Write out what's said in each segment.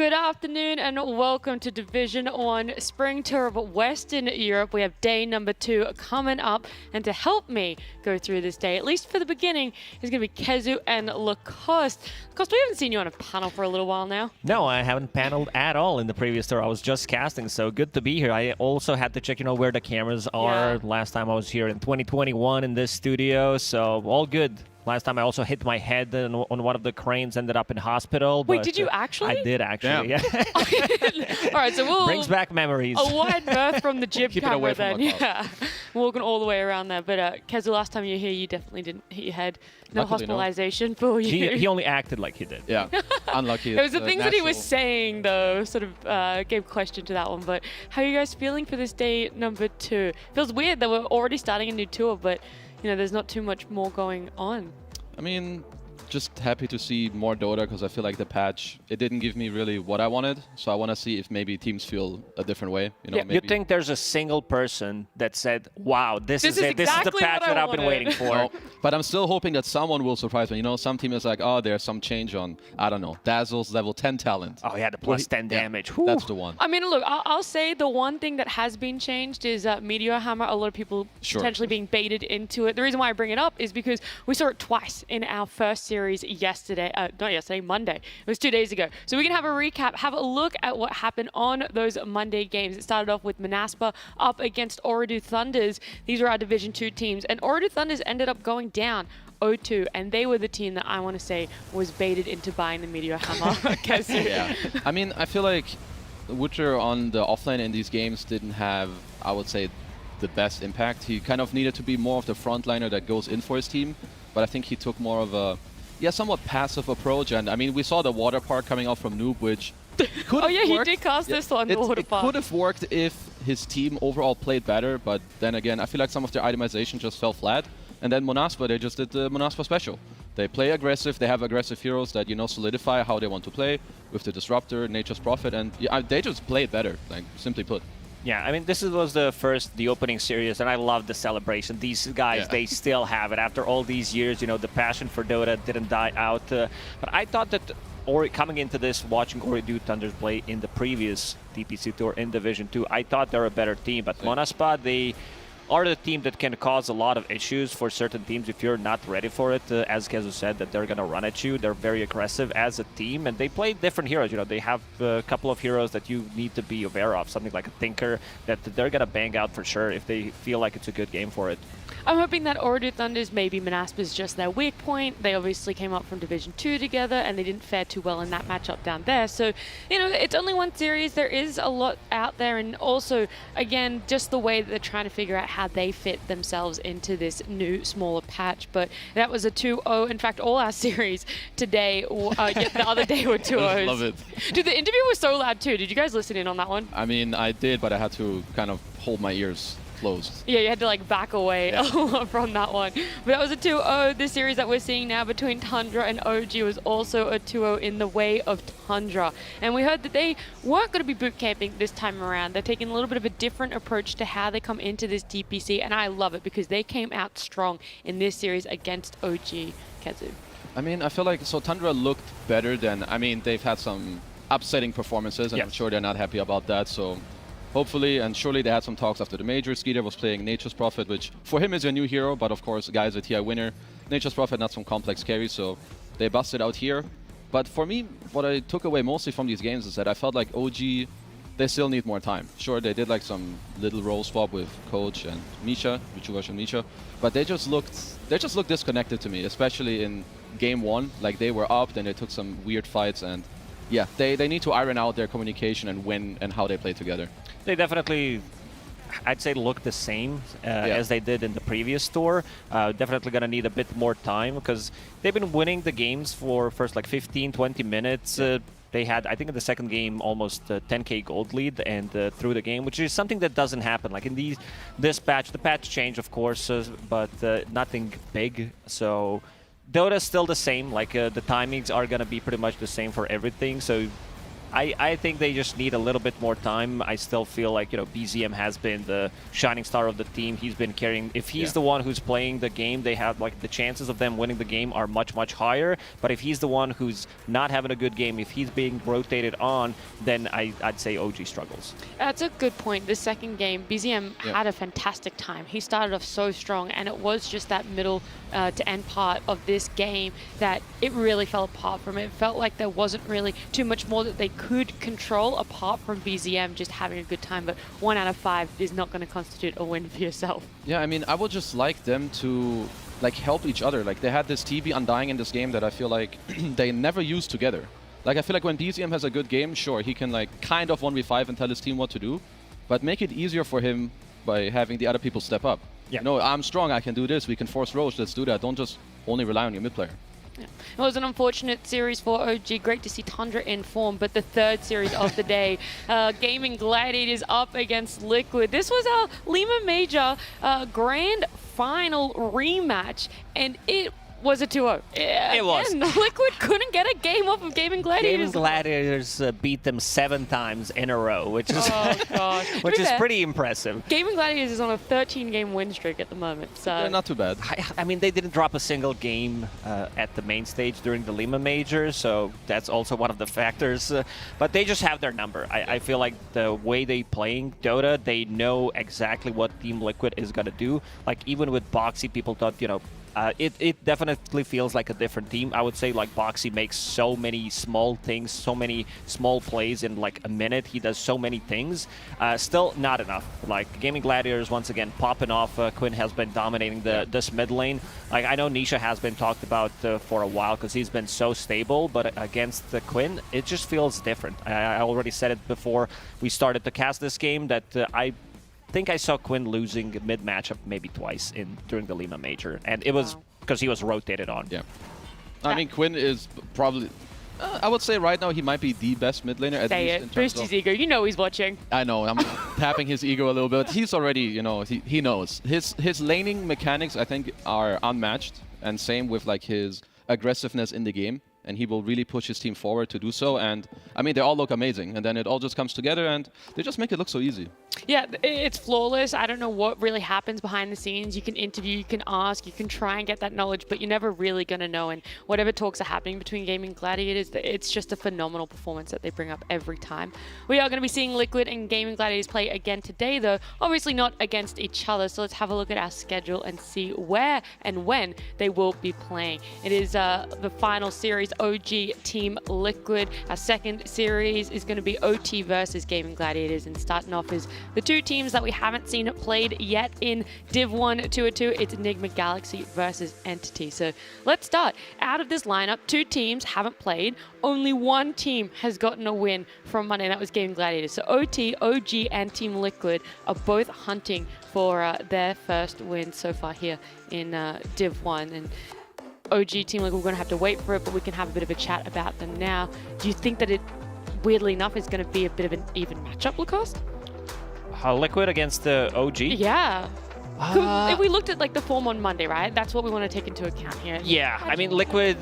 Good afternoon and welcome to Division 1 Spring Tour of Western Europe. We have day number 2 coming up, and to help me go through this day, at least for the beginning, is going to be Kezu and Lacoste. Lacoste, we haven't seen you on a panel for a little while now. No, I haven't paneled at all in the previous tour. I was just casting, so good to be here. I also had to check, where the cameras are. Last time I was here in 2021 in this studio, so all good. Last time I also hit my head on one of the cranes, ended up in hospital. Wait, but, did you actually? I did actually, yeah. All right, so we'll... Brings back memories. A wide berth from the jib Keep it camera away from then, yeah. Walking all the way around there. But Kezu, last time you were here, you definitely didn't hit your head. No Luckily, hospitalization for you. He only acted like he did. Yeah, unlucky. It was the things that he was saying, though, sort of gave question to that one. But how are you guys feeling for this day number 2? Feels weird that we're already starting a new tour, but, there's not too much more going on. I mean, just happy to see more Dota because I feel like the patch, it didn't give me really what I wanted. So I want to see if maybe teams feel a different way. You think there's a single person that said, wow, this is it. This is the exactly patch that I've been wanted. waiting for. No, but I'm still hoping that someone will surprise me. Some team is like, oh, there's some change on, I don't know, Dazzle's level 10 talent. Oh, yeah, the plus 10 damage. Yeah, that's the one. I mean, look, I'll say the one thing that has been changed is Meteor Hammer. A lot of people potentially being baited into it. The reason why I bring it up is because we saw it twice in our first series Monday. It was 2 days ago. So we can have a recap, have a look at what happened on those Monday games. It started off with Manaspa up against Ooredoo Thunders. These were our Division 2 teams. And Ooredoo Thunders ended up going down 0-2, and they were the team that I want to say was baited into buying the Meteor Hammer. Yeah. I mean, I feel like Witcher on the offlane in these games didn't have, I would say, the best impact. He kind of needed to be more of the frontliner that goes in for his team, but I think he took more of a somewhat passive approach. And I mean, we saw the water park coming out from Noob, which could have he worked. did cast this on the water park. It could have worked if his team overall played better, but then again, I feel like some of their itemization just fell flat. And then Monaspa, they just did the Monaspa special. They play aggressive, they have aggressive heroes that, solidify how they want to play with the Disruptor, Nature's Prophet, and they just played better, like, simply put. Yeah, I mean, this was the opening series, and I love the celebration. These guys, they still have it. After all these years, the passion for Dota didn't die out. But I thought that coming into this, watching Ooredoo Thunders play in the previous DPC tour in Division 2, I thought they were a better team. But Monaspa, they are the team that can cause a lot of issues for certain teams if you're not ready for it. As Kezu said, that they're going to run at you. They're very aggressive as a team, and they play different heroes. They have a couple of heroes that you need to be aware of, something like a Tinker that they're going to bang out for sure if they feel like it's a good game for it. I'm hoping that Ooredoo Thunders, maybe Manaspa is just their weak point. They obviously came up from Division 2 together, and they didn't fare too well in that matchup down there. So, it's only one series. There is a lot out there, and also, again, just the way that they're trying to figure out how they fit themselves into this new, smaller patch. But that was a 2-0. In fact, all our series today, the other day were 2-0s. Love it. Dude, the interview was so loud, too. Did you guys listen in on that one? I mean, I did, but I had to kind of hold my ears closed. Yeah, you had to back away from that one. But that was a 2-0. This series that we're seeing now between Tundra and OG was also a 2-0 in the way of Tundra. And we heard that they weren't going to be boot camping this time around. They're taking a little bit of a different approach to how they come into this DPC, and I love it because they came out strong in this series against OG. Kezu. I mean, I feel like, Tundra looked better than, they've had some upsetting performances, and I'm sure they're not happy about that, so hopefully, and surely they had some talks after the major. Skeeter was playing Nature's Prophet, which for him is a new hero, but of course, guys, a TI winner. Nature's Prophet, not some complex carry, so they busted out here. But for me, what I took away mostly from these games is that I felt like OG, they still need more time. Sure, they did some little role swap with Coach and Misha, Michugash and Misha, but they just looked disconnected to me, especially in game 1. Like, they were up, then they took some weird fights, and yeah, they need to iron out their communication and when and how they play together. They definitely, I'd say, look the same as they did in the previous tour. Definitely going to need a bit more time because they've been winning the games for first 15, 20 minutes. They had, I think in the second game, almost 10k gold lead and through the game, which is something that doesn't happen. Like in this patch, the patch changed, of course, but nothing big. So Dota's still the same. The timings are going to be pretty much the same for everything. So I think they just need a little bit more time. I still feel like, BZM has been the shining star of the team. He's been carrying. If he's the one who's playing the game, they have like the chances of them winning the game are much, much higher. But if he's the one who's not having a good game, if he's being rotated on, then I'd say OG struggles. That's a good point. The second game, BZM had a fantastic time. He started off so strong, and it was just that middle to end part of this game that it really fell apart from it. It felt like there wasn't really too much more that they could control apart from BZM just having a good time. But 1 out of 5 is not going to constitute a win for yourself. Yeah, I mean, I would just like them to like help each other. Like they had this TV Undying in this game that I feel like they never used together. Like I feel like when BZM has a good game, sure, he can like kind of 1v5 and tell his team what to do, but make it easier for him by having the other people step up. Yeah. No, I'm strong, I can do this, we can force Roche, let's do that. Don't just only rely on your mid player. Yeah. It was an unfortunate series for OG. Great to see Tundra in form, but the third series of the day, Gaming Gladiators up against Liquid. This was our Lima Major grand final rematch, and it was a 2-0. It was. And Liquid couldn't get a game off of Gaming Gladiators. Gaming Gladiators beat them 7 times in a row, which is which is pretty impressive. Gaming Gladiators is on a 13-game win streak at the moment, so Yeah, not too bad. I mean, they didn't drop a single game at the main stage during the Lima Major, so that's also one of the factors. But they just have their number. I feel like the way they playing Dota, they know exactly what Team Liquid is going to do. Like, even with Boxy, people thought, it definitely feels like a different team. I would say like Boxy makes so many small things, so many small plays in like a minute. He does so many things. Still not enough. Like Gaming Gladiators once again popping off. Quinn has been dominating this mid lane. Like I know Nisha has been talked about for a while because he's been so stable, but against Quinn, it just feels different. I already said it before we started to cast this game that I think I saw Quinn losing mid matchup maybe twice during the Lima Major, and it was because he was rotated on. Yeah. I mean, Quinn is probably, I would say right now he might be the best mid laner. Say it. Boost his ego. You know he's watching. I know. I'm tapping his ego a little bit. He's already, he knows. His laning mechanics, I think, are unmatched, and same with like his aggressiveness in the game. And he will really push his team forward to do so. And I mean, they all look amazing. And then it all just comes together, and they just make it look so easy. Yeah, it's flawless. I don't know what really happens behind the scenes. You can interview, you can ask, you can try and get that knowledge, but you're never really going to know. And whatever talks are happening between Gaming Gladiators, it's just a phenomenal performance that they bring up every time. We are going to be seeing Liquid and Gaming Gladiators play again today, though. Obviously not against each other. So let's have a look at our schedule and see where and when they will be playing. It is the final series, OG Team Liquid. Our second series is going to be OT versus Gaming Gladiators, and starting off is the two teams that we haven't seen played yet in Div 1 202. It's Enigma Galaxy versus Entity. So let's start. Out of this lineup, 2 teams haven't played. Only 1 team has gotten a win from Monday, and that was Gaming Gladiators. So OT, OG, and Team Liquid are both hunting for their first win so far here in Div 1. And OG Team Liquid, we're going to have to wait for it, but we can have a bit of a chat about them now. Do you think that it, weirdly enough, is going to be a bit of an even matchup, Lacoste? Liquid against the OG? Yeah. If we looked at like the form on Monday, right? That's what we want to take into account here. Yeah, I mean, Liquid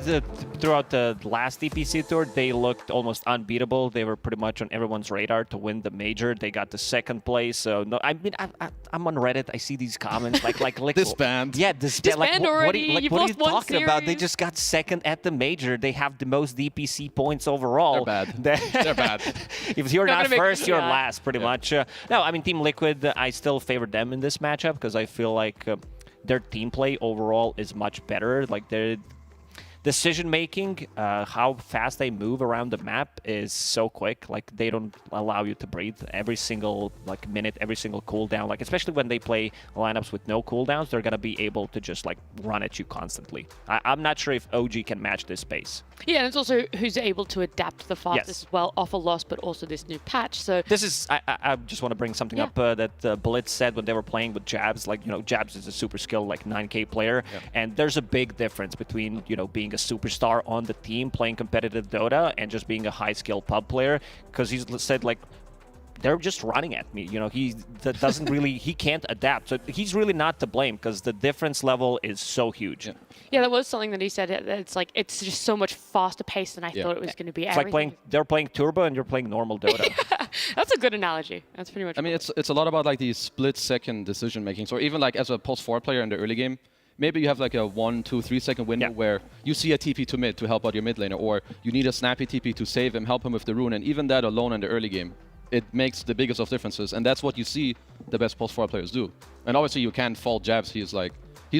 throughout the last DPC tour, they looked almost unbeatable. They were pretty much on everyone's radar to win the major. They got the 2nd place. So no, I mean, I'm on Reddit. I see these comments like Liquid. Disband. Yeah, disband. Like, already. what are you talking about? They just got 2nd at the major. They have the most DPC points overall. They're bad. They're bad. If you're not first, you're last, pretty much. No, I mean, Team Liquid, I still favor them in this matchup because I feel like their team play overall is much better. Like their decision making, how fast they move around the map is so quick. Like they don't allow you to breathe every single like minute, every single cooldown. Like especially when they play lineups with no cooldowns, they're gonna be able to just like run at you constantly. I'm not sure if OG can match this pace. Yeah, and it's also who's able to adapt the fastest as well off a loss, but also this new patch. So this is, I just want to bring something up that Blitz said when they were playing with Jabs. Like, Jabs is a super skilled, like 9K player, and there's a big difference between, being a superstar on the team, playing competitive Dota, and just being a high skill pub player. Because he said, like, they're just running at me. You know, he doesn't really, he can't adapt. So he's really not to blame because the difference level is so huge. Yeah, that was something that he said. It's like, it's just so much faster paced than I thought it was going to be. It's like they're playing Turbo and you're playing normal Dota. That's a good analogy. That's pretty much. I mean, it's a lot about like these split-second decision making. So even like as a post-4 player in the early game, maybe you have like a 1, 2, 3 second window where you see a TP to mid to help out your mid laner, or you need a snappy TP to save him, help him with the rune, and even that alone in the early game, it makes the biggest of differences. And that's what you see the best post-4 players do. And obviously you can't fault Jabs. He's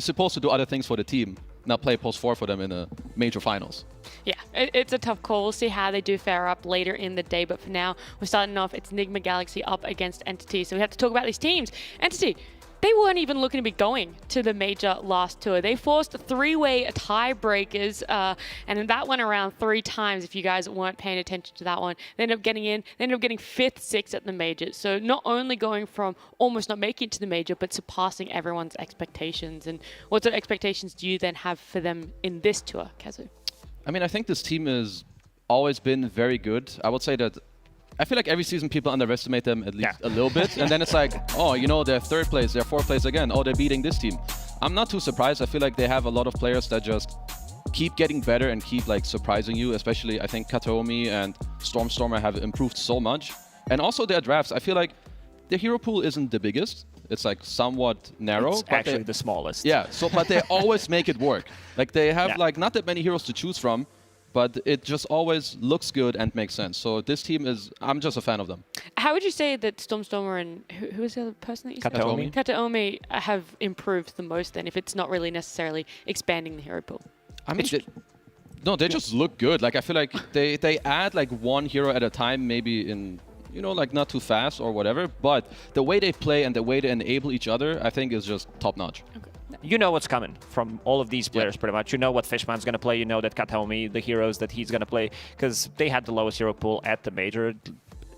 supposed to do other things for the team, not play post-4 for them in a major finals. Yeah, it's a tough call. We'll see how they do fare up later in the day. But for now, we're starting off. It's Enigma Galaxy up against Entity. So we have to talk about these teams. Entity, they weren't even looking to be going to the major last tour. They forced 3-way tiebreakers, and that went around 3 times if you guys weren't paying attention to that one. They ended up getting in. They ended up getting 5th, 6th at the major. So not only going from almost not making it to the major, but surpassing everyone's expectations. And what sort of expectations do you then have for them in this tour, Kazu? I mean, I think this team has always been very good. I would say that I feel like every season people underestimate them at least a little bit. And then it's like, oh, you know, they're 3rd place, they're 4th place again. Oh, they're beating this team. I'm not too surprised. I feel like they have a lot of players that just keep getting better and keep like surprising you. Especially, I think Kataomi and Stormstormer have improved so much. And also their drafts, I feel like their hero pool isn't the biggest. It's like somewhat narrow. It's actually the smallest. Yeah, so but they always make it work. Like they have like not that many heroes to choose from, but it just always looks good and makes sense. So this team I'm just a fan of them. How would you say that Stormstormer and who was the other person that you said? Kataomi. Kataomi have improved the most then, if it's not really necessarily expanding the hero pool? I mean, they just look good. Like I feel like they add like 1 hero at a time, maybe in, you know, like not too fast or whatever. But the way they play and the way they enable each other, I think is just top notch. Okay. You know what's coming from all of these players pretty much. You know what Fishman's going to play. You know that Kataomi, the heroes that he's going to play, because they had the lowest hero pool at the major.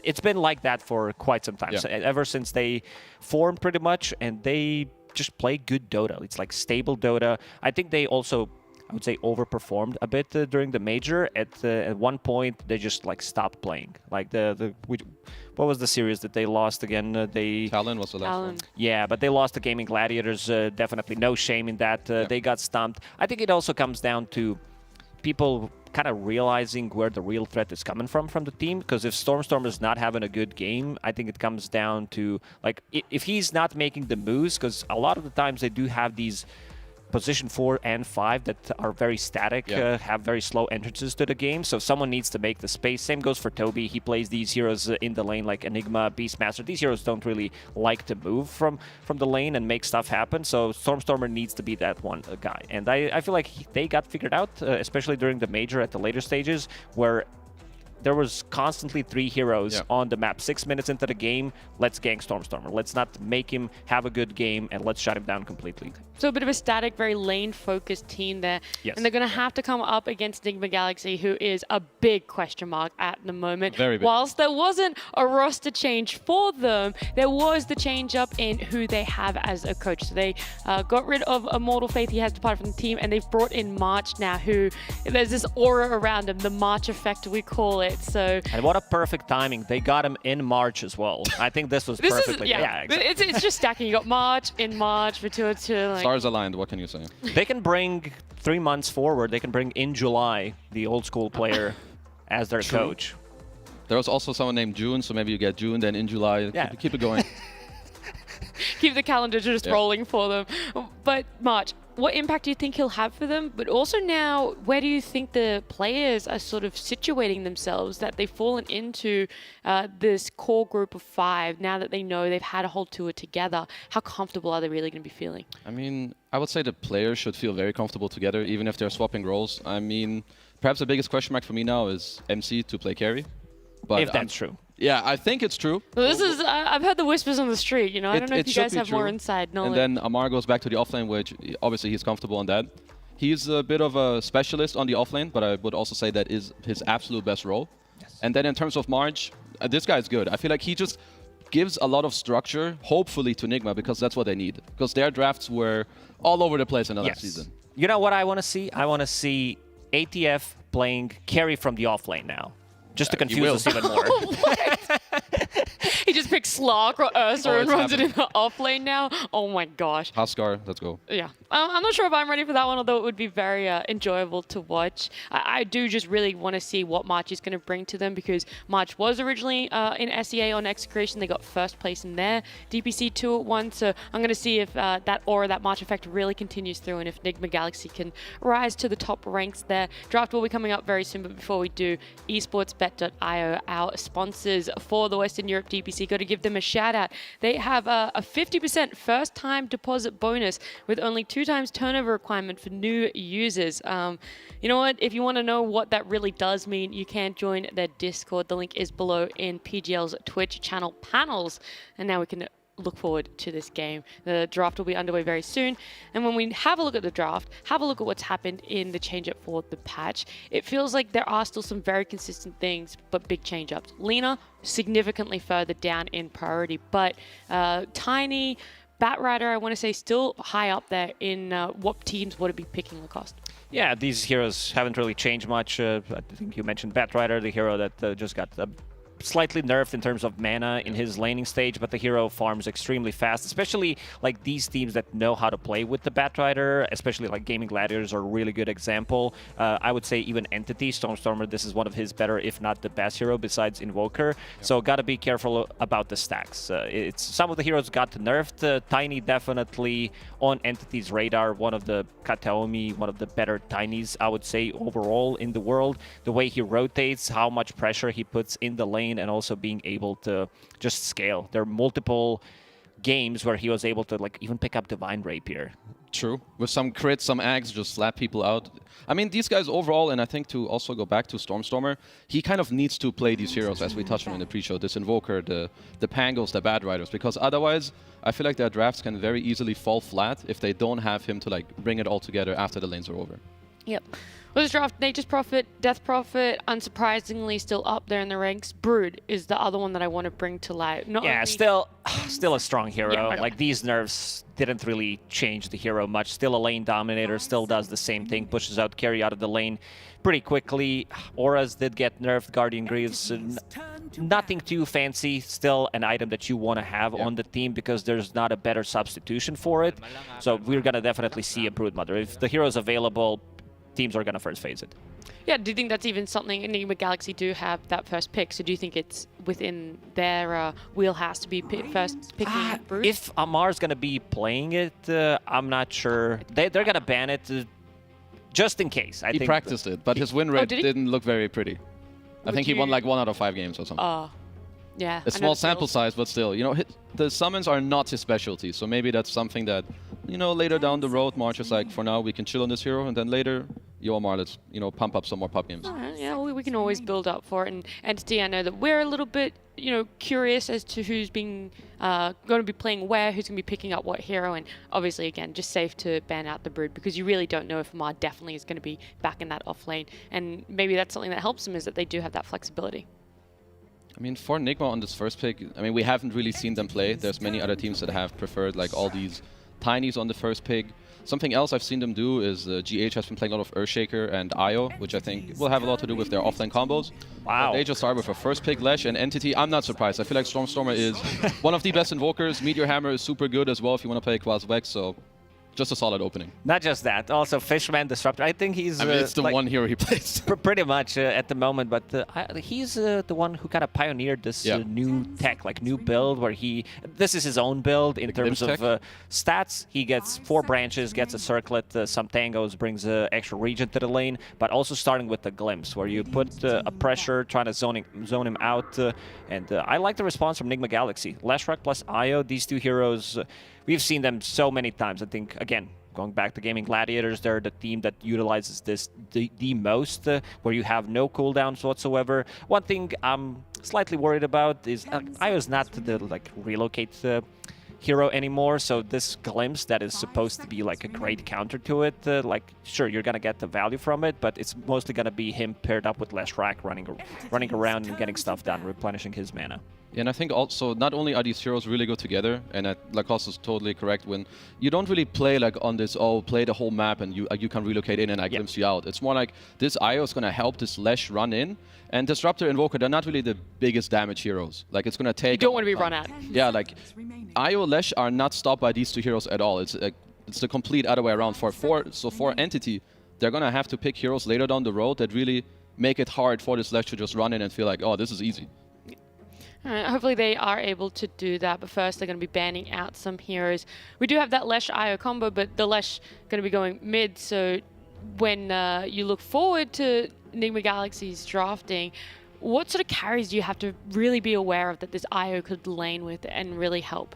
It's been like that for quite some time, so ever since they formed pretty much, and they just play good Dota. It's like stable Dota. I think they also, I would say, overperformed a bit during the major. At one point, they just like stopped playing. Like what was the series that they lost again? Talon was the last one. Yeah, but they lost the Gaming Gladiators. Definitely no shame in that. They got stumped. I think it also comes down to people kind of realizing where the real threat is coming from the team. Because if Stormstorm is not having a good game, I think it comes down to, like, if he's not making the moves, because a lot of the times they do have these position 4 and 5 that are very static, have very slow entrances to the game, so someone needs to make the space. Same goes for Toby. He plays these heroes in the lane like Enigma, Beastmaster. These heroes don't really like to move from the lane and make stuff happen, so Stormstormer needs to be that one guy. And I feel like they got figured out, especially during the major at the later stages, where there was constantly 3 heroes on the map. 6 minutes into the game, let's gank Stormstormer. Let's not make him have a good game, and let's shut him down completely. So a bit of a static, very lane-focused team there. Yes. And they're going to have to come up against Enigma Galaxy, who is a big question mark at the moment. Very big. Whilst there wasn't a roster change for them, there was the change up in who they have as a coach. So they got rid of Immortal Faith. He has departed from the team, and they've brought in March now, who there's this aura around him, the March effect, we call it. So, and what a perfect timing. They got him in March as well. I think this was perfectly. Exactly. It's just stacking. You got March in March for 2-2. Like, stars aligned, what can you say? They can bring 3 months forward. They can bring in July the old school player as their coach. There was also someone named June, so maybe you get June, then in July. Keep it going. Keep the calendar just rolling for them. But March, what impact do you think he'll have for them? But also now, where do you think the players are sort of situating themselves, that they've fallen into this core group of 5 now that they know they've had a whole tour together? How comfortable are they really going to be feeling? I mean, I would say the players should feel very comfortable together, even if they're swapping roles. I mean, perhaps the biggest question mark for me now is MC to play carry. But if that's true. Yeah, I think it's true. Well, this is, I've heard the whispers on the street, you know. I don't know if you guys have more inside knowledge. And then Amar goes back to the offlane, which obviously he's comfortable on that. He's a bit of a specialist on the offlane, but I would also say that is his absolute best role. Yes. And then in terms of March, this guy's good. I feel like he just gives a lot of structure, hopefully, to Nigma, because that's what they need. Because their drafts were all over the place in the last season. You know what I want to see? I want to see ATF playing carry from the offlane now. Just to confuse us even more. He just picks Slark or Ursa and it's runs it in happening. the off lane now. Oh my gosh. Huskar, let's go. Yeah, I'm not sure if I'm ready for that one, although it would be very enjoyable to watch. I do just really want to see what March is going to bring to them, because March was originally in SEA on Execration. They got first place in their DPC 2-1, so I'm going to see if that aura, that March effect really continues through, and if Enigma Galaxy can rise to the top ranks there. Draft will be coming up very soon, but before we do, esportsbet.io, our sponsors for the Western Europe DPC, got to give them a shout out. They have a 50% first time deposit bonus with only 2 times turnover requirement for new users. You know what? If you want to know what that really does mean, you can join their Discord. The link is below in PGL's Twitch channel panels. And now we can look forward to this game. The draft will be underway very soon. And when we have a look at the draft, have a look at what's happened in the change-up for the patch, it feels like there are still some very consistent things, but big change-ups. Lina, significantly further down in priority, but Tiny, Batrider, I want to say, still high up there in what teams would it be picking Lacoste. Yeah, these heroes haven't really changed much. I think you mentioned Batrider, the hero that just got slightly nerfed in terms of mana in his laning stage, but the hero farms extremely fast, especially like these teams that know how to play with the Batrider, especially like Gaming Gladiators are a really good example. I would say even Entity, Stormstormer, this is one of his better, if not the best hero besides Invoker. Yep. So gotta be careful about the stacks. It's some of the heroes got nerfed. Tiny definitely on Entity's radar, one of the Kataomi, one of the better Tinies, I would say, overall in the world. The way he rotates, how much pressure he puts in the lane, and also being able to just scale. There are multiple games where he was able to like even pick up Divine Rapier. True. With some crits, some ags, just slap people out. I mean, these guys overall, and I think to also go back to Stormstormer, he kind of needs to play these heroes, as we touched on in the pre-show, this Invoker, the Pangos, the Badriders, because otherwise, I feel like their drafts can very easily fall flat if they don't have him to like bring it all together after the lanes are over. Yep. Well, this draft, Nature's Prophet, Death Prophet, unsurprisingly still up there in the ranks. Brood is the other one that I want to bring to light. Yeah, still a strong hero. Yeah, like these nerfs didn't really change the hero much. Still a lane dominator, still does the same thing, pushes out carry out of the lane pretty quickly. Auras did get nerfed, Guardian Greaves, nothing too fancy. Still an item that you want to have on the team because there's not a better substitution for it. So we're going to definitely see a Broodmother. If the hero's available, teams are going to first phase it. Yeah, do you think that's even something Enigma Galaxy do have that first pick? So do you think it's within their wheelhouse to be first picking Brood? If Amar's going to be playing it, I'm not sure. They're going to ban it just in case. I think he practiced it, but his win rate didn't look very pretty. I think he won like 1 out of 5 games or something. Yeah. A small sample size, but still, you know, the summons are not his specialty. So maybe that's something that, you know, later down the road, March is like, for now, we can chill on this hero, and then later, yo, Amar, let's, you know, pump up some more pub games. Yeah, we can always build up for it. And Entity, I know that we're a little bit, you know, curious as to who's being going to be playing where, who's going to be picking up what hero, and obviously, again, just safe to ban out the Brood because you really don't know if Amar definitely is going to be back in that off lane. And maybe that's something that helps them is that they do have that flexibility. I mean, for Enigma on this first pick, I mean, we haven't really seen them play. There's many other teams that have preferred like all these Tinies on the first pick. Something else I've seen them do is GH has been playing a lot of Earthshaker and IO, which I think will have a lot to do with their offlane combos. Wow. They just start with a first pick Lesh and Entity. I'm not surprised. I feel like Stormstormer is one of the best invokers. Meteor Hammer is super good as well if you want to play Quas Vex, so just a solid opening. Not just that, also Fishman Disruptor. I think he's... I mean, it's the like, one hero he plays. Pretty much at the moment, but he's the one who kind of pioneered this new tech, like new build where this is his own build in terms of stats. He gets 4 branches, gets a circlet, some tangos, brings extra regen to the lane, but also starting with the glimpse where you put a pressure, trying to zone him out. And I like the response from Enigma Galaxy. Leshrac plus Io, these two heroes, we've seen them so many times. I think, again, going back to Gaming Gladiators, they're the team that utilizes this the most, where you have no cooldowns whatsoever. One thing I'm slightly worried about is Io's not the like relocate hero anymore, so this glimpse that is supposed to be like a great counter to it, like sure you're gonna get the value from it, but it's mostly gonna be him paired up with Leshrac running around and getting stuff done, replenishing his mana. And I think also not only are these heroes really good together, and Lacoste is totally correct when you don't really play like on this, oh, play the whole map and you can relocate in and I glimpse you out. It's more like this IO is going to help this Lesh run in, and Disruptor, Invoker, they're not really the biggest damage heroes. Like it's going to take. You don't want to be run at. Yeah, like IO Lesh are not stopped by these two heroes at all. It's the complete other way around. For Entity, they're going to have to pick heroes later down the road that really make it hard for this Lesh to just run in and feel like, oh, this is easy. Hopefully they are able to do that, but first they're going to be banning out some heroes. We do have that Lesh IO combo, but the Lesh going to be going mid, so when you look forward to Enigma Galaxy's drafting, what sort of carries do you have to really be aware of that this IO could lane with and really help?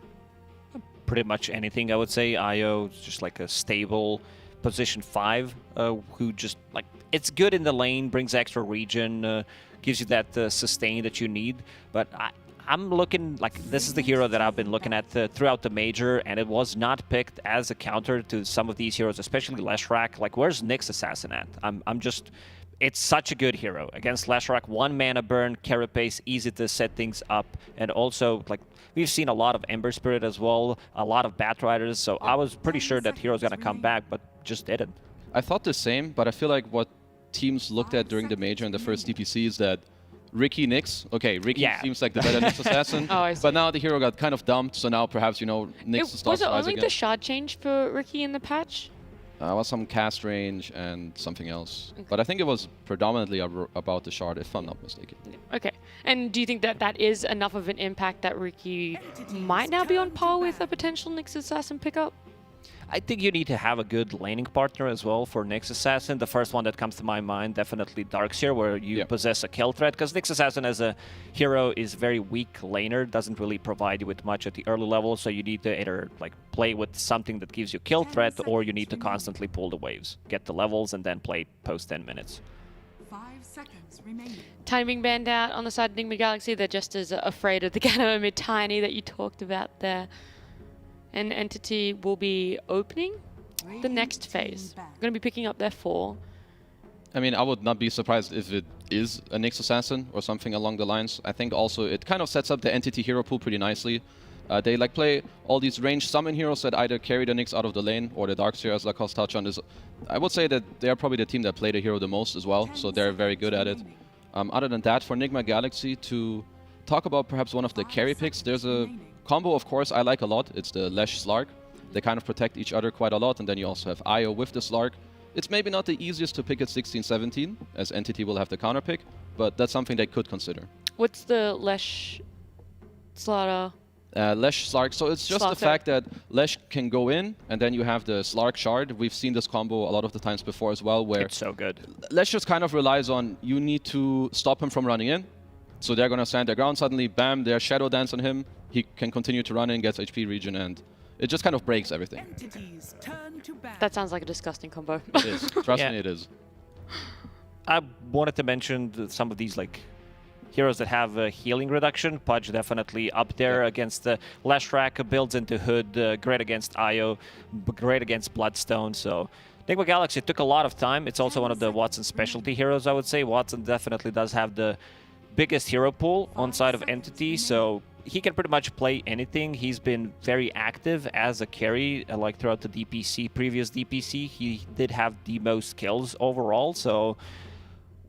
Pretty much anything, I would say. IO is just like a stable position 5 who just like, it's good in the lane, brings extra regen, gives you that sustain that you need. But I'm looking, like, this is the hero that I've been looking at throughout the major, and it was not picked as a counter to some of these heroes, especially Leshrac. Like, where's Nyx Assassin at? I'm just, it's such a good hero. Against Leshrac, 1 mana burn, carapace, easy to set things up, and also, like, we've seen a lot of Ember Spirit as well, a lot of Batriders, so I was pretty sure that hero's gonna come back, but just didn't. I thought the same, but I feel like what teams looked at during the major in the first DPC is that Ricky Nyx, okay, Ricky seems like the better Nyx Assassin, but now the hero got kind of dumped, so now perhaps, you know, Nyx starts Was it only again. the shard change for Ricky in the patch? Was some cast range and something else. Okay. But I think it was predominantly about the shard, if I'm not mistaken. Okay. And do you think that that is enough of an impact that Ricky might now be on par with a potential Nyx Assassin pickup? I think you need to have a good laning partner as well for Nyx Assassin. The first one that comes to my mind, definitely Darkseer, where you possess a kill threat, because Nyx Assassin as a hero is very weak laner, doesn't really provide you with much at the early level, so you need to either like play with something that gives you kill threat, or you need to constantly pull the waves, get the levels, and then play post 10 minutes. 5 seconds remaining. Timing banned out on the side of Enigma Galaxy. They're just as afraid of the Gano mid Tiny that you talked about there. And Entity will be opening the next phase. Going to be picking up their 4. I mean, I would not be surprised if it is a Nyx Assassin or something along the lines. I think also it kind of sets up the Entity hero pool pretty nicely. They like play all these ranged summon heroes that either carry the Nyx out of the lane or the Darkseer, as Lacoste touched on. I would say that they are probably the team that play the hero the most as well, so they're very good at it. Other than that, for Enigma Galaxy, to talk about perhaps one of the carry picks, there's a combo, of course, I like a lot. It's the Lesh Slark. They kind of protect each other quite a lot, and then you also have IO with the Slark. It's maybe not the easiest to pick at 16-17, as Entity will have the counter pick, but that's something they could consider. What's the Lesh Slaughter? Lesh Slark, so it's just the fact that Lesh can go in, and then you have the Slark Shard. We've seen this combo a lot of the times before as well, where it's so good. Lesh just kind of relies on, you need to stop him from running in. So they're going to stand their ground, suddenly, bam, their Shadow Dance on him. He can continue to run in, gets HP regen, and it just kind of breaks everything. That sounds like a disgusting combo. It is. Trust me, it is. I wanted to mention some of these like heroes that have a healing reduction. Pudge definitely up there against the Leshrac, builds into Hood, great against IO, great against Bloodstone, so Enigma Galaxy took a lot of time. It's also one of the Watson specialty heroes, I would say. Watson definitely does have the biggest hero pool on side of Entity, so he can pretty much play anything. He's been very active as a carry, like throughout the DPC, previous DPC. He did have the most kills overall, so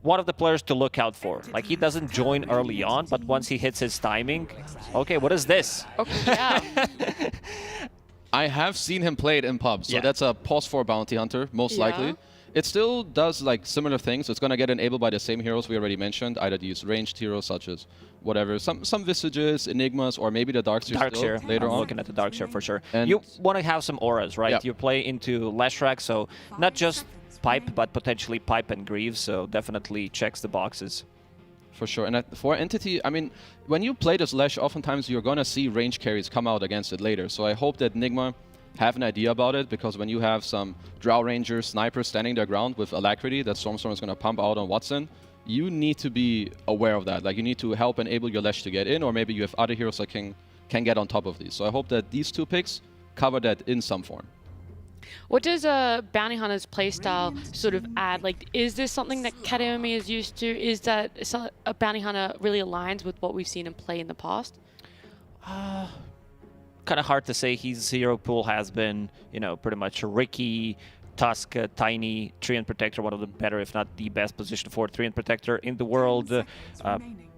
one of the players to look out for. Like, he doesn't join early on, but once he hits his timing, okay, what is this? Okay, yeah. I have seen him play it in pubs, so that's a pause for bounty hunter, most likely. It still does like similar things. It's going to get enabled by the same heroes we already mentioned, either these ranged heroes such as whatever, some Visages, Enigmas, or maybe the Darkseer later on. I'm looking at the Darkseer for sure. And you want to have some auras, right? You play into Leshrac, so not just Pipe, but potentially Pipe and Greaves, so definitely checks the boxes. For sure. And for Entity, I mean, when you play this Lesh, oftentimes you're going to see range carries come out against it later. So I hope that Enigma have an idea about it, because when you have some Drow Ranger snipers standing their ground with Alacrity that Stormstorm is going to pump out on Watson, you need to be aware of that. Like, you need to help enable your Lesh to get in, or maybe you have other heroes that can get on top of these. So I hope that these two picks cover that in some form. What does Bounty Hunter's playstyle sort of add? Like, is this something that Kateomi is used to? Is that a Bounty Hunter really aligns with what we've seen him play in the past? Kind of hard to say. His hero pool has been, pretty much Ricky, Tusk, Tiny, Treant Protector, one of the better, if not the best position for Treant Protector in the world.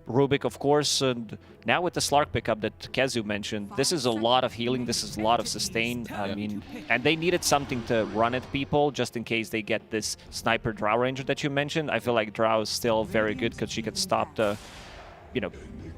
Rubik, of course, and now with the Slark pickup that Kezu mentioned, this is a lot of healing, this is a lot of sustain. I mean, and they needed something to run at people just in case they get this Sniper Drow Ranger that you mentioned. I feel like Drow is still very good because she can stop the,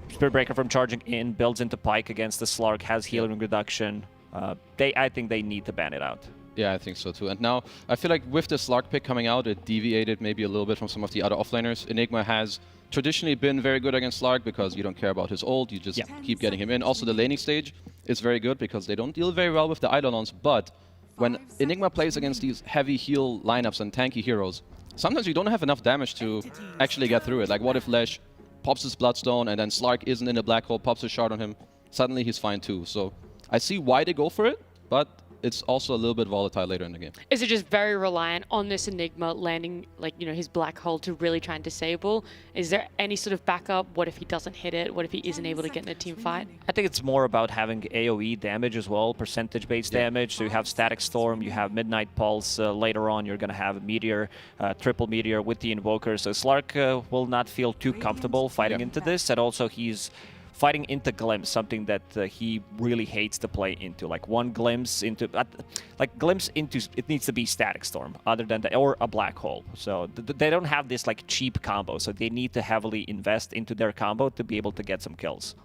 Spirit Breaker from charging in, builds into Pike against the Slark, has healing reduction. I think they need to ban it out. Yeah, I think so too. And now, I feel like with the Slark pick coming out, it deviated maybe a little bit from some of the other offlaners. Enigma has traditionally been very good against Slark because you don't care about his ult, you just keep getting him in. Also, the laning stage is very good because they don't deal very well with the Eidolons, but when Enigma plays against these heavy heal lineups and tanky heroes, sometimes you don't have enough damage to actually get through it. Like, what if Lesh pops his Bloodstone and then Slark isn't in the black hole, pops a shard on him, suddenly he's fine too. So I see why they go for it, but it's also a little bit volatile later in the game. Is it just very reliant on this Enigma landing, like, his black hole to really try and disable? Is there any sort of backup? What if he doesn't hit it? What if he isn't able to get in a team fight? I think it's more about having AoE damage as well, percentage-based damage. So you have Static Storm, you have Midnight Pulse. Later on, you're going to have a Meteor, Triple Meteor with the Invoker. So Slark will not feel too comfortable fighting into this. And also, he's fighting into Glimpse, something that he really hates to play into. Like one Glimpse into, Glimpse into, it needs to be Static Storm, other than that, or a Black Hole. So they don't have this like cheap combo, so they need to heavily invest into their combo to be able to get some kills.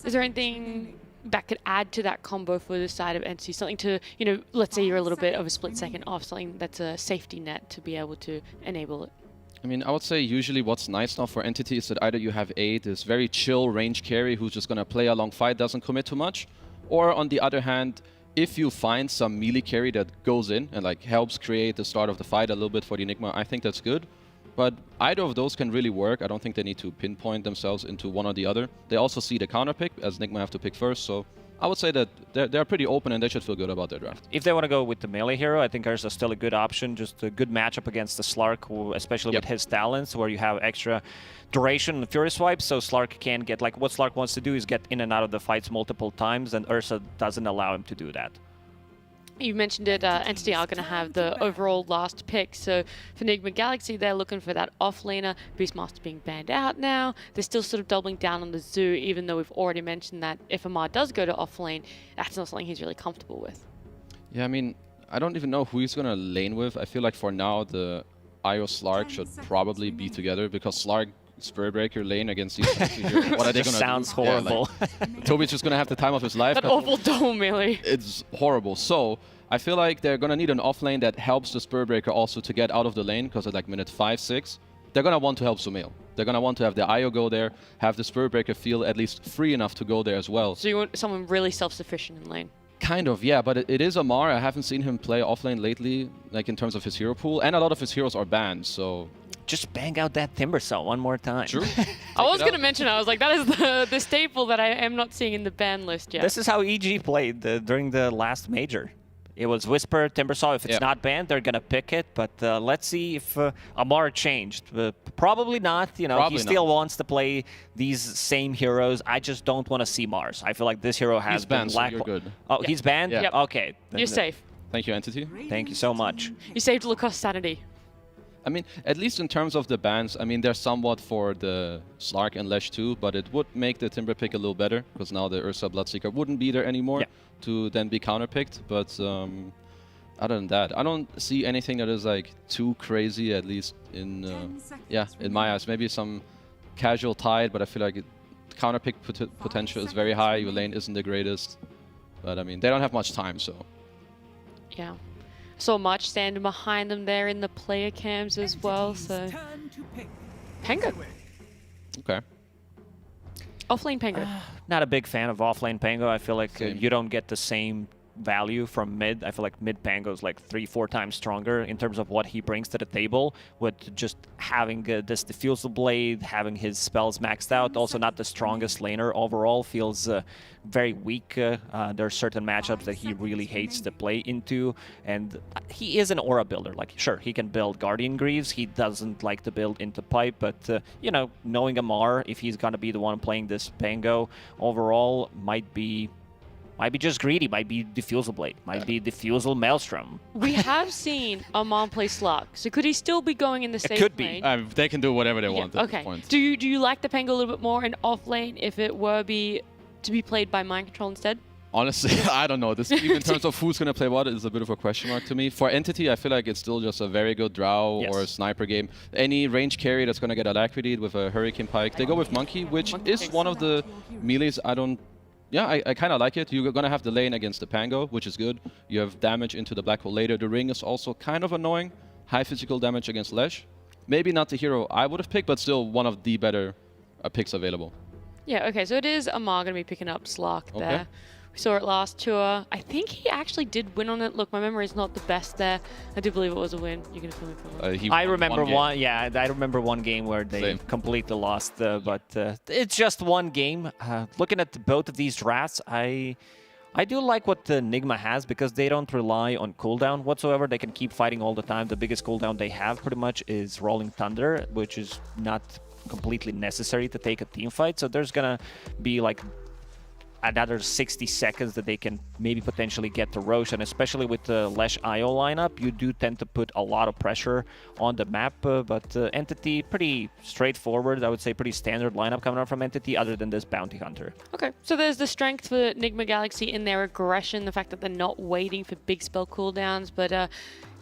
Is there anything that could add to that combo for the side of NC? Something to, let's say you're a little bit of a split second off, something that's a safety net to be able to enable it. I mean, I would say usually what's nice now for Entity is that either you have this very chill range carry who's just going to play a long fight, doesn't commit too much, or on the other hand, if you find some melee carry that goes in and like helps create the start of the fight a little bit for the Enigma, I think that's good. But either of those can really work. I don't think they need to pinpoint themselves into one or the other. They also see the counter pick, as Enigma have to pick first, so I would say that they're pretty open and they should feel good about their draft. If they want to go with the melee hero, I think Ursa's still a good option. Just a good matchup against the Slark, especially with his talents, where you have extra duration and Fury Swipe, so Slark can get, like, what Slark wants to do is get in and out of the fights multiple times, and Ursa doesn't allow him to do that. You mentioned it, Entity are going to have the overall last pick. So for Enigma Galaxy, they're looking for that offlaner. Beastmaster being banned out now. They're still sort of doubling down on the Zoo, even though we've already mentioned that if Amar does go to offlane, that's not something he's really comfortable with. Yeah, I mean, I don't even know who he's going to lane with. I feel like for now, the Io Slark should probably be together, because Slark Spirit Breaker lane against these what are they going to do? Sounds horrible. Yeah, like, Toby's just going to have the time of his life. That awful double melee. It's horrible. So I feel like they're going to need an off lane that helps the Spirit Breaker also to get out of the lane, because at like minute 5, 6, they're going to want to help Sumail. They're going to want to have the Io go there, have the Spirit Breaker feel at least free enough to go there as well. So you want someone really self-sufficient in lane? Kind of, yeah, but it is Amar. I haven't seen him play offlane lately, like in terms of his hero pool, and a lot of his heroes are banned, so just bang out that Timber Cell one more time. True. I was going to mention, I was like, that is the staple that I am not seeing in the ban list yet. This is how EG played during the last major. It was Whisper, Timbersaw. If it's not banned, they're going to pick it. But let's see if Amar changed. Probably not. He still wants to play these same heroes. I just don't want to see Mars. I feel like this hero has been banned, so you're good. Oh, he's banned? Yep. Okay. You're safe. Thank you, Entity. Thank you so much. You saved Lacoste sanity. I mean, at least in terms of the bans, I mean, they're somewhat for the Slark and Lesh too, but it would make the Timber pick a little better, because now the Ursa Bloodseeker wouldn't be there anymore to then be counterpicked. But other than that, I don't see anything that is like too crazy, at least in in my eyes. Maybe some casual Tide, but I feel like counterpick potential is very high. Your lane isn't the greatest, but I mean, they don't have much time, so. Yeah. So much standing behind them there in the player cams as well, so Pengu. Okay. Offlane Pengu. Not a big fan of offlane Pango. I feel like you don't get the same value from mid. I feel like mid Pango is like 3-4 times stronger in terms of what he brings to the table with just having this diffusal blade, having his spells maxed out. Also not the strongest laner overall, feels very weak. There are certain matchups that he really hates to play into, and he is an aura builder. Like, sure, he can build Guardian Greaves. He doesn't like to build into pipe, but you know, knowing Amar, if he's gonna be the one playing this Pango overall, might be just greedy, might be Diffusal Blade, might be Diffusal Maelstrom. We have seen Amon play Slug, so could he still be going in the safe could lane? be. They can do whatever they want at this point. Do you like the Pango a little bit more in off lane if it were to be played by Mind Control instead? Honestly, I don't know. This, even in terms of who's going to play what, is a bit of a question mark to me. For Entity, I feel like it's still just a very good Drow or a Sniper game. Any range carry that's going to get alacritied with a Hurricane Pike, they go with Monkey, which is one of the melees I don't... Yeah, I kind of like it. You're going to have the lane against the Pango, which is good. You have damage into the Black Hole later. The Ring is also kind of annoying. High physical damage against Lesh. Maybe not the hero I would have picked, but still one of the better picks available. Yeah, okay, so it is Amar going to be picking up Slark there. We saw it last tour. I think he actually did win on it. Look, my memory is not the best there. I do believe it was a win. You're going to fill me for I remember I remember one game where they completely lost, but it's just one game. Looking at both of these drafts, I do like what the Nigma has because they don't rely on cooldown whatsoever. They can keep fighting all the time. The biggest cooldown they have pretty much is Rolling Thunder, which is not completely necessary to take a team fight. So there's gonna be like another 60 seconds that they can maybe potentially get to Roche, and especially with the Lesh IO lineup, you do tend to put a lot of pressure on the map, but Entity, pretty straightforward, I would say pretty standard lineup coming out from Entity other than this Bounty Hunter. Okay, so there's the strength for Nigma Galaxy in their aggression, the fact that they're not waiting for big spell cooldowns, but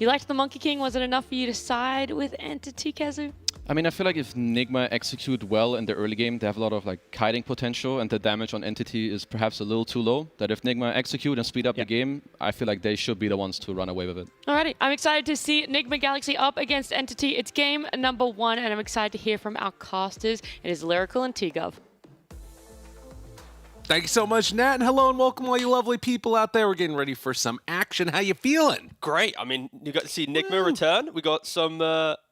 you liked the Monkey King. Was it enough for you to side with Entity, Kazu? I mean, I feel like if Nigma execute well in the early game, they have a lot of like kiting potential, and the damage on Entity is perhaps a little too low. That if Nigma execute and speed up the game, I feel like they should be the ones to run away with it. Alrighty, I'm excited to see Nigma Galaxy up against Entity. It's game number 1, and I'm excited to hear from our casters. It is Lyrical and T-Gov. Thank you so much, Nat, and hello and welcome all you lovely people out there. We're getting ready for some action. How you feeling? Great. I mean, you got to see Nigma return. We got some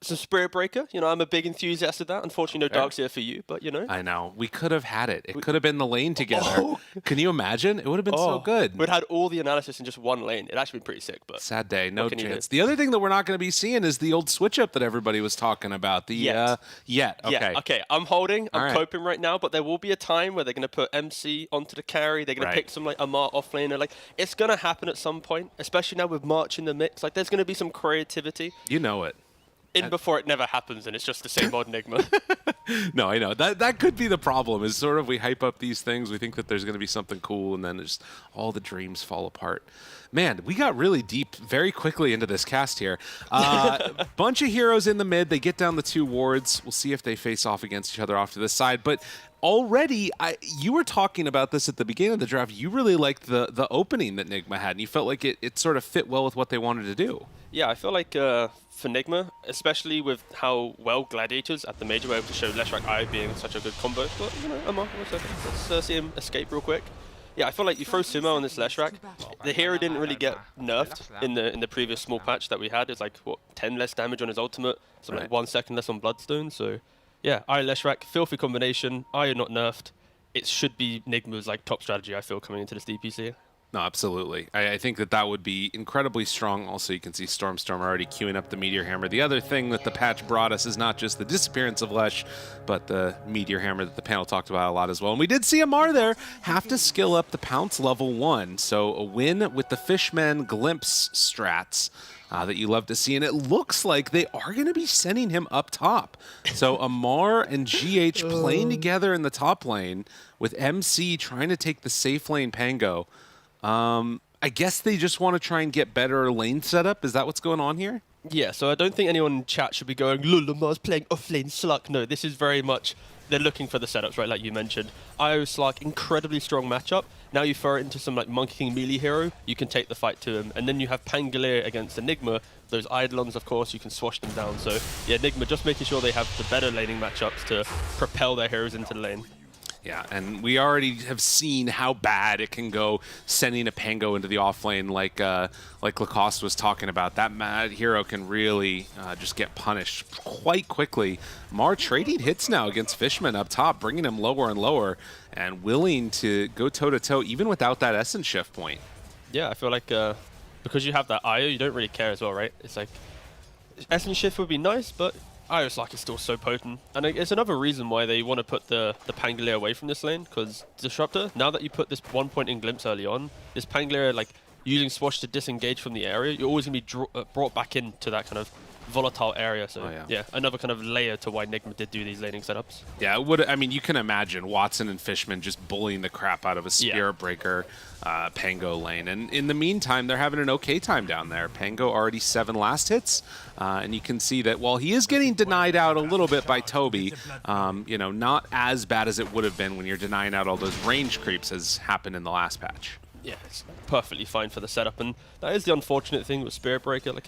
Spirit Breaker. You know, I'm a big enthusiast of that. Unfortunately, no Darkseer for you, but you know. I know. We could have had it. It could have been the lane together. Can you imagine? It would have been so good. We'd had all the analysis in just one lane. It'd actually been pretty sick, but sad day. No chance. The other thing that we're not going to be seeing is the old switch up that everybody was talking about. The Okay. Yeah. Okay. I'm holding. I'm coping right now, but there will be a time where they're going to put MC onto the carry. They're going to pick some like Amar offlaner. Like, it's going to happen at some point, especially now with March in the mix. Like, there's going to be some creativity. You know it. Before it never happens, and it's just the same old Enigma. No, I know. That could be the problem, is sort of we hype up these things, we think that there's going to be something cool, and then just all the dreams fall apart. Man, we got really deep very quickly into this cast here. Bunch of heroes in the mid. They get down the 2 wards. We'll see if they face off against each other off to the side. But already, you were talking about this at the beginning of the draft. You really liked the opening that Nigma had, and you felt like it sort of fit well with what they wanted to do. Yeah, I feel like for Nigma, especially with how well Gladiators at the Major were able to show Leshrac Eye being such a good combo. But, you know, Amar, 1 second. Let's see him escape real quick. Yeah, I feel like you throw Sumo on this Leshrac. The hero didn't really get nerfed in the previous small patch that we had. It's like, what, 10 less damage on his ultimate, something like 1 second less on Bloodstone. So, yeah, Eye Leshrac, filthy combination. Eye not nerfed. It should be Nigma's like top strategy, I feel, coming into this DPC. No, absolutely. I think that would be incredibly strong. Also, you can see Storm already queuing up the Meteor Hammer. The other thing that the patch brought us is not just the disappearance of Lesh, but the Meteor Hammer that the panel talked about a lot as well. And we did see Amar there have to skill up the Pounce level 1. So a win with the Fishman Glimpse strats that you love to see. And it looks like they are going to be sending him up top. So Amar and GH playing together in the top lane with MC trying to take the safe lane Pango. I guess they just want to try and get better lane setup. Is that what's going on here? Yeah, so I don't think anyone in chat should be going, Lamar's playing offlane Slug. No, this is very much, they're looking for the setups, right, like you mentioned. IO Slug, incredibly strong matchup. Now you throw it into some like Monkey King melee hero, you can take the fight to him. And then you have Pangolier against Enigma. Those Eidolons, of course, you can swash them down. So, yeah, Enigma just making sure they have the better laning matchups to propel their heroes into the lane. Yeah, and we already have seen how bad it can go sending a Pango into the offlane like Lacoste was talking about. That mad hero can really just get punished quite quickly. Mar trading hits now against Fishman up top, bringing him lower and lower, and willing to go toe-to-toe even without that Essence Shift point. Yeah, I feel like because you have that IO, you don't really care as well, right? It's like, Essence Shift would be nice, but IO Slark is still so potent. And it's another reason why they want to put the Pangolier away from this lane, because Disruptor, now that you put this 1 point in Glimpse early on, this Pangolier, like, using Swash to disengage from the area, you're always going to be brought back into that kind of volatile area. So, yeah, another kind of layer to why Nigma did do these laning setups. Yeah, I mean, you can imagine Watson and Fishman just bullying the crap out of a Spirit Breaker Pango lane. And in the meantime, they're having an okay time down there. Pango already 7 last hits. And you can see that while he is getting denied out a little bit by Toby, you know, not as bad as it would have been when you're denying out all those range creeps as happened in the last patch. Yeah, it's perfectly fine for the setup. And that is the unfortunate thing with Spirit Breaker. Like,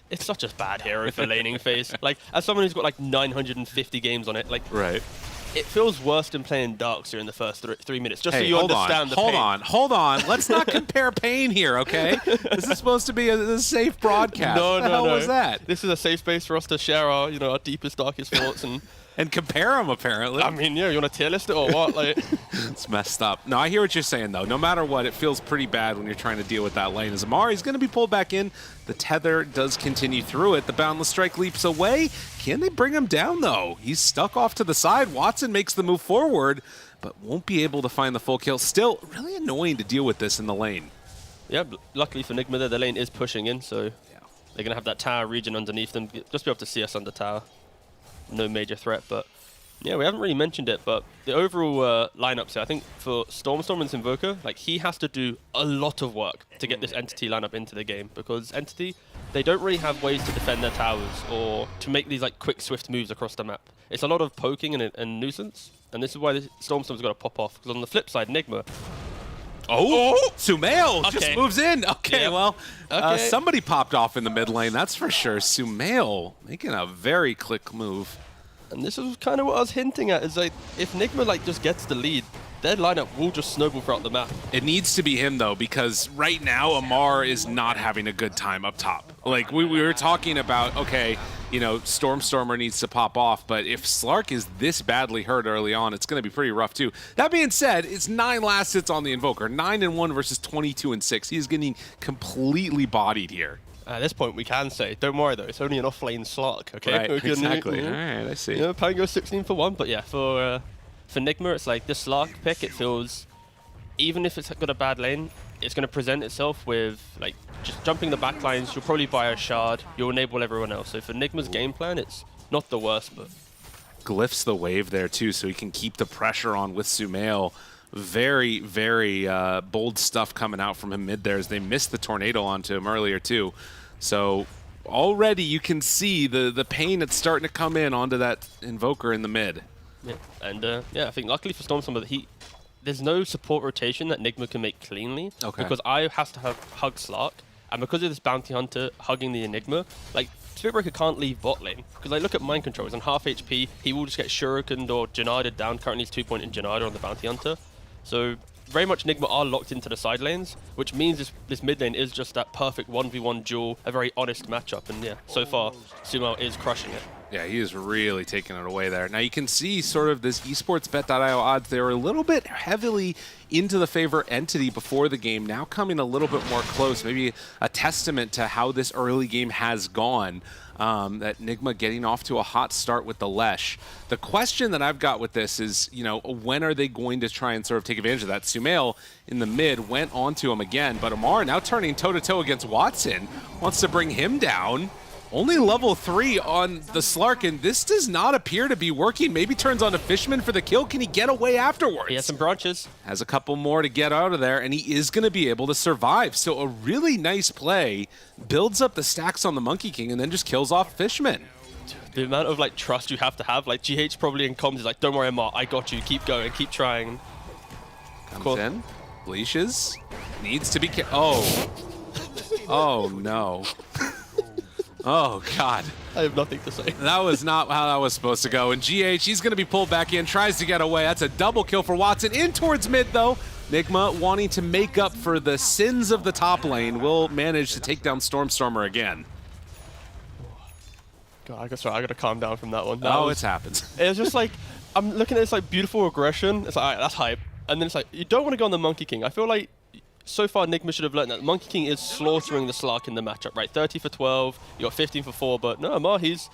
it's such a bad hero for laning phase. Like, as someone who's got like 950 games on it, like, it feels worse than playing Darks during the first 3 minutes. Just so you understand the pain. Hold on. Let's not compare pain here, okay? This is supposed to be a safe broadcast. No, what the hell was that? This is a safe space for us to share our, you know, our deepest, darkest thoughts and compare them, apparently. I mean, yeah, you want to tier list it or what? Like, it's messed up. No, I hear what you're saying, though. No matter what, it feels pretty bad when you're trying to deal with that lane. As Amari's going to be pulled back in. The tether does continue through it. The Boundless Strike leaps away. Can they bring him down, though? He's stuck off to the side. Watson makes the move forward, but won't be able to find the full kill. Still, really annoying to deal with this in the lane. Yeah, luckily for Nigma there, the lane is pushing in, so they're going to have that tower region underneath them. Just be able to see us under tower. No major threat, but yeah, we haven't really mentioned it, but the overall lineups here, I think for Stormstorm and Invoker, like, he has to do a lot of work to get this Entity lineup into the game, because Entity, they don't really have ways to defend their towers or to make these like quick, swift moves across the map. It's a lot of poking and nuisance, and this is why Stormstorm's got to pop off, because on the flip side, Nigma, Sumail just moves in. Okay, well, somebody popped off in the mid lane, that's for sure. Sumail making a very quick move. And this is kind of what I was hinting at, is like, if Nigma like just gets the lead, their lineup will just snowball throughout the map. It needs to be him, though, because right now Amar is not having a good time up top. Like, we were talking about, okay, you know, Stormstormer needs to pop off, but if Slark is this badly hurt early on, it's going to be pretty rough, too. That being said, it's 9 last hits on the Invoker, 9-1 versus 22-6. He's getting completely bodied here. At this point, we can say, don't worry though, it's only an off-lane Slark, okay? Right, exactly. All right, I see. Yeah, Pango 16 for 1, but yeah, for Nigma, it's like the Slark pick, it feels, even if it's got a bad lane, it's going to present itself with, like, just jumping the back lines, you'll probably buy a shard, you'll enable everyone else. So for Nigma's game plan, it's not the worst, but... Glyphs the wave there, too, so he can keep the pressure on with Sumail. Very, very bold stuff coming out from him mid there as they missed the tornado onto him earlier, too. So already you can see the pain that's starting to come in onto that Invoker in the mid. Yeah, and yeah, I think luckily for Stormstormer, there's no support rotation that Nigma can make cleanly. Okay. Because I has to hug Slark, and because of this Bounty Hunter hugging the Enigma, like, Spirit Breaker can't leave bot lane. Because I look at Mind Control, he's on half HP, he will just get shurikened or Janarded down. Currently he's 2 point in Janarda on the Bounty Hunter. So very much Nigma are locked into the side lanes, which means this mid lane is just that perfect 1v1 duel, a very honest matchup. And yeah, so far, Sumail is crushing it. Yeah, he is really taking it away there. Now you can see sort of this esportsbet.io odds, they were a little bit heavily into the favor Entity before the game, now coming a little bit more close, maybe a testament to how this early game has gone. That Nigma getting off to a hot start with the Lesh. The question that I've got with this is, you know, when are they going to try and sort of take advantage of that? Sumail in the mid went onto him again, but Amar now turning toe-to-toe against Watson, wants to bring him down. Only level 3 on the Slark, and this does not appear to be working. Maybe turns on a Fishman for the kill. Can he get away afterwards? He has some branches. Has a couple more to get out of there, and he is going to be able to survive. So a really nice play. Builds up the stacks on the Monkey King, and then just kills off Fishman. The amount of, like, trust you have to have. Like, GH probably in comms is like, don't worry, Amar, I got you. Keep going. Keep trying. Comes in. Leashes. Needs to be... Oh. Oh, no. Oh, God. I have nothing to say. That was not how that was supposed to go. And GH, he's going to be pulled back in, tries to get away. That's a double kill for Watson. In towards mid, though. Nigma, wanting to make up for the sins of the top lane, will manage to take down Stormstormer again. God, I gotta calm down from that one. It happens. It was just like, I'm looking at this like beautiful aggression. It's like, all right, that's hype. And then it's like, you don't want to go on the Monkey King. I feel like so far Nigma should have learned that Monkey King is slaughtering the Slark in the matchup, right? 30 for 12, you got 15 for 4, but no, Amar, he's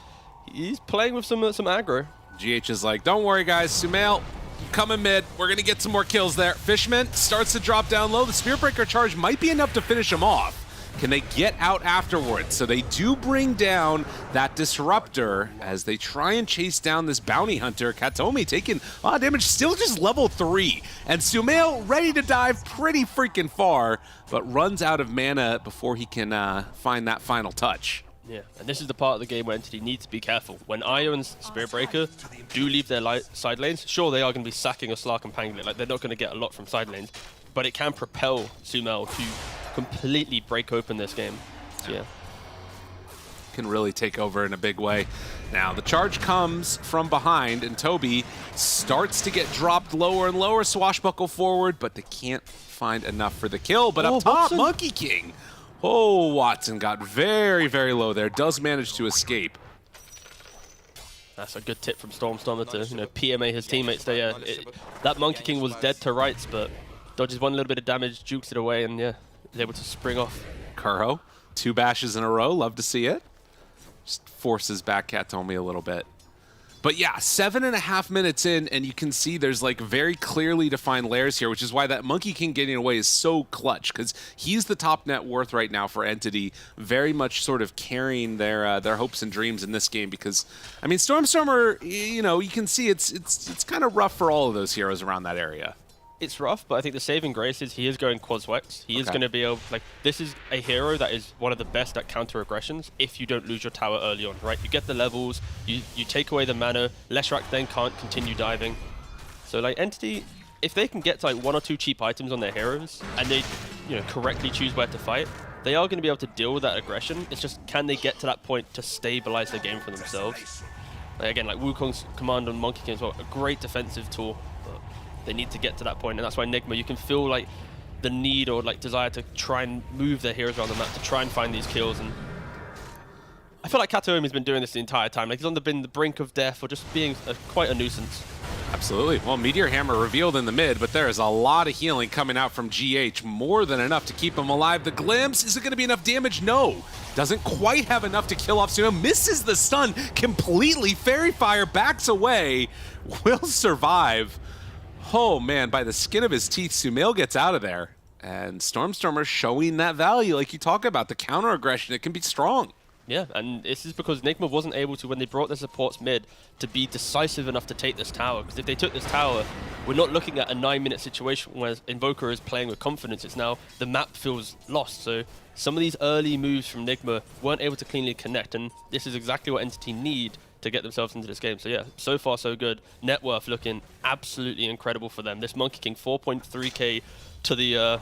playing with some aggro. GH is like, don't worry, guys. Sumail, coming mid. We're going to get some more kills there. Fishman starts to drop down low. The Spirit Breaker charge might be enough to finish him off. Can they get out afterwards? So they do bring down that Disruptor as they try and chase down this Bounty Hunter. Katomi taking a lot of damage, still just level 3. And Sumail ready to dive pretty freaking far, but runs out of mana before he can find that final touch. Yeah, and this is the part of the game where Entity needs to be careful. When Io and Spirit Breaker do leave their side lanes, sure, they are going to be sacking a Slark and Panglet. Like, they're not going to get a lot from side lanes, but it can propel Sumail to completely break open this game. So, yeah. Can really take over in a big way. Now, the charge comes from behind, and Toby starts to get dropped lower and lower, swashbuckle forward, but they can't find enough for the kill. But up top, Watson. Monkey King. Oh, Watson got very, very low there. Does manage to escape. That's a good tip from Stormstormer to PMA his teammates there. That Monkey King was dead to rights, but dodges one little bit of damage, jukes it away, and yeah, is able to spring off. Kuro, 2 bashes in a row. Love to see it. Just forces back Katomi a little bit. But yeah, 7.5 minutes in, and you can see there's like very clearly defined layers here, which is why that Monkey King getting away is so clutch, because he's the top net worth right now for Entity, very much sort of carrying their hopes and dreams in this game. Because I mean, Stormstormer, you can see it's kind of rough for all of those heroes around that area. It's rough, but I think the saving grace is he is going Quaswex. He is going to be able, this is a hero that is one of the best at counter aggressions if you don't lose your tower early on, right? You get the levels, you take away the mana, Leshrac then can't continue diving. So like Entity, if they can get to like 1 or 2 cheap items on their heroes and they correctly choose where to fight, they are going to be able to deal with that aggression. It's just, can they get to that point to stabilize the game for themselves? Like, again, like Wukong's command on Monkey King as well, a great defensive tool. They need to get to that point, and that's why Nigma, you can feel like the need or like desire to try and move their heroes around the map to try and find these kills. And I feel like Katomi's been doing this the entire time. Like, he's on the brink of death or just being quite a nuisance. Absolutely. Well, Meteor Hammer revealed in the mid, but there is a lot of healing coming out from GH. More than enough to keep him alive. The glimpse, is it going to be enough damage? No. Doesn't quite have enough to kill off Sumail. Misses the stun completely. Fairy Fire backs away. Will survive. Oh man, by the skin of his teeth, Sumail gets out of there. And Stormstormer showing that value, like you talk about, the counter aggression, it can be strong. Yeah, and this is because Nigma wasn't able to, when they brought their supports mid, to be decisive enough to take this tower. Because if they took this tower, we're not looking at a 9-minute situation where Invoker is playing with confidence. It's now the map feels lost. So some of these early moves from Nigma weren't able to cleanly connect, and this is exactly what Entity need to get themselves into this game. So yeah, so far so good. Net worth looking absolutely incredible for them. This Monkey King, 4.3k to the,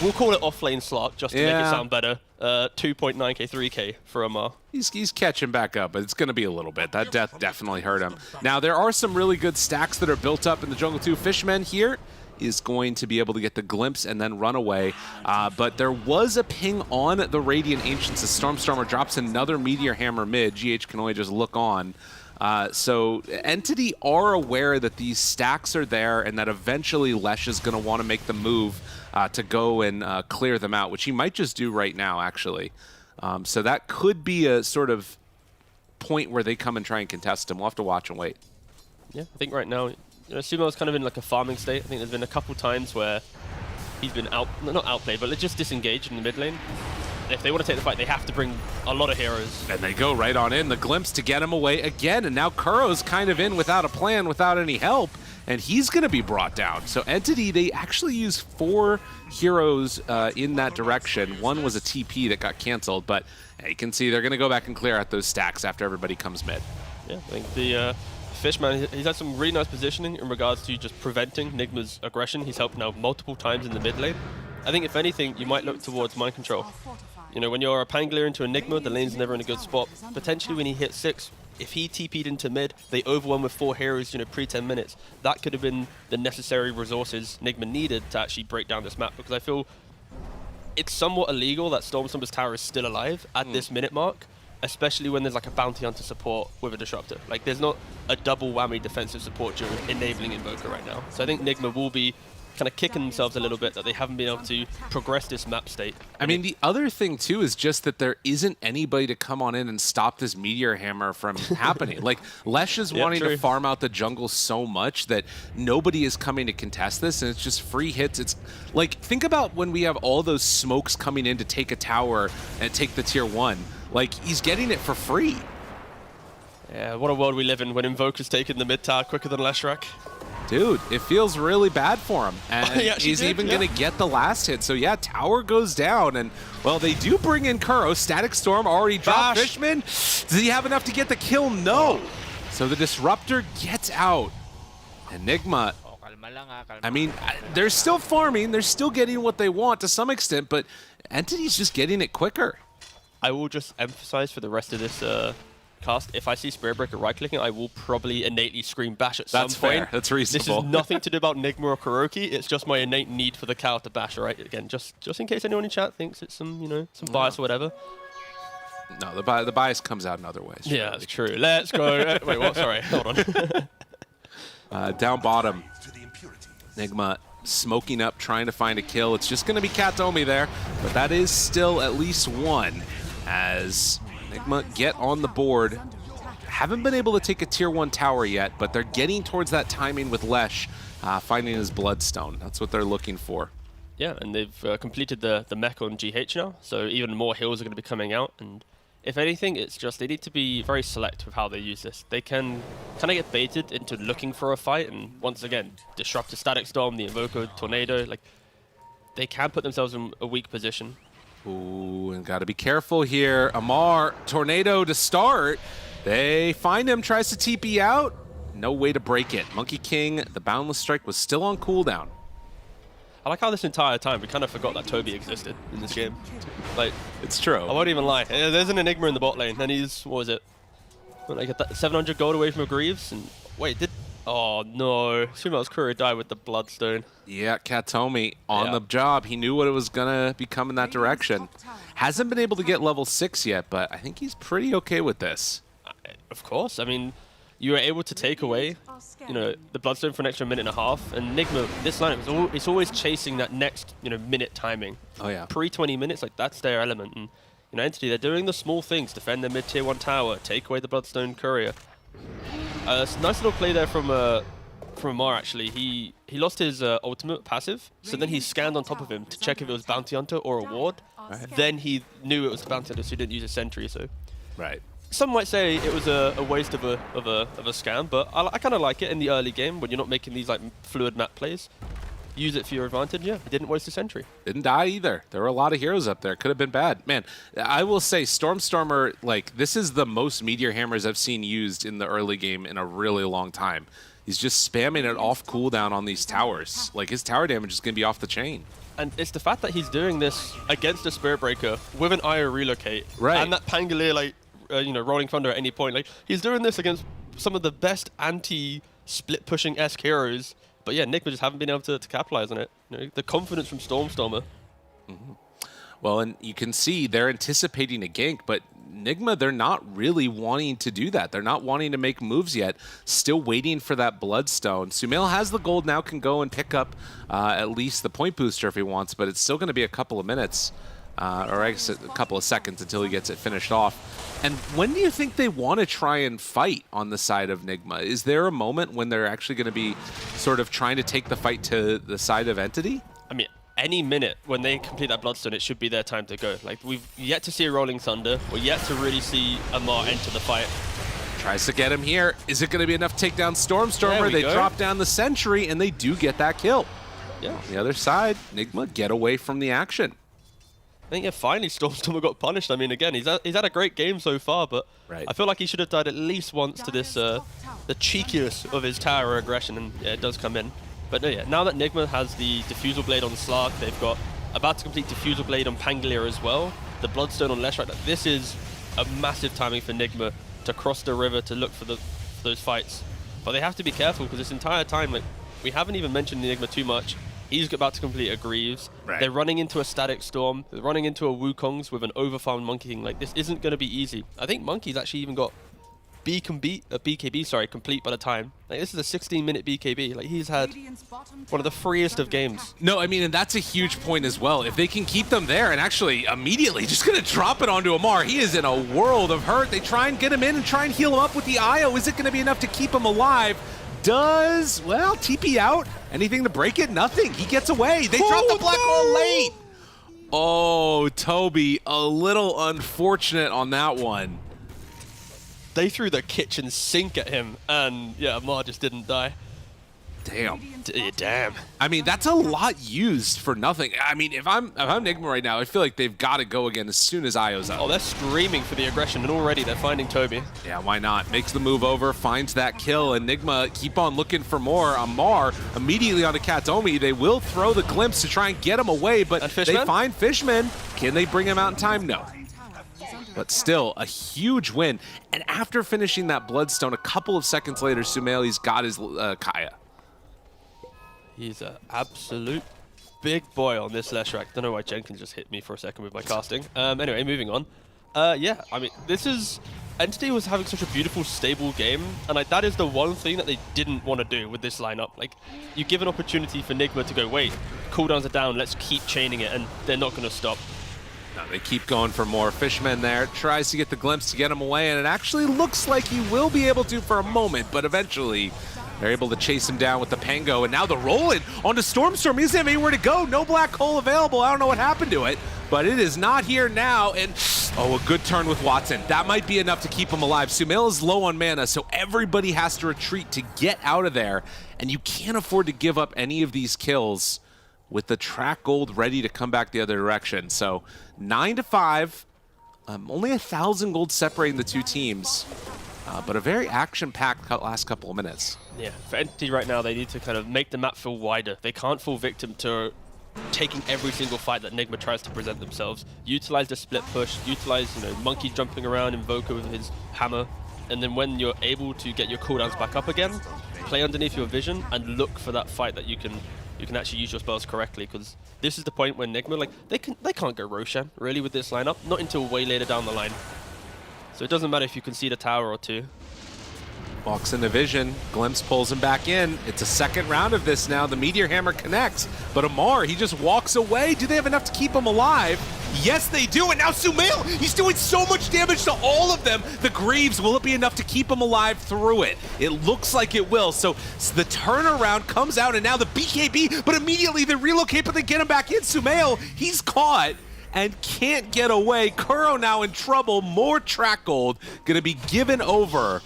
we'll call it off-lane Slark just to make it sound better. 2.9k, 3k for Amar. He's catching back up, but it's going to be a little bit. That death definitely hurt him. Now, there are some really good stacks that are built up in the jungle too. Fishman here is going to be able to get the glimpse and then run away. But there was a ping on the Radiant Ancients as Stormstormer drops another Meteor Hammer mid. GH can only just look on. So Entity are aware that these stacks are there and that eventually Lesh is going to want to make the move to go and clear them out, which he might just do right now, actually. So that could be a sort of point where they come and try and contest him. We'll have to watch and wait. Yeah, I think right now, Sumo's kind of in like a farming state. I think there's been a couple times where he's been not outplayed, but just disengaged in the mid lane. If they want to take the fight, they have to bring a lot of heroes. And they go right on in. The glimpse to get him away again. And now Kuro's kind of in without a plan, without any help. And he's going to be brought down. So Entity, they actually use 4 heroes in that direction. One was a TP that got canceled. But you can see they're going to go back and clear out those stacks after everybody comes mid. Yeah, I think the Fishman, he's had some really nice positioning in regards to just preventing Nigma's aggression. He's helped now multiple times in the mid lane. I think if anything, you might look towards mind control. You know, when you're a Pangolier into Enigma, the lane's never in a good spot. Potentially when he hits 6, if he TP'd into mid, they overwhelm with 4 heroes, you know, pre-10 minutes. That could have been the necessary resources Enigma needed to actually break down this map, because I feel it's somewhat illegal that Stormstormer's tower is still alive at this minute mark, especially when there's like a bounty hunter support with a disruptor. Like, there's not a double whammy defensive support during enabling Invoker right now. So I think Enigma will be kind of kicking themselves a little bit that they haven't been able to progress this map state. I mean, the other thing too is just that there isn't anybody to come on in and stop this Meteor Hammer from happening. Like, Lesh is wanting to farm out the jungle so much that nobody is coming to contest this, and it's just free hits. It's like, think about when we have all those smokes coming in to take a tower and take the tier 1. Like, he's getting it for free. Yeah, what a world we live in when Invoker's taking the mid tower quicker than Leshrac. Dude, it feels really bad for him. And he's even going to get the last hit. So yeah, tower goes down. And, well, they do bring in Kuro. Static Storm already dropped Fishman. Does he have enough to get the kill? No. So the Disruptor gets out. Enigma, I mean, they're still farming. They're still getting what they want to some extent. But Entity's just getting it quicker. I will just emphasize for the rest of this cast, if I see Spirit Breaker right-clicking, I will probably innately scream bash at some point. Fair. That's reasonable. This is nothing to do about Nigma or Kuroki. It's just my innate need for the cow to bash, right? Again, just in case anyone in chat thinks it's some, you know, some bias or whatever. No, the bias comes out in other ways. Yeah, that's true. Let's go. Wait, what? Sorry. Hold on. Down bottom, Nigma smoking up, trying to find a kill. It's just going to be Katomi there, but that is still at least one as Enigma get on the board. Haven't been able to take a tier 1 tower yet, but they're getting towards that timing with Lesh finding his Bloodstone. That's what they're looking for. Yeah, and they've completed the mech on GH now, so even more heals are going to be coming out. And if anything, it's just they need to be very select with how they use this. They can kind of get baited into looking for a fight, and once again, disrupt the Static Storm, the Invoker, Tornado. Like, they can put themselves in a weak position. Ooh, and got to be careful here. Amar, Tornado to start. They find him, tries to TP out. No way to break it. Monkey King, the Boundless Strike was still on cooldown. I like how this entire time we kind of forgot that Toby existed in this game. Like, it's true. I won't even lie. There's an Enigma in the bot lane, and he's, what was it? Like 700 gold away from a Greaves, and wait, oh no, Sumo's Courier died with the Bloodstone. Yeah, Katomi on the job. He knew what it was going to be coming that direction. Hasn't been able to get level 6 yet, but I think he's pretty okay with this. Of course. I mean, you were able to take away, you know, the Bloodstone for an extra minute and a half, and Enigma, this lineup, it's always chasing that next, you know, minute timing. Oh yeah. Pre-20 minutes, like, that's their element. And, you know, Entity, they're doing the small things, defend their mid-tier 1 tower, take away the Bloodstone Courier. Nice little play there from Amar, actually. He lost his ultimate passive, so then he scanned on top of him to check if it was Bounty Hunter or a ward. Right. Then he knew it was the Bounty Hunter, so he didn't use a sentry. So, right. Some might say it was a waste of a scam, but I kind of like it in the early game when you're not making these like fluid map plays. Use it for your advantage. Yeah, he didn't waste a sentry. Didn't die either. There were a lot of heroes up there. Could have been bad. Man, I will say Stormstormer, like, this is the most Meteor Hammers I've seen used in the early game in a really long time. He's just spamming it off cooldown on these towers. Like, his tower damage is going to be off the chain. And it's the fact that he's doing this against a Spirit Breaker with an IO relocate. Right. And that Pangolier, like, you know, Rolling Thunder at any point. Like, he's doing this against some of the best anti-split pushing-esque heroes. But yeah, Nigma just haven't been able to capitalize on it. You know, the confidence from Stormstormer. Mm-hmm. Well, and you can see they're anticipating a gank, but Nigma, they're not really wanting to do that. They're not wanting to make moves yet. Still waiting for that Bloodstone. Sumail has the gold now, can go and pick up at least the point booster if he wants, but it's still going to be a couple of minutes, or I guess a couple of seconds until he gets it finished off. And when do you think they want to try and fight on the side of Nigma? Is there a moment when they're actually going to be sort of trying to take the fight to the side of Entity? I mean, any minute when they complete that Bloodstone, it should be their time to go. Like, we've yet to see a Rolling Thunder. We're yet to really see Amar enter the fight. Tries to get him here. Is it going to be enough to take down Stormstormer? They drop down the sentry, and they do get that kill. Yeah. On the other side, Nigma get away from the action. I think, yeah, finally Stormstormer got punished. I mean, again, he's had a great game so far, but I feel like he should have died at least once to this, the cheekiest of his tower aggression, and yeah, it does come in. But no, yeah, now that Nigma has the Diffusal Blade on Slark, they've got about to complete Diffusal Blade on Pangolier as well. the Bloodstone on Leshrac. Like, this is a massive timing for Nigma to cross the river to look for those fights. But they have to be careful because this entire time, like, we haven't even mentioned Enigma too much. He's about to complete a Greaves. Right. They're running into a Static Storm. They're running into a Wukong's with an overfarmed Monkey King. Like, this isn't going to be easy. I think Monkey's actually even got BKB, sorry, complete by the time. Like, this is a 16-minute BKB. Like, he's had one of the freest of games. No, I mean, and that's a huge point as well. If they can keep them there and actually immediately just going to drop it onto Amar, he is in a world of hurt. They try and get him in and try and heal him up with the IO. Is it going to be enough to keep him alive? Does, well, TP out. Anything to break it? Nothing. He gets away. They drop the black hole late. Oh, Toby, a little unfortunate on that one. They threw the kitchen sink at him, and yeah, Amar just didn't die. Damn. Damn. I mean, that's a lot used for nothing. I mean, if I'm Nigma right now, I feel like they've got to go again as soon as IO's up. Oh, they're screaming for the aggression, and already they're finding Toby. Yeah, why not? Makes the move over, finds that kill, and Nigma keep on looking for more. Amar immediately onto Katomi. They will throw the glimpse to try and get him away, but they find Fishman. Can they bring him out in time? No. But still, a huge win. And after finishing that Bloodstone, a couple of seconds later, Sumaili's got his Kaya. He's an absolute big boy on this Leshrac. Don't know why Jenkins just hit me for a second with my casting. Anyway, moving on. Yeah, I mean, this is... Entity was having such a beautiful, stable game, and like that is the one thing that they didn't want to do with this lineup. Like, you give an opportunity for Nigma to go, wait, cooldowns are down, let's keep chaining it, and they're not going to stop. No, they keep going for more. Fishman there tries to get the glimpse to get him away, and it actually looks like he will be able to for a moment, but eventually they're able to chase him down with the Pango, and now the roll-in onto Stormstorm. He doesn't have anywhere to go. No black hole available. I don't know what happened to it, but it is not here now, and oh, a good turn with Watson. That might be enough to keep him alive. Sumail is low on mana, so everybody has to retreat to get out of there, and you can't afford to give up any of these kills with the track gold ready to come back the other direction. So 9-5, only 1,000 gold separating the two teams, but a very action-packed last couple of minutes. Yeah, for Entity right now, they need to kind of make the map feel wider. They can't fall victim to taking every single fight that Nigma tries to present themselves. Utilize the split push, utilize, Monkey jumping around, Invoker with his hammer, and then when you're able to get your cooldowns back up again, play underneath your vision and look for that fight that you can actually use your spells correctly, because this is the point when Nigma, like, they can't go Roshan really with this lineup, not until way later down the line. So it doesn't matter if you concede a tower or two. Walks into vision, Glimpse pulls him back in. It's a second round of this now. The Meteor Hammer connects, but Amar, he just walks away. Do they have enough to keep him alive? Yes, they do, and now Sumail, he's doing so much damage to all of them. The Greaves, will it be enough to keep him alive through it? It looks like it will, so the turnaround comes out, and now the BKB, but immediately they relocate, but they get him back in. Sumail, he's caught and can't get away. Kuro now in trouble, more track gold gonna be given over.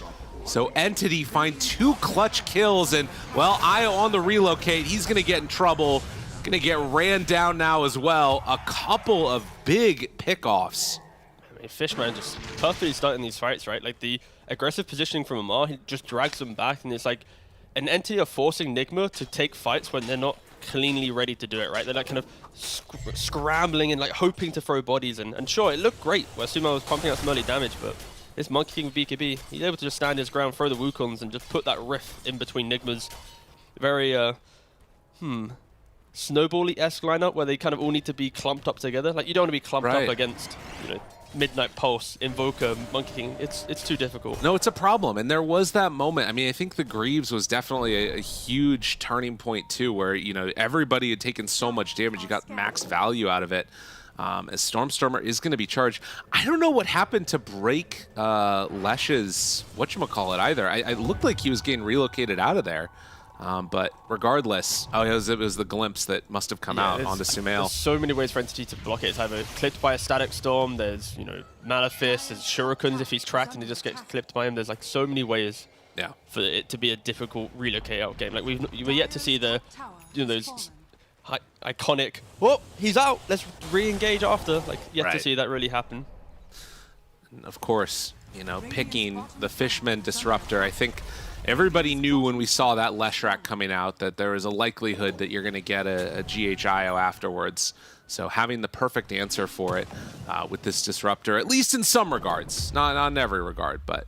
So Entity find 2 clutch kills, and well, Io on the relocate, he's gonna get in trouble. Gonna get ran down now as well. A couple of big pickoffs. I mean, Fishman just perfectly starting these fights, right? Like the aggressive positioning from Amar, he just drags them back, and it's like an Entity are forcing Nigma to take fights when they're not cleanly ready to do it, right? They're like kind of scrambling and like hoping to throw bodies in. And sure, it looked great where Sumo was pumping out some early damage, but this Monkey King with BKB, he's able to just stand his ground, throw the Wukongs, and just put that rift in between Nigma's very, snowbally-esque lineup where they kind of all need to be clumped up together. Like, you don't want to be clumped up against, Midnight Pulse, Invoker, Monkey King. It's too difficult. No, it's a problem, and there was that moment. I mean, I think the Greaves was definitely a huge turning point too, where everybody had taken so much damage, you got max value out of it. As Stormstormer is going to be charged. I don't know what happened to break Lesh's whatchamacallit either. It looked like he was getting relocated out of there. But regardless, it was the glimpse that must have come out onto Sumail. There's so many ways for Entity to block it. It's either clipped by a Static Storm, there's, Malefist, there's Shurikens if he's tracked and he just gets clipped by him. There's like so many ways for it to be a difficult relocate out game. Like we're yet to see the, those iconic, oh, he's out, let's re-engage after. Like, yet to see that really happen. And of course, picking the Fishman Disruptor, I think everybody knew when we saw that Leshrac coming out that there was a likelihood that you're going to get a GHIO afterwards. So having the perfect answer for it with this disruptor, at least in some regards, not in every regard, but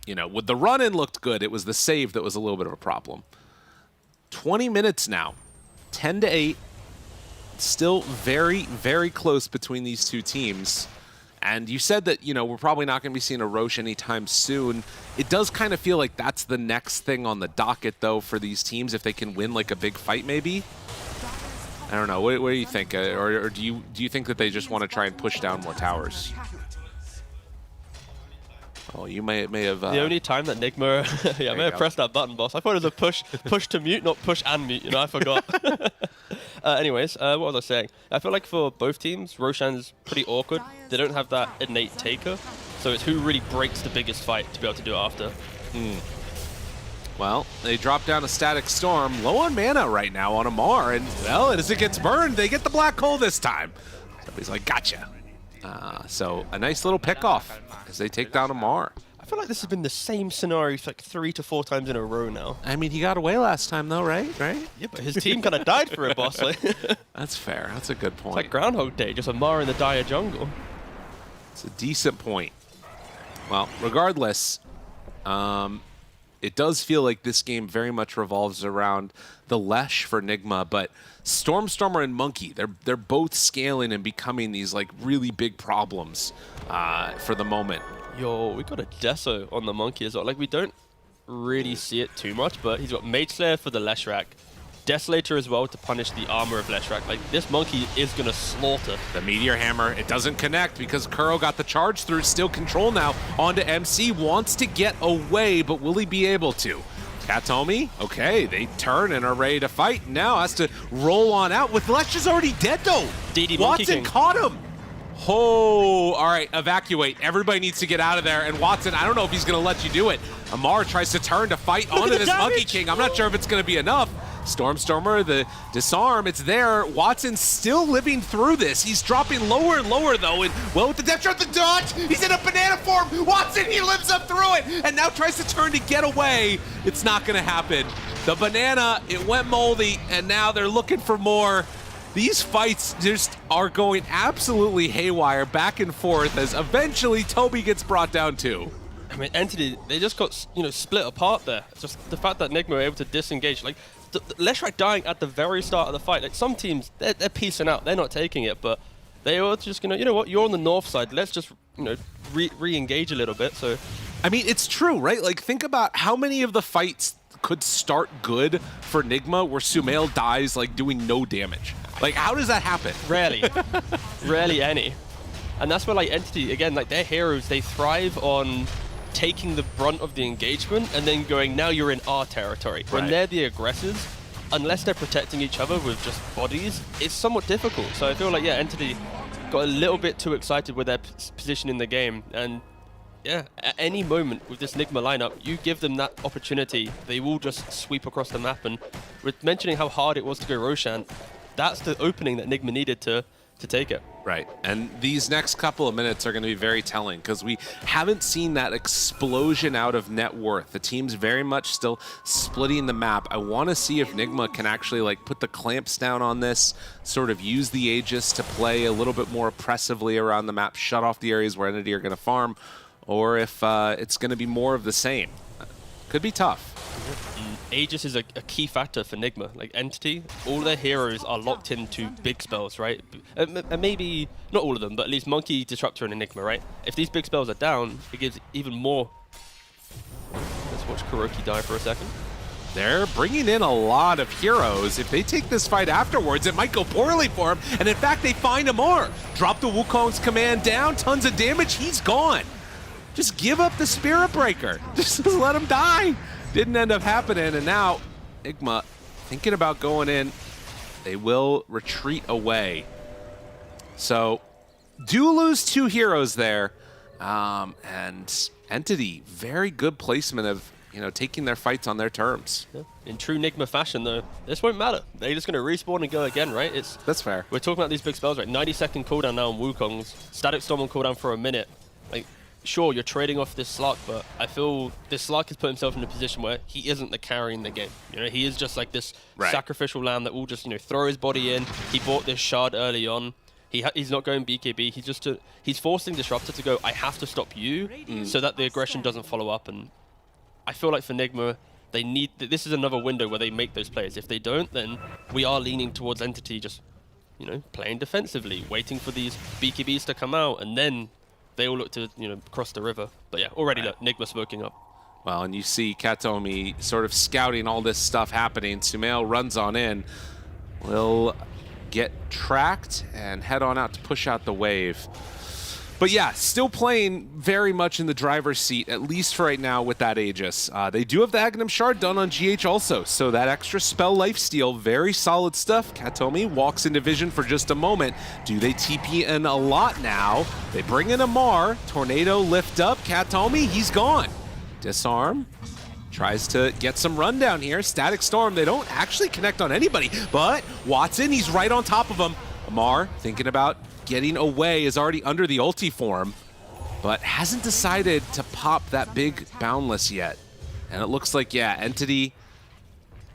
you know, with the run-in looked good. It was the save that was a little bit of a problem. 20 minutes now, 10-8. Still very, very close between these two teams. And you said that, you know, we're probably not going to be seeing a Roche anytime soon. It does kind of feel like that's the next thing on the docket, though, for these teams, if they can win, like, a big fight, maybe? I don't know. What do you think? Or do you think that they just want to try and push down more towers? Oh, you may have... the only time that Nigma... yeah, I may have pressed that button, boss. I thought it was a push to mute, not push and mute. You know, I forgot. Anyways, what was I saying? I feel like for both teams, Roshan's pretty awkward. They don't have that innate taker. So it's who really breaks the biggest fight to be able to do it after. Well, they drop down a Static Storm. Low on mana right now on Amar. And, well, as it gets burned, they get the Black Hole this time. Somebody's like, gotcha. So a nice little pickoff as they take down Amar. I feel like this has been the same scenario like 3 to 4 times in a row now. I mean, he got away last time, though, right? Yeah, but his team kind of died for it, boss. Like. That's fair. That's a good point. It's like Groundhog Day, just Amar in the dire jungle. It's a decent point. Well, regardless, it does feel like this game very much revolves around the Lesh for Nigma, but Stormstormer and Monkey, they're both scaling and becoming these like really big problems for the moment. Yo, we got a Deso on the Monkey as well. Like, we don't really see it too much, but he's got Mage Slayer for the Leshrac, Desolator as well to punish the armor of Leshrac. Like, this Monkey is going to slaughter. The Meteor Hammer, it doesn't connect because Kuro got the charge through. Still control now onto MC. Wants to get away, but will he be able to? Katomi, okay, they turn and are ready to fight. Now has to roll on out with Lesh is already dead, though. DD Watson caught him. Oh, all right, evacuate. Everybody needs to get out of there. And Watson, I don't know if he's going to let you do it. Amar tries to turn to fight onto this Monkey King. I'm not sure if it's going to be enough. Stormstormer, the disarm, it's there. Watson's still living through this. He's dropping lower and lower, though. And, well, with the depth shot, the dodge, he's in a banana form. Watson, he lives up through it. And now tries to turn to get away. It's not going to happen. The banana, it went moldy, and now they're looking for more. These fights just are going absolutely haywire back and forth as eventually Toby gets brought down too. I mean, Entity, they just got, you know, split apart there. It's just the fact that Nigma were able to disengage. Like, the Leshrac dying at the very start of the fight. Like, some teams, they're piecing out. They're not taking it, but they are just going to, you know what, you're on the north side. Let's just, you know, re-engage a little bit. So, I mean, it's true, right? Like, think about how many of the fights could start good for Nigma where Sumail dies, like, doing no damage. Like, how does that happen? Rarely. Rarely any. And that's where, like, Entity, again, like, their heroes, they thrive on taking the brunt of the engagement and then going, now you're in our territory. When they're the aggressors, unless they're protecting each other with just bodies, it's somewhat difficult. So I feel like, yeah, Entity got a little bit too excited with their position in the game. And, yeah, at any moment with this Nigma lineup, you give them that opportunity, they will just sweep across the map. And with mentioning how hard it was to go Roshan, that's the opening that Nigma needed to take it. Right, and these next couple of minutes are going to be very telling because we haven't seen that explosion out of net worth. The team's very much still splitting the map. I want to see if Nigma can actually like put the clamps down on this, sort of use the Aegis to play a little bit more oppressively around the map, shut off the areas where Entity are going to farm, or if it's going to be more of the same. Could be tough. Aegis is a key factor for Nigma. Like, Entity, all their heroes are locked into big spells, right? And maybe, not all of them, but at least Monkey, Disruptor, and Enigma, right? If these big spells are down, it gives even more... Let's watch Kuroki die for a second. They're bringing in a lot of heroes. If they take this fight afterwards, it might go poorly for him. And in fact, they find Amar. Drop the Wukong's command down, tons of damage, he's gone. Just give up the Spirit Breaker. Just let him die. Didn't end up happening, and now Nigma thinking about going in. They will retreat away. So, do lose 2 heroes there. And Entity, very good placement of, you know, taking their fights on their terms. Yeah. In true Nigma fashion, though, this won't matter. They're just going to respawn and go again, right? That's fair. We're talking about these big spells, right? 90-second cooldown now on Wukong's. Static Storm on cooldown for a minute. Like, sure, you're trading off this Slark, but I feel this Slark has put himself in a position where he isn't the carry in the game. You know, he is just like this sacrificial lamb that will just, you know, throw his body in. He bought this shard early on. He's not going BKB. He's forcing Disruptor to go, I have to stop you, so that the aggression doesn't follow up. And I feel like for Nigma, they need, this is another window where they make those plays. If they don't, then we are leaning towards Entity just, you know, playing defensively, waiting for these BKBs to come out, and then they all look to, you know, cross the river. But yeah, already look, Nigma smoking up. Well, and you see Katomi sort of scouting all this stuff happening. Sumail runs on in. Will get tracked and head on out to push out the wave. But yeah, still playing very much in the driver's seat, at least for right now with that Aegis. They do have the Aghanim Shard done on GH also, so that extra spell lifesteal, very solid stuff. Katomi walks into vision for just a moment. Do they TP in a lot now? They bring in Amar, Tornado lift up, Katomi, he's gone. Disarm. Tries to get some rundown here. Static Storm, they don't actually connect on anybody, but Watson, he's right on top of him. Amar, thinking about getting away, is already under the ulti form, but hasn't decided to pop that big Boundless yet. And it looks like, yeah, Entity,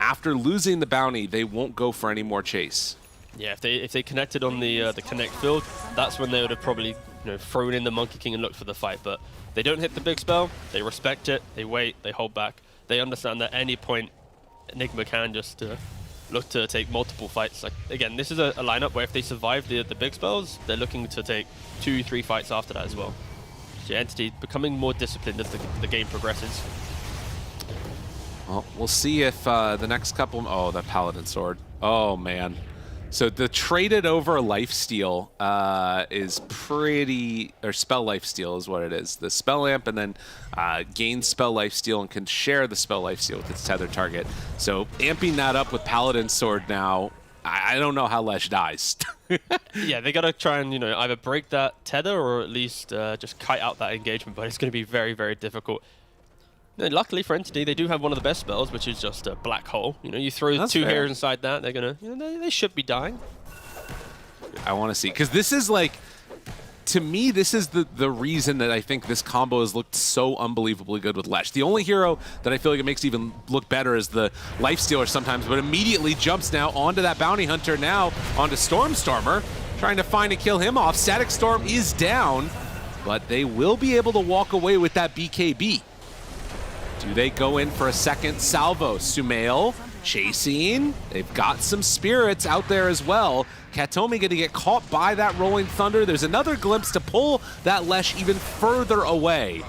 after losing the bounty, they won't go for any more chase. Yeah, if they connected on the connect field, that's when they would have probably, you know, thrown in the Monkey King and looked for the fight. But they don't hit the big spell, they respect it, they wait, they hold back. They understand that at any point, Enigma can just look to take multiple fights. Like, again, this is a lineup where if they survive the big spells, they're looking to take 2-3 fights after that as well. So Entity becoming more disciplined as the game progresses. Well, we'll see if the next couple... Oh, that Paladin Sword. Oh, man. So the traded over lifesteal is pretty... Or spell lifesteal is what it is. The spell amp and then gains spell lifesteal and can share the spell lifesteal with its tethered target. So amping that up with Paladin Sword now, I don't know how Lesh dies. Yeah, they got to try and, you know, either break that tether or at least just kite out that engagement, but it's going to be very, very difficult. And luckily for Entity, they do have one of the best spells, which is just a Black Hole. You know, you throw That's two fair. Heroes inside that, they're going to, you know, they should be dying. I want to see, because this is like, to me, this is the reason that I think this combo has looked so unbelievably good with Lesh. The only hero that I feel like it makes even look better is the Lifestealer sometimes, but immediately jumps now onto that Bounty Hunter, now onto Stormstormer, trying to find and kill him off. Static Storm is down, but they will be able to walk away with that BKB. Do they go in for a second salvo? Sumail chasing. They've got some spirits out there as well. Katomi going to get caught by that Rolling Thunder. There's another glimpse to pull that Lesh even further away.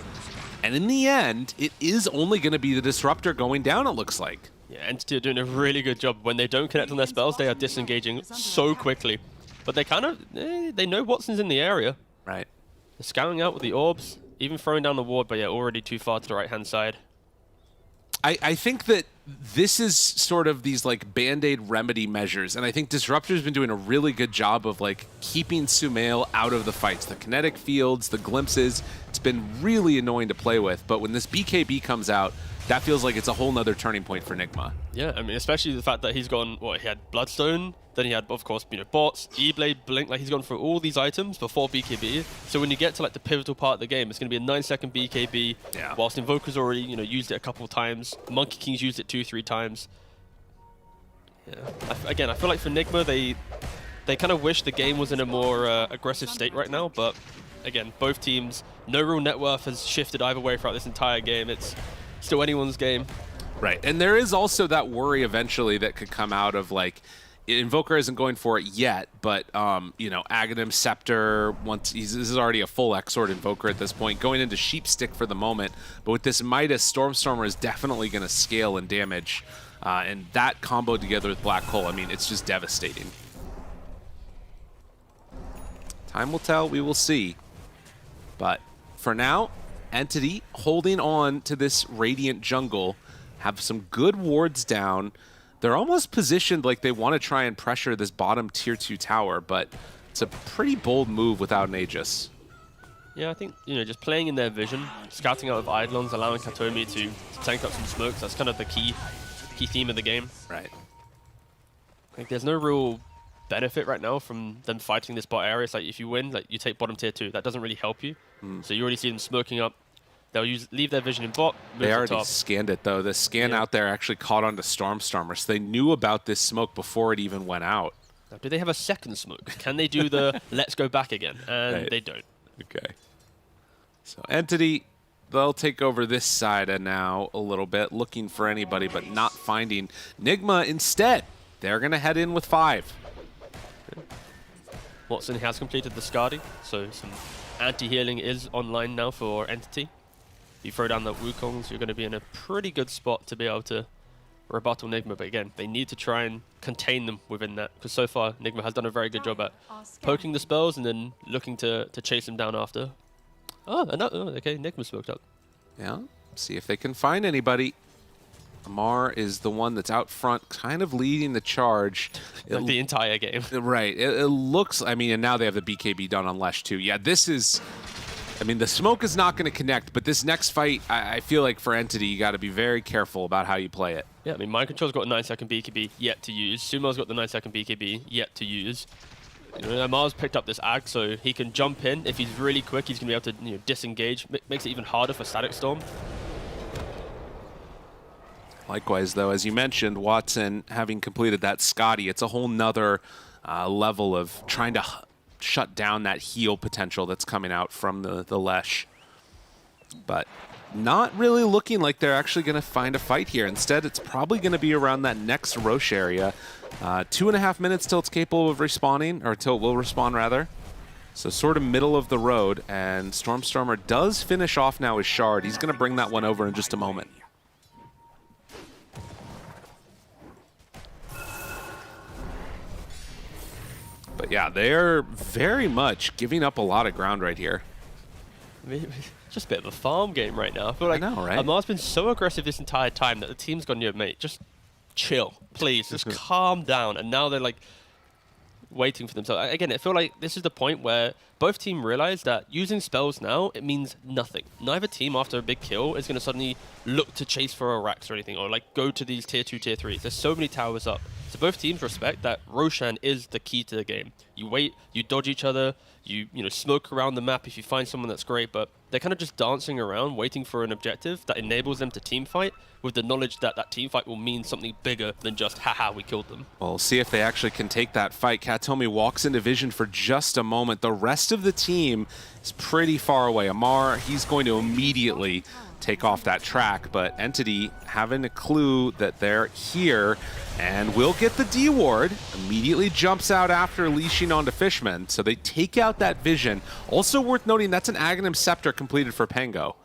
And in the end, it is only going to be the Disruptor going down, it looks like. Yeah, Entity are doing a really good job. When they don't connect on their spells, they are disengaging so quickly. But they kind of, they know Watson's in the area. Right. They're scouting out with the orbs, even throwing down the ward, but yeah, already too far to the right-hand side. I think that this is sort of these like Band-Aid remedy measures, and I think Disruptor's been doing a really good job of like keeping Sumail out of the fights. The kinetic fields, the glimpses, it's been really annoying to play with, but when this BKB comes out, that feels like it's a whole nother turning point for Nigma. Yeah, I mean, especially the fact that he's gone, what, he had Bloodstone, then he had, of course, you know, Bots, E-Blade, Blink, like he's gone through all these items before BKB. So when you get to like the pivotal part of the game, it's going to be a 9-second BKB, whilst Invoker's already, you know, used it a couple of times. Monkey King's used it 2-3 times. Yeah, again, I feel like for Nigma, they kind of wish the game was in a more aggressive state right now, but again, both teams, no real net worth has shifted either way throughout this entire game. It's still anyone's game. Right, and there is also that worry eventually that could come out of like, Invoker isn't going for it yet, but you know, Aghanim Scepter, once this is already a full X-Sword Invoker at this point, going into Sheepstick for the moment, but with this Midas, Stormstormer is definitely going to scale in damage, and that combo together with Black Hole, I mean, it's just devastating. Time will tell, we will see, but for now, Entity holding on to this Radiant jungle, have some good wards down. They're almost positioned like they want to try and pressure this bottom tier 2 tower, but it's a pretty bold move without an Aegis. Yeah, I think, you know, just playing in their vision, scouting out of Eidolons, allowing Katomi to tank up some smokes, that's kind of the key theme of the game. Right. Like, there's no real benefit right now from them fighting this bot area. It's like if you win, like you take bottom tier 2. That doesn't really help you. So you already see them smoking up. They'll leave their vision in bot, move They to already top. scanned it, though. The scan out there actually caught on to Stormstormer, so they knew about this smoke before it even went out. Now, do they have a second smoke? Can they do the let's go back again? And they don't. Okay. So Entity, they'll take over this side now a little bit, looking for anybody, but not finding Nigma instead. They're going to head in with 5. Watson has completed the Skadi, so some anti-healing is online now for Entity. You throw down the Wukongs, you're going to be in a pretty good spot to be able to rebuttal Nigma, but again, they need to try and contain them within that, because so far Nigma has done a very good job at poking the spells and then looking to chase them down after. Okay, Nigma smoked up. Yeah, see if they can find anybody. Amar is the one that's out front, kind of leading the charge. Like the entire game. Right, it looks, I mean, and now they have the BKB done on Lesh too. Yeah, this is, I mean, the smoke is not going to connect, but this next fight, I feel like for Entity, you got to be very careful about how you play it. Yeah, I mean, Mind Control's got a 9-second BKB yet to use. Sumo's got the 9-second BKB yet to use. You know, Amar's picked up this Ag, so he can jump in. If he's really quick, he's going to be able to disengage. Makes it even harder for Static Storm. Likewise, though, as you mentioned, Watson having completed that Skadi, it's a whole nother level of trying to shut down that heal potential that's coming out from the Lesh. But not really looking like they're actually going to find a fight here. Instead, it's probably going to be around that next Roche area. 2.5 minutes till it's capable of respawning, or till it will respawn, rather. So sort of middle of the road, and Stormstormer does finish off now his Shard. He's going to bring that one over in just a moment. But yeah, they're very much giving up a lot of ground right here. I mean, just a bit of a farm game right now. I feel like I know, right? Amar's been so aggressive this entire time that the team's gone, mate, just chill, please, just calm down. And now they're like waiting for them. So again, I feel like this is the point where both teams realize that using spells now, it means nothing. Neither team after a big kill is going to suddenly look to chase for a Rax or anything, or like go to these tier 2, tier 3s. There's so many towers up. So both teams respect that Roshan is the key to the game. You wait, you dodge each other, you smoke around the map if you find someone that's great, but they're kind of just dancing around waiting for an objective that enables them to team fight with the knowledge that that team fight will mean something bigger than just, haha, we killed them. Well, we'll see if they actually can take that fight. Katomi walks into vision for just a moment. The rest of the team is pretty far away. Amar, he's going to immediately take off that track, but Entity having a clue that they're here and will get the D ward, immediately jumps out after leashing onto Fishman, so they take out that vision. Also worth noting, that's an Aghanim Scepter completed for Pango.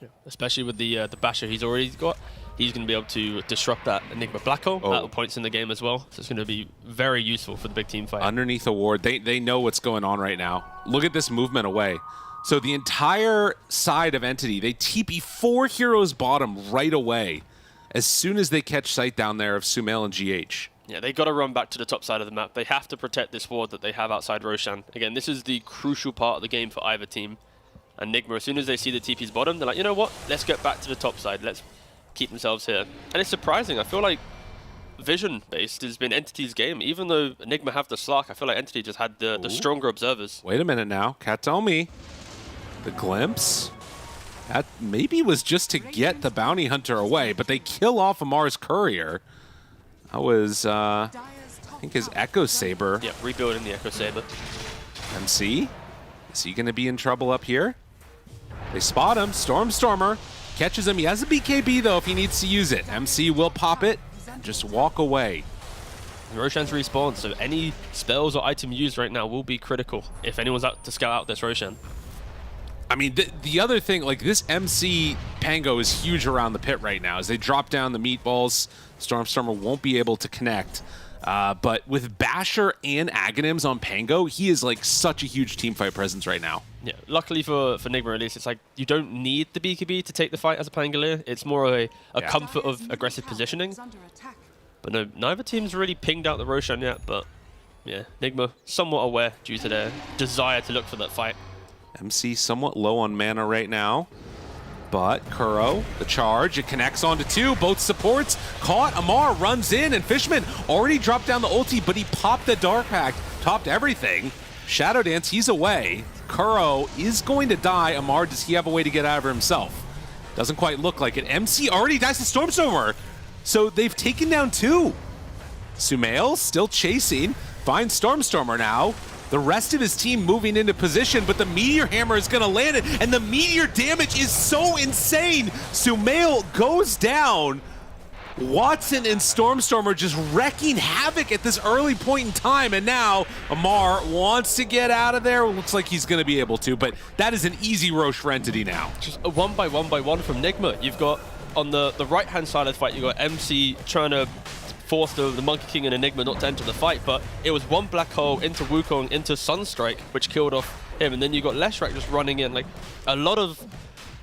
Yeah, especially with the Basher he's already got. He's going to be able to disrupt that Enigma Black Hole at points in the game as well. So it's going to be very useful for the big team fight. Underneath a ward, they know what's going on right now. Look at this movement away. So the entire side of Entity, they TP 4 heroes bottom right away as soon as they catch sight down there of Sumail and GH. Yeah, they got to run back to the top side of the map. They have to protect this ward that they have outside Roshan. Again, this is the crucial part of the game for either team. And Nigma, as soon as they see the TP's bottom, they're like, you know what? Let's get back to the top side. Let's keep themselves here. And it's surprising. I feel like vision-based has been Entity's game. Even though Enigma have the Slark, I feel like Entity just had the stronger observers. Wait a minute now. Katomi. The glimpse. That maybe was just to get the bounty hunter away, but they kill off Amar's courier. That was, I think, his Echo Saber. Yeah, rebuilding the Echo Saber. MC? Is he going to be in trouble up here? They spot him. Stormstormer catches him. He has a BKB, though, if he needs to use it. MC will pop it and just walk away. Roshan's respawned, so any spells or item used right now will be critical if anyone's out to scout out this Roshan. I mean, the other thing, like this MC Pango is huge around the pit right now. As they drop down the meatballs, Stormstormer won't be able to connect. But with Basher and Aghanims on Pango, he is like such a huge teamfight presence right now. Yeah, luckily for Nigma at least, it's like you don't need the BKB to take the fight as a Pangolier. It's more a comfort of aggressive positioning. But no, neither team's really pinged out the Roshan yet, but yeah, Nigma somewhat aware due to their desire to look for that fight. MC somewhat low on mana right now. But Kuro, the charge, it connects onto 2. Both supports caught. Amar runs in, and Fishman already dropped down the ulti, but he popped the Dark Pact, topped everything. Shadow Dance, he's away. Kuro is going to die. Amar, does he have a way to get out of it himself? Doesn't quite look like it. MC already dies to Stormstormer. So they've taken down 2. Sumail still chasing. Finds Stormstormer now. The rest of his team moving into position, but the Meteor Hammer is going to land it, and the Meteor damage is so insane. Sumail goes down. Watson and Stormstormer just wrecking havoc at this early point in time, and now Amar wants to get out of there. Looks like he's going to be able to, but that is an easy Roche for Entity now. Just a 1-by-1 from Nigma. You've got, on the right-hand side of the fight, you've got MC trying to force the Monkey King and Enigma not to enter the fight, but it was one black hole into Wukong, into Sunstrike, which killed off him, and then you got Leshrac just running in. Like, a lot of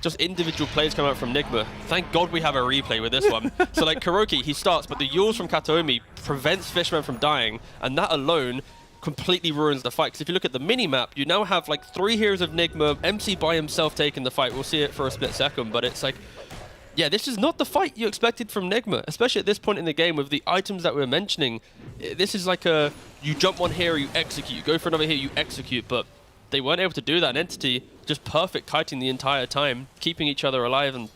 just individual plays come out from Nigma. Thank God we have a replay with this one. So like Kuroki, he starts, but the Yules from Kataomi prevents Fishman from dying, and that alone completely ruins the fight. Because if you look at the mini-map, you now have like 3 heroes of Nigma, MC by himself taking the fight. We'll see it for a split second, but it's like, yeah, this is not the fight you expected from Nigma, especially at this point in the game with the items that we're mentioning. This is like a, you jump one hero, you execute, you go for another hero, you execute, but they weren't able to do that. Entity just perfect kiting the entire time, keeping each other alive, and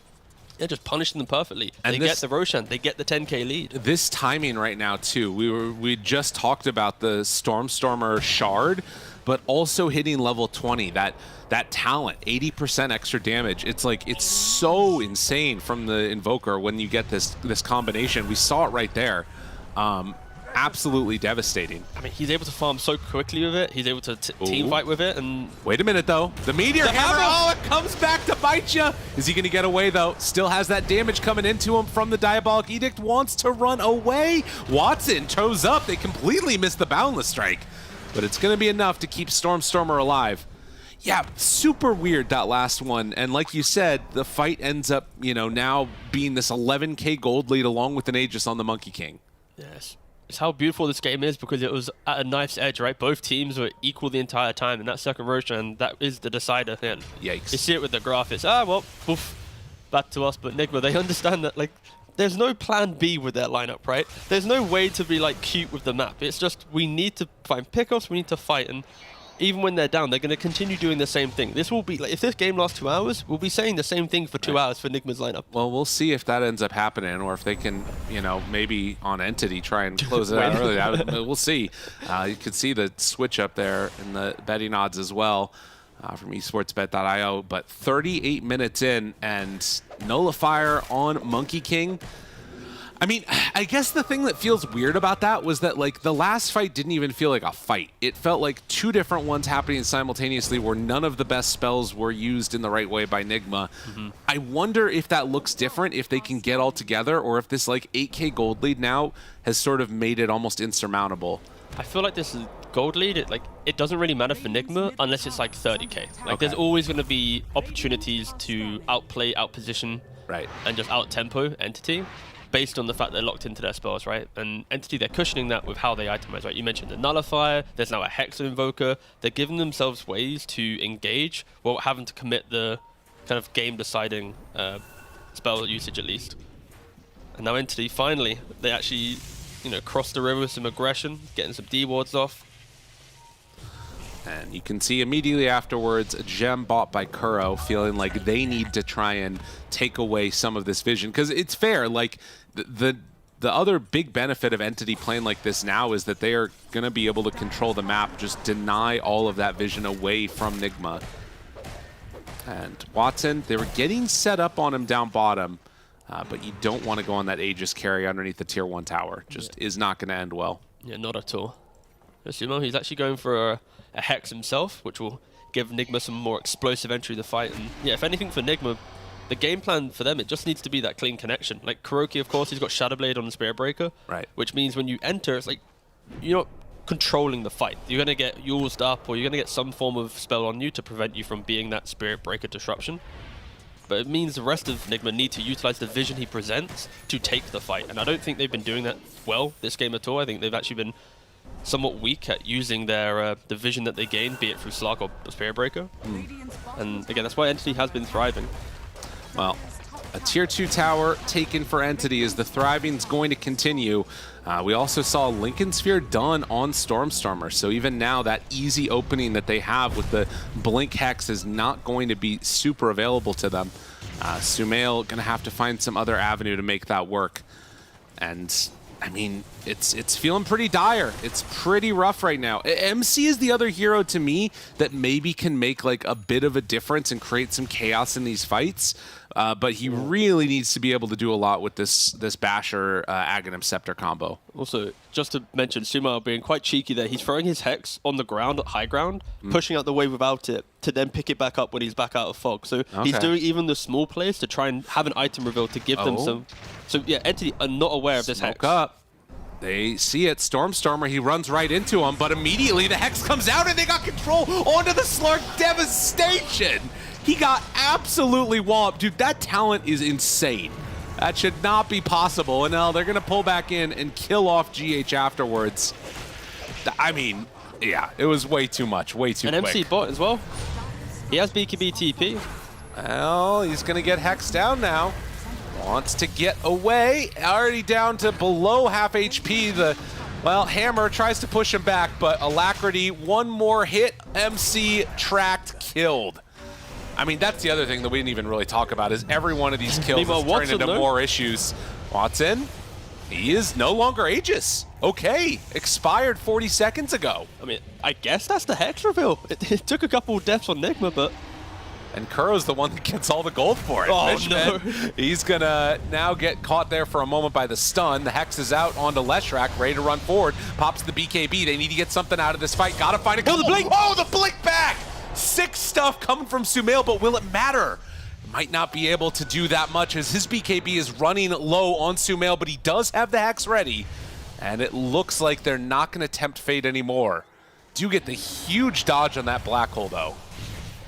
yeah, just punishing them perfectly. And they get the Roshan, they get the 10k lead. This timing right now too, we just talked about the Stormstormer shard, but also hitting level 20, that talent, 80% extra damage. It's like, it's so insane from the Invoker when you get this combination. We saw it right there. Absolutely devastating. I mean, he's able to farm so quickly with it. He's able to team fight with it. And wait a minute, though. The Meteor Hammer, oh, it comes back to bite you. Is he going to get away, though? Still has that damage coming into him from the Diabolic Edict. Wants to run away. Watson toes up. They completely missed the Boundless Strike. But it's going to be enough to keep Stormstormer alive. Yeah, super weird, that last one. And like you said, the fight ends up, you know, now being this 11k gold lead along with an Aegis on the Monkey King. Yes. It's how beautiful this game is, because it was at a knife's edge, right? Both teams were equal the entire time, and that second Roshan, that is the decider. And yikes. You see it with the graph. It's, well, poof, back to us. But Nigma, they understand that, like, there's no plan B with their lineup, right? There's no way to be, like, cute with the map. It's just, we need to find pickoffs, we need to fight, and even when they're down, they're going to continue doing the same thing. This will be, like, if this game lasts 2 hours, we'll be saying the same thing for 2 hours for Nigma's lineup. Well, we'll see if that ends up happening, or if they can, you know, maybe on Entity try and close it out early. We'll see. You can see the switch up there in the betting odds as well from esportsbet.io. But 38 minutes in, and Nullifier on Monkey King. I mean, I guess the thing that feels weird about that was that, like, the last fight didn't even feel like a fight. It felt like 2 different ones happening simultaneously where none of the best spells were used in the right way by Nigma. I wonder if that looks different, if they can get all together, or if this, like, 8k gold lead now has sort of made it almost insurmountable. I feel like this is gold lead. It doesn't really matter for Nigma unless it's like 30k. Like, there's always going to be opportunities to outplay, outposition, right, and just out-tempo Entity, based on the fact they're locked into their spells, right? And Entity, they're cushioning that with how they itemize, right? You mentioned the Nullifier, there's now a Hex Invoker. They're giving themselves ways to engage while having to commit the kind of game-deciding spell usage, at least. And now Entity, finally, they actually, you know, cross the river with some aggression, getting some D-wards off. And you can see immediately afterwards a gem bought by Kuro, feeling like they need to try and take away some of this vision. Because it's fair, like, the other big benefit of Entity playing like this now is that they are going to be able to control the map, just deny all of that vision away from Nigma. And Watson, they were getting set up on him down bottom, but you don't want to go on that Aegis carry underneath the tier 1 tower. Just is not going to end well. Yeah, not at all. Sumo, he's actually going for a Hex himself, which will give Nigma some more explosive entry to the fight. And yeah, if anything for Nigma, the game plan for them, it just needs to be that clean connection. Like Kuroki, of course, he's got Shadowblade on the Spirit Breaker, right? Which means when you enter, it's like you're not controlling the fight. You're going to get used up, or you're going to get some form of spell on you to prevent you from being that Spirit Breaker disruption. But it means the rest of Nigma need to utilize the vision he presents to take the fight. And I don't think they've been doing that well this game at all. I think they've actually been somewhat weak at using their the vision that they gain, be it through Slug or Spirit Breaker. And again, that's why Entity has been thriving. Well, a tier 2 tower taken for Entity as the thriving's going to continue. We also saw Lincoln Sphere done on Stormstormer, so even now that easy opening that they have with the Blink Hex is not going to be super available to them. Sumail gonna have to find some other avenue to make that work. And I mean, it's feeling pretty dire. It's pretty rough right now. MC is the other hero to me that maybe can make like a bit of a difference and create some chaos in these fights. But he really needs to be able to do a lot with this Basher Aghanim Scepter combo. Also, just to mention, Sumail being quite cheeky there, he's throwing his Hex on the ground at high ground, pushing out the wave without it, to then pick it back up when he's back out of fog. So he's doing even the small plays to try and have an item reveal to give them some... So yeah, Entity are not aware of this Hex. Up. They see it. Stormstormer, he runs right into him, but immediately the Hex comes out and they got control onto the Slark. Devastation! He got absolutely walloped. Dude, that talent is insane. That should not be possible. And now they're going to pull back in and kill off GH afterwards. I mean, yeah, it was way too much, way too quick. And MC bot as well. He has BKB TP. Well, he's going to get Hex down now. Wants to get away. Already down to below half HP. Well, Hammer tries to push him back, but Alacrity, one more hit. MC tracked, killed. I mean, that's the other thing that we didn't even really talk about is every one of these kills is turning into more issues. Watson, he is no longer Aegis. Okay, expired 40 seconds ago. I mean, I guess that's the Hex reveal. It took a couple of deaths on Nigma, but... And Kuro's the one that gets all the gold for it. Oh, Fishman, no. He's gonna now get caught there for a moment by the stun. The Hex is out onto Leshrac, ready to run forward. Pops the BKB. They need to get something out of this fight. Gotta find a couple. Oh, the blink! Oh, the blink back! Sick stuff coming from Sumail, but will it matter? Might not be able to do that much as his BKB is running low on Sumail, but he does have the Hex ready. And it looks like they're not gonna tempt fate anymore. Do get the huge dodge on that black hole though.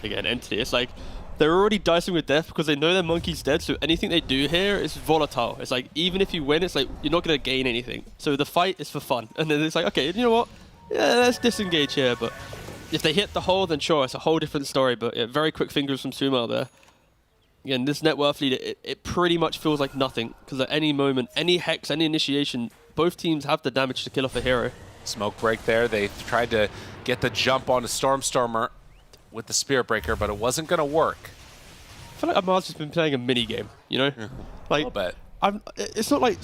Again, Entity, it's like they're already dicing with death because they know their monkey's dead, so anything they do here is volatile. It's like, even if you win, it's like, you're not going to gain anything. So the fight is for fun. And then it's like, okay, you know what? Yeah, let's disengage here, but if they hit the hole, then sure, it's a whole different story, but yeah, very quick fingers from Sumail there. Again, this net worth lead, it pretty much feels like nothing, because at any moment, any Hex, any initiation, both teams have the damage to kill off a hero. Smoke break there. They tried to get the jump onto Stormstormer with the Spirit Breaker, but it wasn't going to work. I feel like Amar's just been playing a mini game, you know? Like, a little bit. It's not like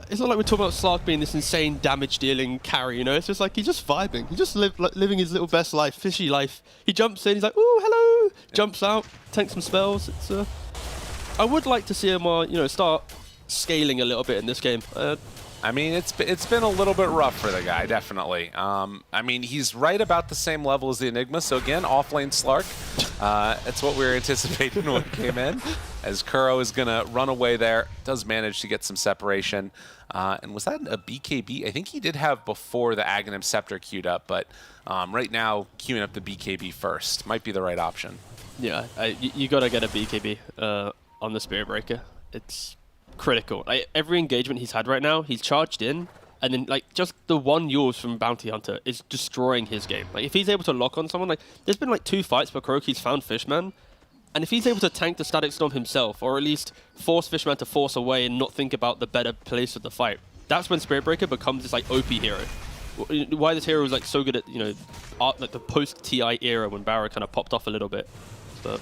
we're talking about Slark being this insane damage dealing carry, you know? It's just like he's just vibing. He's just living his little best life, fishy life. He jumps in, he's like, ooh, hello! Jumps out, tanks some spells. It's I would like to see Amar, you know, start scaling a little bit in this game. I mean, it's been a little bit rough for the guy, definitely. I mean, he's right about the same level as the Enigma, so again, off-lane Slark. That's what we were anticipating when he came in, as Kuro is going to run away there. Does manage to get some separation. And was that a BKB? I think he did have before the Aghanim Scepter queued up, but right now, queuing up the BKB first might be the right option. Yeah, you got to get a BKB on the Spirit Breaker. It's critical. Like, every engagement he's had right now, he's charged in, and then like just the one yours from Bounty Hunter is destroying his game. Like, if he's able to lock on someone, like there's been like 2 fights where Kuroki's found Fishman, and if he's able to tank the Static Storm himself, or at least force Fishman to force away and not think about the better place of the fight, that's when Spirit Breaker becomes this like OP hero. Why this hero is like so good at, you know, like the post-TI era when Barra kind of popped off a little bit. But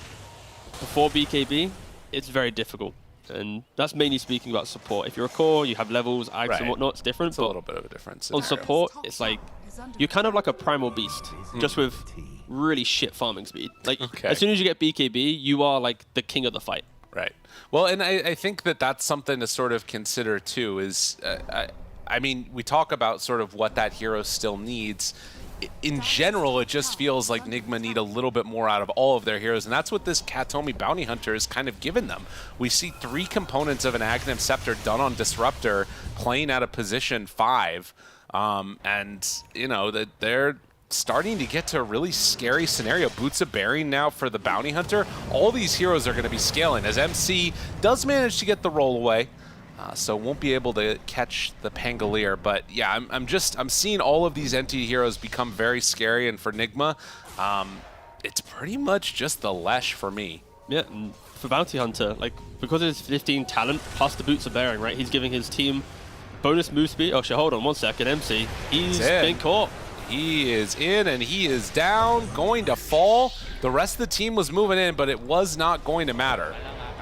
before BKB, it's very difficult. And that's mainly speaking about support. If you're a core, you have levels, ags and whatnot, it's different. It's a little bit of a difference. On support, it's like, you're kind of like a primal beast, just with really shit farming speed. Like, as soon as you get BKB, you are like the king of the fight. Right. Well, and I think that that's something to sort of consider too, is, I mean, we talk about sort of what that hero still needs. In general, it just feels like Nigma need a little bit more out of all of their heroes, and that's what this Katomi Bounty Hunter has kind of given them. We see 3 components of an Aghanim Scepter done on Disruptor, playing at a position 5, and, you know, that they're starting to get to a really scary scenario. Boots of Bearing now for the Bounty Hunter. All these heroes are going to be scaling, as MC does manage to get the roll away. So won't be able to catch the Pangolier, but yeah, I'm seeing all of these Entity heroes become very scary, and for Nigma, it's pretty much just the Lesh for me. Yeah, and for Bounty Hunter. Like, because of his 15 talent plus the boots of bearing, right? He's giving his team bonus move speed. Oh shit, hold on 1 second, MC. He's been caught. He is in and he is down, going to fall. The rest of the team was moving in, but it was not going to matter.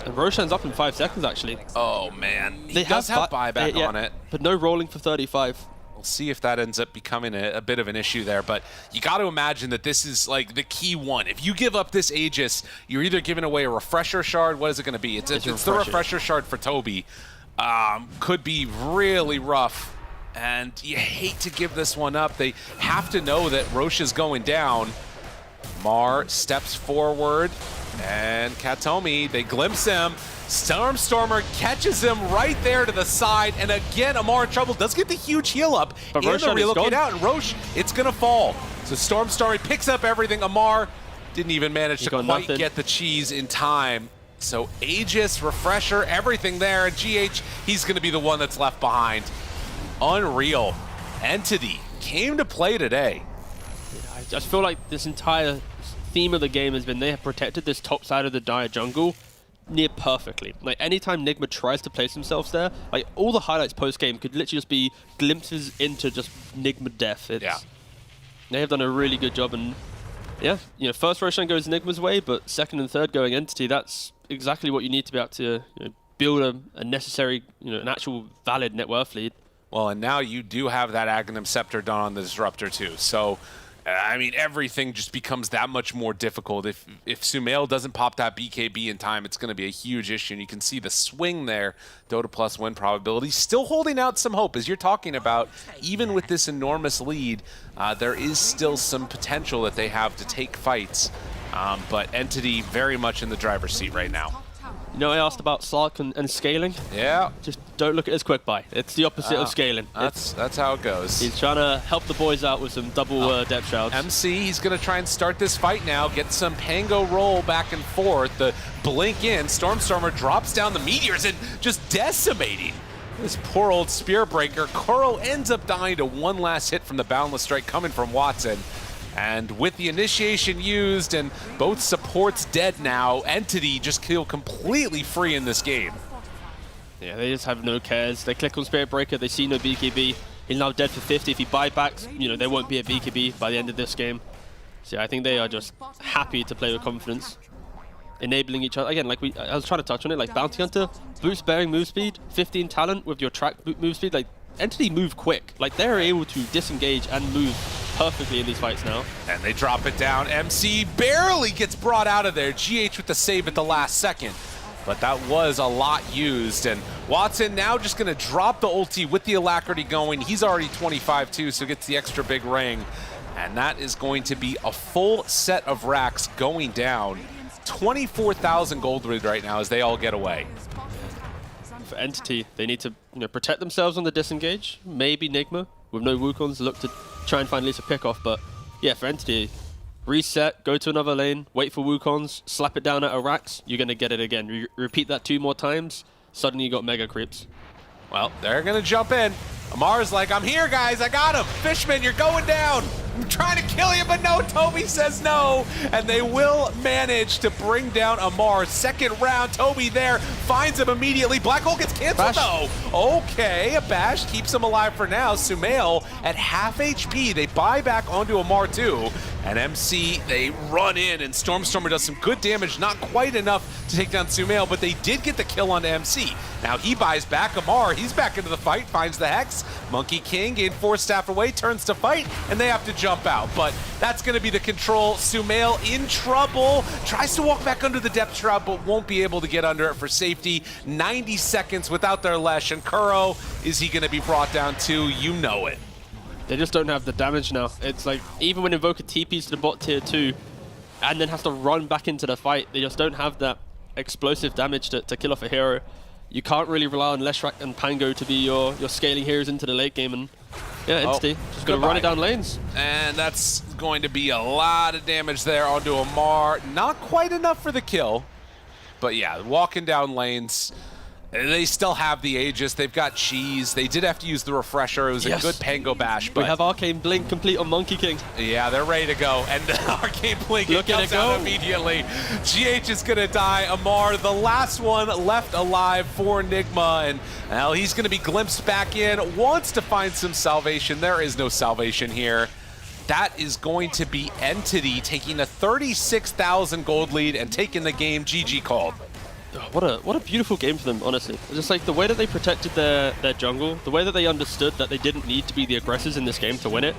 And Roshan's up in 5 seconds, actually. Oh, man. He does have buyback on it. But no rolling for 35. We'll see if that ends up becoming a bit of an issue there. But you got to imagine that this is like the key one. If you give up this Aegis, you're either giving away a refresher shard. What is it going to be? It's the refresher shard for Toby. Could be really rough. And you hate to give this one up. They have to know that Roche is going down. Mar steps forward. And Katomi, they glimpse him. Stormstormer catches him right there to the side. And again, Amar in trouble. Does get the huge heal up. But and the relocate out. And Roche, it's going to fall. So Stormstormer picks up everything. Amar didn't even manage to quite get the cheese in time. So Aegis, refresher, everything there. And GH, he's going to be the one that's left behind. Unreal. Entity came to play today. I just feel like this entire theme of the game has been they have protected this top side of the Dire jungle near perfectly. Like, anytime Nigma tries to place themselves there, like, all the highlights post-game could literally just be glimpses into just Nigma death. They have done a really good job, and yeah, you know, first Roshan goes Nigma's way, but second and third going Entity. That's exactly what you need to be able to, you know, build a necessary, you know, an actual valid net worth lead. Well, and now you do have that Aghanim Scepter done on the Disruptor too. So, I mean, everything just becomes that much more difficult. If Sumail doesn't pop that BKB in time, it's going to be a huge issue. And you can see the swing there. Dota plus win probability. Still holding out some hope. As you're talking about, even with this enormous lead, there is still some potential that they have to take fights. But Entity very much in the driver's seat right now. You know, I asked about Slark and scaling. Yeah. Just don't look at his quick buy. It's the opposite of scaling. That's how it goes. He's trying to help the boys out with some double depth shrouds. MC, he's going to try and start this fight now, get some Pango roll back and forth. The blink in, Stormstormer drops down the meteors and just decimating this poor old Spear Breaker. Kuro ends up dying to one last hit from the Boundless Strike coming from Watson. And with the initiation used and both supports dead now, Entity just feel completely free in this game. Yeah, they just have no cares. They click on Spirit Breaker, they see no BKB. He's now dead for 50. If he buybacks, you know, there won't be a BKB by the end of this game. So yeah, I think they are just happy to play with confidence. Enabling each other. Again, like I was trying to touch on it, like Bounty Hunter, boost bearing move speed, 15 talent with your track move speed. Like, Entity move quick. Like, they're able to disengage and move perfectly in these fights now. And they drop it down. MC barely gets brought out of there. GH with the save at the last second. But that was a lot used. And Watson now just going to drop the ulti with the Alacrity going. He's already 25 too, so gets the extra big ring. And that is going to be a full set of racks going down. 24,000 gold lead right now as they all get away. For Entity, they need to, you know, protect themselves on the disengage. Maybe Nigma with no Wukons look to try and find at least a pickoff. But yeah, for Entity, reset, go to another lane, wait for Wukons, slap it down at Arax, you're going to get it again. Repeat that 2 more times, suddenly you got mega creeps. Well, they're going to jump in. Amar's like, I'm here, guys. I got him. Fishman, you're going down. I'm trying to kill you, but no. Toby says no. And they will manage to bring down Amar. Second round, Toby there. Finds him immediately. Black Hole gets canceled, though. Okay, a bash keeps him alive for now. Sumail at half HP. They buy back onto Amar, too. And MC, they run in, and Stormstormer does some good damage. Not quite enough to take down Sumail, but they did get the kill on MC. Now he buys back Amar. He's back into the fight, finds the Hex. Monkey King gained 4 staff away, turns to fight, and they have to jump out. But that's going to be the control. Sumail in trouble. Tries to walk back under the depth shroud, but won't be able to get under it for safety. 90 seconds without their Lesh. And Kuro, is he going to be brought down too? You know it. They just don't have the damage now. It's like, even when Invoker TPs to the bot tier 2 and then has to run back into the fight, they just don't have that explosive damage to kill off a hero. You can't really rely on Leshrac and Pango to be your scaling heroes into the late game. And yeah, Entity just going to run it down lanes. And that's going to be a lot of damage there onto Amar. Not quite enough for the kill. But yeah, walking down lanes. They still have the Aegis. They've got Cheese. They did have to use the Refresher. It was a good Pango Bash. But we have Arcane Blink complete on Monkey King. Yeah, they're ready to go. And Arcane Blink comes out immediately. GH is going to die. Amar, the last one left alive for Nigma. And well, he's going to be glimpsed back in. Wants to find some salvation. There is no salvation here. That is going to be Entity taking a 36,000 gold lead and taking the game. GG called. What a beautiful game for them, honestly. Just like the way that they protected their jungle, the way that they understood that they didn't need to be the aggressors in this game to win it.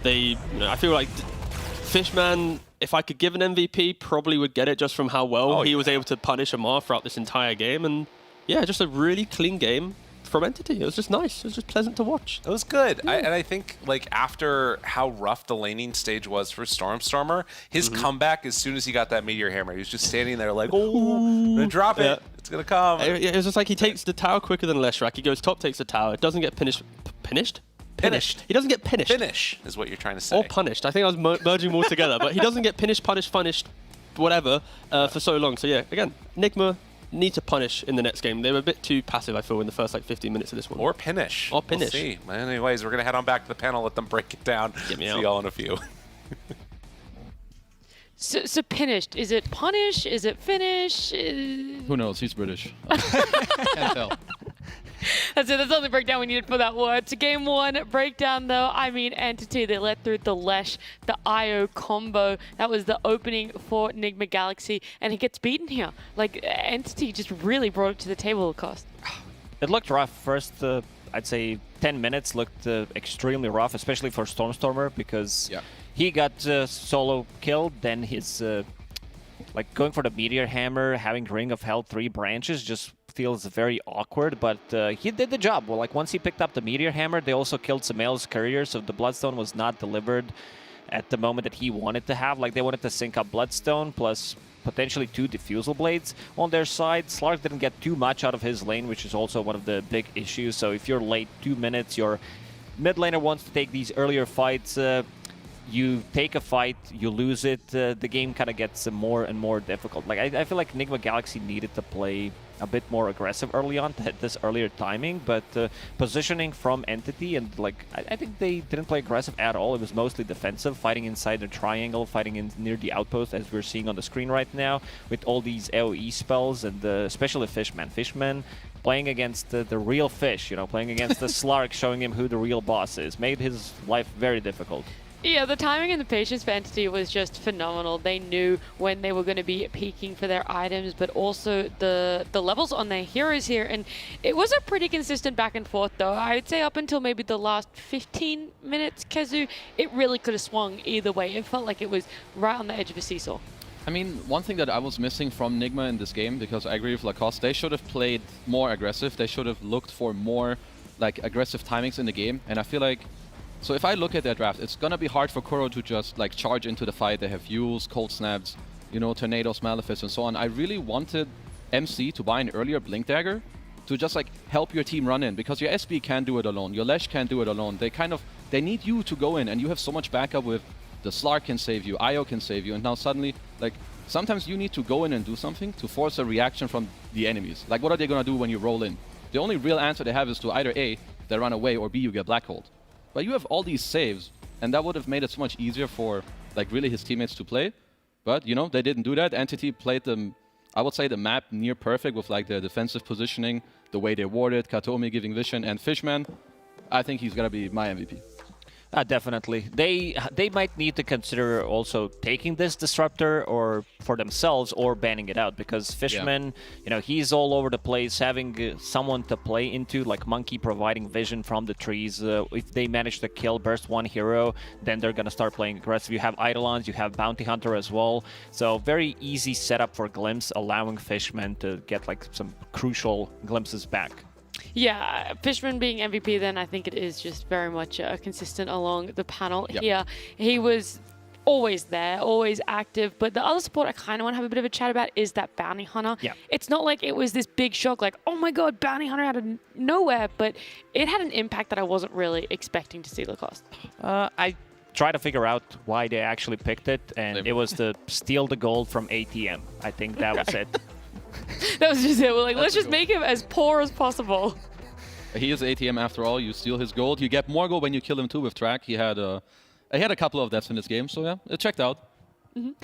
I feel like Fishman, if I could give an MVP, probably would get it just from how well he was able to punish Amar throughout this entire game. And yeah, just a really clean game from Entity. It was just nice. It was just pleasant to watch. It was good. Yeah. And I think like after how rough the laning stage was for Stormstormer, his comeback as soon as he got that Meteor Hammer, he was just standing there like, oh, I'm gonna drop it. It's gonna come. It was just like he takes the tower quicker than Leshrac. He goes top, takes the tower. It doesn't get finished. Finished. He doesn't get finished. Finish is what you're trying to say. Or punished. I think I was merging them all together. But he doesn't get punished, whatever, for so long. So yeah, again, Nigma need to punish in the next game. They were a bit too passive, I feel, in the first like 15 minutes of this one. Or finish. Or finish. We'll see. Anyways, we're going to head on back to the panel, let them break it down. See y'all in a few. So finished. Is it punish? Is it finish? Who knows? He's British. Can't tell. That's it. That's the only breakdown we needed for that word. To game one breakdown, though, I mean, Entity, they let through the Lesh, the IO combo. That was the opening for Nigma Galaxy, and he gets beaten here. Like, Entity just really brought it to the table, Cost. It looked rough. First, I'd say 10 minutes looked extremely rough, especially for Stormstormer, because he got solo killed, then his like going for the Meteor Hammer, having Ring of Hell 3 branches just feels very awkward, but he did the job. Well, like once he picked up the Meteor Hammer, they also killed Samael's courier, so the Bloodstone was not delivered at the moment that he wanted to have. Like they wanted to sync up Bloodstone plus potentially 2 Diffusal Blades on their side. Slark didn't get too much out of his lane, which is also one of the big issues. So if you're late 2 minutes, your mid laner wants to take these earlier fights. You take a fight, you lose it, the game kind of gets more and more difficult. Like I feel like Nigma Galaxy needed to play a bit more aggressive early on to hit this earlier timing, but positioning from Entity, and like I think they didn't play aggressive at all. It was mostly defensive, fighting inside the triangle, fighting in near the outpost, as we're seeing on the screen right now, with all these AoE spells, and especially Fishman playing against the real fish, playing against the Slark, showing him who the real boss is, made his life very difficult. Yeah, the timing and the patience for Entity was just phenomenal. They knew when they were going to be peaking for their items, but also the levels on their heroes here. And it was a pretty consistent back and forth, though. I would say up until maybe the last 15 minutes, Kezu, it really could have swung either way. It felt like it was right on the edge of a seesaw. I mean, one thing that I was missing from Nigma in this game, because I agree with Lacoste, they should have played more aggressive. They should have looked for more like aggressive timings in the game. And I feel like, so if I look at their draft, it's gonna be hard for Kuro to just like charge into the fight. They have Yules, Cold Snaps, Tornadoes, Malefice, and so on. I really wanted MC to buy an earlier Blink Dagger to just like help your team run in, because your SB can't do it alone, your Lesh can't do it alone. They need you to go in, and you have so much backup with the Slark can save you, Io can save you, and now suddenly, like, sometimes you need to go in and do something to force a reaction from the enemies. Like, what are they gonna do when you roll in? The only real answer they have is to either A, they run away, or B, you get blackholed. But you have all these saves, and that would have made it so much easier for like really his teammates to play. But they didn't do that. Entity played them, I would say, the map near perfect with like their defensive positioning, the way they warded, Katomi giving vision, and Fishman. I think he's gonna be my MVP. Definitely. They might need to consider also taking this disruptor or for themselves or banning it out, because Fishman, he's all over the place, having someone to play into, like Monkey providing vision from the trees. If they manage to kill burst one hero, then they're gonna start playing aggressive. You have Eidolons, you have Bounty Hunter as well. So very easy setup for Glimpse, allowing Fishman to get like some crucial glimpses back. Yeah, Fishman being MVP, then I think it is just very much consistent along the panel here. He was always there, always active, but the other support I kind of want to have a bit of a chat about is that Bounty Hunter. Yeah. It's not like it was this big shock, like, oh my god, Bounty Hunter out of nowhere, but it had an impact that I wasn't really expecting to see Lacoste. I try to figure out why they actually picked it, and it was to steal the gold from ATM. I think that was it. That was just it. We're like, let's just make him as poor as possible. He is ATM after all. You steal his gold. You get more gold when you kill him too with track. He had a couple of deaths in this game, so yeah, it checked out.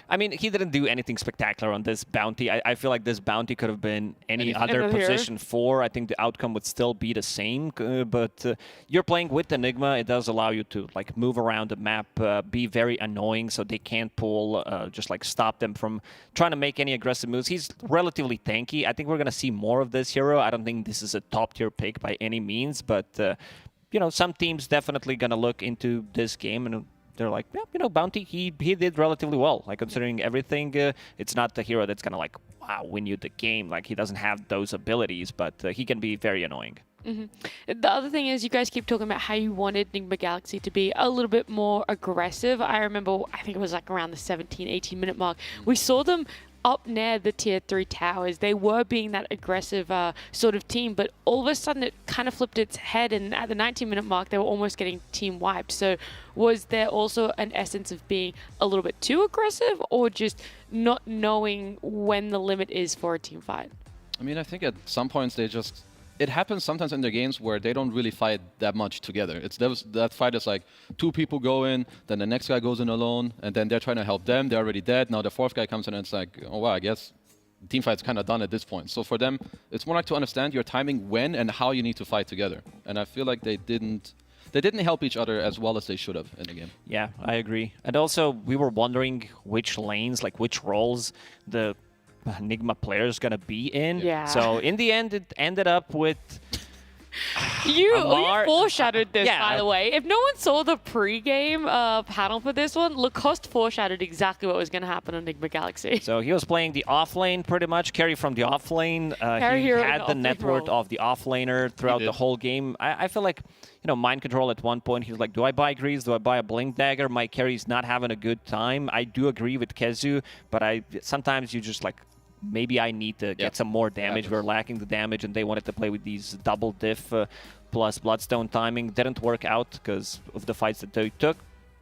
I mean, he didn't do anything spectacular on this bounty. I feel like this bounty could have been any other position 4. I think the outcome would still be the same. But you're playing with Enigma. It does allow you to like move around the map, be very annoying, so they can't pull, just like stop them from trying to make any aggressive moves. He's relatively tanky. I think we're gonna see more of this hero. I don't think this is a top tier pick by any means, but you know, some teams definitely gonna look into this game and they're like, yeah, you know, Bounty, he did relatively well. Like, considering everything, it's not the hero that's gonna, like, wow, win you the game. Like, he doesn't have those abilities, but he can be very annoying. The other thing is, you guys keep talking about how you wanted Enigma Galaxy to be a little bit more aggressive. I remember, I think it was like around the 17, 18-minute mark, we saw them up near the tier 3 towers. They were being that aggressive sort of team, but all of a sudden it kind of flipped its head, and at the 19-minute mark they were almost getting team wiped. So was there also an essence of being a little bit too aggressive, or just not knowing when the limit is for a team fight? I mean, I think at some points they just... It happens sometimes in their games where they don't really fight that much together. That fight is like 2 people go in, then the next guy goes in alone, and then they're trying to help them. They're already dead. Now the 4th guy comes in and it's like, oh wow, I guess the team fight's kind of done at this point. So for them, it's more like to understand your timing when and how you need to fight together. And I feel like they didn't help each other as well as they should have in the game. Yeah, I agree. And also, we were wondering which lanes, like which roles the Enigma players gonna be in. Yeah. So in the end, it ended up with you foreshadowed this, by the way. If no one saw the pre-game panel for this one, Lacoste foreshadowed exactly what was going to happen on Enigma Galaxy. So he was playing the off lane pretty much, carry from the off lane. He had the net worth of the off laner throughout the whole game. I feel like, you know, mind control at one point. He was like, do I buy Grease? Do I buy a Blink Dagger? My carry's not having a good time. I do agree with Kezu, but sometimes you just like, maybe I need to get some more damage. We're lacking the damage, and they wanted to play with these double diff plus Bloodstone timing. Didn't work out because of the fights that they took.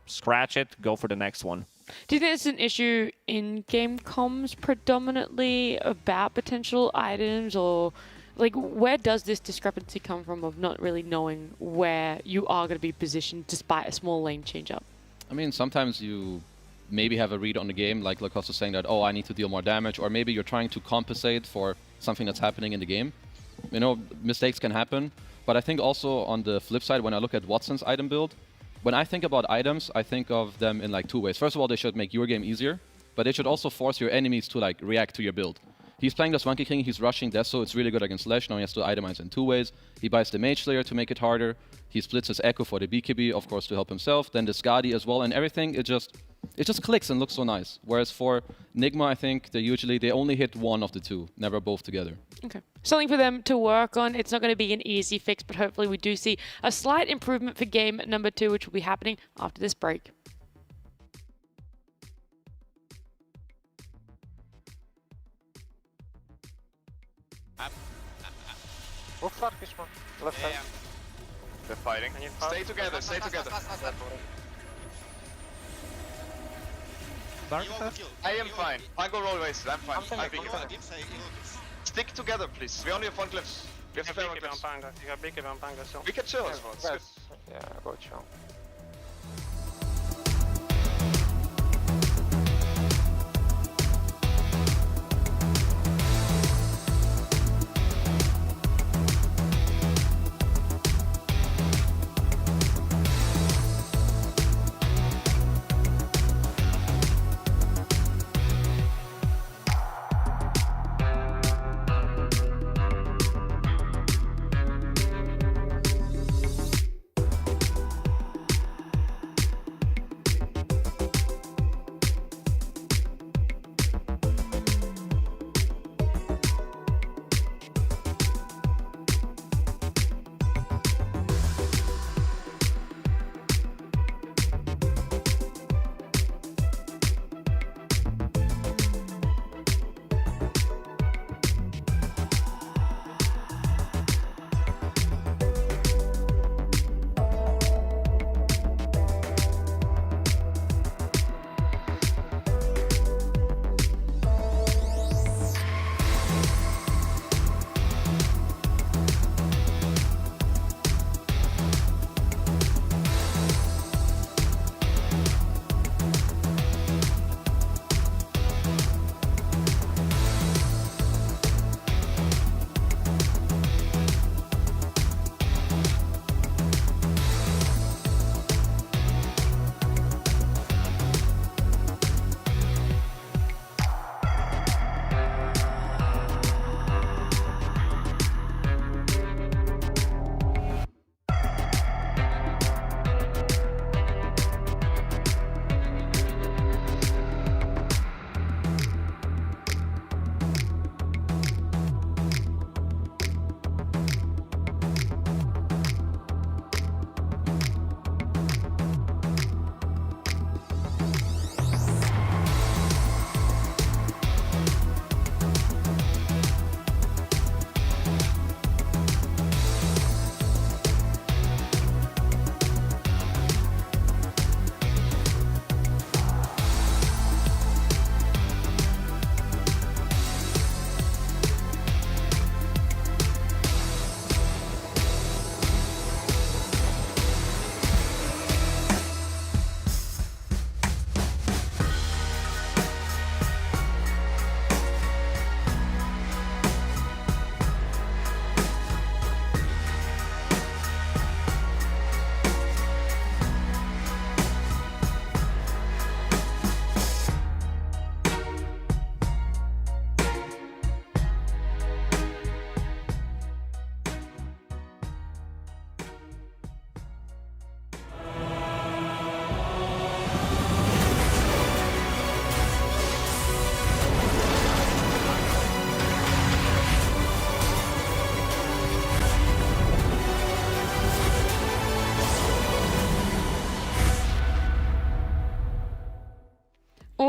Scratch it, go for the next one. Do you think it's an issue in game comms predominantly about potential items, or like where does this discrepancy come from of not really knowing where you are going to be positioned despite a small lane change up? I mean, sometimes you maybe have a read on the game, like Lacoste is saying that, oh, I need to deal more damage, or maybe you're trying to compensate for something that's happening in the game. You know, mistakes can happen, but I think also on the flip side, when I look at Watson's item build, when I think about items, I think of them in like 2 ways. First of all, they should make your game easier, but they should also force your enemies to like react to your build. He's playing the Swanky King, he's rushing Death, so it's really good against Lash. Now he has to itemize in 2 ways. He buys the Mage Slayer to make it harder. He splits his Echo for the BKB, of course, to help himself. Then the Skadi as well, and everything, it just clicks and looks so nice. Whereas for Nigma, I think they only hit one of the 2, never both together. Okay. Something for them to work on. It's not going to be an easy fix, but hopefully we do see a slight improvement for game number 2, which will be happening after this break. Move far, Fishman. Left side. They're fighting. Stay together, stay together. I am fine. I go roll wasted, I'm fine. I'm big. Stick together, please. We only have 1 cliff. We have spare 1 cliff. You have big on Panga, so. We can chill as well. Yeah, go chill.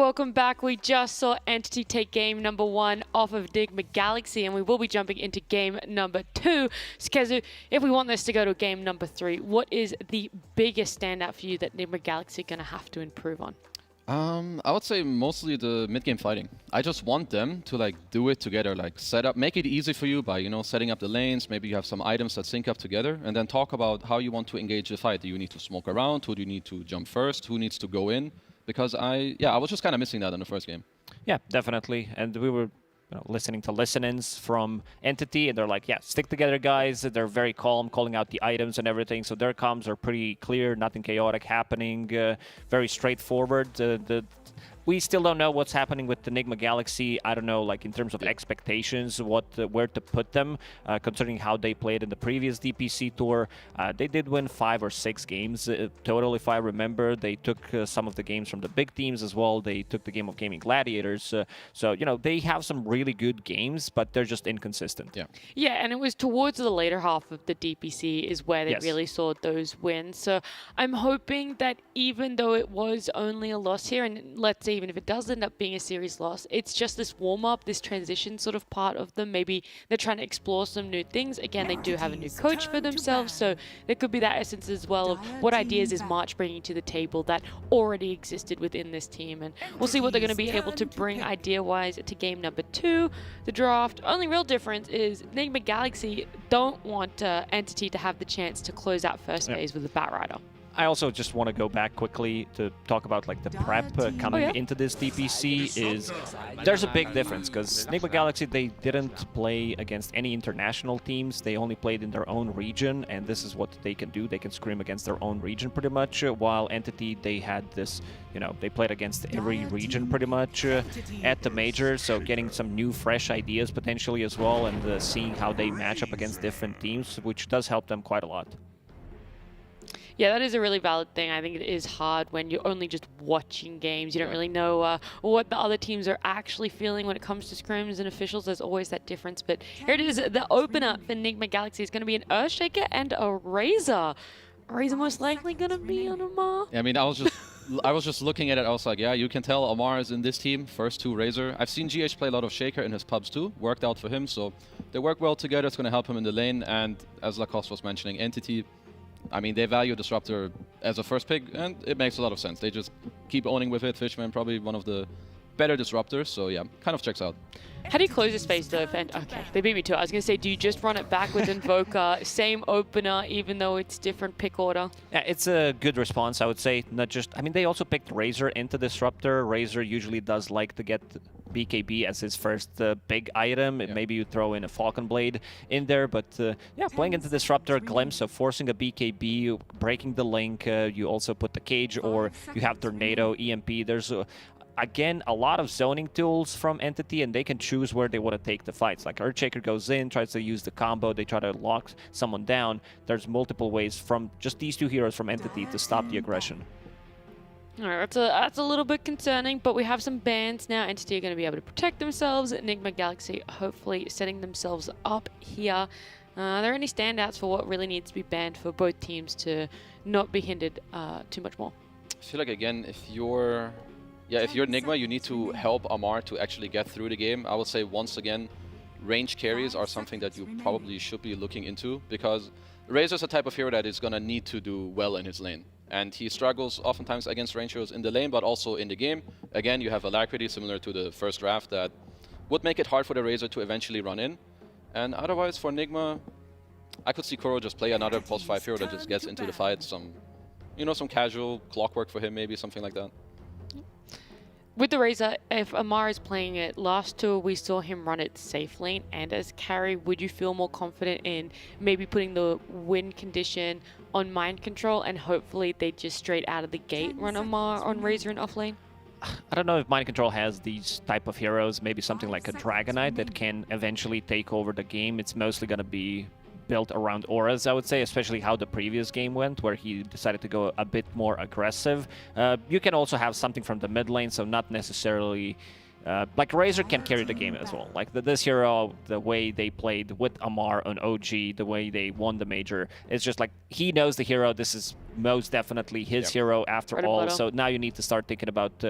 welcome back. We just saw Entity take game number 1 off of Enigma Galaxy, and we will be jumping into game number 2. Skezu, if we want this to go to game number 3, what is the biggest standout for you that Enigma Galaxy are going to have to improve on? I would say mostly the mid-game fighting. I just want them to like do it together, like set up, make it easy for you by, you know, setting up the lanes. Maybe you have some items that sync up together, and then talk about how you want to engage the fight. Do you need to smoke around? Who do you need to jump first? Who needs to go in? Because I was just kind of missing that in the first game. Yeah, definitely. And we were listening to listen-ins from Entity, and they're like, yeah, stick together, guys. They're very calm, calling out the items and everything. So their comms are pretty clear, nothing chaotic happening, very straightforward. We still don't know what's happening with the Enigma Galaxy. I don't know, like in terms of expectations, where to put them, considering how they played in the previous DPC tour. They did win 5 or 6 games total, if I remember. They took some of the games from the big teams as well. They took the game of Gaming Gladiators. So, you know, they have some really good games, but they're just inconsistent. Yeah, and it was towards the later half of the DPC is where they really saw those wins. So I'm hoping that even though it was only a loss here, and let's say even if it does end up being a series loss, it's just this warm-up, this transition sort of part of them. Maybe they're trying to explore some new things. Again, they do have a new coach for themselves, so there could be that essence as well of what ideas is March bringing to the table that already existed within this team. And we'll see what they're going to be able to bring idea-wise to game number 2, the draft. Only real difference is Enigma Galaxy don't want Entity to have the chance to close out first phase with the Batrider. I also just want to go back quickly to talk about like the prep coming into this DPC. Is there's a big difference because Enigma Galaxy, they didn't play against any international teams. They only played in their own region, and this is what they can do. They can scrim against their own region pretty much, while Entity, they had this, you know, they played against every region pretty much at the major, so getting some new fresh ideas potentially as well, and seeing how they match up against different teams, which does help them quite a lot. Yeah, that is a really valid thing. I think it is hard when you're only just watching games. You don't really know what the other teams are actually feeling when it comes to scrims and officials. There's always that difference. But here it is. The opener for Enigma Galaxy is going to be an Earthshaker and a Razor. Razor most likely going to be on Amar. Yeah, I mean, I was just looking at it. I was like, yeah, you can tell Amar is in this team. First 2 Razor. I've seen GH play a lot of Shaker in his pubs too. Worked out for him. So they work well together. It's going to help him in the lane. And as Lacoste was mentioning, Entity, I mean, they value Disruptor as a first pick, and it makes a lot of sense. They just keep owning with it. Fishman, probably one of the better Disruptors, so yeah, kind of checks out. How do you close this phase, though? Okay, they beat me to it. I was going to say, do you just run it back with Invoker, same opener, even though it's different pick order? Yeah, it's a good response, I would say. Not just, I mean, they also picked Razor into Disruptor. Razor usually does like to get BKB as his first big item. Maybe you throw in a Falcon Blade in there, but yeah, playing into Disruptor, Glimpse of forcing a BKB, breaking the link. You also put the Cage, or you have Tornado, EMP. There's again, a lot of zoning tools from Entity, and they can choose where they want to take the fights. Like Earthshaker goes in, tries to use the combo, they try to lock someone down. There's multiple ways from just these 2 heroes from Entity to stop the aggression. All right, that's a little bit concerning, but we have some bans now. Entity are going to be able to protect themselves. Enigma Galaxy hopefully setting themselves up here. Are there any standouts for what really needs to be banned for both teams to not be hindered too much more? I feel like, again, if you're Enigma, you need to help Amar to actually get through the game. I would say, once again, range carries are something that you probably should be looking into, because Razor's a type of hero that is going to need to do well in his lane. And he struggles oftentimes against range heroes in the lane, but also in the game. Again, you have Alacrity, similar to the first draft, that would make it hard for the Razor to eventually run in. And otherwise, for Enigma, I could see Kuro just play another post 5 hero that just gets into the fight. Some casual clockwork for him, maybe, something like that. With the Razor, if Amar is playing it, last tour we saw him run it safe lane and as carry. Would you feel more confident in maybe putting the win condition on mind control and hopefully they just straight out of the gate run Amar on Razor and off lane? I don't know if Mind Control has these type of heroes, maybe something like a Dragonite that can eventually take over the game. It's mostly going to be built around auras, I would say, especially how the previous game went, where he decided to go a bit more aggressive. You can also have something from the mid lane, so not necessarily like Razor can carry the game as well. Like this hero, the way they played with Amar on OG, the way they won the major, it's just like he knows the hero. This is most definitely his hero after all. So now you need to start thinking about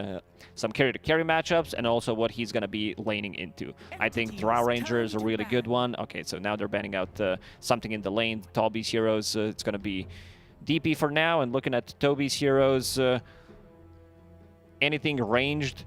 some carry-to-carry matchups and also what he's going to be laning into. I think Drow Ranger is a really good one. Okay, so now they're banning out something in the lane. Toby's heroes, it's going to be DP for now. And looking at Toby's heroes, anything ranged,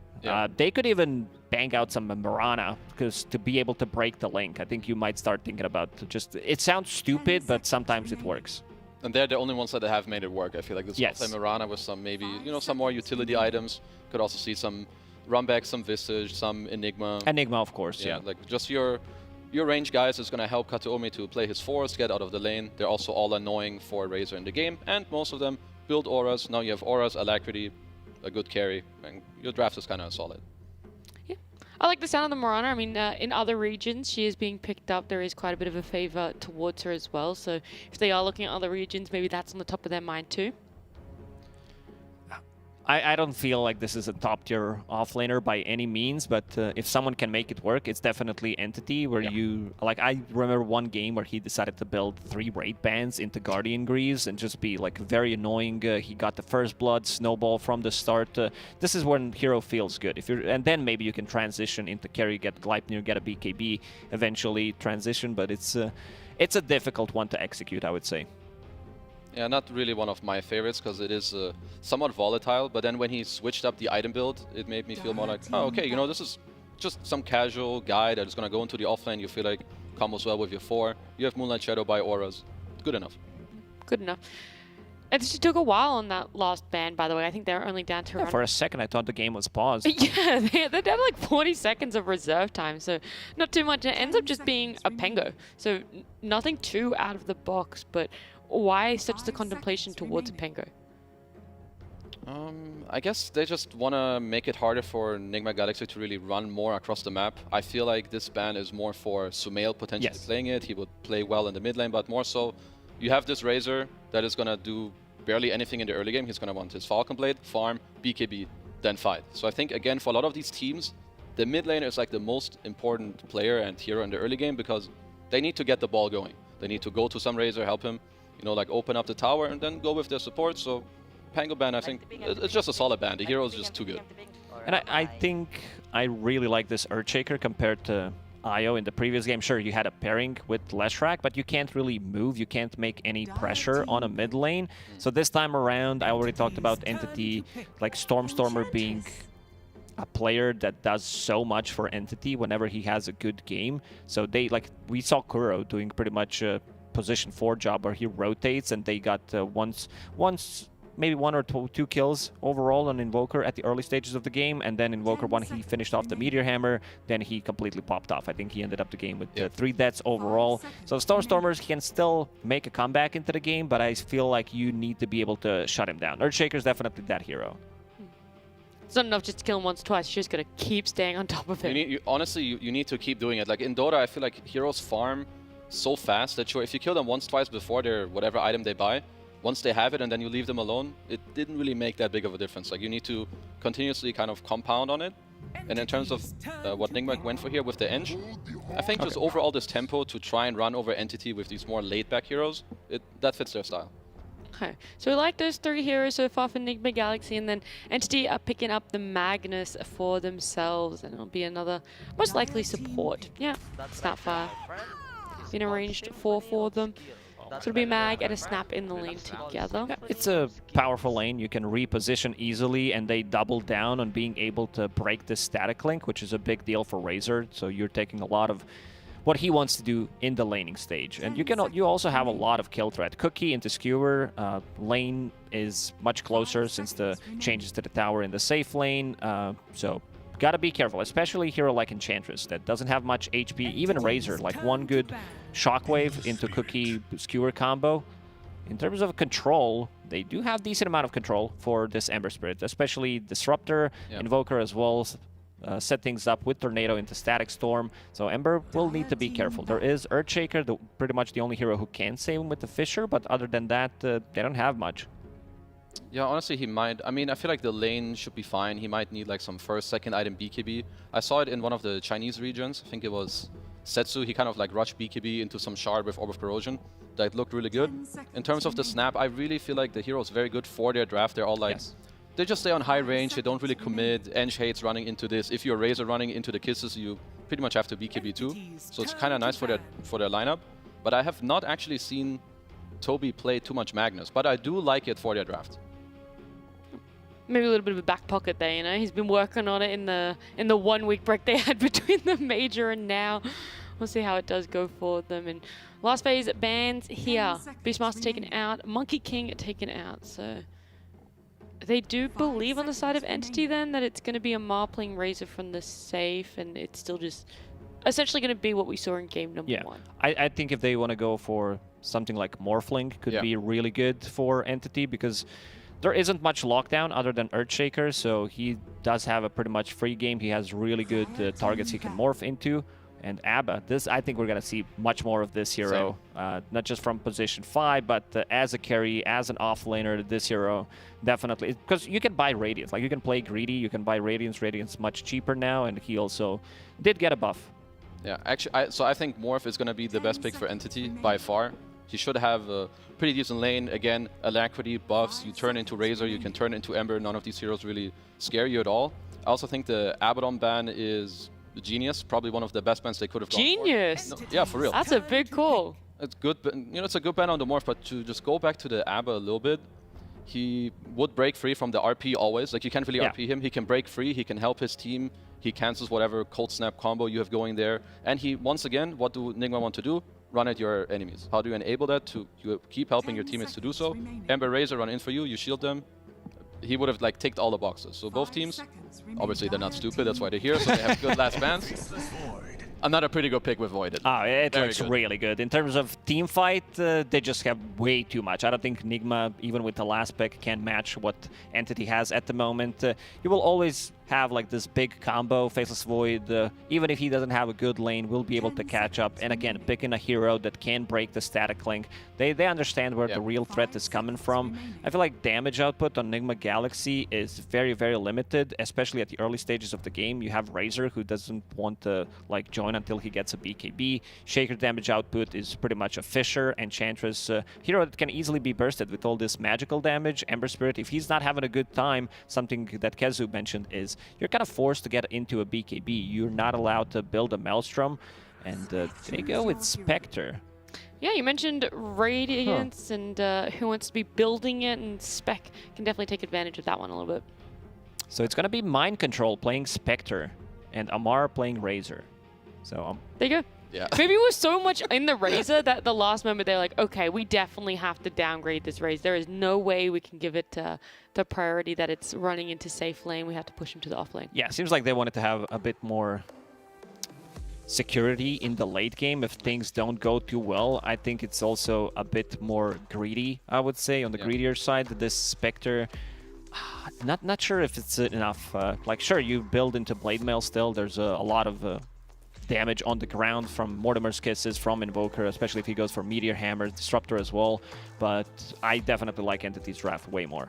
they could even bang out some Mirana because to be able to break the link, I think you might start thinking about just. It sounds stupid, but sometimes it works. And they're the only ones that have made it work. I feel like this yes. Mirana with some maybe some more utility items. Could also see some Runback, some Visage, some Enigma. Enigma, of course. Yeah. Like just your range guys is gonna help Kataomi to play his force, get out of the lane. They're also all annoying for Razor in the game, and most of them build auras. Now you have auras, Alacrity, a good carry, and your draft is kind of solid. Yeah, I like the sound of the Mirana. I mean, in other regions, she is being picked up. There is quite a bit of a favor towards her as well. So if they are looking at other regions, maybe that's on the top of their mind too. I don't feel like this is a top-tier offlaner by any means, but if someone can make it work, it's definitely Entity, where you... Like, I remember one game where he decided to build 3 raid bands into Guardian Greaves and just be, like, very annoying. He got the first blood, snowball from the start. This is when hero feels good. And then maybe you can transition into carry, get Gleipnir, get a BKB, eventually transition, but it's a difficult one to execute, I would say. Yeah, not really one of my favorites because it is somewhat volatile, but then when he switched up the item build, it made me feel more like, oh, okay, this is just some casual guy that is going to go into the offlane. You feel like combos well with your 4. You have Moonlight Shadow by auras. Good enough. Good enough. It just took a while on that last ban, by the way. I think they're only down to around... For a second, I thought the game was paused. Yeah, they have like 40 seconds of reserve time, so not too much. It ends up just being a Pengo, so nothing too out of the box, but why such the contemplation towards a Pengo? I guess they just want to make it harder for Enigma Galaxy to really run more across the map. I feel like this ban is more for Sumail potentially playing it. He would play well in the mid lane, but more so, you have this Razor that is going to do barely anything in the early game. He's going to want his Falcon Blade, farm, BKB, then fight. So I think, again, for a lot of these teams, the mid laner is like the most important player and hero in the early game because they need to get the ball going. They need to go to some Razor, help him, like open up the tower and then go with their support. So Pango ban, I think, it's just a solid ban. The hero is just too good. And I think I really like this Earthshaker compared to Io in the previous game. Sure, you had a pairing with Leshrac, but you can't really move. You can't make any pressure on a mid lane. So this time around, I already talked about Entity, like Stormstormer being a player that does so much for Entity whenever he has a good game. So we saw Kuro doing pretty much a position 4 job where he rotates, and they got once maybe 1 or 2 kills overall on Invoker at the early stages of the game, and then Invoker, when he finished off the Meteor Hammer, then he completely popped off. I think he ended up the game with 3 deaths overall. So Stormstormers can still make a comeback into the game, but I feel like you need to be able to shut him down. Earthshaker's definitely that hero. It's not enough just to kill him once, twice. You just gotta keep staying on top of him. Honestly, you need to keep doing it. Like in Dota, I feel like heroes farm so fast that if you kill them once, twice before their whatever item they buy, once they have it and then you leave them alone, it didn't really make that big of a difference. Like you need to continuously kind of compound on it. And in terms of what Nigma went for here with the Eng, I think just overall this tempo to try and run over Entity with these more laid-back heroes, that fits their style. Okay, so we like those 3 heroes so far for Enigma Galaxy, and then Entity are picking up the Magnus for themselves, and it'll be another most likely support. Yeah, it's not far. Been arranged for them. So it'll be Mag and a Snap in the lane together. Yeah, it's a powerful lane. You can reposition easily, and they double down on being able to break this static link, which is a big deal for Razor. So you're taking a lot of what he wants to do in the laning stage. And you also have a lot of kill threat. Cookie into Skewer. Lane is much closer since the changes to the tower in the safe lane. So gotta be careful, especially a hero like Enchantress that doesn't have much HP. Even Razor, like one good Shockwave into Cookie Skewer combo. In terms of control, they do have decent amount of control for this Ember Spirit, especially Disruptor, Invoker as well. Set things up with Tornado into Static Storm. So Ember will need to be careful. There is Earthshaker, pretty much the only hero who can save him with the Fissure, but other than that, they don't have much. Yeah, honestly, he might. I mean, I feel like the lane should be fine. He might need like some first, second item BKB. I saw it in one of the Chinese regions. I think it was Setsu. He kind of like rushed BKB into some shard with Orb of Corrosion. That looked really good. In terms of the snap, I really feel like the hero's very good for their draft. They're all like, they just stay on high range. They don't really commit. Eng hates running into this. If you're Razor running into the kisses, you pretty much have to BKB too. So it's kind of nice for their lineup. But I have not actually seen Toby play too much Magnus. But I do like it for their draft. Maybe a little bit of a back pocket there, you know. He's been working on it in the 1 week break they had between the major and now. We'll see how it does go for them. And last phase bans here. Beastmaster taken out, Monkey King taken out. So they do believe on the side of Entity then that it's going to be Amar playing Razor from the safe, and it's still just essentially going to be what we saw in game number 1. I think if they want to go for something like Morphling, could be really good for Entity, because there isn't much lockdown other than Earthshaker, so he does have a pretty much free game. He has really good targets he can morph into. And Abba, I think we're going to see much more of this hero, not just from position 5, but as a carry, as an offlaner, this hero definitely, because you can buy Radiance, like you can play greedy, you can buy Radiance much cheaper now, and he also did get a buff. Yeah, actually, so I think Morph is going to be the best pick for Entity by far. He should have a pretty decent lane. Again, Alacrity, buffs, you turn into Razor, you can turn into Ember. None of these heroes really scare you at all. I also think the Abaddon ban is genius, probably one of the best bans they could have gone Genius! No, yeah, for real. That's a big call. It's good, but you know, it's a good ban on the Morph, but to just go back to the Abba a little bit, he would break free from the RP always. Like, you can't really RP him. He can break free, he can help his team, he cancels whatever Cold Snap combo you have going there. And he, once again, what do Nigma want to do? Run at your enemies. How do you enable that? You keep helping your teammates to do so. Ember Razor run in for you, you shield them. He would have like ticked all the boxes. So both teams, obviously they're not stupid, that's why they're here, so they have good last bans. Another pretty good pick with Voided. Oh, it looks really good. In terms of team fight, they just have way too much. I don't think Nigma, even with the last pick, can match what Entity has at the moment. You will always have like this big combo, Faceless Void. Even if he doesn't have a good lane, will be able to catch up. And again, picking a hero that can break the static link. They understand where the real threat is coming from. I feel like damage output on Nigma Galaxy is very, very limited, especially at the early stages of the game. You have Razor, who doesn't want to like join until he gets a BKB. Shaker damage output is pretty much a Fisher. Enchantress, hero that can easily be bursted with all this magical damage. Ember Spirit, if he's not having a good time, something that Kezu mentioned is you're kind of forced to get into a BKB. You're not allowed to build a Maelstrom. And they go with Spectre. Yeah, you mentioned Radiance and who wants to be building it, and Spec can definitely take advantage of that one a little bit. So it's going to be Mind Control playing Spectre and Amar playing Razor. So there you go. Yeah. Maybe it was so much in the Razor that the last moment they're like, okay, we definitely have to downgrade this Razor. There is no way we can give it the priority that it's running into safe lane. We have to push him to the off lane. Yeah, seems like they wanted to have a bit more security in the late game if things don't go too well. I think it's also a bit more greedy, I would say, on the greedier side. This Spectre, not sure if it's enough. Like, sure, you build into Blade Mail still. There's a lot of damage on the ground from Mortimer's Kisses, from Invoker, especially if he goes for Meteor Hammer, Disruptor as well. But I definitely like Entity's draft way more.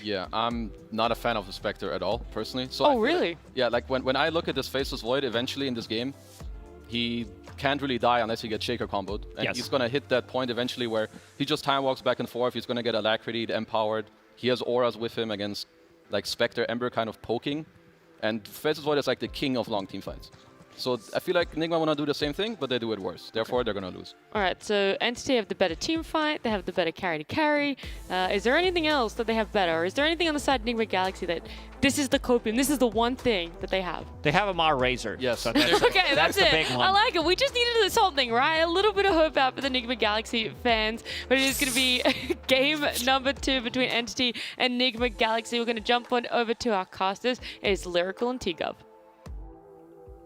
Yeah, I'm not a fan of the Spectre at all, personally. So really? Yeah, like when I look at this Faceless Void eventually in this game, he can't really die unless he gets Shaker comboed. And he's going to hit that point eventually where he just time walks back and forth. He's going to get Alacrity, Empowered. He has auras with him against like Spectre, Ember kind of poking. And Faceless Void is like the king of long team fights. So I feel like Nigma want to do the same thing, but they do it worse. Therefore, they're going to lose. All right, so Entity have the better team fight. They have the better carry to carry. Is there anything else that they have better? Or is there anything on the side of Nigma Galaxy that this is the copium, this is the one thing that they have? They have Amar Razor. Yes. So that's, okay, that's the it. big one. I like it. We just needed this whole thing, right? A little bit of hope out for the Nigma Galaxy fans. But it is going to be game number 2 between Entity and Nigma Galaxy. We're going to jump on over to our casters. It's Lyrical and T-Gov.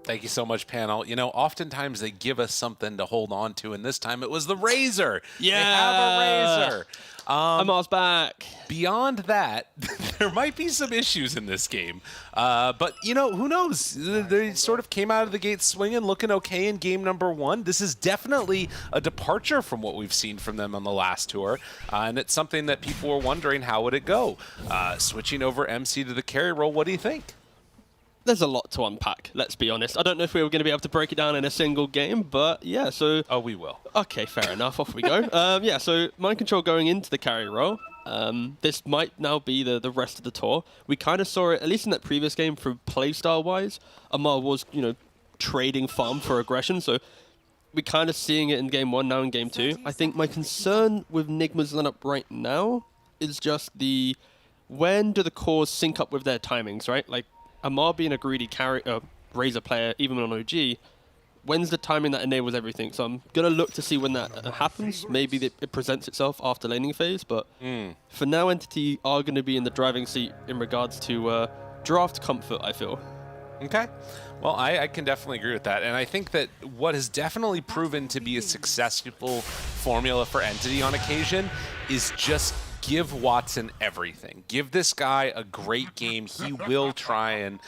Thank you so much, panel. You know, oftentimes they give us something to hold on to, and this time it was the Razor. Yeah. They have a Razor. Amar's back. beyond that, there might be some issues in this game. But, you know, who knows? They sort of came out of the gate swinging, looking okay in game number 1. This is definitely a departure from what we've seen from them on the last tour. And it's something that people were wondering, how would it go? Switching over MC to the carry role, what do you think? There's a lot to unpack, let's be honest. I don't know if we were going to be able to break it down in a single game, but yeah, so... Oh, we will. Okay, fair enough. Off we go. Yeah, so Mind Control going into the carry role. This might now be the rest of the tour. We kind of saw it, at least in that previous game, through playstyle-wise. Amar was, you know, trading farm for aggression, so we're kind of seeing it in game 1, now in game 2. I think my concern with Nigma's lineup right now is just when do the cores sync up with their timings, right? Like, Amar being a greedy Razor player, even on OG, when's the timing that enables everything? So I'm going to look to see when that happens. Maybe it presents itself after laning phase, but for now, Entity are going to be in the driving seat in regards to draft comfort, I feel. Okay. Well, I can definitely agree with that. And I think that what has definitely proven to be a successful formula for Entity on occasion is just give Watson everything. Give this guy a great game. He will try and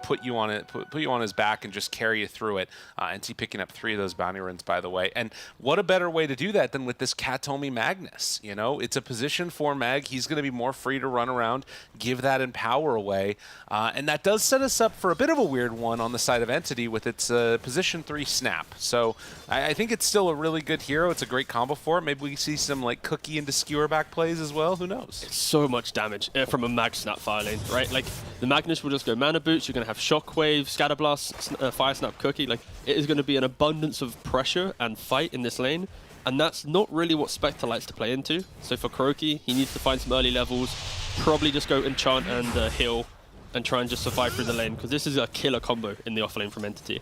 put you on it, put you on his back and just carry you through it. Entity picking up 3 of those bounty runs, by the way. And what a better way to do that than with this Katomi Magnus? You know, it's a position 4 mag. He's going to be more free to run around, give that Empower away, and that does set us up for a bit of a weird one on the side of Entity with its position 3 snap. So I think it's still a really good hero. It's a great combo for it. Maybe we see some like cookie into skewer back plays as well. Who knows? It's so much damage from a mag snap fire lane, right? Like the Magnus will just go mana boots. You're going to have shockwave, scatterblast, fire snap cookie. Like it is going to be an abundance of pressure and fight in this lane, and that's not really what Spectre likes to play into. So for KuroKy, he needs to find some early levels, probably just go enchant and heal, and try and just survive through the lane, because this is a killer combo in the offlane from Entity.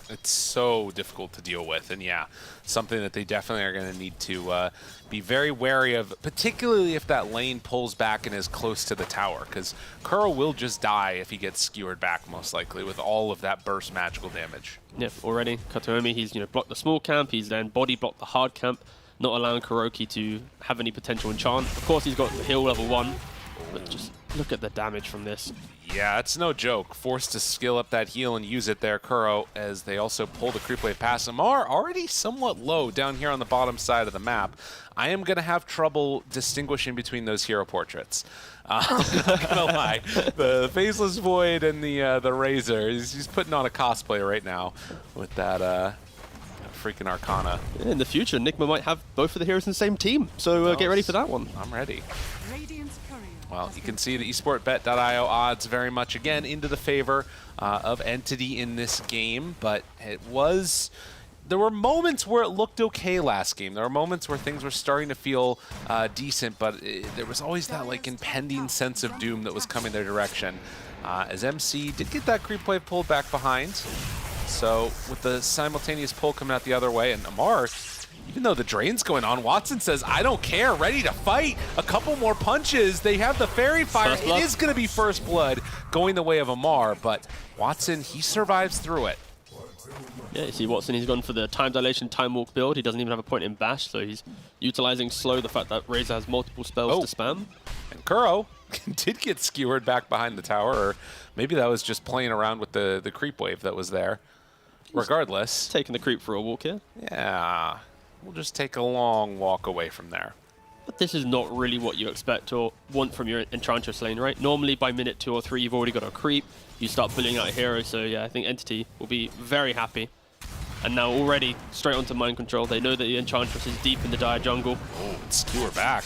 It's so difficult to deal with, and yeah, something that they definitely are going to need to be very wary of, particularly if that lane pulls back and is close to the tower, because Kuro will just die if he gets skewered back, most likely, with all of that burst magical damage. Yep, already. Katomi, he's blocked the small camp, he's then body blocked the hard camp, not allowing KuroKy to have any potential enchant. Of course, he's got the heal level 1, but just look at the damage from this. Yeah, it's no joke. Forced to skill up that heal and use it there, Kuro, as they also pull the creep wave past him. Are already somewhat low down here on the bottom side of the map. I am going to have trouble distinguishing between those hero portraits. I'm not going to lie. The Faceless Void and the Razor, he's putting on a cosplay right now with that freaking Arcana. Yeah, in the future, Nigma might have both of the heroes in the same team, so get ready for that one. I'm ready. Radiant's courier. Well, you can see the esportbet.io odds very much, again, into the favor of Entity in this game, but there were moments where it looked okay last game. There were moments where things were starting to feel decent, but there was always that like impending sense of doom that was coming their direction. As MC did get that creep wave pulled back behind, so with the simultaneous pull coming out the other way, and Amar, even though the drain's going on, Watson says, I don't care, ready to fight. A couple more punches. They have the Fairy Fire. It is going to be first blood going the way of Amar, but Watson, he survives through it. Yeah, you see Watson, he's gone for the time dilation, time walk build. He doesn't even have a point in bash, so he's utilizing slow, the fact that Razor has multiple spells to spam. And Kuro did get skewered back behind the tower, or maybe that was just playing around with the creep wave that was there. Regardless. Taking the creep for a walk here. Yeah. We'll just take a long walk away from there. But this is not really what you expect or want from your Enchantress lane, right? Normally by minute 2 or 3, you've already got a creep. You start pulling out a hero, so yeah, I think Entity will be very happy. And now already straight onto Mind Control. They know that the Enchantress is deep in the dire jungle. Oh, skewer back.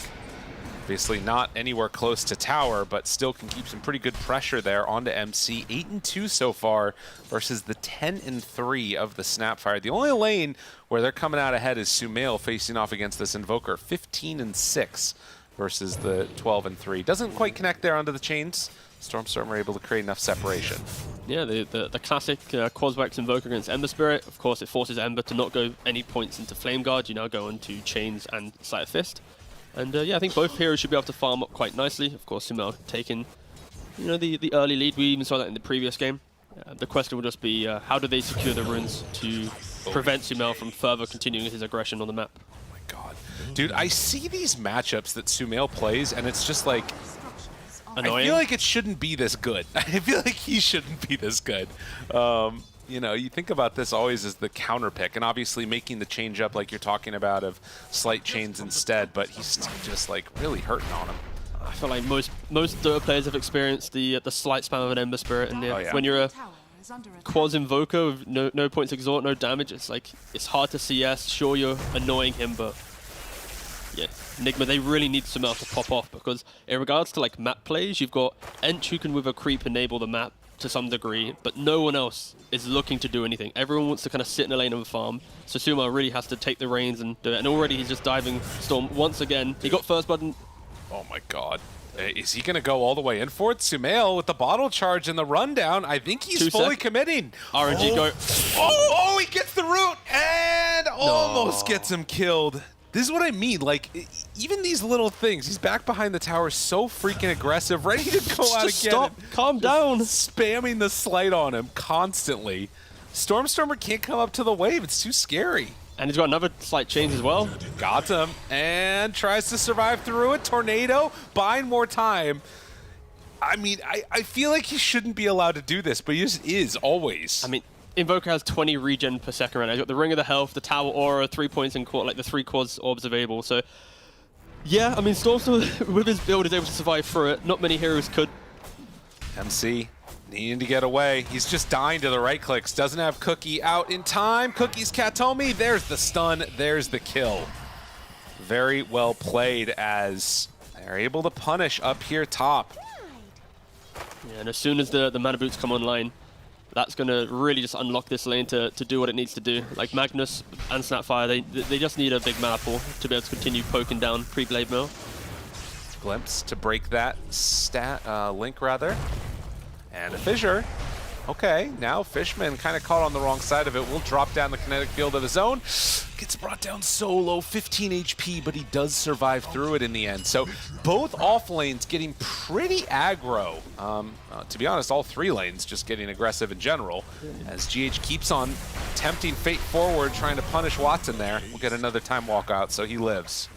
Obviously not anywhere close to tower, but still can keep some pretty good pressure there onto MC. 8-2 so far versus the 10-3 of the Snapfire. The only lane where they're coming out ahead is Sumail facing off against this Invoker. 15-6 versus the 12-3. Doesn't quite connect there onto the chains. Stormstorm are able to create enough separation. Yeah, the classic Quaswex Invoker against Ember Spirit. Of course, it forces Ember to not go any points into Flame Guard. You now go into Chains and Sleight of Fist. And yeah, I think both heroes should be able to farm up quite nicely. Of course, Sumail taking the early lead. We even saw that in the previous game. The question will just be how do they secure the runes to prevent Sumail from further continuing his aggression on the map. Oh my god. Dude, I see these matchups that Sumail plays, and it's just like, Annoying. I feel like it shouldn't be this good. I feel like he shouldn't be this good. You know, you think about this always as the counter pick, and obviously making the change up like you're talking about of slight chains instead, but he's still just like really hurting on him. I feel like most Dota players have experienced the slight spam of an Ember Spirit, and when you're a Quaz Invoker with no points exhort, no damage, it's like it's hard to CS. Sure, you're annoying him, but yeah, Enigma, they really need Sumail to pop off, because in regards to like map plays, you've got Ench who can with a creep enable the map to some degree, but no one else is looking to do anything. Everyone wants to kind of sit in a lane and farm, so Sumail really has to take the reins and do it, and already he's just diving Storm once again. He got first button. Oh my god. Is he going to go all the way in for it? Sumail with the bottle charge and the rundown. I think he's fully committing. RNG go. Oh, he gets the root and almost gets him killed. This is what I mean. Like, even these little things. He's back behind the tower, so freaking aggressive, ready to go out again. Stop. Calm down. Spamming the slight on him constantly. Stormstormer can't come up to the wave. It's too scary. And he's got another slight change as well. Got him, and tries to survive through it. Tornado, buying more time. I mean, I feel like he shouldn't be allowed to do this, but he just is, always. I mean, Invoker has 20 regen per second right now. He's got the Ring of the Health, the Tower Aura, 3 points in like the 3 quads orbs available. So, yeah, I mean, Stormstorm with his build is able to survive through it. Not many heroes could. MC needing to get away. He's just dying to the right clicks. Doesn't have Cookie out in time. Cookie's Katomi. There's the stun. There's the kill. Very well played as they're able to punish up here top. Yeah, and as soon as the mana boots come online, that's going to really just unlock this lane to do what it needs to do. Like Magnus and Snapfire, they just need a big mana pool to be able to continue poking down pre-Blade Mill. Glimpse to break that link rather. And a fissure. Okay, now Fishman kind of caught on the wrong side of it. Will drop down the kinetic field of his own. Gets brought down so low, 15 HP, but he does survive through it in the end. So both off lanes getting pretty aggro. To be honest, all 3 lanes just getting aggressive in general. As GH keeps on tempting fate forward, trying to punish Watson there. We'll get another time walk out, so he lives.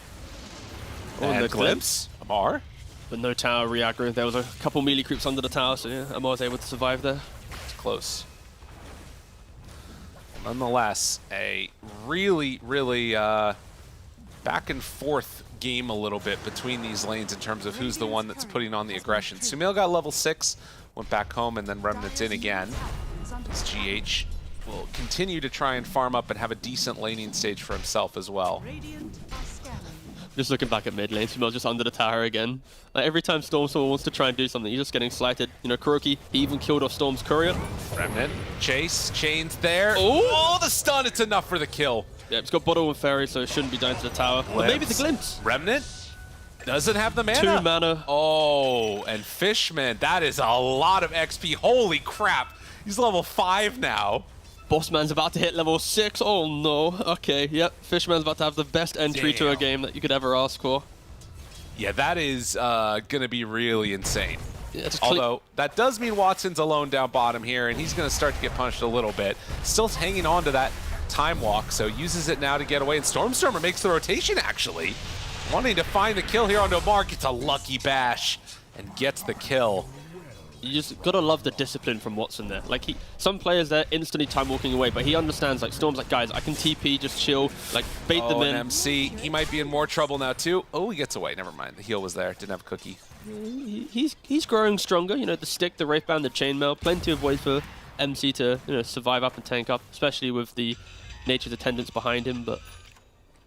Oh, and the glimpse. Amar. But no tower re-aggro. There was a couple melee creeps under the tower, so yeah, Amar was able to survive there. It's close. Nonetheless, a really, really back and forth game a little bit between these lanes in terms of who's the one that's putting on the aggression. Sumail got level 6, went back home, and then Remnant's in again. As GH will continue to try and farm up and have a decent laning stage for himself as well. Just looking back at mid lane, Sumail's just under the tower again. Like every time Stormstormer wants to try and do something, he's just getting slighted. You know, Kuroki, he even killed off Storm's courier. Remnant, chase, chains there. Ooh. Oh, the stun, it's enough for the kill. Yeah, it's got Bottle and Fairy, so it shouldn't be down to the tower. But maybe the Glimpse. Remnant doesn't have the mana. 2 mana. Oh, and Fishman, that is a lot of XP. Holy crap. He's level 5 now. Bossman's about to hit level 6. Oh no. Okay, yep. Fishman's about to have the best entry to a game that you could ever ask for. Yeah, that is going to be really insane. Yeah, although, that does mean Watson's alone down bottom here, and he's going to start to get punished a little bit. Still hanging on to that time walk, so uses it now to get away. And Stormstormer makes the rotation, actually. Wanting to find the kill here on Omar, gets a lucky bash and gets the kill. You just gotta love the discipline from Watson there. Like some players there instantly time walking away, but he understands. Like Storm's like, guys, I can TP, just chill, like bait them in. And MC, he might be in more trouble now too. Oh, he gets away. Never mind. The heal was there. Didn't have Cookie. He's growing stronger. You know, the stick, the Wraithbound, the chainmail, plenty of ways for MC to survive up and tank up, especially with the Nature's Attendants behind him. But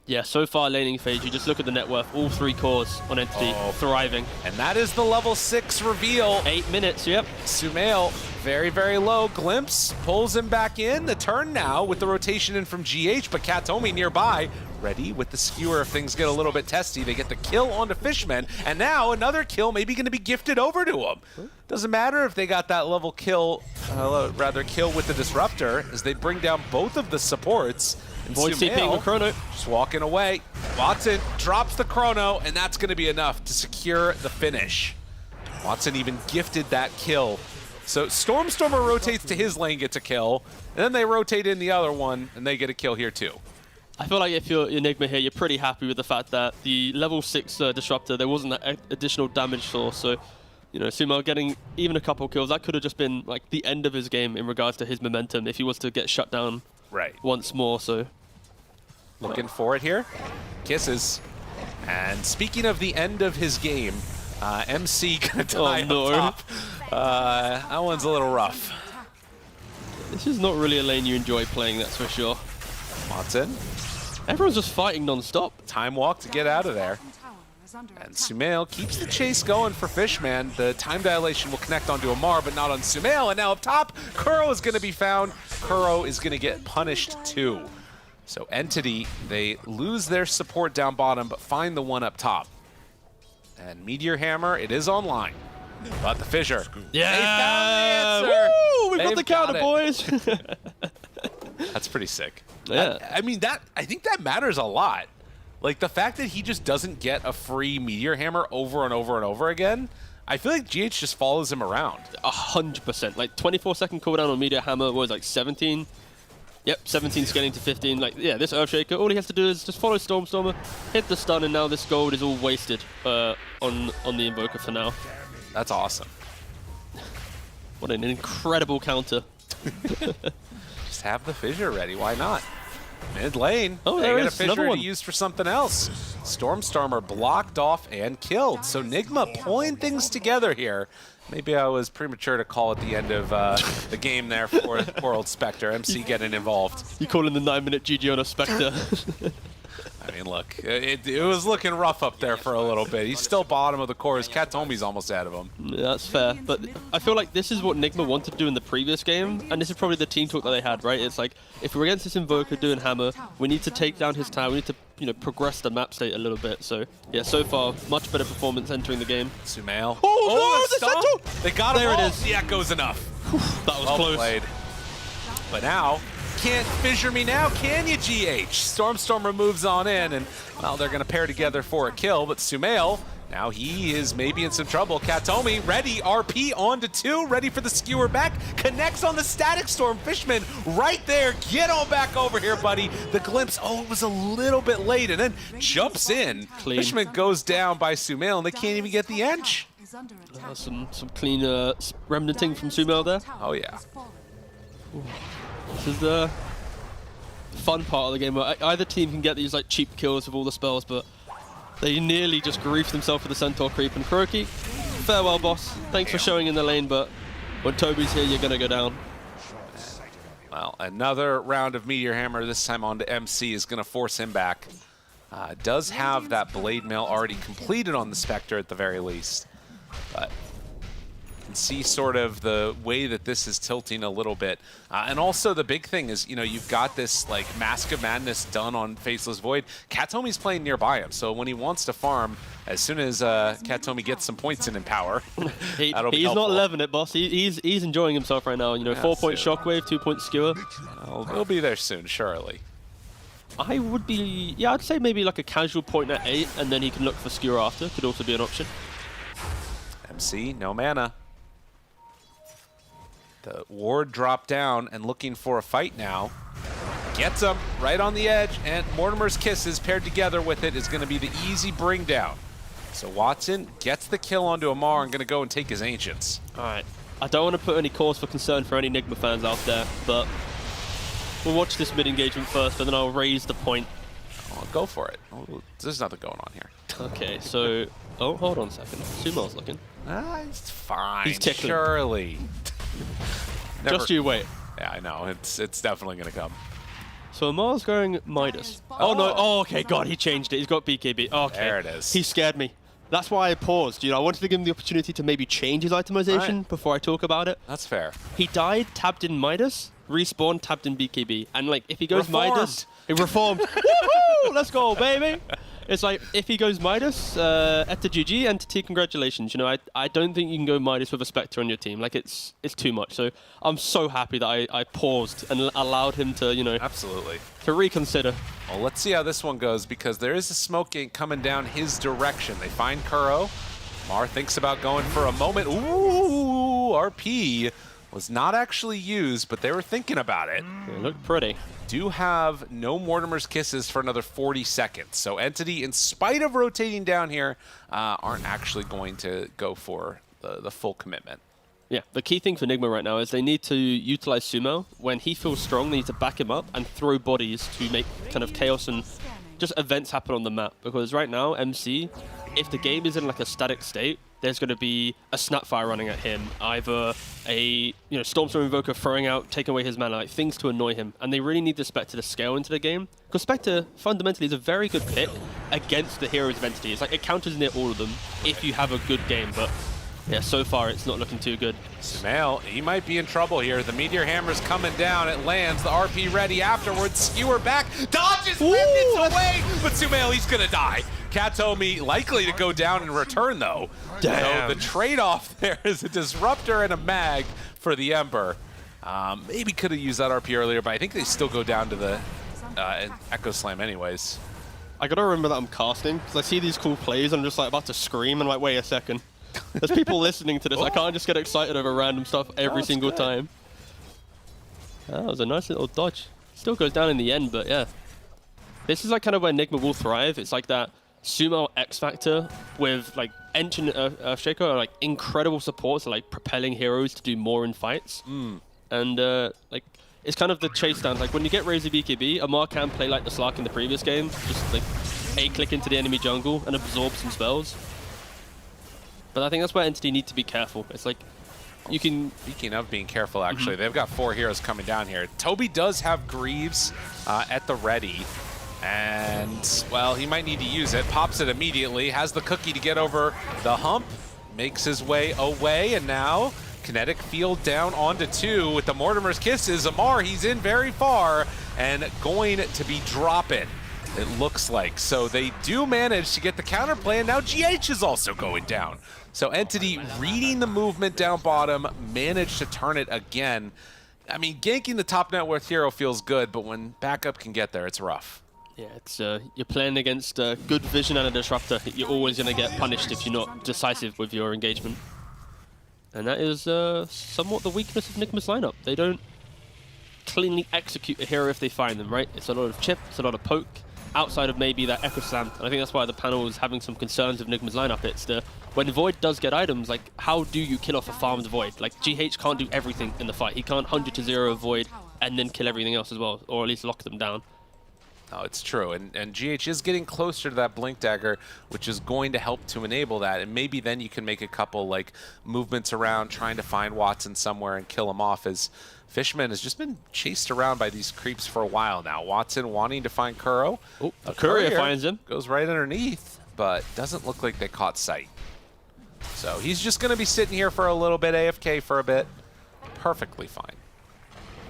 yeah, so far laning phase, you just look at the net worth, all 3 cores on Entity, thriving. And that is the level 6 reveal. 8 minutes, yep. Sumail, very, very low. Glimpse pulls him back in. The turn now with the rotation in from GH, but Katomi nearby, ready with the skewer if things get a little bit testy. They get the kill onto Fishman, and now another kill maybe going to be gifted over to him. Doesn't matter if they got that level kill, kill with the Disruptor, as they bring down both of the supports. Void TPing with Chrono. Just walking away. Watson drops the Chrono, and that's going to be enough to secure the finish. Watson even gifted that kill. So Stormstormer rotates to his lane, gets a kill, and then they rotate in the other one, and they get a kill here too. I feel like if you're Enigma here, you're pretty happy with the fact that the level 6 disruptor, there wasn't that additional damage source. So, you know, Sumo getting even a couple kills, that could have just been like the end of his game in regards to his momentum if he was to get shut down once more. So, looking for it here. Kisses. And speaking of the end of his game, MC gonna die up top. That one's a little rough. This is not really a lane you enjoy playing, that's for sure. Watson. Everyone's just fighting non-stop. Time walk to get out of there. And Sumail keeps the chase going for Fishman. The time dilation will connect onto Amar, but not on Sumail. And now up top, Kuro is going to be found. Kuro is going to get punished too. So Entity, they lose their support down bottom, but find the one up top. And Meteor Hammer, it is online. But the Fissure. Yeah! They found the answer! Woo! We've got the counter, boys! That's pretty sick. Yeah. I mean, I think that matters a lot. Like, the fact that he just doesn't get a free Meteor Hammer over and over and over again, I feel like GH just follows him around. 100%. Like, 24-second cooldown on Meteor Hammer was like 17. Yep, 17 scaling to 15. Like, yeah, this Earthshaker, all he has to do is just follow Stormstormer, hit the stun, and now this gold is all wasted on the Invoker for now. That's awesome. What an incredible counter. Just have the Fissure ready. Why not? Mid lane. Oh, they there got a is another Fissure one. to use for something else. Stormstormer blocked off and killed. So Nigma pulling things together here. Maybe I was premature to call it the end of the game there for poor old Spectre. MC getting involved. You call in the 9-minute GG on a Spectre. I mean, look, it was looking rough up there for a little bit. He's still bottom of the core. His Katomi's almost out of him. Yeah, that's fair. But I feel like this is what Nigma wanted to do in the previous game, and this is probably the team talk that they had, right? It's like, if we're against this Invoker doing Hammer, we need to take down his tower. We need to, you know, progress the map state a little bit. So, yeah, so far, much better performance entering the game. Sumail. Oh, no, the Central! They got him There all. it is. Yeah, it goes enough. That was Well close. played. But now, can't Fissure me now, can you, GH? Stormstormer moves on in, and, well, they're going to pair together for a kill, but Sumail, now he is maybe in some trouble. Katomi, ready, RP onto 2, ready for the skewer back, connects on the Static Storm. Fishman right there, get on back over here, buddy. The glimpse, oh, it was a little bit late, and then jumps in. Clean. Fishman goes down by Sumail, and they can't even get the inch. Some clean remnanting from Sumail there. Oh, yeah. This is the fun part of the game where either team can get these like cheap kills with all the spells, but they nearly just grief themselves with the Centaur creep. And Kuroki, farewell, boss. Thanks for showing in the lane, but when Toby's here, you're going to go down. Well, another round of Meteor Hammer, this time on to MC, is going to force him back. Does have that Blade Mail already completed on the Spectre at the very least. But you can see sort of the way that this is tilting a little bit. And also the big thing is, you know, you've got this like Mask of Madness done on Faceless Void. Katomi's playing nearby him, so when he wants to farm, as soon as Katomi gets some points in power, that'll be he's helpful. not loving it, boss. He's enjoying himself right now. You know, 4-point Shockwave, 2-point Skewer. Well, he'll be there soon, surely. I would be, yeah, I'd say maybe like a casual point at 8, and then he can look for Skewer after. Could also be an option. MC, no mana. The ward dropped down and looking for a fight now. Gets him right on the edge, and Mortimer's Kisses paired together with it is going to be the easy bring down. So Watson gets the kill onto Amar and going to go and take his Ancients. All right. I don't want to put any cause for concern for any Nigma fans out there, but we'll watch this mid-engagement first, and then I'll raise the point. Oh, go for it. Oh, there's nothing going on here. Okay, so... Oh, hold on a second. Sumo's looking. It's fine. He's tickling. Surely. Just you wait. Yeah, I know. It's definitely going to come. So Amar's going Midas. Oh, no. Oh, okay. God, he changed it. He's got BKB. Okay. There it is. He scared me. That's why I paused. You know, I wanted to give him the opportunity to maybe change his itemization before I talk about it. That's fair. He died, tabbed in Midas, respawned, tabbed in BKB. And, like, if he goes Reformed. Midas... He reformed. Woohoo! Let's go, baby! It's like, if he goes Midas, Etta GG, Entity, congratulations. You know, I don't think you can go Midas with a Spectre on your team. Like, it's too much. So I'm so happy that I paused and allowed him to, you know... Absolutely. To reconsider. Well, let's see how this one goes, because there is a smoke gate coming down his direction. They find Kuro. Mar thinks about going for a moment. Ooh, RP was not actually used, but they were thinking about it. It looked pretty. Do have no Mortimer's Kisses for another 40 seconds. So Entity, in spite of rotating down here, aren't actually going to go for the full commitment. Yeah, the key thing for Nigma right now is they need to utilize Sumo. When he feels strong, they need to back him up and throw bodies to make kind of chaos and just events happen on the map. Because right now, MC, if the game is in like a static state, there's going to be a Snapfire running at him, either a Stormstorm Invoker throwing out, taking away his mana, like things to annoy him. And they really need the Spectre to scale into the game. Because Spectre, fundamentally, is a very good pick against the heroes of Entity. It's like it counters near all of them if you have a good game, but yeah, so far it's not looking too good. Sumail, he might be in trouble here. The Meteor Hammer's coming down. It lands. The RP ready afterwards. Skewer back. Dodges Remnants away. But Sumail, he's going to die. Katomi likely to go down in return, though. Damn. So the trade-off there is a Disruptor and a Mag for the Ember. Maybe could have used that RP earlier, but I think they still go down to the Echo Slam anyways. I got to remember that I'm casting, because I see these cool plays and I'm just like about to scream and like, wait a second. There's people listening to this. I can't just get excited over random stuff every single time. That was a nice little dodge. Still goes down in the end, but yeah. This is like kind of where Nigma will thrive. It's like that Sumo X Factor with like Ench and Shaco are like incredible supports, like propelling heroes to do more in fights. And like it's kind of the chase down. Like when you get Razor BKB, Amar can play like the Slark in the previous game, just like A-click into the enemy jungle and absorb some spells. But I think that's where Entity need to be careful. It's like you can... Speaking of being careful, actually, they've got 4 heroes coming down here. Toby does have Greaves at the ready. And, well, he might need to use it. Pops it immediately. Has the cookie to get over the hump. Makes his way away. And now, Kinetic Field down onto 2 with the Mortimer's Kisses. Amar, he's in very far and going to be dropping. It looks like. So they do manage to get the counterplay, and now GH is also going down. So Entity, reading the movement down bottom, managed to turn it again. I mean, ganking the top net worth hero feels good, but when backup can get there, it's rough. Yeah, it's you're playing against good vision and a Disruptor. You're always going to get punished if you're not decisive with your engagement. And that is somewhat the weakness of Nigma's lineup. They don't cleanly execute a hero if they find them, right? It's a lot of chip, it's a lot of poke, outside of maybe that Echo Slam. And I think that's why the panel is having some concerns of Nigma's lineup. It's the when Void does get items, like how do you kill off a farmed Void? Like GH can't do everything in the fight. He can't 100-0 Void and then kill everything else as well, or at least lock them down. No, it's true, and GH is getting closer to that Blink Dagger, which is going to help to enable that, and maybe then you can make a couple like movements around trying to find Watson somewhere and kill him off, as Fishman has just been chased around by these creeps for a while now. Watson wanting to find Kuro. Oh, a courier finds him. Goes right underneath, but doesn't look like they caught sight. So he's just going to be sitting here for a little bit, AFK for a bit. Perfectly fine.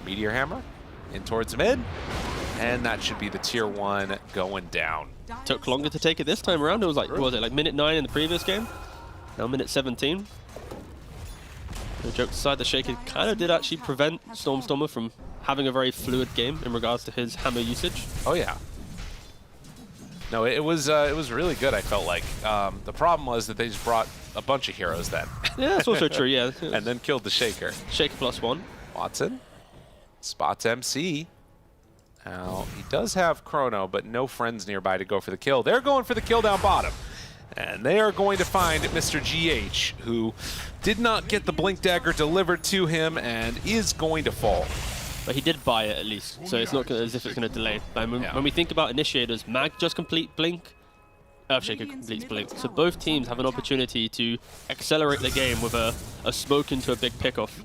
Meteor Hammer in towards mid. And that should be the tier 1 going down. Took longer to take it this time around. It was like, what was it, like minute 9 in the previous game? Now minute 17. No joke aside, the Shaker kind of did actually prevent Stormstormer from having a very fluid game in regards to his hammer usage. Oh yeah. No, it was really good, I felt like. The problem was that they just brought a bunch of heroes then. Yeah, that's also true, yeah. And then killed the Shaker. Shaker +1. Watson spots MC. Now, he does have Chrono, but no friends nearby to go for the kill. They're going for the kill down bottom. And they are going to find Mr. GH, who did not get the Blink Dagger delivered to him and is going to fall. But he did buy it at least, so it's not as if it's going to delay. When we think about initiators, Mag just complete Blink, Earthshaker completes Blink. So both teams have an opportunity to accelerate the game with a smoke into a big pickoff.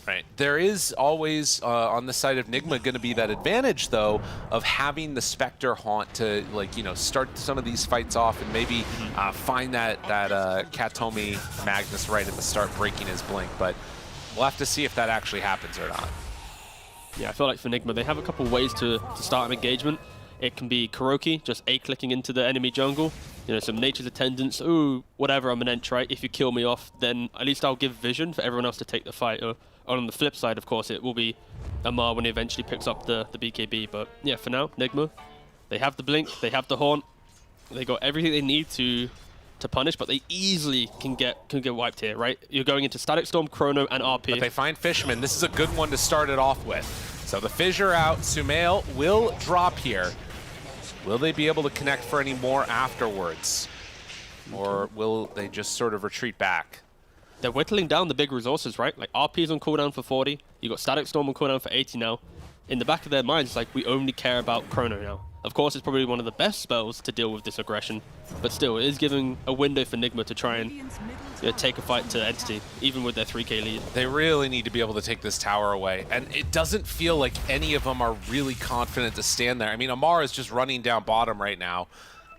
Right. There is always, on the side of Nigma, going to be that advantage, though, of having the Spectre haunt to, like, you know, start some of these fights off and maybe find that Katomi Magnus right at the start, breaking his Blink. But we'll have to see if that actually happens or not. Yeah, I feel like for Nigma, they have a couple ways to start an engagement. It can be Kuroki, just A-clicking into the enemy jungle. You know, some Nature's Attendants, ooh, whatever, I'm an Ench, right? If you kill me off, then at least I'll give vision for everyone else to take the fight. Or on the flip side, of course, it will be Amar when he eventually picks up the BKB. But yeah, for now, Nigma, they have the Blink, they have the Haunt. They got everything they need to to punish, but they easily can get wiped here, right? You're going into Static Storm, Chrono, and RP. But they find Fishman. This is a good one to start it off with. So the Fissure out. Sumail will drop here. Will they be able to connect for any more afterwards? Or will they just sort of retreat back? They're whittling down the big resources, right? Like RP is on cooldown for 40. You got Static Storm on cooldown for 80 now. In the back of their minds, like, we only care about Chrono now. Of course, it's probably one of the best spells to deal with this aggression, but still, it is giving a window for Nigma to try and take a fight to Entity, even with their 3k lead. They really need to be able to take this tower away, and it doesn't feel like any of them are really confident to stand there. I mean, Amar is just running down bottom right now.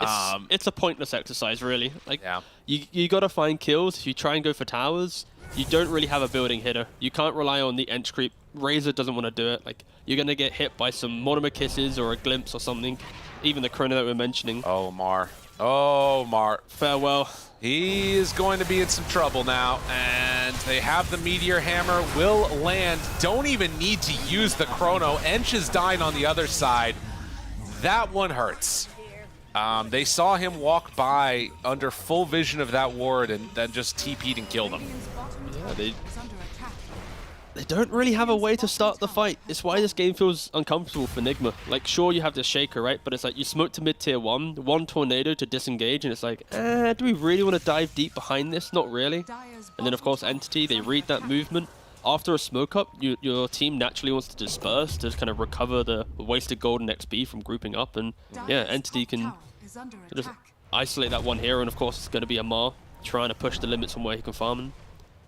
It's a pointless exercise, really. Like, yeah. you got to find kills. If you try and go for towers, you don't really have a building hitter. You can't rely on the Ench creep. Razor doesn't want to do it. Like, you're going to get hit by some Mortimer Kisses or a Glimpse or something. Even the Chrono that we're mentioning. Oh, Mar. Oh, Mar. Farewell. He is going to be in some trouble now, and they have the Meteor Hammer, will land. Don't even need to use the Chrono. Ench is dying on the other side. That one hurts. They saw him walk by under full vision of that ward and then just TP'd and killed him. Yeah, they don't really have a way to start the fight. It's why this game feels uncomfortable for Nigma. Like, sure, you have the Shaker, right? But it's like you smoke to mid-tier 1 Tornado to disengage, and it's like, do we really want to dive deep behind this? Not really. And then, of course, Entity, they read that movement. After a smoke up, your team naturally wants to disperse to kind of recover the wasted golden XP from grouping up, and yeah, Entity can just isolate that one hero, and of course it's going to be Amar trying to push the limits on where he can farm and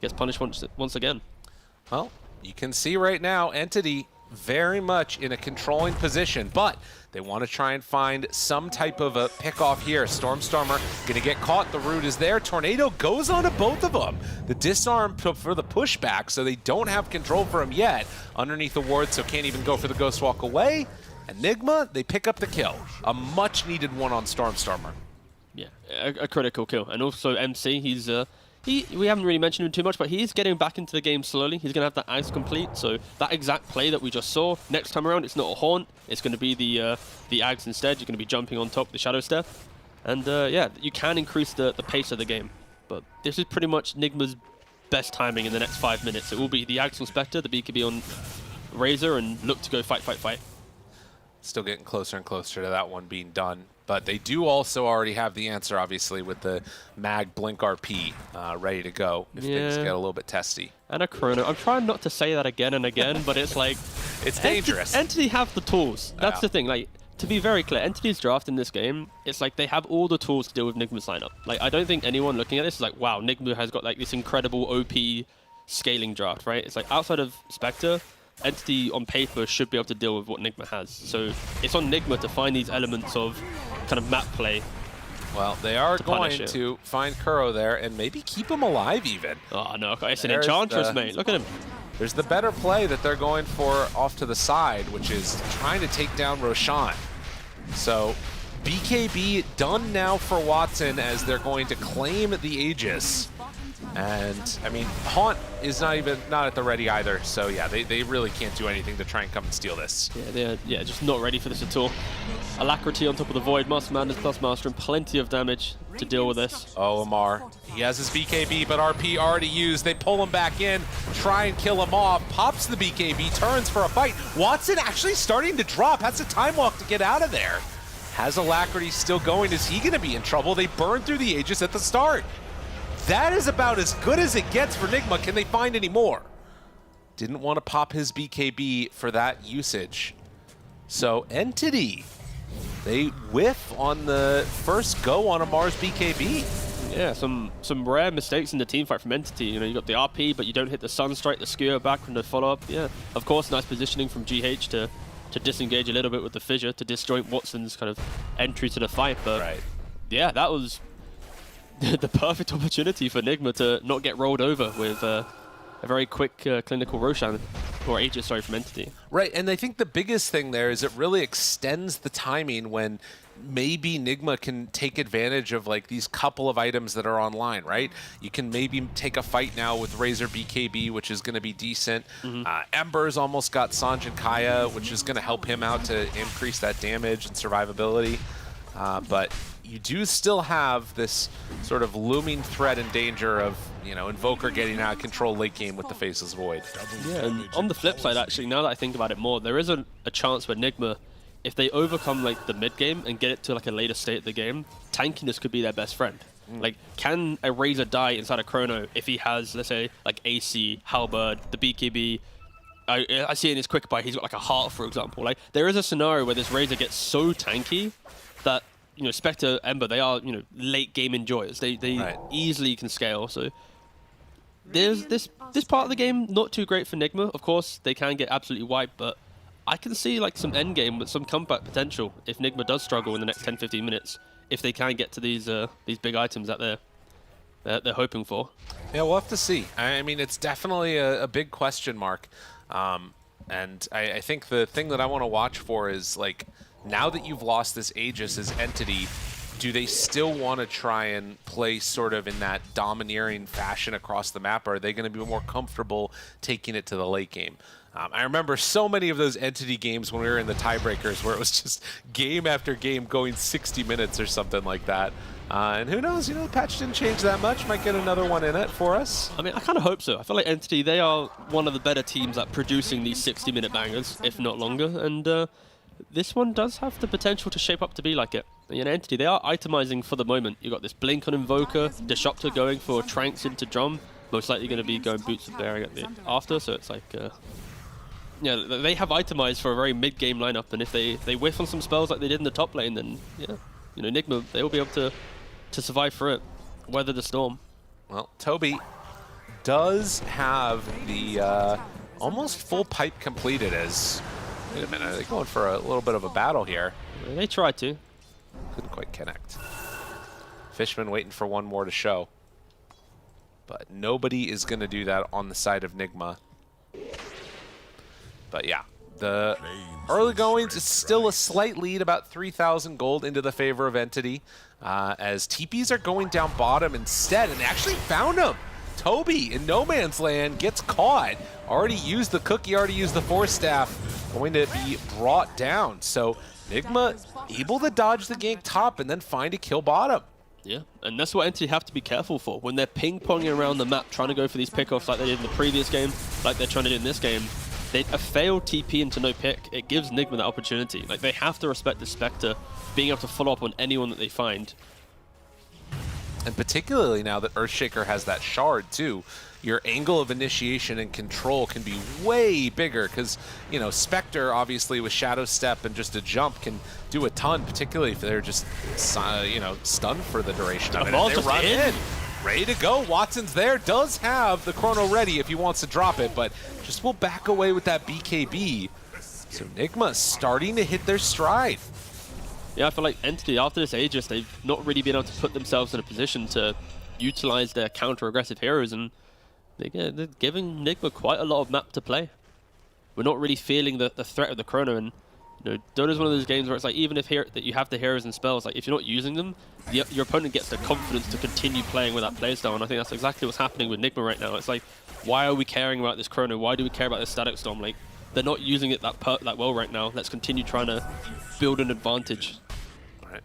gets punished once again. Well, you can see right now, Entity very much in a controlling position, but they want to try and find some type of a pick-off here. Stormstormer going to get caught. The root is there. Tornado goes onto both of them. The disarm for the pushback, so they don't have control for him yet. Underneath the ward, so can't even go for the Ghost Walk away. Enigma, they pick up the kill. A much-needed one on Stormstormer. Yeah, a critical kill. And also MC, he's... we haven't really mentioned him too much, but he's getting back into the game slowly. He's going to have that Axe complete, so that exact play that we just saw, next time around, it's not a Haunt. It's going to be the Axe instead. You're going to be jumping on top of the Shadow Step. And yeah, you can increase the pace of the game. But this is pretty much Nigma's best timing in the next 5 minutes. It will be the Axe on Spectre, the BKB on Razor, and look to go fight, fight, fight. Still getting closer and closer to that one being done. But they do also already have the answer, obviously, with the Mag Blink RP ready to go if things get a little bit testy. And a Chrono. I'm trying not to say that again and again, but it's like... It's dangerous. Entity have the tools. That's the thing. Like, to be very clear, Entity's draft in this game, it's like they have all the tools to deal with Nigma's lineup. Like, I don't think anyone looking at this is like, wow, Nigma has got like this incredible OP scaling draft, right? It's like outside of Spectre, Entity on paper should be able to deal with what Nigma has. So it's on Nigma to find these elements of kind of map play. Well, they are going to find Kuro there and maybe keep him alive even. Oh no, it's an Enchantress, mate. Look at him. There's the better play that they're going for off to the side, which is trying to take down Roshan. So BKB done now for Watson as they're going to claim the Aegis. And, I mean, Haunt is not at the ready either, so yeah, they really can't do anything to try and come and steal this. Yeah, they're just not ready for this at all. Alacrity on top of the Void, Master Madness plus Master, and plenty of damage to deal with this. Oh, Amar. He has his BKB, but RP already used. They pull him back in, try and kill him off, pops the BKB, turns for a fight. Watson actually starting to drop, has a time walk to get out of there. Has Alacrity still going? Is he going to be in trouble? They burned through the Aegis at the start. That is about as good as it gets for Nigma. Can they find any more? Didn't want to pop his BKB for that usage. So Entity, they whiff on the first go on Amar's BKB. Yeah, some rare mistakes in the team fight from Entity. You know, you got the RP, but you don't hit the Sunstrike, the skewer back from the follow-up. Yeah, of course, nice positioning from GH to disengage a little bit with the Fissure to disjoint Watson's kind of entry to the fight. But yeah, that was the perfect opportunity for Nigma to not get rolled over with a very quick clinical Roshan, or Aegis, sorry, from Entity. Right, and I think the biggest thing there is it really extends the timing when maybe Nigma can take advantage of like these couple of items that are online, right? You can maybe take a fight now with Razor BKB, which is going to be decent. Ember's almost got Sanjin Kaya, which is going to help him out to increase that damage and survivability. but you do still have this sort of looming threat and danger of, Invoker getting out of control late game with the Faceless Void. Yeah, and on the flip side, actually, now that I think about it more, there is a chance where Nigma, if they overcome like the mid game and get it to like a later state of the game, tankiness could be their best friend. Like, can a Razor die inside a Chrono if he has, let's say, like AC, Halberd, the BKB? I see in his quick buy, he's got like a heart, for example. Like, there is a scenario where this Razor gets so tanky that, Spectre, Ember, they are, late game enjoyers. They Right. easily can scale. So there's this part of the game not too great for Nigma. Of course, they can get absolutely wiped, but I can see like some end game with some comeback potential if Nigma does struggle in the next 10-15 minutes. If they can get to these big items that they're hoping for. Yeah, we'll have to see. I mean, it's definitely a big question mark. And I think the thing that I want to watch for is, like, now that you've lost this Aegis as entity, do they still want to try and play sort of in that domineering fashion across the map, or are they going to be more comfortable taking it to the late game? I remember so many of those entity games when we were in the tiebreakers where it was just game after game going 60 minutes or something like that. And who knows, the patch didn't change that much. Might get another one in it for us. I mean, I kind of hope so. I feel like Entity, they are one of the better teams at producing these 60-minute bangers, if not longer. And this one does have the potential to shape up to be like it. Entity, they are itemizing for the moment. You got this Blink on Invoker, Disruptor going for Tranks into Drum, most likely going to be going Boots of Bearing at the after, so it's like... yeah, they have itemized for a very mid-game lineup, and if they whiff on some spells like they did in the top lane, then yeah, Nigma, they will be able to survive through it, weather the storm. Well, Toby does have the almost full pipe completed as... Wait a minute, are they going for a little bit of a battle here? They tried to. Couldn't quite connect. Fishman waiting for one more to show. But nobody is going to do that on the side of Nigma. But yeah, the early goings is still a slight lead, about 3,000 gold into the favor of Entity, as TPs are going down bottom instead, and they actually found him. Toby in no man's land gets caught. Already used the cookie, already used the Force Staff, going to be brought down. So Nigma able to dodge the gank top and then find a kill bottom. Yeah, and that's what Entity have to be careful for. When they're ping-ponging around the map, trying to go for these pickoffs like they did in the previous game, like they're trying to do in this game, a failed TP into no pick, it gives Nigma that opportunity. Like, they have to respect the Spectre being able to follow up on anyone that they find. And particularly now that Earthshaker has that shard too, your angle of initiation and control can be way bigger because, Spectre obviously with Shadow Step and just a jump can do a ton, particularly if they're just, stunned for the duration of it. And they run in. Ready to go. Watson's there, does have the chrono ready if he wants to drop it, but just will back away with that BKB. So Nigma starting to hit their stride. Yeah, I feel like Entity, after this Aegis, they've not really been able to put themselves in a position to utilize their counter-aggressive heroes, and they're giving Nigma quite a lot of map to play. We're not really feeling the threat of the chrono, and Dota's one of those games where it's like, even if that you have the heroes and spells, like if you're not using them, your opponent gets the confidence to continue playing with that playstyle, and I think that's exactly what's happening with Nigma right now. It's like, why are we caring about this chrono? Why do we care about this Static Storm? Like, they're not using it that well right now. Let's continue trying to build an advantage. All right.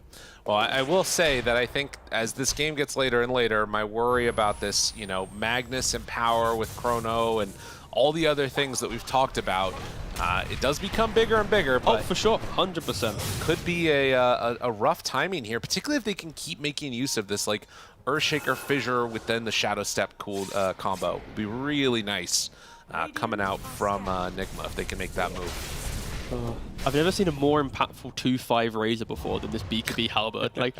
Well, I will say that I think as this game gets later and later, my worry about this, Magnus and power with Chrono and all the other things that we've talked about, it does become bigger and bigger. But oh, for sure, 100%. Could be a rough timing here, particularly if they can keep making use of this, like, Earthshaker Fissure within the Shadow Step combo. Would be really nice coming out from Nigma if they can make that move. I've never seen a more impactful 2-5 Razor before than this BKB Halberd. Like,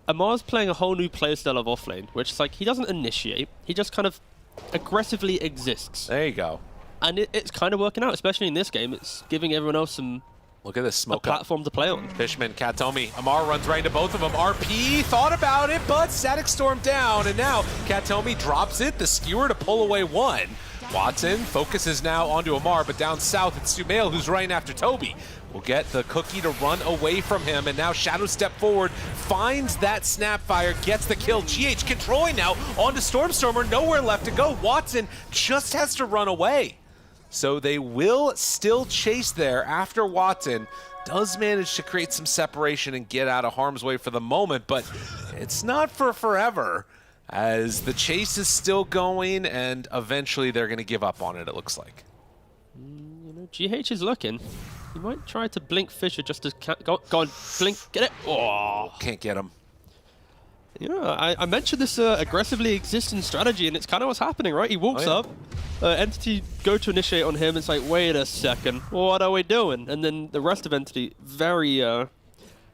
Amar's playing a whole new playstyle of offlane, which is like, he doesn't initiate, he just kind of aggressively exists. There you go. And it's kind of working out, especially in this game. It's giving everyone else some Look at this smoke platform to play on. Fishman, Katomi, Amar runs right into both of them. RP thought about it, but Static Storm down, and now Katomi drops it, the skewer to pull away one. Watson focuses now onto Amar, but down south it's Sumail who's running after Toby. Will get the cookie to run away from him, and now Shadow Step forward, finds that Snapfire, gets the kill. GH controlling now onto Stormstormer, nowhere left to go. Watson just has to run away. So they will still chase there after Watson. does manage to create some separation and get out of harm's way for the moment, but it's not for forever, as the chase is still going, and eventually they're going to give up on it, it looks like. You know, GH is looking. He might try to blink Fisher just to go on, blink, get it. Oh, can't get him. Yeah, I mentioned this aggressively existing strategy, and it's kind of what's happening, right? He walks up, Entity go to initiate on him. It's like, wait a second, what are we doing? And then the rest of Entity very kind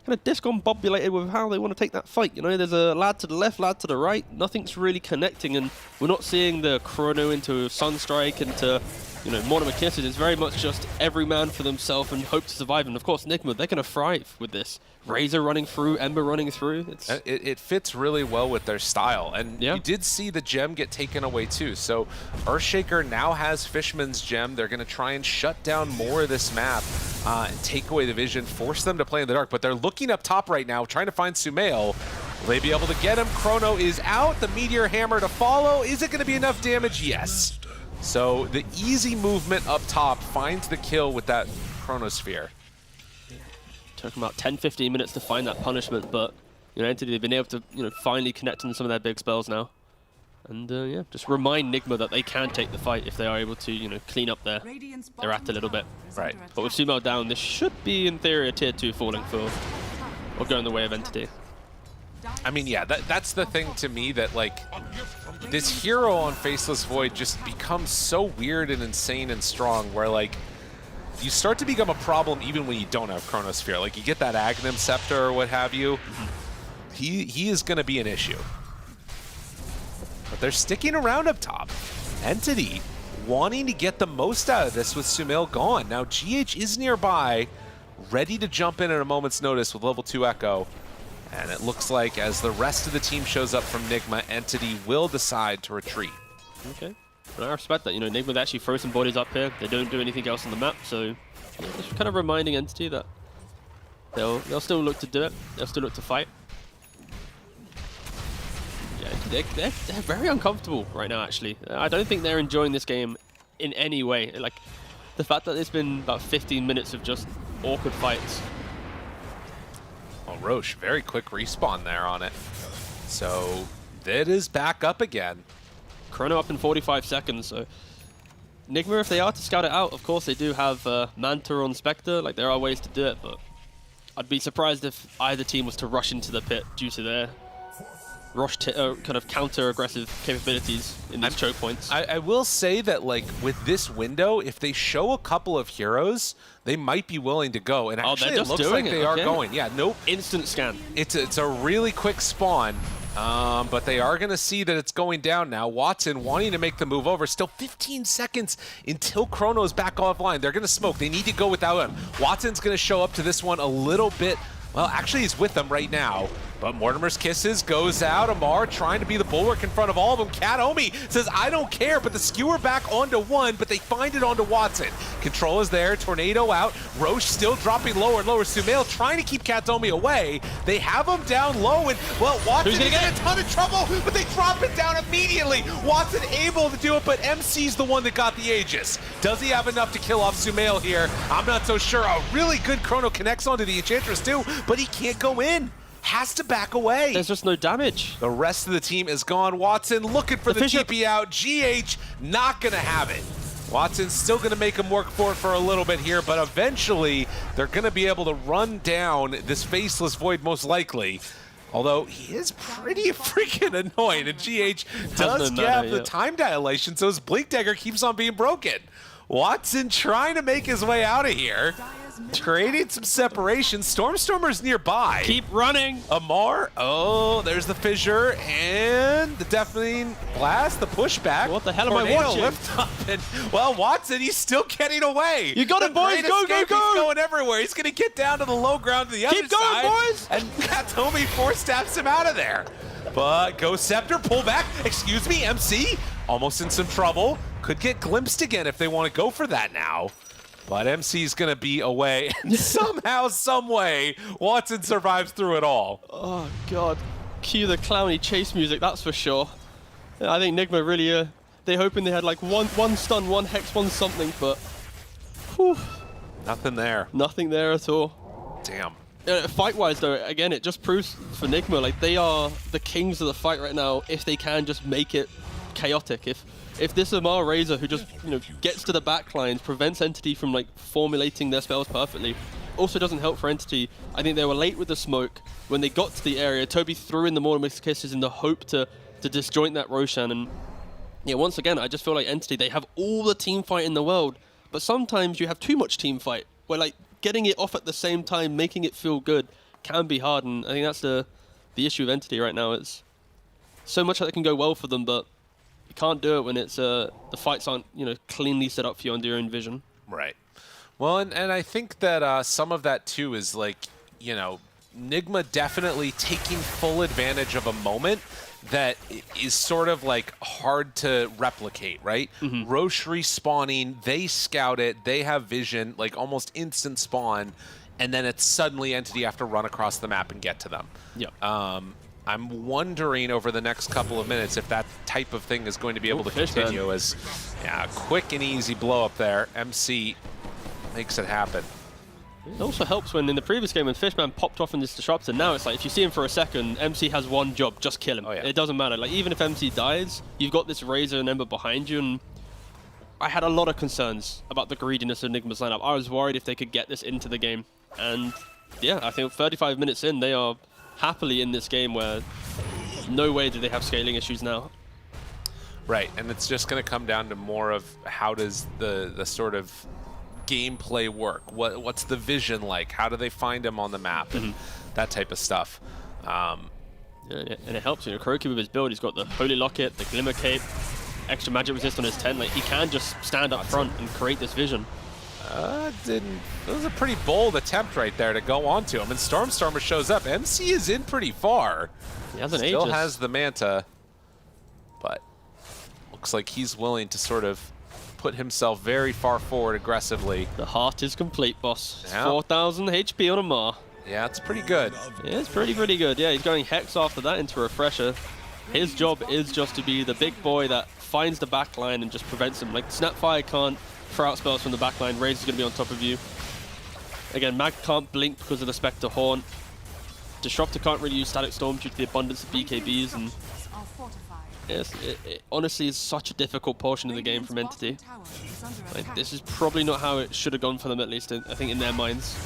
of discombobulated with how they want to take that fight. You know, there's a lad to the left, lad to the right. Nothing's really connecting, and we're not seeing the Chrono into Sunstrike, into, you know, Mortimer Kisses. It's very much just every man for themselves and hope to survive. And of course, Nigma, they're going to thrive with this. Razor running through, Ember running through. It fits really well with their style. And you did see the gem get taken away too. So Earthshaker now has Fishman's gem. They're going to try and shut down more of this map and take away the vision, force them to play in the dark. But they're looking up top right now, trying to find Sumail. Will they be able to get him? Chrono is out. The Meteor Hammer to follow. Is it going to be enough damage? Yes. So the easy movement up top finds the kill with that Chronosphere. Took about 10-15 minutes to find that punishment, but you know, Entity, they've been able to, you know, finally connect on some of their big spells now, and yeah, just remind Nigma that they can take the fight if they are able to, you know, clean up their act a little bit. Right. But with Sumail down, this should be in theory a tier 2 falling for, or going the way of Entity. I mean, yeah, that's the thing to me, that like this hero on Faceless Void just becomes so weird and insane and strong, where like you start to become a problem even when you don't have Chronosphere. Like you get that Aghanim Scepter or what have you, he is going to be an issue. But they're sticking around up top. Entity wanting to get the most out of this with Sumail gone. Now GH is nearby, ready to jump in at a moment's notice with level 2 Echo. And it looks like as the rest of the team shows up from Nigma, Entity will decide to retreat. Okay. And I respect that. You know, Nigma actually throw some bodies up here. They don't do anything else on the map, so yeah, just kind of reminding Entity that they'll still look to do it. They'll still look to fight. Yeah, they're very uncomfortable right now, actually. I don't think they're enjoying this game in any way. Like, the fact that it's been about 15 minutes of just awkward fights. Well, Roche, very quick respawn there on it. So it is back up again. Chrono up in 45 seconds, so Nigma, if they are to scout it out, of course they do have Manta on Spectre. Like, there are ways to do it, but I'd be surprised if either team was to rush into the pit due to their kind of counter-aggressive capabilities in these choke points. I will say that, like, with this window, if they show a couple of heroes, they might be willing to go. And actually, it looks like they are going. Yeah, nope. Instant scan. It's a really quick spawn. But they are going to see that it's going down now. Watson wanting to make the move over. Still 15 seconds until Chrono's back offline. They're going to smoke. They need to go without him. Watson's going to show up to this one a little bit. Well, actually, he's with them right now. But Mortimer's Kisses goes out. Amar trying to be the bulwark in front of all of them. Katomi says, I don't care, but the skewer back onto one, but they find it onto Watson. Control is there. Tornado out. Roche still dropping lower and lower. Sumail trying to keep Katomi away. They have him down low, and, well, Watson is in a ton of trouble, but they drop it down immediately. Watson able to do it, but MC's the one that got the Aegis. Does he have enough to kill off Sumail here? I'm not so sure. A really good Chrono connects onto the Enchantress too, but he can't go in. Has to back away. There's just no damage. The rest of the team is gone. Watson looking for the TP out. GH not going to have it. Watson's still going to make him work for it for a little bit here, but eventually they're going to be able to run down this Faceless Void most likely. Although he is pretty freaking annoying, and GH does have the time dilation, so his Blink Dagger keeps on being broken. Watson trying to make his way out of here. Creating some separation. Stormstormer's nearby. Keep running. Amar. Oh, there's the fissure and the deafening blast, the pushback. What the hell am I watching? Lift up and, well, Watson, he's still getting away. You got it, boys. Go, go, go. He's going everywhere. He's going to get down to the low ground to the other side. Keep going, boys. And Katomi four-stabs him out of there. But Ghost Scepter, pull back. Excuse me, MC. Almost in some trouble. Could get glimpsed again if they want to go for that now. But MC's going to be away, and somehow, some way, Watson survives through it all. Oh, God. Cue the clowny chase music, that's for sure. I think Nigma really, they're hoping they had like one stun, one hex, one something, but whew. Nothing there. Nothing there at all. Damn. Fight-wise, though, again, it just proves for Nigma, like, they are the kings of the fight right now if they can just make it chaotic. If this Amar Razor, who just, you know, gets to the backlines, prevents Entity from, like, formulating their spells perfectly, also doesn't help for Entity. I think they were late with the smoke. When they got to the area, Toby threw in the Mortimer's Kisses in the hope to disjoint that Roshan. And, yeah, once again, I just feel like Entity, they have all the team fight in the world, but sometimes you have too much team fight, where, like, getting it off at the same time, making it feel good, can be hard, and I think that's the issue of Entity right now. It's so much that can go well for them, but you can't do it when it's the fights aren't, you know, cleanly set up for you under your own vision. Right. Well, and I think that some of that too is like, you know, Nigma definitely taking full advantage of a moment that is sort of like hard to replicate, right? Roche respawning, they scout it, they have vision, like almost instant spawn, and then it's suddenly Entity have to run across the map and get to them. Yep. I'm wondering over the next couple of minutes if that type of thing is going to be able to continue as, yeah, quick and easy blow up there. MC makes it happen. It also helps when in the previous game when Fishman popped off in this disruptor, now it's like if you see him for a second, MC has one job, just kill him. Oh, yeah. It doesn't matter. Like even if MC dies, you've got this Razor and Ember behind you, and I had a lot of concerns about the greediness of Nigma's lineup. I was worried if they could get this into the game. And yeah, I think 35 minutes in, they are happily in this game where no way do they have scaling issues now. Right, and it's just going to come down to more of how does the sort of gameplay work? What's the vision like? How do they find him on the map and that type of stuff? Yeah, and it helps, you know, Kuroki with his build, he's got the Holy Locket, the Glimmer Cape, extra magic resist on his 10. Like he can just stand up front and create this vision. It was a pretty bold attempt right there to go onto him, and Stormstormer shows up. MC is in pretty far. He has an Still Aegis. has the Manta, but looks like he's willing to sort of put himself very far forward aggressively. The heart is complete, boss. It's Yeah. 4,000 HP on Amar. Yeah, it's pretty good. Yeah, it's pretty good. Yeah, he's going Hex after that into Refresher. His job is just to be the big boy that finds the backline and just prevents him. Like, Snapfire can't throw out spells from the backline. Razor's going to be on top of you. Again, Mag can't blink because of the Spectre Haunt. Disruptor can't really use Static Storm due to the abundance of BKBs. And yes, it honestly is such a difficult portion of the game from Entity. Like, this is probably not how it should have gone for them, at least, I think, in their minds.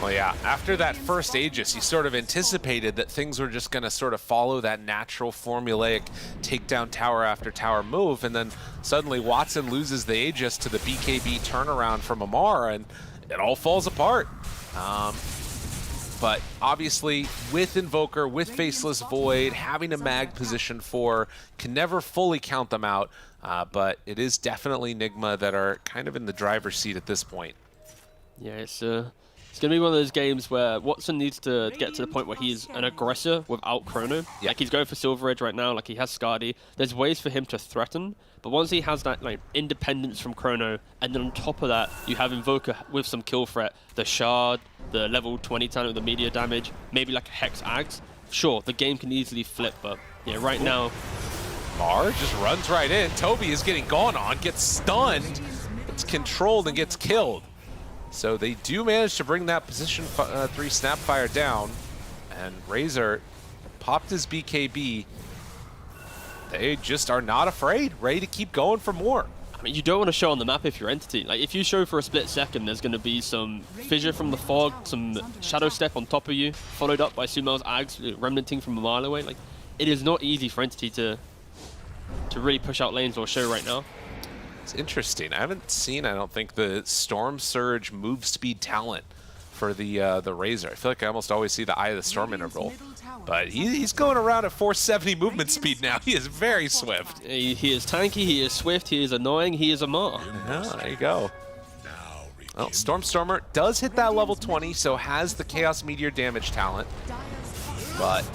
Well, yeah, after that first Aegis, you sort of anticipated that things were just going to sort of follow that natural formulaic takedown tower after tower move, and then suddenly Watson loses the Aegis to the BKB turnaround from Amar, and it all falls apart. But obviously, with Invoker, with Faceless Void, having a mag position 4, can never fully count them out, but it is definitely Nigma that are kind of in the driver's seat at this point. Yeah, it's going to be one of those games where Watson needs to get to the point where he's an aggressor without Chrono. Yeah. Like, he's going for Silver Edge right now, like he has Skadi. There's ways for him to threaten, but once he has that like independence from Chrono, and then on top of that, you have Invoker with some kill threat, the Shard, the level 20 talent with the media damage, maybe like a Hex Axe. Sure, the game can easily flip, but yeah, right now... Mar just runs right in. Toby is getting gone on, gets stunned, gets controlled, and gets killed. So they do manage to bring that position 3 Snapfire down, and Razor popped his BKB. They just are not afraid, ready to keep going for more. I mean, you don't want to show on the map if you're Entity. Like, if you show for a split second, there's going to be some fissure from the fog, some shadow step on top of you, followed up by Sumel's Ags remnanting from a mile away. Like, it is not easy for Entity to really push out lanes or show right now. It's interesting. I haven't seen, I don't think, the Storm Surge move speed talent for the Razor. I feel like I almost always see the Eye of the Storm interval. But he's going around at 470 movement speed now. He is very swift. He is tanky, he is swift, he is annoying, he is Amar. Yeah, there you go. Well, Stormstormer does hit that level 20, so has the Chaos Meteor damage talent. But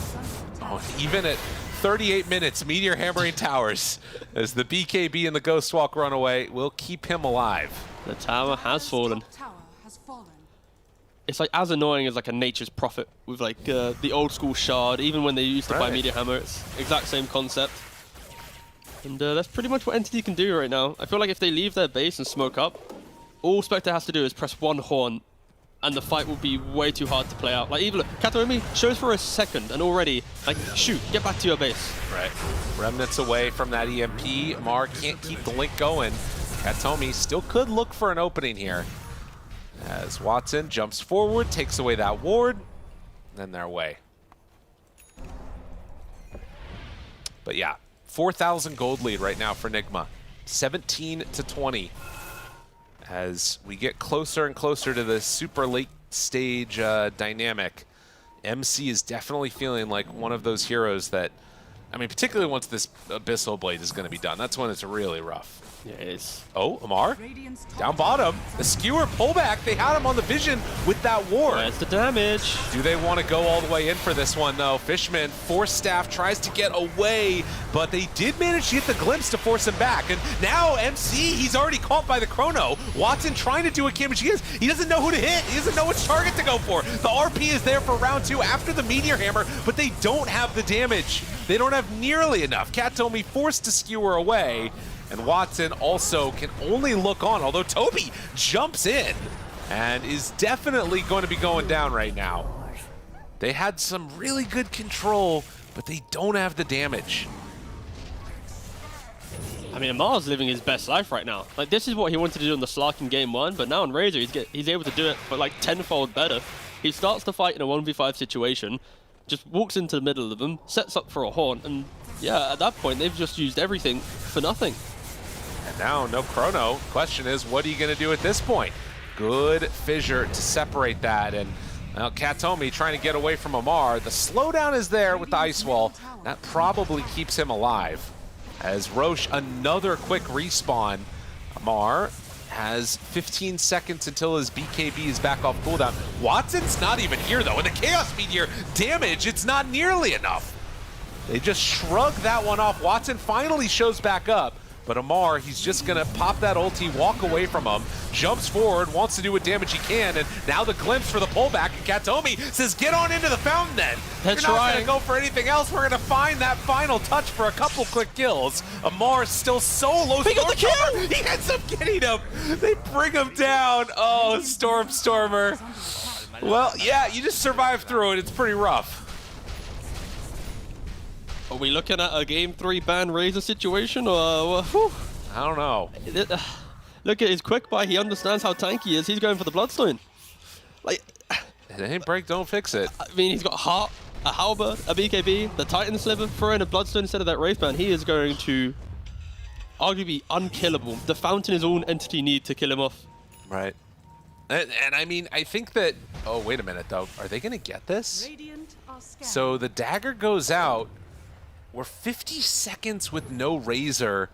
even at 38 minutes, Meteor hammering towers as the BKB and the Ghost Walk run away will keep him alive. The tower has fallen. It's like as annoying as like a Nature's Prophet with like the old school Shard, even when they used to buy Meteor Hammer. It's exact same concept. And that's pretty much what Entity can do right now. I feel like if they leave their base and smoke up, all Spectre has to do is press one horn, and the fight will be way too hard to play out. Like, even look, Katomi shows for a second, and already, like, shoot, get back to your base. Right. Remnants away from that EMP. Amar can't keep the link going. Katomi still could look for an opening here. As Watson jumps forward, takes away that ward, then they're away. But yeah, 4,000 gold lead right now for Nigma. 17 to 20. As we get closer and closer to the super late stage dynamic, MC is definitely feeling like one of those heroes that, I mean, particularly once this Abyssal Blade is going to be done, that's when it's really rough. Yeah, it is. Oh, Amar, down bottom. The skewer pullback, they had him on the vision with that ward. Where's the damage? Do they want to go all the way in for this one, though? Fishman, Force Staff tries to get away, but they did manage to get the glimpse to force him back. And now MC, he's already caught by the Chrono. Watson trying to do what damage he is. He doesn't know who to hit. He doesn't know which target to go for. The RP is there for round 2 after the Meteor Hammer, but they don't have the damage. They don't have nearly enough. Katomi forced to skewer away. And Watson also can only look on, although Toby jumps in and is definitely going to be going down right now. They had some really good control, but they don't have the damage. I mean, Amar's living his best life right now. Like, this is what he wanted to do in the Slark in game 1, but now on Razor, he's able to do it, but like tenfold better. He starts the fight in a 1v5 situation, just walks into the middle of them, sets up for a horn, and yeah, at that point, they've just used everything for nothing. And now, no Chrono. Question is, what are you going to do at this point? Good fissure to separate that. And well, Katomi trying to get away from Amar. The slowdown is there with the Ice Wall. That probably keeps him alive. As Roche, another quick respawn. Amar has 15 seconds until his BKB is back off cooldown. Watson's not even here, though. And the Chaos Meteor damage, it's not nearly enough. They just shrug that one off. Watson finally shows back up. But Amar, he's just going to pop that ulti, walk away from him, jumps forward, wants to do what damage he can, and now the glimpse for the pullback, and Katomi says, get on into the fountain then. That's You're not right. going to go for anything else. We're going to find that final touch for a couple quick kills. Amar's still so low. He got the kill! He ends up getting him. They bring him down. Oh, Stormer. Well, yeah, you just survive through it. It's pretty rough. Are we looking at a game 3 ban Razor situation, or whew? I don't know. Look at his quick buy. He understands how tanky he is. He's going for the Bloodstone. Like, It ain't break, don't fix it. I mean, he's got Heart, a Halberd, a BKB, the Titan Sliver, throw in a Bloodstone instead of that Wraith Band. He is going to arguably be unkillable. The Fountain is all an entity need to kill him off. Right. And I mean, I think that... Oh, wait a minute, though. Are they going to get this? So the dagger goes out. We're 50 seconds with no Razor.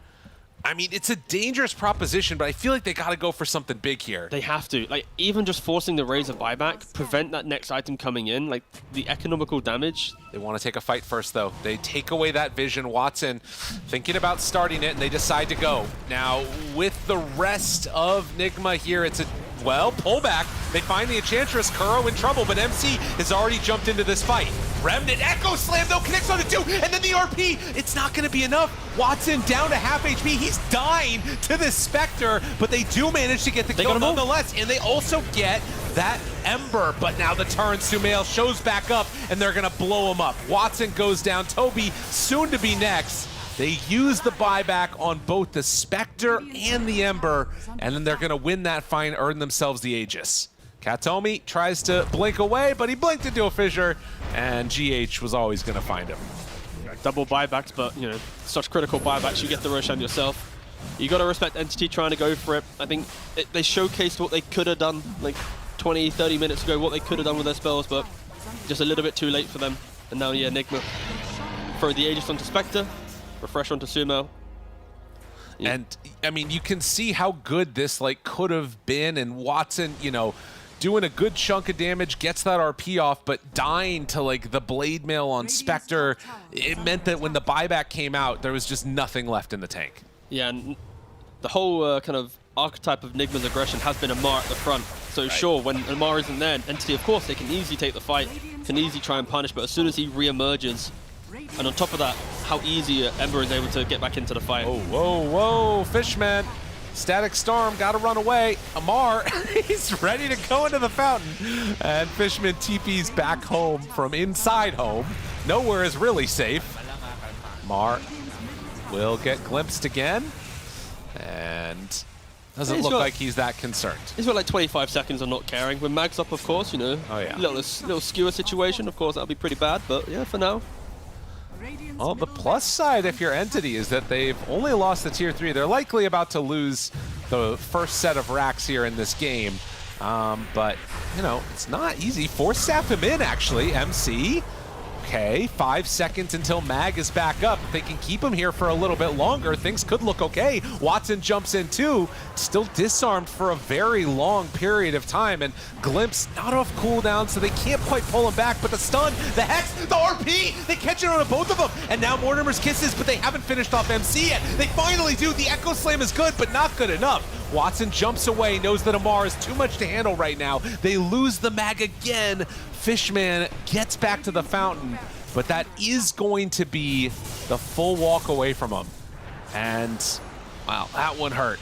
I mean, it's a dangerous proposition, but I feel like they got to go for something big here. They have to. Like, even just forcing the Razor buyback, prevent that next item coming in, like, the economical damage. They want to take a fight first, though. They take away that vision. Watson thinking about starting it, and they decide to go. Now, with the rest of Nigma here, it's a, well, pullback. They find the Enchantress. Kuro in trouble, but MC has already jumped into this fight. Remnant, Echo Slam, though, connects on the 2, and then the RP. It's not going to be enough. Watson down to half HP. He's dying to this Spectre, but they do manage to get the kill nonetheless, and they also get that Ember. But now the turn, Sumail shows back up, and they're going to blow him up. Watson goes down. Toby soon to be next. They use the buyback on both the Spectre and the Ember, and then they're going to win that fight and earn themselves the Aegis. Katomi tries to blink away, but he blinked into a fissure, and GH was always going to find him. Double buybacks, but, you know, such critical buybacks, you get the Roshan yourself. You got to respect Entity trying to go for it. I think they showcased what they could have done, like 20, 30 minutes ago, what they could have done with their spells, but just a little bit too late for them. And now, yeah, Nigma throw the Aegis onto Spectre, refresh onto Sumo. Yeah. And, I mean, you can see how good this, like, could have been, and Watson, you know, doing a good chunk of damage, gets that RP off, but dying to, like, the blade mail on Spectre, it meant that when the buyback came out, there was just nothing left in the tank. Yeah, and the whole kind of archetype of Nigma's aggression has been Amar at the front. So sure, when Amar isn't there, Entity, of course, they can easily take the fight, can easily try and punish, but as soon as he re-emerges, and on top of that, how easy Ember is able to get back into the fight. Oh, whoa, whoa, Fishman. Static Storm got to run away. Amar, he's ready to go into the fountain. And Fishman TP's back home from inside home. Nowhere is really safe. Amar will get glimpsed again. And doesn't look like he's that concerned. He's got like 25 seconds of not caring. When Mag's up, of course, you know. Oh, yeah. Little skewer situation, of course, that'll be pretty bad. But yeah, for now. Well, the plus side, if you're Entity, is that they've only lost the Tier 3. They're likely about to lose the first set of racks here in this game. But, you know, it's not easy. Force staff him in, actually, MC. Okay, 5 seconds until Mag is back up. If they can keep him here for a little bit longer, things could look okay. Watson jumps in too, still disarmed for a very long period of time, and Glimpse not off cooldown, so they can't quite pull him back, but the stun, the Hex, the RP, they catch it on both of them, and now Mortimer's Kisses, but they haven't finished off MC yet. They finally do. The Echo Slam is good, but not good enough. Watson jumps away, knows that Amar is too much to handle right now. They lose the Mag again. Fishman gets back to the fountain, but that is going to be the full walk away from him. And, wow, that one hurt.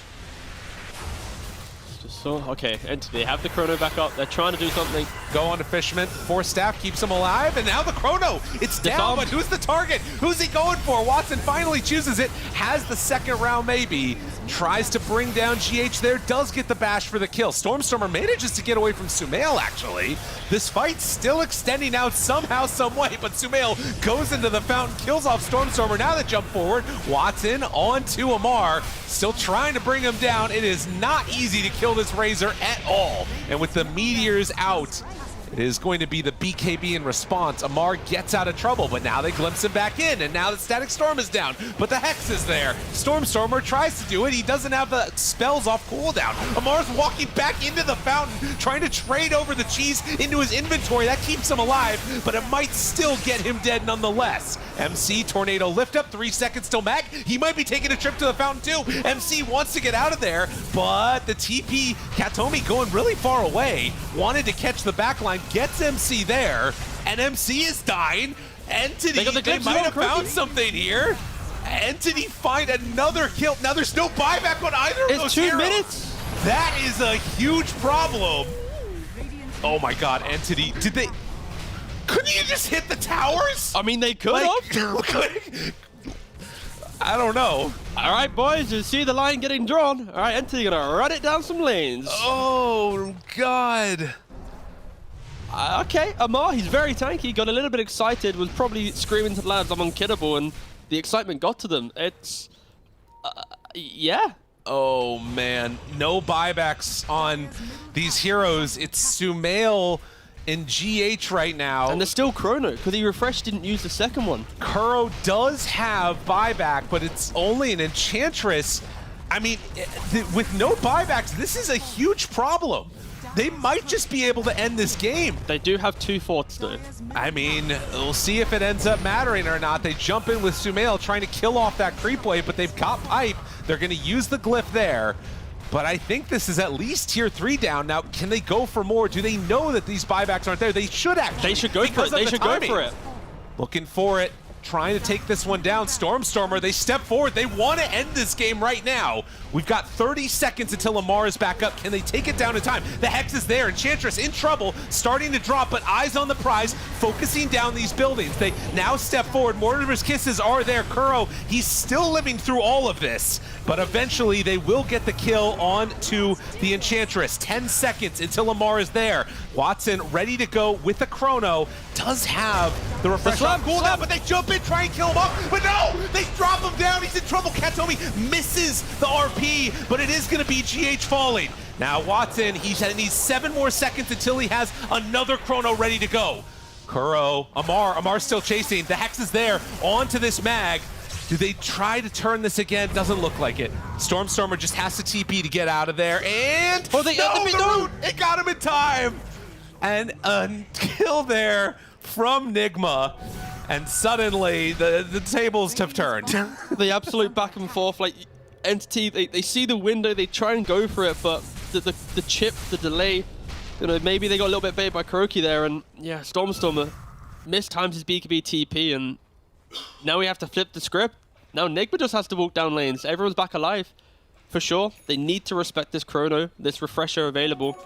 So, okay, and they have the Chrono back up. They're trying to do something. Go on to Fishman. Force staff keeps him alive, and now the Chrono. It's down, but who's the target? Who's he going for? Watson finally chooses it. Has the second round maybe. Tries to bring down GH there. Does get the bash for the kill. Stormstormer manages to get away from Sumail, actually. This fight's still extending out somehow, some way, but Sumail goes into the fountain, kills off Stormstormer. Now they jump forward. Watson on to Amar. Still trying to bring him down. It is not easy to kill this Razor at all. And with the Meteors out, it is going to be the BKB in response. Amar gets out of trouble, but now they glimpse him back in, and now the Static Storm is down, but the Hex is there. Stormstormer tries to do it. He doesn't have the spells off cooldown. Amar's walking back into the fountain, trying to trade over the cheese into his inventory. That keeps him alive, but it might still get him dead nonetheless. MC, Tornado lift up, 3 seconds till Mag. He might be taking a trip to the fountain too. MC wants to get out of there, but the TP, Katomi going really far away, wanted to catch the backline, gets MC there, and MC is dying. Entity, they might have found something here. Entity find another kill. Now there's no buyback on either of those It's 2 heroes. minutes. That is a huge problem. Oh my god, Entity, did they... Couldn't you just hit the towers? I mean, they could have. I don't know. All right, boys, you see the line getting drawn. All right, Entity gonna run it down some lanes. Oh, God. Okay, Amar, he's very tanky. Got a little bit excited, was probably screaming to the lads, I'm unkillable, and the excitement got to them. It's... yeah. Oh, man. No buybacks on these heroes. It's Sumail in GH right now. And there's still Chrono, because he refreshed, didn't use the second one. Kuro does have buyback, but it's only an Enchantress. I mean, with no buybacks, this is a huge problem. They might just be able to end this game. They do have 2 forts, though. I mean, we'll see if it ends up mattering or not. They jump in with Sumail trying to kill off that creep wave, but they've got pipe. They're going to use the glyph there. But I think this is at least tier 3 down. Now, can they go for more? Do they know that these buybacks aren't there? They should actually. They should go for it. They should go for it. Looking for it. Trying to take this one down. Stormstormer, they step forward. They want to end this game right now. We've got 30 seconds until Amar is back up. Can they take it down in time? The Hex is there. Enchantress in trouble, starting to drop, but eyes on the prize, focusing down these buildings. They now step forward. Mortimer's Kisses are there. Kuro, he's still living through all of this, but eventually they will get the kill on to the Enchantress. 10 seconds until Amar is there. Watson ready to go with the Chrono. Does have the refresh on cooldown, but they jump in, try and kill him off, but no! They drop him down, he's in trouble. Katomi misses the RP, but it is gonna be GH falling. Now Watson, he needs 7 more seconds until he has another Chrono ready to go. Kuro, Amar's still chasing. The Hex is there, onto this Mag. Do they try to turn this again? Doesn't look like it. Stormstormer just has to TP to get out of there, and oh, they got the root! It got him in time! And a kill there from Nigma, and suddenly the tables have turned. The absolute back and forth, like Entity, they see the window, they try and go for it, but the chip, the delay, you know, maybe they got a little bit baited by Kuroki there, and yeah, Stormstormer mistimes his BKB TP, and now we have to flip the script. Now Nigma just has to walk down lanes. Everyone's back alive. for sure. They need to respect this chrono, this refresher available.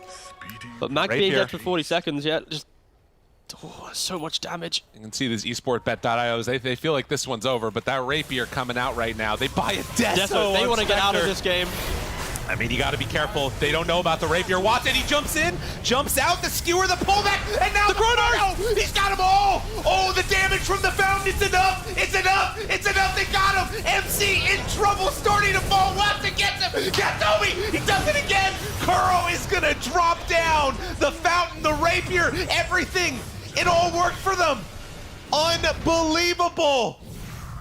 But Mag being dead for 40 seconds, yeah, just so much damage. You can see these esportbet.ios, they feel like this one's over, but that Rapier coming out right now. They buy a Deso. They want to get out of this game. I mean, you got to be careful. They don't know about the Rapier. Watson, he jumps in, jumps out, the skewer, the pullback, and now the chrono! He's got them all! Oh, the damage from the fountain, it's enough! It's enough! It's enough! They got him! MC in trouble, starting to fall. Watson gets him! Katomi! He does it again! Kuro is going to drop down! The fountain, the Rapier, everything! It all worked for them! Unbelievable!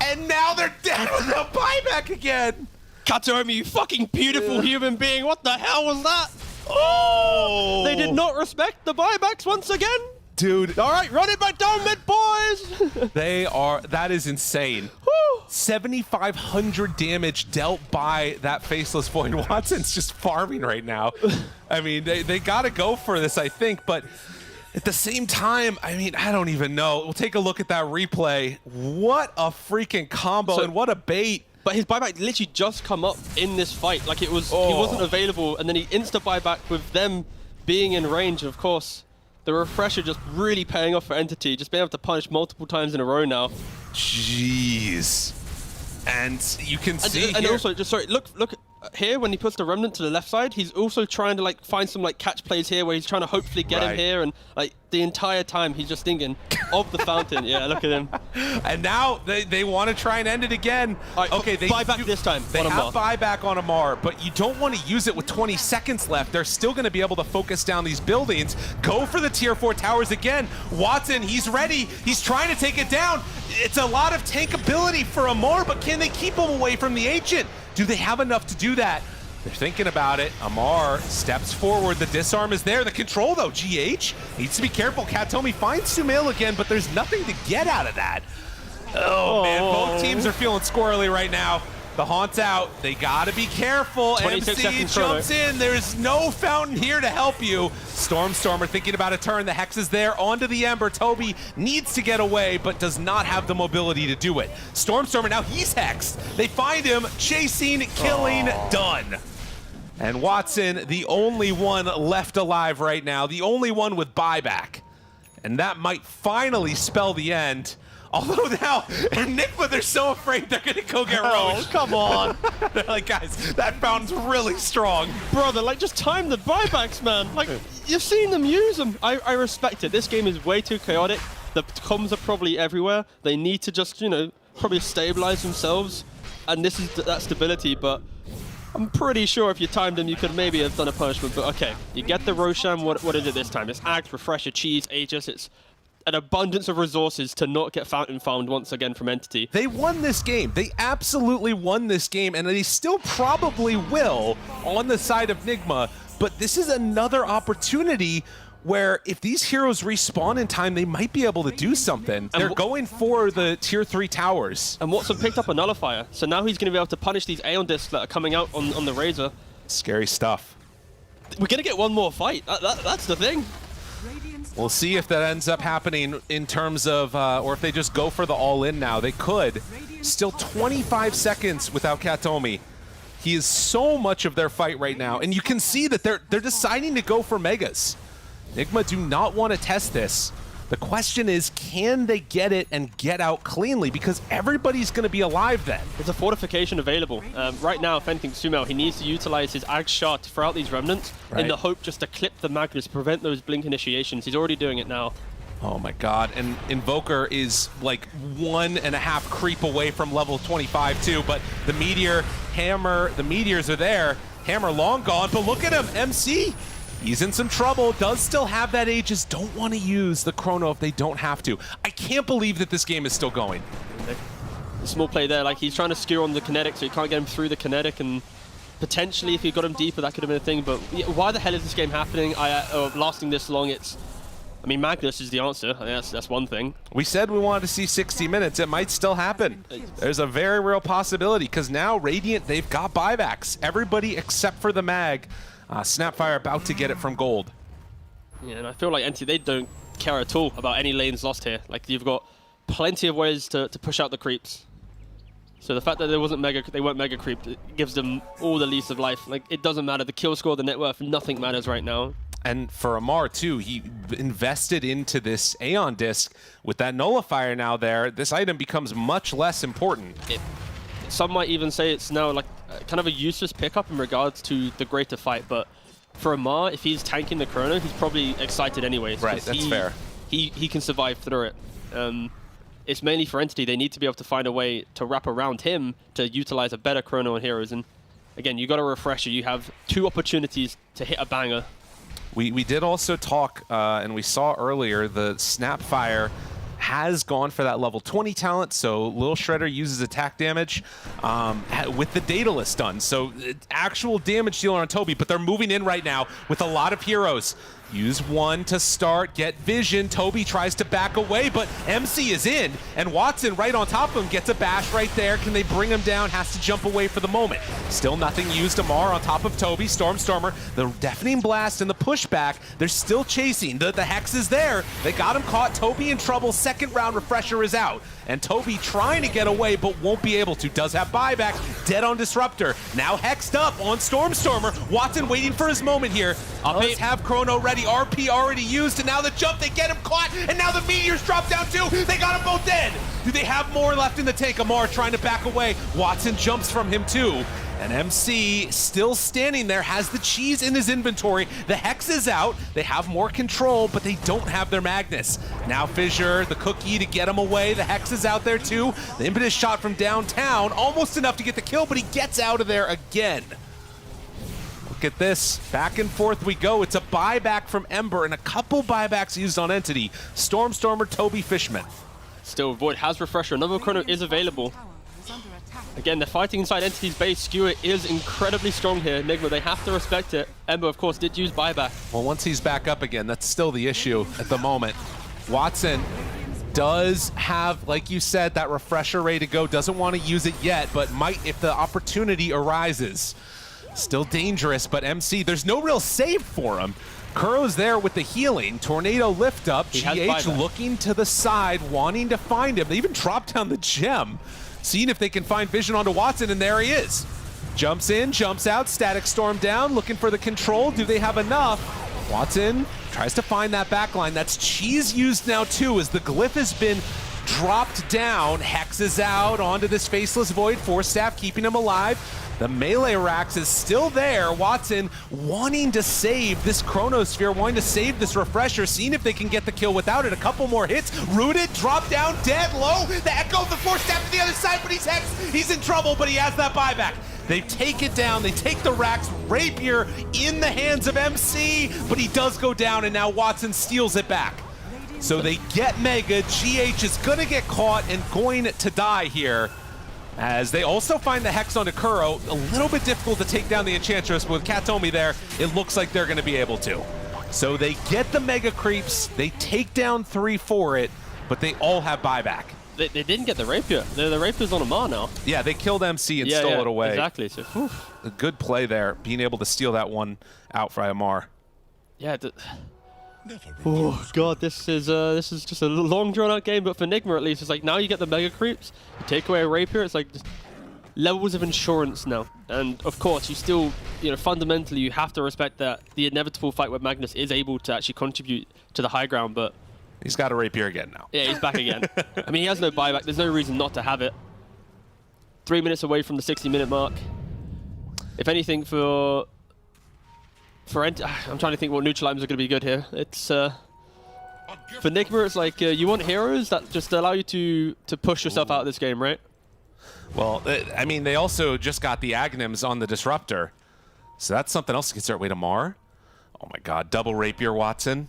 And now they're dead without buyback again! Katomi, you fucking beautiful human being. What the hell was that? Oh! They did not respect the buybacks once again. Dude. All right, run it back down mid, boys. That is insane. 7,500 damage dealt by that Faceless Void. Watson's just farming right now. I mean, they got to go for this, I think, but at the same time, I mean, I don't even know. We'll take a look at that replay. What a freaking combo and what a bait. But his buyback literally just come up in this fight. Like it was, he wasn't available, and then he insta buyback with them being in range. Of course, the refresher just really paying off for Entity, just being able to punish multiple times in a row now. Jeez. And you can see and also, just sorry, look here when he puts the Remnant to the left side, he's also trying to like find some like catch plays here where he's trying to hopefully get him here, and like the entire time he's just thinking of the fountain. Yeah, look at him. And now they want to try and end it again. Right, okay, they buyback this time. They have buyback on Amar, but you don't want to use it with 20 seconds left. They're still going to be able to focus down these buildings. Go for the tier 4 towers again. Watson, he's ready. He's trying to take it down. It's a lot of tankability for Amar, but can they keep him away from the Ancient? Do they have enough to do that? They're thinking about it. Amar steps forward. The disarm is there. The control, though. GH needs to be careful. Katomi finds Sumail again, but there's nothing to get out of that. Oh, man. Both teams are feeling squirrely right now. The Haunt's out. They got to be careful. MC jumps in. There's no fountain here to help you. Stormstormer thinking about a turn. The Hex is there. Onto the Ember. Toby needs to get away, but does not have the mobility to do it. Stormstormer, now he's hexed. They find him. Chasing, killing, done. And Watson, the only one left alive right now. The only one with buyback. And that might finally spell the end. Although now, Enigma, they're so afraid they're going to go get Roche. Oh, come on. They're like, guys, that fountain's really strong. Brother, like, just time the buybacks, man. Like, you've seen them use them. I respect it. This game is way too chaotic. The comms are probably everywhere. They need to just, you know, probably stabilize themselves. And this is that stability, but I'm pretty sure if you timed them, you could maybe have done a punishment. But okay, you get the Roshan. What is it this time? It's Act, Refresher, Cheese, Aegis. It's an abundance of resources to not get fountain found once again from Entity. They won this game. They absolutely won this game, and they still probably will on the side of Nigma. But this is another opportunity where if these heroes respawn in time, they might be able to do something. They're going for the tier 3 towers. And Watson picked up a nullifier, so now he's going to be able to punish these Aeon Discs that are coming out on the Razor. Scary stuff. We're going to get one more fight. That's the thing. We'll see if that ends up happening in terms of, or if they just go for the all-in now. They could. Still 25 seconds without Katomi. He is so much of their fight right now, and you can see that they're deciding to go for Megas. Nigma do not want to test this. The question is, can they get it and get out cleanly? Because everybody's going to be alive then. There's a fortification available. Right now, if anything, Sumail, he needs to utilize his Ag Shard to throw out these Remnants in the hope just to clip the Magnus, prevent those Blink initiations. He's already doing it now. Oh my god, and Invoker is like 1.5 creep away from level 25 too, but the Meteor, Hammer, the Meteors are there. Hammer long gone, but look at him, MC! He's in some trouble, does still have that Aegis, don't want to use the Chrono if they don't have to. I can't believe that this game is still going. A small play there, like he's trying to skewer on the kinetic, so you can't get him through the kinetic, and potentially if he got him deeper, that could have been a thing, but why the hell is this game happening, lasting this long? I mean, Magnus is the answer. I mean, that's one thing. We said we wanted to see 60 minutes. It might still happen. There's a very real possibility, because now Radiant, they've got buybacks. Everybody except for the Mag. Snapfire about to get it from Gold. Yeah, and I feel like Entity, they don't care at all about any lanes lost here. Like, you've got plenty of ways to push out the creeps. So the fact that they weren't mega creeped, it gives them all the lease of life. Like, it doesn't matter. The kill score, the net worth, nothing matters right now. And for Amar, too, he invested into this Aeon Disc. With that Nullifier now there, this item becomes much less important. Some might even say it's now like kind of a useless pickup in regards to the greater fight, but for Amar, if he's tanking the Chrono, he's probably excited anyways. Right, that's fair. He can survive through it. It's mainly for Entity. They need to be able to find a way to wrap around him to utilize a better Chrono on Heroes. And again, you got a refresher. You have 2 opportunities to hit a banger. We did also talk, and we saw earlier, the Snapfire has gone for that level 20 talent, so Lil Shredder uses attack damage with the Daedalus done. So actual damage dealer on Toby, but they're moving in right now with a lot of heroes. Use 1 to start, get vision. Toby tries to back away, but MC is in, and Watson right on top of him gets a bash right there. Can they bring him down? Has to jump away for the moment. Still nothing used. Amar on top of Toby. Stormstormer, the deafening blast and the pushback. They're still chasing. The Hex is there. They got him caught. Toby in trouble. Second round refresher is out. And Toby trying to get away, but won't be able to. Does have buyback. Dead on Disruptor. Now hexed up on Stormstormer. Watson waiting for his moment here. Does have Chrono ready. RP already used, and now the jump, they get him caught, and now the Meteors drop down too. They got them both dead. Do they have more left in the tank? Amar trying to back away. Watson jumps from him too. And MC still standing there, has the cheese in his inventory. The Hex is out. They have more control, but they don't have their Magnus. Now Fissure, the cookie to get him away. The Hex is out there too. The impetus shot from downtown, almost enough to get the kill, but he gets out of there again. Look at this. Back and forth we go. It's a buyback from Ember and a couple buybacks used on Entity. Stormstormer, Toby, Fishman. Still, Void has refresher. Another Chrono is available. Again, they're fighting inside Entity's base. Skewer is incredibly strong here. Enigma, they have to respect it. Ember, of course, did use buyback. Well, once he's back up again, that's still the issue at the moment. Watson does have, like you said, that refresher ready to go. Doesn't want to use it yet, but might if the opportunity arises. Still dangerous, but MC, there's no real save for him. Kuro's there with the healing. Tornado lift up. GH looking to the side, wanting to find him. They even dropped down the gem, seeing if they can find vision onto Watson, and there he is. Jumps in, jumps out, static storm down, looking for the control. Do they have enough? Watson tries to find that backline. That's cheese used now too, as the glyph has been dropped down. Hex is out onto this Faceless Void. Force Staff keeping him alive. The melee racks is still there. Watson wanting to save this Chronosphere, wanting to save this refresher, seeing if they can get the kill without it. A couple more hits. Rooted, drop down, dead, low. The Echo, the Force Staff to the other side, but he's hexed. He's in trouble, but he has that buyback. They take it down, they take the racks. Rapier in the hands of MC, but he does go down, and now Watson steals it back. So they get Mega. GH is gonna get caught and going to die here, as they also find the Hex onto Kuro. A little bit difficult to take down the Enchantress, but with Katomi there, it looks like they're gonna be able to. So they get the Mega Creeps, they take down 3 for it, but they all have buyback. They didn't get the Rapier. The Rapier's on Amar now. Yeah, they killed MC and stole it away. Exactly. So, a good play there, being able to steal that one out for Amar. Yeah. Oh god, this is just a long drawn out game, but for Enigma at least, it's like now you get the Mega Creeps, you take away a Rapier, it's like just levels of insurance now. And of course, you still, fundamentally you have to respect that the inevitable fight where Magnus is able to actually contribute to the high ground, but he's got a Rapier again now. Yeah, he's back again. I mean, he has no buyback. There's no reason not to have it. 3 minutes away from the 60-minute mark. If anything, I'm trying to think what neutral items are going to be good here. It's for Enigma, it's like you want heroes that just allow you to push yourself out of this game, right? Well, I mean, they also just got the Aghanim's on the Disruptor, so that's something else to consider. Wait, Amar? Oh my God, double Rapier Watson.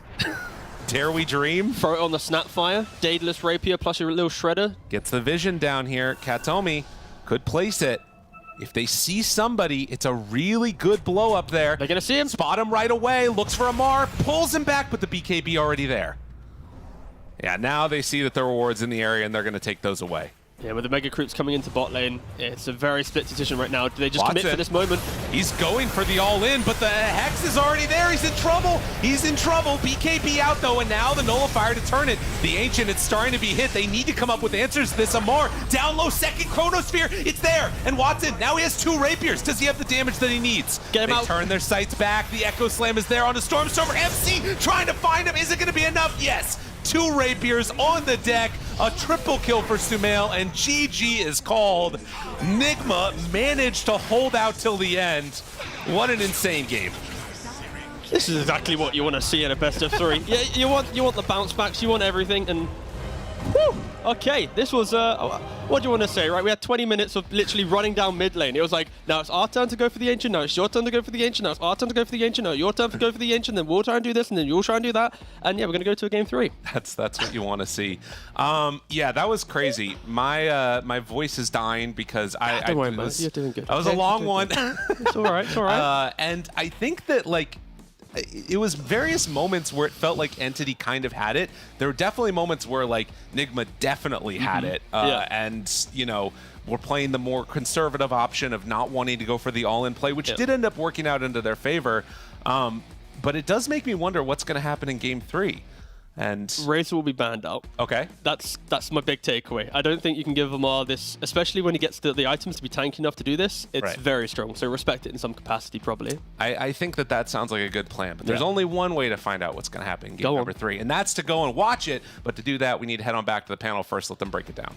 Dare we dream? Throw it on the Snapfire. Daedalus Rapier plus your little Shredder. Gets the vision down here. Katomi could place it. If they see somebody, it's a really good blow up there. They're going to see him. Spot him right away. Looks for Amar. Pulls him back, but the BKB already there. Yeah, now they see that the reward's in the area, and they're going to take those away. Yeah, with the Mega Creeps coming into bot lane, it's a very split decision right now. Do they just commit Watson. for this moment? He's going for the all-in, but the Hex is already there. He's in trouble. He's in trouble. BKB out, though, and now the Nullifier to turn it. The Ancient, it's starting to be hit. They need to come up with answers to this. Amar, down low, second Chronosphere. It's there. And Watson, now he has 2 Rapiers. Does he have the damage that he needs? Get him they out. turn their sights back. The Echo Slam is there on the Stormstormer. MC trying to find him. Is it going to be enough? Yes. 2 Rapiers on the deck, a triple kill for Sumail, and GG is called. Nigma managed to hold out till the end. What an insane game. This is exactly what you want to see in a best of 3. Yeah, you want the bounce backs, you want everything, and whew, okay, this was what do you want to say, right? We had 20 minutes of literally running down mid lane. It was like, now it's our turn to go for the Ancient, now it's your turn to go for the Ancient, now it's our turn to go for the Ancient, now your turn to go for the Ancient, then we'll try and do this, and then you'll try and do that, and yeah, we're going to go to a game 3. That's what you want to see. Yeah, that was crazy. My my voice is dying because Don't worry, man. You're doing good. That was a long one. It's all right, it's all right. And I think that, like, it was various moments where it felt like Entity kind of had it. There were definitely moments where, like, Nigma definitely had it. And, you know, we're playing the more conservative option of not wanting to go for the all-in play, which did end up working out into their favor. But it does make me wonder what's going to happen in Game 3. And Razor will be banned out. Okay. That's my big takeaway. I don't think you can give Amar this, especially when he gets the items to be tanky enough to do this. It's very strong, so respect it in some capacity, probably. I think that sounds like a good plan, but there's only one way to find out what's going to happen in game number 3, and that's to go and watch it. But to do that, we need to head on back to the panel first, let them break it down.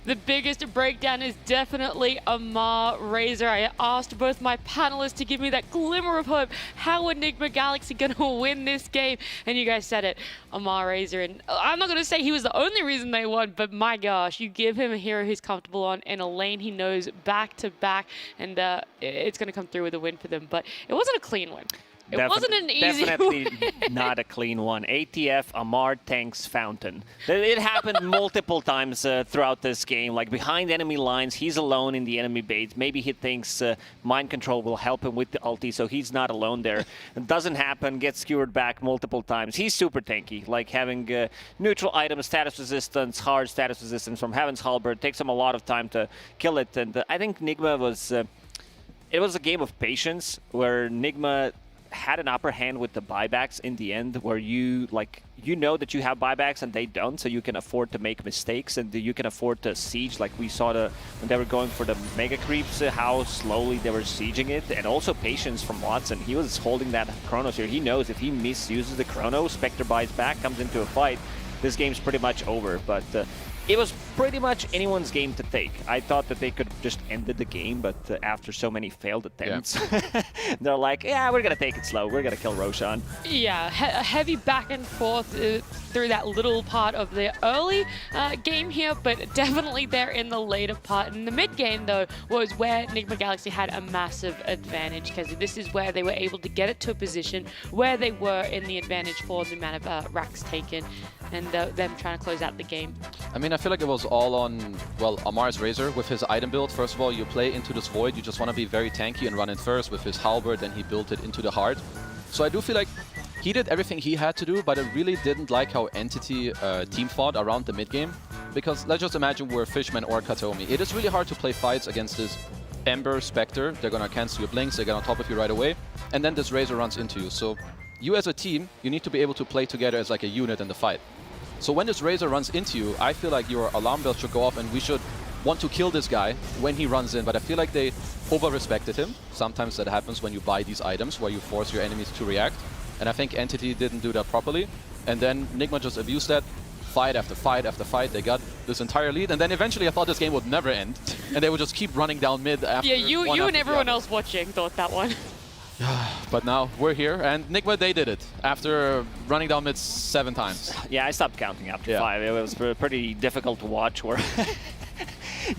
The biggest breakdown is definitely Amar Razor. I asked both my panelists to give me that glimmer of hope. How Enigma Galaxy going to win this game? And you guys said it, Amar Razor. And I'm not going to say he was the only reason they won, but my gosh, you give him a hero he's comfortable on in a lane he knows back to back, and it's going to come through with a win for them. But it wasn't a clean win. It wasn't an easy Definitely win. not a clean one. ATF, Amar tanks Fountain. It happened multiple times throughout this game. Like behind enemy lines, he's alone in the enemy base. Maybe he thinks mind control will help him with the ulti, so he's not alone there. It doesn't happen, gets skewered back multiple times. He's super tanky, like having neutral items, status resistance, hard status resistance from Heaven's Halberd. Takes him a lot of time to kill it. And I think Nigma was... it was a game of patience where Nigma had an upper hand with the buybacks in the end, where you know that you have buybacks and they don't, so you can afford to make mistakes and you can afford to siege, like we saw when they were going for the mega creeps, how slowly they were sieging it, and also patience from Watson. He was holding that Chronos here. He knows if he misuses the Chrono, Spectre buys back, comes into a fight, this game's pretty much over. But it was pretty much anyone's game to take. I thought that they could have just ended the game, but after so many failed attempts, they're like, yeah, we're going to take it slow. We're going to kill Roshan. Yeah, a heavy back and forth through that little part of the early game here, but definitely there in the later part. In the mid game, though, was where Enigma Galaxy had a massive advantage, because this is where they were able to get it to a position where they were in the advantage for the amount of racks taken and them trying to close out the game. I mean, I feel like it was all on, well, Amar's Razor with his item build. First of all, you play into this Void, you just want to be very tanky and run it first with his Halberd, then he built it into the heart. So I do feel like he did everything he had to do, but I really didn't like how Entity team fought around the mid game. Because let's just imagine we're Fishman or Katomi. It is really hard to play fights against this Ember Spectre. They're going to cancel your blinks, they get on top of you right away, and then this Razor runs into you. So you as a team, you need to be able to play together as like a unit in the fight. So when this Razor runs into you, I feel like your alarm bell should go off and we should want to kill this guy when he runs in. But I feel like they over-respected him. Sometimes that happens when you buy these items where you force your enemies to react. And I think Entity didn't do that properly. And then Nigma just abused that. Fight after fight after fight. They got this entire lead. And then eventually I thought this game would never end. And they would just keep running down mid after Yeah, you and everyone else watching thought that one. But now we're here, and Nigma, they did it after running down mid 7 times. Yeah, I stopped counting after 5. It was pretty difficult to watch. Where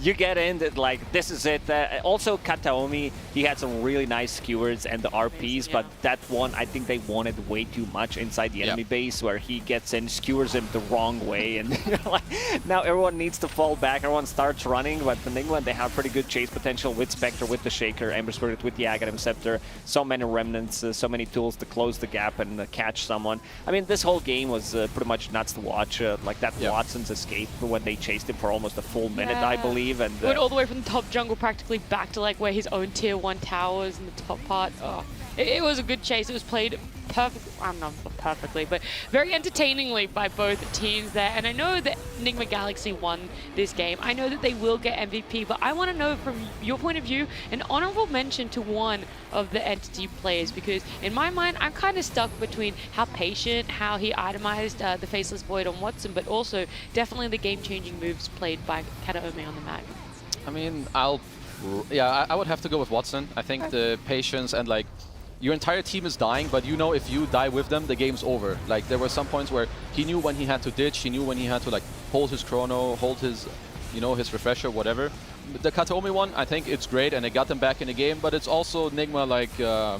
you get in, like, this is it. Also, Kataomi, he had some really nice skewers and the RPs, but that one, I think they wanted way too much inside the enemy base, where he gets in, skewers him the wrong way, and like, now everyone needs to fall back, everyone starts running, but in England, they have pretty good chase potential with Spectre, with the Shaker, Ember Spirit, with the Aghanim Scepter, so many remnants, so many tools to close the gap and catch someone. I mean, this whole game was pretty much nuts to watch, like that Watson's escape when they chased him for almost a full minute, I believe. And went all the way from the top jungle practically back to like where his own tier 1 towers in the top part. Oh, it was a good chase. It was played not perfectly, but very entertainingly by both teams there. And I know that Enigma Galaxy won this game. I know that they will get MVP, but I want to know from your point of view an honorable mention to one of the entity players, because in my mind, I'm kind of stuck between how patient, how he itemized the Faceless Void on Watson, but also definitely the game-changing moves played by Kataomi on the map. I mean, I would have to go with Watson. I think the patience and like, your entire team is dying, but you know if you die with them, the game's over. Like, there were some points where he knew when he had to ditch, he knew when he had to like hold his chrono, hold his, you know, his refresher, whatever. The Kataomi one, I think it's great and it got them back in the game, but it's also Enigma like, I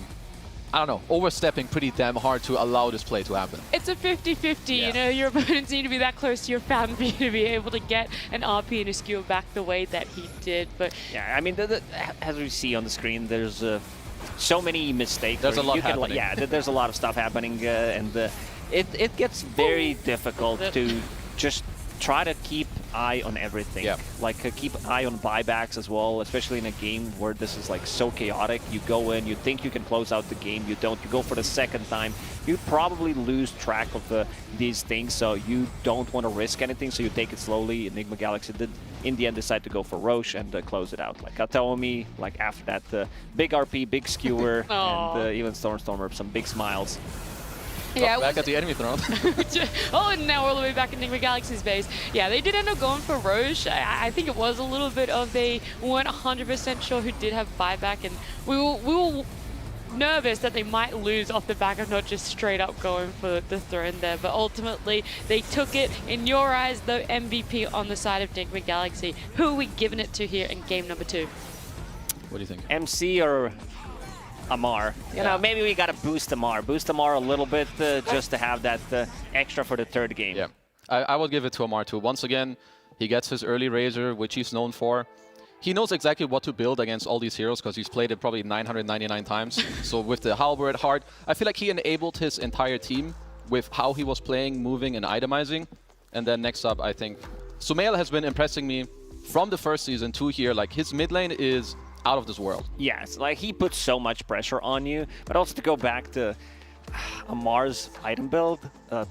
don't know, overstepping pretty damn hard to allow this play to happen. It's a 50-50, you know, your opponents need to be that close to your fan for you to be able to get an RP and a skewer back the way that he did. But yeah, I mean, as we see on the screen, there's so many mistakes. There's a lot happening. Yeah, there's a lot of stuff happening, and it gets very difficult to just try to keep eye on everything. Yeah. Like keep eye on buybacks as well, especially in a game where this is like so chaotic. You go in, you think you can close out the game, you don't. You go for the second time. You probably lose track of these things, so you don't want to risk anything, so you take it slowly. Enigma Galaxy did, in the end, decide to go for Roche and close it out. Like Kataomi, like after that, big RP, big skewer, and even Stormstormer, some big smiles. Yeah, back at the enemy throne. Oh, and now we're all the way back in Enigma Galaxy's base. Yeah, they did end up going for Roche. I think it was a little bit of they weren't 100% sure who did have buyback, and we were nervous that they might lose off the back of not just straight up going for the throne there. But ultimately, they took it. In your eyes, the MVP on the side of Enigma Galaxy. Who are we giving it to here in game number 2? What do you think? MC or Amar? You know, maybe we got to boost Amar a little bit just to have that extra for the third game. Yeah, I will give it to Amar too. Once again, he gets his early Razor, which he's known for. He knows exactly what to build against all these heroes because he's played it probably 999 times. So with the Halberd Heart, I feel like he enabled his entire team with how he was playing, moving, and itemizing. And then next up, I think Sumail has been impressing me from the first season to here. Like, his mid lane is out of this world. Yes, like he puts so much pressure on you, but also to go back to Amar's item build,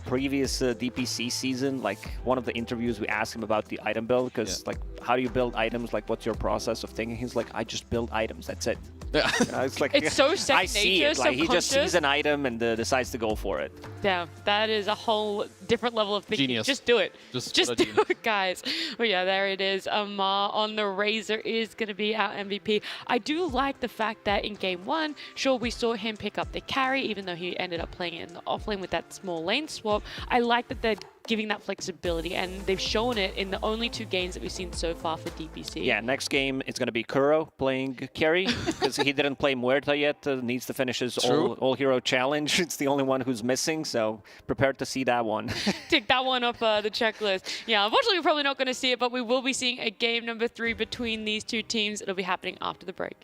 previous DPC season, like one of the interviews we asked him about the item build, because like, how do you build items? Like, what's your process of thinking? He's like, I just build items, that's it. Yeah. It's like, it's so second I see nature, it. Like, he just sees an item and decides to go for it. Yeah, that is a whole different level of thinking. Genius. Just do it. Just do it, guys. But yeah, there it is. Amar on the Razor is going to be our MVP. I do like the fact that in game 1, sure, we saw him pick up the carry, even though he ended up playing it in the offlane with that small lane swap. I like that they're giving that flexibility, and they've shown it in the only 2 games that we've seen so far for DPC. Yeah, next game it's going to be Kuro playing carry because he didn't play Muerta yet. Needs to finish his all-hero challenge. It's the only one who's missing, so prepared to see that one. Tick that one off the checklist. Yeah, unfortunately, we're probably not going to see it, but we will be seeing a game number 3 between these 2 teams. It'll be happening after the break.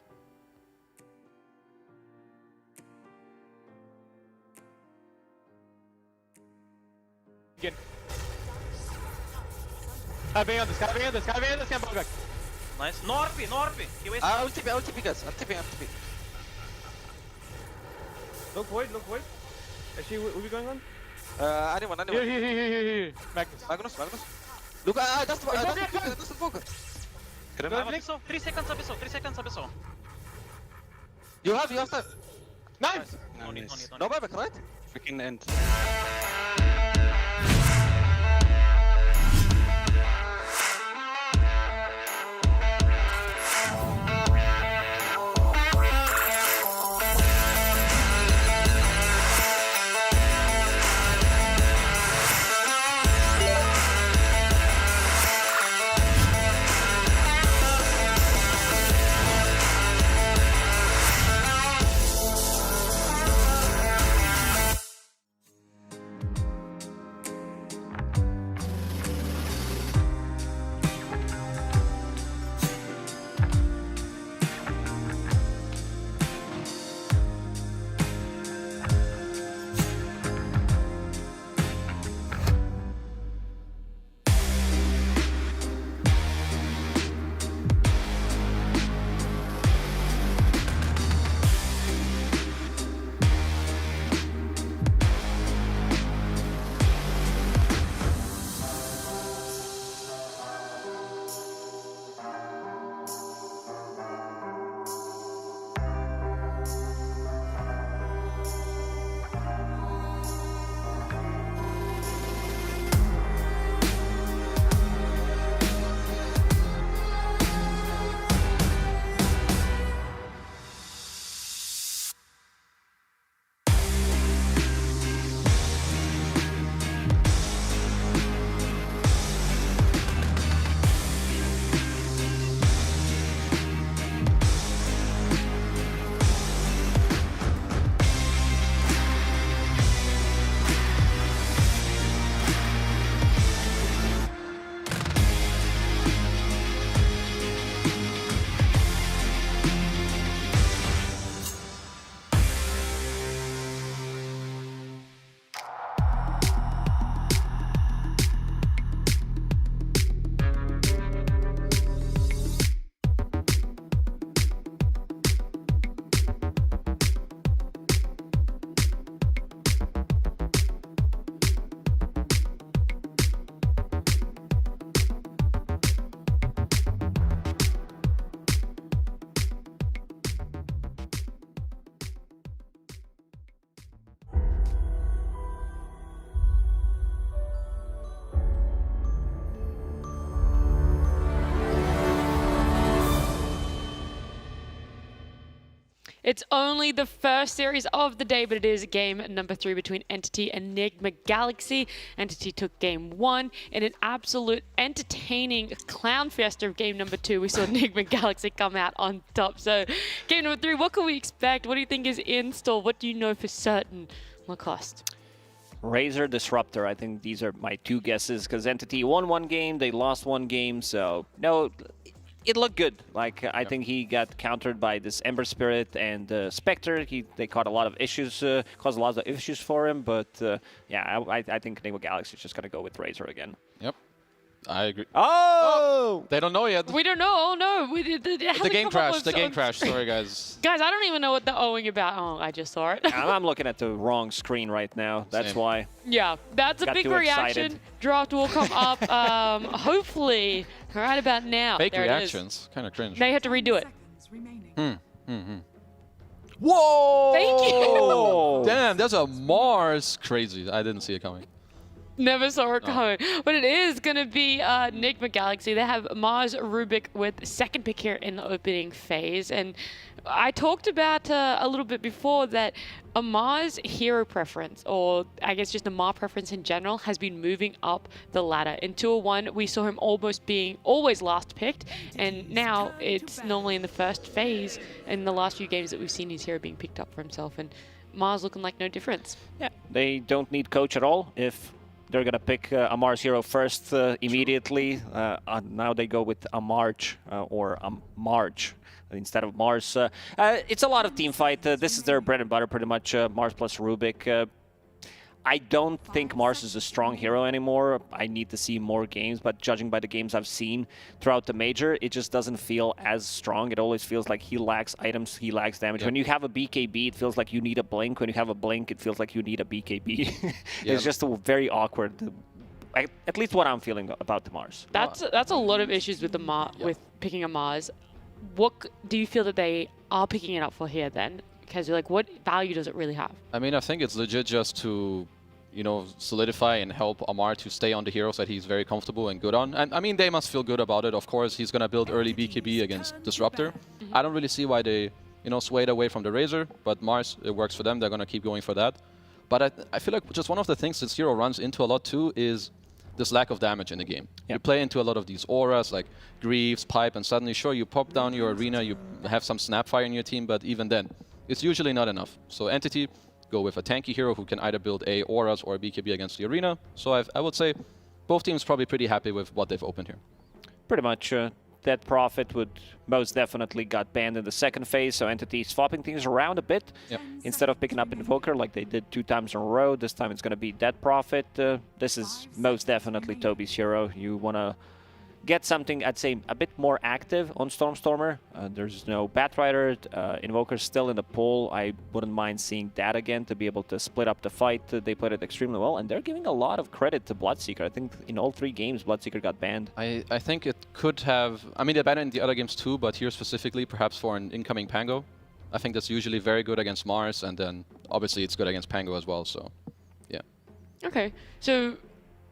Again. Bem andas, back. Nice. No RP. He wasted. I'll TP guys. I'm TP. Look void. Actually, what are we going on? Anyone. Here. Magnus. Look, just focus. So 3 seconds abyssal. You have time. Nice. No need. No buyback, right? Freaking end. It's only the first series of the day, but it is game number 3 between Entity and Enigma Galaxy. Entity took game 1 in an absolute entertaining clown fiesta of game number 2. We saw Enigma Galaxy come out on top. So game number 3, what can we expect? What do you think is in store? What do you know for certain, Lacoste? Razor, Disruptor. I think these are my 2 guesses, because Entity won 1 game, they lost 1 game, so no, it looked good. Like, I think he got countered by this Ember Spirit and Spectre. They caught a lot of issues, caused a lot of issues for him, but yeah, I think Enigma Galaxy is just going to go with Razor again. Yep. I agree. Oh! They don't know yet. We don't know. Oh, no. The game crashed. The game crashed. Sorry, guys. Guys, I don't even know what they're owing about. Oh, I just saw it. I'm looking at the wrong screen right now. That's why. Yeah, that's a Got big too reaction. excited. Draft will come up, hopefully, right about now. Fake there reactions. Kind of cringe. Now you have to redo it. Whoa! Thank you! Damn, there's a Mars. Crazy. I didn't see it coming. Never saw it coming. But it is going to be Enigma Galaxy. They have Mars Rubik with second pick here in the opening phase. And I talked about a little bit before that a Mars hero preference, or I guess just a Mars preference in general, has been moving up the ladder. In 201, we saw him almost being always last picked. And now it's normally in the first phase in the last few games that we've seen his hero being picked up for himself. And Mars looking like no difference. Yeah, they don't need coach at all if they're going to pick a Mars hero first immediately. Now they go with a March or a March instead of Mars. It's a lot of team fight. This is their bread and butter, pretty much, Mars plus Rubik. I don't think Mars is a strong hero anymore. I need to see more games, but judging by the games I've seen throughout the major, it just doesn't feel as strong. It always feels like he lacks items, he lacks damage. Yep. When you have a BKB, it feels like you need a Blink. When you have a Blink, it feels like you need a BKB. It's just a very awkward, at least what I'm feeling about the Mars. That's a lot of issues with the with picking a Mars. What do you feel that they are picking it up for here then? Because you're like, what value does it really have? I mean, I think it's legit just to, you know, solidify and help Amar to stay on the heroes that he's very comfortable and good on. And I mean, they must feel good about it. Of course, he's going to build early BKB against Disruptor. I don't really see why they, you know, swayed away from the Razor, but Mars, it works for them. They're going to keep going for that. But I feel like just one of the things this hero runs into a lot too is this lack of damage in the game. Yep. You play into a lot of these auras like Greaves, Pipe, and suddenly, sure, you pop down your arena, you have some Snapfire in your team, but even then, it's usually not enough. So Entity go with a tanky hero who can either build a auras or a BKB against the arena. So I would say both teams probably pretty happy with what they've opened here. Pretty much. That Prophet would most definitely got banned in the second phase, so Entity swapping things around a bit. Yep. Instead of picking up Invoker like they did 2 times in a row, this time it's going to be Dead Prophet. This is most definitely Toby's hero. You want to get something, I'd say, a bit more active on Stormstormer. There's no Batrider. Invoker's still in the pool. I wouldn't mind seeing that again to be able to split up the fight. They played it extremely well, and they're giving a lot of credit to Bloodseeker. I think in all 3 games, Bloodseeker got banned. I think it could have... I mean, they banned it in the other games too, but here specifically, perhaps for an incoming Pango. I think that's usually very good against Mars, and then obviously it's good against Pango as well, so yeah. Okay, so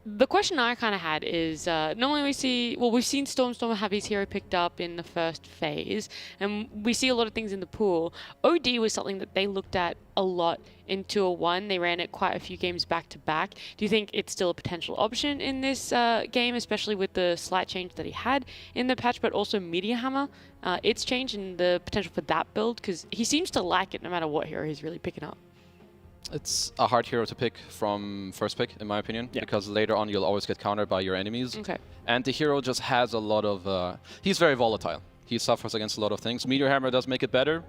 the question I kind of had is, normally we've seen Stormstormer have his hero picked up in the first phase, and we see a lot of things in the pool. OD was something that they looked at a lot in 201. They ran it quite a few games back to back. Do you think it's still a potential option in this game, especially with the slight change that he had in the patch, but also Meteor Hammer? Its change and the potential for that build, because he seems to like it no matter what hero he's really picking up. It's a hard hero to pick from first pick, in my opinion, because later on you'll always get countered by your enemies. Okay. And the hero just has a lot of... he's very volatile. He suffers against a lot of things. Meteor Hammer does make it better,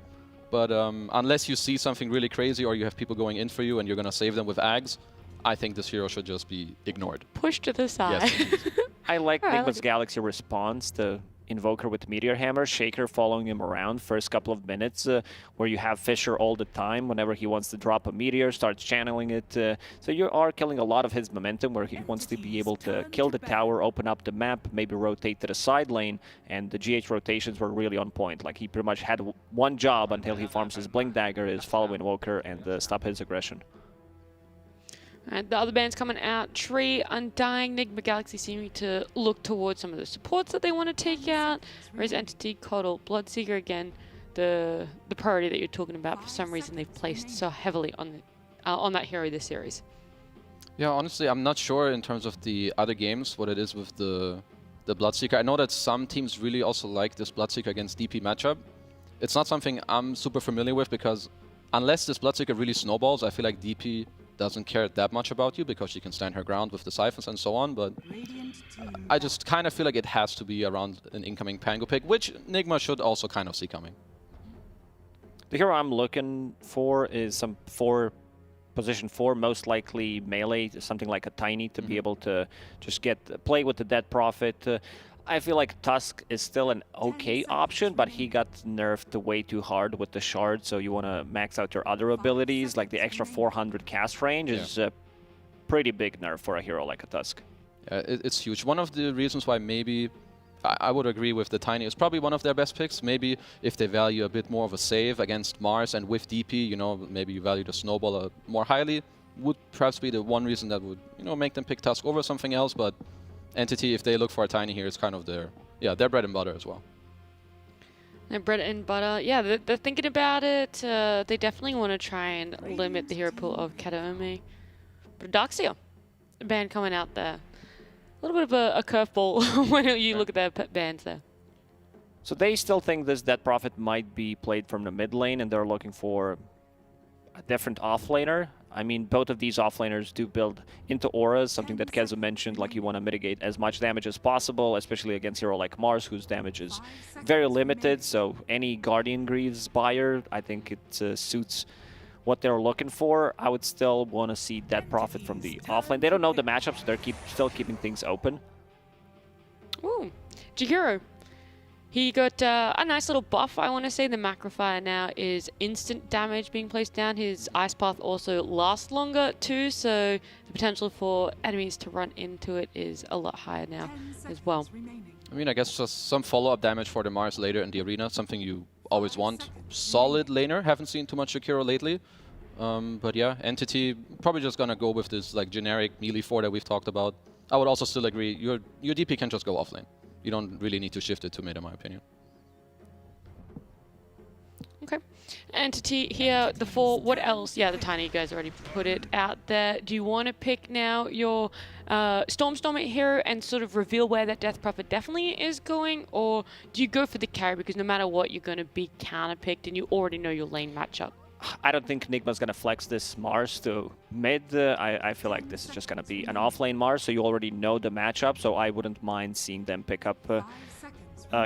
but unless you see something really crazy or you have people going in for you and you're going to save them with Ags, I think this hero should just be ignored. Push to the side. Yes. I like Enigma's Galaxy response to Invoker with Meteor Hammer, Shaker following him around first couple of minutes, where you have Fisher all the time. Whenever he wants to drop a meteor, starts channeling it. So you are killing a lot of his momentum, where he wants to be able to kill the tower, open up the map, maybe rotate to the side lane, and the GH rotations were really on point. Like, he pretty much had one job until he farms his Blink Dagger, is follow Invoker, and stop his aggression. And the other bands coming out, Tree, Undying, Enigma Galaxy seeming to look towards some of the supports that they want to take out. Whereas Entity, Coddle, Bloodseeker again. the priority that you're talking about. For some reason, they've placed so heavily on that hero this series. Yeah, honestly, I'm not sure in terms of the other games what it is with the Bloodseeker. I know that some teams really also like this Bloodseeker against DP matchup. It's not something I'm super familiar with because unless this Bloodseeker really snowballs, I feel like DP doesn't care that much about you because she can stand her ground with the siphons and so on, but I just kind of feel like it has to be around an incoming Pango pick, which Nigma should also kind of see coming. The hero I'm looking for is some position 4, most likely melee, something like a Tiny to be able to just play with the Dead Prophet. I feel like Tusk is still an okay option, but he got nerfed way too hard with the shard, so you want to max out your other abilities, like the extra 400 cast range is a pretty big nerf for a hero like a Tusk. It's huge. One of the reasons why maybe I would agree with the Tiny is probably one of their best picks. Maybe if they value a bit more of a save against Mars and with DP, you know, maybe you value the Snowball more highly, would perhaps be the one reason that would, you know, make them pick Tusk over something else, but Entity, if they look for a Tiny here, it's kind of their bread and butter as well. Their bread and butter, yeah, they're thinking about it. They definitely want to try and limit the hero pool of Kataome. But Darkseer, the band coming out there. A little bit of a curveball when you look at their bands there. So they still think this Dead Prophet might be played from the mid lane, and they're looking for a different offlaner. I mean, both of these offlaners do build into auras, something that Kezu mentioned, like you want to mitigate as much damage as possible, especially against a hero like Mars, whose damage is very limited. So any Guardian Greaves buyer, I think it suits what they're looking for. I would still want to see Dead Prophet from the offlane. They don't know the matchups, so they're still keeping things open. Ooh, Jihiro. He got a nice little buff, I want to say. The Macrofire now is instant damage being placed down. His Ice Path also lasts longer too, so the potential for enemies to run into it is a lot higher now as well. I mean, I guess just some follow-up damage for the Mars later in the arena, something you always want. Solid laner, haven't seen too much Shakiro lately. But yeah, Entity probably just gonna go with this like generic melee 4 that we've talked about. I would also still agree, your DP can just go offlane. You don't really need to shift it to mid, in my opinion. Okay. Entity here, the 4, what else? Yeah, the Tiny, you guys already put it out there. Do you want to pick now your Stormstormer hero and sort of reveal where that Death Prophet definitely is going? Or do you go for the carry because no matter what, you're going to be counter-picked and you already know your lane matchup? I don't think Nigma's going to flex this Mars to mid. I feel like this is just going to be an offlane Mars, so you already know the matchup, so I wouldn't mind seeing them pick up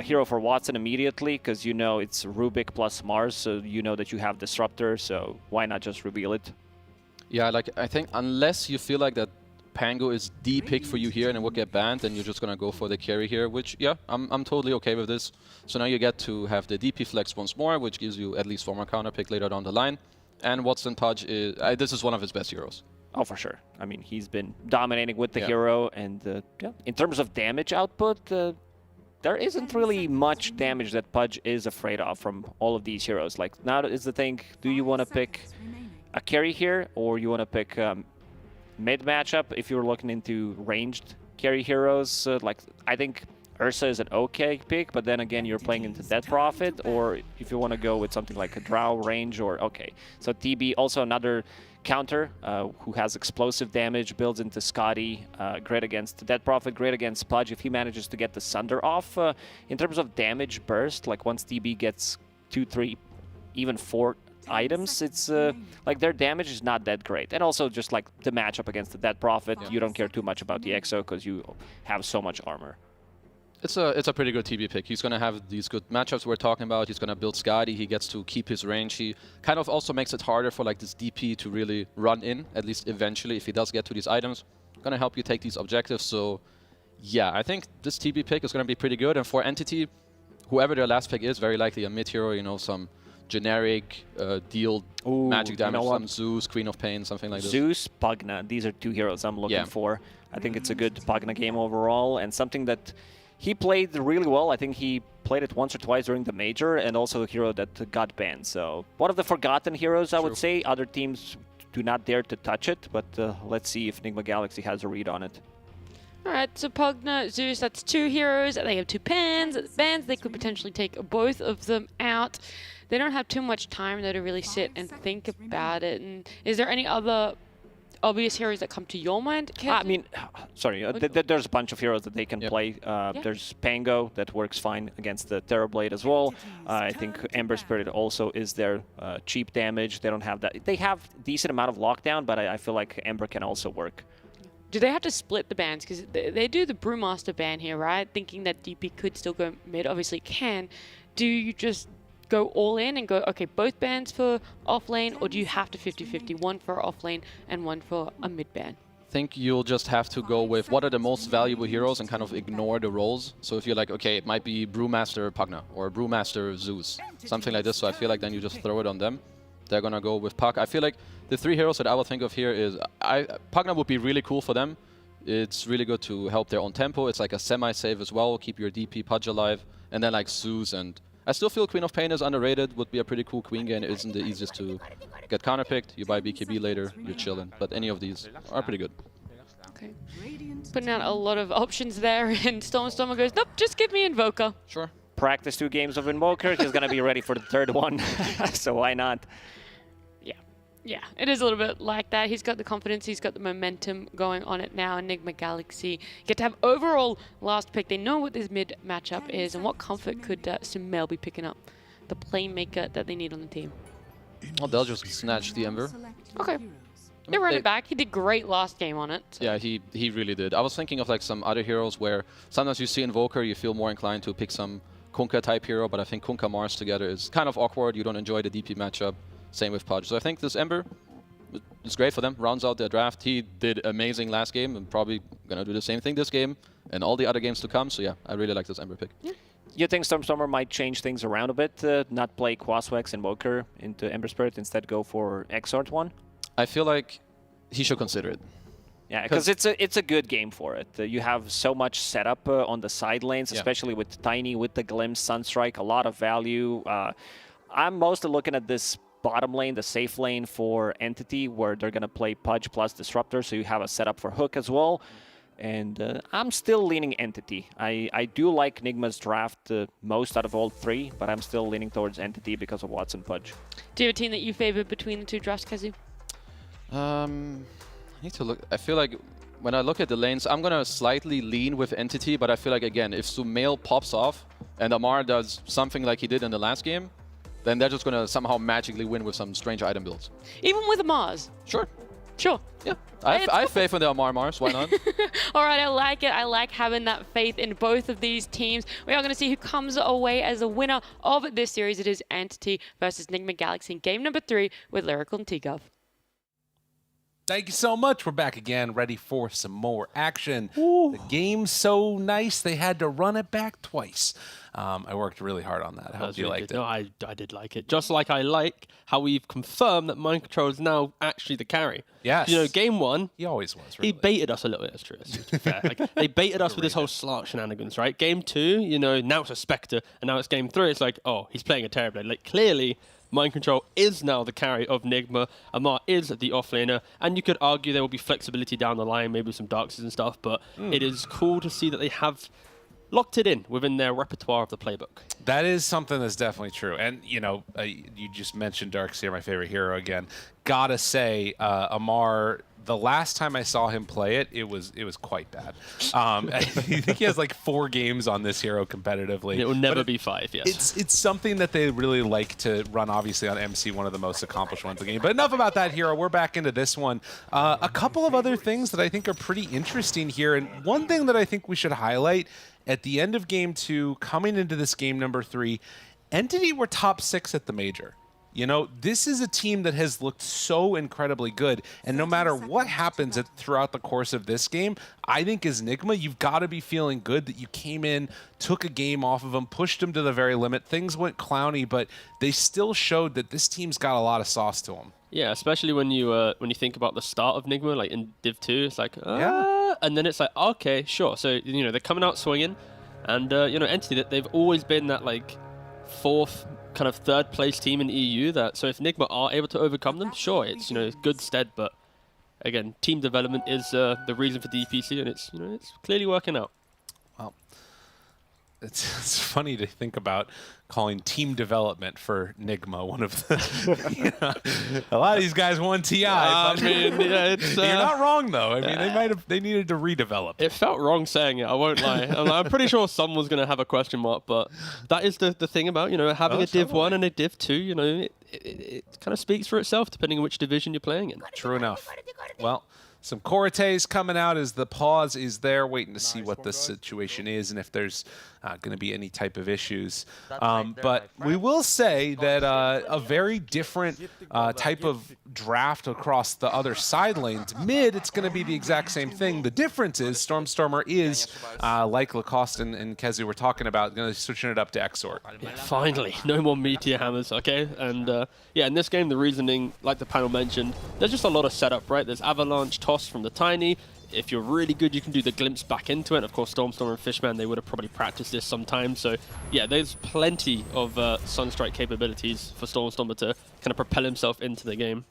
hero for Watson immediately, because you know it's Rubik plus Mars, so you know that you have Disruptor, so why not just reveal it? Yeah, like I think unless you feel like that Pango is the pick for you here and it would get banned, then you're just gonna go for the carry here, which yeah, I'm totally okay with this. So now you get to have the DP flex once more, which gives you at least 4 more counter pick later down the line. And Watson Pudge is this is one of his best heroes. Oh, for sure. I mean, he's been dominating with the hero, and yeah, in terms of damage output, there isn't really much damage that Pudge is afraid of from all of these heroes. Like, now is the thing, do you want to pick a carry here, or you want to pick mid matchup if you're looking into ranged carry heroes? Like, I think Ursa is an okay pick, but then again, you're playing into Death Prophet, or if you want to go with something like a Drow range, or okay. So TB, also another counter who has explosive damage, builds into Scotty, great against Dead Prophet, great against Pudge if he manages to get the Sunder off. In terms of damage burst, like once TB gets 2, 3, even 4 items, it's like their damage is not that great. And also just like the matchup against the Dead Prophet, you don't care too much about the Exo because you have so much armor. It's a pretty good TB pick. He's going to have these good matchups we're talking about. He's going to build Skadi. He gets to keep his range. He kind of also makes it harder for like this DP to really run in, at least eventually, if he does get to these items. Going to help you take these objectives. So yeah, I think this TB pick is going to be pretty good. And for Entity, whoever their last pick is, very likely a mid hero, you know, some generic deal magic damage, some Zeus, Queen of Pain, something like this. Zeus, Pugna, these are 2 heroes I'm looking for. I think it's a good Pugna game overall, and something that he played really well. I think he played it once or twice during the major, and also a hero that got banned. So one of the forgotten heroes, I would say. Other teams do not dare to touch it, but let's see if Nigma Galaxy has a read on it. All right, so Pugna, Zeus, that's 2 heroes. They have 2 bans. They could potentially take both of them out. They don't have too much time though to really sit and think about it. And is there any other obvious heroes that come to your mind, Kevin? I mean, sorry, there's a bunch of heroes that they can play. There's Pango that works fine against the Terrorblade as well. I think Ember Spirit also is their cheap damage. They don't have that. They have decent amount of lockdown, but I feel like Ember can also work. Do they have to split the bans? Because they do the Brewmaster ban here, right? Thinking that DP could still go mid. Obviously it can. Do you just go all in and go, okay, both bans for off lane, or do you have to 50-50, one for off lane and one for a mid ban? I think you'll just have to go with what are the most valuable heroes and kind of ignore the roles. So if you're like, okay, it might be Brewmaster Pugna or Brewmaster Zeus, something like this. So I feel like then you just throw it on them. They're going to go with Pug. I feel like the 3 heroes that I will think of here is Pugna would be really cool for them. It's really good to help their own tempo. It's like a semi-save as well, keep your DP Pudge alive. And then like Zeus, and I still feel Queen of Pain is underrated, would be a pretty cool queen game. It isn't the easiest to get counterpicked. You buy BKB later, you're chilling. But any of these are pretty good. Okay. Putting out a lot of options there, and Stormstormer goes, nope, just give me Invoker. Sure. Practice 2 games of Invoker. He's going to be ready for the 3rd one, so why not? Yeah, it is a little bit like that. He's got the confidence, he's got the momentum going on it now. Enigma Galaxy get to have overall last pick. They know what this mid matchup is, and what comfort could Sumail be picking up, the playmaker that they need on the team. Well, they'll just snatch the Ember. Okay. They run it back. He did great last game on it. So. Yeah, he really did. I was thinking of like some other heroes where sometimes you see Invoker, you feel more inclined to pick some Kunkka type hero, but I think Kunkka Mars together is kind of awkward. You don't enjoy the DP matchup. Same with Pudge. So I think this Ember is great for them. Rounds out their draft. He did amazing last game and probably going to do the same thing this game and all the other games to come. So yeah, I really like this Ember pick. Yeah. You think Stormstormer might change things around a bit? Not play Quaswex Invoker into Ember Spirit, instead go for Exort one? I feel like he should consider it. Yeah, because it's a good game for it. You have so much setup on the side lanes, especially with Tiny, with the Glimpse, Sunstrike, a lot of value. I'm mostly looking at this bottom lane, the safe lane for Entity, where they're going to play Pudge plus Disruptor, so you have a setup for Hook as well. And I'm still leaning Entity. I do like Nigma's draft most out of all 3, but I'm still leaning towards Entity because of Watson Pudge. Do you have a team that you favor between the 2 drafts, Kazu? I need to look. I feel like when I look at the lanes, I'm going to slightly lean with Entity, but I feel like, again, if Sumail pops off and Amar does something like he did in the last game, then they're just going to somehow magically win with some strange item builds. Even with a Mars? Sure. Sure. Yeah. I have faith in the Amar Mars. Why not? All right, I like it. I like having that faith in both of these teams. We are going to see who comes away as a winner of this series. It is Entity versus Enigma Galaxy in game number 3 with Lyrical and T-Gov. Thank you so much. We're back again, ready for some more action. Ooh. The game's so nice, they had to run it back twice. I worked really hard on that. I hope you liked it. No, I did like it. Just like I like how we've confirmed that Mind Control is now actually the carry. Yes. You know, game 1, he always was. Really. He baited us a little bit. That's true. That's fair. Like, they baited us with this whole Slark shenanigans, right? Game 2, you know, now it's a Spectre, and now it's game 3. It's like, oh, he's playing a Terrorblade. Like, clearly, Mind Control is now the carry of Nigma. Amar is the offlaner, and you could argue there will be flexibility down the line, maybe some Darkseid and stuff, but it is cool to see that they have locked it in within their repertoire of the playbook. That is something that's definitely true. And, you know, you just mentioned Darkseid, my favorite hero again. Gotta say, Amar, the last time I saw him play it, it was quite bad. I think he has like 4 games on this hero competitively. It will never be 5, yes. It's something that they really like to run, obviously, on MC, one of the most accomplished ones in the game. But enough about that hero. We're back into this one. A couple of other things that I think are pretty interesting here. And one thing that I think we should highlight, at the end of game 2, coming into this game number 3, Entity were top 6 at the major. You know, this is a team that has looked so incredibly good, and no matter what happens throughout the course of this game, I think as Nigma, you've got to be feeling good that you came in, took a game off of them, pushed them to the very limit. Things went clowny, but they still showed that this team's got a lot of sauce to them. Yeah, especially when you think about the start of Nigma, like in Div 2, it's like, and then it's like, okay, sure. So, you know, they're coming out swinging, and, you know, Entity, that they've always been that, like, 4th, kind of 3rd place team in the EU. So if Nigma are able to overcome them, sure, it's, you know, good stead, but again, team development is the reason for DPC, and it's it's clearly working out. Well, it's funny to think about calling team development for Nigma one of the. A lot of these guys won TI. I mean, yeah, it's, you're not wrong though. I mean, they needed to redevelop. It felt wrong saying it. I won't lie. I'm pretty sure someone was going to have a question mark, but that is the thing about having a Div 1 and a Div 2. It kind of speaks for itself depending on which division you're playing in. True enough. Well, some Korates coming out as the pause is there, waiting to see what the situation is and if there's going to be any type of issues. But we will say that a very different type of draft across the other side lanes. Mid, it's going to be the exact same thing. The difference is Stormstormer is, like Lacoste and Kezu were talking about, going to switching it up to Exort. Yeah, finally, no more Meteor Hammers, okay? And yeah, in this game, the reasoning, like the panel mentioned, there's just a lot of setup, right? There's Avalanche, Toss from the Tiny. If you're really good, you can do the glimpse back into it. Of course, Stormstormer and Fishman, they would have probably practiced this sometime. So yeah, there's plenty of Sunstrike capabilities for Stormstormer to kind of propel himself into the game.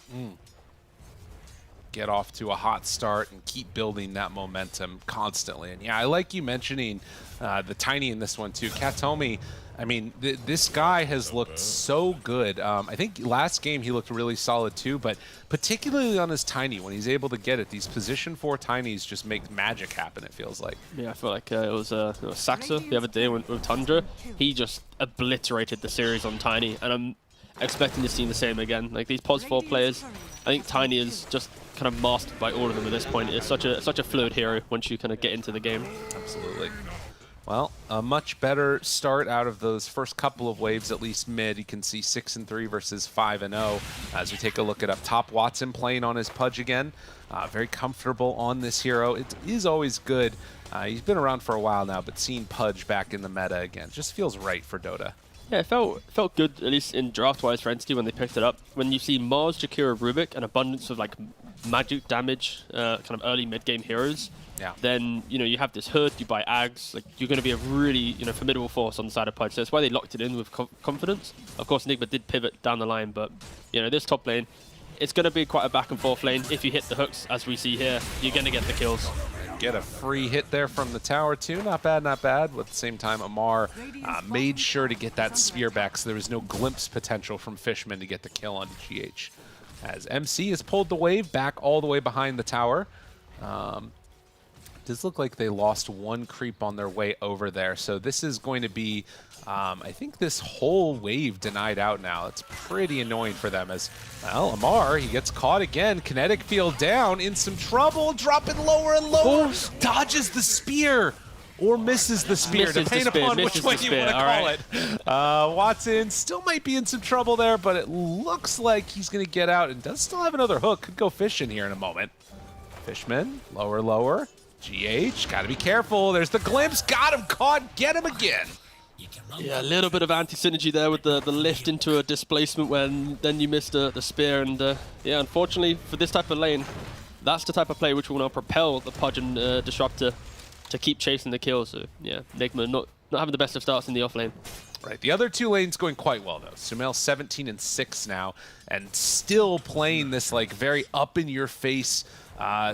Get off to a hot start and keep building that momentum constantly. And yeah, I like you mentioning the Tiny in this one too. Katomi, I mean, this guy has looked so good. I think last game he looked really solid too, but particularly on his Tiny, when he's able to get it, these position 4 Tinies just make magic happen, it feels like. Yeah, I feel like it was Saxa the other day with Tundra. He just obliterated the series on Tiny, and I'm expecting to see the same again. Like these Pos 4 players, I think Tiny is just kind of mastered by all of them at this point. It's such a fluid hero once you kind of get into the game. Absolutely. Well, a much better start out of those first couple of waves, at least mid. You can see 6-3 versus 5-0. As we take a look at up top, Watson playing on his Pudge again. Very comfortable on this hero. It is always good. He's been around for a while now, but seeing Pudge back in the meta again just feels right for Dota. Yeah, it felt good, at least in draft-wise for Entity when they picked it up. When you see Mars, Jakira, Rubik, an abundance of like magic damage, kind of early mid-game heroes, then you have this Hood, you buy Ags, like you're going to be a really formidable force on the side of Pudge. So that's why they locked it in with confidence. Of course, Nigma did pivot down the line, but this top lane, it's going to be quite a back and forth lane. If you hit the hooks, as we see here, you're going to get the kills. Get a free hit there from the tower too. Not bad, not bad. But at the same time, Amar made sure to get that spear back, so there was no glimpse potential from Fishman to get the kill on GH. As MC has pulled the wave back all the way behind the tower. Does look like they lost one creep on their way over there. So this is going to be, I think this whole wave denied out now. It's pretty annoying for them as, well, Amar, he gets caught again. Kinetic field down, in some trouble, dropping lower and lower. Dodges the spear or misses the spear, depending upon which way you want to call it. Watson still might be in some trouble there, but it looks like he's going to get out and does still have another hook. Could go fishing here in a moment. Fishman, lower, lower. GH, gotta be careful. There's the glimpse. Got him caught. Get him again. Yeah, a little bit of anti-synergy there with the lift into a displacement when then you missed the spear. And yeah, unfortunately for this type of lane, that's the type of play which will now propel the Pudge and Disruptor to keep chasing the kills. So yeah, Nigma not having the best of starts in the off lane. Right, the other two lanes going quite well though. Sumail 17-6 now, and still playing this like very up in your face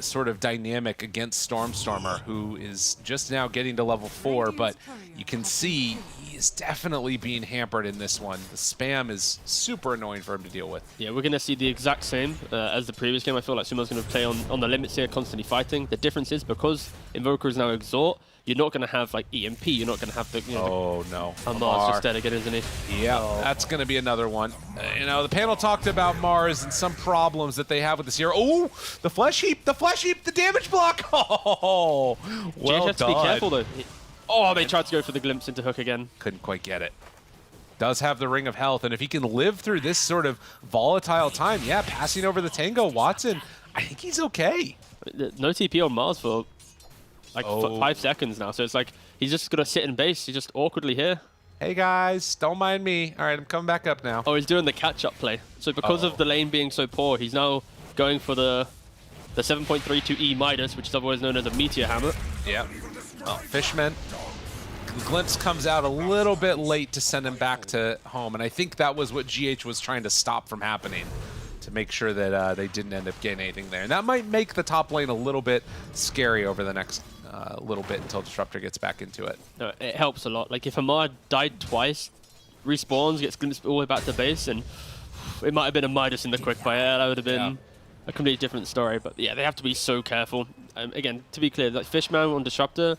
sort of dynamic against Stormstormer, who is just now getting to level 4, but you can see he is definitely being hampered in this one. The spam is super annoying for him to deal with. Yeah, we're going to see the exact same as the previous game. I feel like Sumail's going to play on the limits here, constantly fighting. The difference is because Invoker is now Exort, you're not going to have like EMP, you're not going to have the... oh no. Amar's just dead again, isn't he? Yeah, that's going to be another one. The panel talked about Mars and some problems that they have with this hero. Oh, the flesh heap, the damage block. Oh, well has to be careful though. Oh, they tried to go for the glimpse into hook again. Couldn't quite get it. Does have the Ring of Health, and if he can live through this sort of volatile time, yeah, passing over the Tango, Watson, I think he's okay. No TP on Mars for like 5 seconds now, so it's like he's just gonna sit in base. He's just awkwardly here. Hey guys, don't mind me. All right, I'm coming back up now. Oh, he's doing the catch-up play. So because of the lane being so poor, he's now going for the 7.32 E Midas, which is otherwise known as a Meteor Hammer. Yeah. Well, Fishman. The glimpse comes out a little bit late to send him back to home, and I think that was what GH was trying to stop from happening. to make sure that they didn't end up getting anything there. And that might make the top lane a little bit scary over the next little bit until Disruptor gets back into it. No, it helps a lot. Like if Amar died twice, respawns, gets glimpsed all the way back to base, and it might have been a Midas in the quick fire. That would have been a completely different story. But yeah, they have to be so careful. Again, to be clear, like Fishman on Disruptor,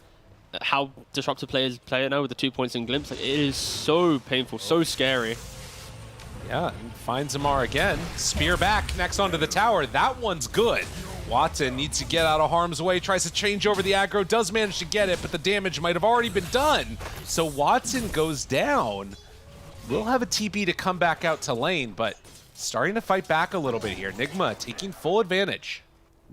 how Disruptor players play it now with the 2 points in glimpse, like, it is so painful, so scary. Yeah, and finds Amar again. Spear back, next onto the tower. That one's good. Watson needs to get out of harm's way, tries to change over the aggro, does manage to get it, but the damage might have already been done. So Watson goes down. We'll have a TP to come back out to lane, but starting to fight back a little bit here. Nigma taking full advantage.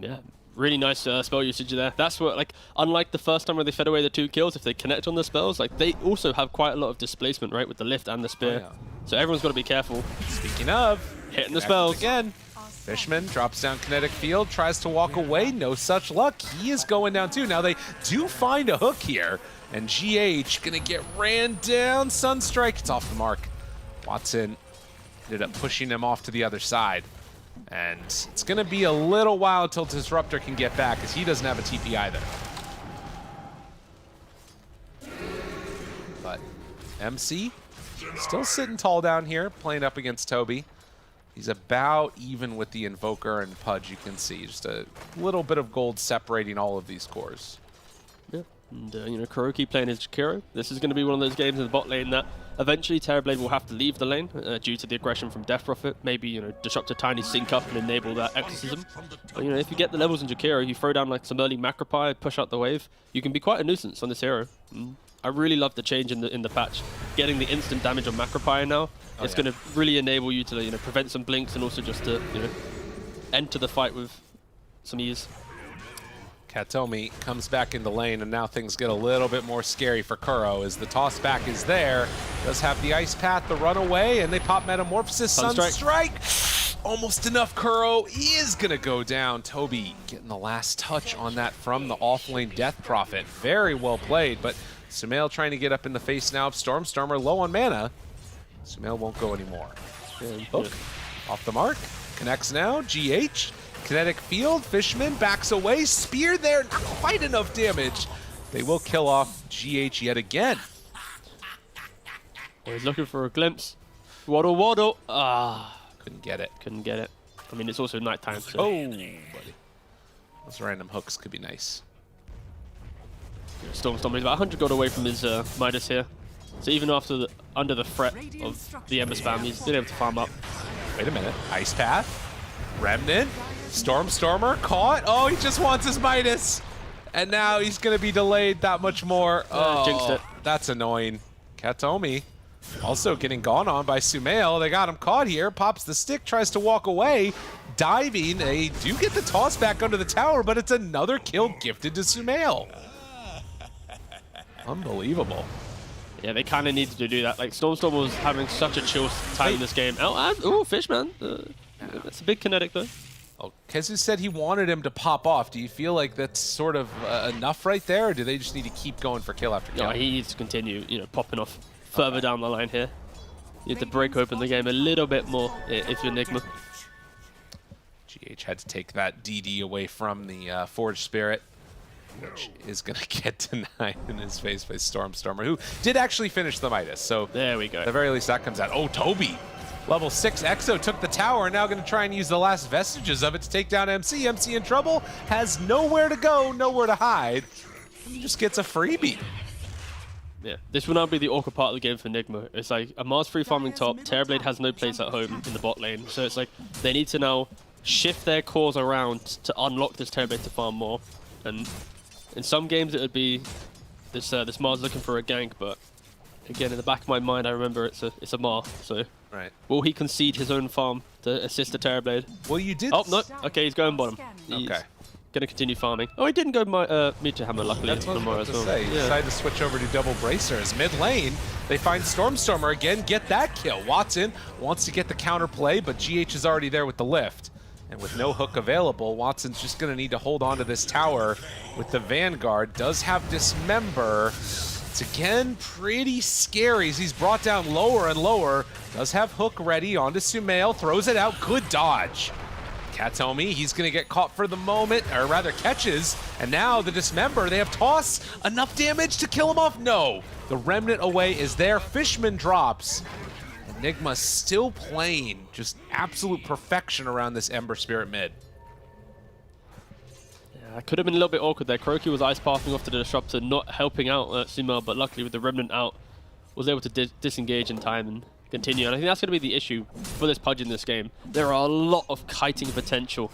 Yeah, really nice spell usage there. That's what, like, unlike the first time where they fed away the 2 kills, if they connect on the spells, like, they also have quite a lot of displacement, right, with the lift and the spear. Oh, yeah. So everyone's got to be careful. Speaking of, hitting the spells again. Fishman drops down kinetic field, tries to walk away, no such luck. He is going down too. Now they do find a hook here, and GH gonna get ran down. Sunstrike, it's off the mark. Watson ended up pushing him off to the other side. And it's gonna be a little while until Disruptor can get back, because he doesn't have a TP either. But MC still sitting tall down here, playing up against Toby. He's about even with the Invoker and Pudge, you can see. Just a little bit of gold separating all of these cores. Yeah, and you know, Kuroki playing his Jakiro. This is going to be one of those games in the bot lane that eventually Terrorblade will have to leave the lane due to the aggression from Death Prophet. Maybe, you know, Disruptor Tiny sync up and enable that exorcism. But, you know, if you get the levels in Jakiro, you throw down like some early Macropie, push out the wave, you can be quite a nuisance on this hero. I really love the change in the patch. Getting the instant damage on Macropie now, it's going to really enable you to, you know, prevent some blinks and also just to, you know, enter the fight with some ease. Katomi comes back in the lane, and now things get a little bit more scary for Kuro as the toss back is there. Does have the ice path, the runaway, and they pop Metamorphosis. Sunstrike. Almost enough. Kuro is going to go down. Toby getting the last touch on that from the off-lane Death Prophet. Very well played, but Sumail trying to get up in the face now of Stormstormer, low on mana. Sumail won't go anymore. Hook off the mark. Connects now. GH. Kinetic field. Fishman backs away. Spear there. Not quite enough damage. They will kill off GH yet again. He's looking for a glimpse. Waddle, waddle. Couldn't get it. Couldn't get it. I mean, it's also nighttime. So. Oh, buddy. Those random hooks could be nice. Stormstormer is about 100 gold away from his Midas here. So even after under the threat of the Ember spam, he's been able to farm up. Wait a minute. Ice Path. Remnant. Stormstormer caught. Oh, he just wants his Midas. And now he's going to be delayed that much more. Jinxed it. That's annoying. Katomi also getting gone on by Sumail. They got him caught here. Pops the stick, tries to walk away. Diving. They do get the toss back under the tower, but it's another kill gifted to Sumail. Unbelievable. Yeah, they kind of needed to do that. Like, Stormstorm was having such a chill time in this game. Oh, Fishman. That's a big kinetic, though. Oh, Kezu said he wanted him to pop off. Do you feel like that's sort of enough right there, or do they just need to keep going for kill after kill? No, he needs to continue, you know, popping off further down the line here. You have to break open the game a little bit more if you're Nigma. GH had to take that DD away from the Forged Spirit, which is going to get denied in his face by Stormstormer, who did actually finish the Midas. So there we go. At the very least, that comes out. Oh, Toby. Level 6 Exo took the tower, now going to try and use the last vestiges of it to take down MC. MC in trouble, has nowhere to go, nowhere to hide. He just gets a freebie. Yeah, this will now be the awkward part of the game for Nigma. It's like Amar's free farming top, Terrorblade has no place at home in the bot lane, so it's like they need to now shift their cores around to unlock this Terrorblade to farm more. And in some games it would be this Mars looking for a gank, but again, in the back of my mind, I remember it's a Mar, so right. Will he concede his own farm to assist the Terrorblade? Well, you did. Oh, no. Okay, he's going bottom. He's okay. Going to continue farming. Oh, he didn't go Meteor Hammer, luckily. That's what I was about to say. He decided to switch over to double bracers. Mid lane, they find Stormstormer again, get that kill. Watson wants to get the counterplay, but GH is already there with the lift. And with no hook available, Watson's just going to need to hold on to this tower with the Vanguard. Does have Dismember. It's again pretty scary as he's brought down lower and lower. Does have hook ready onto Sumail, throws it out, good dodge. Katomi, he's gonna get caught for the moment, or rather catches, and now the Dismember, they have toss, enough damage to kill him off? No, the Remnant away is there, Fishman drops. Enigma still playing just absolute perfection around this Ember Spirit mid. Yeah, it could have been a little bit awkward there. Kroki was ice pathing off to the Disruptor, not helping out Sumail, but luckily with the Remnant out, was able to disengage in time and continue. And I think that's going to be the issue for this Pudge in this game. There are a lot of kiting potential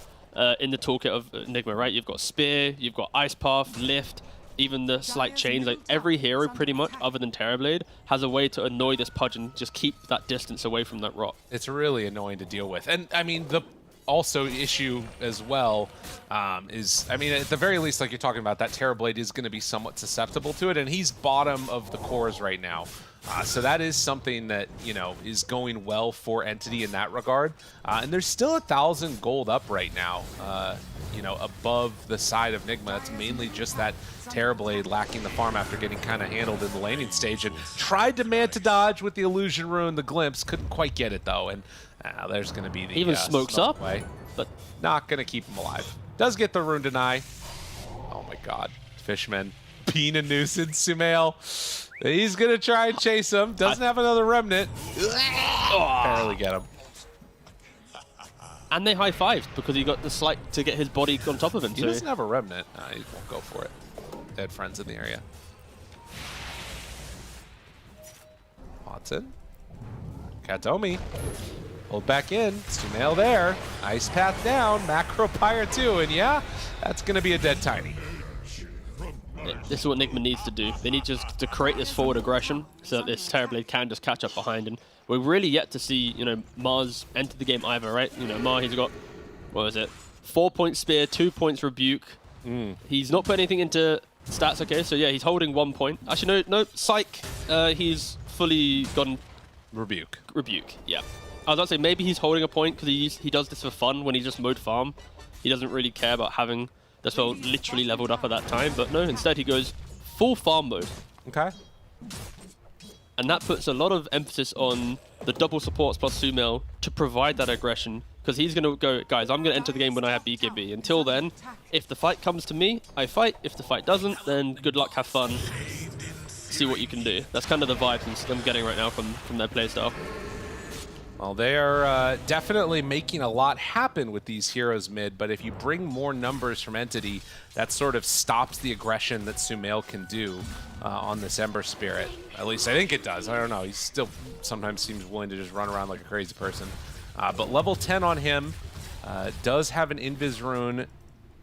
in the toolkit of Enigma, right? You've got Spear, you've got Ice Path, Lift, even the slight chains. Like every hero pretty much, other than Terrorblade, has a way to annoy this Pudge and just keep that distance away from that rock. It's really annoying to deal with. And I mean, the also issue as well is, I mean, at the very least, like you're talking about, that Terrorblade is going to be somewhat susceptible to it, and he's bottom of the cores right now. So that is something that, you know, is going well for Entity in that regard. And there's still 1,000 gold up right now, you know, above the side of Nigma. That's mainly just that Terrorblade lacking the farm after getting kind of handled in the laning stage, and tried to Manta dodge with the Illusion Rune, the Glimpse, couldn't quite get it though. And there's going to be the even smokes smoke up, way. but not going to keep him alive. Does get the Rune Deny. Oh my god. Fishman being a nuisance, Sumail. He's going to try and chase him. Doesn't have another Remnant. Barely get him. And they high-fived because he got the slight to get his body on top of him. He doesn't have a Remnant. He won't go for it. They had friends in the area. Watson. Katomi. Hold back in. Sumail there. Ice Path down. Macro Pyre too. And yeah, that's going to be a dead Tiny. This is what Enigma needs to do. They need just to create this forward aggression so that this Terrorblade can just catch up behind. And we're really yet to see, you know, Mars enter the game either, right? You know, Mars, he's got, what is it? 4-point Spear, 2 points Rebuke. He's not put anything into stats, okay? So yeah, he's holding 1 point. Actually, no, Psych. He's fully gone Rebuke, yeah. I was about to say, maybe he's holding a point because he does this for fun when he just mode farm. He doesn't really care about having the spell literally leveled up at that time, but no, instead he goes full farm mode. Okay. And that puts a lot of emphasis on the double supports plus Sumail to provide that aggression, because he's going to go, guys, I'm going to enter the game when I have BKB. Until then, if the fight comes to me, I fight. If the fight doesn't, then good luck, have fun, see what you can do. That's kind of the vibes I'm getting right now from their playstyle. Well, they are definitely making a lot happen with these heroes mid, but if you bring more numbers from Entity, that sort of stops the aggression that Sumail can do on this Ember Spirit. At least I think it does. I don't know. He still sometimes seems willing to just run around like a crazy person. But level 10 on him does have an Invis Rune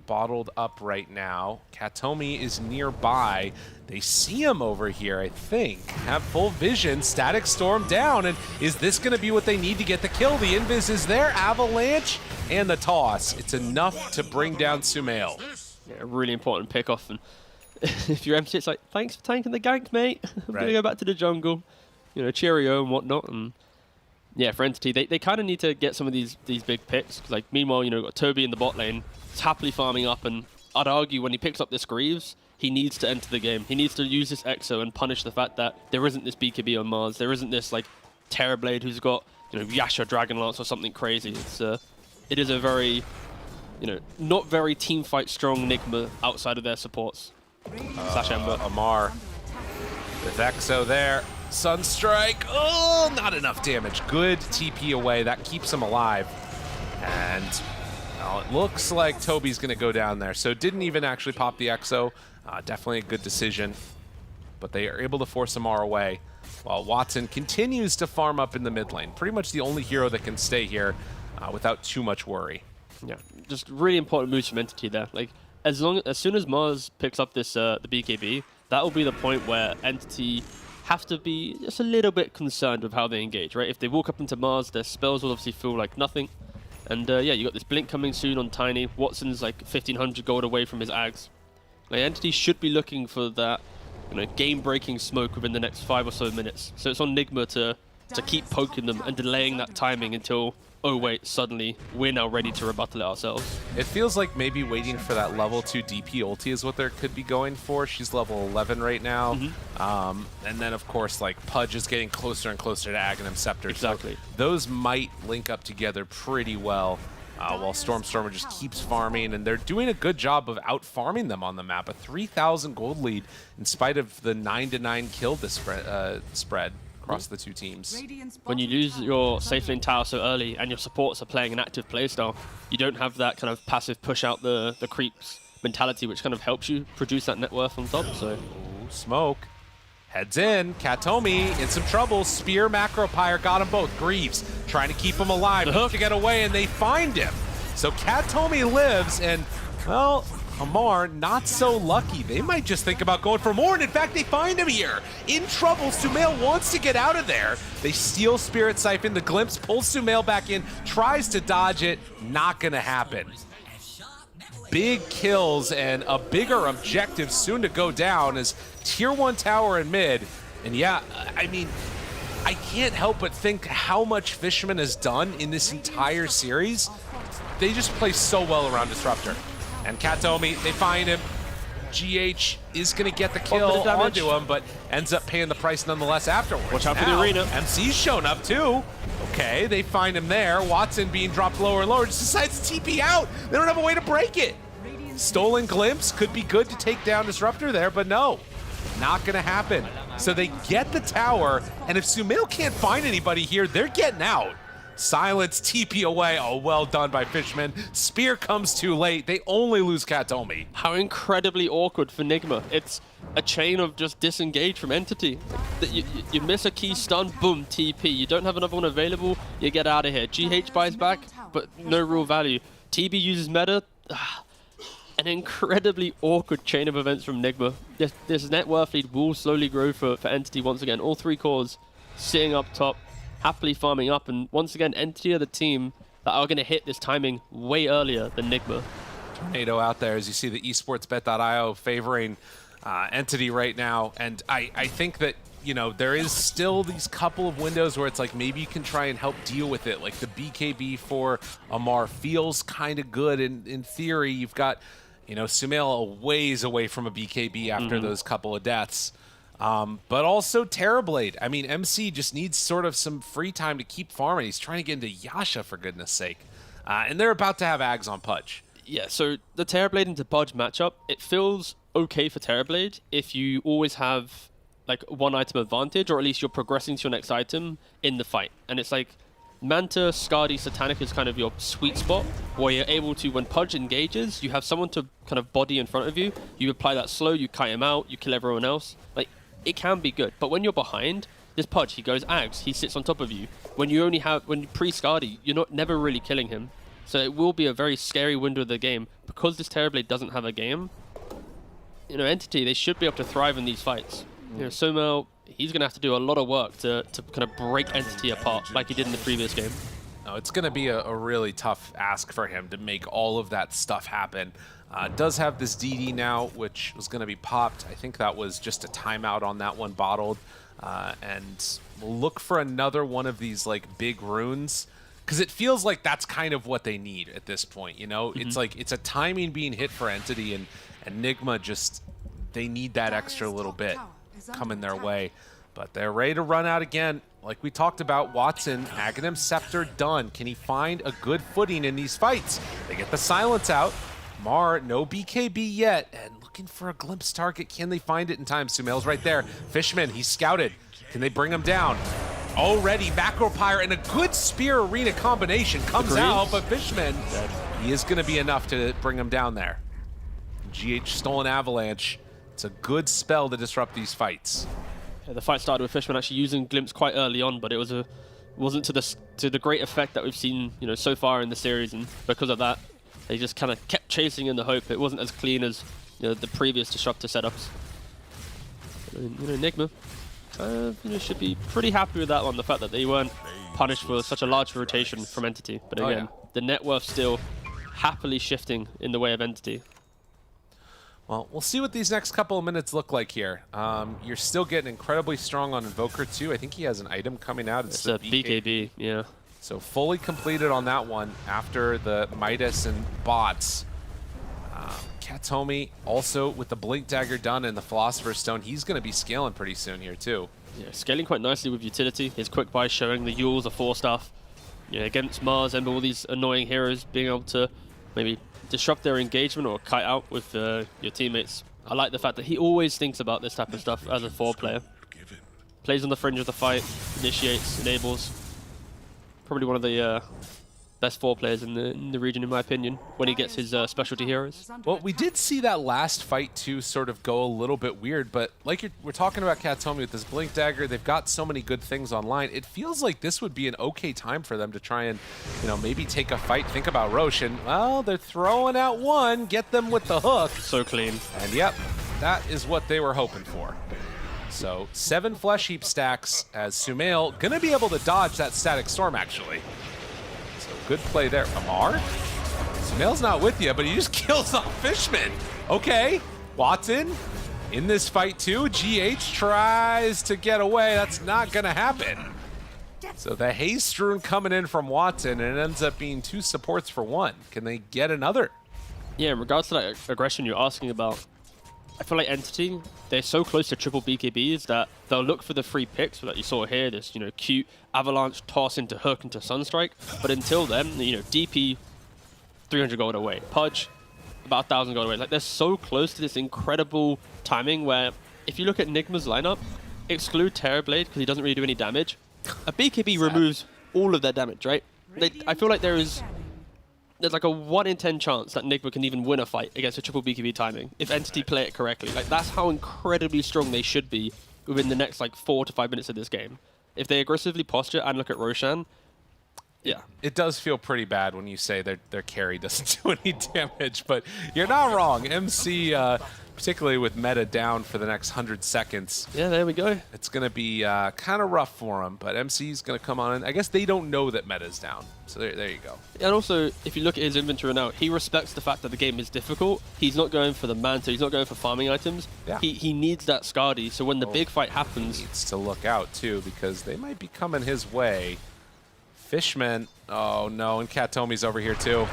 bottled up right now. Katomi is nearby. They see him over here, I think. Have full vision. Static Storm down. And is this going to be what they need to get the kill? The Invis is there. Avalanche and the toss. It's enough to bring down Sumail. Yeah, a really important pick off. And if you're empty, it's like, thanks for tanking the gank, mate. I'm going to go back to the jungle. You know, cheerio and whatnot. And yeah, for Entity, they kind of need to get some of these big picks. Like, meanwhile, you know, got Toby in the bot lane. He's happily farming up, and I'd argue when he picks up this Greaves, he needs to enter the game. He needs to use this Exo and punish the fact that there isn't this BKB on Mars. There isn't this, like, Terrorblade who's got, you know, Yasha Dragonlance or something crazy. It is a very, you know, not very team fight strong Nigma outside of their supports. Slash Ember. Amar with Exo there. Sunstrike. Oh, not enough damage. Good TP away. That keeps him alive. And well, it looks like Toby's going to go down there. So didn't even actually pop the Exo. Definitely a good decision. But they are able to force Amar away, while Watson continues to farm up in the mid lane. Pretty much the only hero that can stay here without too much worry. Yeah, just really important moves from Entity there. Like, as soon as Mars picks up this the BKB, that will be the point where Entity have to be just a little bit concerned with how they engage, right? If they walk up into Mars, their spells will obviously feel like nothing. And yeah, you got this Blink coming soon on Tiny. Watson's like 1,500 gold away from his Ags. Like, Entity should be looking for that, you know, game-breaking smoke within the next 5 or so minutes. So it's on Nigma to to keep poking them and delaying that timing until, oh wait, suddenly we're now ready to rebuttal it ourselves. It feels like maybe waiting for that level 2 DP ulti is what they could be going for. She's level 11 right now. And then, of course, like Pudge is getting closer and closer to Aghanim Scepter. Exactly. So those might link up together pretty well while Stormstormer just keeps farming. And they're doing a good job of out-farming them on the map. A 3,000 gold lead in spite of the 9-9 kill spread across the two teams. When you lose your safe lane tower so early and your supports are playing an active playstyle, you don't have that kind of passive push out the creeps mentality, which kind of helps you produce that net worth on top. So, Smoke heads in. Katomi in some trouble. Spear, Macro Pyre got them both. Greaves trying to keep him alive. To get away, and they find him. So Katomi lives, and, well, Amar, not so lucky. They might just think about going for more, and in fact, they find him here. In trouble, Sumail wants to get out of there. They steal Spirit Siphon. The Glimpse pulls Sumail back in, tries to dodge it. Not gonna happen. Big kills and a bigger objective soon to go down as Tier 1 tower in mid. And yeah, I mean, I can't help but think how much Fisherman has done in this entire series. They just play so well around Disruptor. And Katomi, they find him. GH is going to get the kill onto him, but ends up paying the price nonetheless afterwards. Watch out for the arena. MC's shown up too. Okay, they find him there. Watson being dropped lower and lower, just decides to TP out. They don't have a way to break it. Stolen Glimpse could be good to take down Disruptor there, but no, not going to happen. So they get the tower, and if Sumail can't find anybody here, they're getting out. Silence, TP away. Oh, well done by Fishman. Spear comes too late. They only lose Katomi. How incredibly awkward for Nigma. It's a chain of just disengage from Entity. You miss a key stun, boom, TP. You don't have another one available, you get out of here. GH buys back, but no real value. TB uses meta. An incredibly awkward chain of events from Nigma. This net worth lead will slowly grow for Entity once again. All three cores sitting up top, happily farming up, and once again, Entity are the team that are going to hit this timing way earlier than Nigma. Tornado out there as you see the esportsbet.io favoring Entity right now, and I think that, you know, there is still these couple of windows where it's like maybe you can try and help deal with it. Like the BKB for Amar feels kind of good in theory. You've got, you know, Sumail a ways away from a BKB after those couple of deaths. But also Terrorblade. I mean, MC just needs sort of some free time to keep farming. He's trying to get into Yasha, for goodness sake. And they're about to have Ags on Pudge. Yeah, so the Terrorblade into Pudge matchup, it feels okay for Terrorblade if you always have like one item advantage, or at least you're progressing to your next item in the fight. And it's like Manta, Skadi, Satanic is kind of your sweet spot, where you're able to, when Pudge engages, you have someone to kind of body in front of you. You apply that slow, you kite him out, you kill everyone else. Like, it can be good, but when you're behind, this Pudge, he goes Ags, he sits on top of you. When you pre-Skadi, you're never really killing him. So it will be a very scary window of the game. Because this Terrorblade doesn't have a game, you know, Entity, they should be able to thrive in these fights. You know, Sumail, he's going to have to do a lot of work to kind of break Entity apart like he did in the previous game. No, it's going to be a really tough ask for him to make all of that stuff happen. Does have this DD now, which was going to be popped. I think that was just a timeout on that one bottled. And we'll look for another one of these like big runes, because it feels like that's kind of what they need at this point. You know, it's like it's a timing being hit for Entity, and Enigma just, they need that extra little bit coming their way. But they're ready to run out again. Like we talked about, Watson, Aghanim Scepter done. Can he find a good footing in these fights? They get the silence out. Mar, no BKB yet, and looking for a glimpse target. Can they find it in time? Sumail's right there. Fishman, he's scouted. Can they bring him down? Already, Macro Pyre and a good Spear Arena combination comes out, but Fishman, he is going to be enough to bring him down there. GH Stolen Avalanche. It's a good spell to disrupt these fights. Yeah, the fight started with Fishman actually using Glimpse quite early on, but it wasn't to the great effect that we've seen, you know, so far in the series, and because of that, they just kind of kept chasing in the hope. It wasn't as clean as, you know, the previous disruptor setups. You know, Enigma should be pretty happy with that one, the fact that they weren't punished for such a large rotation from Entity. But again, the net worth still happily shifting in the way of Entity. Well, we'll see what these next couple of minutes look like here. You're still getting incredibly strong on Invoker, too. I think he has an item coming out. It's a BKB, yeah. So fully completed on that one after the Midas and bots. Katomi also with the Blink Dagger done and the Philosopher's Stone. He's going to be scaling pretty soon here, too. Yeah, scaling quite nicely with utility. His quick buy showing the Yules, the 4-staff. Yeah, against Mars and all these annoying heroes, being able to maybe disrupt their engagement or kite out with your teammates. I like the fact that he always thinks about this type of stuff as a 4-player. Plays on the fringe of the fight, initiates, enables. Probably one of the best 4 players in the region, in my opinion, when he gets his specialty heroes. Well, we did see that last fight, too, sort of go a little bit weird, but like we're talking about Katomi with this Blink Dagger, they've got so many good things online. It feels like this would be an okay time for them to try and, you know, maybe take a fight. Think about Roche, and, well, they're throwing out one, get them with the hook. So clean. And, yep, that is what they were hoping for. So 7 Flesh Heap stacks as Sumail going to be able to dodge that Static Storm, actually. So good play there. Amar? Sumail's not with you, but he just kills off Fishman. Okay, Watson in this fight too. GH tries to get away. That's not going to happen. So the Haste Rune coming in from Watson, and it ends up being 2 supports for 1. Can they get another? Yeah, in regards to that aggression you're asking about, I feel like Entity, they're so close to triple BKBs that they'll look for the free picks that you saw here, this, you know, cute Avalanche toss into Hook into Sunstrike. But until then, you know, DP 300 gold away, Pudge about 1,000 gold away. Like, they're so close to this incredible timing where if you look at Nigma's lineup, exclude Terrorblade because he doesn't really do any damage. A BKB removes all of their damage, right? I feel like there's like a 1 in 10 chance that Nigma can even win a fight against a triple BKB timing if Entity play it correctly. Like, that's how incredibly strong they should be within the next like 4 to 5 minutes of this game. If they aggressively posture and look at Roshan, yeah. It does feel pretty bad when you say their carry doesn't do any damage, but you're not wrong. MC, particularly with meta down for the next 100 seconds. Yeah, there we go. It's going to be kind of rough for him, but MC's going to come on in. I guess they don't know that meta's down, so there you go. And also, if you look at his inventory now, he respects the fact that the game is difficult. He's not going for the Manta, he's not going for farming items. Yeah. He needs that Skadi, so when the big fight happens... He needs to look out, too, because they might be coming his way. Fishman, oh no, and Katomi's over here, too.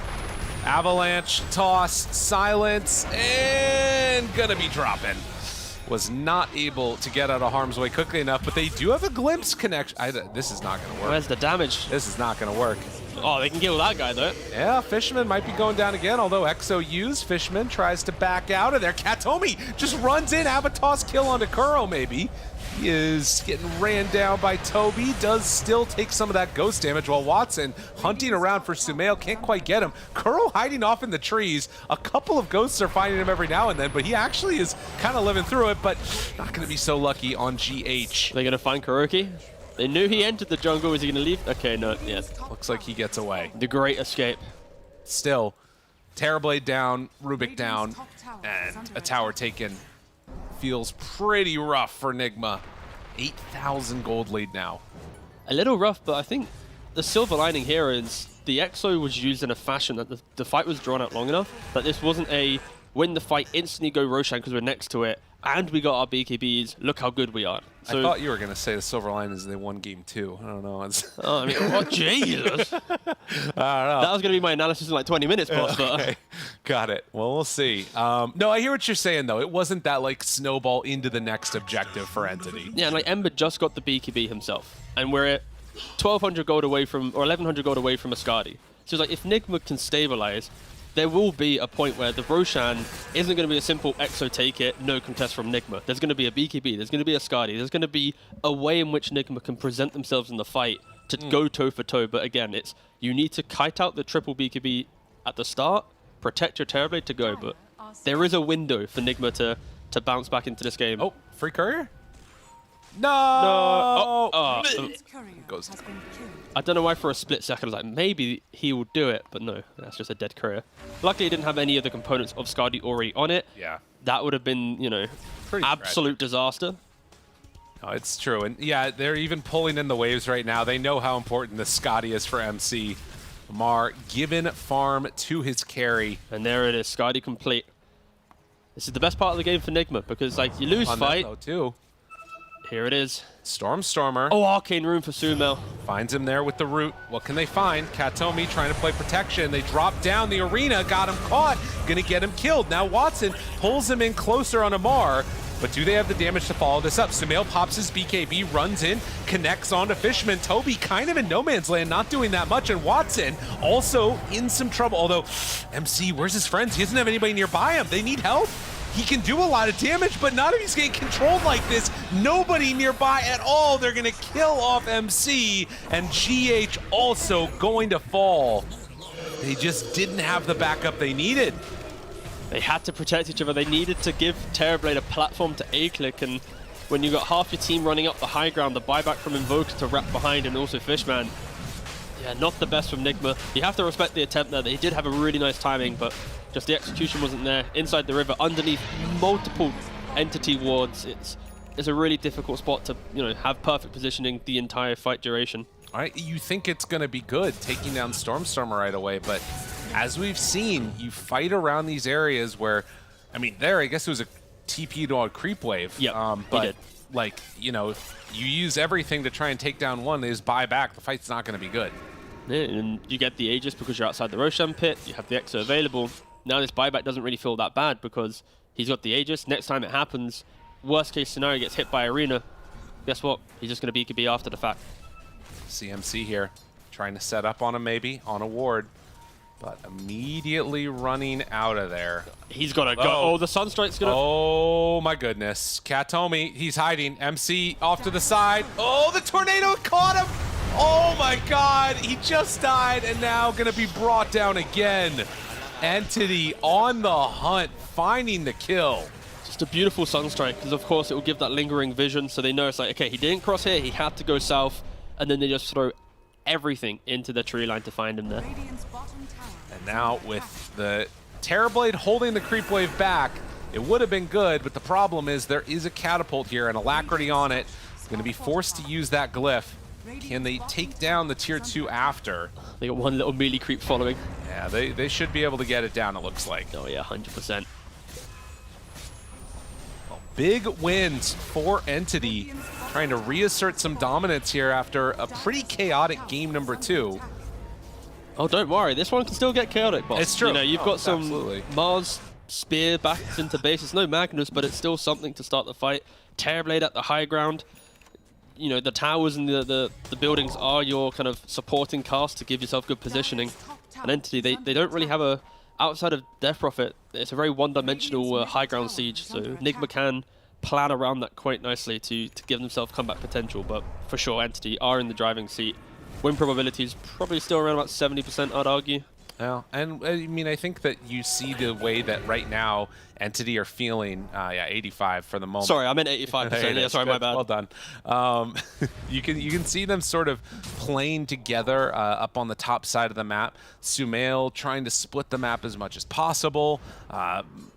Avalanche, toss, silence, and gonna be dropping. Was not able to get out of harm's way quickly enough, but they do have a glimpse connection. This is not gonna work. Where's the damage? This is not gonna work. Oh, they can kill that guy, though. Yeah, Fishman might be going down again, although Exo used. Fishman tries to back out of there. Katomi just runs in, have a toss kill onto Kuro, maybe. He is getting ran down by Toby, does still take some of that ghost damage, while Watson hunting around for Sumail, can't quite get him. Kuro hiding off in the trees. A couple of ghosts are finding him every now and then, but he actually is kind of living through it, but not going to be so lucky on GH. They're going to find Kuroki? They knew he entered the jungle. Is he going to leave? Okay, no, yes. Looks like he gets away. The great escape. Still, Terrorblade down, Rubik down, and a tower taken. Feels pretty rough for Nigma. 8,000 gold lead now. A little rough, but I think the silver lining here is the Exo was used in a fashion that the fight was drawn out long enough that this wasn't a win the fight, instantly go Roshan because we're next to it, and we got our BKBs, look how good we are. So, I thought you were going to say the silver line is they won game 2. I don't know. Oh, I mean, oh, Jesus. I don't know. That was going to be my analysis in like 20 minutes, boss. Okay. Got it. Well, we'll see. No, I hear what you're saying, though. It wasn't that, like, snowball into the next objective for Entity. Yeah, and, like, Ember just got the BKB himself, and we're at 1,200 gold away from, or 1,100 gold away from a Skadi. So, like, if Nigma can stabilize, there will be a point where the Roshan isn't going to be a simple Exo take it, no contest from Nigma. There's going to be a BKB, there's going to be a Skadi, there's going to be a way in which Nigma can present themselves in the fight to go toe for toe. But again, it's you need to kite out the triple BKB at the start, protect your Terrorblade to go. But there is a window for Nigma to bounce back into this game. Oh, free courier? No! Goes down. I don't know why for a split second I was like, maybe he will do it, but no, that's just a dead courier. Luckily, it didn't have any of the components of Skadi already on it. Yeah. That would have been, you know, pretty absolute disaster. No, it's true. And yeah, they're even pulling in the waves right now. They know how important the Skadi is for MC. Mar giving farm to his carry. And there it is, Skadi complete. This is the best part of the game for Nigma, because like you lose fight. That, though, too. Here it is. Stormer. Oh, Arcane Rune for Sumail. Finds him there with the root. What can they find? Katomi trying to play protection. They drop down the arena, got him caught, gonna get him killed. Now Watson pulls him in closer on Amar, but do they have the damage to follow this up? Sumail pops his BKB, runs in, connects onto Fishman. Toby kind of in no man's land, not doing that much, and Watson also in some trouble. Although, MC, where's his friends? He doesn't have anybody nearby him. They need help. He can do a lot of damage, but not if he's getting controlled like this. Nobody nearby at all. They're gonna kill off MC, and GH also going to fall. They just didn't have the backup they needed. They had to protect each other. They needed to give Terrorblade a platform to A-click, and when you got half your team running up the high ground, the buyback from Invoker to wrap behind, and also Fishman, yeah, not the best from Nigma. You have to respect the attempt there. They did have a really nice timing, but just the execution wasn't there. Inside the river, underneath multiple entity wards, it's a really difficult spot to, you know, have perfect positioning the entire fight duration. All right, you think it's going to be good taking down Stormer right away, but as we've seen, you fight around these areas where, I mean, there, I guess it was a TP to a creep wave. Yeah, but he did. Like, you know, you use everything to try and take down one, they just buy back, the fight's not going to be good. Yeah, and you get the Aegis because you're outside the Roshan pit, you have the Exo available. Now this buyback doesn't really feel that bad because he's got the Aegis. Next time it happens, worst case scenario, gets hit by Arena. Guess what? He's just going to BKB after the fact. CMC here, trying to set up on him maybe, on a ward, but immediately running out of there. He's got to go. Oh, the Sunstrike's going to... Oh my goodness. Katomi, he's hiding. MC off to the side. Oh, the tornado caught him. Oh my god, he just died and now going to be brought down again. Entity on the hunt, finding the kill. Just a beautiful Sunstrike, because of course it will give that lingering vision, so they know it's like, okay, he didn't cross here, he had to go south, and then they just throw everything into the tree line to find him there. And now with the Terrorblade holding the creep wave back, it would have been good, but the problem is there is a catapult here and Alacrity on it. It's going to be forced to use that glyph. Can they take down the tier 2 after? They got one little melee creep following. Yeah, they should be able to get it down, it looks like. Oh yeah, 100%. Well, big wins for Entity, trying to reassert some dominance here after a pretty chaotic game number 2. Oh, don't worry, this one can still get chaotic, boss. It's true. You know, you've got some absolutely. Mars spear back into base. It's no Magnus, but it's still something to start the fight. Terrorblade at the high ground. You know, the towers and the buildings are your kind of supporting cast to give yourself good positioning. An Entity, they don't really have a, outside of Death Prophet, it's a very one-dimensional high ground siege, so Nigma can plan around that quite nicely to give themselves comeback potential, but for sure Entity are in the driving seat. Win probability is probably still around about 70%, I'd argue. Yeah, and I mean, I think that you see the way that right now Entity are feeling, yeah, 85 for the moment. Sorry, I meant 85%, yeah, sorry, my bad. Well done. You can see them sort of playing together up on the top side of the map. Sumail trying to split the map as much as possible.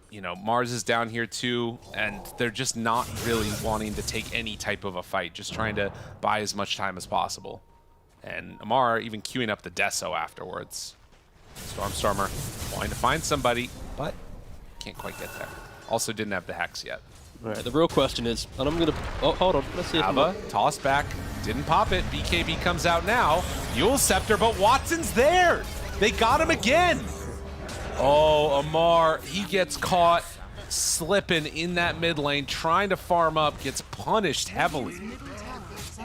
You know, Mars is down here too, and they're just not really wanting to take any type of a fight, just trying to buy as much time as possible. And Amar even queuing up the Deso afterwards. Stormer wanting to find somebody, but can't quite get there. Also didn't have the Hex yet. All right, the real question is, and I'm going to... Oh, hold on. Let's see if... Ava, toss back. Didn't pop it. BKB comes out now. Yule Scepter, but Watson's there. They got him again. Oh, Amar, he gets caught slipping in that mid lane, trying to farm up, gets punished heavily.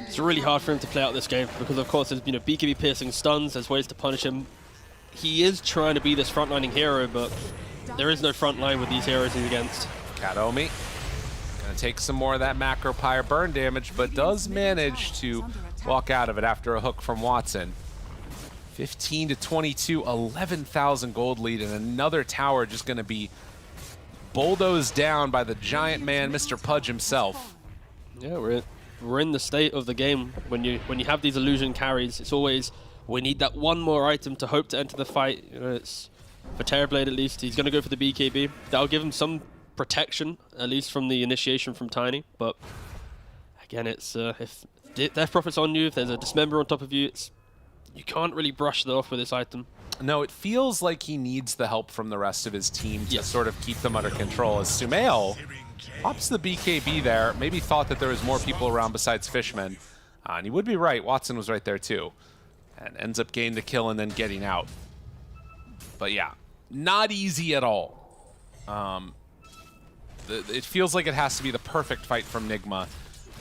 It's really hard for him to play out this game because, of course, there's, you know, BKB piercing stuns. There's ways to punish him. He is trying to be this frontlining hero, but there is no front line with these heroes he's against. Katomi gonna take some more of that macro pyre burn damage, but does manage to walk out of it after a hook from Watson. 15 to 22, 11,000 gold lead, and another tower just gonna be bulldozed down by the giant man, Mr. Pudge himself. Yeah, we're in the state of the game when you have these illusion carries. It's always, we need that one more item to hope to enter the fight. You know, it's for Terrorblade at least. He's going to go for the BKB. That'll give him some protection, at least from the initiation from Tiny. But again, it's if Death Prophet's on you, if there's a Dismember on top of you, you can't really brush that off with this item. No, it feels like he needs the help from the rest of his team to sort of keep them under control. As Sumail pops the BKB there, maybe thought that there was more people around besides Fishman. And he would be right. Watson was right there too. And ends up getting the kill and then getting out. But yeah, not easy at all. It feels like it has to be the perfect fight from Nigma.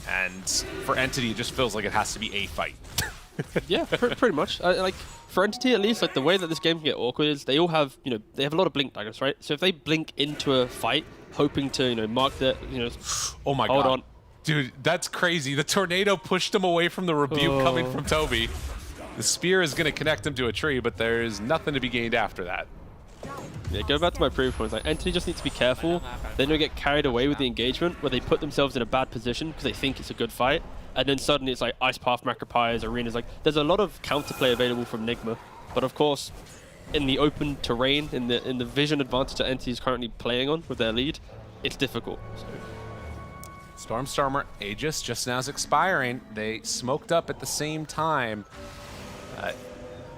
And for Entity, it just feels like it has to be a fight. Yeah, pretty much. Like for Entity, at least, like the way that this game can get awkward is they all have, they have a lot of blink daggers, right? So if they blink into a fight, hoping to, mark the, oh my hold god, on, dude, that's crazy. The tornado pushed him away from the rebuke coming from Toby. The spear is going to connect him to a tree, but there is nothing to be gained after that. Yeah, going back to my previous point, like Entity just needs to be careful. They don't get carried away with the engagement where they put themselves in a bad position because they think it's a good fight. And then suddenly it's like Ice Path, Macropyres, Arenas. Like there's a lot of counterplay available from Nigma, but of course, in the open terrain, in the vision advantage that Entity is currently playing on with their lead, it's difficult. So. Stormstormer Aegis just now is expiring. They smoked up at the same time.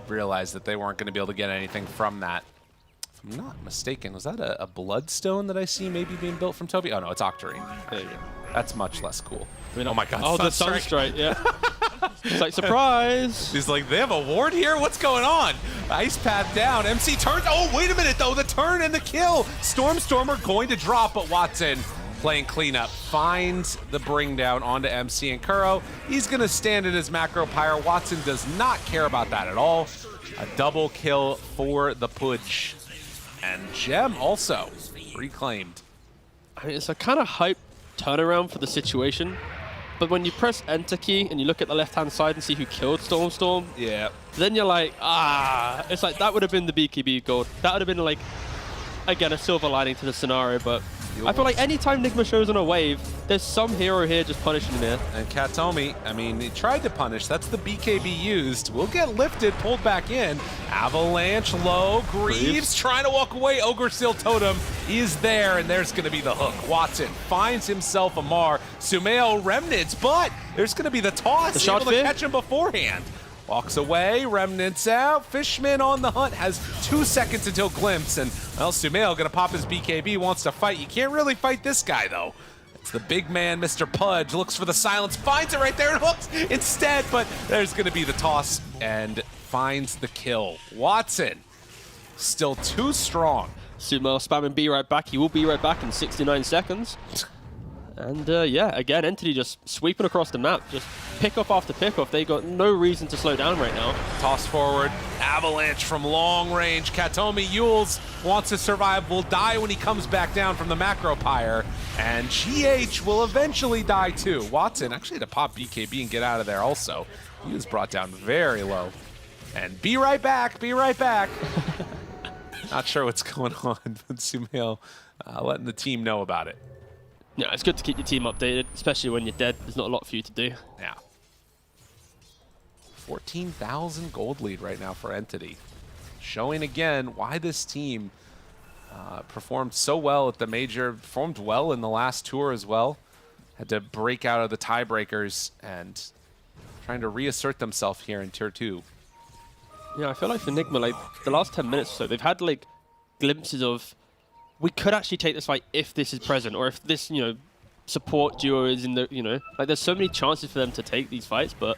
Realized that they weren't going to be able to get anything from that. If I'm not mistaken, was that a Bloodstone that I see maybe being built from Toby? Oh no, it's Octarine. There you go. That's much less cool. Oh my god, oh, the Sunstrike, yeah. It's like, surprise! He's like, they have a ward here? What's going on? Ice Path down, MC turns. Oh, wait a minute though, the turn and the kill! Stormstormer going to drop, but Watson playing cleanup, finds the bring down onto MC and Kuro. He's gonna stand in his Macropyre. Watson does not care about that at all. A double kill for the Pudge. And Gem also reclaimed. I mean, it's a kind of hype turnaround for the situation, but when you press enter key and you look at the left hand side and see who killed Storm, yeah, then you're like, it's like that would have been the BKB gold. That would have been like, again, a silver lining to the scenario, but I feel like anytime Nigma shows on a wave, there's some hero here just punishing him. And Katomi, I mean, he tried to punish. That's the BKB used. Will get lifted, pulled back in. Avalanche low. Greaves trying to walk away. Ogre Seal Totem is there, and there's going to be the hook. Watson finds himself a Mar. Sumail Remnants, but there's going to be the toss. The shot able to catch him beforehand. Walks away, Remnants out. Fishman on the hunt, has 2 seconds until Glimpse, and well, Sumail gonna pop his BKB, wants to fight. You can't really fight this guy though. It's the big man, Mr. Pudge, looks for the silence, finds it right there and hooks instead, but there's gonna be the toss and finds the kill. Watson, still too strong. Sumail spamming B right back. He will be right back in 69 seconds. And yeah, again, Entity just sweeping across the map, just pick-off after pick-off. They got no reason to slow down right now. Toss forward, Avalanche from long range. Katomi Yules wants to survive, will die when he comes back down from the Macropyre. And GH will eventually die too. Watson actually had to pop BKB and get out of there also. He was brought down very low. And be right back, be right back. Not sure what's going on, but Sumail letting the team know about it. Yeah, it's good to keep your team updated, especially when you're dead. There's not a lot for you to do. Yeah. 14,000 gold lead right now for Entity. Showing again why this team performed so well at the major, performed well in the last tour as well. Had to break out of the tiebreakers and trying to reassert themselves here in Tier 2. Yeah, I feel like for Nigma, like the last 10 minutes or so, they've had like glimpses of we could actually take this fight if this is present, or if this, support duo is in the, like there's so many chances for them to take these fights, but,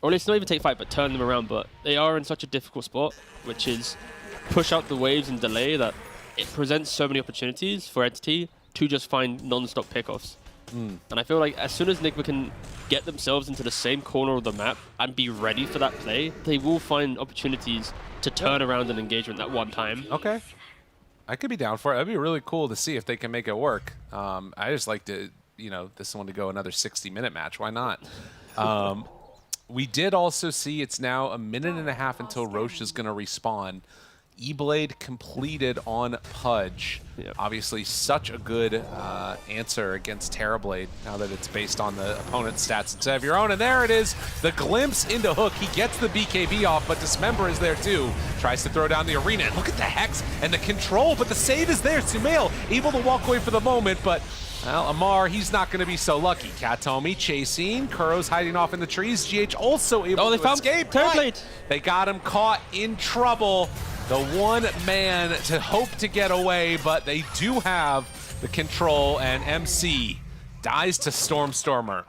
or at least not even take fight, but turn them around. But they are in such a difficult spot, which is push out the waves and delay, that it presents so many opportunities for Entity to just find non-stop pickoffs. And I feel like as soon as Nigma can get themselves into the same corner of the map and be ready for that play, they will find opportunities to turn around an engagement that one time. Okay. I could be down for it. It'd be really cool to see if they can make it work. I just like to, this one to go another 60-minute match. Why not? We did also see it's now a minute and a half until Roche is going to respawn. E-Blade completed on Pudge. Yep. Obviously, such a good answer against Terrorblade now that it's based on the opponent's stats instead of your own. And there it is, the glimpse into Hook. He gets the BKB off, but Dismember is there too. Tries to throw down the arena. And look at the Hex and the control, but the save is there. Sumail able to walk away for the moment, but well, Amar, he's not going to be so lucky. Katomi chasing. Kuro's hiding off in the trees. GH also able to escape. Terrorblade. They got him caught in trouble. the one man to hope to get away, but they do have the control, and MC dies to Stormstormer.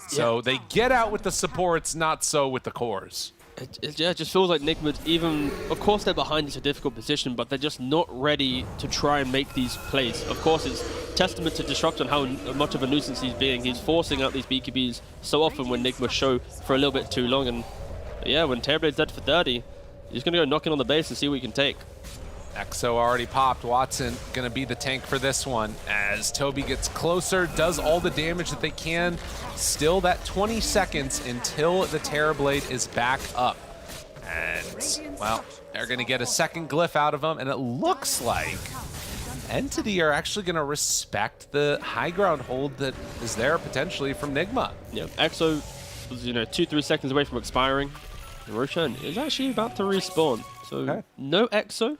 So they get out with the supports, not so with the cores. It just feels like Nigma, even, of course they're behind, it's a difficult position, but they're just not ready to try and make these plays. Of course, it's testament to Disrupt on how much of a nuisance he's being. He's forcing out these BKBs so often when Nigma show for a little bit too long. And yeah, when Terrorblade's dead for 30, he's going to go knocking on the base and see what he can take. Exo already popped. Watson going to be the tank for this one as Toby gets closer, does all the damage that they can. Still that 20 seconds until the Terrorblade is back up. And, well, they're going to get a second glyph out of him, and it looks like Entity are actually going to respect the high ground hold that is there potentially from Nigma. Yeah, Exo was, 2-3 seconds away from expiring. Roshan is actually about to respawn. So, no Exo.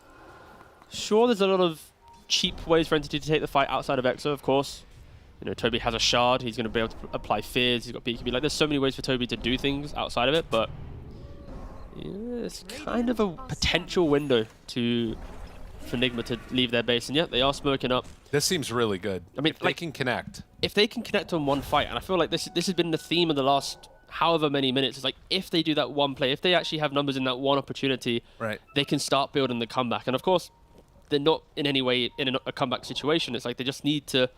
Sure, there's a lot of cheap ways for Entity to take the fight outside of Exo, of course. Toby has a shard. He's going to be able to apply fears. He's got BKB. Like, there's so many ways for Toby to do things outside of it, but yeah, it's kind of a potential window for Nigma to leave their base. And yeah, they are smoking up. This seems really good. I mean, if they can connect. If they can connect on one fight, and I feel like this has been the theme of the last however many minutes. It's like, if they do that one play, if they actually have numbers in that one opportunity, they can start building the comeback. And of course, they're not in any way in a comeback situation. It's like they just need to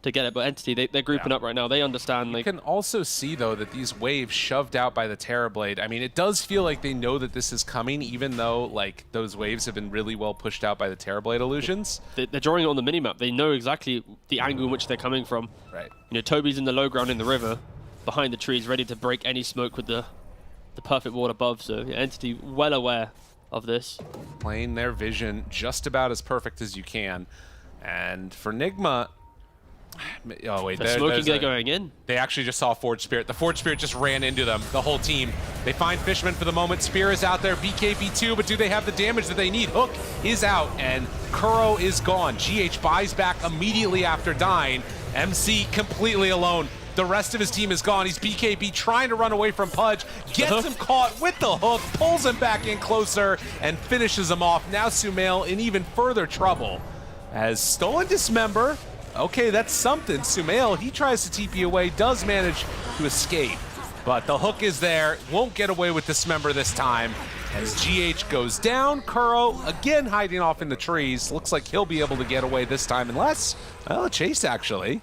get it. But Entity, they're grouping up right now. They understand. You can also see, though, that these waves shoved out by the Terrorblade, I mean, it does feel like they know that this is coming, even though, like, those waves have been really well pushed out by the Terrorblade illusions. They're drawing it on the minimap. They know exactly the angle in which they're coming from. Right. Toby's in the low ground in the river, behind the trees, ready to break any smoke with the perfect ward above. So yeah, Entity well aware of this. Playing their vision just about as perfect as you can. And for Nigma, oh wait, they're going in. They actually just saw Forge Spirit. The Forge Spirit just ran into them, the whole team. They find Fishman for the moment. Spear is out there, BKB2, but do they have the damage that they need? Hook is out, and Kuro is gone. GH buys back immediately after dying. MC completely alone. The rest of his team is gone. He's BKB trying to run away from Pudge, gets him caught with the hook, pulls him back in closer, and finishes him off. Now Sumail in even further trouble. As Stolen Dismember, okay, that's something. Sumail, he tries to TP away, does manage to escape. But the hook is there, won't get away with Dismember this time. As GH goes down, Kuro again hiding off in the trees. Looks like he'll be able to get away this time, unless, well, a chase actually.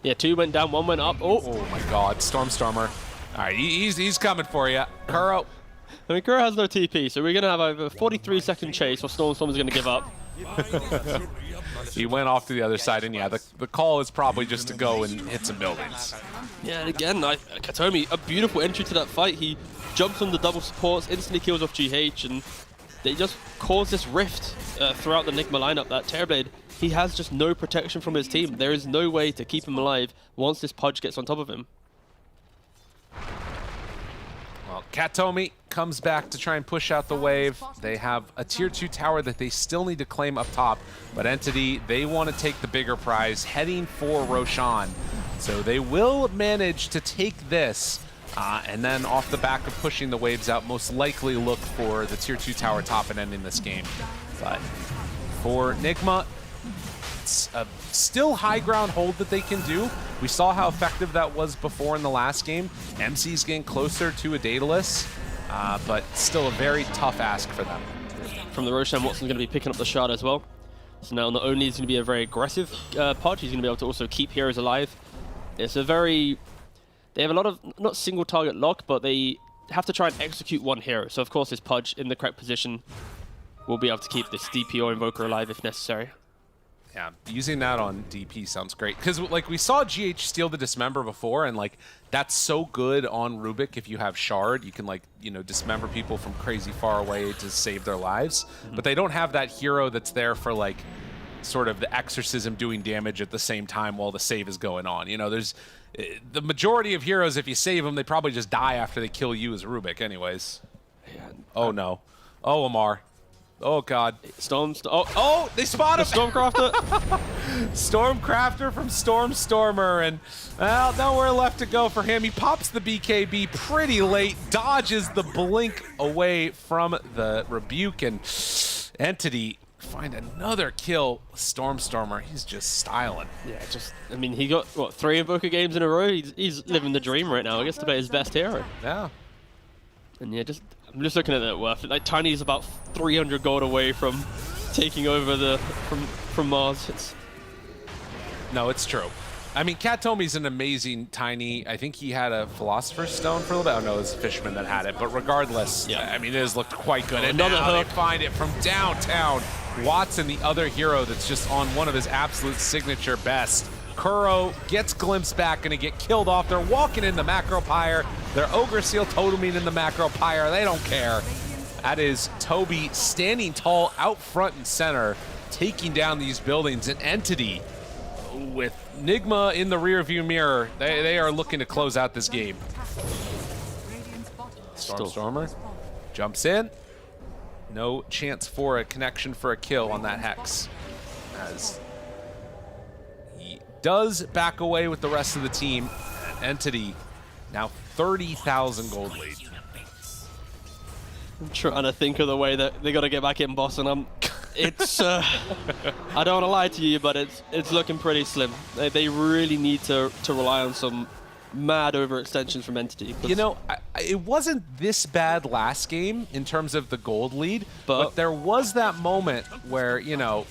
Yeah, 2 went down, 1 went up. Oh my god, Stormstormer. All right, he's coming for you. Kuro. I mean, Kuro has no TP, so we're going to have over a 43-second chase, or Stormstormer's going to give up. He went off to the other side, and yeah, the call is probably just to go and hit some buildings. Yeah, and again, Katomi, a beautiful entry to that fight. He jumps on the double supports, instantly kills off GH, and they just cause this rift throughout the Nigma lineup. That Terrorblade, he has just no protection from his team. There is no way to keep him alive once this Pudge gets on top of him. Well, Katomi comes back to try and push out the wave. They have a tier 2 tower that they still need to claim up top, but Entity, they want to take the bigger prize, heading for Roshan. So they will manage to take this, and then off the back of pushing the waves out, most likely look for the tier 2 tower top and ending this game. But for Nigma, it's a still high ground hold that they can do. We saw how effective that was before in the last game. MC's getting closer to a Daedalus, but still a very tough ask for them. From the Roshan, Watson's going to be picking up the shard as well. So now not only is he going to be a very aggressive Pudge, he's going to be able to also keep heroes alive. It's a very... They have a lot of, not single target lock, but they have to try and execute one hero. So of course this Pudge in the correct position will be able to keep this DP or Invoker alive if necessary. Yeah, using that on DP sounds great. Because, like, we saw GH steal the Dismember before, and, like, that's so good on Rubik if you have Shard. You can, like, dismember people from crazy far away to save their lives. But they don't have that hero that's there for, like, sort of the exorcism doing damage at the same time while the save is going on. There's... The majority of heroes, if you save them, they probably just die after they kill you as Rubik anyways. Yeah. Oh, no. Oh, Amar. Oh, God. Oh, they spot him! The Stormcrafter. Stormcrafter from Stormstormer, and well, nowhere left to go for him. He pops the BKB pretty late, dodges the blink away from the rebuke, and Entity find another kill. Stormstormer, he's just styling. Yeah, I mean, he got, what, 3 Invoker games in a row? He's living the dream right now. I guess to play his best hero. Yeah. And yeah, I'm just looking at that worth. Like, Tiny's about 300 gold away from taking over from Mars. No, it's true. I mean, Katomi's an amazing Tiny. I think he had a Philosopher's Stone for a little bit. Oh no, it was Fishman that had it. But regardless, yeah. I mean, it has looked quite good. And another now hook. They find it from downtown. Watson, the other hero that's just on one of his absolute signature best. Kuro gets glimpsed back, gonna get killed off. They're walking in the Macro Pyre. They're Ogre Seal toteming in the Macro Pyre. They don't care. That is Toby standing tall out front and center, taking down these buildings. An Entity with Nigma in the rearview mirror. They are looking to close out this game. Stormstormer jumps in. No chance for a connection for a kill on that Hex, as he does back away with the rest of the team. Entity now 30,000 gold lead. I'm trying to think of the way that they got to get back in, boss, and it's I don't want to lie to you, but it's looking pretty slim. They really need to rely on some mad overextensions from Entity. You know, it wasn't this bad last game in terms of the gold lead, but there was that moment where, you know,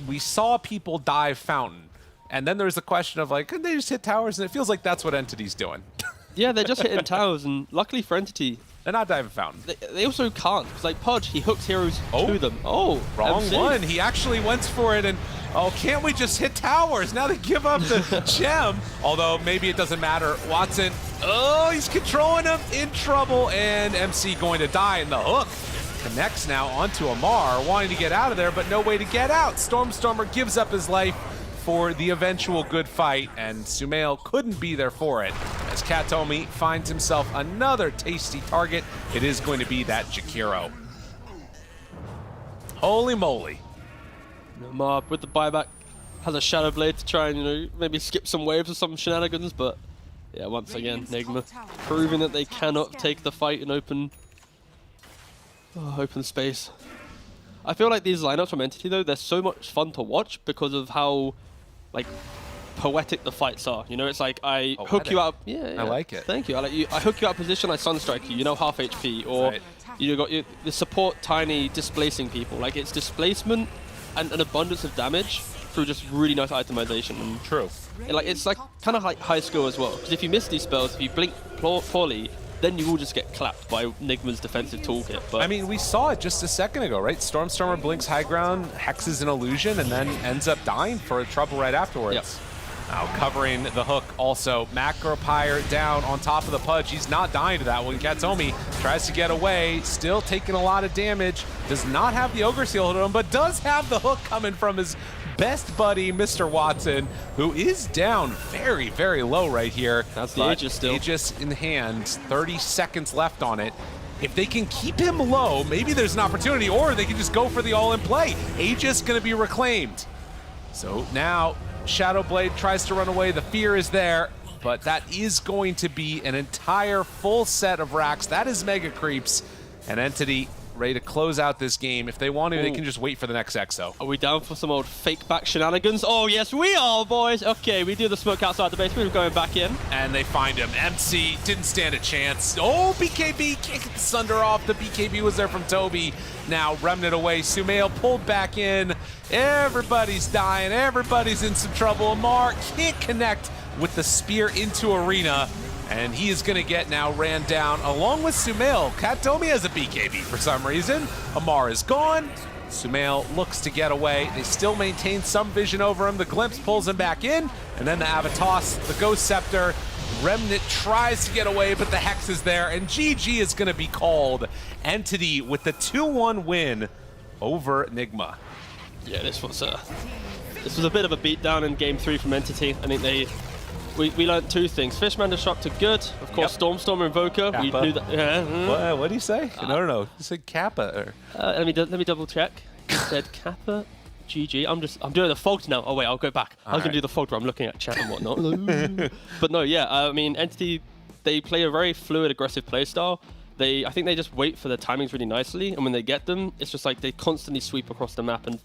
we saw people dive Fountain, and then there's the question of, like, could they just hit towers? And it feels like that's what Entity's doing. Yeah, they're just hitting towers, and luckily for Entity, they're not diving Fountain. They also can't, because, like, Podge, he hooks heroes to them. Oh, wrong one. He actually went for it, and can't we just hit towers? Now they give up the gem. Although maybe it doesn't matter. Watson, he's controlling him, in trouble, and MC going to die, and the hook connects now onto Amar, wanting to get out of there, but no way to get out. Stormstormer gives up his life for the eventual good fight, and Sumail couldn't be there for it. As Katomi finds himself another tasty target, it is going to be that Jakiro. Holy moly. Amar with the buyback has a Shadow Blade to try and, you know, maybe skip some waves or some shenanigans, but yeah, once again, Nigma proving that they cannot take the fight in open space. I feel like these lineups from Entity, though, they're so much fun to watch because of how, like, poetic the fights are. You know, it's like I hook you out. Yeah, I like it. Thank you. I hook you out of position, I Sunstrike you. You know, half HP, or you got the support Tiny displacing people. Like, it's displacement and an abundance of damage through just really nice itemization. And true. It's like kind of like high skill as well. Because if you miss these spells, if you blink poorly, then you will just get clapped by Nigma's defensive toolkit. But I mean, we saw it just a second ago, right? Stormstormer blinks high ground, hexes an illusion, and then ends up dying for trouble right afterwards. Yep. Now covering the hook also. Macro Pyre down on top of the Pudge. He's not dying to that one. Katomi tries to get away, still taking a lot of damage. Does not have the Ogre Seal to him, but does have the hook coming from his best buddy, Mr. Watson, who is down very, very low right here. That's the Aegis still. Aegis in hand, 30 seconds left on it. If they can keep him low, maybe there's an opportunity, or they can just go for the all-in play. Aegis going to be reclaimed. So now Shadow Blade tries to run away. The fear is there, but that is going to be an entire full set of racks. That is Mega Creeps, and Entity ready to close out this game. If they want to, they can just wait for the next Exo. Are we down for some old fake back shenanigans? Oh, yes, we are, boys. Okay, we do the smoke outside the base. We're going back in. And they find him. MC didn't stand a chance. Oh, BKB kicked the Sunder off. The BKB was there from Toby. Now Remnant away. Sumail pulled back in. Everybody's dying. Everybody's in some trouble. Amar can't connect with the spear into Arena. And he is going to get now ran down along with Sumail. Katomi has a BKB for some reason. Amar is gone. Sumail looks to get away. They still maintain some vision over him. The Glimpse pulls him back in. And then the Avatos, the Ghost Scepter. Remnant tries to get away, but the Hex is there. And GG is going to be called. Entity with the 2-1 win over Nigma. Yeah, this was a bit of a beatdown in Game 3 from Entity. I think we learned two things. Fishman disrupted good. Of course, Stormstormer Invoker. Kappa. We knew that. What did he say? No. He said Kappa. Let me double check. He said Kappa, GG. I'm doing the fault now. Oh wait, I'll go back. I was gonna do the fault where I'm looking at chat and whatnot. But no, yeah. I mean, Entity, they play a very fluid, aggressive playstyle. I think they just wait for their timings really nicely, and when they get them, it's just like they constantly sweep across the map. And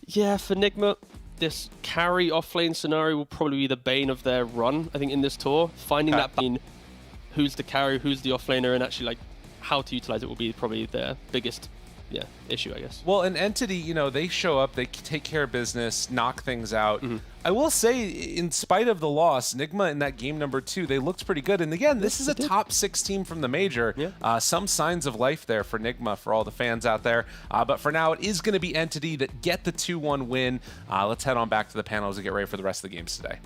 yeah, for Nigma, this carry offlane scenario will probably be the bane of their run. I think in this tour, finding that being who's the carry, who's the offlaner, and actually like how to utilize it will be probably their biggest issue, I guess. Well, an Entity, you know, they show up, they take care of business, knock things out. I will say, in spite of the loss, Nigma in that game number 2, they looked pretty good. And again, this is a top 6 team from the major. Some signs of life there for Nigma, for all the fans out there. But for now, it is going to be Entity that get the 2-1 win. Let's head on back to the panels and get ready for the rest of the games today.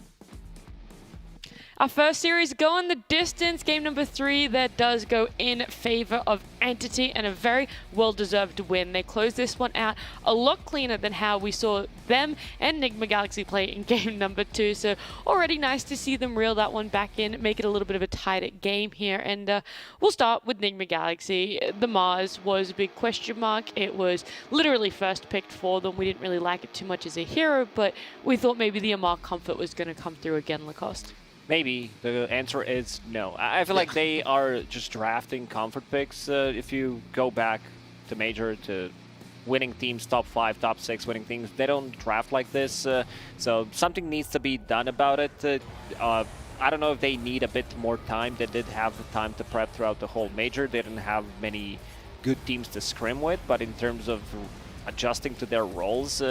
Our first series going the distance. Game number 3 that does go in favor of Entity, and a very well-deserved win. They closed this one out a lot cleaner than how we saw them and Nigma Galaxy play in game number 2. So already nice to see them reel that one back in, make it a little bit of a tighter game here. And we'll start with Nigma Galaxy. The Mars was a big question mark. It was literally first picked for them. We didn't really like it too much as a hero, but we thought maybe the Amar Comfort was going to come through again, Lacoste. Maybe. The answer is no. I feel like they are just drafting comfort picks. If you go back to Major, to winning teams, top 5, top 6 winning teams, they don't draft like this. So something needs to be done about it. I don't know if they need a bit more time. They did have the time to prep throughout the whole Major. They didn't have many good teams to scrim with, but in terms of adjusting to their roles,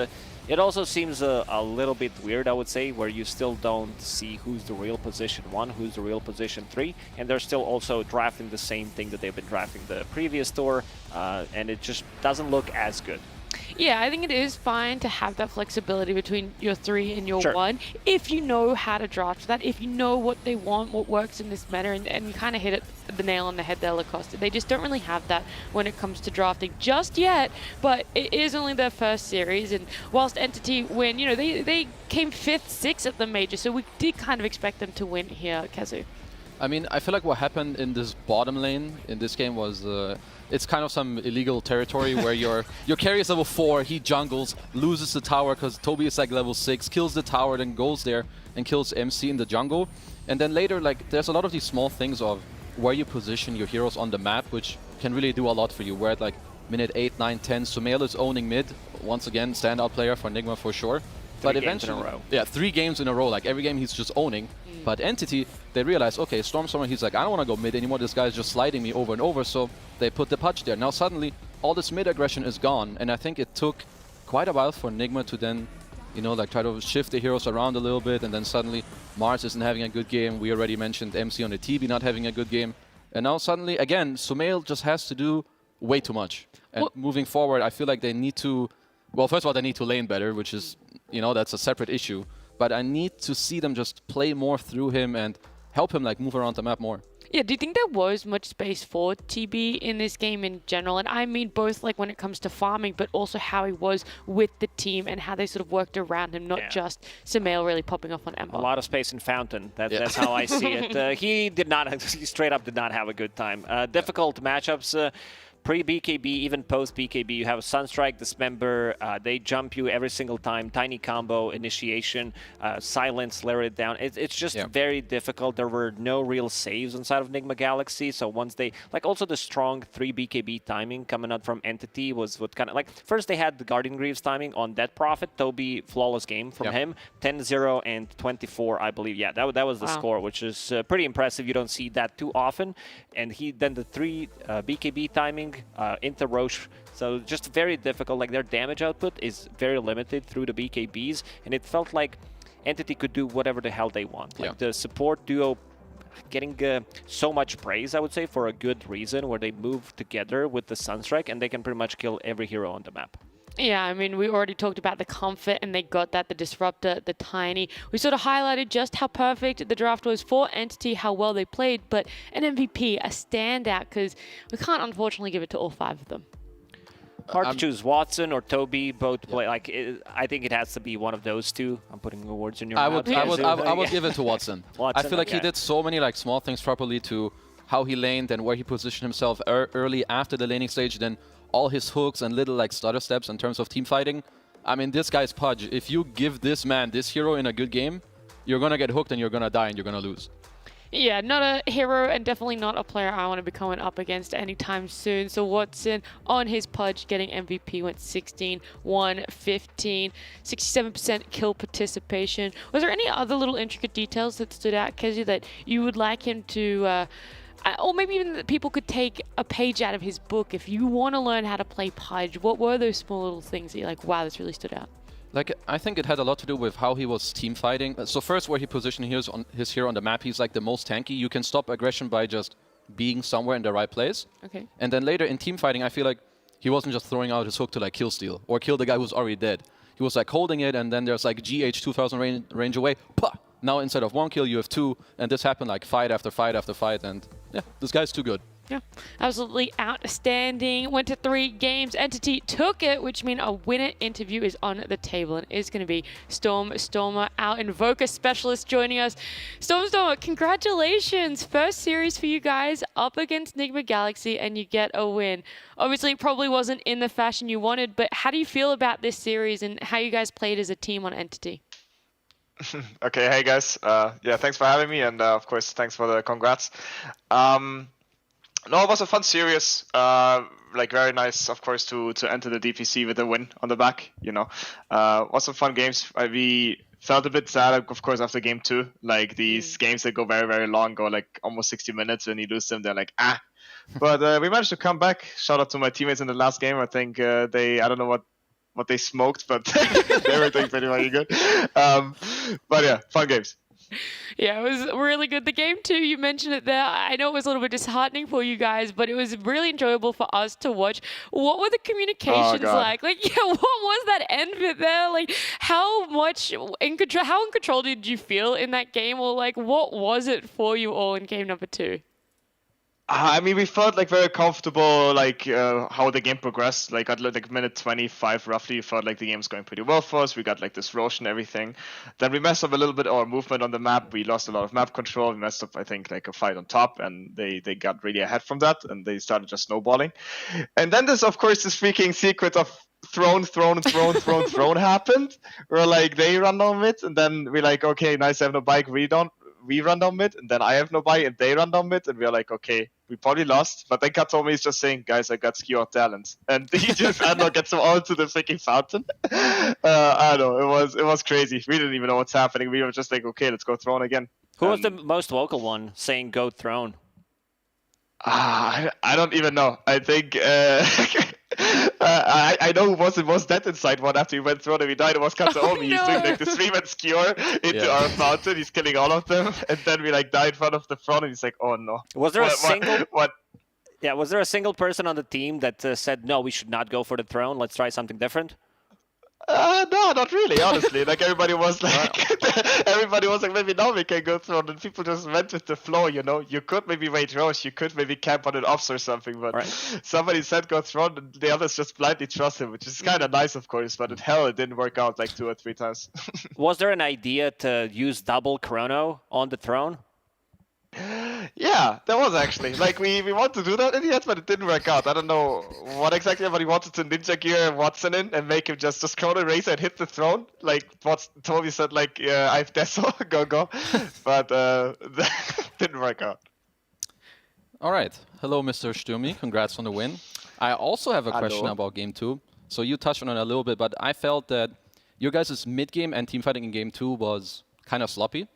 it also seems a little bit weird, I would say, where you still don't see who's the real position 1, who's the real position 3, and they're still also drafting the same thing that they've been drafting the previous tour, and it just doesn't look as good. Yeah, I think it is fine to have that flexibility between your 3 and your 1, if you know how to draft that, if you know what they want, what works in this meta, and you kind of hit the nail on the head there, Lacoste. They just don't really have that when it comes to drafting just yet, but it is only their first series, and whilst Entity win, you know, they came 5th, 6th at the Major, so we did kind of expect them to win here, Kazu. I mean, I feel like what happened in this bottom lane in this game was it's kind of some illegal territory where your carry is level 4, he jungles, loses the tower because Toby is like level 6, kills the tower, then goes there and kills MC in the jungle. And then later, like, there's a lot of these small things of where you position your heroes on the map, which can really do a lot for you. Where at like minute 8, 9, 10, Sumail is owning mid. Once again, standout player for Nigma for sure. But eventually, 3 games in a row. Like every game he's just owning. But Entity, they realize, okay, Stormstormer, he's like, I don't want to go mid anymore. This guy's just sliding me over and over. So they put the Pudge there. Now suddenly, all this mid aggression is gone. And I think it took quite a while for Nigma to then, you know, like try to shift the heroes around a little bit. And then suddenly, Mars isn't having a good game. We already mentioned MC on the TB not having a good game. And now suddenly, again, Sumail just has to do way too much. And moving forward, I feel like they need to, well, first of all, they need to lane better, which is, you know, that's a separate issue. But I need to see them just play more through him and help him like move around the map more. Yeah, do you think there was much space for TB in this game in general? And I mean both like when it comes to farming, but also how he was with the team and how they sort of worked around him, not just Sumail really popping off on Ember. A lot of space in Fountain. That's how I see it. He straight up did not have a good time. Difficult matchups. Pre-BKB, even post-BKB, you have a Sunstrike, Dismember, they jump you every single time, tiny combo, initiation, silence, layer it down. It's just very difficult. There were no real saves inside of Nigma Galaxy, so once they, like also the strong 3 BKB timing coming out from Entity was what kind of, like, first they had the Guardian Greaves timing on Dead Prophet, Toby, flawless game from him, 10-0 and 24, I believe. Yeah, that was the score, which is pretty impressive. You don't see that too often. And then the 3 BKB timing, into Roche, so just very difficult. Like their damage output is very limited through the BKBs, and it felt like Entity could do whatever the hell they want. Like the support duo getting so much praise, I would say, for a good reason, where they move together with the Sunstrike and they can pretty much kill every hero on the map. Yeah, I mean, we already talked about the comfort, and they got that, the disruptor, the tiny. We sort of highlighted just how perfect the draft was for Entity, how well they played, but an MVP, a standout, because we can't unfortunately give it to all 5 of them. Hard to choose. Watson or Toby, both play. Like, I think it has to be one of those 2. I'm putting the words in your mouth. I would give it to Watson. I feel like he did so many like small things properly to how he laned and where he positioned himself early after the laning stage, then all his hooks and little like stutter steps in terms of team fighting. I mean, this guy's Pudge. If you give this man this hero in a good game, you're going to get hooked and you're going to die and you're going to lose. Yeah, not a hero and definitely not a player I want to be coming up against anytime soon. So Watson on his Pudge getting MVP, went 16, 1, 15, 67% kill participation. Was there any other little intricate details that stood out, Kezi, that you would like him to, or maybe even that people could take a page out of his book if you want to learn how to play Pudge? What were those small little things that you're like, wow, this really stood out? Like, I think it had a lot to do with how he was team fighting. So first, where he positioned his hero on the map, he's like the most tanky. You can stop aggression by just being somewhere in the right place. Okay. And then later in team fighting, I feel like he wasn't just throwing out his hook to like kill steal or kill the guy who's already dead. He was like holding it, and then there's like GH 2000 range away. Pah! Now instead of 1 kill, you have 2, and this happened like fight after fight after fight, and yeah, this guy's too good. Yeah, absolutely outstanding. Went to 3 games. Entity took it, which means a winner interview is on the table, and it's going to be Stormer, our Invoker specialist, joining us. Stormer, congratulations. First series for you guys up against Nigma Galaxy, and you get a win. Obviously, it probably wasn't in the fashion you wanted, but how do you feel about this series and how you guys played as a team on Entity? Okay, hey guys. Yeah, thanks for having me, and of course, thanks for the congrats. No, it was a fun series. Like very nice, of course, to enter the DPC with a win on the back. You know, was some fun games. We felt a bit sad, of course, after game 2. Like these games that go very, very long, go like almost 60 minutes. When you lose them, they're like ah. But we managed to come back. Shout out to my teammates in the last game. I think I don't know what they smoked, but they were doing pretty very good. But yeah, fun games. Yeah, it was really good. The game too, you mentioned it there. I know it was a little bit disheartening for you guys, but it was really enjoyable for us to watch. What were the communications like? Like, yeah, what was that end bit there? Like, how in control did you feel in that game? Or like, what was it for you all in game number 2? I mean, we felt like very comfortable, like how the game progressed. Like at like minute 25 roughly, we felt like the game was going pretty well for us. We got like this Roche and everything. Then we messed up a little bit our movement on the map. We lost a lot of map control. We messed up, I think, like a fight on top, and they got really ahead from that, and they started just snowballing. And then there's, of course, this freaking sequence of thrown happened. Where like they run down mid, and then we're like, okay, nice, I have no bike, we run down mid, and then I have no buy, and they run down mid, and we're like, okay, we probably lost. But then Kat told me he's just saying, guys, I got skewer talent, and he just, I don't know, gets them all to the freaking fountain. I don't know, it was crazy. We didn't even know what's happening. We were just like, okay, let's go throne again. Who was the most vocal one saying go throne? I don't even know. I think I know who was the most dead inside one after he went through and he died. It was Katsuomi. He's doing like the 3-man skewer into our fountain. He's killing all of them, and then we like die in front of the front, and he's like, oh no. Was there what? Yeah, was there a single person on the team that said no, we should not go for the throne? Let's try something different. No, not really, honestly. Like everybody was like, maybe now we can go through, and people just went with the flow, you know. You could maybe wait Roche, you could maybe camp on an ops or something, but somebody said go through, and the others just blindly trust him, which is kind of nice, of course, but it didn't work out like 2 or 3 times. Was there an idea to use double chrono on the throne? Yeah, there was actually. Like, we wanted to do that in the end, but it didn't work out. I don't know what exactly, but we wanted to ninja gear Watson in and make him just chrono race and hit the throne. Like, what Toby said, like, I have Deso, go. But that didn't work out. All right. Hello, Mr. Stürmi. Congrats on the win. I also have a question about Game 2. So you touched on it a little bit, but I felt that your guys' mid-game and teamfighting in Game 2 was kind of sloppy.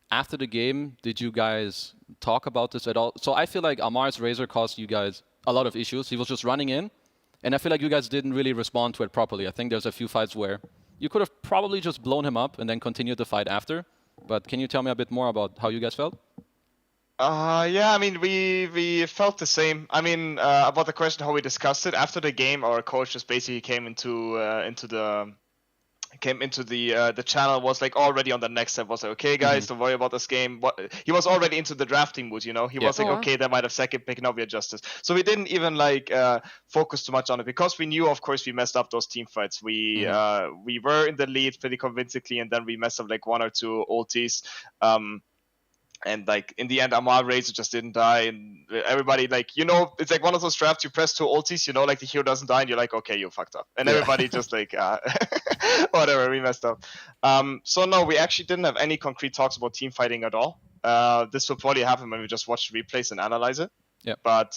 After the game, did you guys talk about this at all? So I feel like Amar's Razor caused you guys a lot of issues. He was just running in, and I feel like you guys didn't really respond to it properly. I think there's a few fights where you could have probably just blown him up and then continued the fight after. But can you tell me a bit more about how you guys felt? Yeah, I mean, we felt the same. I mean, about the question how we discussed it after the game, our coach just basically came into the channel, was like already on the next step, was like, okay guys, don't worry about this game. He was already into the drafting mood, you know. He was like, okay, they might have second pick, now we adjust this. So we didn't even like focus too much on it, because we knew, of course, we messed up those team fights. We were in the lead pretty convincingly, and then we messed up like 1 or 2 ultis. And like in the end, Amal Razor just didn't die, and everybody like it's like one of those drafts you press two ultis, like the hero doesn't die, and you're like, okay, you fucked up, and everybody just like whatever, we messed up. So no, we actually didn't have any concrete talks about team fighting at all. This will probably happen when we just watch the replays and analyze it. Yeah. But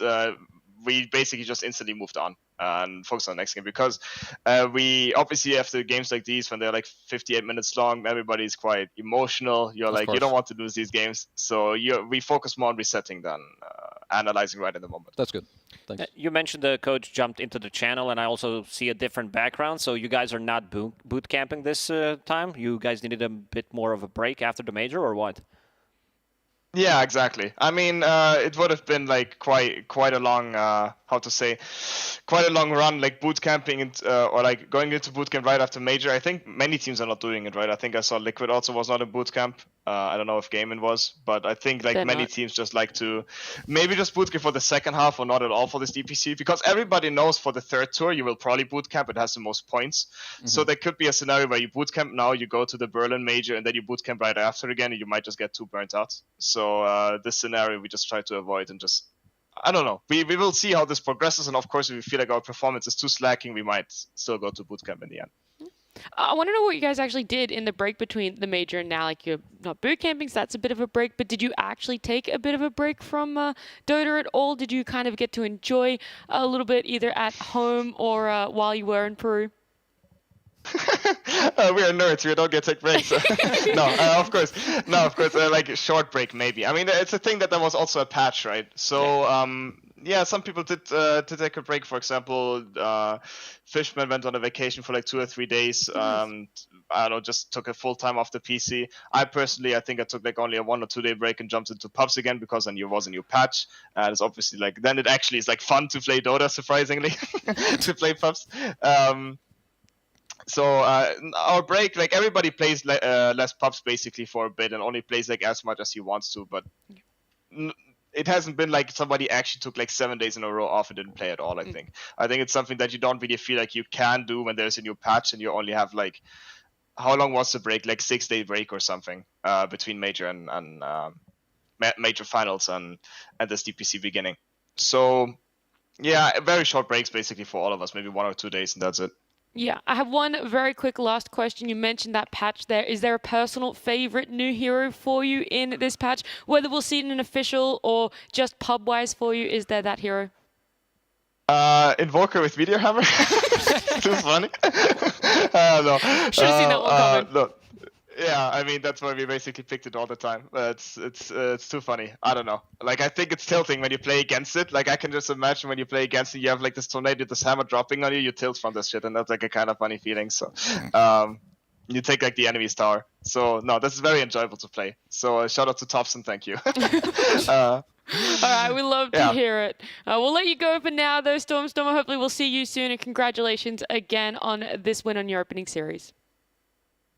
we basically just instantly moved on and focused on the next game because we obviously after games like these when they're like 58 minutes long, everybody's quite emotional. You're like, you don't want to lose these games, so we focus more on resetting than analyzing right in the moment. That's good. Thanks. You mentioned the coach jumped into the channel, and I also see a different background. So you guys are not boot camping this time. You guys needed a bit more of a break after the major, or what? Yeah, exactly. I mean, it would have been like quite a long, quite a long run, like boot camping or like going into boot camp right after major. I think many teams are not doing it, right? I think I saw Liquid also was not in boot camp. I don't know if Gaimin was, but I think like many teams just like to maybe just boot camp for the second half or not at all for this DPC, because everybody knows for the third tour you will probably boot camp. It has the most points. Mm-hmm. So there could be a scenario where you boot camp now, you go to the Berlin major, and then you boot camp right after again, and you might just get too burnt out. So this scenario we just try to avoid, and just I don't know. We will see how this progresses, and of course if we feel like our performance is too slacking, we might still go to boot camp in the end. I want to know what you guys actually did in the break between the major and now. Like, you're not boot camping, so that's a bit of a break. But did you actually take a bit of a break from Dota at all? Did you kind of get to enjoy a little bit either at home or while you were in Peru? We are nerds. We don't get to take breaks. No, of course. Like a short break, maybe. I mean, it's a thing that there was also a patch, right? So, yeah, some people did to take a break. For example, Fishman went on a vacation for like 2 or 3 days. I don't know, just took a full time off the PC. I think I took like only a 1 or 2 day break and jumped into pubs again because I knew it was a new patch. And it's obviously like then it actually is like fun to play Dota, surprisingly, to play pubs. So our break, like everybody plays less pubs basically for a bit and only plays like as much as he wants to, but it hasn't been like somebody actually took like 7 days in a row off and didn't play at all. I think it's something that you don't really feel like you can do when there's a new patch and you only have like, how long was the break? Like 6 day break or something between major and major finals and this DPC beginning. So yeah, very short breaks basically for all of us, maybe 1 or 2 days, and that's it. Yeah, I have one very quick last question. You mentioned that patch there. Is there a personal favorite new hero for you in this patch? Whether we'll see it in an official or just pub-wise for you, is there that hero? Invoker with Meteor Hammer. Too funny. No. Should have seen that one coming. No. Yeah, I mean that's why we basically picked it all the time. It's too funny. I don't know. Like I think it's tilting when you play against it. Like I can just imagine when you play against it, you have like this tornado, this hammer dropping on you, you tilt from this shit, and that's like a kind of funny feeling. So, you take like the enemy's tower. So no, this is very enjoyable to play. So shout out to Thompson, thank you. All right, we love to hear it. We'll let you go for now, though, Stormstormer. Hopefully, we'll see you soon, and congratulations again on this win on your opening series.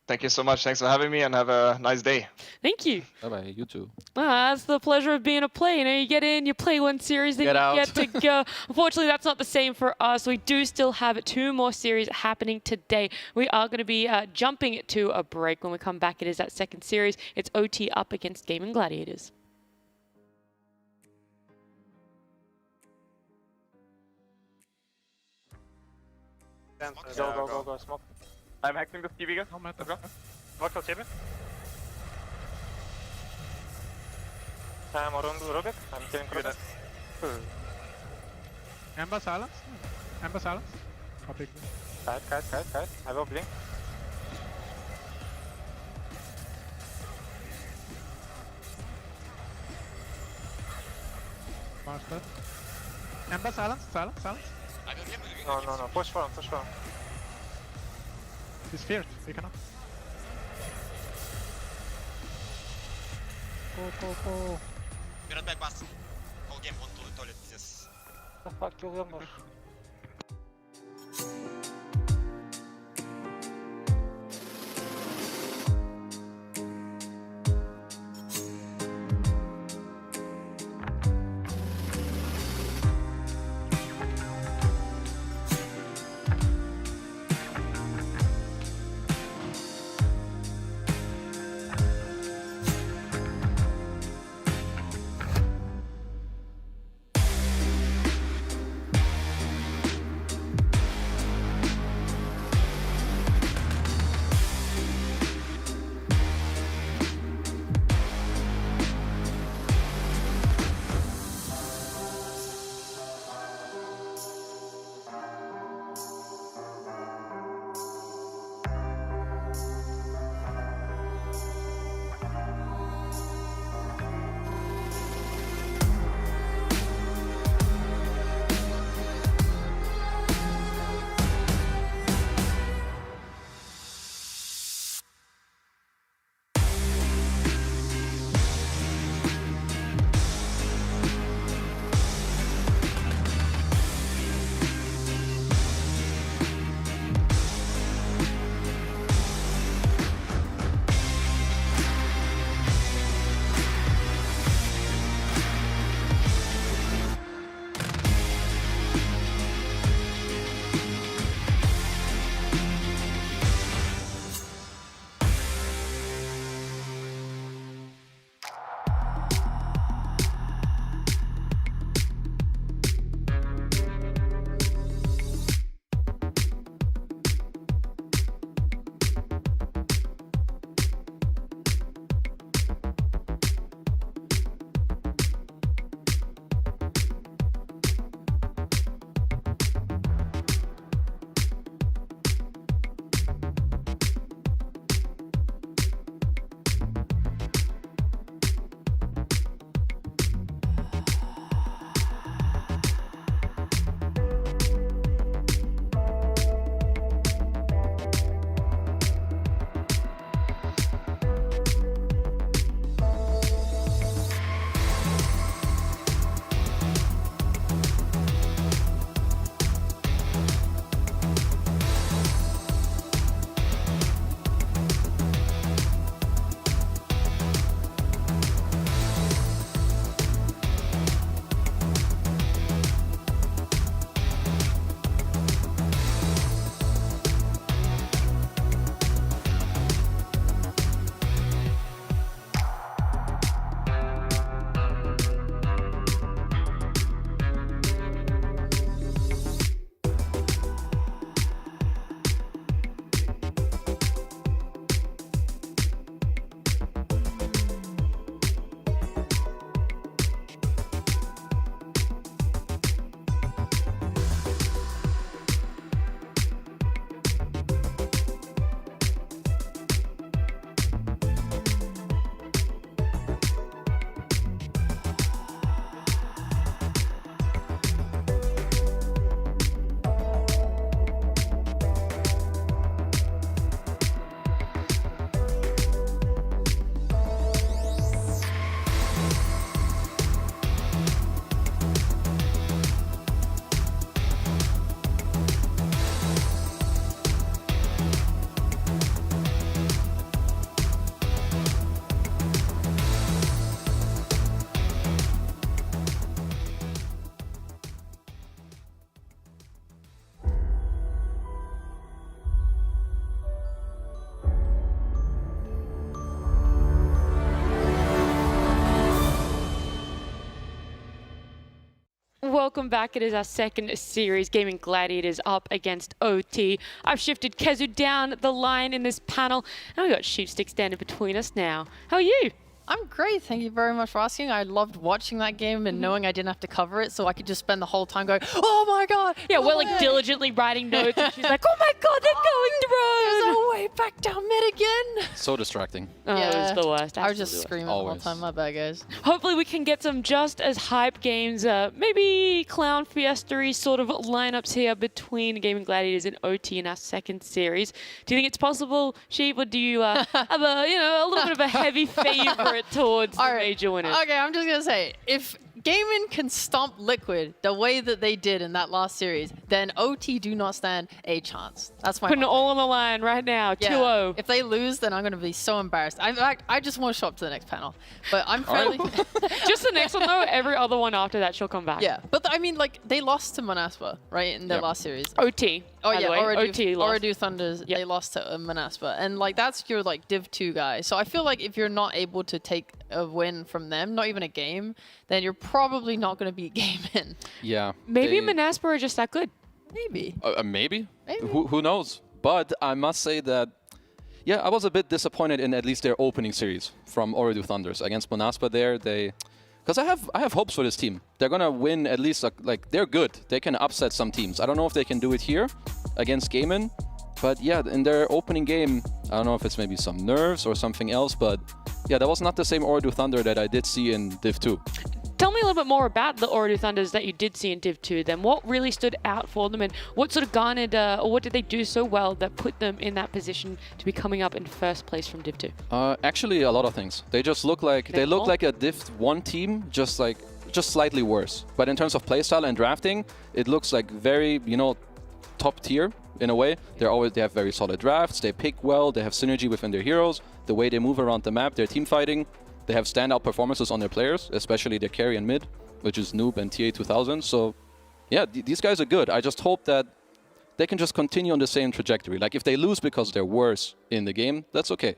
Thank you so much. Thanks for having me, and have a nice day. Thank you. Bye-bye. You too. That's the pleasure of being a play. You know, you get in, you play one series, then you get to go. Unfortunately, that's not the same for us. We do still have 2 more series happening today. We are going to be jumping to a break. When we come back, it is that second series. It's OT up against Gaming Gladiators. Go, smoke. I'm hacking the TV guys. No matter. Watch out, TV. I'm around Rubik. I'm killing Rubik. Amber silence. Amber silence. Copy. Kite. I will blink. Master. Amber silence. No. Push from. He's feared. We cannot. Go. We're not back pass. Whole game want to toilet this. The fuck you remember? welcome back. It is our second series, Gaming Gladiators up against OT. I've shifted Kezu down the line in this panel, and we've got Sheepstick standing between us now. How are you? I'm great, thank you very much for asking. I loved watching that game and knowing I didn't have to cover it, so I could just spend the whole time going, oh my god! Yeah, we're like diligently writing notes, and she's like, oh my god, they're going through! There's a way back down mid again! So distracting. Oh, Yeah. it was the worst. I was just absolutely screaming the whole time, my bad guys. Hopefully we can get some just as hype games, maybe Clown Fiesta-y sort of lineups here between Gaming Gladiators and OT in our second series. Do you think it's possible, Sheep, or do you have a little bit of a heavy favourite towards the major winners? Okay, I'm just gonna say, if Gaming can stomp Liquid the way that they did in that last series, then OT do not stand a chance. That's my Putting it all on the line right now, 2-0. If they lose, then I'm gonna be so embarrassed. In fact, I just want to show up to the next panel. But I'm fairly... Just the next one though, every other one after that she'll come back. Yeah, but I mean, like, they lost to Manaspa, right, in their last series. OT. Oh yeah, OT lost. Oradu Thunders, they lost to Manaspa. And like, that's your like Div 2 guy. So I feel like if you're not able to take a win from them, not even a game, then you're probably not going to beat Gaming. Yeah. Maybe Manaspa are just that good. Maybe. Maybe. Who knows? But I must say that, yeah, I was a bit disappointed in at least their opening series from Oradu Thunders against Manaspa there. Because I have hopes for this team. They're going to win at least, like, they're good. They can upset some teams. I don't know if they can do it here against Gaimin. But yeah, in their opening game, I don't know if it's maybe some nerves or something else, but yeah, that was not the same Oradu Thunder that I did see in Div 2. Tell me a little bit more about the Oradu Thunders that you did see in Div 2 then. What really stood out for them, and what sort of garnered, or what did they do so well that put them in that position to be coming up in first place from Div 2? Actually, a lot of things. They just look like, they look like a Div 1 team, just slightly worse. But in terms of playstyle and drafting, it looks like very, top tier. In a way, they have very solid drafts, they pick well, they have synergy within their heroes, the way they move around the map, their team fighting, they have standout performances on their players, especially their carry and mid, which is Noob and TA2000. So yeah, these guys are good. I just hope that they can just continue on the same trajectory. Like if they lose because they're worse in the game, that's okay.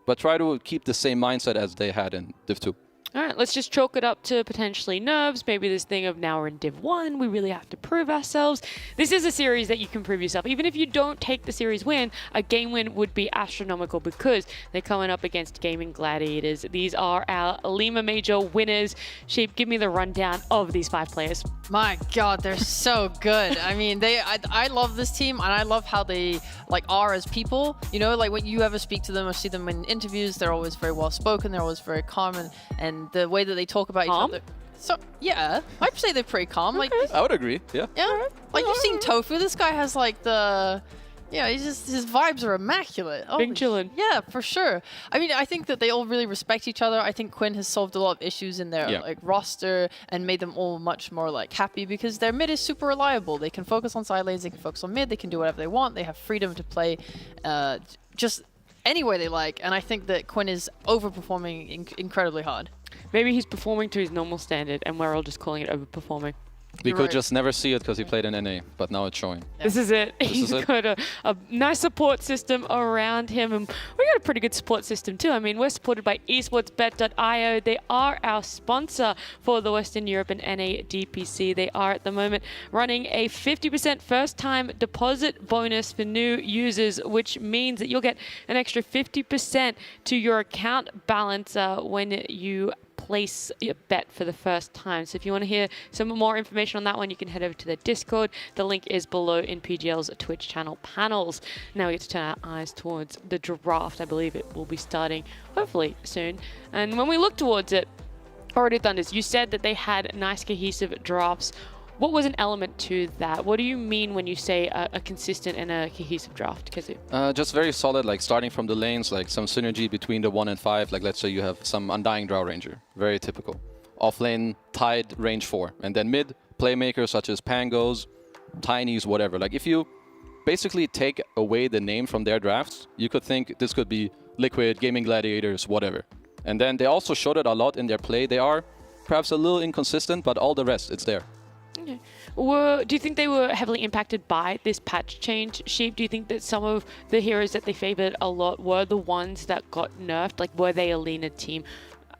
But try to keep the same mindset as they had in Div 2. All right, let's just chalk it up to potentially nerves. Maybe this thing of now we're in Div 1, we really have to prove ourselves. This is a series that you can prove yourself. Even if you don't take the series win, a game win would be astronomical because they're coming up against Gaming Gladiators. These are our Lima Major winners. Sheep, give me the rundown of these 5 players. My god, they're so good. I mean, I love this team, and I love how they are as people. Like when you ever speak to them or see them in interviews, they're always very well spoken, they're always very calm, and the way that they talk about each other. So yeah, I'd say they're pretty calm. Like I would agree. Yeah. Yeah. Like you've seen Tofu. This guy has like his vibes are immaculate. Big chillin'. Yeah, for sure. I mean, I think that they all really respect each other. I think Quinn has solved a lot of issues in their roster and made them all much more happy because their mid is super reliable. They can focus on side lanes, they can focus on mid, they can do whatever they want. They have freedom to play just any way they like. And I think that Quinn is overperforming incredibly hard. Maybe he's performing to his normal standard and we're all just calling it overperforming. We could just never see it because he played in NA, but now it's showing. Yeah. This is it. He's got a nice support system around him, and we got a pretty good support system too. I mean, we're supported by esportsbet.io. They are our sponsor for the Western Europe and NA DPC. They are at the moment running a 50% first-time deposit bonus for new users, which means that you'll get an extra 50% to your account balance when you place your bet for the first time. So if you want to hear some more information on that one, you can head over to their Discord. The link is below in PGL's Twitch channel panels. Now we get to turn our eyes towards the draft. I believe it will be starting hopefully soon. And when we look towards it, Oradu Thunders, you said that they had nice cohesive drafts. What was an element to that? What do you mean when you say a consistent and a cohesive draft, Kezu? Just very solid, like starting from the lanes, like some synergy between the 1 and 5. Like let's say you have some Undying Drow Ranger, very typical. Off lane, Tide, range 4. And then mid, playmakers such as Pangos, Tinies, whatever. Like if you basically take away the name from their drafts, you could think this could be Liquid, Gaming Gladiators, whatever. And then they also showed it a lot in their play. They are perhaps a little inconsistent, but all the rest, it's there. Okay. Do you think they were heavily impacted by this patch change, Sheep? Do you think that some of the heroes that they favored a lot were the ones that got nerfed? Like, were they a leaner team?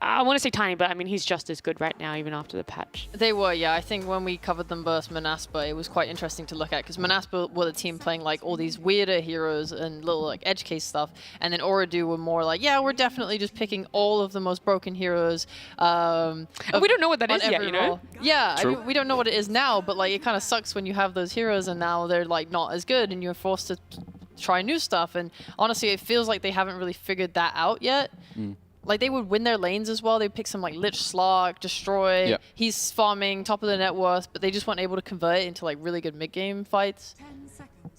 I want to say tiny, but I mean, he's just as good right now, even after the patch. They were, yeah. I think when we covered them versus Manaspa, it was quite interesting to look at because Manaspa were the team playing like all these weirder heroes and little like edge case stuff, and then Oridu were more like, yeah, we're definitely just picking all of the most broken heroes. And we don't know what that is yet, you know? Role. Yeah, I mean, we don't know what it is now, but like it kind of sucks when you have those heroes and now they're like not as good, and you're forced to try new stuff. And honestly, it feels like they haven't really figured that out yet. Like, they would win their lanes as well. They'd pick some, like, Lich Slog, Destroy. Yeah. He's farming, top of the net worth, but they just weren't able to convert it into, like, really good mid-game fights.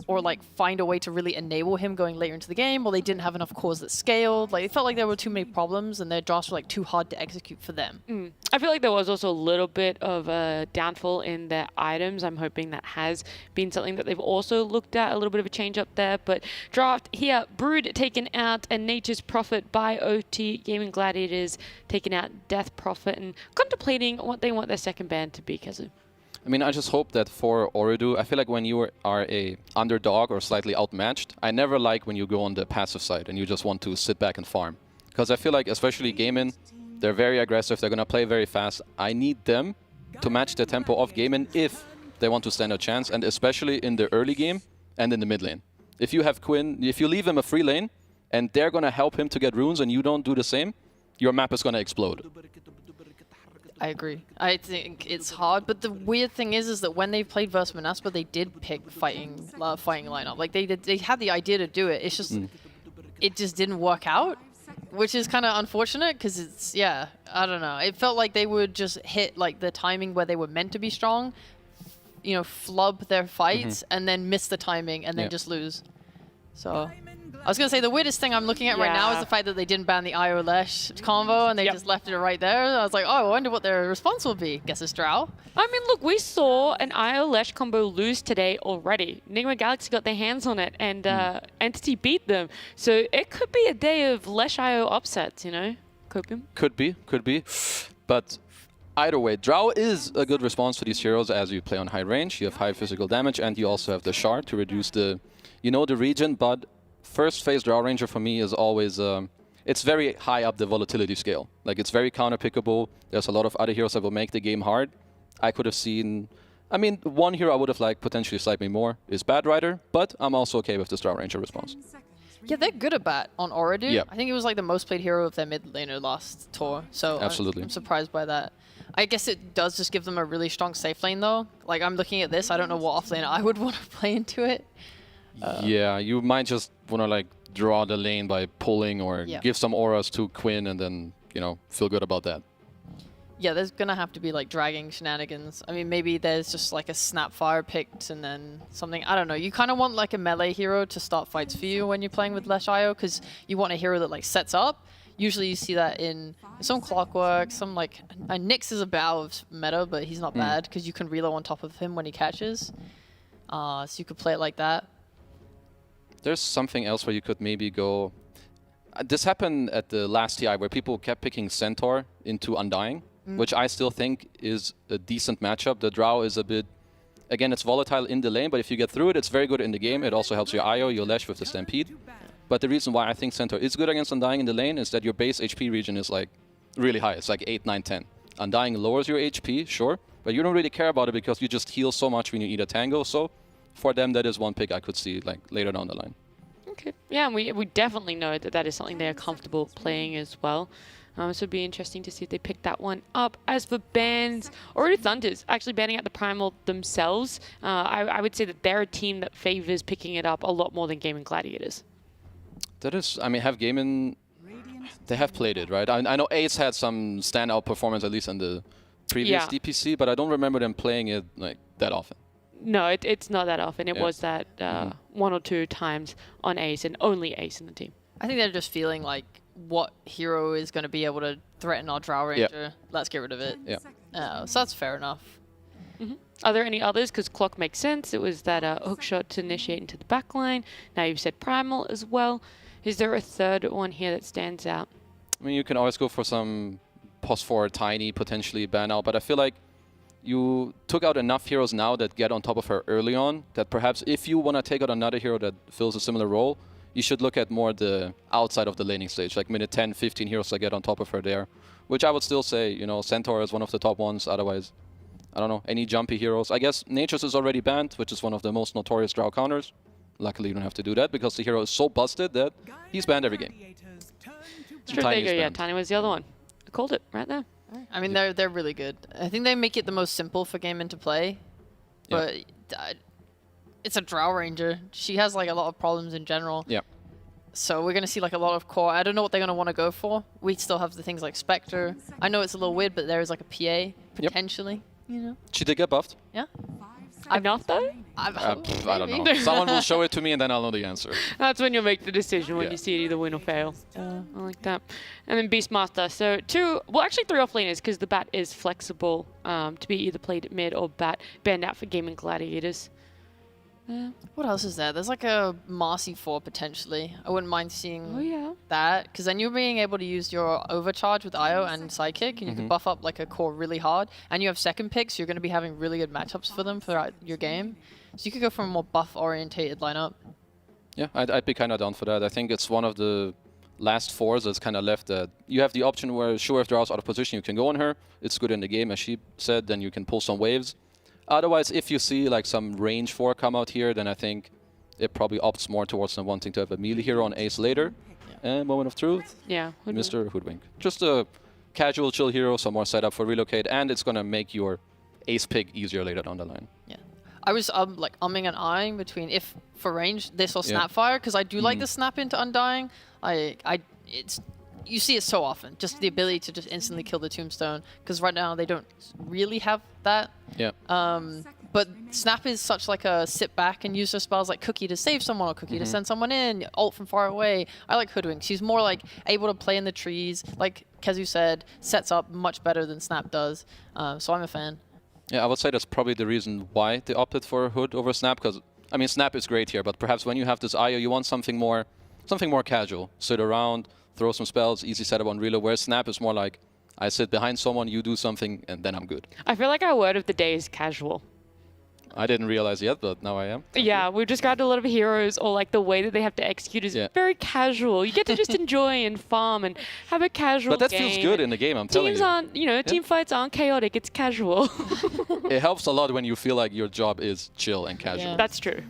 Or, like, find a way to really enable him going later into the game, or they didn't have enough cores that scaled. Like, it felt like there were too many problems, and their drafts were, like, too hard to execute for them. I feel like there was also a little bit of a downfall in their items. I'm hoping that has been something that they've also looked at, a little bit of a change up there. But draft here, Brood taken out, and Nature's Prophet by OT. Gaming Gladiators taking out Death Prophet, and contemplating what they want their second ban to be, Kazu. I mean, I just hope that for Oridu, I feel like when you are a underdog or slightly outmatched, I never like when you go on the passive side and you just want to sit back and farm. Because I feel like, especially Gaming, they're very aggressive, they're going to play very fast. I need them to match the tempo of Gaming if they want to stand a chance, and especially in the early game and in the mid lane. If you have Quinn, if you leave him a free lane and they're going to help him to get runes and you don't do the same, your map is going to explode. I agree. I think it's hard, but the weird thing is that when they played versus Manaspa, they did pick fighting lineup. Like they had the idea to do it. It's just it just didn't work out, which is kind of unfortunate because it's I don't know. It felt like they would just hit like the timing where they were meant to be strong, you know, flub their fights and then miss the timing and then just lose. So I was going to say, the weirdest thing I'm looking at right now is the fact that they didn't ban the IO Lesh combo and they just left it right there. I was like, oh, I wonder what their response will be. Guess it's Drow. I mean, look, we saw an IO Lesh combo lose today already. Nigma Galaxy got their hands on it, and Entity beat them. So it could be a day of Lesh IO upsets, you know? Copium? Could be. But either way, Drow is a good response to these heroes as you play on high range. You have high physical damage, and you also have the shard to reduce the, the regen, but first phase Drow Ranger for me is always, it's very high up the volatility scale. Like, it's very counter-pickable. There's a lot of other heroes that will make the game hard. I could have seen, I mean, one hero I would have liked potentially slightly more is Bad Rider, but I'm also okay with this Drow Ranger response. Yeah, they're good at Bat on Oridu. Yeah. I think it was like the most played hero of their mid laner last tour. So absolutely. I'm surprised by that. I guess it does just give them a really strong safe lane though. Like, I'm looking at this, I don't know what off lane I would want to play into it. Yeah, you might just want to like draw the lane by pulling or give some auras to Quinn and then, feel good about that. Yeah, there's going to have to be like dragging shenanigans. I mean, maybe there's just like a Snapfire picked and then something. I don't know. You kind of want like a melee hero to start fights for you when you're playing with Lesh IO because you want a hero that like sets up. Usually you see that in some Clockwork, some like... Nyx is a bow of meta, but he's not bad because you can reload on top of him when he catches. So you could play it like that. There's something else where you could maybe go... This happened at the last TI where people kept picking Centaur into Undying, which I still think is a decent matchup. The Drow is a bit... Again, it's volatile in the lane, but if you get through it, it's very good in the game. It also helps your IO, your Lesh with the Stampede. But the reason why I think Centaur is good against Undying in the lane is that your base HP region is like really high. It's like 8, 9, 10. Undying lowers your HP, sure, but you don't really care about it because you just heal so much when you eat a tango. So for them, that is one pick I could see like later down the line. Okay. Yeah, and we definitely know that that is something they're comfortable playing as well. So it'd be interesting to see if they pick that one up. As for bans, Oridu Thunders actually banning out the Primal themselves. I would say that they're a team that favors picking it up a lot more than Gaming Gladiators. That is, I mean, have Gaming, they have played it, right? I know Ace had some standout performance, at least in the previous DPC, but I don't remember them playing it like that often. No, it's not that often. It was that 1 or 2 times on Ace and only Ace in the team. I think they're just feeling like what hero is going to be able to threaten our Drow Ranger. Let's get rid of it. So that's fair enough. Are there any others? Because Clock makes sense. It was that hook shot to initiate into the backline. Now you've said Primal as well. Is there a third one here that stands out? I mean, you can always go for some post-4 Tiny, potentially ban out, but I feel like you took out enough heroes now that get on top of her early on, that perhaps if you want to take out another hero that fills a similar role, you should look at more the outside of the laning stage, like minute 10, 15 heroes that get on top of her there, which I would still say, you know, Centaur is one of the top ones. Otherwise, I don't know, any jumpy heroes. I guess Nature's is already banned, which is one of the most notorious draw counters. Luckily, you don't have to do that because the hero is so busted that he's banned every game. Sure, there you go. Yeah, Tiny was the other one. I called it right there. I mean, they're really good. I think they make it the most simple for game into play, but it's a Drow Ranger. She has like a lot of problems in general. Yeah. So we're going to see like a lot of core. I don't know what they're going to want to go for. We still have the things like Spectre. I know it's a little weird, but there is like a PA potentially. You know. She did get buffed. Yeah. Enough though? I don't know. Someone will show it to me and then I'll know the answer. That's when you'll make the decision, when you see it either win or fail. I like that. And then Beastmaster. So actually 3 offlaners, because the bat is flexible to be either played mid or bat banned out for gaming gladiators. What else is there? There's like a Marcy 4 potentially. I wouldn't mind seeing that, because then you're being able to use your overcharge with Io and Sidekick, and you can buff up like a core really hard. And you have second picks, so you're going to be having really good matchups for them throughout your game. So you could go for a more buff-orientated lineup. Yeah, I'd be kind of down for that. I think it's one of the last 4s that's kind of left that you have the option where, sure, if Drow's out of position, you can go on her. It's good in the game, as she said, then you can pull some waves. Otherwise, if you see like some range 4 come out here, then I think it probably opts more towards them wanting to have a melee hero on Ace later. And Moment of Truth. Yeah. Mr. Hoodwink. Just a casual chill hero, some more setup for relocate, and it's going to make your Ace pick easier later down the line. Yeah. I was like umming and eyeing between if for range this or Snapfire, because I do like the snap into Undying. You see it so often, just the ability to just instantly kill the Tombstone, because right now they don't really have that. Yeah. But Snap is such like a sit back and use her spells like Cookie to save someone or Cookie to send someone in, ult from far away. I like Hoodwink. She's more like able to play in the trees, like Kezu said, sets up much better than Snap does. So I'm a fan. Yeah, I would say that's probably the reason why they opted for Hood over Snap, because I mean Snap is great here, but perhaps when you have this IO, you want something more casual. Sit around, throw some spells, easy setup on reload, where Snap is more like, I sit behind someone, you do something, and then I'm good. I feel like our word of the day is casual. I didn't realize yet, but now I am. Yeah, we've described a lot of heroes, or like the way that they have to execute is very casual. You get to just enjoy and farm and have a casual game. But that feels good in the game, I'm telling you. Team fights aren't chaotic, it's casual. It helps a lot when you feel like your job is chill and casual. Yeah. That's true.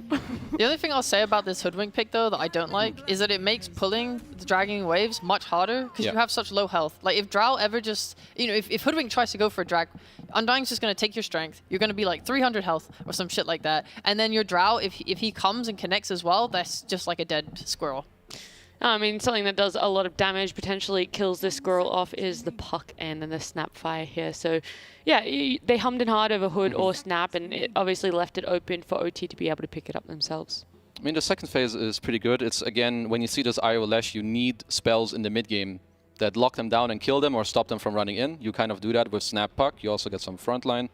The only thing I'll say about this Hoodwink pick, though, that I don't like, is that it makes pulling the dragging waves much harder, because you have such low health. Like, if Drow ever just, if Hoodwink tries to go for a drag, Undying's just going to take your strength. You're going to be like 300 health or some shit like that. And then your Drow, if he comes and connects as well, that's just like a dead squirrel. I mean, something that does a lot of damage, potentially kills this squirrel off, is the Puck and then the Snapfire here. So, yeah, they hummed and hard over Hood or Snap, and it obviously left it open for OT to be able to pick it up themselves. I mean, the second phase is pretty good. It's, again, when you see this IO Lash, you need spells in the mid-game that lock them down and kill them or stop them from running in. You kind of do that with Snap Puck. You also get some frontline.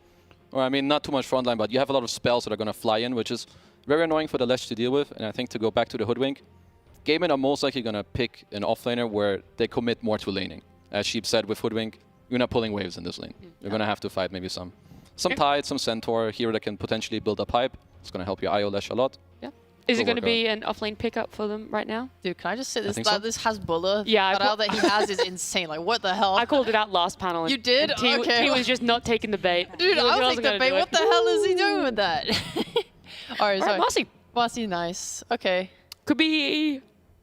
Or, I mean, not too much frontline, but you have a lot of spells that are going to fly in, which is very annoying for the Lash to deal with. And I think to go back to the Hoodwink, Gaiman are most likely going to pick an offlaner where they commit more to laning. As Sheep said with Hoodwink, you're not pulling waves in this lane. You're going to have to fight maybe some Tide, some Centaur, hero that can potentially build up hype. It's going to help your IO Lash a lot. Yeah. Is it going to be an offlane pickup for them right now? Dude, can I just say this? This Hasbulla that he has is insane. Like, what the hell? I called it out last panel. You did? Okay. He was just not taking the bait. Dude, I'll take the bait. What the hell is he doing with that? All right, sorry. Marcy. Marcy, nice. Okay. Could be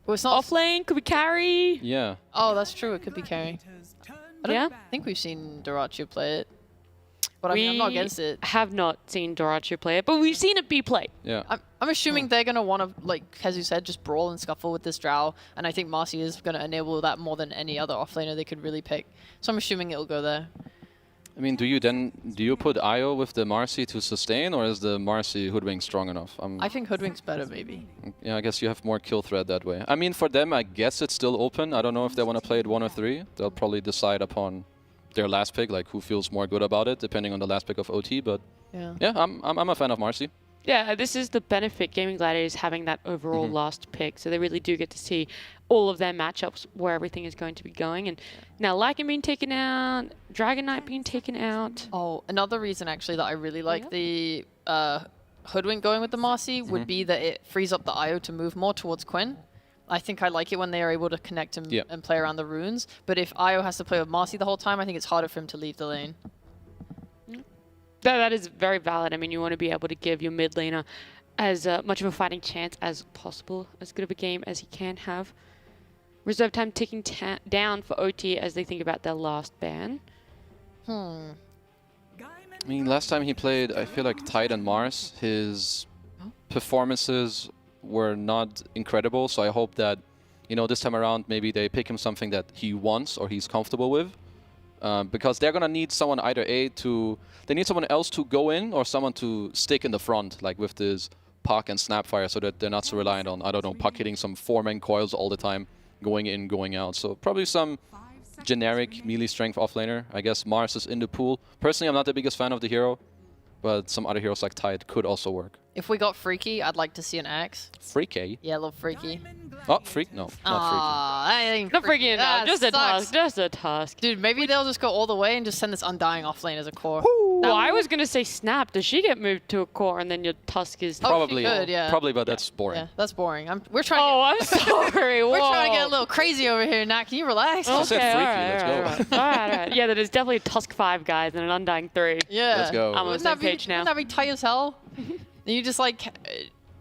it's not offlane, could be carry. Yeah. Oh, that's true. It could be carry. I don't think we've seen Doracho play it. But I mean, I'm not against it. Have not seen Doracho play it, but we've seen it be played. Yeah. I'm assuming they're going to want to, like Kezu said, just brawl and scuffle with this Drow. And I think Marcy is going to enable that more than any other offlaner they could really pick. So I'm assuming it'll go there. I mean, do you put IO with the Marcy to sustain, or is the Marcy Hoodwink strong enough? I think Hoodwink's better, maybe. Yeah, I guess you have more kill threat that way. I mean, for them, I guess it's still open. I don't know if they want to play it 1 or 3. They'll probably decide upon their last pick, like who feels more good about it, depending on the last pick of OT. But yeah, I'm a fan of Marcy. Yeah, this is the benefit Gaming Gladiators having that overall last pick. So they really do get to see all of their matchups where everything is going to be going. And now Lycan being taken out, Dragon Knight being taken out. Oh, another reason actually that I really like the Hoodwink going with the Marcy would be that it frees up the IO to move more towards Quinn. I think I like it when they are able to connect and play around the runes. But if Io has to play with Marcy the whole time, I think it's harder for him to leave the lane. That is very valid. I mean, you want to be able to give your mid laner as much of a fighting chance as possible, as good of a game as he can have. Reserve time ticking down for OT as they think about their last ban. I mean, last time he played, I feel like Tide and Mars, his performances were not incredible. So I hope that, you know, this time around, maybe they pick him something that he wants or he's comfortable with. Because they're going to need someone either they need someone else to go in or someone to stick in the front, like with this Puck and Snapfire, so that they're not so reliant on, I don't know, Puck hitting some 4-man coils all the time, going in, going out. So probably some generic melee strength offlaner. I guess Mars is in the pool. Personally, I'm not the biggest fan of the hero, but some other heroes like Tide could also work. If we got Freaky, I'd like to see an axe. Freaky? Yeah, a little Freaky. Oh, Freak? No, not I think not Freaky enough. Just a Tusk. Just a Tusk. Dude, maybe they'll just go all the way and just send this Undying off lane as a core. Well, I was going to say Snap. Does she get moved to a core and then your Tusk is... Probably, she could, yeah. Probably, but that's boring. Yeah, that's boring. We're trying I'm sorry. We're trying to get a little crazy over here, Nat. Can you relax? I said Freaky. Let's go. All right. Yeah, there's definitely a Tusk 5 guys and an Undying 3. Yeah. Let's go. I'm on the same page now. Wouldn't that be tight as hell? You just like...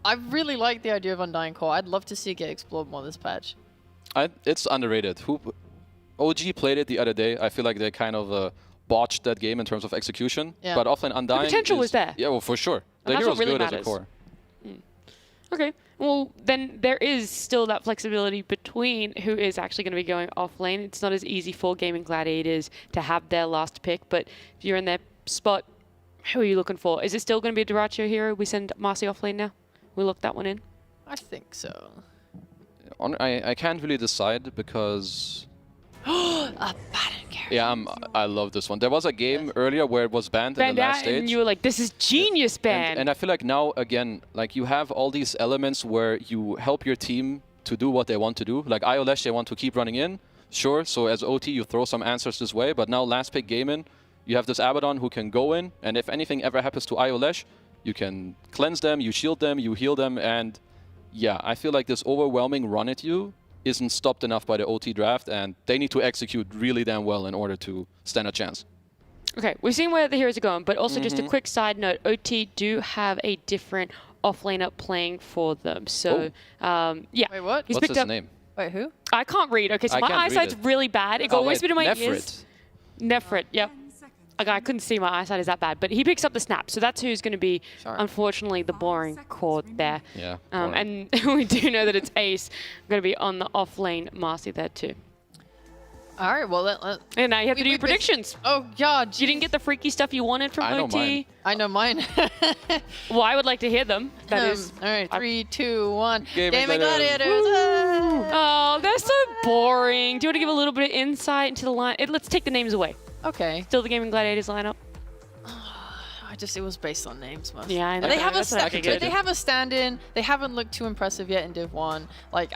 I really like the idea of Undying Core. I'd love to see it get explored more this patch. It's underrated. OG played it the other day. I feel like they kind of botched that game in terms of execution. Yeah. But offline Undying... The potential was there. Yeah, well, for sure. And The hero's really good matters. as a core. Okay. Well, then there is still that flexibility between who is actually going to be going off lane. It's not as easy for Gaming Gladiators to have their last pick, but if you're in their spot, who are you looking for? Is it still going to be a Dyrachyo hero? We send Marcy off lane now? We lock that one in? I think so. I can't really decide because... A Baron character. Yeah, I love this one. There was a game earlier where it was banned in the last stage. And you were like, this is genius ban. And I feel like now, again, like you have all these elements where you help your team to do what they want to do. Like IOLesh, they want to keep running in. Sure, so as OT, you throw some answers this way. But now last pick game in, you have this Abaddon who can go in. And if anything ever happens to IOLesh, you can cleanse them, you shield them, you heal them. And yeah, I feel like this overwhelming run at you isn't stopped enough by the OT draft, and they need to execute really damn well in order to stand a chance. Okay, we've seen where the heroes are going, but also just a quick side note, OT do have a different offlaner playing for them. So, yeah. Wait, what? What's his name? Wait, who? I can't read. Okay, so my eyesight's really bad. It got whispered in my ears. Nefrit, yep. Okay, I couldn't see, my eyesight is that bad, but he picks up the snap, so that's who's going to be, unfortunately, the boring core there. Yeah. And we do know that it's Ace going to be on the off lane Marcy there too. All right, well, and now you have to do your predictions. Oh, God. You didn't get the freaky stuff you wanted from OT. I know mine. Well, I would like to hear them. That is. All right, 3, 2, 1. Gaming Gladiators. Oh, they're so boring. Do you want to give a little bit of insight into the line? Let's take the names away. Okay. Still the Gaming Gladiators lineup? It was based on names mostly. Yeah, I know. They have a stand-in. They haven't looked too impressive yet in Div 1. Like,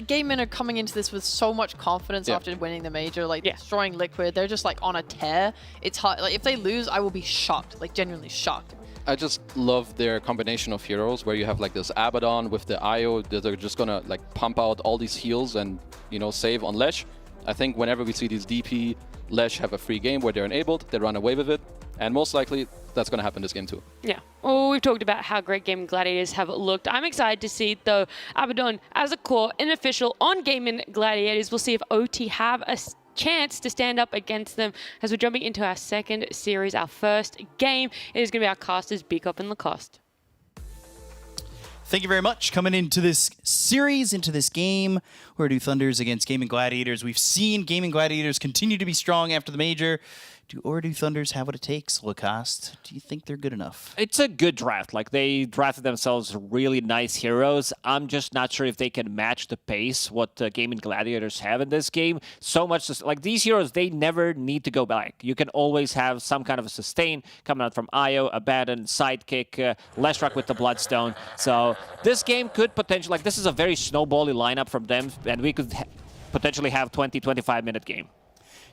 Game-In are coming into this with so much confidence after winning the major, like destroying Liquid. They're just like on a tear. It's hard. Like, if they lose, I will be shocked, like genuinely shocked. I just love their combination of heroes where you have like this Abaddon with the IO that they're just gonna like pump out all these heals and, you know, save on Lesh. I think whenever we see these DP Lesh have a free game where they're enabled, they run away with it. And most likely, that's going to happen this game too. Yeah. Well, we've talked about how great Gaming Gladiators have looked. I'm excited to see, though, Abaddon as a core, unofficial on Gaming Gladiators. We'll see if OT have a chance to stand up against them as we're jumping into our second series, our first game. It is going to be our casters, Beakup and Lacoste. Thank you very much. Coming into this series, into this game, Ordu Thunders against Gaming Gladiators. We've seen Gaming Gladiators continue to be strong after the major. Do Ordu Thunders have what it takes, Lacoste? Do you think they're good enough? It's a good draft. Like, they drafted themselves really nice heroes. I'm just not sure if they can match the pace what Gaming Gladiators have in this game. So much, like, these heroes, they never need to go back. You can always have some kind of a sustain coming out from Io, Abaddon, Sidekick, Leshrac with the Bloodstone. So this game could potentially, like, this is a very snowbally lineup from them, and we could potentially have 20-25 minute game.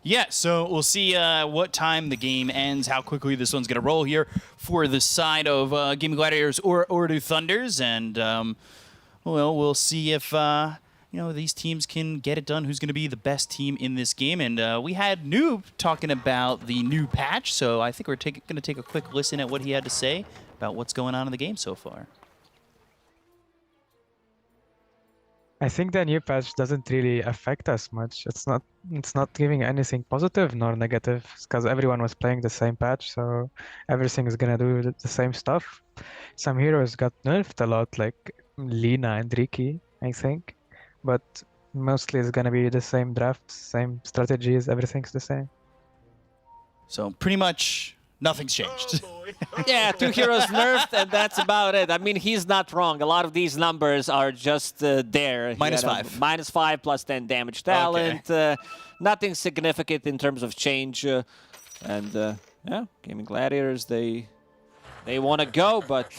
Yeah, so we'll see what time the game ends, how quickly this one's going to roll here for the side of Gaming Gladiators or Ordu Thunders. And, well, we'll see if these teams can get it done. Who's going to be the best team in this game? And we had Noob talking about the new patch, so I think we're going to take a quick listen at what he had to say about what's going on in the game so far. I think the new patch doesn't really affect us much. It's not giving anything positive nor negative because everyone was playing the same patch, so everything is gonna do the same stuff. Some heroes got nerfed a lot, like Lina and Riki, I think, but mostly it's gonna be the same drafts, same strategies, everything's the same. So pretty much nothing's changed. Yeah, 2 heroes nerfed, and that's about it. I mean, he's not wrong. A lot of these numbers are just there. -5. -5 plus 10 damage talent. Okay. Nothing significant in terms of change. Yeah, Gaming Gladiators, they want to go, but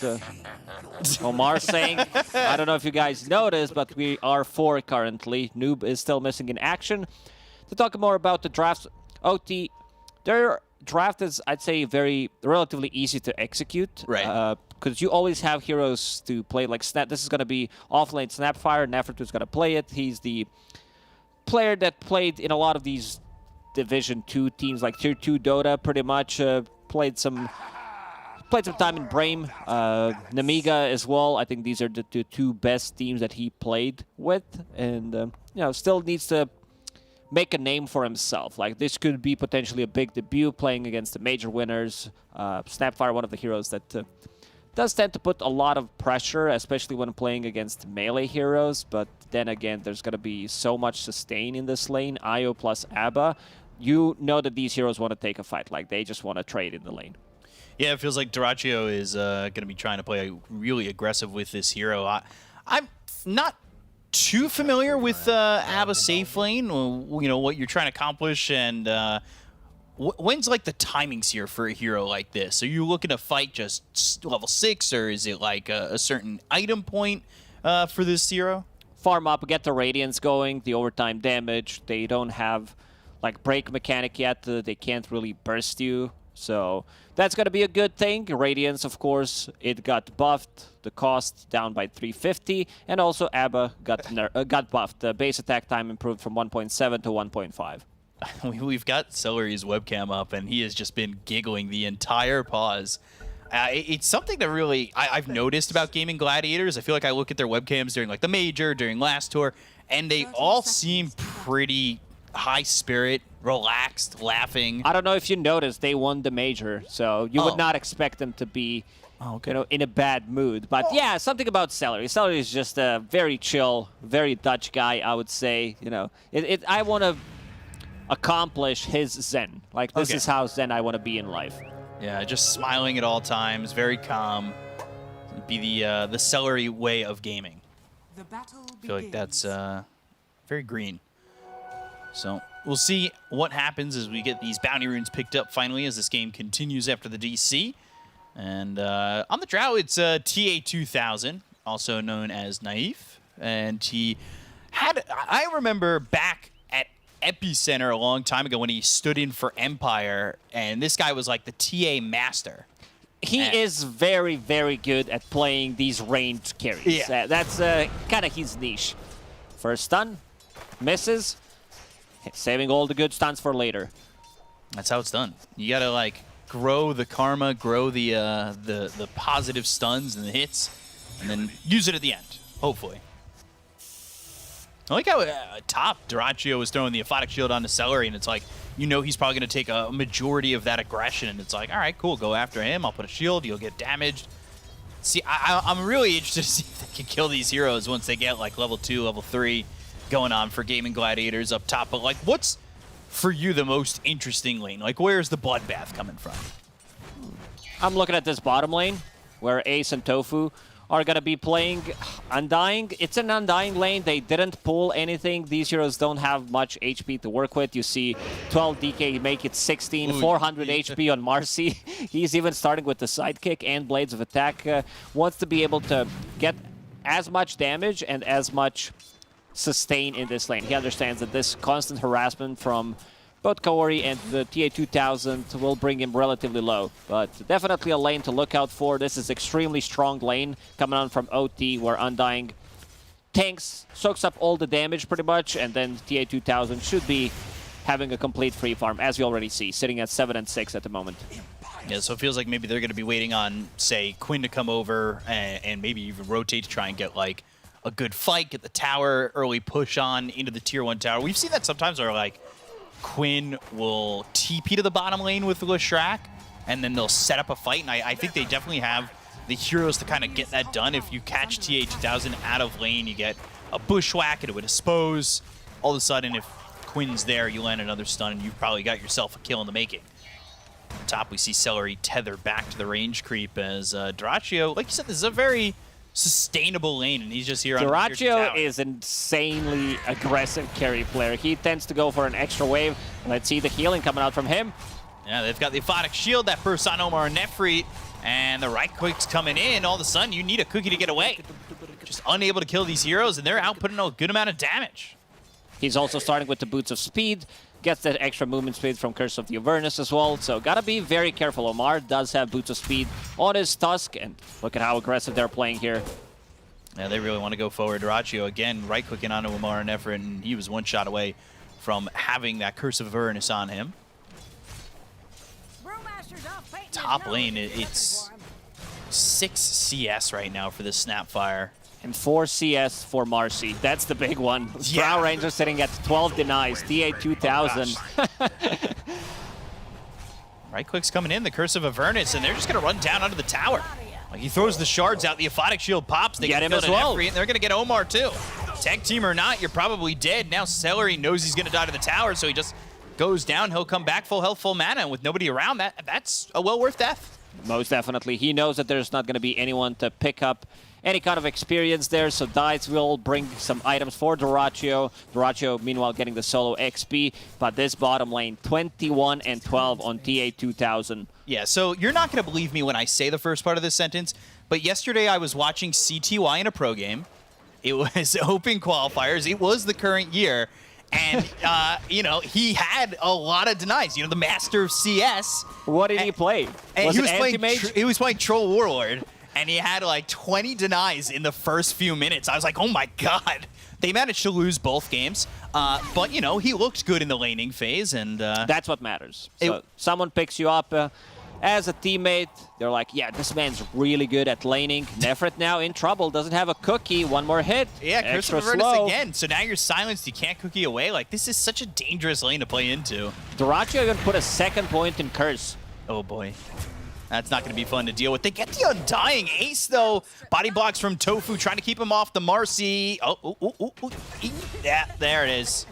Omar saying, I don't know if you guys noticed, but we are 4 currently. Noob is still missing in action. To talk more about the drafts, OT, their draft is, I'd say, relatively easy to execute. Right. Because you always have heroes to play, like Snap. This is going to be offlane Snapfire. Nefertu's going to play it. He's the player that played in a lot of these Division 2 teams, like Tier 2 Dota, pretty much. Played some time in Brame. Namiga as well. I think these are the 2 best teams that he played with. And, still needs to make a name for himself. Like, this could be potentially a big debut playing against the major winners. Snapfire, one of the heroes that does tend to put a lot of pressure, especially when playing against melee heroes. But then again, there's going to be so much sustain in this lane. Io plus Abba. You know that these heroes want to take a fight. Like, they just want to trade in the lane. Yeah, it feels like Duraccio is going to be trying to play really aggressive with this hero. I'm not too familiar with Abba safe lane, what you're trying to accomplish, and when's like the timings here for a hero like this? Are you looking to fight just level 6, or is it like a certain item point for this hero? Farm up, get the Radiance going, the overtime damage. They don't have like break mechanic yet. They can't really burst you. So that's going to be a good thing. Radiance, of course, it got buffed. The cost down by 350. And also Abba got buffed. The base attack time improved from 1.7 to 1.5. We've got Celery's webcam up, and he has just been giggling the entire pause. It's something that really I've noticed about Gaming Gladiators. I feel like I look at their webcams during like the Major, during last tour, and they all seem pretty high spirit, relaxed, laughing. I don't know if you noticed, they won the Major, so you would not expect them to be in a bad mood. But yeah, something about Celery. Celery is just a very chill, very Dutch guy, I would say. I want to accomplish his Zen. Like, this is how Zen I want to be in life. Yeah, just smiling at all times, very calm. It'd be the Celery way of gaming. I feel like that's very green. So we'll see what happens as we get these bounty runes picked up finally as this game continues after the DC. And on the Drow, it's TA2000, also known as Naif. And he had, I remember back at Epicenter a long time ago when he stood in for Empire, and this guy was like the TA master. He is very, very good at playing these ranged carries. Yeah. That's kind of his niche. First stun, misses. Saving all the good stuns for later. That's how it's done. You gotta like grow the karma, grow the positive stuns and the hits, and then use it at the end. Hopefully. I like how top Duraccio was throwing the Aphotic Shield onto Celery, and it's like, he's probably gonna take a majority of that aggression, and it's like, all right, cool, go after him. I'll put a shield. You'll get damaged. See, I'm really interested to see if they can kill these heroes once they get like level 2, level 3. Going on for Gaming Gladiators up top, but like, what's for you the most interesting lane? Like, where's the bloodbath coming from? I'm looking at this bottom lane where Ace and Tofu are going to be playing Undying. It's an Undying lane. They didn't pull anything. These heroes don't have much HP to work with. You see 12 DK make it 16, 400 HP on Marcy. He's even starting with the sidekick and Blades of Attack. Wants to be able to get as much damage and as much sustain in this lane. He understands that this constant harassment from both Kaori and the TA2000 will bring him relatively low. But definitely a lane to look out for. This is extremely strong lane coming on from OT, where Undying tanks, soaks up all the damage pretty much, and then TA2000 should be having a complete free farm, as you already see, sitting at 7 and 6 at the moment. Yeah, so it feels like maybe they're going to be waiting on, say, Quinn to come over and maybe even rotate to try and get, like, a good fight, get the tower, early push on into the Tier 1 tower. We've seen that sometimes where, like, Quinn will TP to the bottom lane with Leshrac, and then they'll set up a fight, and I think they definitely have the heroes to kind of get that done. If you catch TA2000 out of lane, you get a bushwhack, it would dispose. All of a sudden, if Quinn's there, you land another stun, and you've probably got yourself a kill in the making. On top, we see Celery tether back to the range creep as Dyrachyo, like you said, this is a very sustainable lane, and he's just here on Dyrachyo is insanely aggressive carry player. He tends to go for an extra wave. Let's see the healing coming out from him. Yeah, they've got the Aphotic Shield that bursts on Omar and Nefrit, and the right click's coming in. All of a sudden, you need a cookie to get away. Just unable to kill these heroes, and they're outputting a good amount of damage. He's also starting with the Boots of Speed. Gets that extra movement speed from Curse of the Avernus as well, so gotta be very careful. Omar does have Boots of Speed on his Tusk, and look at how aggressive they're playing here. Yeah, they really want to go forward. Dyrachyo, again, right-clicking onto Omar and Nefrit, and he was one shot away from having that Curse of Avernus on him. Top lane, it's 6 CS right now for this Snapfire. And 4 CS for Marcy. That's the big one. Yeah. Drow Ranger sitting at 12 denies. TA2000. Right click's coming in, the Curse of Avernus, and they're just going to run down onto the tower. Like, he throws the shards out, the Aphotic Shield pops, they get him as well. And they're going to get Omar too. Tag team or not, you're probably dead. Now Celery knows he's going to die to the tower, so he just goes down. He'll come back full health, full mana, and with nobody around, that's a well worth death. Most definitely. He knows that there's not going to be anyone to pick up any kind of experience there, so Dice will bring some items for Dyrachyo. Dyrachyo, meanwhile, getting the solo XP, but this bottom lane, 21 and 12 on TA2000. Yeah, so you're not going to believe me when I say the first part of this sentence, but yesterday I was watching CTY in a pro game. It was Open Qualifiers. It was the current year. And, you know, he had a lot of denies. You know, the master of CS. What did he play? And he was playing Troll Warlord. And he had like 20 denies in the first few minutes. I was like, oh my god. They managed to lose both games. But, you know, he looked good in the laning phase. And that's what matters. So someone picks you up as a teammate. They're like, yeah, this man's really good at laning. Nefrit now in trouble. Doesn't have a cookie. One more hit. Yeah, Curse of Avernus again. So now you're silenced. You can't cookie away. Like, this is such a dangerous lane to play into. Dyrachyo even put a second point in Curse. Oh, boy. That's not going to be fun to deal with. They get the Undying Ace, though. Body blocks from Tofu, trying to keep him off the Marcy. Yeah, there it is.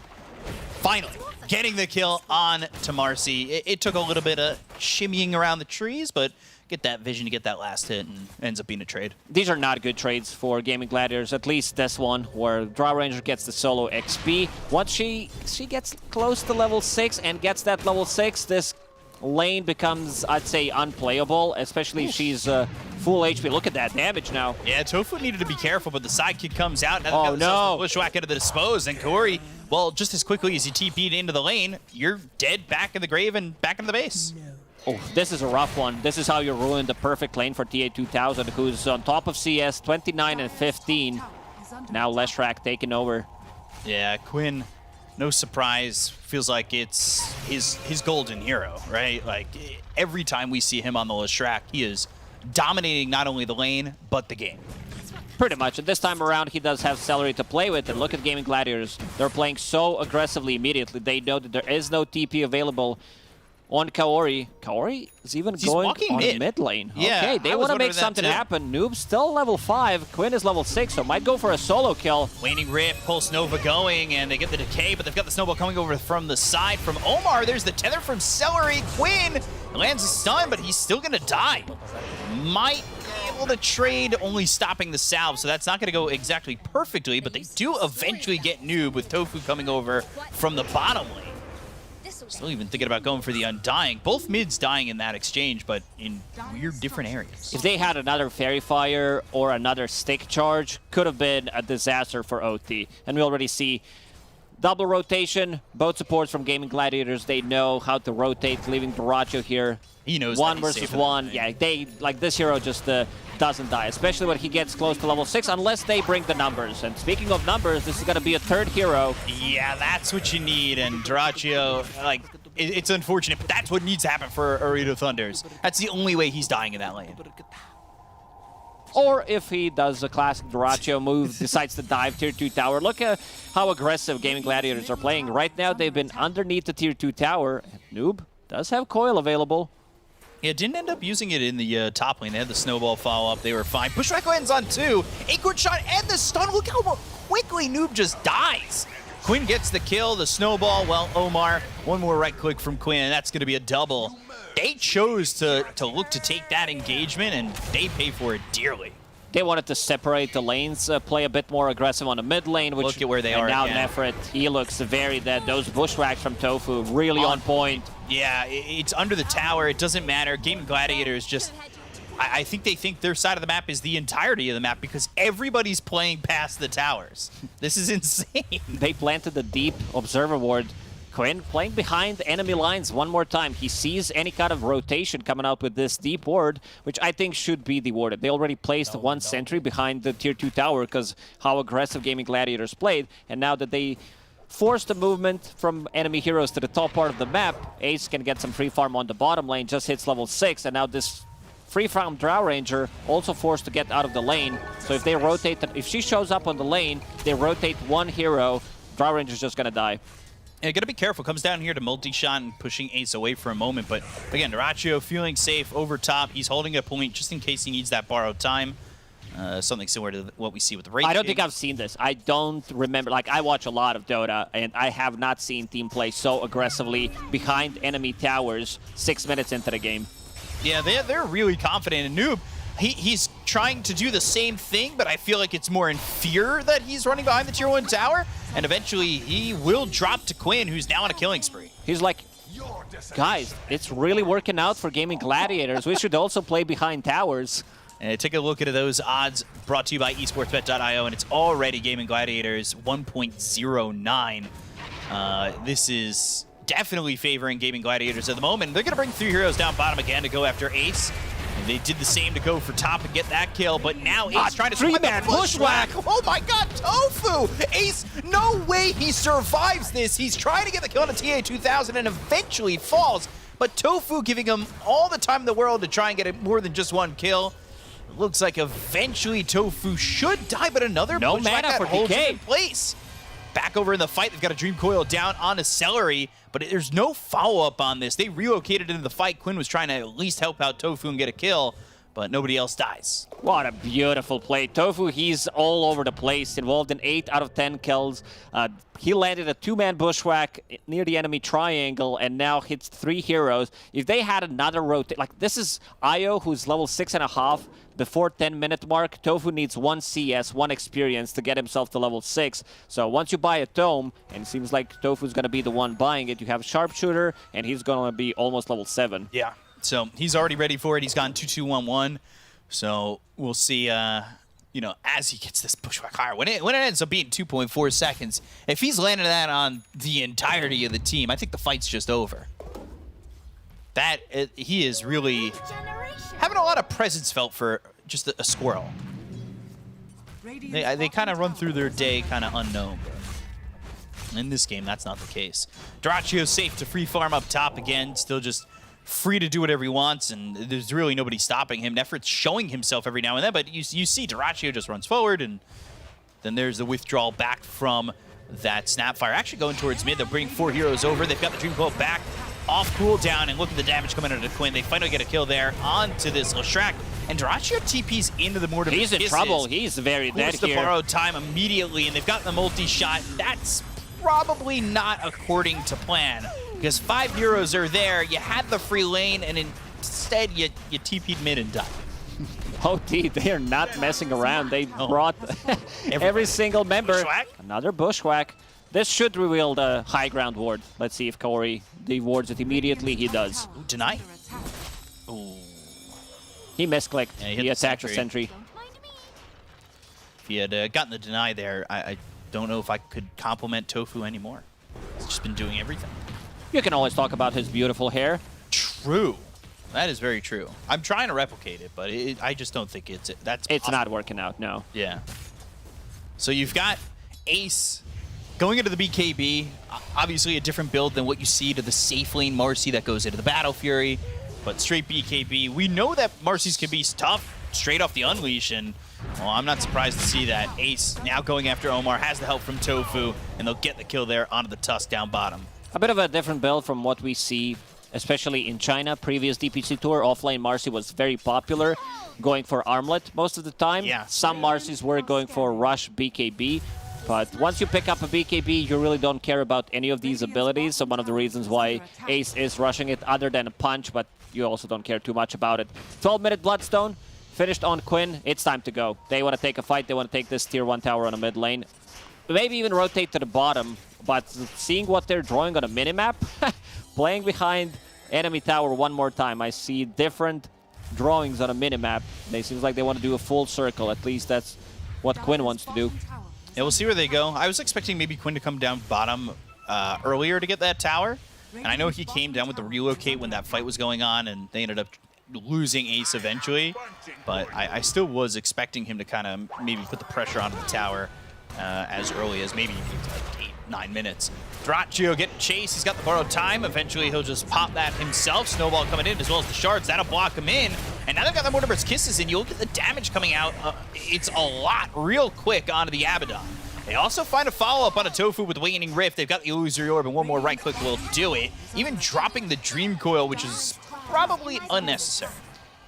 Finally, getting the kill on to Marcy. It took a little bit of shimmying around the trees, but get that vision to get that last hit, and ends up being a trade. These are not good trades for Gaming Gladiators, at least this one, where Drow Ranger gets the solo XP. Once she gets close to level 6 and gets that level 6, this lane becomes, I'd say, unplayable, especially if she's full HP. Look at that damage now. Yeah, Tofu needed to be careful, but the sidekick comes out. Now oh, no. Bushwhack into the dispose, and Corey, well, just as quickly as you TP'd into the lane, you're dead back in the grave and back into the base. Oh, this is a rough one. This is how you ruin the perfect lane for TA2000, who's on top of CS, 29 and 15. Now Leshrac taking over. Yeah, Quinn, no surprise, feels like it's his golden hero, right? Like, every time we see him on the Leshrac, he is dominating not only the lane, but the game. Pretty much, and this time around, he does have Celery to play with, and look at Gaming Gladiators. They're playing so aggressively immediately. They know that there is no TP available on Kaori. Kaori is even going on mid lane. Yeah, okay, they want to make something happen. Noob's still level 5. Quinn is level 6, so might go for a solo kill. Waning Rip, Pulse Nova going, and they get the decay, but they've got the snowball coming over from the side from Omar. There's the tether from Celery. Quinn lands a stun, but he's still going to die. Might be able to trade, only stopping the salve, so that's not going to go exactly perfectly, but they do eventually get Noob with Tofu coming over from the bottom lane. Still even thinking about going for the Undying. Both mids dying in that exchange, but in weird different areas. If they had another Fairy Fire or another Stick Charge, could have been a disaster for OT. And we already see Double rotation, both supports from Gaming Gladiators. They know how to rotate, leaving Dyrachyo here. He knows one that he's versus safe one. enough, Yeah, they like this hero just doesn't die, especially when he gets close to level 6, unless they bring the numbers. And speaking of numbers, this is going to be a third hero. Yeah, that's what you need. And Dyrachyo, like, it's unfortunate, but that's what needs to happen for Orito Thunders. That's the only way he's dying in that lane. Or if he does a classic Dyrachyo move, decides to dive tier 2 tower. Look at how aggressive Gaming Gladiators are playing. Right now, they've been underneath the tier 2 tower. Noob does have coil available. Yeah, didn't end up using it in the top lane. They had the snowball follow-up. They were fine. Bushwhack ends on 2. Acorn shot and the stun. Look how quickly Noob just dies. Quinn gets the kill, the snowball. Well, Omar, one more right click from Quinn, and that's going to be a double. They chose to look to take that engagement, and they pay for it dearly. They wanted to separate the lanes, play a bit more aggressive on the mid lane. Which, look at where they are now again. Nefrit, he looks very dead. Those bushwhacks from Tofu, really on point. Yeah, it's under the tower. It doesn't matter. Gaming Gladiators just... I think they think their side of the map is the entirety of the map because everybody's playing past the towers. This is insane. They planted the deep observer ward. Quinn playing behind enemy lines one more time. He sees any kind of rotation coming out with this deep ward, which I think should be dewarded. They already placed one sentry behind the tier 2 tower because how aggressive Gaming Gladiators played. And now that they forced the movement from enemy heroes to the top part of the map, Ace can get some free farm on the bottom lane, just hits level 6, and now this free farm Drow Ranger also forced to get out of the lane. So if they rotate, if she shows up on the lane, they rotate one hero, Drow Ranger's just gonna die. Yeah, gotta be careful. Comes down here to multi-shot and pushing Ace away for a moment. But again, Dyrachyo feeling safe over top. He's holding a point just in case he needs that borrowed time. Something similar to what we see with the Wraith. I don't think I've seen this. I don't remember. Like, I watch a lot of Dota, and I have not seen team play so aggressively behind enemy towers 6 minutes into the game. Yeah, they're really confident. And Noob, he's trying to do the same thing, but I feel like it's more in fear that he's running behind the tier 1 tower. And eventually, he will drop to Quinn, who's now on a killing spree. He's like, guys, it's really working out for Gaming Gladiators. We should also play behind towers. And take a look at those odds brought to you by esportsbet.io, and it's already Gaming Gladiators 1.09. This is definitely favoring Gaming Gladiators at the moment. They're going to bring 3 heroes down bottom again to go after Ace. And they did the same to go for top and get that kill, but now Ace trying to sweep the bushwhack. Oh my god, Tofu! Ace, no way he survives this. He's trying to get the kill on a TA-2000 and eventually falls, but Tofu giving him all the time in the world to try and get more than just one kill. It looks like eventually Tofu should die, but another no bushwhack mana that for holds him DK in place. Back over in the fight, they've got a Dream Coil down on a Celery, but there's no follow-up on this. They relocated into the fight. Quinn was trying to at least help out Tofu and get a kill, but nobody else dies. What a beautiful play. Tofu, he's all over the place, involved in 8 out of 10 kills. He landed a 2-man bushwhack near the enemy triangle and now hits 3 heroes. If they had another rotate, like this is Io, who's level 6.5. Before 10-minute mark, Tofu needs 1 CS, 1 experience to get himself to level 6. So once you buy a tome, and it seems like Tofu's going to be the one buying it, you have Sharpshooter, and he's going to be almost level 7. Yeah, so he's already ready for it. He's gone 2-2-1-1. So we'll see, you know, as he gets this bushwhack higher. When it ends up being 2.4 seconds, if he's landing that on the entirety of the team, I think the fight's just over. He is really having a lot of presence felt for just a squirrel. They kind of run through their day kind of unknown. In this game, that's not the case. Dyrachyo's safe to free farm up top again, still just free to do whatever he wants, and there's really nobody stopping him. Nefrit's showing himself every now and then, but you see Dyrachyo just runs forward, and then there's the withdrawal back from that Snapfire. Actually going towards mid, they'll bring 4 heroes over. They've got the Dream Coil back off cooldown, and look at the damage coming out of Quinn. They finally get a kill there onto this Leshrac, and Dyrachyo TP's into the Mortar. He's in trouble. He's very dead here. To borrow time immediately, and they've gotten the multi-shot. That's probably not according to plan, because 5 heroes are there. You had the free lane, and instead you TP'd mid and died. OT, they are not messing around. They brought every single member. Bushwhack? Another bushwhack. This should reveal the high ground ward. Let's see if Corey dewards it immediately. He does. Ooh, deny. Ooh. He misclicked. Yeah, he attacked the sentry. If he had gotten the deny there, don't know if I could compliment Tofu anymore. He's just been doing everything. You can always talk about his beautiful hair. True. That is very true. I'm trying to replicate it, but I just don't think it's not working out, no. Yeah. So you've got Ace going into the BKB, obviously a different build than what you see to the safe lane Marcy that goes into the Battle Fury, but straight BKB. We know that Marcy's can be tough straight off the Unleash, and well, I'm not surprised to see that Ace now going after Omar, has the help from Tofu, and they'll get the kill there onto the Tusk down bottom. A bit of a different build from what we see, especially in China. Previous DPC tour, offlane Marcy was very popular, going for Armlet most of the time. Yeah. Some Marcys were going for Rush BKB, but once you pick up a BKB, you really don't care about any of these abilities. So one of the reasons why Ace is rushing it, other than a punch, but you also don't care too much about it. 12-minute Bloodstone, finished on Quinn. It's time to go. They want to take a fight. They want to take this tier 1 tower on a mid lane. Maybe even rotate to the bottom, but seeing what they're drawing on a minimap, playing behind enemy tower one more time, I see different drawings on a minimap. They seems like they want to do a full circle. At least that's what Quinn wants to do. Yeah, we'll see where they go. I was expecting maybe Quinn to come down bottom earlier to get that tower. And I know he came down with the relocate when that fight was going on, and they ended up losing Ace eventually. But I still was expecting him to kind of maybe put the pressure onto the tower as early as maybe 8-9 minutes. Dyrachyo getting chased. He's got the borrowed time. Eventually, he'll just pop that himself. Snowball coming in as well as the shards. That'll block him in. And now they've got the Mortimer's Kisses, and you'll get the damage coming out. It's a lot real quick onto the Abaddon. They also find a follow-up on a Tofu with Waning Rift. They've got the Illusory Orb, and one more right-click will do it. Even dropping the Dream Coil, which is probably unnecessary.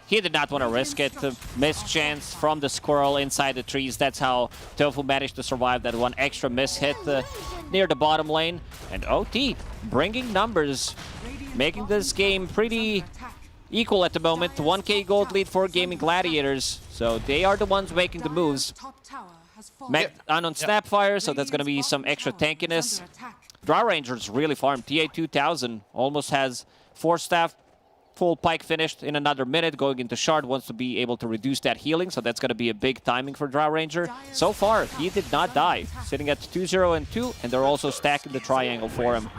He did not want to risk it. Missed chance from the squirrel inside the trees. That's how Tofu managed to survive that one extra miss hit near the bottom lane. And OT bringing numbers, making this game pretty equal at the moment. 1K gold lead for Gaming Gladiators. So they are the ones making the moves. On Snapfire, so that's going to be some extra tankiness. Draw Rangers really farmed. TA 2000 almost has 4 staff. Full pike finished in another minute, going into Shard, wants to be able to reduce that healing, so that's going to be a big timing for Drow Ranger. So far, he did not die, sitting at 2-0 and 2, and they're also stacking the triangle for him.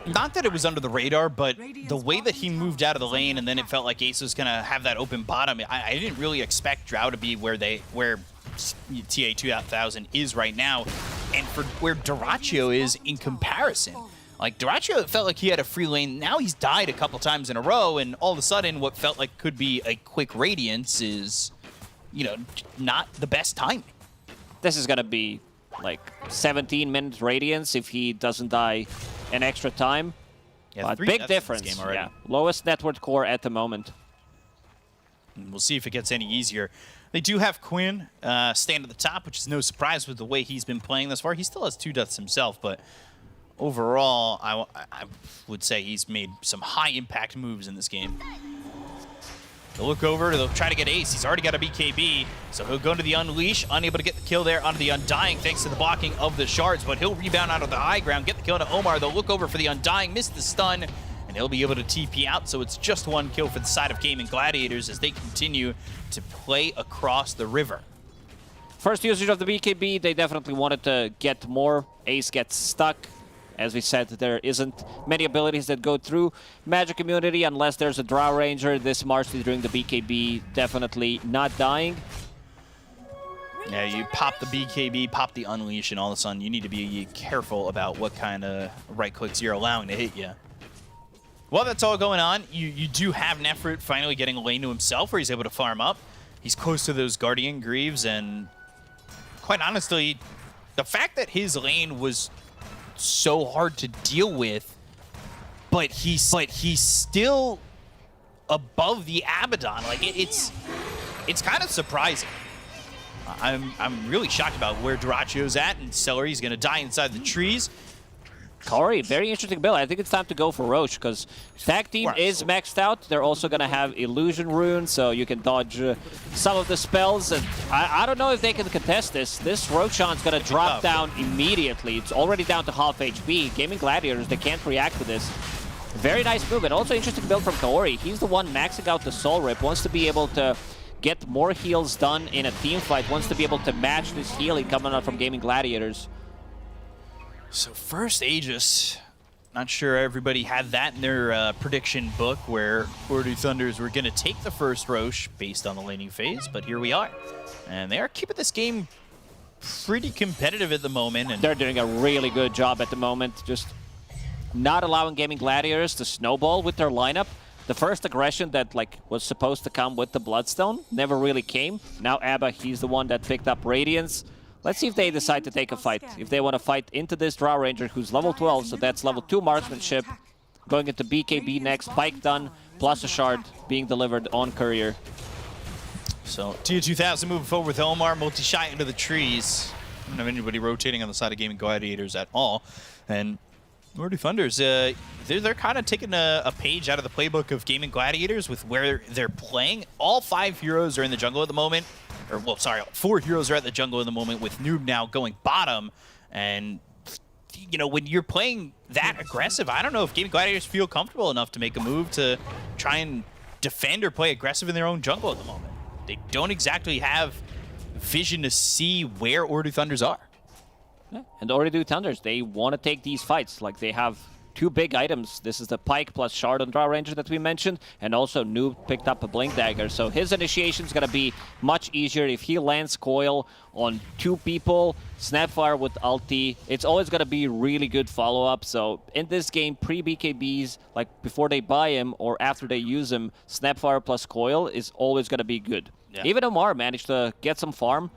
Not that it was under the radar, but the way that he moved out of the lane, and then it felt like Ace was going to have that open bottom, I didn't really expect Drow to be where TA 2000 is right now, and for where Dyrachyo is in comparison. Like, Dyrachyo felt like he had a free lane. Now he's died a couple times in a row, and all of a sudden, what felt like could be a quick Radiance is, you know, not the best timing. This is going to be, like, 17-minute Radiance if he doesn't die an extra time. Yeah, but big difference. Game already. Yeah, lowest net worth core at the moment. And we'll see if it gets any easier. They do have Quinn stand at the top, which is no surprise with the way he's been playing thus far. He still has 2 deaths himself, but overall, I would say he's made some high-impact moves in this game. They'll look over, they'll try to get Ace. He's already got a BKB, so he'll go into the Unleash, unable to get the kill there onto the Undying thanks to the blocking of the shards, but he'll rebound out of the high ground, get the kill to Omar. They'll look over for the Undying, miss the stun, and he'll be able to TP out, so it's just 1 kill for the side of Gaming Gladiators as they continue to play across the river. First usage of the BKB, they definitely wanted to get more. Ace gets stuck. As we said, there isn't many abilities that go through Magic Immunity unless there's a Drow Ranger. This Marcy during the BKB definitely not dying. Yeah, you pop the BKB, pop the Unleash, and all of a sudden you need to be careful about what kind of right clicks you're allowing to hit you. While that's all going on, you do have Nefrit finally getting a lane to himself where he's able to farm up. He's close to those Guardian Greaves, and quite honestly, the fact that his lane was so hard to deal with, but he's still above the Abaddon. Like it's kind of surprising. I'm really shocked about where Dyrachyo's at, and Celery's gonna die inside the trees. Corey, very interesting build. I think it's time to go for Roche because tag team is maxed out. They're also going to have Illusion Rune, so you can dodge some of the spells. And I don't know if they can contest this. This Roshan's going to drop down immediately. It's already down to half HP. Gaming Gladiators, they can't react to this. Very nice move, and also interesting build from Kaori. He's the one maxing out the Soul Rip, wants to be able to get more heals done in a team fight, wants to be able to match this healing coming out from Gaming Gladiators. So first Aegis. Not sure everybody had that in their prediction book where Ordu Thunders were going to take the first Roche based on the laning phase, but here we are. And they are keeping this game pretty competitive at the moment. And they're doing a really good job at the moment, just not allowing Gaming Gladiators to snowball with their lineup. The first aggression that was supposed to come with the Bloodstone never really came. Now Abba, he's the one that picked up Radiance. Let's see if they decide to take a fight. If they want to fight into this Drow Ranger who's level 12, so that's level 2 marksmanship. Going into BKB next, Pike done, plus a shard being delivered on Courier. So Tier 2000 moving forward with Omar, multi-shot into the trees. I don't have anybody rotating on the side of Gaming Gladiators at all. And Ordu Thunders, they're kind of taking a page out of the playbook of Gaming Gladiators with where they're playing. All 5 heroes are in the jungle at the moment. Or, well, sorry, 4 heroes are at the jungle in the moment with Noob now going bottom. And, you know, when you're playing that aggressive, I don't know if Gaming Gladiators feel comfortable enough to make a move to try and defend or play aggressive in their own jungle at the moment. They don't exactly have vision to see where Ordu Thunders are. Yeah. And Ordu Thunders, they want to take these fights. Like, they have 2 big items. This is the Pike plus Shard on Drow Ranger that we mentioned, and also Noob picked up a Blink Dagger. So his initiation is going to be much easier if he lands Coil on 2 people, Snapfire with ulti. It's always going to be really good follow-up. So in this game, pre-BKBs, like before they buy him or after they use him, Snapfire plus Coil is always going to be good. Yeah. Even Omar managed to get some farm,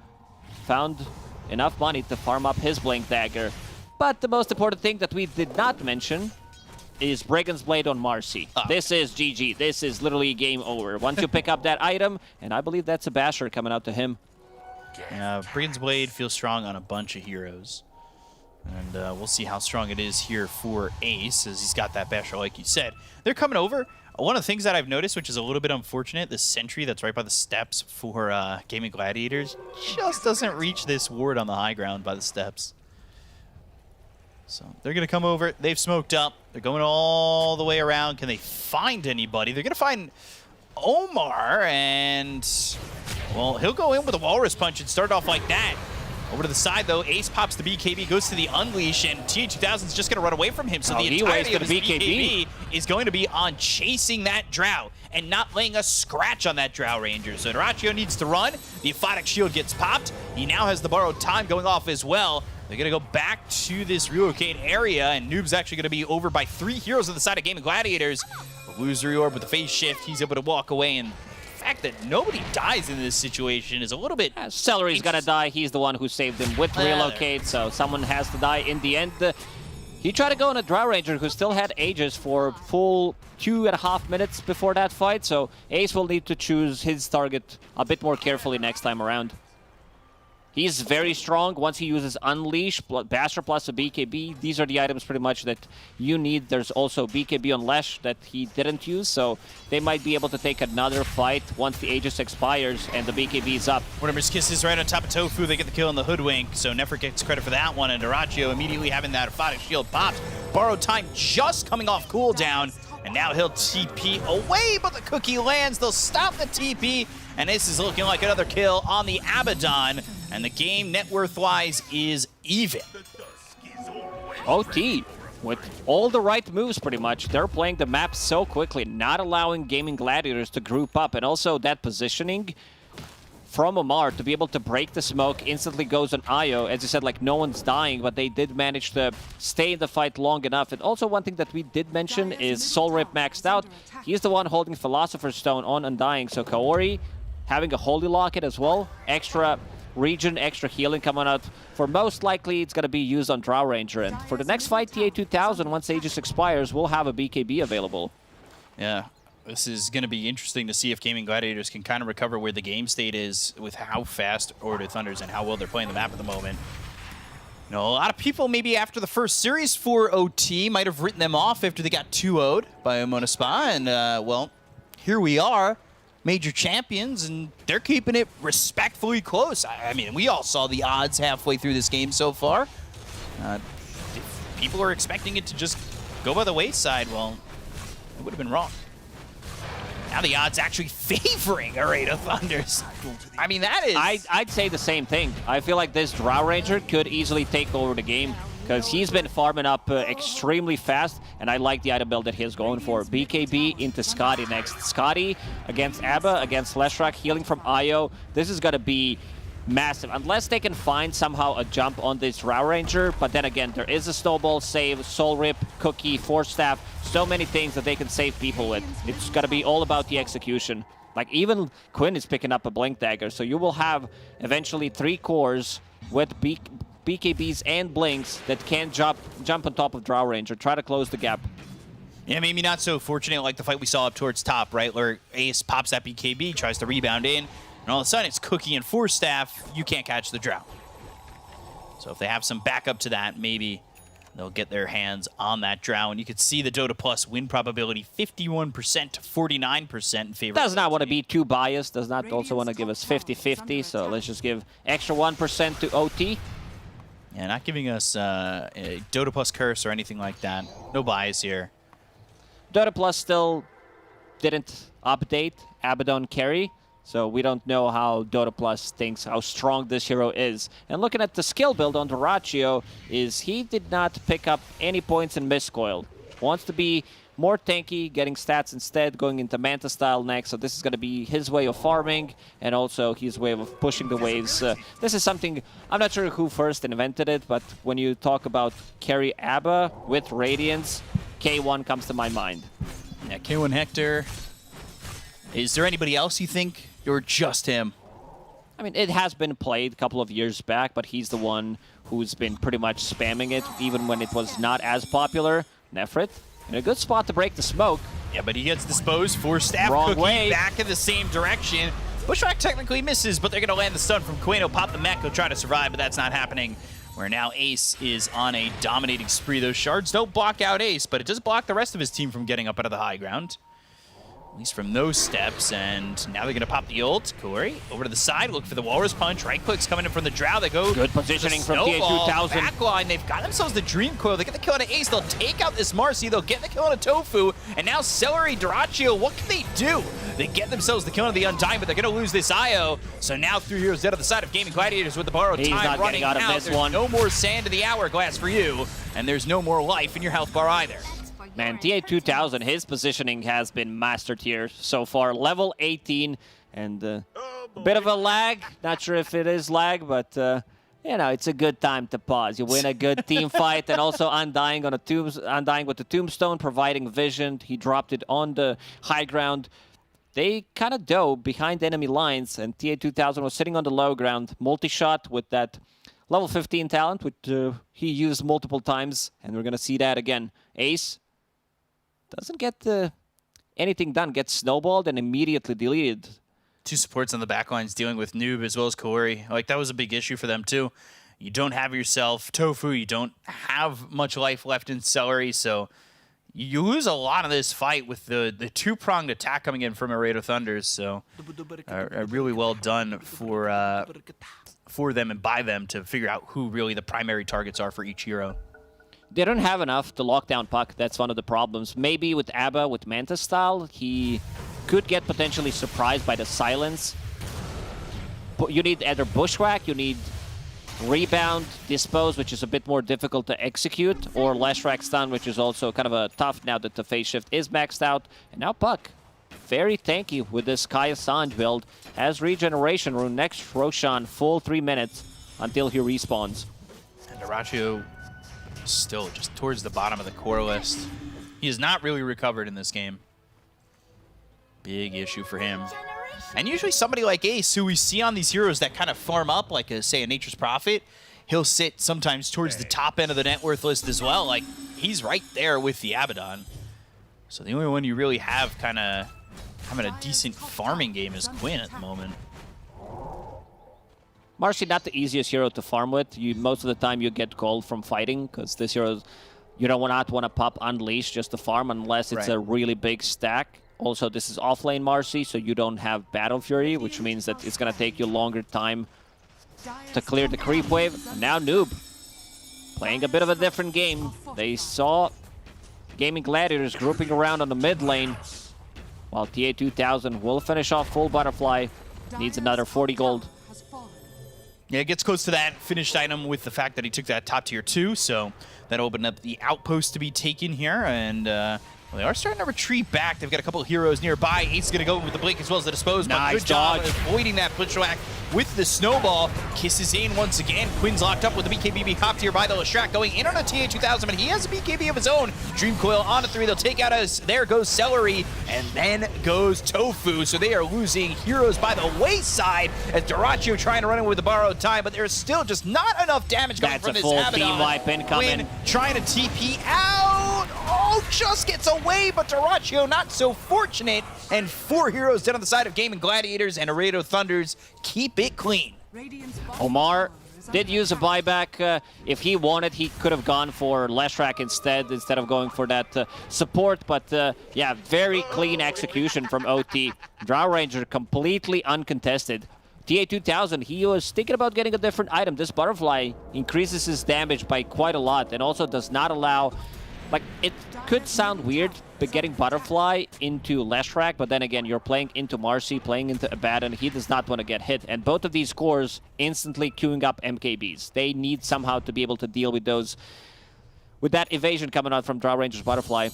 found enough money to farm up his Blink Dagger. But the most important thing that we did not mention is Brigand's Blade on Marcy. This is GG. This is literally game over. Once you pick up that item, and I believe that's a Basher coming out to him. Yeah, Brigand's Blade feels strong on a bunch of heroes. And we'll see how strong it is here for Ace, as he's got that Basher, like you said. They're coming over. One of the things that I've noticed, which is a little bit unfortunate, the sentry that's right by the steps for Gaming Gladiators just doesn't reach this ward on the high ground by the steps. So they're going to come over. They've smoked up. They're going all the way around. Can they find anybody? They're going to find Omar, and, well, he'll go in with a Walrus Punch and start off like that. Over to the side, though, Ace pops the BKB, goes to the Unleash, and T2000's just going to run away from him. So the entirety of his BKB is going to be on chasing that Drow and not laying a scratch on that Drow Ranger. So Narachio needs to run. The Aphotic Shield gets popped. He now has the Borrowed Time going off as well. They're going to go back to this relocate area, and Noob's actually going to be over by 3 heroes on the side of Gaming Gladiators. Lose the reorb with the phase shift. He's able to walk away, and the fact that nobody dies in this situation is a little bit... Celery's got to die. He's the one who saved him with relocate, so someone has to die in the end. He tried to go on a Drow Ranger who still had Aegis for full 2.5 minutes before that fight, so Ace will need to choose his target a bit more carefully next time around. He's very strong once he uses Unleash, Basher plus a BKB. These are the items pretty much that you need. There's also BKB on Lesh that he didn't use, so they might be able to take another fight once the Aegis expires and the BKB is up. Warhammer's Kiss is right on top of Tofu. They get the kill on the Hoodwink, so Nefer gets credit for that one, and Narachio immediately having that Aphotic Shield popped. Borrowed Time just coming off cooldown, and now he'll TP away, but the cookie lands. They'll stop the TP, and this is looking like another kill on the Abaddon. And the game, net worth-wise, is even. OT, with all the right moves, pretty much. They're playing the map so quickly, not allowing Gaming Gladiators to group up. And also that positioning from Omar to be able to break the smoke, instantly goes on Io. As you said, like, no one's dying, but they did manage to stay in the fight long enough. And also one thing that we did mention is Soul Rip maxed out. He's the one holding Philosopher's Stone on Undying. So Kaori having a Holy Locket as well. Extra region, extra healing coming out. For most likely, it's going to be used on Drow Ranger. And for the next fight, TA2000, once Aegis expires, we'll have a BKB available. Yeah, this is going to be interesting to see if Gaming Gladiators can kind of recover where the game state is with how fast Ordu Thunders and how well they're playing the map at the moment. You know, a lot of people maybe after the first series for OT might have written them off after they got 2-0'd by Omona Spa. And, well, here we are. Major champions, and they're keeping it respectfully close. I mean, we all saw the odds halfway through this game so far. If people are expecting it to just go by the wayside, well, it would have been wrong. Now the odds actually favoring Ordu Thunders. I mean, that is... I'd say the same thing. I feel like this Drow Ranger could easily take over the game. because he's been farming up extremely fast, and I like the item build that he's going for. BKB into Scotty next. Scotty against Abba, against Leshrac, healing from Io. This is going to be massive, unless they can find somehow a jump on this Rao Ranger. But then again, there is a Snowball save, Soul Rip, Cookie, Force Staff, so many things that they can save people with. It's got to be all about the execution. Like, even Quinn is picking up a Blink Dagger, so you will have eventually 3 cores with BKBs and Blinks that can jump on top of Drow Ranger, try to close the gap. Yeah, maybe not so fortunate like the fight we saw up towards top, right? Where Ace pops that BKB, tries to rebound in, and all of a sudden it's Cookie and Force Staff. You can't catch the Drow. So if they have some backup to that, maybe they'll get their hands on that Drow. And you could see the Dota Plus win probability 51% to 49% in favor. Does not want to be too biased, does not also want to give us 50-50, so let's just give extra 1% to OT. Yeah, not giving us a Dota Plus curse or anything like that. No bias here. Dota Plus still didn't update Abaddon carry, so we don't know how Dota Plus thinks how strong this hero is. And looking at the skill build on Dyrachyo, is he did not pick up any points in Mistcoil. Wants to be more tanky, getting stats instead, going into Manta style next. So this is going to be his way of farming and also his way of pushing the waves. This is something, I'm not sure who first invented it, but when you talk about carry Abba with Radiance, K1 comes to my mind. Yeah, K1 Hector. Is there anybody else you think, or just him? I mean, it has been played a couple of years back, but he's the one who's been pretty much spamming it, even when it was not as popular. Nefrit, in a good spot to break the smoke. Yeah, but he gets disposed. Force Staff, Wrong Cookie way. back in the same direction. Bushwhack technically misses, but they're going to land the stun from Quinn. He'll pop the mech, he'll try to survive, but that's not happening. Where now Ace is on a dominating spree. Those shards don't block out Ace, but it does block the rest of his team from getting up out of the high ground. At least from those steps, and now they're going to pop the ult. Corey, over to the side, look for the Walrus Punch. Right click's coming in from the Drow. They go good positioning from TA2000. Backline, they've got themselves the Dream Coil. They get the kill on an Ace. They'll take out this Marcy. They'll get the kill on a Tofu. And now Celery, Dyrachyo, what can they do? They get themselves the kill on the Undying, but they're going to lose this IO. So now 3 heroes dead on the side of Gaming Gladiators with the borrowed He's time not running getting out of this There's one. no more sand in the hourglass for you, and there's no more life in your health bar either. Man, TA2000, his positioning has been mastered here so far. Level 18, and a bit of a lag. Not sure if it is lag, but you know, it's a good time to pause. You win a good team fight, and also Undying on Undying with the Tombstone, providing vision. He dropped it on the high ground. They kind of dove behind enemy lines, and TA2000 was sitting on the low ground. Multi-shot with that level 15 talent, which he used multiple times, and we're going to see that again. Ace doesn't get anything done, gets snowballed and immediately deleted. 2 supports on the backlines dealing with Noob as well as Corey. Like, that was a big issue for them too. You don't have yourself Tofu, you don't have much life left in Celery, so you lose a lot of this fight with the 2-pronged attack coming in from Arado Thunders, so really well done for them and by them to figure out who really the primary targets are for each hero. They don't have enough to lock down Puck. That's one of the problems. Maybe with Abba, with Manta style, he could get potentially surprised by the silence. But you need either Bushwhack, you need Rebound, Dispose, which is a bit more difficult to execute, or Leshrac Stun, which is also kind of a tough now that the phase shift is maxed out. And now Puck, very tanky with this Kaya Sanj build, has Regeneration Rune. Next, Roshan, full 3 minutes until he respawns. And Dyrachyo still just towards the bottom of the core list. He has not really recovered in this game. Big issue for him. And usually somebody like Ace, who we see on these heroes that kind of farm up, like say a Nature's Prophet, he'll sit sometimes towards the top end of the net worth list as well. Like, he's right there with the Abaddon. So the only one you really have kind of having a decent farming game is Quinn at the moment. Marcy, not the easiest hero to farm with. Most of the time you get called from fighting, because this hero, you don't not want to pop Unleash just to farm unless it's a really big stack. Also, this is offlane Marcy, so you don't have Battle Fury, which means that it's going to take you longer time to clear the creep wave. Now Noob, playing a bit of a different game. They saw Gaming Gladiators grouping around on the mid lane, while TA2000 will finish off full Butterfly. Needs another 40 gold. Yeah, it gets close to that finished item with the fact that he took that top tier 2, so that opened up the outpost to be taken here, and well, they are starting to retreat back. They've got a couple of heroes nearby. Ace is going to go with the blink as well as the dispose. Nice but good job dodge. avoiding that Bushwhack with the snowball. Kisses in once again. Quinn's locked up with the BKB top tier by the Leshrac going in on a TA2000, but he has a BKB of his own. Dream Coil on a 3. They'll take out as there goes Celery, and then goes Tofu. So they are losing heroes by the wayside as Dyrachyo trying to run in with the borrowed time, but there's still just not enough damage coming from this That's a full Abaddon. team wipe incoming. Quinn trying to TP out. Oh, just gets away, but Dyrachyo not so fortunate. And 4 heroes dead on the side of Gaming Gladiators, and Oredo Thunders keep it clean. Omar did use a buyback. If he wanted, he could have gone for Leshrac instead of going for that support. But yeah, very clean execution from OT. Drow Ranger completely uncontested. TA2000, he was thinking about getting a different item. This butterfly increases his damage by quite a lot and also does not allow... Like, it could sound weird, but getting Butterfly into Leshrac, but then again, you're playing into Marcy, playing into Abaddon. He does not want to get hit. And both of these cores instantly queuing up MKBs. They need somehow to be able to deal with those, with that evasion coming out from Drow Ranger's Butterfly.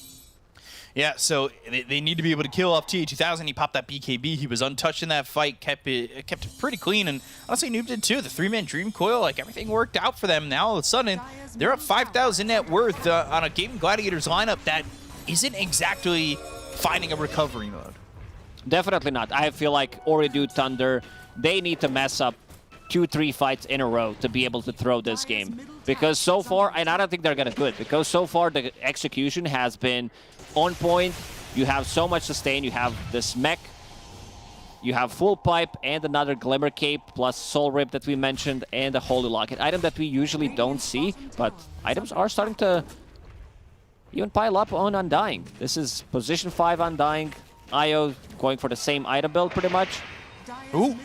Yeah, so they need to be able to kill off TA2000. He popped that BKB. He was untouched in that fight, kept it pretty clean, and honestly, Noob did too. The 3-man Dream Coil, like everything worked out for them. Now all of a sudden, they're up 5,000 net worth on a Gaming Gladiators lineup that isn't exactly finding a recovery mode. Definitely not. I feel like Oredo Thunder, they need to mess up 2-3 fights in a row to be able to throw this game. Because so far, and I don't think they're going to do it, because so far the execution has been on point. You have so much sustain. You have this mech, you have full pipe and another Glimmer Cape plus Soul Rip that we mentioned and a Holy Locket. Item that we usually don't see, but items are starting to even pile up on Undying. This is position 5 Undying. IO going for the same item build pretty much. Ooh.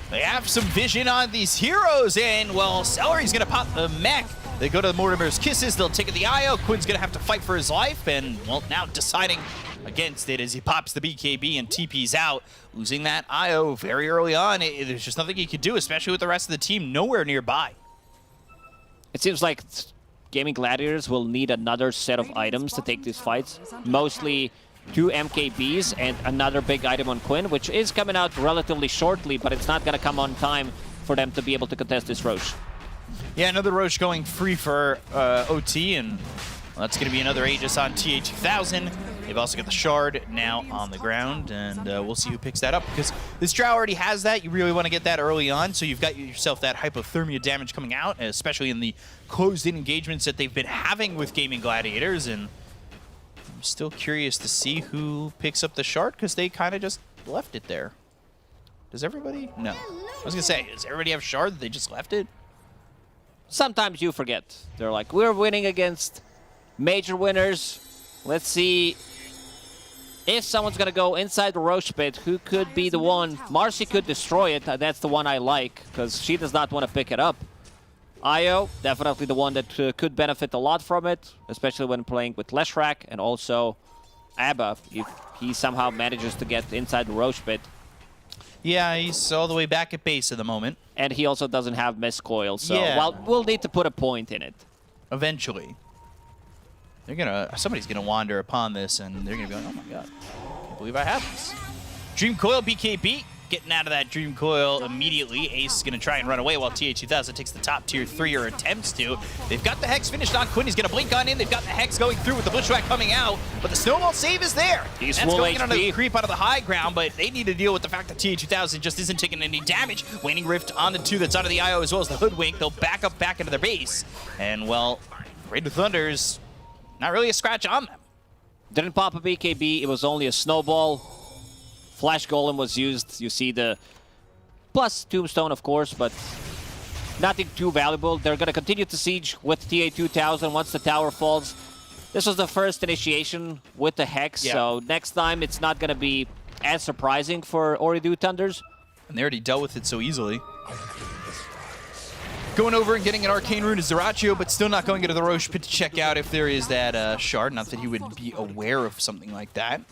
They have some vision on these heroes, and, well, Celery's going to pop the mech. They go to Mortimer's Kisses. They'll take the IO. Quinn's going to have to fight for his life, and, well, now deciding against it as he pops the BKB and TP's out. Losing that IO very early on. There's just nothing he could do, especially with the rest of the team nowhere nearby. It seems like Gaming Gladiators will need another set of items to take these fights. Mostly 2 MKBs and another big item on Quinn, which is coming out relatively shortly, but it's not going to come on time for them to be able to contest this Roche. Yeah, another Roche going free for OT, and that's going to be another Aegis on TA2000. They've also got the Shard now on the ground, and we'll see who picks that up, because this Drow already has that. You really want to get that early on, so you've got yourself that hypothermia damage coming out, especially in the closed-in engagements that they've been having with Gaming Gladiators, and I'm still curious to see who picks up the Shard, because they kind of just left it there. Does everybody? No. I was going to say, does everybody have Shard? They just left it? Sometimes you forget. They're like, we're winning against major winners. Let's see if someone's going to go inside the Roche pit. Who could be the one? Marcy could destroy it. That's the one I like, because she does not want to pick it up. IO, definitely the one that could benefit a lot from it, especially when playing with Leshrac, and also Abba, if he somehow manages to get inside the Roche pit. Yeah, he's all the way back at base at the moment. And he also doesn't have Miss Coil, so yeah. Well, we'll need to put a point in it. Eventually. Somebody's gonna wander upon this, and they're gonna be like, oh my god, I can't believe I have this. Dream Coil BKB, getting out of that Dream Coil immediately. Ace is gonna try and run away while TA2000 takes the top tier 3, or attempts to. They've got the Hex finished on Quinn. He's gonna blink on in. They've got the Hex going through with the Bushwhack coming out, but the Snowball save is there. He's That's full going on HP. a creep out of the high ground, but they need to deal with the fact that TA2000 just isn't taking any damage. Waning Rift on the 2 that's out of the IO, as well as the Hoodwink. They'll back up back into their base, and, well, Raid of Thunders, not really a scratch on them. Didn't pop a BKB, it was only a snowball. Flash Golem was used. You see the plus Tombstone, of course, but nothing too valuable. They're going to continue to siege with TA2000 once the tower falls. This was the first initiation with the Hex, so next time it's not going to be as surprising for Oredo Thunders. And they already dealt with it so easily. Going over and getting an Arcane Rune is Dyrachyo, but still not going into the Roche pit to check out if there is that Shard. Not that he would be aware of something like that.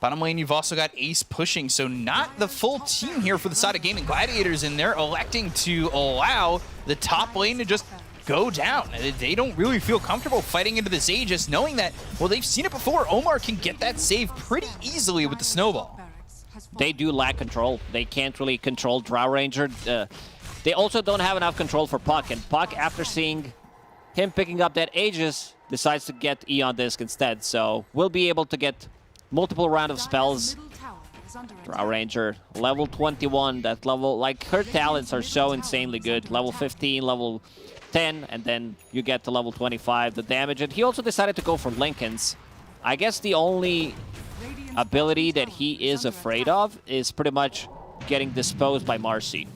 Bottom lane, you've also got Ace pushing, so not the full team here for the side of Gaming Gladiators, and they're electing to allow the top lane to just go down. They don't really feel comfortable fighting into this Aegis, knowing that, well, they've seen it before. Omar can get that save pretty easily with the snowball. They do lack control. They can't really control Drow Ranger. They also don't have enough control for Puck, and Puck, after seeing him picking up that Aegis, decides to get Eon Disc instead, so we'll be able to get multiple round of spells. Drow Ranger, level 21, that level, like, her talents are so insanely good. Level 15, level 10, and then you get to level 25, the damage. And he also decided to go for Linken's. I guess the only ability that he is afraid of is pretty much getting disposed by Marcy.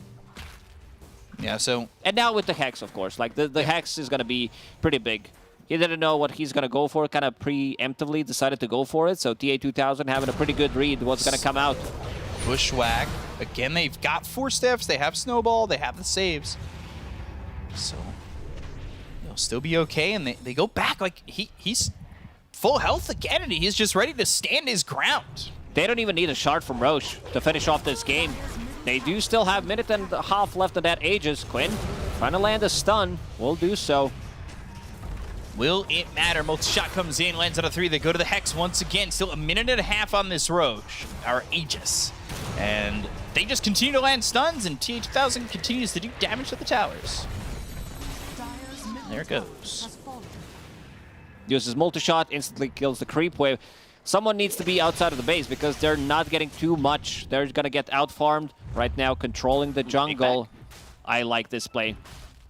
Yeah, so... And now with the Hex, of course. Like, the Hex is going to be pretty big. He didn't know what he's going to go for, kind of preemptively decided to go for it. So TA2000 having a pretty good read what's going to come out. Bushwhack. Again, they've got 4 staffs, they have Snowball, they have the saves. So they'll still be okay, and they go back. Like, he's full health again, and he's just ready to stand his ground. They don't even need a shard from Roche to finish off this game. They do still have a minute and a half left of that Aegis. Quinn trying to land a stun, will do so. Will it matter? Multi-shot comes in, lands out of 3. They go to the Hex once again. Still a minute and a half on this Roche, our Aegis. And they just continue to land stuns, and TA2000 continues to do damage to the towers. There it goes. Uses multi-shot, instantly kills the creep wave. Someone needs to be outside of the base because they're not getting too much. They're going to get out-farmed right now, controlling the jungle. I like this play.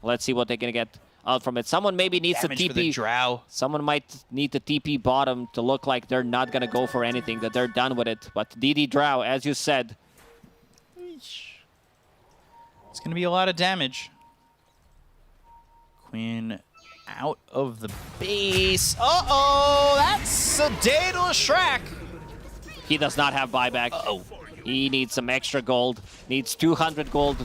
Let's see what they're going to get out from it. Someone maybe needs damage to TP. For the Drow. Someone might need to TP bottom to look like they're not going to go for anything, that they're done with it. But DD Drow, as you said. It's going to be a lot of damage. Quinn out of the base. Uh-oh, that's a day to Shrek. He does not have buyback. Uh-oh. He needs some extra gold. Needs 200 gold.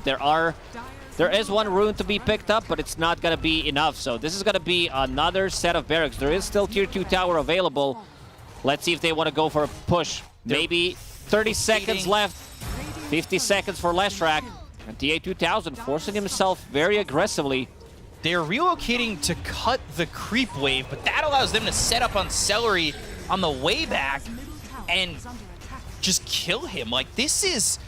There is one rune to be picked up, but it's not going to be enough. So this is going to be another set of barracks. There is still tier 2 tower available. Let's see if they want to go for a push. Maybe 30 seconds left. 50 seconds for Leshrac. And TA2000 forcing himself very aggressively. They're relocating to cut the creep wave, but that allows them to set up on Celery on the way back and just kill him. Like, this is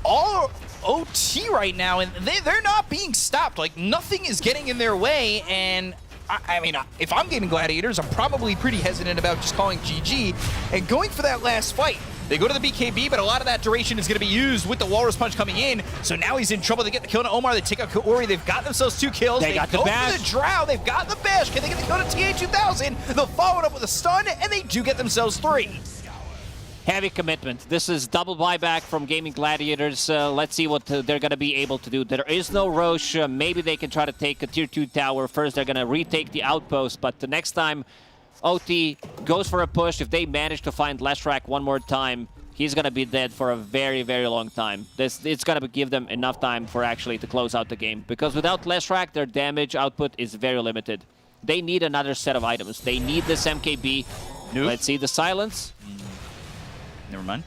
all OT right now, and they're not being stopped. Like, nothing is getting in their way, and I mean, if I'm Gaming Gladiators, I'm probably pretty hesitant about just calling GG and going for that last fight. They go to the BKB, but a lot of that duration is going to be used with the Walrus Punch coming in. So now he's in trouble. They get the kill to Omar. They take out Kaori. They've got themselves 2 kills. They got the bash. Go for the Drow. They've got the bash. Can they get the kill to TA2000? They'll follow it up with a stun, and they do get themselves 3. Heavy commitment. This is double buyback from Gaming Gladiators. Let's see what they're going to be able to do. There is no Roche. Maybe they can try to take a tier 2 tower. First, they're going to retake the outpost, but the next time OT goes for a push, if they manage to find Leshrac one more time, he's going to be dead for a very, very long time. It's going to give them enough time for actually to close out the game. Because without Leshrac, their damage output is very limited. They need another set of items. They need this MKB. Nope. Let's see the silence. Never mind.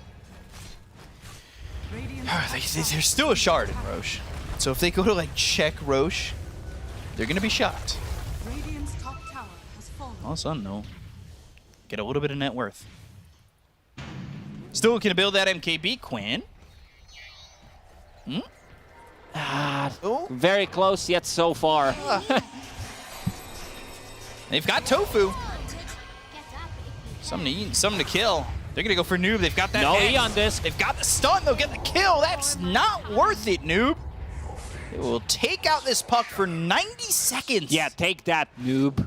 There's still a shard in Roche. So if they go to, like, check Roche, they're going to be shot. All of a sudden, no. Get a little bit of net worth. Still looking to build that MKB, Quinn. Very close yet so far. They've got Tofu. Something to eat, something to kill. They're going to go for Noob. They've got that No Hex. E on this. They've got the stun. They'll get the kill. That's not worth it, Noob. They will take out this puck for 90 seconds. Yeah, take that, Noob.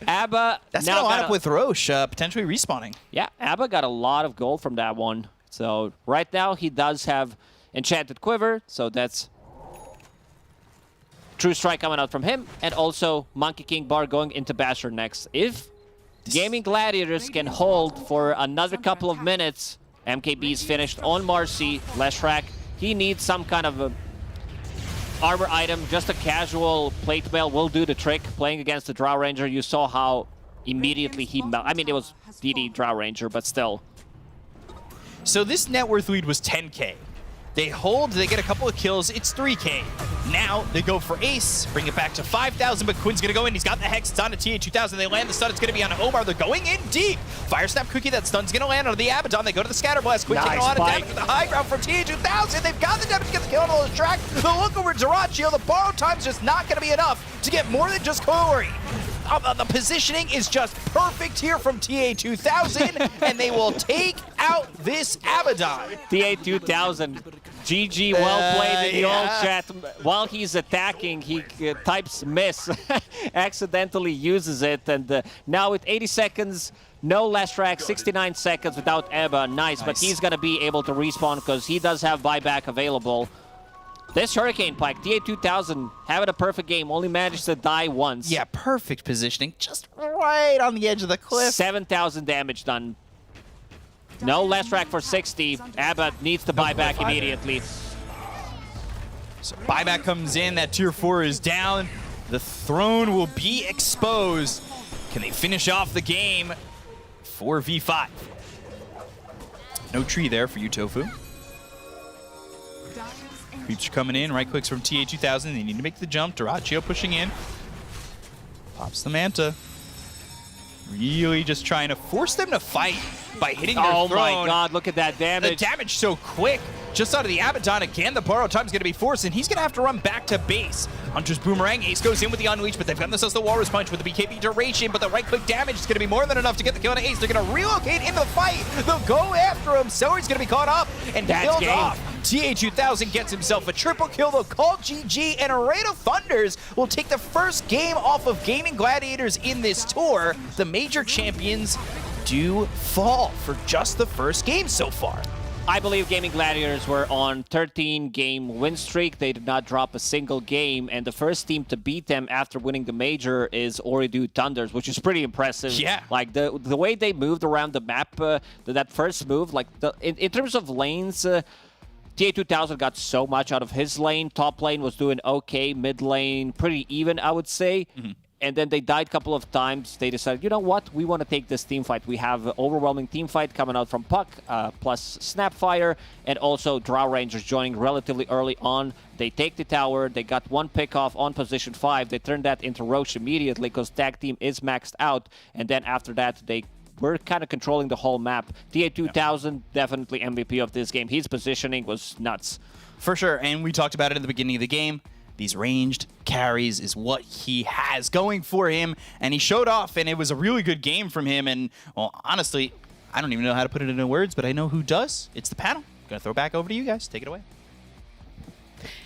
Abba. That's now going to line up with Roche, potentially respawning. Yeah, Abba got a lot of gold from that one. So right now he does have Enchanted Quiver, so that's True Strike coming out from him, and also Monkey King Bar going into Basher next. If Gaming Gladiators can hold for another couple of minutes, MKB is finished on Marcy. Leshrac, he needs some kind of a armor item. Just a casual plate mail will do the trick. Playing against the Drow Ranger, you saw how immediately he I mean, it was DD Drow Ranger, but still. So this net worth lead was 10K. They hold, they get a couple of kills, it's 3K. Now they go for Ace, bring it back to 5,000, but Quinn's gonna go in, he's got the Hex, it's on a TA2000, they land the stun, it's gonna be on Omar, they're going in deep. Fire Snap Cookie, that stun's gonna land on the Abaddon, they go to the Scatter Blast, Quinn taking a lot of damage with the high ground from TA2000, they've got the damage to get the kill on the track, the look over Duraccio, the borrow time's just not gonna be enough to get more than just Koori. The positioning is just perfect here from TA2000, and they will take out this Abaddon. TA2000, GG, well played in the old chat. While he's attacking, he types miss, accidentally uses it, and now with 80 seconds, no Leshrac, 69 seconds without Eba, nice, but he's going to be able to respawn because he does have buyback available. This Hurricane Pike, TA2000, having a perfect game, only managed to die once. Yeah, perfect positioning, just right on the edge of the cliff. 7,000 damage done. No Leshrac for 60. Abba needs to buy back immediately. So buyback comes in, that tier 4 is down. The throne will be exposed. Can they finish off the game? 4v5. No tree there for you, Tofu. Creeps are coming in, right clicks from TA2000. They need to make the jump. Duraccio pushing in. Pops the Manta. Really just trying to force them to fight by hitting their throne. Oh my god, look at that damage. The damage so quick. Just out of the Abaddon again, the borrow time's going to be forced, and he's going to have to run back to base. Hunter's Boomerang, Ace goes in with the Unleash, but they've got themselves the Walrus Punch with the BKB duration, but the right-click damage is going to be more than enough to get the kill on Ace. They're going to relocate in the fight. They'll go after him. So he's going to be caught up and killed off. TA2000 gets himself a triple kill. They'll call GG, and Arena Thunders will take the first game off of Gaming Gladiators in this tour. The major champions do fall for just the first game so far. I believe Gaming Gladiators were on 13-game win streak. They did not drop a single game, and the first team to beat them after winning the major is Ooredoo Thunders, which is pretty impressive. Yeah. Like the way they moved around the map, that first move, like in terms of lanes, TA2000 got so much out of his lane. Top lane was doing okay. Mid lane, pretty even, I would say. And then they died a couple of times. They decided, you know what? We want to take this team fight. We have an overwhelming team fight coming out from Puck, plus Snapfire, and also Drow Rangers joining relatively early on. They take the tower. They got one pick off on position 5. They turned that into Roche immediately because tag team is maxed out. And then after that, they were kind of controlling the whole map. TA2000, definitely MVP of this game. His positioning was nuts. For sure, and we talked about it at the beginning of the game. These ranged carries is what he has going for him, and he showed off, and it was a really good game from him. And, well, honestly, I don't even know how to put it into words, but I know who does. It's the panel. I'm going to throw it back over to you guys. Take it away.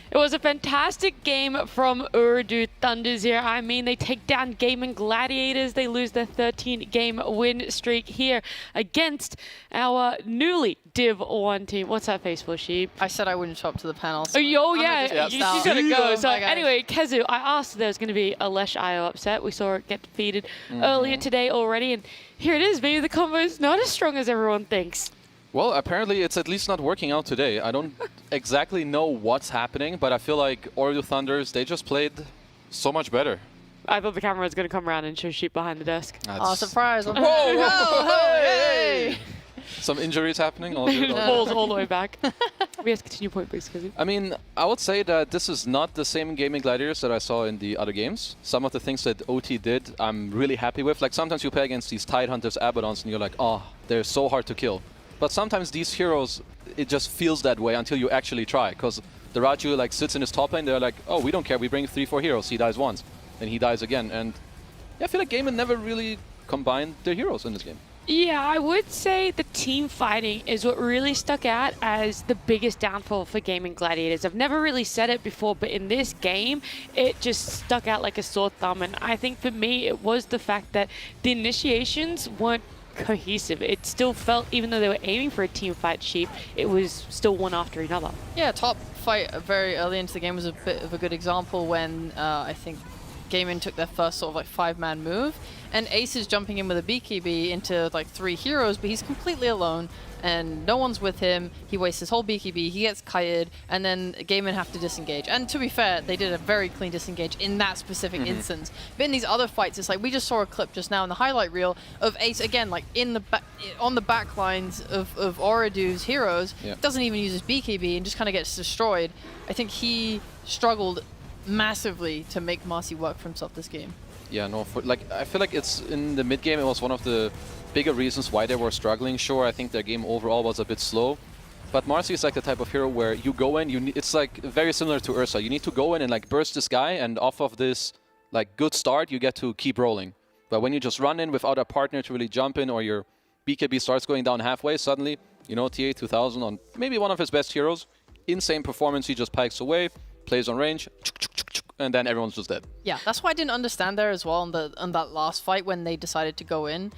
It was a fantastic game from Ooredoo Thunders here. I mean, they take down Gaming Gladiators. They lose their 13-game win streak here against our newly Div 1 team. What's that face for, Sheep? I said I wouldn't show up to the panel. So oh yeah, she's going to go. So Bye, guys. anyway, Kezu, I asked if there was going to be a Lesh IO upset. We saw it get defeated earlier today already, and here it is. Maybe the combo is not as strong as everyone thinks. Well, apparently it's at least not working out today. I don't exactly know what's happening, but I feel like Ooredoo Thunders, they just played so much better. I thought the camera was going to come around and show Sheep behind the desk. Oh, surprise. Whoa, hey! Some injuries happening. All good, Balls all the way back. We have to continue point, please, Kezu. I mean, I would say that this is not the same Gaming Gladiators that I saw in the other games. Some of the things that OT did, I'm really happy with. Like, sometimes you play against these Tidehunters, Abaddons, and you're like, oh, they're so hard to kill. But sometimes these heroes, it just feels that way until you actually try. Because the Raju like sits in his top lane, they're like, oh, we don't care, we bring 3-4 heroes. He dies once, then he dies again. And yeah, I feel like Gaming never really combined their heroes in this game. Yeah, I would say the team fighting is what really stuck out as the biggest downfall for Gaming Gladiators. I've never really said it before, but in this game, it just stuck out like a sore thumb. And I think for me, it was the fact that the initiations weren't cohesive. It still felt, even though they were aiming for a team fight, Sheep, it was still one after another. Yeah, top fight very early into the game was a bit of a good example when I think Gaimin took their first sort of like 5-man move, and Ace is jumping in with a BKB into like 3 heroes, but he's completely alone and no one's with him. He wastes his whole BKB, he gets kited, and then Gaimin have to disengage. And to be fair, they did a very clean disengage in that specific instance. But in these other fights, it's like we just saw a clip just now in the highlight reel of Ace again, like in the on the back lines of Oridu's heroes, doesn't even use his BKB and just kind of gets destroyed. I think he struggled massively to make Marcy work for himself this game. Yeah, no, I feel like it's in the mid game. It was one of the bigger reasons why they were struggling. Sure, I think their game overall was a bit slow, but Marcy is like the type of hero where you go in, it's like very similar to Ursa. You need to go in and like burst this guy, and off of this like good start, you get to keep rolling. But when you just run in without a partner to really jump in, or your BKB starts going down halfway, suddenly, you know, TA 2000 on maybe one of his best heroes, insane performance, he just pikes away, plays on range, and then everyone's just dead. Yeah, that's why I didn't understand there as well on that last fight when they decided to go in.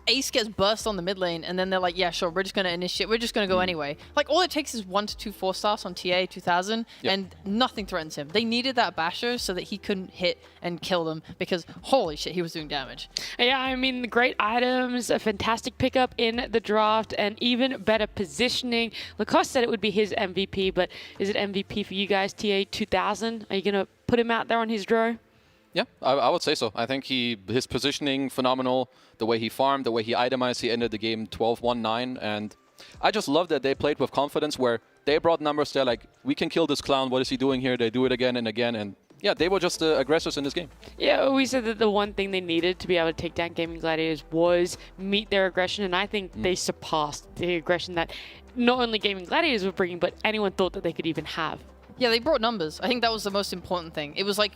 Ace gets burst on the mid lane, and then they're like, yeah, sure, we're just going to initiate, we're just going to go anyway. Like, all it takes is 1 to 2 4-stars on TA 2000, and nothing threatens him. They needed that basher so that he couldn't hit and kill them, because holy shit, he was doing damage. Yeah, I mean, great items, a fantastic pickup in the draft, and even better positioning. Lacoste said it would be his MVP, but is it MVP for you guys, TA 2000? Are you going to put him out there on his draw? Yeah, I would say so. I think his positioning, phenomenal. The way he farmed, the way he itemized, he ended the game 12-1-9. And I just love that they played with confidence where they brought numbers. They're like, we can kill this clown. What is he doing here? They do it again and again. And yeah, they were just the aggressors in this game. Yeah, we said that the one thing they needed to be able to take down Gaming Gladiators was meet their aggression. And I think they surpassed the aggression that not only Gaming Gladiators were bringing, but anyone thought that they could even have. Yeah, they brought numbers. I think that was the most important thing. It was like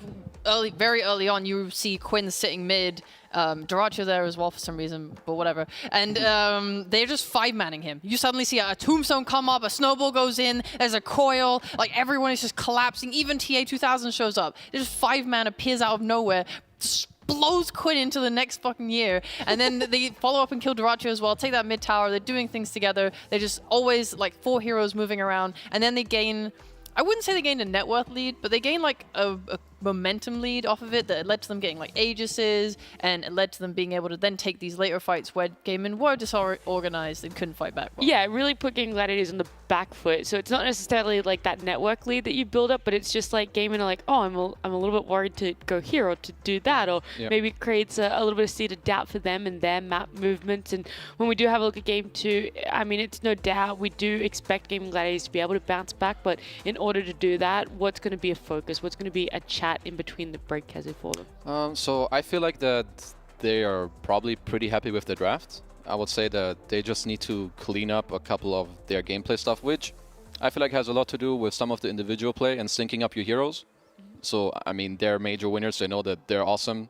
very early on, you see Quinn sitting mid, Doracho there as well for some reason, but whatever. And they're just 5-manning him. You suddenly see a tombstone come up, a snowball goes in, there's a coil, like everyone is just collapsing. Even TA 2000 shows up. There's just 5-man appears out of nowhere, blows Quinn into the next fucking year, and then they follow up and kill Doracho as well, take that mid tower, they're doing things together. They're just always like 4 heroes moving around, and then they gain... I wouldn't say they gained a net worth lead, but they gained like a momentum lead off of it that led to them getting like Aegises, and it led to them being able to then take these later fights where Gaimin were disorganized and couldn't fight back well. Yeah, it really put Gaming Gladiators on the back foot. So it's not necessarily like that network lead that you build up, but it's just like Gaimin are like, oh, I'm a little bit worried to go here or to do that, or maybe it creates a little bit of seed of doubt for them and their map movements. And when we do have a look at Game 2, I mean, it's no doubt we do expect Gaming Gladiators to be able to bounce back, but in order to do that, what's going to be a focus? What's going to be a chat in between the break has it for them? So I feel like that they are probably pretty happy with the draft. I would say that they just need to clean up a couple of their gameplay stuff, which I feel like has a lot to do with some of the individual play and syncing up your heroes. So, I mean, they're major winners. They know that they're awesome.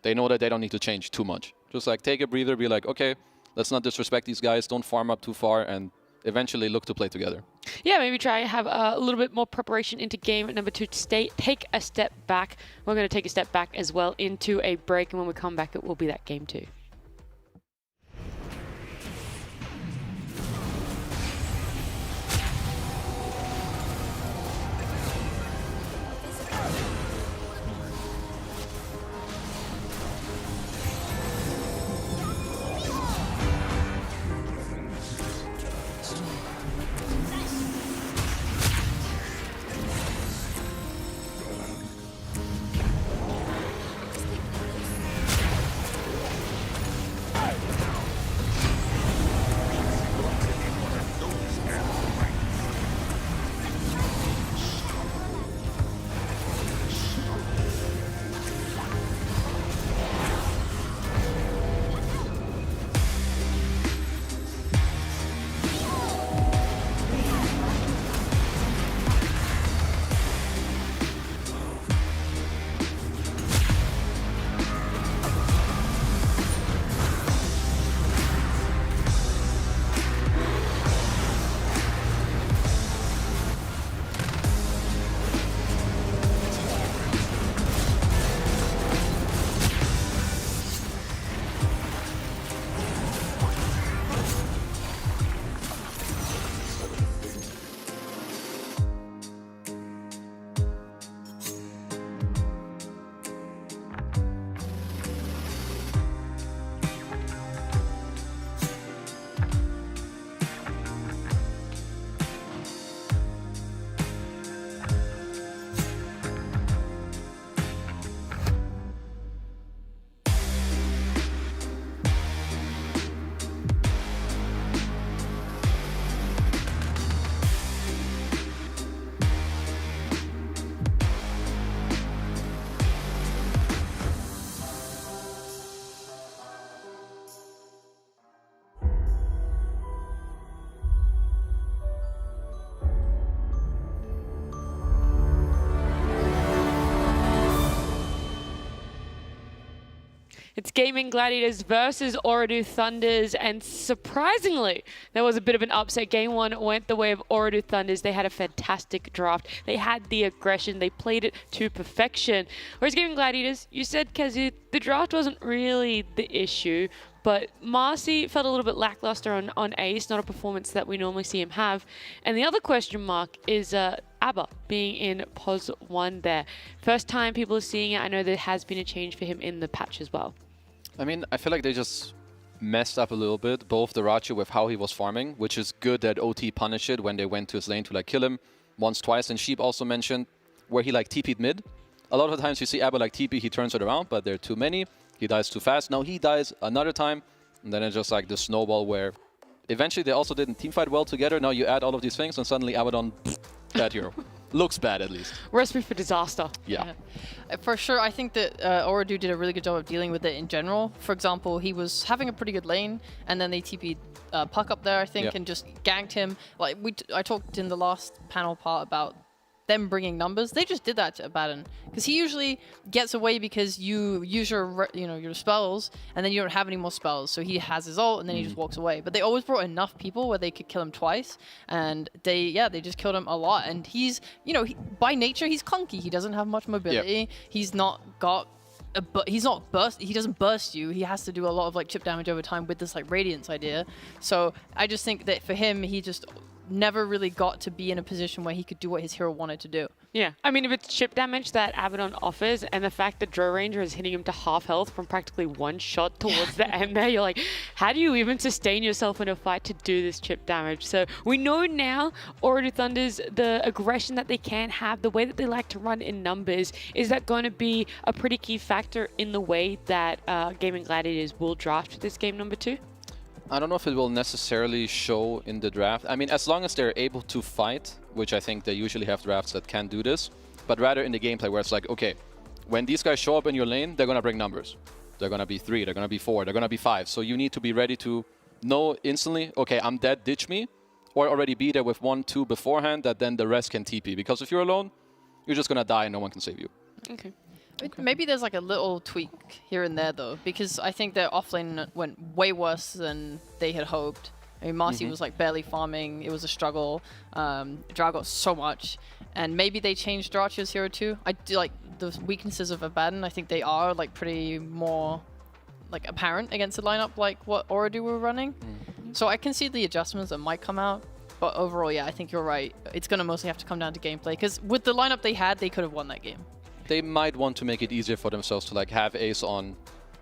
They know that they don't need to change too much. Just like take a breather, be like, okay, let's not disrespect these guys. Don't farm up too far, and eventually look to play together. Yeah, maybe try have a little bit more preparation into game number 2 to take a step back. We're going to take a step back as well into a break, and when we come back, it will be that game 2. It's Gaming Gladiators versus Ooredoo Thunders, and surprisingly, there was a bit of an upset. Game 1 went the way of Ooredoo Thunders. They had a fantastic draft. They had the aggression. They played it to perfection. Whereas Gaming Gladiators, you said, Kazu, the draft wasn't really the issue, but Marcy felt a little bit lackluster on Ace, not a performance that we normally see him have. And the other question mark is ABBA being in POS 1 there. First time people are seeing it. I know there has been a change for him in the patch as well. I mean, I feel like they just messed up a little bit, both the Rachu with how he was farming, which is good that OT punished it when they went to his lane to like kill him once, twice. And Sheep also mentioned where he like TP'd mid. A lot of the times you see ABBA like TP, he turns it around, but there are too many. He dies too fast. Now he dies another time, and then it's just like the snowball where eventually they also didn't teamfight well together. Now you add all of these things, and suddenly Abaddon, bad hero. Looks bad, at least. Recipe for disaster. Yeah. For sure, I think that Ooredoo did a really good job of dealing with it in general. For example, he was having a pretty good lane, and then they TP'd Puck up there, I think, and just ganked him. Like I talked in the last panel part about them bringing numbers. They just did that to Abaddon because he usually gets away because you use your your spells and then you don't have any more spells, so he has his ult and then he just walks away. But they always brought enough people where they could kill him twice, and they just killed him a lot. And he's by nature he's clunky. He doesn't have much mobility. He's not got he's not burst. He doesn't burst you. He has to do a lot of like chip damage over time with this like radiance idea. So I just think that for him, he just never really got to be in a position where he could do what his hero wanted to do. Yeah, I mean, if it's chip damage that Abaddon offers, and the fact that Drow Ranger is hitting him to half health from practically one shot towards the end there, you're like, how do you even sustain yourself in a fight to do this chip damage? So we know now, Ooredoo Thunders, the aggression that they can have, the way that they like to run in numbers, is that going to be a pretty key factor in the way that Gaming Gladiators will draft this game number 2? I don't know if it will necessarily show in the draft. I mean, as long as they're able to fight, which I think they usually have drafts that can do this, but rather in the gameplay where it's like, okay, when these guys show up in your lane, they're going to bring numbers. They're going to be 3, they're going to be 4, they're going to be 5. So you need to be ready to know instantly, okay, I'm dead, ditch me, or already be there with 1, 2 beforehand that then the rest can TP. Because if you're alone, you're just going to die and no one can save you. Okay. Maybe there's like a little tweak here and there though, because I think their offlane went way worse than they had hoped. I mean, Marcy was like barely farming. It was a struggle. Drow got so much, and maybe they changed Drachu's hero too. I do like the weaknesses of Abaddon. I think they are like pretty more like apparent against the lineup like what Ooredoo were running. So I can see the adjustments that might come out. But overall, yeah, I think you're right. It's gonna mostly have to come down to gameplay, because with the lineup they had, they could have won that game. They might want to make it easier for themselves to like have Ace on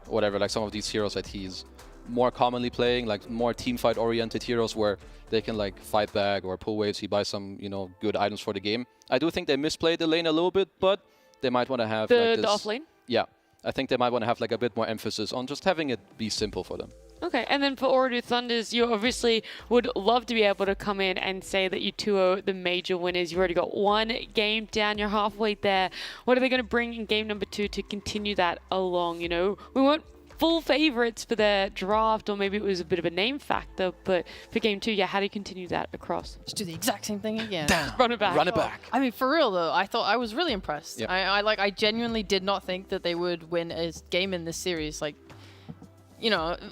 whatever, like some of these heroes that he's more commonly playing, like more team fight oriented heroes where they can like fight back or pull waves. He buys some, good items for the game. I do think they misplayed the lane a little bit, but they might want to have the off lane? Yeah. I think they might want to have like a bit more emphasis on just having it be simple for them. Okay, and then for Ooredoo Thunders, you obviously would love to be able to come in and say that you two are the major winners. You've already got one game down, you're halfway there. What are they going to bring in game number 2 to continue that along? We weren't full favorites for their draft, or maybe it was a bit of a name factor, but for game 2, how do you continue that across? Just do the exact same thing again. Run it back. Run it back. I mean, for real though, I was really impressed. Yep. I genuinely did not think that they would win a game in this series. Like,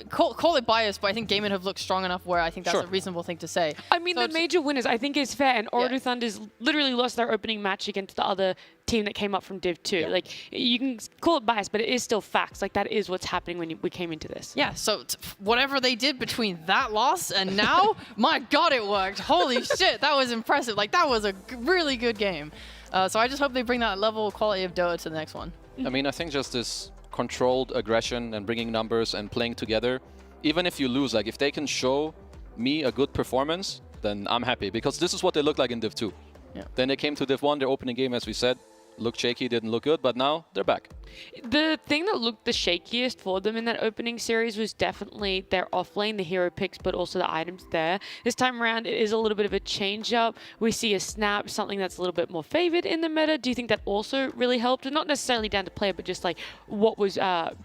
call it biased, but I think Gaming have looked strong enough where I think that's a reasonable thing to say. I mean, so the major winners, I think, is fair, and Ooredoo Thunders literally lost their opening match against the other team that came up from Div 2. Like, you can call it biased, but it is still facts. Like, that is what's happening when we came into this. Yeah, so whatever they did between that loss and now, my God, it worked. Holy shit, that was impressive. Like, that was a really good game. So I just hope they bring that level of quality of Dota to the next one. I mean, I think just this controlled aggression and bringing numbers and playing together, even if you lose, like if they can show me a good performance, then I'm happy, because this is what they look like in Div 2. Then they came to Div 1, their opening game, as we said, looked shaky, didn't look good, but now they're back. The thing that looked the shakiest for them in that opening series was definitely their offlane, the hero picks, but also the items there. This time around, it is a little bit of a change-up. We see a snap, something that's a little bit more favored in the meta. Do you think that also really helped? Not necessarily down to player, but just like what was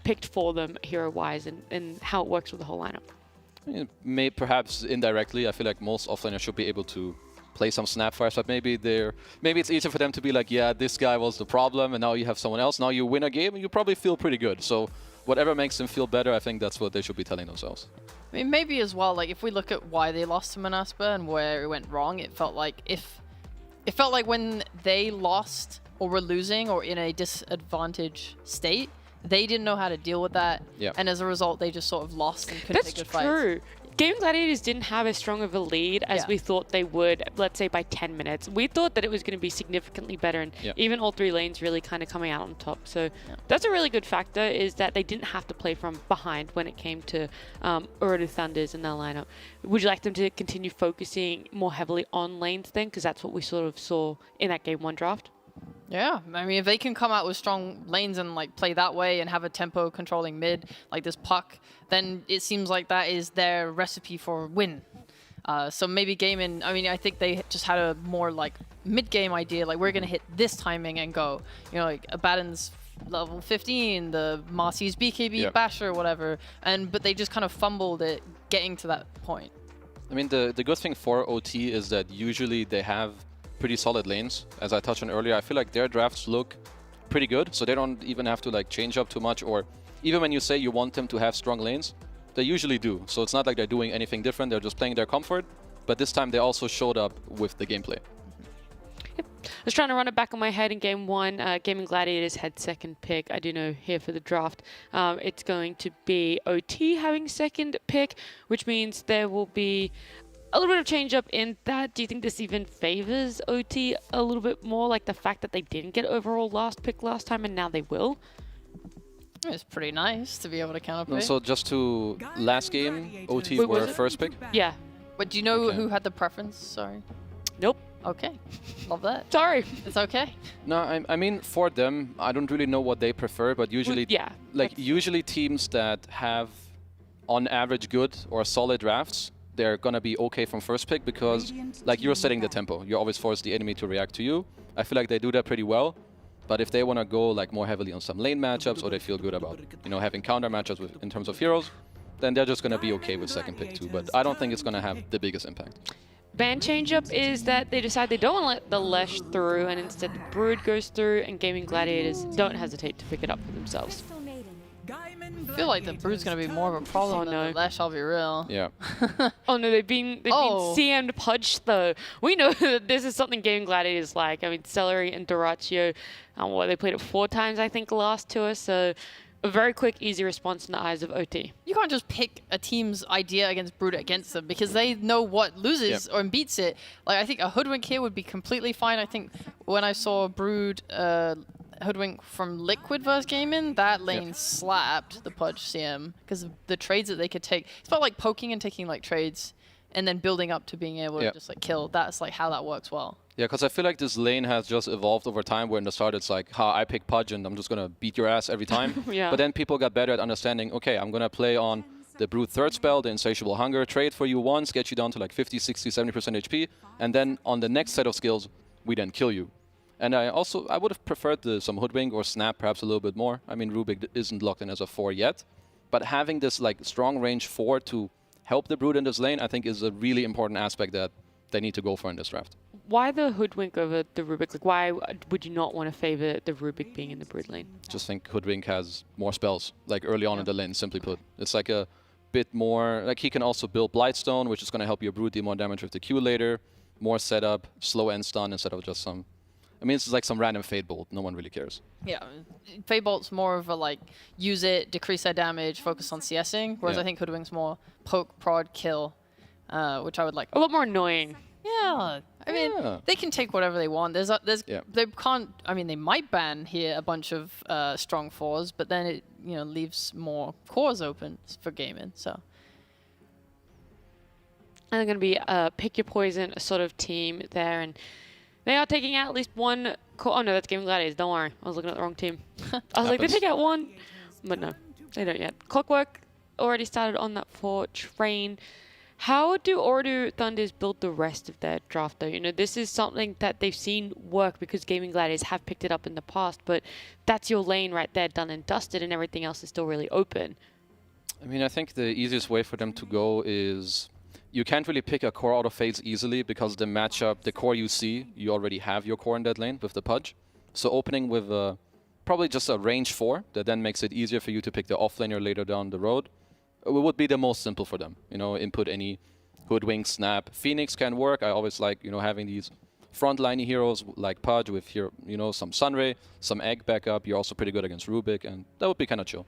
picked for them hero-wise and how it works with the whole lineup? Perhaps indirectly. I feel like most offlaners should be able to play some snapfires, but maybe it's easier for them to be like, yeah, this guy was the problem, and now you have someone else. Now you win a game, and you probably feel pretty good. So whatever makes them feel better, I think that's what they should be telling themselves. I mean, maybe as well, like if we look at why they lost to Manaspa and where it went wrong, it felt like when they lost or were losing or in a disadvantaged state, they didn't know how to deal with that. Yeah. And as a result, they just sort of lost and couldn't take good fights. That's true. Gaming Gladiators didn't have as strong of a lead as we thought they would, let's say by 10 minutes. We thought that it was going to be significantly better, and even all 3 lanes really kind of coming out on top. So that's a really good factor, is that they didn't have to play from behind when it came to Orodu Thunders in their lineup. Would you like them to continue focusing more heavily on lanes then? Because that's what we sort of saw in that Game 1 draft. Yeah, I mean, if they can come out with strong lanes and like play that way and have a tempo controlling mid, like this Puck, then it seems like that is their recipe for win. So maybe Gaming, I mean, I think they just had a more like mid-game idea, like we're going to hit this timing and go. You know, like Abaddon's level 15, the Marcy's BKB Basher, whatever, but they just kind of fumbled it getting to that point. I mean, the good thing for OT is that usually they have pretty solid lanes. As I touched on earlier, I feel like their drafts look pretty good, so they don't even have to like change up too much, or even when you say you want them to have strong lanes, they usually do. So it's not like they're doing anything different, they're just playing their comfort, but this time they also showed up with the gameplay. Yep. I was trying to run it back on my head in Game 1. Gaming Gladiators had second pick. I do know here for the draft, it's going to be OT having second pick, which means there will be a little bit of change up in that. Do you think this even favors OT a little bit more, like the fact that they didn't get overall last pick last time and now they will? It's pretty nice to be able to counterplay. So just to last game, OT were first pick? Yeah. But do you know who had the preference? Sorry. Nope. Okay. Love that. Sorry. It's okay. No, I mean, for them, I don't really know what they prefer, but usually, usually teams that have on average good or solid drafts, they're gonna be okay from first pick because like you're setting the tempo. You always force the enemy to react to you. I feel like they do that pretty well. But if they want to go like more heavily on some lane matchups, or they feel good about, you know, having counter matchups in terms of heroes, then they're just gonna be okay with second pick too. But I don't think it's gonna have the biggest impact. Ban change-up is that they decide they don't want to let the Lesh through, and instead the Brood goes through, and Gaming Gladiators don't hesitate to pick it up for themselves. I feel like the Brood's going to be more of a problem than the Lesh, I'll be real. Yeah. Oh no, they've been CM'd Pudge though. We know that this is something Gaming Gladiators like. I mean, Celery and Doratio, they played it 4 times I think last tour, so a very quick, easy response in the eyes of OT. You can't just pick a team's idea against Brood against them because they know what loses or beats it. Like I think a Hoodwink here would be completely fine. I think when I saw Brood Hoodwink from Liquid vs Gaming, that lane slapped the Pudge CM because of the trades that they could take. It's about like poking and taking like trades and then building up to being able to just like kill. That's like how that works well. Yeah, because I feel like this lane has just evolved over time, where in the start it's like, I pick Pudge and I'm just going to beat your ass every time. But then people got better at understanding, okay, I'm going to play on the Brood third spell, the Insatiable Hunger, trade for you once, get you down to like 50, 60, 70% HP, and then on the next set of skills, we then kill you. And I would have preferred some Hoodwink or Snap perhaps a little bit more. I mean, Rubik isn't locked in as a 4 yet, but having this like strong range 4 to help the Brood in this lane, I think is a really important aspect that they need to go for in this draft. Why the Hoodwink over the Rubik? Like, why would you not want to favor the Rubik being in the Brood lane? Just think Hoodwink has more spells, like early on in the lane, simply put. It's like a bit more, like he can also build Blightstone, which is going to help your Brood deal more damage with the Q later, more setup, slow end stun instead of just some... I mean, it's like some random Fade Bolt. No one really cares. Yeah, Fade Bolt's more of a like, use it, decrease their damage, focus on CSing, whereas I think Hoodwink's more poke, prod, kill, which I would like. A lot more annoying. Yeah, I mean, they can take whatever they want. They can't. I mean, they might ban here a bunch of strong 4s, but then it leaves more cores open for gaming. So. And they're going to be pick your poison sort of team there, and they are taking out at least one. Oh no, that's Gaming Gladiators. Don't worry, I was looking at the wrong team. I was like, they take out one, but no, they don't yet. Clockwork already started on that 4 train. How do Orodu Thunders build the rest of their draft though? This is something that they've seen work because Gaming Gladiators have picked it up in the past, but that's your lane right there, done and dusted, and everything else is still really open. I mean, I think the easiest way for them to go is you can't really pick a core out of phase easily because the matchup, the core you see, you already have your core in that lane with the Pudge. So opening with probably just a range 4 that then makes it easier for you to pick the offlaner later down the road. It would be the most simple for them. You know, input any Hoodwink, Snap. Phoenix can work. I always like, you know, having these frontline heroes like Pudge with here, you know, some Sunray, some Egg backup. You're also pretty good against Rubik, and that would be kind of chill.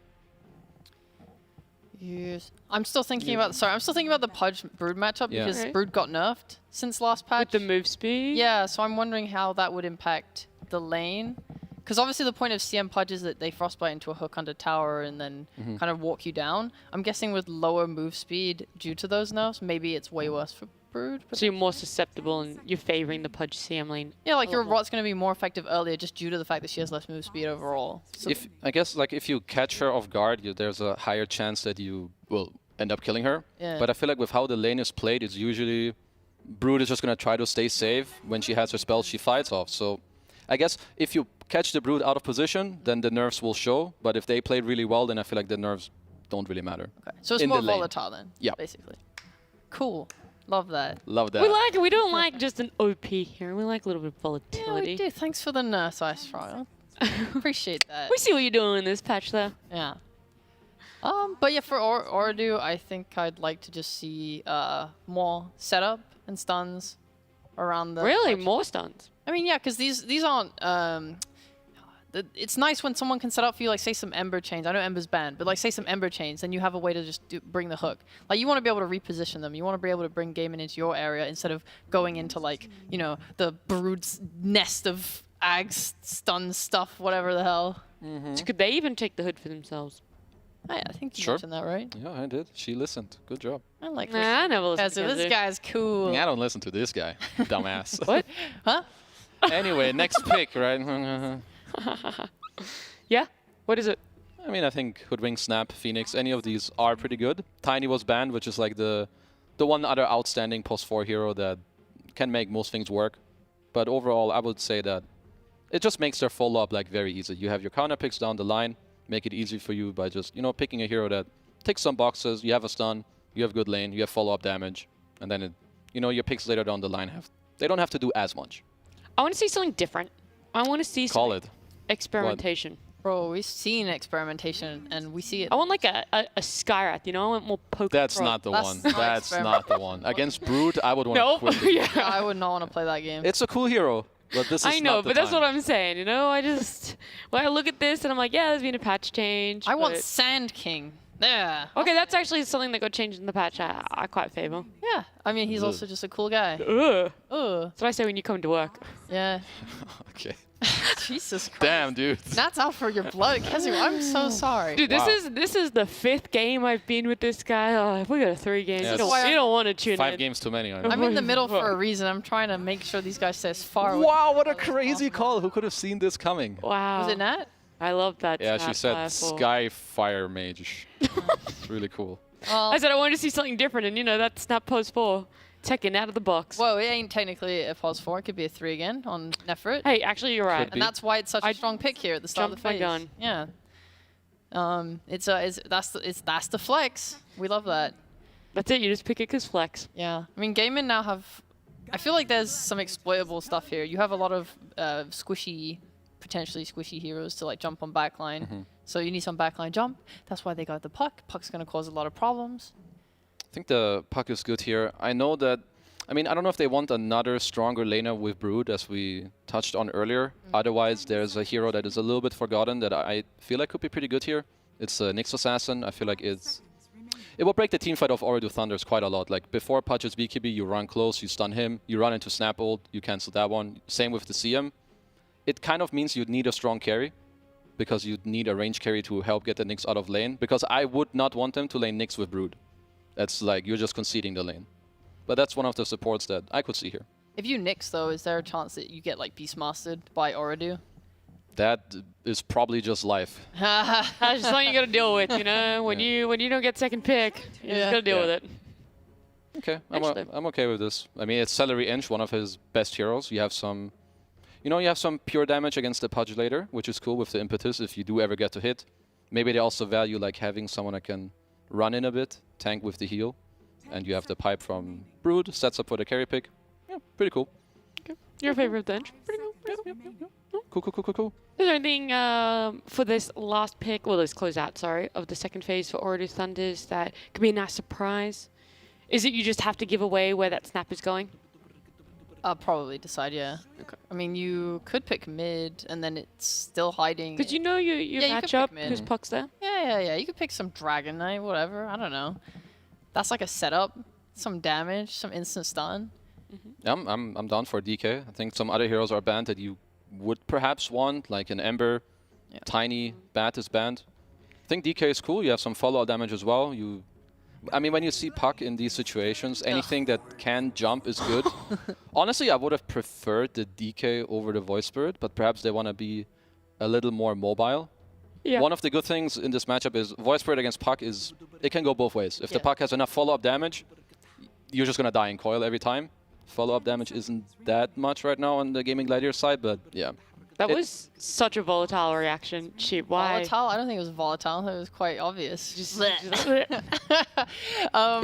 Yes. I'm still thinking about the Pudge Brood matchup because Brood got nerfed since last patch. With the move speed? Yeah, so I'm wondering how that would impact the lane. Because obviously the point of CM Pudge is that they frostbite into a hook under tower and then kind of walk you down. I'm guessing with lower move speed due to those nerfs, maybe it's way worse for Brood. So you're more susceptible and you're favoring the Pudge CM lane. Yeah, like your Rot's going to be more effective earlier just due to the fact that she has less move speed overall. So I guess like if you catch her off guard, there's a higher chance that you will end up killing her. Yeah. But I feel like with how the lane is played, it's usually Brood is just going to try to stay safe. When she has her spells, she fights off. So I guess if you catch the Brood out of position, then the nerfs will show. But if they played really well, then I feel like the nerfs don't really matter. Okay. So it's more volatile then, basically. Cool. Love that. Love that. We like it. We don't like just an OP here. We like a little bit of volatility. Yeah, we do. Thanks for the nurse, Ice Frog. Appreciate that. We see what you're doing in this patch, though. Yeah. But yeah, for Oradu, I think I'd like to just see more setup and stuns around the... Really? More stuns? I mean, yeah, because these aren't... it's nice when someone can set up for you, like, say, some Ember Chains. I know Ember's banned, but, like, say some Ember Chains, then you have a way to just bring the hook. Like, you want to be able to reposition them. You want to be able to bring Gaimin into your area instead of going into, like, you know, the Brood's nest of Ags, stun stuff, whatever the hell. So could they even take the hood for themselves? I think you mentioned that, right? Yeah, I did. She listened. Good job. I like this. I never listened to this guy's cool. I don't listen to this guy, dumbass. What? Huh? Anyway, next pick, right? Yeah? What is it? I mean, I think Hoodwink, Snap, Phoenix, any of these are pretty good. Tiny was banned, which is like the one other outstanding post-4 hero that can make most things work. But overall, I would say that it just makes their follow-up like very easy. You have your counter picks down the line, make it easy for you by just, you know, picking a hero that ticks some boxes, you have a stun, you have good lane, you have follow-up damage, and then, you know, your picks later down the line they don't have to do as much. I want to see something different. I want to see some experimentation. What? Bro, we've seen experimentation, and we see it. I want like a Skyrath, you know? I want more Pokemon. That's not the one. That's not the one. Against Brood, I would want to quit. Yeah. I would not want to play that game. It's a cool hero. But this is I know, not the but that's time. what I'm saying, you know? I look at this and I'm like, yeah, there's been a patch change. I want Sand King. Yeah. Okay, that's actually something that got changed in the patch I quite favor. Yeah. I mean, he's also just a cool guy. Ugh. Ugh. That's what I say when you come to work. Yeah. Okay. Jesus Christ. Damn, dude. That's out for your blood. Kessie, I'm so sorry. Dude, this is the 5th game I've been with this guy. Oh, if we go to 3 games, Yeah, you don't want to tune in. 5 games too many. I'm in the middle for a reason. I'm trying to make sure these guys stay as far away. Wow, what a crazy call. Who could have seen this coming? Wow. Was it Nat? I love that. Yeah, she said Sky Fire Mage. It's really cool. I said I wanted to see something different, and you know, that's Snap Pose 4. Tekken out of the box. Well, it ain't technically a pause 4. It could be a 3 again on Nefrit. Hey, actually, you're right. And that's why it's such a strong pick here at the start of the phase. Gun. Yeah. That's the flex. We love that. That's it. You just pick it because flex. Yeah. I mean, Gaimin now have... I feel like there's some exploitable stuff here. You have a lot of potentially squishy heroes to like jump on backline. So you need some backline jump. That's why they got the Puck. Puck's going to cause a lot of problems. I think the Puck is good here. I know that... I mean, I don't know if they want another stronger laner with Brood, as we touched on earlier. Otherwise, there's a hero that is a little bit forgotten that I feel like could be pretty good here. It's Nyx Assassin. I feel like it will break the teamfight of Oradu Thunders quite a lot. Like, before Pudge's BKB, you run close, you stun him, you run into Snap ult, you cancel that one. Same with the CM. It kind of means you'd need a strong carry, because you'd need a range carry to help get the Nyx out of lane. Because I would not want them to lane Nyx with Brood. That's like, you're just conceding the lane. But that's one of the supports that I could see here. If you Nyx, though, is there a chance that you get, like, Beastmastered by Oradu? That is probably just life. That's just something you got to deal with, you know? When you don't get second pick, you just got to deal with it. Okay, I'm okay with this. I mean, it's Celery Inch, one of his best heroes. You have some... You know, you have some pure damage against the Pudge later, which is cool with the impetus if you do ever get to hit. Maybe they also value, like, having someone that can run in a bit, tank with the heal, and you have the pipe from Brood, sets up for the carry pick. Yeah, pretty cool. Okay. Your favorite bench. Pretty cool. Cool. Is there anything for this last pick, well, this closeout, sorry, of the second phase for Ordu Thunders that could be a nice surprise? Is it you just have to give away where that snap is going? I'll probably decide, yeah. Okay. I mean, you could pick mid, and then it's still hiding. Because you know you match up because Puck's there. Yeah. You could pick some Dragon Knight, whatever. I don't know. That's like a setup, some damage, some instant stun. Yeah, I'm down for DK. I think some other heroes are banned that you would perhaps want, like an Ember. Yeah. Tiny Bat is banned. I think DK is cool. You have some follow-up damage as well. I mean, when you see Puck in these situations, anything that can jump is good. Honestly, I would have preferred the DK over the Void Spirit, but perhaps they want to be a little more mobile. Yeah. One of the good things in this matchup is Void Spirit against Puck is it can go both ways. If the Puck has enough follow-up damage, you're just going to die in coil every time. Follow-up damage isn't that much right now on the Gaming Gladiator side, but yeah. That was such a volatile reaction. Shit, why? Volatile? I don't think it was volatile. It was quite obvious.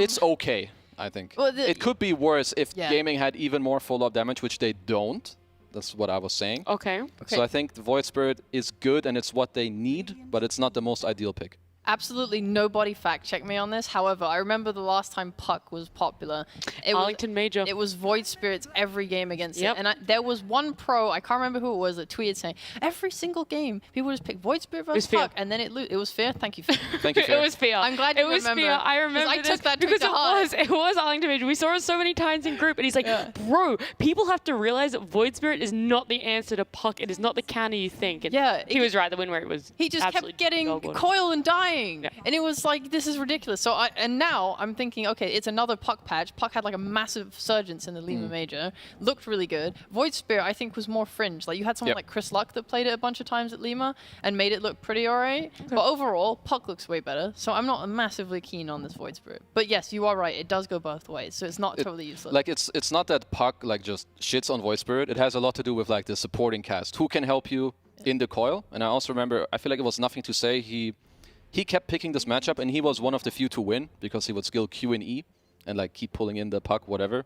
It's okay, I think. Well, it could be worse if Gaming had even more follow-up damage, which they don't. That's what I was saying. Okay. So I think the Void Spirit is good and it's what they need, but it's not the most ideal pick. Absolutely nobody fact-checked me on this. However, I remember the last time Puck was popular. Arlington Major. It was Void Spirits every game against it. And there was one pro, I can't remember who it was, that tweeted saying, every single game, people just pick Void Spirit versus Puck, and then it was fair. Thank you, Fear. Thank you, Fear. It was fair. I'm glad you remember. It was fair. I remember I took that because heart. it was Arlington Major. We saw it so many times in group, and he's like, bro, people have to realize that Void Spirit is not the answer to Puck. It is not the counter you think. And he was right. The win rate was He just kept getting coil and dying. And it was like, this is ridiculous. So and now I'm thinking, okay, it's another Puck patch. Puck had like a massive surgence in the Lima Major. Looked really good. Void Spirit, I think, was more fringe. Like you had someone like Chris Luck that played it a bunch of times at Lima and made it look pretty alright. But overall, Puck looks way better. So I'm not massively keen on this Void Spirit. But yes, you are right. It does go both ways. So it's not totally useless. Like it's not that Puck like just shits on Void Spirit. It has a lot to do with like the supporting cast. Who can help you in the coil? And I also remember, I feel like it was Nothing to Say. He kept picking this matchup, and he was one of the few to win because he would skill Q and E and like keep pulling in the Puck, whatever.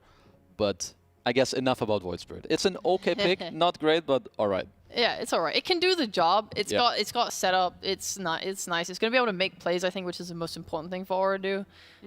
But I guess enough about Void Spirit. It's an okay pick, not great, but all right. Yeah, it's all right. It can do the job. It's got setup. It's nice. It's going to be able to make plays, I think, which is the most important thing for Aura to do.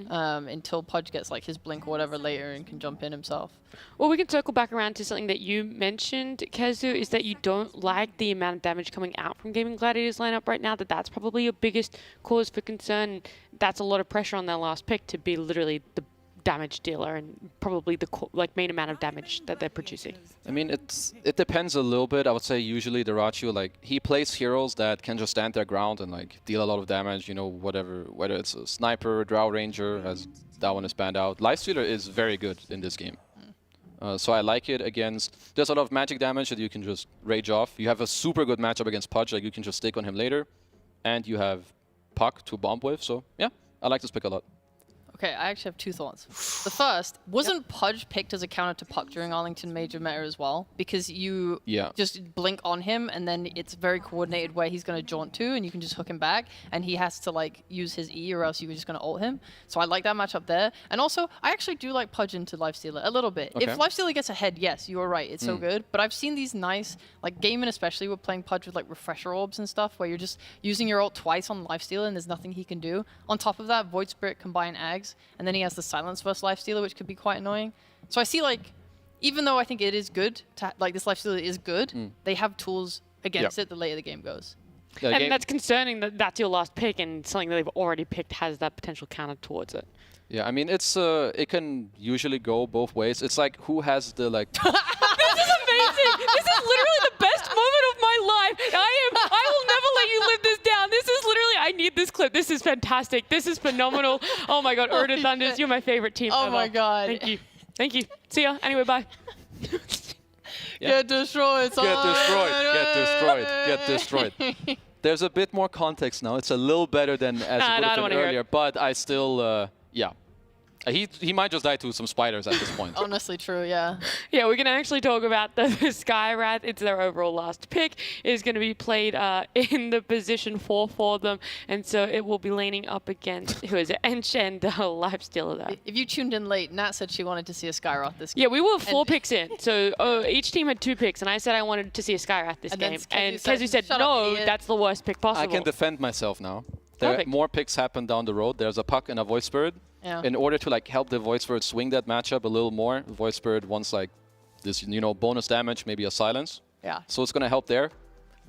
Until Pudge gets like his blink or whatever later and can jump in himself. Well, we can circle back around to something that you mentioned, Kezu, is that you don't like the amount of damage coming out from Gaming Gladiators lineup right now. That's probably your biggest cause for concern. That's a lot of pressure on their last pick to be literally the damage dealer and probably the main amount of damage that they're producing. I mean, it depends a little bit. I would say usually the Rachu, like he plays heroes that can just stand their ground and like deal a lot of damage, you know, whatever, whether it's a sniper, Drow Ranger, as that one is banned out. Lifestealer is very good in this game. So I like it against, there's a lot of magic damage that you can just rage off. You have a super good matchup against Pudge, like you can just stick on him later. And you have Puck to bomb with, so yeah, I like this pick a lot. Okay, I actually have two thoughts. The first, wasn't Pudge picked as a counter to Puck during Arlington Major meta as well? Because you just blink on him and then it's very coordinated where he's going to jaunt to and you can just hook him back and he has to like use his E or else you're just going to ult him. So I like that matchup there. And also, I actually do like Pudge into Lifestealer a little bit. Okay. If Lifestealer gets ahead, yes, you are right. It's so good. But I've seen these nice, like Gaimin especially, we're playing Pudge with like Refresher Orbs and stuff where you're just using your ult twice on Lifestealer and there's nothing he can do. On top of that, Void Spirit combine Ags. And then he has the Silence versus Lifestealer, which could be quite annoying. So I see, like, even though I think it is good, like this Lifestealer is good, they have tools against it the later the game goes. Yeah, and that's concerning that that's your last pick and something that they've already picked has that potential counter towards it. Yeah, I mean, it's it can usually go both ways. It's like, who has the, like... This is amazing! This is literally the best moment of my life! I will never let you live this down! This is literally, I need this clip. This is fantastic. This is phenomenal. Oh my god, Ordu Thunders, you're my favorite team ever. My god. Thank you. Thank you. See ya. Anyway, bye. Get destroyed, son. Get destroyed. Get destroyed. Get destroyed. There's a bit more context now. It's a little better than as it would have been earlier, but I still, yeah. He might just die to some spiders at this point. Honestly, true, yeah. Yeah, we can actually talk about the Skywrath. It's their overall last pick. Is going to be played in the position 4 for them, and so it will be leaning up against, who is it? Ench and Lifestealer there. If you tuned in late, Nat said she wanted to see a Skywrath this game. Yeah, we were 4 picks in, so each team had 2 picks, and I said I wanted to see a Skywrath this game. And Kezu said, no, that's the worst pick possible. I can defend myself now. More picks happen down the road. There's a Puck and a Void Spirit. Yeah. In order to like help the Void Spirit swing that matchup a little more, Void Spirit wants like this, bonus damage, maybe a silence. Yeah. So it's gonna help there.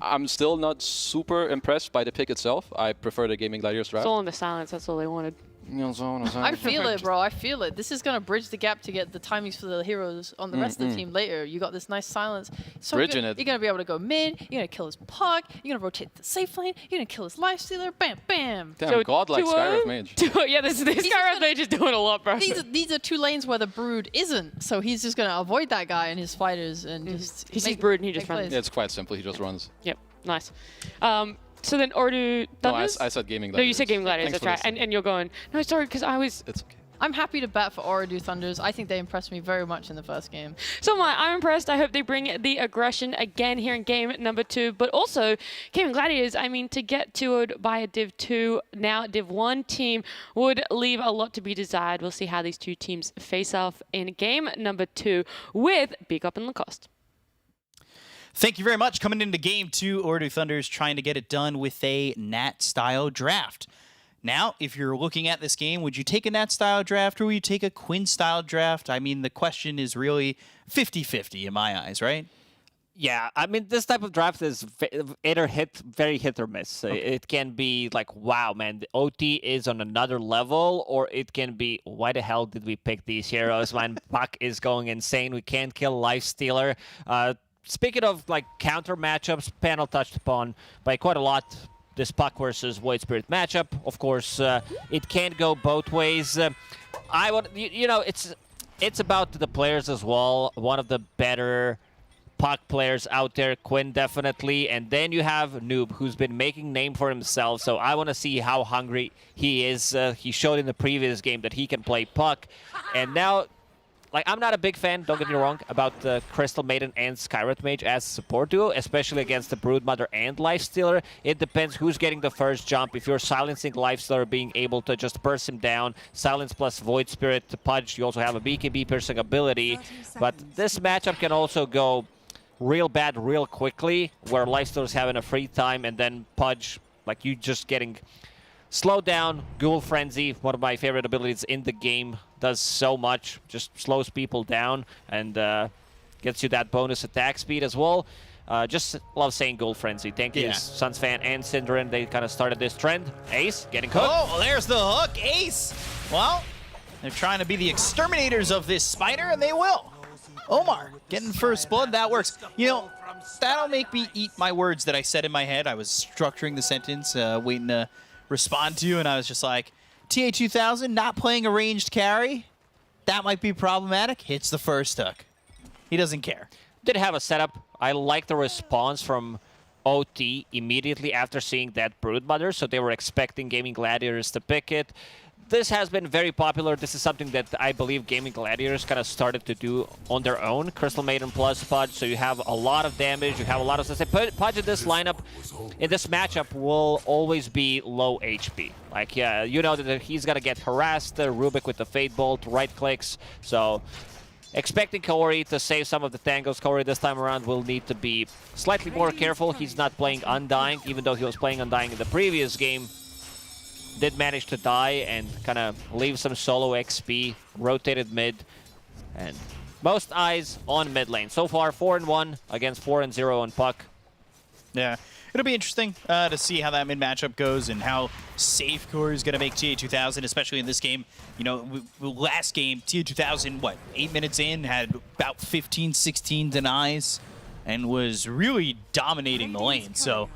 I'm still not super impressed by the pick itself. I prefer the Gaming Gladiators draft. It's all in the silence. That's all they wanted. I feel it, bro. I feel it. This is going to bridge the gap to get the timings for the heroes on the rest of the team later. You got this nice silence. So Bridging it. You're going to be able to go mid. You're going to kill his Puck. You're going to rotate the safe lane. You're going to kill his Lifestealer. Bam, bam. Damn, so godlike Skywrath Mage. Yeah, this Skywrath Mage is doing a lot, bro. These are 2 lanes where the Brood isn't. So he's just going to avoid that guy and his fighters and just he sees Brood and he just runs. Yeah, it's quite simple. He just runs. Yep, nice. So then Ordu Thunders? No, I said Gaming Gladiators. No, you said Gaming Gladiators, that's right. And you're going, no, sorry, because I was... It's okay. I'm happy to bet for Ordu Thunders. I think they impressed me very much in the first game. So I'm impressed. I hope they bring the aggression again here in game number 2. But also, Gaming Gladiators, I mean, to get 2'd by a Div 2, now Div 1 team would leave a lot to be desired. We'll see how these 2 teams face off in game number 2 with Big Up and Lacoste. Thank you very much. Coming into game 2, Ordu Thunders trying to get it done with a Nat-style draft. Now, if you're looking at this game, would you take a Nat-style draft or would you take a Quinn-style draft? I mean, the question is really 50-50 in my eyes, right? Yeah, I mean, this type of draft is either very hit or miss. Okay. It can be like, wow, man, the OT is on another level, or it can be, why the hell did we pick these heroes? Man, Puck is going insane. We can't kill Lifestealer. Speaking of like counter matchups, panel touched upon by quite a lot this Puck versus Void Spirit matchup. Of course, it can't go both ways. I would, it's about the players as well. One of the better Puck players out there, Quinn definitely, and then you have Noob, who's been making name for himself. So I want to see how hungry he is. He showed in the previous game that he can play Puck, and now. Like, I'm not a big fan, don't get me wrong, about the Crystal Maiden and Skywrath Mage as support duo, especially against the Broodmother and Lifestealer. It depends who's getting the first jump. If you're silencing Lifestealer, being able to just burst him down, silence plus Void Spirit to Pudge, you also have a BKB piercing ability. But this matchup can also go real bad real quickly, where Lifestealer's having a free time, and then Pudge, like, you just getting... Slow down, Ghoul Frenzy, one of my favorite abilities in the game, does so much, just slows people down and gets you that bonus attack speed as well. Just love saying Ghoul Frenzy. Thank you, Suns fan and Synderen. They kind of started this trend. Ace, getting hooked. Oh, there's the hook, Ace. Well, they're trying to be the exterminators of this spider, and they will. Omar getting first blood, that works. You know, that'll make me eat my words that I said in my head. I was structuring the sentence, waiting to respond to you, and I was just like, TA2000 not playing a ranged carry? That might be problematic. Hits the first hook. He doesn't care. Did have a setup. I like the response from OT immediately after seeing that Broodmother, so they were expecting Gaming Gladiators to pick it. This has been very popular. This is something that I believe Gaming Gladiators kind of started to do on their own. Crystal Maiden plus Pudge, so you have a lot of damage, you have a lot of... Pudge in this lineup, in this matchup, will always be low HP. Like, yeah, you know that he's going to get harassed, Rubik with the Fate Bolt, right clicks, so... Expecting Kaori to save some of the tangles. Kaori this time around will need to be slightly more careful. He's not playing Undying, even though he was playing Undying in the previous game. Did manage to die and kind of leave some solo XP, rotated mid, and most eyes on mid lane. So far, 4-1 against 4-0 on Puck. Yeah, it'll be interesting to see how that mid matchup goes and how safe Core is going to make TA2000, especially in this game. You know, last game, TA2000, what, 8 minutes in, had about 15, 16 denies and was really dominating the lane. So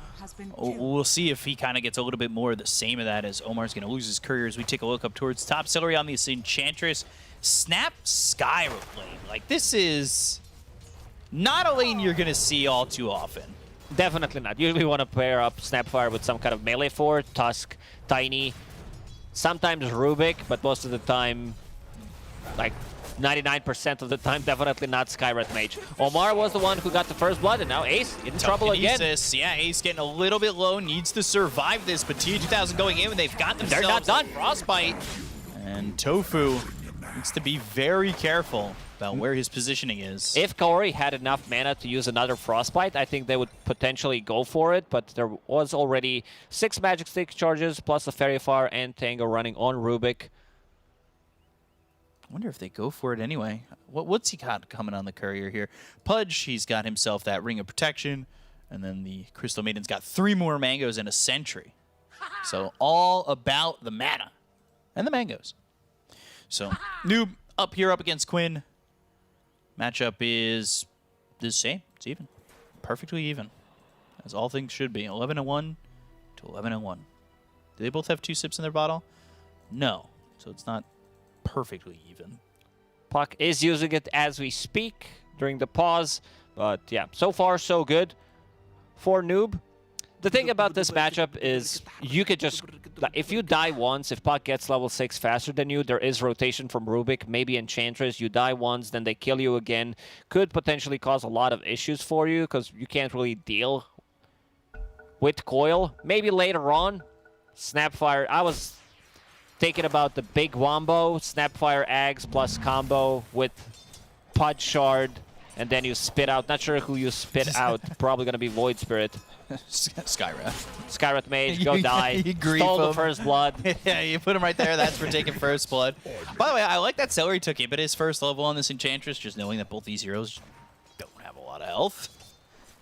we'll see if he kind of gets a little bit more of the same of that, as Omar's going to lose his courier as we take a look up towards top. Celery on this Enchantress. Snap Skywrath lane. Like, this is not a lane you're going to see all too often. Definitely not. Usually want to pair up Snapfire with some kind of melee fort, Tusk, Tiny, sometimes Rubik, but most of the time like 99% of the time, definitely not Skywrath Mage. Omar was the one who got the first blood, and now Ace in trouble again. Yeah, Ace getting a little bit low, needs to survive this, but TA2000 going in, and they've got themselves They're not done. Frostbite. And Tofu needs to be very careful about where his positioning is. If Kaori had enough mana to use another Frostbite, I think they would potentially go for it, but there was already 6 Magic Stick charges, plus a Fairy Fire and Tango running on Rubik. I wonder if they go for it anyway. What's he got coming on the courier here? Pudge, he's got himself that Ring of Protection, and then the Crystal Maiden's got 3 more mangoes and a Sentry. So all about the mana and the mangoes. So Noob up here up against Quinn. Matchup is the same. It's even. Perfectly even. As all things should be. 11-1 to 11-1. Do they both have 2 sips in their bottle? No. So it's not perfectly even. Puck is using it as we speak during the pause, but yeah, so far so good for Noob. The thing about this matchup is you could just, if you die once, if Puck gets level 6 faster than you, there is rotation from Rubik, maybe Enchantress. You die once, then they kill you again. Could potentially cause a lot of issues for you because you can't really deal with Coil. Maybe later on, Snapfire. I was thinking about the big wombo, Snapfire Ags plus combo with Pudge Shard, and then you spit out. Not sure who you spit out. Probably going to be Void Spirit. Skywrath Mage, go die. Stole the first blood. Yeah, you put him right there. That's for taking first blood. By the way, I like that Celery took it, but his first level on this Enchantress, just knowing that both these heroes don't have a lot of health.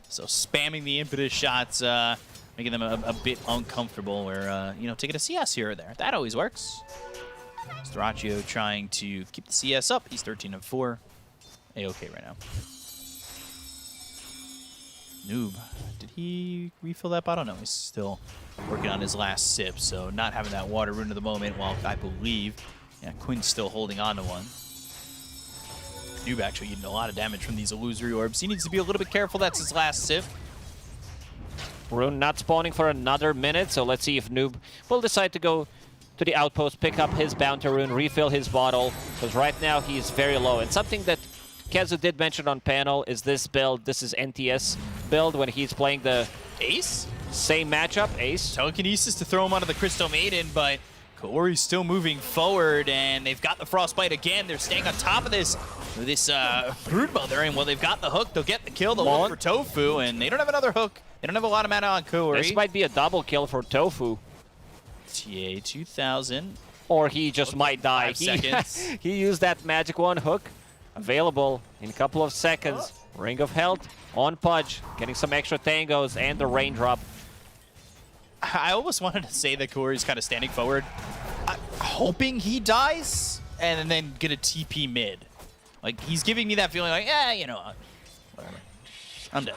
So spamming the impetus shots, making them a bit uncomfortable where, you know, taking a CS here or there. That always works. Strachio trying to keep the CS up. He's 13-4. A-OK right now. Noob, did he refill that bottle? No, he's still working on his last sip, so not having that water rune at the moment, while I believe, yeah, Quinn's still holding on to one. Noob actually eating a lot of damage from these illusory orbs. He needs to be a little bit careful. That's his last sip. Rune not spawning for another minute, so let's see if Noob will decide to go to the outpost, pick up his Bounty Rune, refill his bottle, because right now he is very low. And something that Kezu did mention on panel is this build. This is NTS build when he's playing the Ace? Same matchup, Ace. Telekinesis to throw him onto the Crystal Maiden, but Kaori's still moving forward, and they've got the Frostbite again. They're staying on top of this Broodmother, and while they've got the hook, they'll get the kill. They'll look for Tofu, and they don't have another hook. They don't have a lot of mana on Kaori. This might be a double kill for Tofu. TA2000. Or he just might die. He used that magic one hook. Available in a couple of seconds. Ring of Health on Pudge. Getting some extra tangos and the raindrop. I almost wanted to say that Kaori's kind of standing forward, hoping he dies, and then get a TP mid. Like, he's giving me that feeling like, yeah, you know, whatever. I'm dead.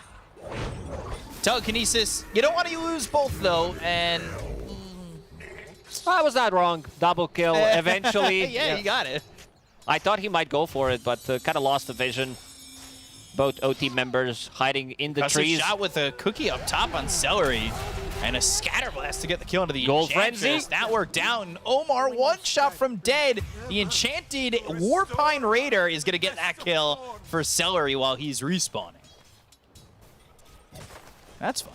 Telekinesis. You don't want to lose both, though, and I was not wrong. Double kill eventually. Yeah, you got it. I thought he might go for it, but kind of lost the vision. Both OT members hiding in the trees. Shot with a cookie up top on Celery, and a Scatter Blast to get the kill into the Gold Enchantress. Frenzy. That worked out. And Omar, one shot from dead. The enchanted Warpine Raider is going to get that kill for Celery while he's respawning. That's fun.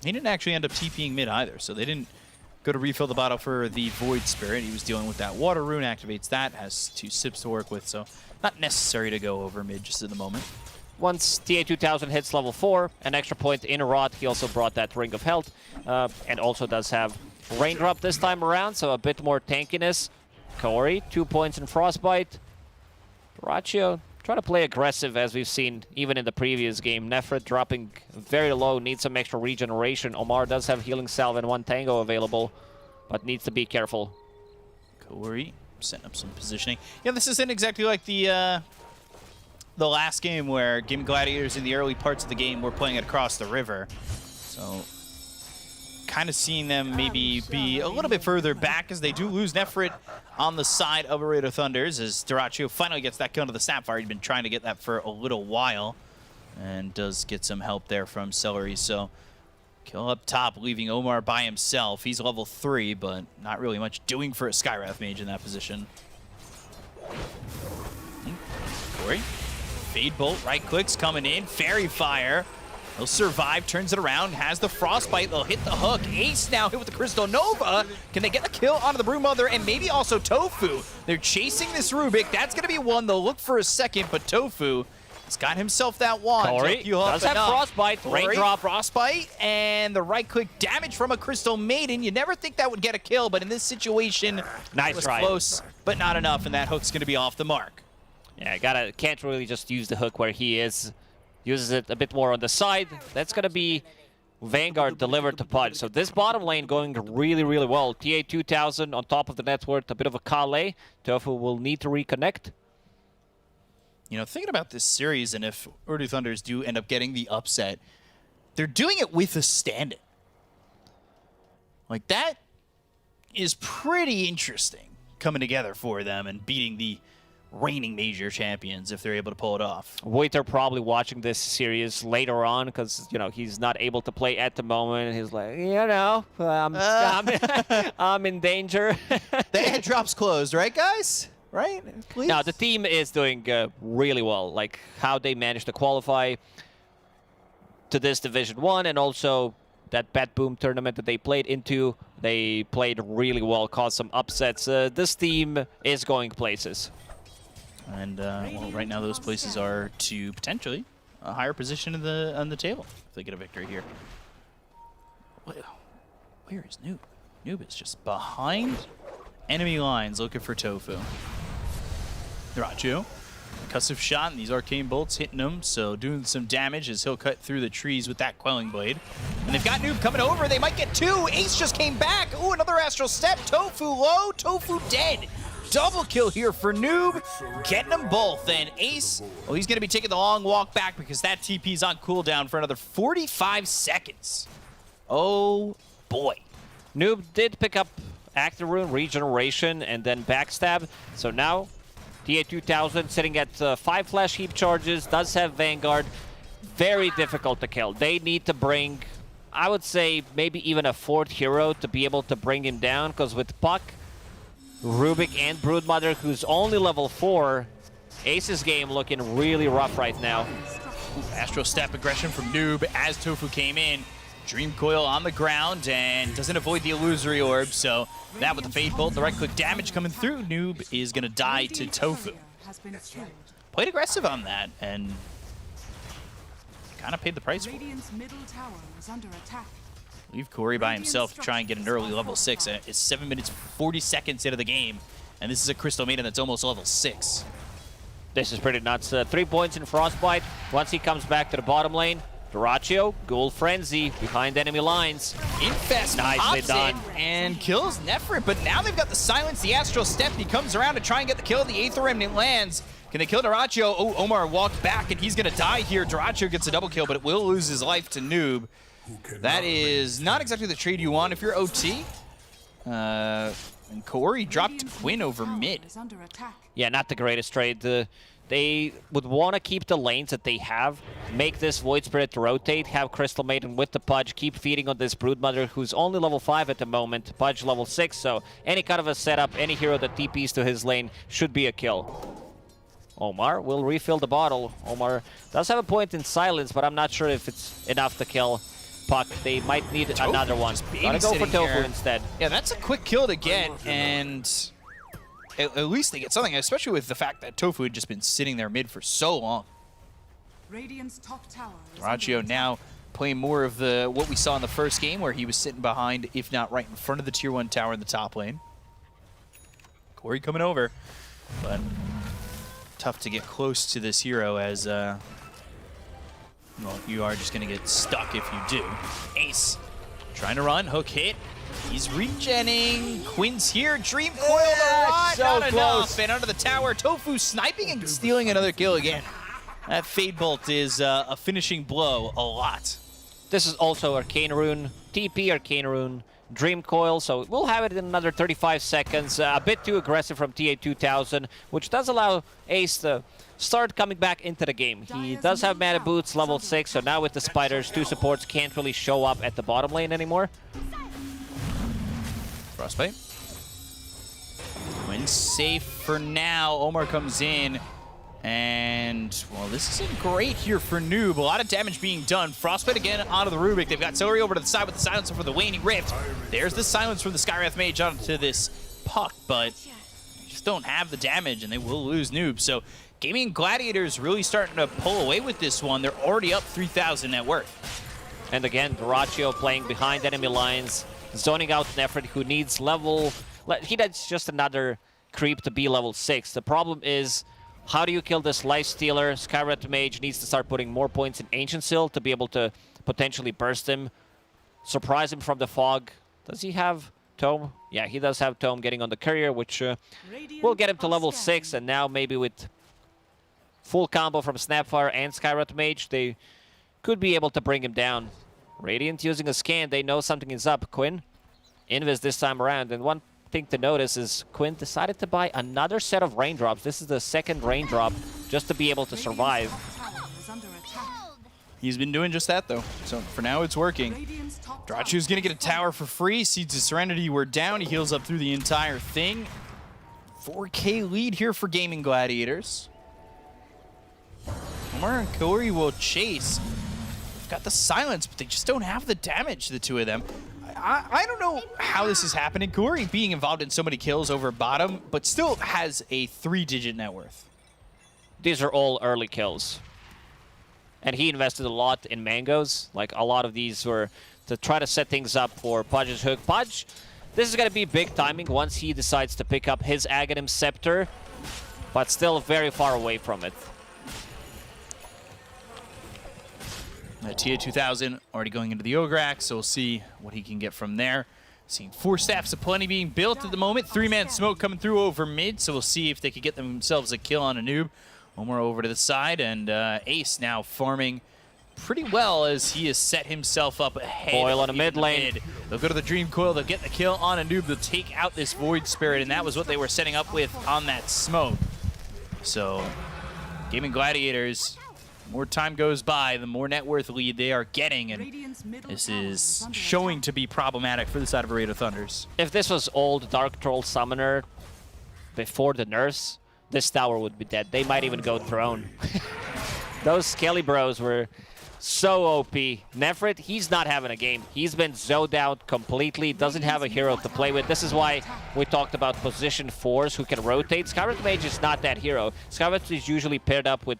He didn't actually end up TPing mid either, so they didn't go to refill the bottle for the Void Spirit. He was dealing with that Water Rune, activates that, has 2 sips to work with, so not necessary to go over mid just at the moment. Once TA2000 hits level 4, an extra point in a rot, he also brought that Ring of Health, and also does have Raindrop this time around, so a bit more tankiness. Kaori, 2 points in Frostbite. Braccio trying to play aggressive, as we've seen even in the previous game. Nefrit dropping very low, needs some extra regeneration. Omar does have Healing Salve and 1 Tango available, but needs to be careful. Kaori setting up some positioning. Yeah, this isn't exactly like the last game where Game Gladiators in the early parts of the game were playing it across the river. So kind of seeing them maybe be a little bit further back as they do lose Nefrit on the side of Arado Thunders as Doraccio finally gets that kill to the Snapfire. He'd been trying to get that for a little while and does get some help there from Celery. So kill up top, leaving Omar by himself. He's level 3, but not really much doing for a Skywrath Mage in that position. Corey, Fade Bolt, right clicks coming in, Fairy Fire. He'll survive, turns it around, has the Frostbite, they'll hit the hook. Ace now hit with the Crystal Nova. Can they get the kill onto the Broodmother and maybe also Tofu? They're chasing this Rubik. That's going to be one. They'll look for a second, but Tofu has got himself that wand. Corey does have Frostbite. Raindrop. Frostbite, and the right-click damage from a Crystal Maiden. You never think that would get a kill, but in this situation, nice it was try. Close, but not enough, and that hook's going to be off the mark. Yeah, can't really just use the hook where he is. Uses it a bit more on the side. That's going to be Vanguard delivered to Pudge. So this bottom lane going really, really well. TA 2000 on top of the net worth, a bit of a Kale. Tofu will need to reconnect. You know, thinking about this series, and if Urdu Thunders do end up getting the upset, they're doing it with a stand-in. Like, that is pretty interesting coming together for them and beating the reigning major champions if they're able to pull it off. Waiter probably watching this series later on because, you know, he's not able to play at the moment. He's like, you know, I'm in danger. The head drops closed, right, guys? Right? Please? No, the team is doing really well. Like, how they managed to qualify to this Division 1 and also that Bat Boom tournament that they played into. They played really well, caused some upsets. This team is going places. And well, right now those places are to potentially a higher position on the table if they get a victory here. Where is Noob? Noob is just behind enemy lines looking for Tofu. Rachu, concussive shot, and these arcane bolts hitting him, so doing some damage as he'll cut through the trees with that Quelling Blade. And they've got Noob coming over. They might get two. Ace just came back. Ooh, another Astral Step. Tofu low. Tofu dead. Double kill here for Noob, getting them both. And Ace, well, he's going to be taking the long walk back because that TP's on cooldown for another 45 seconds. Oh, boy. Noob did pick up Active Rune, Regeneration, and then Backstab. So now, TA 2000 sitting at 5 Flash Heap charges, does have Vanguard. Very difficult to kill. They need to bring, I would say, maybe even a 4th hero to be able to bring him down, because with Puck, Rubik, and Broodmother, who's only level 4, Ace's game looking really rough right now. Astral Step aggression from Noob as Tofu came in. Dream Coil on the ground and doesn't avoid the Illusory Orb, so that with the Fade Bolt, the right-click damage coming through, Noob is going to die to Tofu. Played aggressive on that and kind of paid the price for it. Leave Corey by himself to try and get an early level 6. It's 7 minutes, 40 seconds into the game, and this is a Crystal Maiden that's almost level 6. This is pretty nuts. 3 points in Frostbite. Once he comes back to the bottom lane, Duraccio, Ghoul Frenzy, behind enemy lines. Infest nicely done. And kills Nefrit, but now they've got the silence. The Astral Step, he comes around to try and get the kill. The Aether Remnant lands. Can they kill Duraccio? Oh, Omar walked back, and he's going to die here. Duraccio gets a double kill, but it will lose his life to Noob. That is not exactly the trade you want if you're OT. And Corey dropped Quinn over mid. Yeah, not the greatest trade. They would want to keep the lanes that they have, make this Void Spirit to rotate, have Crystal Maiden with the Pudge, keep feeding on this Broodmother, who's only level 5 at the moment, Pudge level 6, so any kind of a setup, any hero that TPs to his lane should be a kill. Omar will refill the bottle. Omar does have a point in silence, but I'm not sure if it's enough to kill Puck. They might need another one. Gotta go for Tofu instead. Yeah, that's a quick kill to get, and at least they get something, especially with the fact that Tofu had just been sitting there mid for so long. Duraccio now playing more of what we saw in the first game, where he was sitting behind, if not right in front of the tier 1 tower in the top lane. Corey coming over, but tough to get close to this hero as, well, you are just going to get stuck if you do. Ace trying to run, hook hit. He's regenning. Quinn's here. Dream Coil the rod. So not close. enough. And under the tower, Tofu sniping and stealing another kill again. That Fade Bolt is a finishing blow a lot. This is also Arcane Rune, TP Arcane Rune, Dream Coil, so we'll have it in another 35 seconds. A bit too aggressive from TA 2000, which does allow Ace to start coming back into the game. He does have Mana Boots, level 6, so now with the Spiders, 2 supports can't really show up at the bottom lane anymore. Frostbite. Quinn Playing safe for now. Omar comes in. And, well, this isn't great here for Noob. A lot of damage being done. Frostbite again onto the Rubik. They've got Celery over to the side with the silencer for the Waning Rift. There's the silence from the Skywrath Mage onto this Puck, but they just don't have the damage, and they will lose Noob. So Gaming Gladiators really starting to pull away with this one. They're already up 3,000 net worth. And again, Duraccio playing behind enemy lines, zoning out Nefrit, who needs level... He needs just another creep to be level 6. The problem is, how do you kill this Life Stealer? Skywrath Mage needs to start putting more points in Ancient Seal to be able to potentially burst him, surprise him from the fog. Does he have Tome? Yeah, he does have Tome getting on the Courier, which will get him to level 6. And now maybe with full combo from Snapfire and Skywrath Mage, they could be able to bring him down. Radiant using a scan, they know something is up. Quinn, Invis this time around, and one thing to notice is Quinn decided to buy another set of raindrops. This is the second raindrop just to be able to survive. He's been doing just that, though. So for now, it's working. Drachu's going to get a tower for free. Seeds of Serenity were down. He heals up through the entire thing. 4K lead here for Gaming Gladiators. Omar and Corey will chase. They've got the silence, but they just don't have the damage, the two of them. I don't know how this is happening. Corey being involved in so many kills over bottom, but still has a 3-digit net worth. These are all early kills. And he invested a lot in mangoes. Like, a lot of these were to try to set things up for Pudge's hook. Pudge, this is going to be big timing once he decides to pick up his Aghanim Scepter, but still very far away from it. Tia 2000 already going into the Ograk, so we'll see what he can get from there. Seeing 4 Staffs of Plenty being built at the moment. 3-man smoke coming through over mid, so we'll see if they could get themselves a kill on a Noob. Omar over to the side, and Ace now farming pretty well as he has set himself up ahead. Coil on a mid lane. They'll go to the Dream Coil, they'll get the kill on a Noob, they'll take out this Void Spirit, and that was what they were setting up with on that smoke. So, Gaming Gladiators, more time goes by, the more net worth lead they are getting, and this is showing to be problematic for the side of Raider Thunders. If this was old Dark Troll Summoner before the nerfs, this tower would be dead. They might even go Throne. Those Skelly Bros were so OP. Nefrit, he's not having a game. He's been zoned out completely, doesn't have a hero to play with. This is why we talked about position 4s who can rotate. Skywrath Mage is not that hero. Skywrath is usually paired up with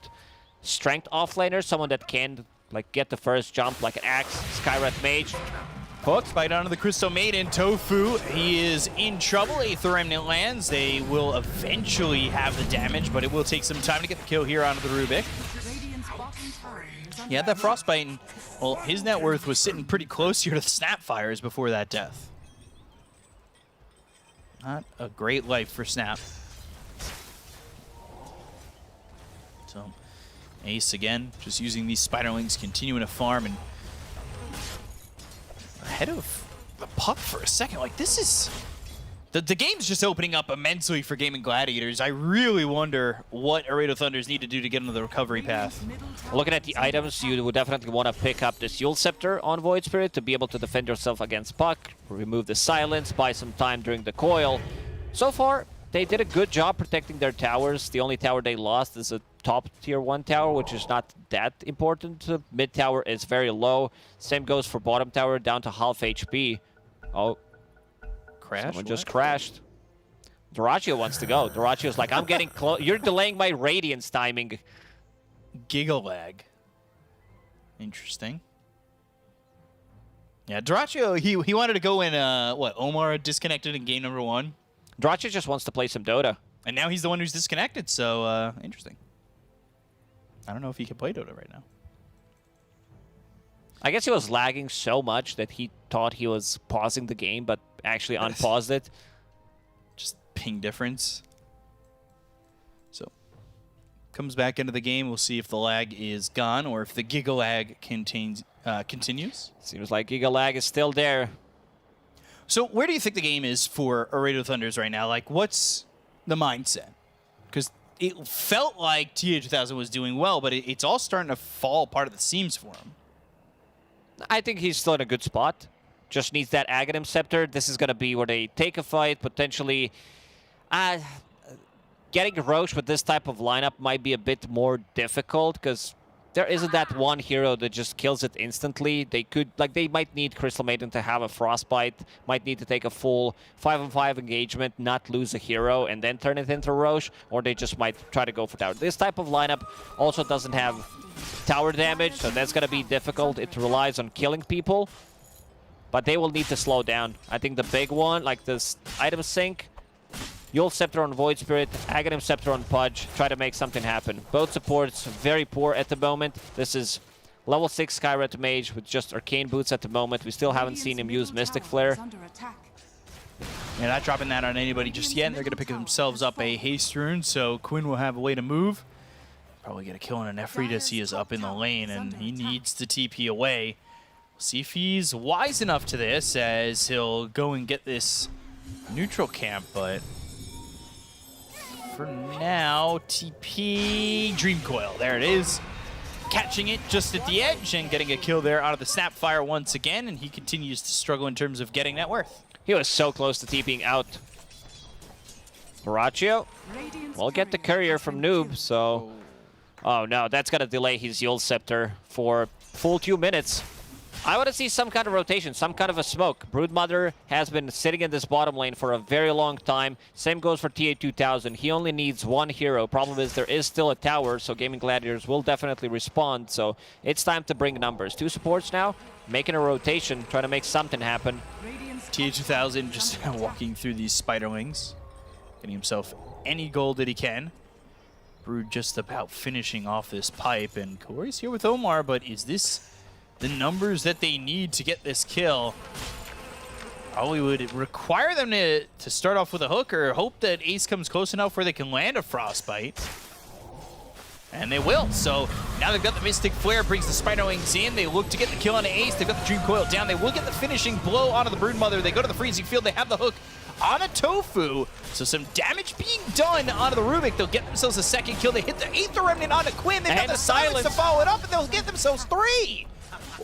strength offlaner, someone that can like get the first jump like an Axe. Skywrath Mage. Hook, bite onto the Crystal Maiden. Tofu, he is in trouble. Aether Remnant lands. They will eventually have the damage, but it will take some time to get the kill here onto the Rubik. He had that Frostbite, and, well, his net worth was sitting pretty close here to the Snapfires before that death. Not a great life for Snap. So, Ace again, just using these Spiderlings, continuing to farm, and ahead of the Puck for a second. Like, this is... The game's just opening up immensely for Gaming Gladiators. I really wonder what Aredo Thunders need to do to get into the recovery path. Looking at the items, you would definitely want to pick up this Yule Scepter on Void Spirit to be able to defend yourself against Puck, remove the silence, buy some time during the coil. So far, they did a good job protecting their towers. The only tower they lost is a top tier 1 tower, which is not that important. Mid tower is very low. Same goes for bottom tower, down to half HP. Oh. Crash? Someone just crashed. Duraccio wants to go. Duracio's like, I'm getting close. You're delaying my Radiance timing. Gigalag. Interesting. Yeah, Duraccio, he wanted to go in, what, Omar disconnected in game number 1? Duraccio just wants to play some Dota. And now he's the one who's disconnected, so, interesting. I don't know if he can play Dota right now. I guess he was lagging so much that he thought he was pausing the game, but actually unpaused it. Just ping difference. So, comes back into the game. We'll see if the lag is gone or if the Giga lag continues. Seems like Giga lag is still there. So, where do you think the game is for Aredo Thunders right now? Like, what's the mindset? Because it felt like TA2000 was doing well, but it's all starting to fall apart at the seams for him. I think he's still in a good spot. Just needs that Aghanim Scepter. This is going to be where they take a fight, potentially. Getting Roche with this type of lineup might be a bit more difficult because there isn't that one hero that just kills it instantly. They might need Crystal Maiden to have a Frostbite, might need to take a full 5-on-5 engagement, not lose a hero, and then turn it into Roche, or they just might try to go for tower. This type of lineup also doesn't have tower damage, so that's going to be difficult. It relies on killing people, but they will need to slow down. I think the big one, like this item sync, Yule Scepter on Void Spirit, Aghanim Scepter on Pudge, try to make something happen. Both supports very poor at the moment. This is level 6 Skyret Mage with just Arcane Boots at the moment. We still haven't seen him use Mystic Flare. Yeah, not dropping that on anybody just yet. They're going to pick themselves up a Haste Rune, so Quinn will have a way to move. Probably get a kill on an Ephritas. He is up in the lane, and he needs to TP away. We'll see if he's wise enough to this, as he'll go and get this neutral camp, but for now, TP Dream Coil. There it is. Catching it just at the edge and getting a kill there out of the Snapfire once again, and he continues to struggle in terms of getting that worth. He was so close to TPing out. Baraccio will get the courier from Noob, so... Oh no, that's going to delay his Yule Scepter for full 2 minutes. I want to see some kind of rotation, some kind of a smoke. Broodmother has been sitting in this bottom lane for a very long time. Same goes for TA2000. He only needs one hero. Problem is there is still a tower, so Gaming Gladiators will definitely respond. So it's time to bring numbers. 2 supports now, making a rotation, trying to make something happen. TA2000 just walking through these spiderlings, getting himself any gold that he can. Brood just about finishing off this pipe, and Corey's here with Omar, but is this the numbers that they need to get this kill? Probably would require them to start off with a hook or hope that Ace comes close enough where they can land a Frostbite. And they will. So now they've got the Mystic Flare, brings the Spiderwings in. They look to get the kill on Ace. They've got the Dream Coil down. They will get the finishing blow onto the Broodmother. They go to the freezing field. They have the hook on a Tofu. So some damage being done onto the Rubik. They'll get themselves a second kill. They hit the Aether Remnant onto Quinn. They've got the silence to follow it up, and they'll get themselves 3.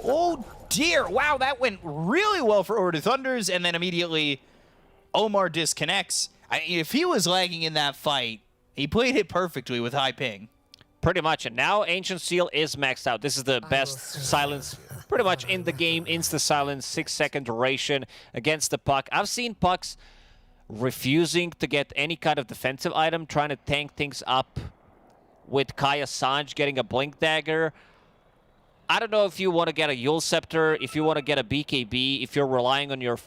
Oh dear, wow, that went really well for Order Thunders, and then immediately Omar disconnects. If he was lagging in that fight, he played it perfectly with high ping. Pretty much, and now Ancient Seal is maxed out. This is the best silence pretty much in the game. Insta-silence, 6-second duration against the Puck. I've seen Pucks refusing to get any kind of defensive item, trying to tank things up with Kaya Sanj getting a Blink Dagger. I don't know if you want to get a Yule Scepter, if you want to get a BKB, if you're relying on your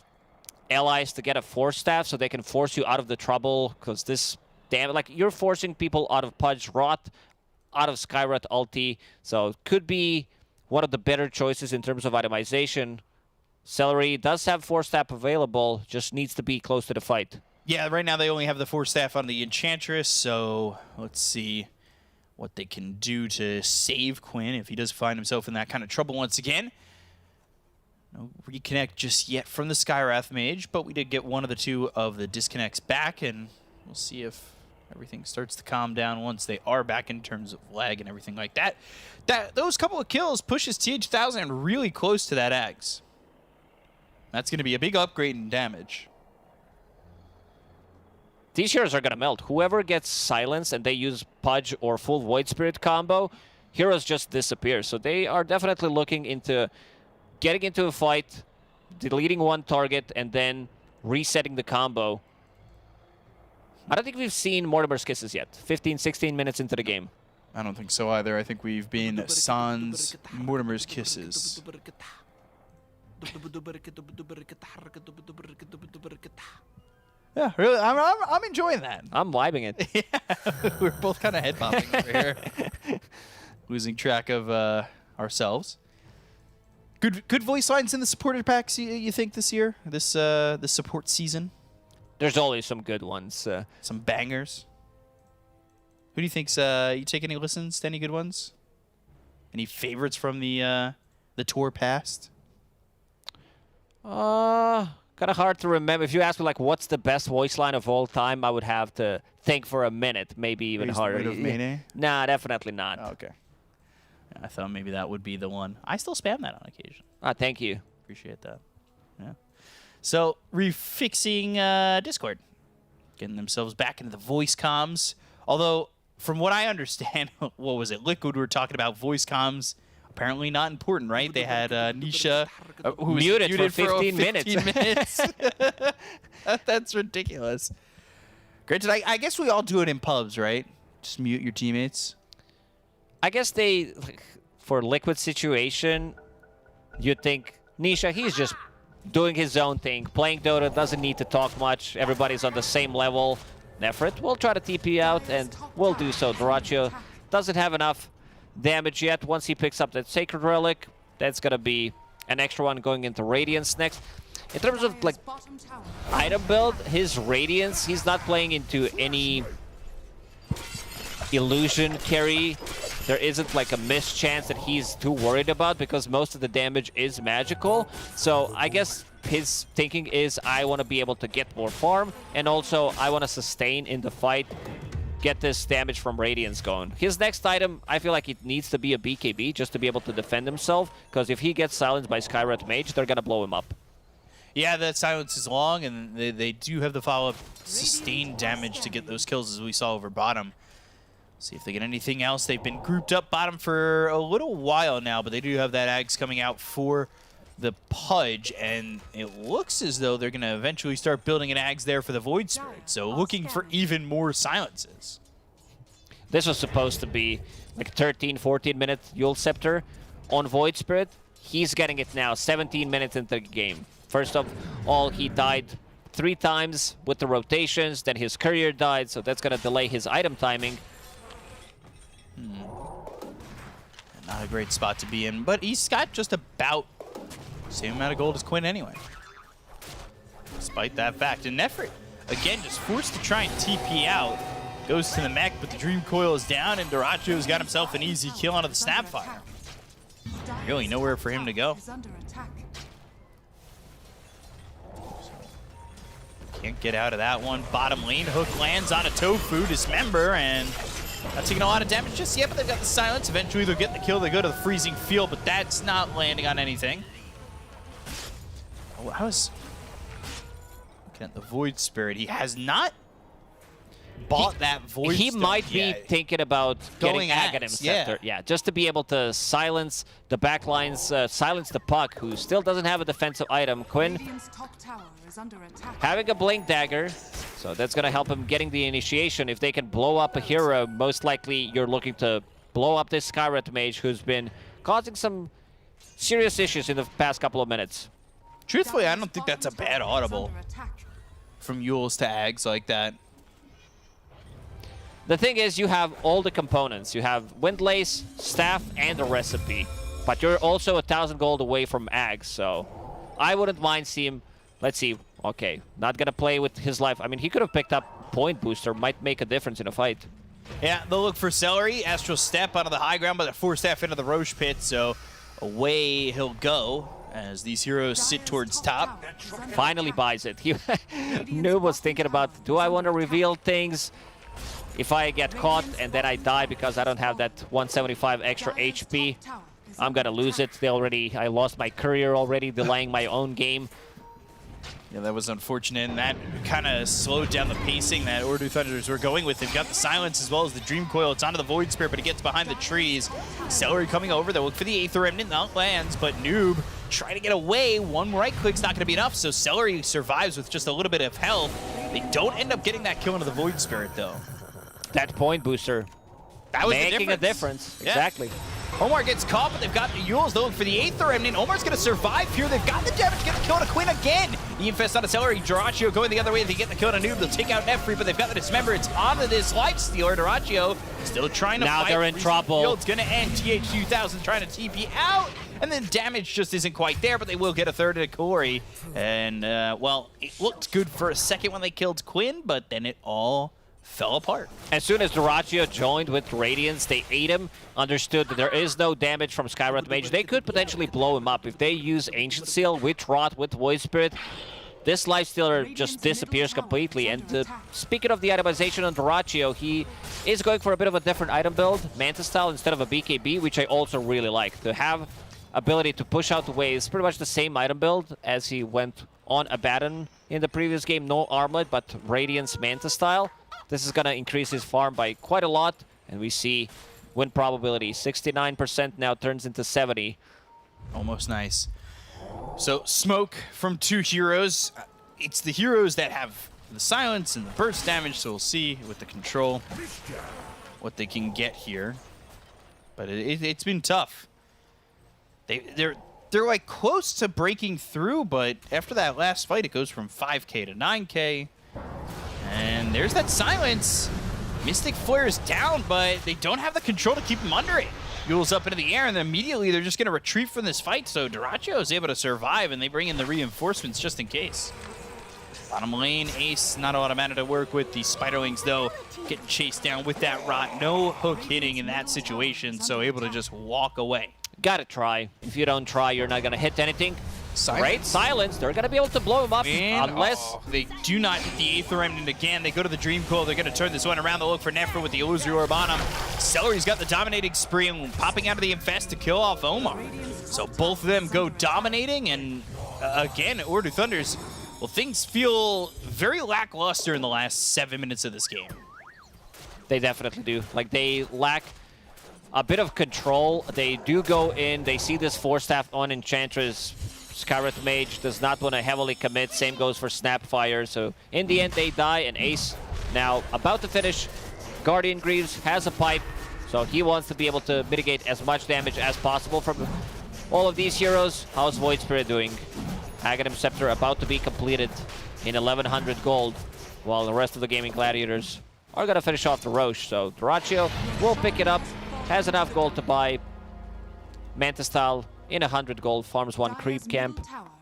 allies to get a Force Staff so they can force you out of the trouble, because this, damn, like, you're forcing people out of Pudge Rot, out of Skyrot ulti, so it could be one of the better choices in terms of itemization. Celery does have Force Staff available, just needs to be close to the fight. Yeah, right now they only have the Force Staff on the Enchantress, so let's see what they can do to save Quinn if he does find himself in that kind of trouble once again. No reconnect just yet from the Skywrath Mage, but we did get one of the 2 of the disconnects back, and we'll see if everything starts to calm down once they are back in terms of lag and everything like that. Those couple of kills pushes TH1000 really close to that Axe. That's going to be a big upgrade in damage. These heroes are going to melt. Whoever gets silenced and they use Pudge or full Void Spirit combo, heroes just disappear. So they are definitely looking into getting into a fight, deleting one target, and then resetting the combo. I don't think we've seen Mortimer's Kisses yet. 15, 16 minutes into the game. I don't think so either. I think we've been sans Mortimer's Kisses. Yeah, really, I'm enjoying that. I'm vibing it. Yeah, we're both kind of head bopping over here, losing track of ourselves. Good voice lines in the supporter packs. You think this year, this support season? There's always some good ones. Some bangers. Who do you think's you take any listens to any good ones? Any favorites from the tour past? Kind of hard to remember. If you ask me, like, what's the best voice line of all time, I would have to think for a minute, maybe even harder. Nah, definitely not. Oh, okay. I thought maybe that would be the one. I still spam that on occasion. Thank you. Appreciate that. Yeah. So, refixing Discord. getting themselves back into the voice comms. Although, from what I understand, what was it? Liquid were talking about voice comms. Apparently not important, right? They had Nisha who was muted for 15 minutes. That's ridiculous. Granted, I guess we all do it in pubs, right? Just mute your teammates. I guess they, for Liquid situation, you'd think Nisha, he's just doing his own thing. Playing Dota, doesn't need to talk much. Everybody's on the same level. Nefrit will try to TP out, and will do so. Dyrachyo doesn't have enough damage yet. Once he picks up that Sacred Relic, that's going to be an extra one going into Radiance next. In terms of like item build, his Radiance, he's not playing into any illusion carry. There isn't like a missed chance that he's too worried about because most of the damage is magical. So I guess his thinking is, I want to be able to get more farm, and also I want to sustain in the fight, get this damage from Radiance going. His next item, I feel like it needs to be a BKB just to be able to defend himself, because if he gets silenced by Skywrath Mage, they're going to blow him up. Yeah, that silence is long, and they do have the follow-up sustained damage to get those kills, as we saw over bottom. See if they get anything else. They've been grouped up bottom for a little while now, but they do have that Ags coming out for the Pudge, and it looks as though they're going to eventually start building an Ags there for the Void Spirit, so looking for even more silences. This was supposed to be like 13, 14-minute Yule Scepter on Void Spirit. He's getting it now, 17 minutes into the game. First of all, he died 3 times with the rotations, then his courier died, so that's going to delay his item timing. Not a great spot to be in, but he's got just about the same amount of gold as Quinn anyway. Despite that fact. And Nefrit, again, just forced to try and TP out. Goes to the mech, but the Dream Coil is down, and Dyrachyo's got himself an easy kill onto the Snapfire. Really nowhere for him to go. Can't get out of that one. Bottom lane, hook lands on a Tofu, Dismember, and not taking a lot of damage just yet, but they've got the silence. Eventually they'll get the kill. They go to the freezing field, but that's not landing on anything. Oh, I was looking at the Void Spirit. He has not bought that Void He Stone might yet. be thinking about Going getting Aghanim Scepter. Yeah, just to be able to silence the backlines, silence the Puck, who still doesn't have a defensive item. Quinn having a Blink Dagger, so that's going to help him getting the initiation. If they can blow up a hero, most likely you're looking to blow up this Skywrath Mage, who's been causing some serious issues in the past couple of minutes. Truthfully, I don't think that's a bad audible from Yules to Ags like that. The thing is, you have all the components. You have Windlace, Staff, and a Recipe. But you're also 1,000 gold away from Ags, so I wouldn't mind seeing him. Let's see. Okay, not going to play with his life. I mean, he could have picked up Point Booster. Might make a difference in a fight. Yeah, they'll look for Celery. Astral Step onto the high ground, but the 4-staff into the Roche Pit, so away he'll go as these heroes sit towards top. Finally buys it. Noob was thinking about, do I want to reveal things? If I get caught and then I die because I don't have that 175 extra HP, I'm going to lose it. I lost my courier already, delaying my own game. Yeah, that was unfortunate, and that kind of slowed down the pacing that Ordu Thunders were going with. They've got the silence as well as the Dream Coil. It's onto the Void Spirit, but it gets behind the trees. Celery coming over. They'll look for the Aether Remnant. That lands, but Noob trying to get away. One right click's not going to be enough, so Celery survives with just a little bit of health. They don't end up getting that kill into the Void Spirit, though. That Point Booster. That was making a difference. Yeah. Exactly. Omar gets caught, but they've got the Yules. They'll look for the Aether Remnant. Omar's going to survive here. They've got the damage to get the kill to Quinn again. The Infest on a Celery. Dyrachyo going the other way. If they get the kill to Noob, they'll take out Nefri, but they've got the Dismember. It's onto this Lifestealer. Dyrachyo still trying to fight. Now they're in trouble. It's going to end. TH2000 trying to TP out, and then damage just isn't quite there, but they will get a third of Corey. And, well, it looked good for a second when they killed Quinn, but then it all fell apart. As soon as Dyrachyo joined with Radiance, they ate him, understood that there is no damage from Skywrath Mage. They could potentially blow him up. If they use Ancient Seal with Rot, with Void Spirit, this Lifestealer just disappears completely. And speaking of the itemization on Dyrachyo, he is going for a bit of a different item build, Manta style instead of a BKB, which I also really like. To have ability to push out the waves, pretty much the same item build as he went on Abaddon in the previous game. No Armlet, but Radiance Manta style. This is going to increase his farm by quite a lot. And we see win probability. 69% now turns into 70. Almost nice. So smoke from 2 heroes. It's the heroes that have the silence and the burst damage, so we'll see with the control what they can get here. But it's been tough. They're like close to breaking through, but after that last fight, it goes from 5k to 9k. And there's that silence. Mystic Flare's down, but they don't have the control to keep him under it. Yule's up into the air, and then immediately they're just going to retreat from this fight, so Dyrachyo is able to survive, and they bring in the reinforcements just in case. Bottom lane, Ace, not a lot of mana to work with. The Spiderlings, though, getting chased down with that rot. No hook hitting in that situation, so able to just walk away. Gotta try. If you don't try, you're not gonna hit anything. Silence. Right? Silence. They're gonna be able to blow him up unless they do not hit the Aether Remnant again. They go to the Dream Coil. They're gonna turn this one around. They'll look for Nephra with the Illusory Orb on him. Celery's got the dominating spree and popping out of the Infest to kill off Omar. So both of them go dominating, and again, Ordu Thunders, well, things feel very lackluster in the last 7 minutes of this game. They definitely do. Like, they lack a bit of control. They do go in. They see this 4-staff on Enchantress. Scarlet Mage does not want to heavily commit. Same goes for Snapfire. So in the end, they die. And Ace now about to finish. Guardian Greaves has a pipe. So he wants to be able to mitigate as much damage as possible from all of these heroes. How's Void Spirit doing? Aghanim Scepter about to be completed in 1100 gold, while the rest of the Gaming Gladiators are going to finish off the Roche. So Dyrachyo will pick it up, has enough gold to buy Manta style in 100 gold, farms 1 creep camp,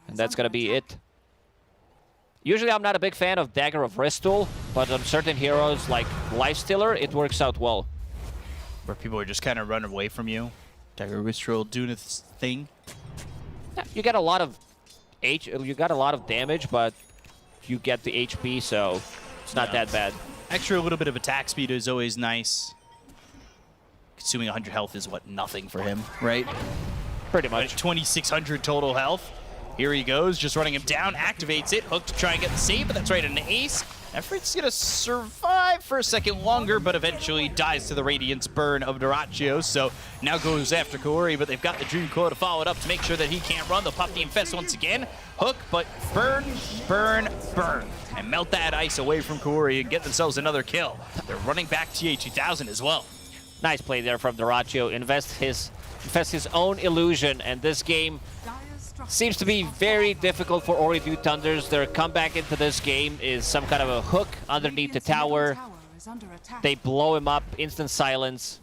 and that's going to be it. Usually I'm not a big fan of Dagger of Ristul, but on certain heroes like Lifestealer, it works out well. Where people are just kind of running away from you. Dagger of Ristul doing its thing. Yeah, you get a lot of damage, but you get the HP, so it's not that bad. Extra little bit of attack speed is always nice. Consuming 100 health is what, nothing for him, right? Pretty much. 2,600 total health. Here he goes, just running him down, activates it, hook to try and get the save, but that's right, an ace. Effort's gonna survive for a second longer, but eventually dies to the Radiance burn of Dyrachyo, so now goes after Kaori, but they've got the Dream Coil to follow it up to make sure that he can't run. They'll pop the Infest once again. Hook, but burn, burn, burn. And melt that ice away from Kaori and get themselves another kill. They're running back TA2000 as well. Nice play there from Dyrachyo. Invest his own illusion, and this game seems to be very difficult for Ooredoo Thunders. Their comeback into this game is some kind of a hook underneath the tower. They blow him up, instant silence.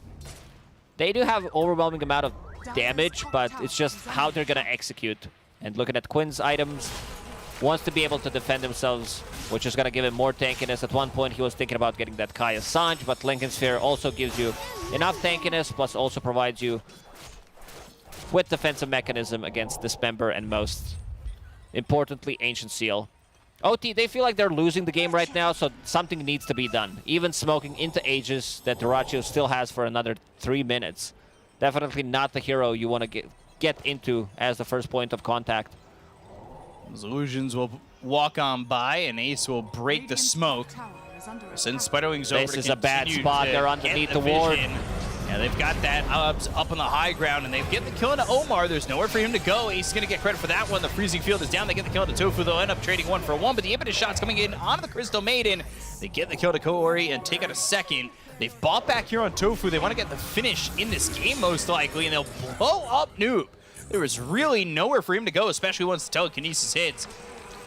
They do have overwhelming amount of damage, but it's just how they're going to execute. And looking at Quinn's items, wants to be able to defend themselves, which is going to give him more tankiness. At one point, he was thinking about getting that Kaya Sanj, but Lincoln Sphere also gives you enough tankiness, plus also provides you with defensive mechanism against Dismember and most importantly, Ancient Seal. OT, they feel like they're losing the game right now, so something needs to be done. Even smoking into Aegis that Dyrachyo still has for another 3 minutes. Definitely not the hero you want to get into as the first point of contact. Those illusions will walk on by, and Ace will break the smoke. Send Spiderwings over. This is a bad spot. They're underneath the ward. Yeah, they've got that up on the high ground, and they get the kill into Omar. There's nowhere for him to go. Ace is going to get credit for that one. The freezing field is down. They get the kill to Tofu. They'll end up trading 1 for 1, but the impetus shot's coming in onto the Crystal Maiden. They get the kill to Kaori and take out a second. They've bought back here on Tofu. They want to get the finish in this game, most likely, and they'll blow up Noob. There was really nowhere for him to go, especially once the telekinesis hits.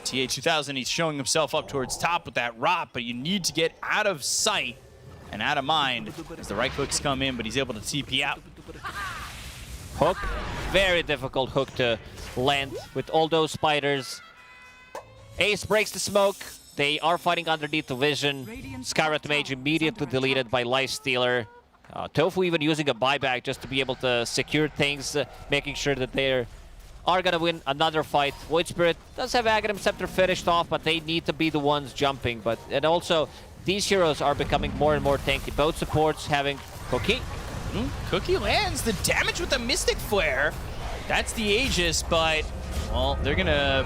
TA2000, he's showing himself up towards top with that rot, but you need to get out of sight and out of mind as the right hooks come in, but he's able to TP out. Hook, very difficult hook to land with all those spiders. Ace breaks the smoke. They are fighting underneath the vision. Scarlet Mage immediately deleted by Lifestealer. Tofu even using a buyback just to be able to secure things, making sure that they are going to win another fight. Void Spirit does have Aghanim Scepter finished off, but they need to be the ones jumping. And also, these heroes are becoming more and more tanky. Both supports having Cookie. Cookie lands the damage with the Mystic Flare. That's the Aegis, but, well, they're going to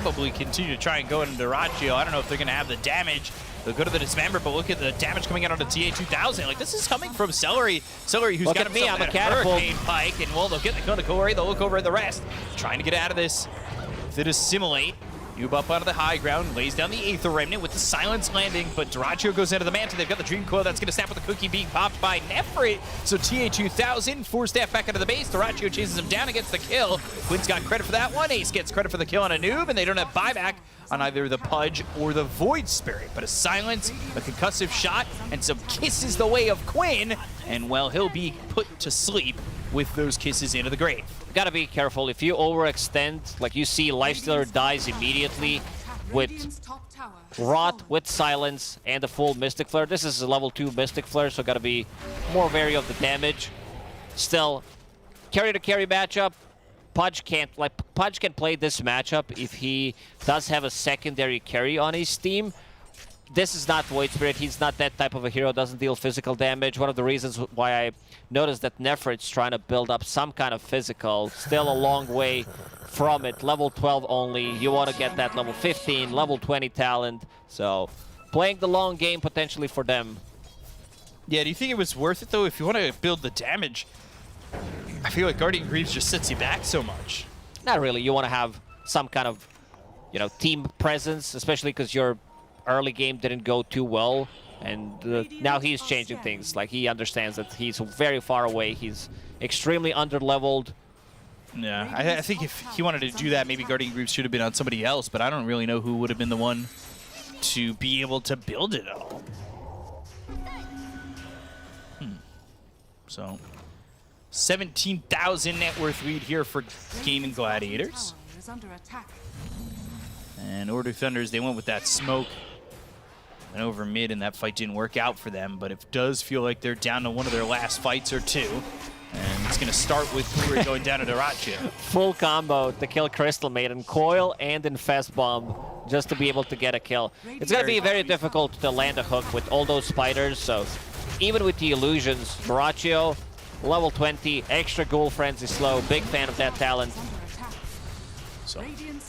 probably continue to try and go into Dyrachyo. I don't know if they're going to have the damage. They'll go to the Dismember, but look at the damage coming out on the TA2000. Like, this is coming from Celery. Celery, who's got himself that Hurricane Pike, and well, they'll get the Konakori, they'll look over at the rest. Trying to get out of this. If it assimilate, Noob up onto the high ground, lays down the Aether Remnant with the Silence landing, but Dyrachyo goes into the Manta. They've got the Dream Coil that's going to snap with the Cookie being popped by Nefrit. So TA2000, 4-staff back into the base. Dyrachyo chases him down and gets the kill. Quinn's got credit for that one. Ace gets credit for the kill on a Noob, and they don't have buyback on either the Pudge or the Void Spirit. But a Silence, a concussive shot, and some kisses the way of Quinn, and well, he'll be put to sleep with those kisses into the grave. Gotta be careful. If you overextend, like you see Lifestealer dies immediately with Rot, with Silence, and the full Mystic Flare. This is a level 2 Mystic Flare, so gotta be more wary of the damage. Still, carry-to-carry matchup. Pudge can play this matchup if he does have a secondary carry on his team. This is not Void Spirit. He's not that type of a hero. Doesn't deal physical damage. One of the reasons why I noticed that Nefrit's trying to build up some kind of physical. Still a long way from it. Level 12 only. You want to get that level 15, level 20 talent. So playing the long game potentially for them. Yeah, do you think it was worth it, though? If you want to build the damage, I feel like Guardian Greaves just sets you back so much. Not really. You want to have some kind of, team presence, especially because your early game didn't go too well, and now he's changing things. Like, he understands that he's very far away. He's extremely under-leveled. Yeah, I think if he wanted to do that, maybe Guardian Greaves should have been on somebody else, but I don't really know who would have been the one to be able to build it all. So, 17,000 net worth lead here for Gaming Gladiators. And Order Thunders, they went with that smoke and over mid, and that fight didn't work out for them, but it does feel like they're down to one of their last fights or two. And it's going to start with Kuri going down to Dyrachyo. Full combo to kill Crystal Maiden, Coil and Infest Bomb, just to be able to get a kill. It's going to be very difficult to land a hook with all those spiders, so even with the illusions, Dyrachyo, level 20, extra Ghoul Frenzy slow, big fan of that talent. So,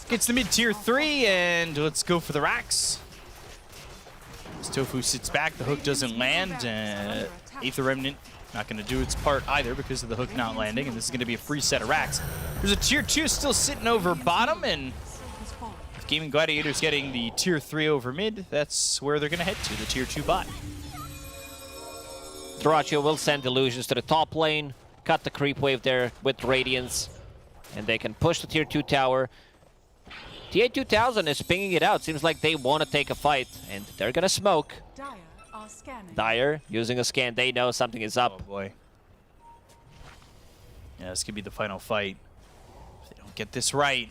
gets the mid-tier 3, and let's go for the racks. As Tofu sits back, the hook doesn't land. Aether Remnant not going to do its part either because of the hook not landing, and this is going to be a free set of racks. There's a tier 2 still sitting over bottom, and with Gaming Gladiators getting the tier 3 over mid, that's where they're going to head to, the tier 2 bot. Dyrachyo will send illusions to the top lane, cut the creep wave there with Radiance, and they can push the tier 2 tower. TA2000 is pinging it out. Seems like they want to take a fight, and they're gonna smoke. Dire using a scan. They know something is up. Oh boy. Yeah, this could be the final fight. If they don't get this right.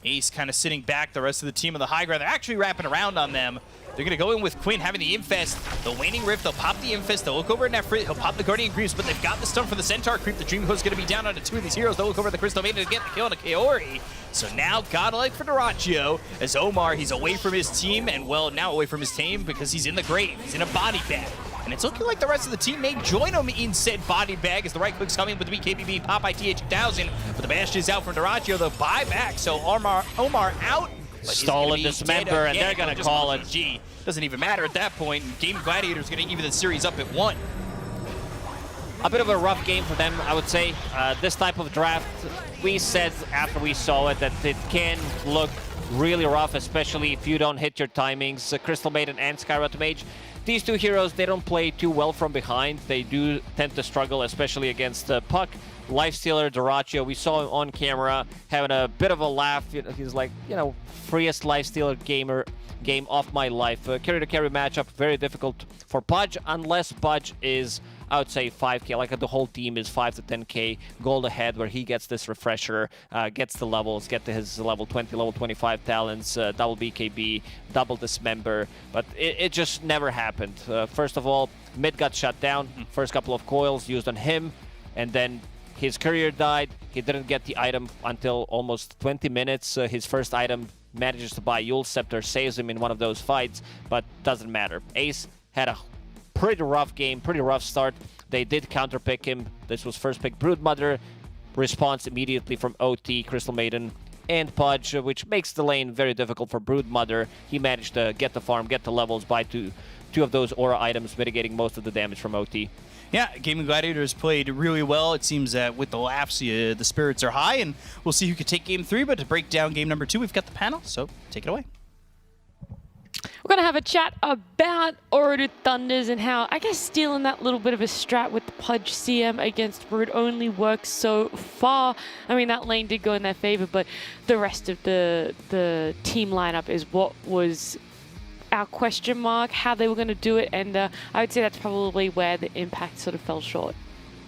Ace kind of sitting back. The rest of the team on the high ground, they're actually wrapping around on them. They're going to go in with Quinn having the Infest. The Waning Rift, they'll pop the Infest. They'll look over at Nefrit. He'll pop the Guardian Greaves, but they've got the stun for the Centaur Creep. The Dream Coil's going to be down onto 2 of these heroes. They'll look over at the Crystal Maiden to get the kill on a Kaori. So now, godlike for Dyrachyo, as Omar, he's away from his team, and well, now away from his team because he's in the grave. He's in a body bag. And it's looking like the rest of the team may join him in said body bag as the right click's coming with the BKBB pop by TA2000. But the bash is out from Dyrachyo. The buyback, so Omar out. Stolen Dismember, and they're going to call it. G. Doesn't even matter at that point. Gaming Gladiators going to even the series up at 1. A bit of a rough game for them, I would say. This type of draft, we said after we saw it that it can look really rough, especially if you don't hit your timings. Crystal Maiden and Skywrath Mage. These two heroes, they don't play too well from behind. They do tend to struggle, especially against Puck. Lifestealer, Dyrachyo, we saw him on camera having a bit of a laugh. He's like, freest Lifestealer game of my life. Carry-to-carry matchup, very difficult for Pudge, unless Pudge is, I would say, 5k, like the whole team is 5 to 10k gold ahead, where he gets this refresher, gets the levels, get to his level 20, level 25 talents, double BKB, double Dismember, but it just never happened. First of all, mid got shut down, first couple of coils used on him, and then his courier died. He didn't get the item until almost 20 minutes. His first item manages to buy Yule Scepter, saves him in one of those fights, but doesn't matter. Ace had a pretty rough game, pretty rough start. They did counterpick him. This was first pick Broodmother. Response immediately from OT. Crystal Maiden and Pudge, which makes the lane very difficult for Broodmother. He managed to get the farm, get the levels by two of those aura items, mitigating most of the damage from OT. Yeah, Gaming Gladiators played really well. It seems that with the laughs, the spirits are high, and we'll see who can take Game 3. But to break down Game number 2, we've got the panel, so take it away. We're going to have a chat about Orodu Thunders and how, I guess, stealing that little bit of a strat with the Pudge CM against Brood only works so far. I mean, that lane did go in their favor, but the rest of the team lineup is what was our question mark, how they were going to do it, and I would say that's probably where the impact sort of fell short.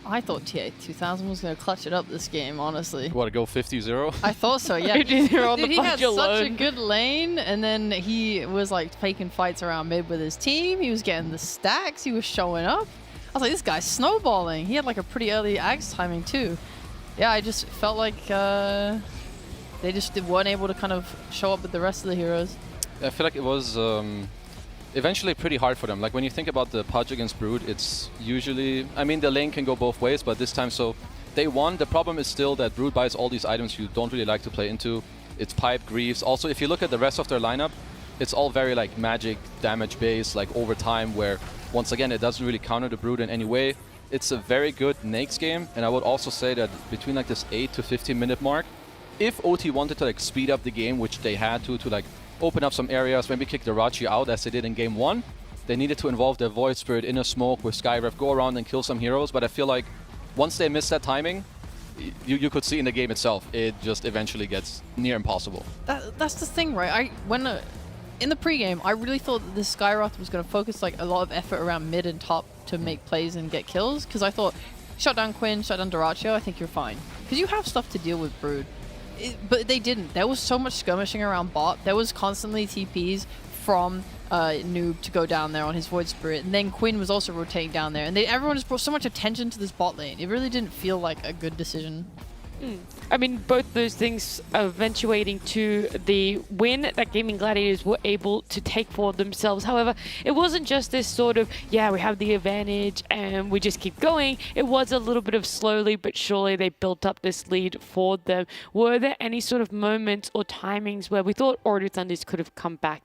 I thought TA2000 was going to clutch it up this game, honestly. You want to go 50-0? I thought so, yeah. Dude, he had such a good lane, and then he was like taking fights around mid with his team. He was getting the stacks. He was showing up. I was like, this guy's snowballing. He had like a pretty early axe timing too. Yeah, I just felt like they just weren't able to kind of show up with the rest of the heroes. I feel like it was eventually pretty hard for them. Like when you think about the Pudge against Brood, it's usually, I mean, the lane can go both ways, but this time, so they won. The problem is still that Brood buys all these items you don't really like to play into. It's Pipe, Greaves. Also, if you look at the rest of their lineup, it's all very like magic damage based, like over time, where once again, it doesn't really counter the Brood in any way. It's a very good Nakes game, and I would also say that between like this 8 to 15 minute mark, if OT wanted to like speed up the game, which they had to like open up some areas, maybe kick the Rachi out as they did in game 1. They needed to involve their Void Spirit in a smoke with Skyref, go around and kill some heroes, but I feel like once they miss that timing, you could see in the game itself, it just eventually gets near impossible. That's the thing, right? In the pregame, I really thought that this Skywrath was going to focus like a lot of effort around mid and top to make plays and get kills, because I thought, shut down Quinn, shut down Dyrachyo, I think you're fine. Because you have stuff to deal with Brood. But they didn't. There was so much skirmishing around bot. There was constantly TPs from Noob to go down there on his Void Spirit. And then Quinn was also rotating down there. And everyone just brought so much attention to this bot lane. It really didn't feel like a good decision. I mean, both those things eventuating to the win that Gaming Gladiators were able to take for themselves. However, it wasn't just this sort of, yeah, we have the advantage and we just keep going. It was a little bit of slowly but surely they built up this lead for them. Were there any sort of moments or timings where we thought Orodu Thunders could have come back,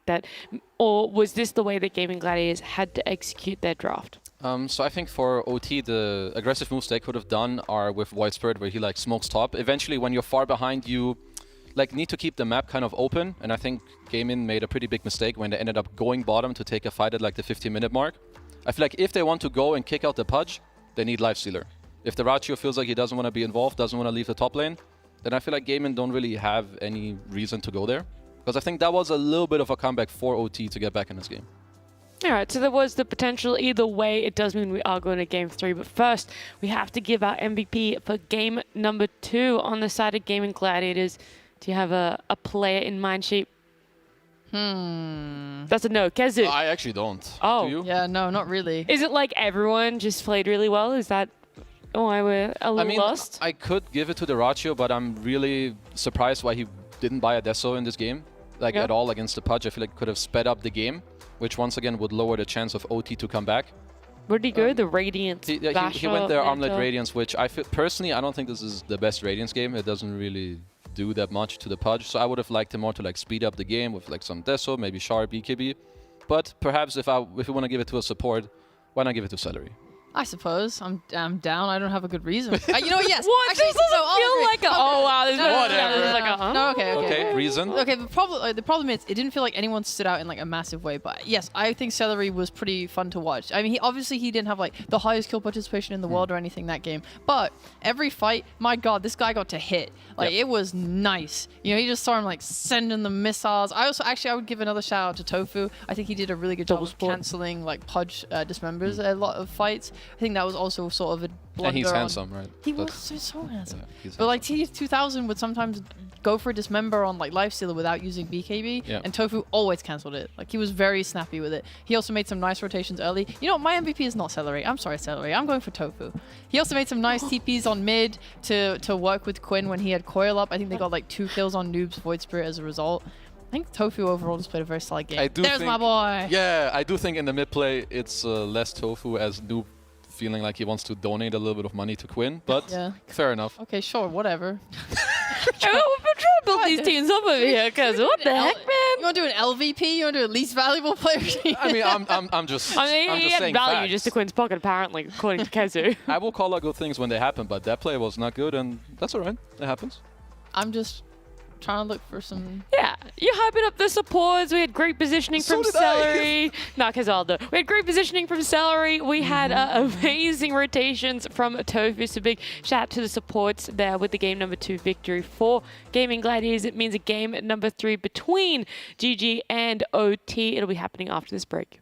or was this the way that Gaming Gladiators had to execute their draft? So I think for OT, the aggressive moves they could have done are with Void Spirit, where he like smokes top. Eventually, when you're far behind, you like need to keep the map kind of open. And I think Gaming made a pretty big mistake when they ended up going bottom to take a fight at like the 15-minute mark. I feel like if they want to go and kick out the Pudge, they need Lifestealer. If the Rachi feels like he doesn't want to be involved, doesn't want to leave the top lane, then I feel like Gaming don't really have any reason to go there. Because I think that was a little bit of a comeback for OT to get back in this game. All right, so there was the potential either way. It does mean we are going to game 3. But first, we have to give our MVP for game number 2 on the side of Gaming Gladiators. Do you have a player in mind, Sheep? That's a no. Kezu? I actually don't. Oh. Do you? Yeah, no, not really. Is it like everyone just played really well? Is that why we're a little lost? I could give it to the Dyrachyo, but I'm really surprised why he didn't buy a Deso in this game. Like at all against the Pudge. I feel like could have sped up the game, which once again would lower the chance of OT to come back. Where did he go? The Radiance? He went there Armlet Radiance, which I feel, personally, I don't think this is the best Radiance game. It doesn't really do that much to the Pudge, so I would have liked him more to like speed up the game with like some Deso, maybe Char, BKB. But perhaps if we want to give it to a support, why not give it to Celery? I suppose. I'm down. I don't have a problem with reason. You know what? Yes. What? Actually, This doesn't feel like a, oh wow, this is like a, No, okay. Okay, reason? Okay, the problem is it didn't feel like anyone stood out in like a massive way. But yes, I think Celery was pretty fun to watch. I mean, he didn't have like the highest kill participation in the world or anything that game. But every fight, my God, this guy got to hit. Like it was nice. You know, you just saw him like sending the missiles. I would give another shout out to Tofu. I think he did a really good job of canceling like Pudge dismembers a lot of fights. I think that was also sort of a blunder. And he's handsome, right? He was so handsome. Yeah, but like T2000 would sometimes go for a dismember on like Lifestealer without using BKB, and Tofu always cancelled it. Like he was very snappy with it. He also made some nice rotations early. You know, my MVP is not Celery. I'm sorry, Celery. I'm going for Tofu. He also made some nice TPs on mid to work with Quinn when he had Coil up. I think they got like 2 kills on Noob's Void Spirit as a result. I think Tofu overall just played a very solid game. There's my boy. Yeah, I do think in the mid play it's less Tofu as Noob feeling like he wants to donate a little bit of money to Quinn, but fair enough. Okay, sure, whatever. We're trying to built these teams up over here, because what the heck, man? You want to do an LVP? You want to do a least valuable player team? I mean, I'm just he had saying value facts. just to Quinn's pocket, apparently, according to Kezu. I will call out good things when they happen, but that play was not good, and that's all right. It happens. I'm just trying to look for some... Yeah, you're hyping up the supports. We had great positioning from Celery. No, Cazaldo. We had great positioning from Celery. We had amazing rotations from Tofu. So big shout out to the supports there with the game number 2 victory for Gaming Gladiators. It means a game number 3 between GG and OT. It'll be happening after this break.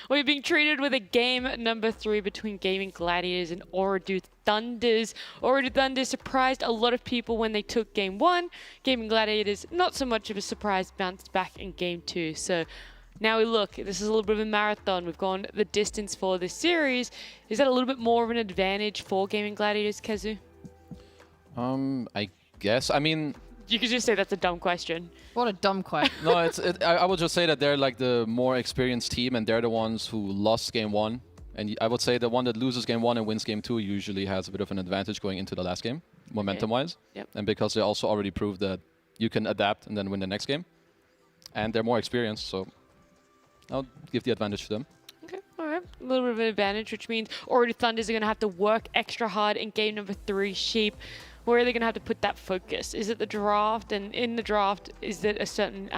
We're being treated with a game number 3 between Gaming Gladiators and Ooredoo Thunders. Ooredoo Thunders surprised a lot of people when they took game 1. Gaming Gladiators, not so much of a surprise, bounced back in game 2. So now we look, this is a little bit of a marathon. We've gone the distance for this series. Is that a little bit more of an advantage for Gaming Gladiators, Kezu? I guess. I mean... You could just say that's a dumb question. What a dumb question. No, I will just say that they're like the more experienced team, and they're the ones who lost game 1. And I would say the one that loses game 1 and wins game 2 usually has a bit of an advantage going into the last game, momentum-wise. Yep. And because they also already proved that you can adapt and then win the next game. And they're more experienced, so I'll give the advantage to them. Okay, all right. A little bit of an advantage, which means Ooredoo Thunders are going to have to work extra hard in game number 3, Sheep. Where are they going to have to put that focus? Is it the draft? And in the draft, is it a certain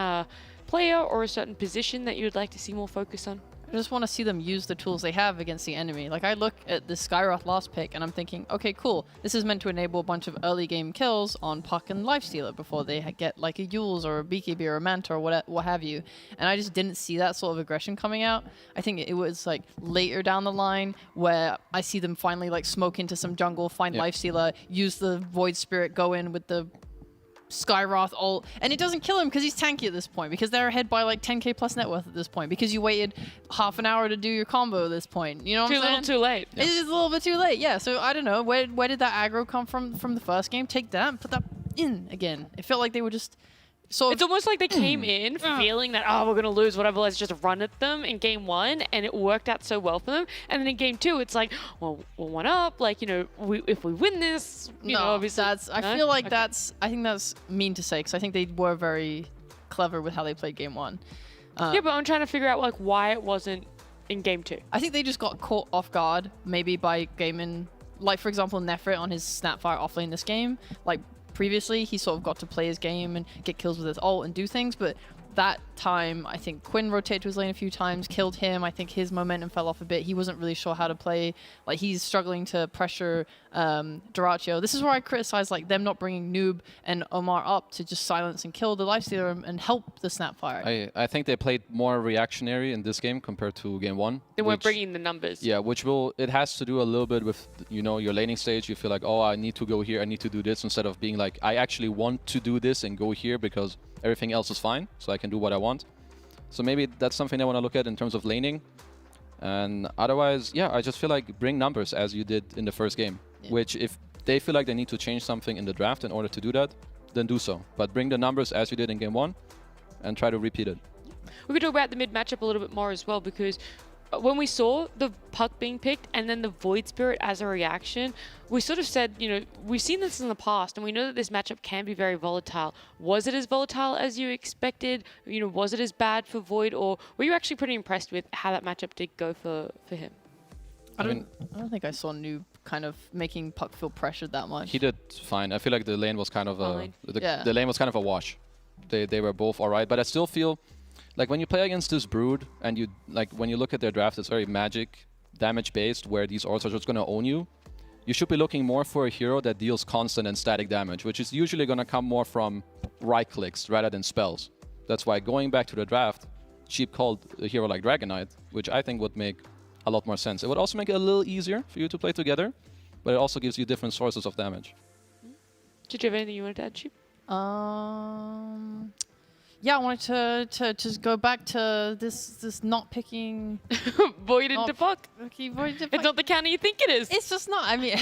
player or a certain position that you would like to see more focus on? I just want to see them use the tools they have against the enemy. Like, I look at the Skyroth last pick and I'm thinking, okay, cool. This is meant to enable a bunch of early game kills on Puck and Lifestealer before they get like a Yules or a BKB or a Manta or what have you. And I just didn't see that sort of aggression coming out. I think it was like later down the line where I see them finally like smoke into some jungle, find Lifestealer, use the Void Spirit, go in with the Skyroth ult, and it doesn't kill him because he's tanky at this point, because they're ahead by like 10k plus net worth at this point, because you waited half an hour to do your combo at this point. You know what I'm saying? Too little, too late. It is a little bit too late, yeah. So I don't know, where did that aggro come from the first game? Take that and put that in again. It felt like they were just sort of... It's almost like they came in feeling that, oh, we're going to lose, whatever, let's just run at them in game 1, and it worked out so well for them. And then in game 2, it's like, well, we're 1 up, like, you know, if we win this, you know, obviously... I feel like I think that's mean to say, because I think they were very clever with how they played game 1. Yeah, but I'm trying to figure out, like, why it wasn't in game 2. I think they just got caught off guard, maybe by gaming, like, for example, Nefrit on his Snapfire offlane this game, like, previously, he sort of got to play his game and get kills with his ult and do things, but that time, I think Quinn rotated to his lane a few times, killed him. I think his momentum fell off a bit. He wasn't really sure how to play. Like, he's struggling to pressure Duraccio. This is where I criticize, like, them not bringing Noob and Omar up to just silence and kill the Lifestealer and help the Snapfire. I think they played more reactionary in this game compared to game 1. They weren't bringing the numbers. Yeah, it has to do a little bit with, you know, your laning stage. You feel like, oh, I need to go here, I need to do this, instead of being like, I actually want to do this and go here because everything else is fine, so I can do what I want. So maybe that's something I want to look at in terms of laning. And otherwise, yeah, I just feel like bring numbers as you did in the first game. Yeah. Which, if they feel like they need to change something in the draft in order to do that, then do so. But bring the numbers as you did in game 1 and try to repeat it. We could talk about the mid matchup a little bit more as well, because when we saw the Puck being picked and then the Void Spirit as a reaction, we sort of said, you know, we've seen this in the past and we know that this matchup can be very volatile. Was it as volatile as you expected? You know, was it as bad for Void, or were you actually pretty impressed with how that matchup did go for him? I don't think I saw Noob kind of making Puck feel pressured that much. He did fine. I feel like the lane was kind of the lane was kind of a wash. They were both alright, but I still feel like when you play against this Brood and you when you look at their draft, it's very magic damage based, where these orcs are just going to own you. You should be looking more for a hero that deals constant and static damage, which is usually going to come more from right clicks rather than spells. That's why, going back to the draft, Sheep called a hero like Dragon Knight, which I think would make a lot more sense. It would also make it a little easier for you to play together, but it also gives you different sources of damage. Did you have anything you wanted to add, Sheep? Yeah, I wanted to just go back to this not picking Void into Puck. Okay, Void into Puck. It's not the counter you think it is. It's just not. I mean,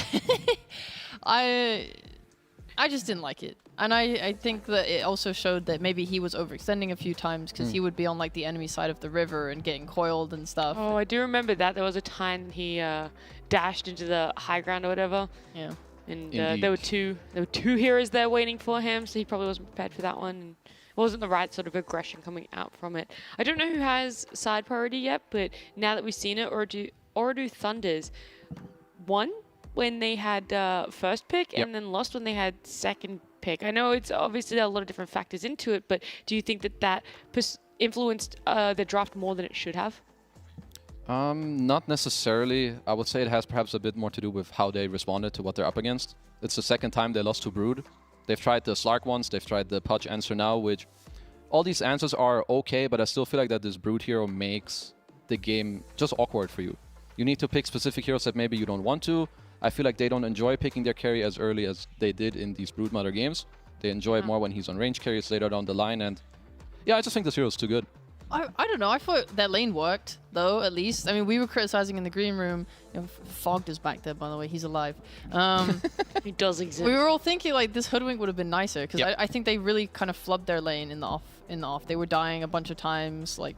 I just didn't like it, and I think that it also showed that maybe he was overextending a few times, because he would be on like the enemy side of the river and getting coiled and stuff. Oh, I do remember that. There was a time he dashed into the high ground or whatever. Yeah. And there were two heroes there waiting for him, so he probably wasn't prepared for that one. And it wasn't the right sort of aggression coming out from it. I don't know who has side priority yet, but now that we've seen it, Ooredoo Thunders won when they had first pick, and then lost when they had second pick. I know it's obviously there are a lot of different factors into it, but do you think that influenced the draft more than it should have? Not necessarily. I would say it has perhaps a bit more to do with how they responded to what they're up against. It's the second time they lost to Brood. They've tried the Slark once, they've tried the Pudge answer now, which all these answers are okay, but I still feel like that this Brood hero makes the game just awkward for you. You need to pick specific heroes that maybe you don't want to. I feel like they don't enjoy picking their carry as early as they did in these Broodmother games. They enjoy it more when he's on range carries later down the line, and yeah, I just think this hero is too good. I don't know. I thought that lane worked, though, at least. I mean, we were criticizing in the green room. You know, Fogged is back there, by the way. He's alive. He does exist. We were all thinking, like, this Hoodwink would have been nicer, because I think they really kind of flubbed their lane in the off. They were dying a bunch of times. Like,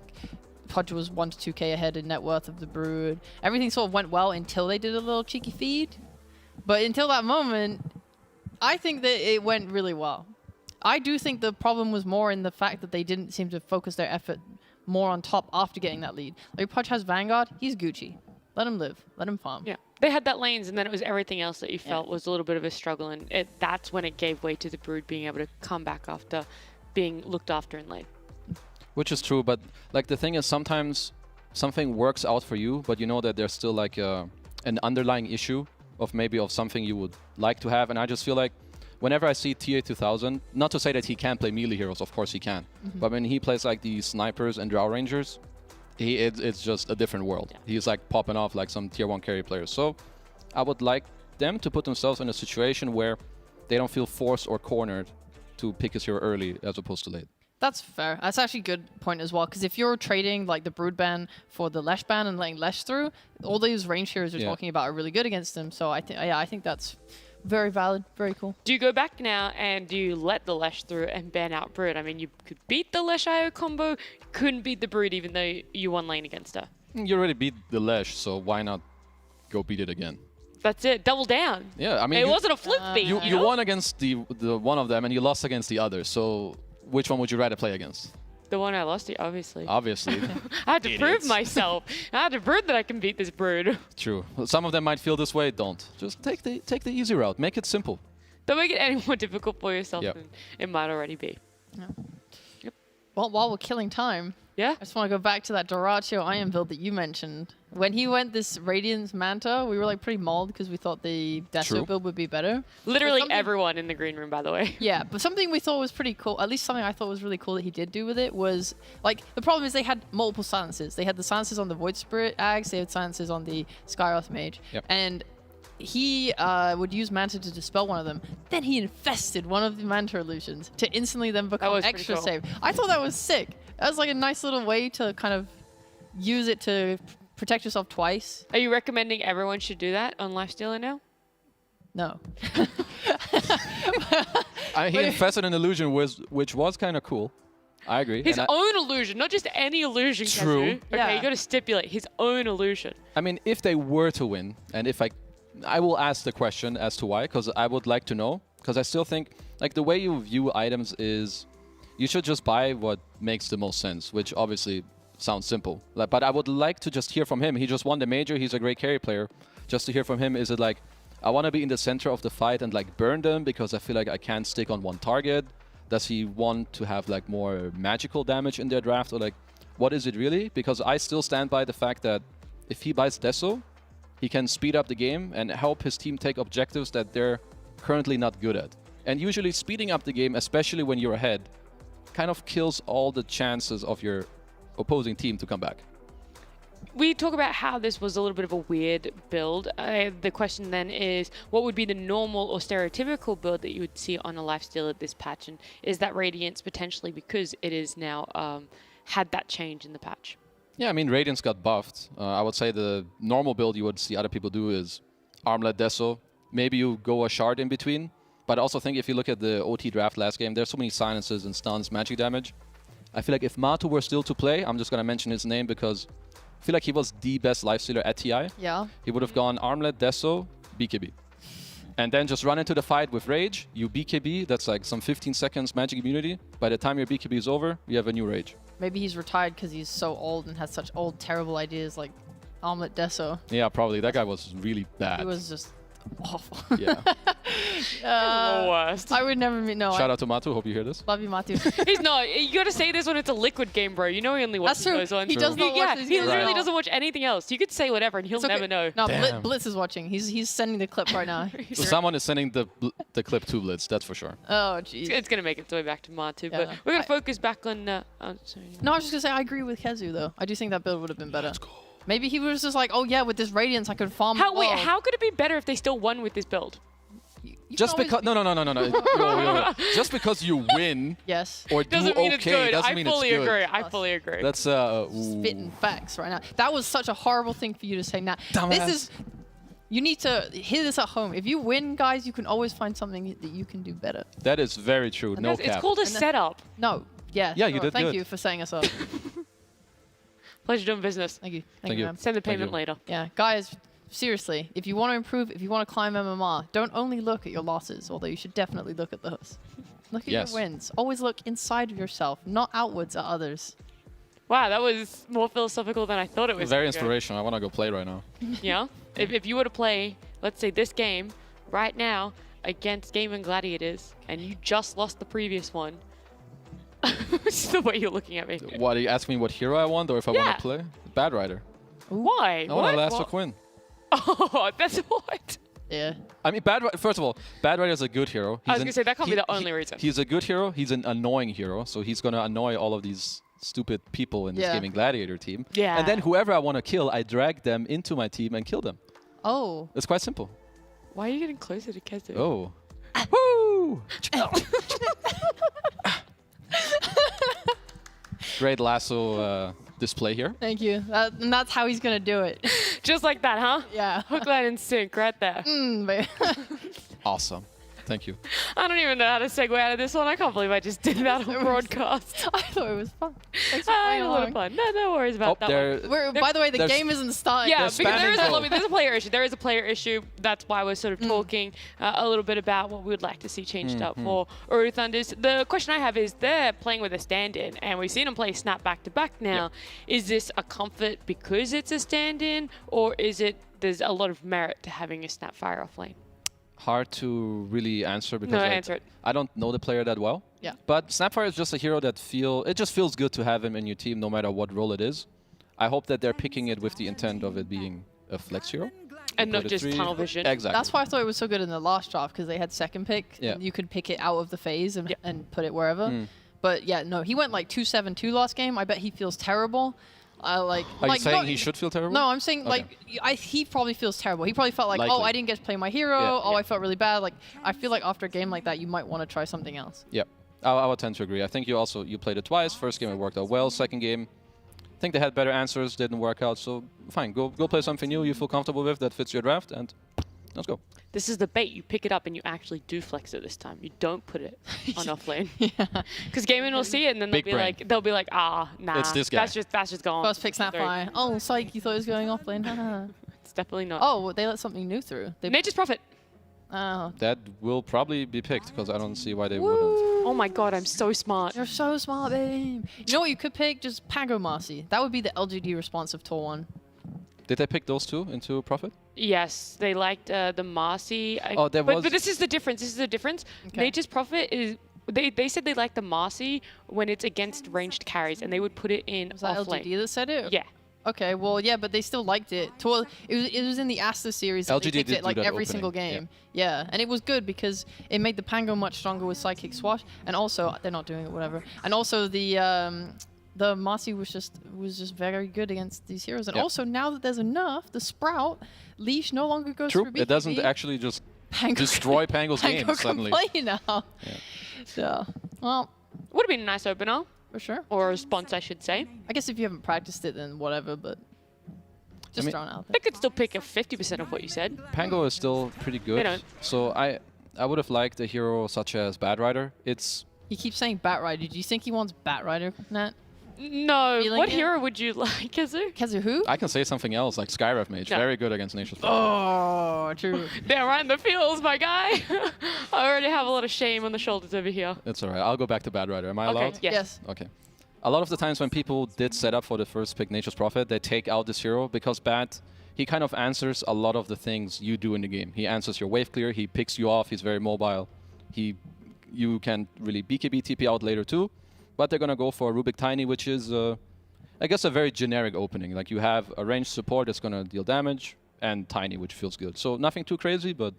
Pudge was 1 to 2k ahead in net worth of the Brood. Everything sort of went well until they did a little cheeky feed. But until that moment, I think that it went really well. I do think the problem was more in the fact that they didn't seem to focus their effort more on top after getting that lead. Like, Pudge has Vanguard, he's Gucci. Let him live. Let him farm. Yeah. They had that lanes, and then it was everything else that you felt was a little bit of a struggle, and that's when it gave way to the Brood being able to come back after being looked after in lane. Which is true, but like the thing is, sometimes something works out for you, but you know that there's still like an underlying issue of something you would like to have, and I just feel like whenever I see TA2000, not to say that he can't play melee heroes, of course he can, but when he plays like these snipers and drow rangers, it's just a different world. Yeah. He's like popping off like some tier 1 carry players. So I would like them to put themselves in a situation where they don't feel forced or cornered to pick his hero early as opposed to late. That's fair. That's actually a good point as well, because if you're trading like the Brood ban for the Lesh ban and letting Lesh through, all those range heroes you're talking about are really good against them. So I think that's Very valid. Very cool. Do you go back now and do you let the Lesh through and ban out Brood? I mean, you could beat the Lesh IO combo, you couldn't beat the Brood even though you won lane against her. You already beat the Lesh, so why not go beat it again? That's it. Double down. Yeah, I mean, it wasn't a flip beat. You won against the one of them, and you lost against the other. So which one would you rather play against? The one I lost to, obviously. Obviously. I had to prove myself. I had to prove that I can beat this Brood. True. Well, some of them might feel this way. Don't. Just take the easy route. Make it simple. Don't make it any more difficult for yourself Yep. than it might already be. Yeah. Yep. Well, while we're killing time, yeah, I just want to go back to that Doratio Iron build that you mentioned. When he went this Radiance Manta, we were like pretty mauled because we thought the Deso build would be better. Literally everyone in the green room, by the way. Yeah, but something we thought was pretty cool, at least something I thought was really cool that he did do with it was, like, the problem is they had multiple silences. They had the silences on the Void Spirit Ags, they had silences on the Skyoth Mage, and he would use Manta to dispel one of them. Then he infested one of the Manta illusions to instantly then become extra cool. save. I thought that was sick. That was like a nice little way to kind of use it to protect yourself twice. Are you recommending everyone should do that on Lifestealer now? No. He infested an illusion which was kind of cool. I agree. His own illusion, not just any illusion. True. Kazu. Okay, you got to stipulate his own illusion. I mean, if they were to win, and if I will ask the question as to why, because I would like to know. Because I still think, like, the way you view items is you should just buy what makes the most sense, which obviously sounds simple. But I would like to just hear from him. He just won the major. He's a great carry player. Just to hear from him, is it like, I want to be in the center of the fight and like burn them because I feel like I can't stick on one target? Does he want to have like more magical damage in their draft, or like, what is it really? Because I still stand by the fact that if he buys Deso, he can speed up the game and help his team take objectives that they're currently not good at. And usually speeding up the game, especially when you're ahead, kind of kills all the chances of your opposing team to come back. We talk about how this was a little bit of a weird build. The question then is, what would be the normal or stereotypical build that you would see on a Lifestealer this patch? And is that Radiance potentially because it is now had that change in the patch? Yeah, I mean, Radiance got buffed. I would say the normal build you would see other people do is Armlet Deso. Maybe you go a shard in between. But I also think if you look at the OT draft last game, there's so many silences and stuns, magic damage. I feel like if Matu were still to play, I'm just going to mention his name because I feel like he was the best Lifestealer at TI. Yeah. He would have gone Armlet, Deso, BKB. And then just run into the fight with Rage. You BKB, that's like some 15 seconds magic immunity. By the time your BKB is over, you have a new Rage. Maybe he's retired because he's so old and has such old, terrible ideas like Omelet Deso. Yeah, probably. That guy was really bad. He was just awful. Yeah. Worst. I would never meet. No. Shout out to Matu. Hope you hear this. Love you, Matu. He's not. You got to say this when it's a liquid game, bro. You know he only watches That's true. those ones. He does not watch these he games literally at all. doesn't watch anything else. You could say whatever and he'll It's okay. never know. No, Damn. Blitz is watching. He's sending the clip right now. So someone is sending the clip to Blitz, that's for sure. Oh, jeez. It's going to make its way back to Matu, Yeah. but we're going to focus back on... sorry. No, I was just going to say, I agree with Kezu, though. I do think that build would have been better. Maybe he was just like, oh, yeah, with this Radiance, I could farm Wait, how could it be better if they still won with this build? Just because... No. Yo. Just because you win yes. or do doesn't mean okay it's good. doesn't I mean fully it's good. agree. I fully agree. That's spitting facts right now. That was such a horrible thing for you to say. Now, this is... You need to hear this at home. If you win, guys, you can always find something that you can do better. That is very true. No cap. It's called a setup. No. Yeah. Yeah, you did Thank good. you for saying us up. Pleasure doing business. Thank you. Thank you. ma'am. Send the Thank payment you. later. Yeah, guys, seriously, if you want to improve, if you want to climb MMR, don't only look at your losses, although you should definitely look at those. Look at Yes. your wins. Always look inside of yourself, not outwards at others. Wow, that was more philosophical than I thought it was. Very gonna go. inspirational. I want to go play right now. Yeah. If you were to play, let's say this game right now against Game and Gladiators, and you just lost the previous one, this is the way you're looking at me. What, are you asking me what hero I want or if I want to play? Bad Rider. Why? I want to last What? for Quinn. Oh, that's what? Yeah. I mean, first of all, Bad Rider is a good hero. I was going to say, that can't be the only reason. He's a good hero. He's an annoying hero. So he's going to annoy all of these stupid people in this Yeah. gaming gladiator team. Yeah. And then whoever I want to kill, I drag them into my team and kill them. Oh. It's quite simple. Why are you getting closer to Kezu? Oh. Woo! Great lasso display here. Thank you. And that's how he's going to do it. Just like that, huh? Yeah. Hook, line, and sink right there. But Awesome. Thank you. I don't even know how to segue out of this one. I can't believe I just did that on broadcast. I thought it was fun. Thanks I had a lot of fun. No worries about that one. By the way, the game isn't starting. Yeah, because there's a player issue. There is a player issue. That's why we're sort of talking a little bit about what we would like to see changed up for Oru Thunders. The question I have is they're playing with a stand-in, and we've seen them play Snap back-to-back now. Is this a comfort because it's a stand-in, or is it there's a lot of merit to having a Snap fire off lane? Hard to really answer because answer it. I don't know the player that well. Yeah. But Snapfire is just a hero that it just feels good to have him in your team no matter what role it is. I hope that they're picking it with the intent of it being a flex hero. And not just tunnel vision. Exactly. That's why I thought it was so good in the last draft, because they had second pick. Yeah. And you could pick it out of the phase and put it wherever. But yeah, no, he went like 2-7-2 last game. I bet he feels terrible. Are you saying he should feel terrible? No, I'm saying he probably feels terrible. He probably felt like, Likely. oh, I didn't get to play my hero. I felt really bad. Like, I feel like after a game like that, you might want to try something else. Yeah, I would tend to agree. I think you played it twice. First game it worked out well. Second game, I think they had better answers, didn't work out. So fine, go play something new you feel comfortable with that fits your draft, and let's go. This is the bait. You pick it up and you actually do flex it this time. You don't put it on off lane. Because Gaming will see it and then they'll be like, ah, nah. It's this guy. That's just gone. First pick Snapfire. Oh, psych, you thought it was going off lane. It's definitely not. Oh, they let something new through. Nature's Prophet. Oh. That will probably be picked because I don't see why they wouldn't. Oh my god, I'm so smart. You're so smart, babe. You know what you could pick? Just Pango Marcy. That would be the LGD responsive Tor 1. Did they pick those two into Prophet? Yes, they liked the Marcy. But this is the difference. Okay. Nature's Prophet is... They said they like the Marcy when it's against ranged carries, and they would put it in Was that off lane. LGD that said it? Yeah. Okay, well, yeah, but they still liked it. It was in the Asta series. LGD they picked did it like do that every opening, single game. Yeah, and it was good because it made the Pango much stronger with Psychic Swash, and also they're not doing it, whatever. And also the Marcy was just very good against these heroes. And also now that there's enough, the Sprout Leash no longer goes True. for BKB. It doesn't actually just destroy Pango's game suddenly. Pango can play now. Yeah. So, well, would have been a nice opener. For sure. Or a response, I should say. I guess if you haven't practiced it, then whatever, but just throwing out there. They could still pick a 50% of what you said. Pango is still pretty good. They don't. So I would have liked a hero such as Bad Rider. He keeps saying Bat Rider. Do you think he wants Bat Rider, Nat? No. What hero would you like, Kazu? Kazu who? I can say something else, like Skyref Mage. No. Very good against Nature's Prophet. Oh, true. They're right in the feels, my guy. I already have a lot of shame on the shoulders over here. It's alright. I'll go back to Bad Rider. Am I allowed? Yes. Okay. A lot of the times when people did set up for the first pick Nature's Prophet, they take out this hero because Bad, he kind of answers a lot of the things you do in the game. He answers your wave clear, he picks you off, he's very mobile. You can really BKB TP out later too, but they're gonna go for Rubik Tiny, which is, I guess, a very generic opening. Like you have a ranged support that's gonna deal damage, and Tiny, which feels good. So nothing too crazy, but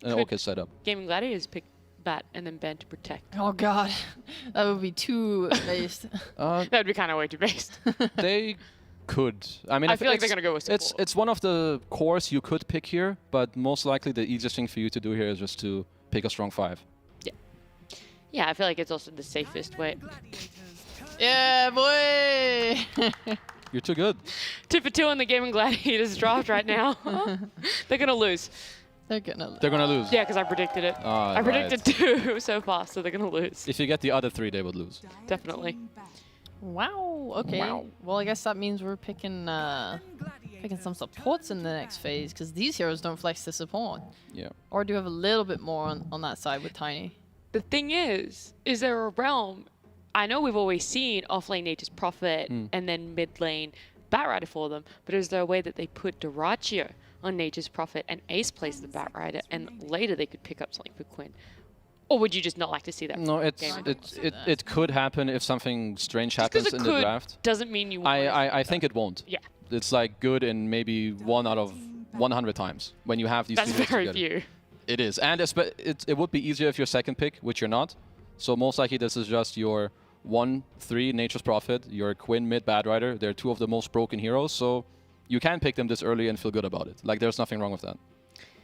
an okay setup. Gaming Gladiators pick Bat and then Ban to protect. Oh god, that would be too based. That would be kind of way too based. They could. I mean, I feel like they're gonna go with support. It's one of the cores you could pick here, but most likely the easiest thing for you to do here is just to pick a strong 5. Yeah. Yeah, I feel like it's also the safest way. Yeah, boy. You're too good. 2 for 2 on the Gaming Gladiators draft right now. They're gonna lose. They're gonna lose. Yeah, because I predicted it. I predicted 2 so far, so they're gonna lose. If you get the other 3, they would lose. Definitely. Wow. Okay. Wow. Well, I guess that means we're picking some supports in the next phase because these heroes don't flex to support. Yeah. Or do you have a little bit more on that side with Tiny? The thing is there a realm? I know we've always seen offlane Nature's Prophet and then mid lane Batrider for them, but is there a way that they put Duraccio on Nature's Prophet and Ace plays the Batrider and later they could pick up something for Quinn? Or would you just not like to see that? No, it could happen if something strange happens in the draft. Doesn't mean you. I think it won't. Yeah. It's like good in maybe 1 out of 100 times when you have these. That's two very together. few. It is, and it would be easier if you're second pick, which you're not. So most likely this is just your 1-3 Nature's Prophet, your Quinn mid Bad Rider. They're 2 of the most broken heroes, so you can pick them this early and feel good about it. Like there's nothing wrong with that.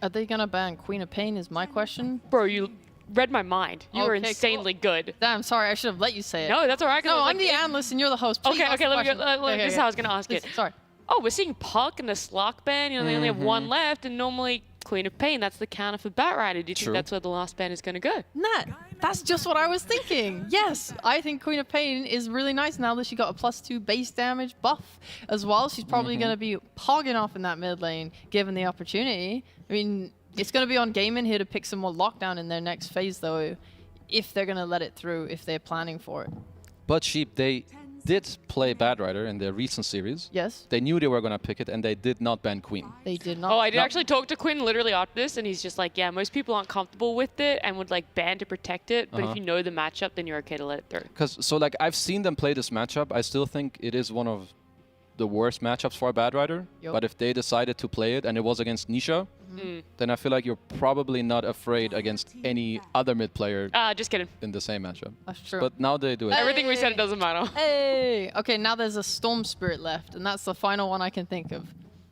Are they gonna ban Queen of Pain? Is my question. Bro, you read my mind. You were insanely good. Damn, sorry, I should have let you say it. No, that's all right. No, I'm the analyst and you're the host. Please Okay, let me go. This is how I was gonna ask it. Sorry. Oh, we're seeing Puck and the Slark ban. You know, they only have 1 left, and normally Queen of Pain. That's the counter for Batrider. Do you think that's where the last ban is going to go? Nah, that's just what I was thinking. Yes, I think Queen of Pain is really nice now that she got a +2 base damage buff as well. She's probably going to be hogging off in that mid lane, given the opportunity. I mean, it's going to be on Gaming here to pick some more lockdown in their next phase, though, if they're going to let it through, if they're planning for it. But Sheep, they did play Batrider in their recent series. Yes. They knew they were going to pick it, and they did not ban Queen. They did not. Oh, I did actually talk to Quinn literally after this, and he's just like, yeah, most people aren't comfortable with it and would like ban to protect it, but if you know the matchup, then you're okay to let it through. Because, so like, I've seen them play this matchup. I still think it is one of the worst matchups for a Batrider. But if they decided to play it, and it was against Nisha, then I feel like you're probably not afraid against any other mid player just kidding. in the same matchup. That's true. But now they do it. Everything we said doesn't matter. Hey! Okay, now there's a Storm Spirit left, and that's the final one I can think of.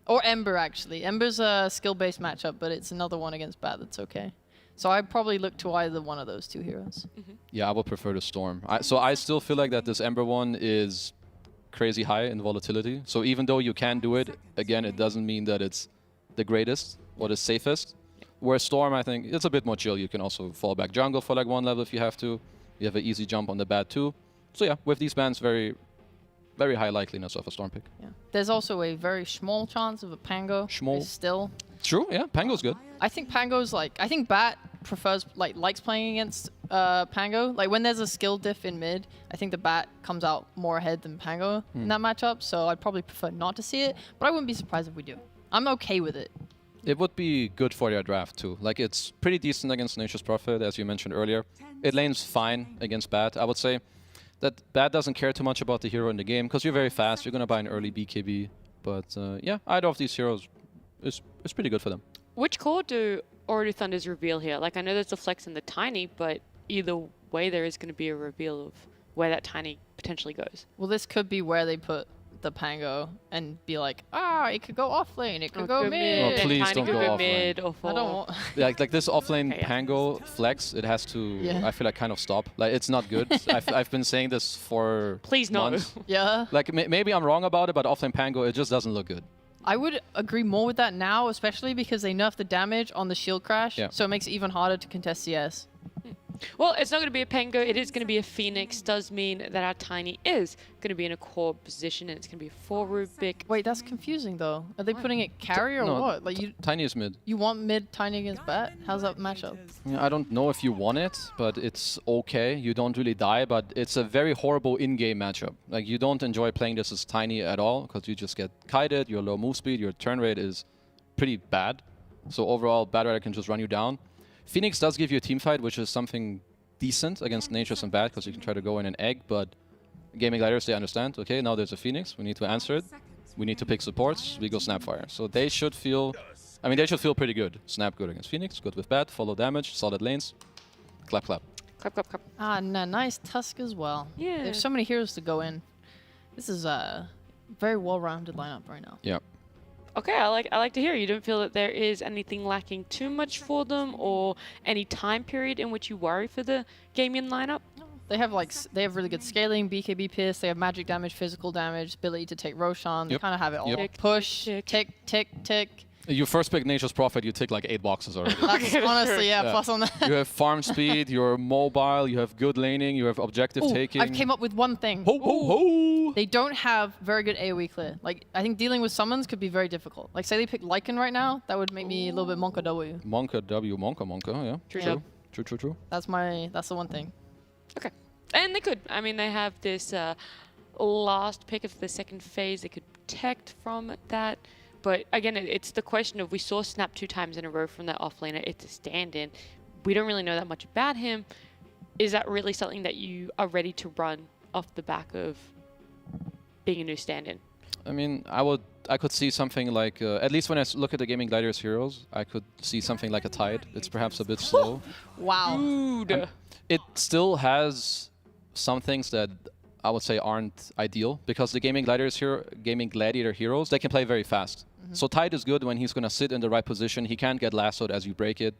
Or Ember, actually. Ember's a skill-based matchup, but it's another one against Bat that's okay. So I'd probably look to either one of those two heroes. Yeah, I would prefer the Storm. So I still feel like that this Ember one is crazy high in volatility. So even though you can do it, again, it doesn't mean that it's the greatest or the safest. Where Storm, I think, it's a bit more chill. You can also fall back jungle for like 1 level if you have to. You have an easy jump on the Bat too. So yeah, with these bans, very high likeliness of a Storm pick. Yeah. There's also a very small chance of a Pango. Small. Still. True, yeah, Pango's good. I think Pango's like, I think Bat prefers, likes playing against Pango. Like when there's a skill diff in mid, I think the Bat comes out more ahead than Pango in that matchup. So I'd probably prefer not to see it, but I wouldn't be surprised if we do. I'm okay with it. It would be good for their draft too. Like it's pretty decent against Nature's Prophet, as you mentioned earlier. It lanes fine against Bat. I would say that Bat doesn't care too much about the hero in the game because you're very fast. You're gonna buy an early BKB, but yeah, either of these heroes is pretty good for them. Which core do Oro Thunders reveal here? Like I know there's the Flex and the Tiny, but either way there is going to be a reveal of where that Tiny potentially goes. Well, this could be where they put the Pango and be like, it could go off lane, it could go mid. Oh, please don't go off lane. I don't want. like this offlane Pango flex, it has to. I feel like kind of stop. Like it's not good. I've been saying this for please no. months. Yeah. Like maybe I'm wrong about it, but offlane Pango, it just doesn't look good. I would agree more with that now, especially because they nerfed the damage on the shield crash, so it makes it even harder to contest CS. Well, it's not going to be a Pango, it is going to be a Phoenix. Does mean that our Tiny is going to be in a core position, and it's going to be 4 Rubik. Wait, that's confusing though. Are they putting it carry or what? Like Tiny is mid. You want mid Tiny against Bat? How's that matchup? Yeah, I don't know if you want it, but it's okay. You don't really die, but it's a very horrible in-game matchup. Like you don't enjoy playing this as Tiny at all because you just get kited, your low move speed, your turn rate is pretty bad. So overall, Batrider can just run you down. Phoenix does give you a team fight, which is something decent against Nature's and Bat because you can try to go in an egg, but Gaming Gladiators, they understand, okay, now there's a Phoenix, we need to answer it. We need to pick supports, we go Snapfire. So they should feel, I mean, they should feel pretty good. Snap good against Phoenix, good with Bat, follow damage, solid lanes. Clap, clap. Clap, clap, clap. Nice Tusk as well. Yeah. There's so many heroes to go in. This is a very well-rounded lineup right now. Yeah. Okay, I like to hear. You don't feel that there is anything lacking too much for them, or any time period in which you worry for the Gamian lineup? They have really good scaling, BKB Pierce, they have magic damage, physical damage, ability to take Roshan. They kind of have it all. Tick, Push, tick, tick, tick. You first pick Nature's Prophet, you tick like 8 boxes already. That's honestly, plus on that. You have farm speed, you're mobile, you have good laning, you have objective taking. I've came up with one thing. Ho, ho, ho! They don't have very good AoE clear. Like, I think dealing with summons could be very difficult. Like, say they pick Lycan right now, that would make me a little bit Monka W. Monka W, Monka, yeah. True. That's the one thing. Okay. And they could. I mean, they have this last pick of the second phase. They could protect from that. But again, it's the question of, we saw Snap 2 times in a row from that offlaner. It's a stand-in. We don't really know that much about him. Is that really something that you are ready to run off the back of being a new stand-in? I mean, I could see something like, at least when I look at the Gaming Gladiators heroes, I could see something like a Tide. It's perhaps a bit slow. Wow. Dude. It still has some things that I would say aren't ideal, because the Gaming Gladiator heroes, they can play very fast. So Tide is good when he's going to sit in the right position. He can't get lassoed as you break it.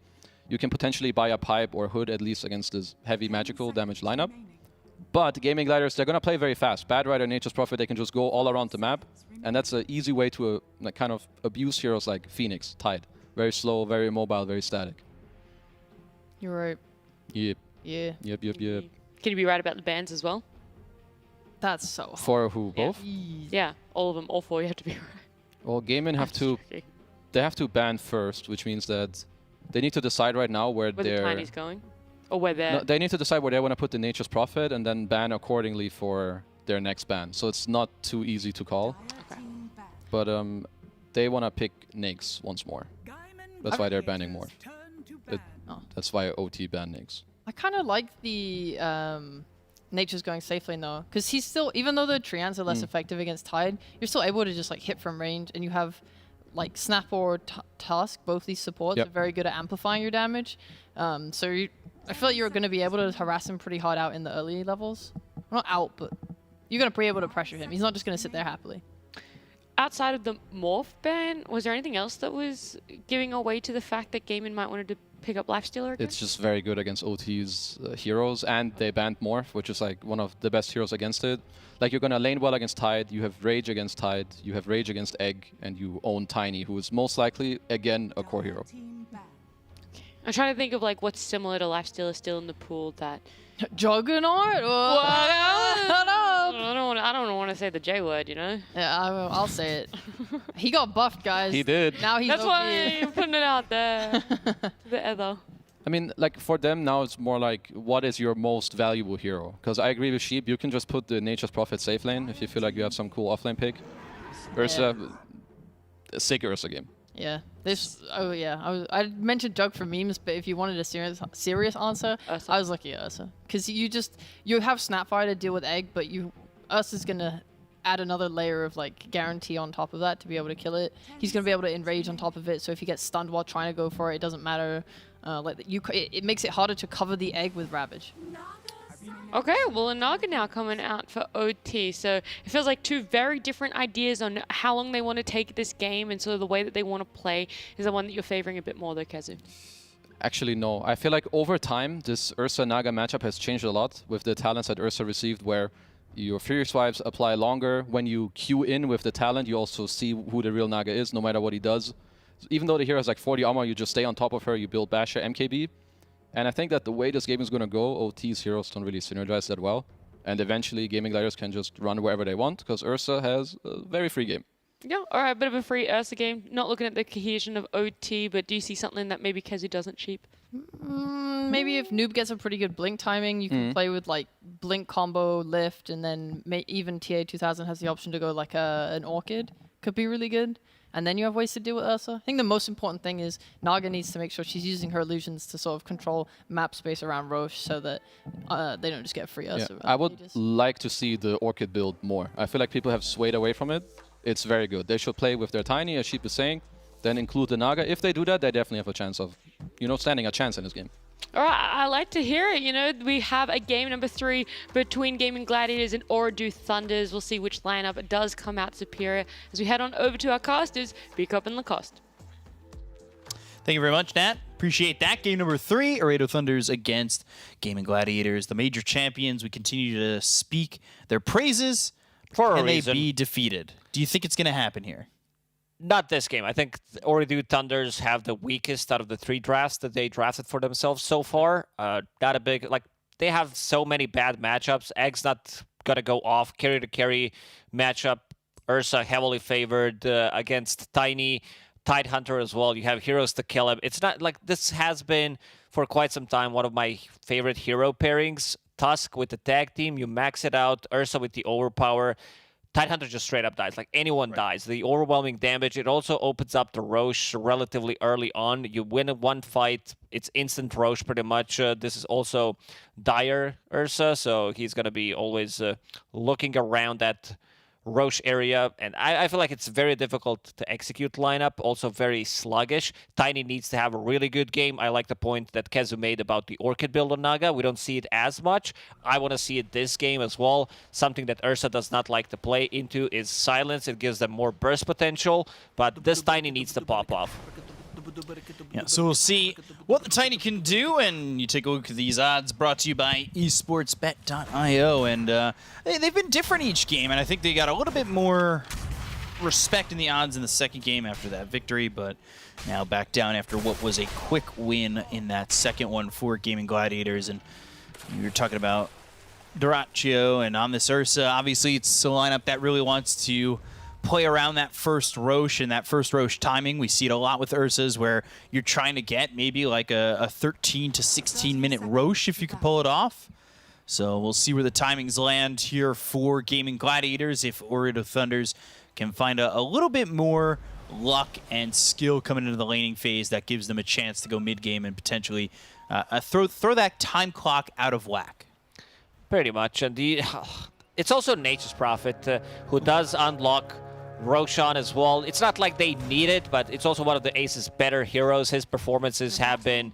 You can potentially buy a pipe or hood, at least against this heavy magical damage lineup. But Gaming Gladiators, they're going to play very fast. Batrider, Nature's Prophet, they can just go all around the map. And that's an easy way to kind of abuse heroes like Phoenix, Tide. Very slow, very immobile, very static. You're right. Yep. Yeah. Yep. Can you be right about the bans as well? That's so hard. For who? Both? Yeah, all of them, all 4. You have to be right. Well, Gaming have to. They have to ban first, which means that they need to decide right now where the they're. Tiny's going, or where they're. No, they need to decide where they want to put the Nature's Prophet and then ban accordingly for their next ban. So it's not too easy to call. Okay. But they want to pick Nix once more. That's why they're banning more. That's why OT banned Nix. I kind of like the Nature's going safe lane though, because he's still, even though the Trians are less effective against Tide, you're still able to just like hit from range, and you have like Snap or Tusk, both these supports are very good at amplifying your damage. So I feel like you're going to be able to harass him pretty hard out in the early levels. Well, not out, but you're going to be able to pressure him. He's not just going to sit there happily. Outside of the Morph ban, was there anything else that was giving away to the fact that Gaming might wanted to pick up Lifestealer again? It's just very good against OT's heroes, and they banned Morph, which is like one of the best heroes against it. Like, you're gonna lane well against Tide, you have Rage against Tide, you have Rage against Egg, and you own Tiny, who is most likely, again, a core hero. I'm trying to think of like what's similar to Lifestealer still in the pool that... Juggernaut? I don't want to say the J word, you know? Yeah, I'll say it. He got buffed, guys. He did. Now he's That's why I'm putting it out there. The other. I mean, like, for them now, it's more like, what is your most valuable hero? Because I agree with Sheep, you can just put the Nature's Prophet safe lane if you feel like you have some cool offlane pick. Ursa, a sick Ursa game. Yeah. I mentioned Jug for memes, but if you wanted a serious answer, Ursa. I was looking at Ursa. Because you have Snapfire to deal with Egg, but Ursa's going to add another layer of like guarantee on top of that to be able to kill it. He's going to be able to enrage on top of it, so if he gets stunned while trying to go for it, it doesn't matter. It makes it harder to cover the Egg with Ravage. Okay, well, Naga now coming out for OT, so it feels like 2 very different ideas on how long they want to take this game, and sort of the way that they want to play is the one that you're favoring a bit more, though, Kazu. Actually, no. I feel like over time, this Ursa-Naga matchup has changed a lot with the talents that Ursa received, where your Fury Swipes apply longer. When you queue in with the talent, you also see who the real Naga is, no matter what he does. So even though the hero has like 40 armor, you just stay on top of her, you build Basher, MKB. And I think that the way this game is going to go, OT's heroes don't really synergize that well. And eventually, Gaming Gladiators can just run wherever they want, because Ursa has a very free game. Yeah, all right, bit of a free Ursa game. Not looking at the cohesion of OT, but do you see something that maybe Kazu doesn't cheap? Maybe if Noob gets a pretty good blink timing, you can play with like blink combo, lift, and then even TA2000 has the option to go like an Orchid. Could be really good. And then you have ways to deal with Ursa. I think the most important thing is Naga needs to make sure she's using her illusions to sort of control map space around Roche so that they don't just get free Ursa. Yeah, I would like to see the Orchid build more. I feel like people have swayed away from it. It's very good. They should play with their Tiny, as Sheep is saying, then include the Naga. If they do that, they definitely have a chance of, standing a chance in this game. All right, I like to hear it. You know, we have a game number 3 between Gaming Gladiators and Ooredoo Thunders. We'll see which lineup does come out superior as we head on over to our casters, Beakup and Lacoste. Thank you very much, Nat. Appreciate that. Game number 3, Ooredoo Thunders against Gaming Gladiators, the major champions. We continue to speak their praises. Can they be defeated? Do you think it's going to happen here? Not this game. I think Ooredoo Thunders have the weakest out of the 3 drafts that they drafted for themselves so far. Not a big, they have so many bad matchups. Egg's not going to go off. Carry to carry matchup. Ursa heavily favored against Tiny. Tidehunter as well. You have heroes to kill him. It's not like this has been for quite some time one of my favorite hero pairings. Tusk with the tag team. You max it out. Ursa with the overpower. Tidehunter just straight up dies. Like, anyone dies. The overwhelming damage. It also opens up the Roche relatively early on. You win one fight, it's instant Roche pretty much. This is also Dire Ursa, so he's going to be always looking around that Roche area, and I feel like it's very difficult to execute lineup, also very sluggish. Tiny needs to have a really good game. I like the point that Kezu made about the Orchid build on Naga. We don't see it as much. I want to see it this game as well. Something that Ursa does not like to play into is Silence. It gives them more burst potential, but this Tiny needs to pop off. Yeah, so we'll see what the Tiny can do, and you take a look at these odds brought to you by esportsbet.io, and they've been different each game, and I think they got a little bit more respect in the odds in the second game after that victory, but now back down after what was a quick win in that second one for Gaming Gladiators. And you were talking about Dyrachyo and on this Ursa. Obviously, it's a lineup that really wants to play around that first Roche and that first Roche timing. We see it a lot with Ursas where you're trying to get maybe like a 13 to 16 minute Roche if you can pull it off. So we'll see where the timings land here for Gaming Gladiators if Orlando Thunders can find a little bit more luck and skill coming into the laning phase that gives them a chance to go mid-game and potentially throw that time clock out of whack. Pretty much. And it's also Nature's Prophet who does unlock Roshan as well. It's not like they need it, but it's also one of the Ace's better heroes. His performances have been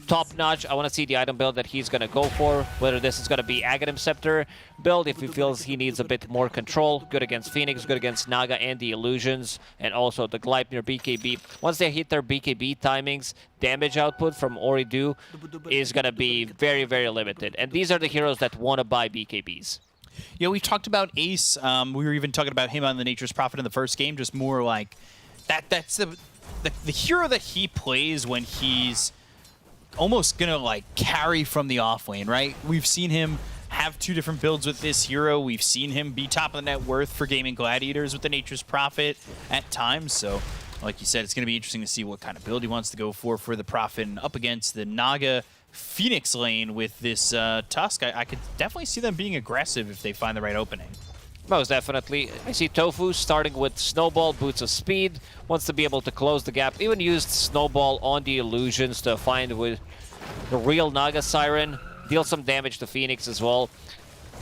top-notch. I want to see the item build that he's going to go for, whether this is going to be Aghanim Scepter build, if he feels he needs a bit more control. Good against Phoenix, good against Naga and the Illusions, and also the Gleipnir BKB. Once they hit their BKB timings, damage output from Oridu is going to be very, very limited. And these are the heroes that want to buy BKBs. Yeah, we talked about Ace. We were even talking about him on the Nature's Prophet in the first game, just more like that's the hero that he plays when he's almost gonna like carry from the off lane, right? We've seen him have two different builds with this hero. We've seen him be top of the net worth for Gaming Gladiators with the Nature's Prophet at times. So, like you said, it's gonna be interesting to see what kind of build he wants to go for the Prophet and up against the Naga Phoenix lane with this Tusk. I could definitely see them being aggressive if they find the right opening. Most definitely. I see Tofu starting with Snowball, Boots of Speed, wants to be able to close the gap. Even used Snowball on the Illusions to find with the real Naga Siren, deal some damage to Phoenix as well.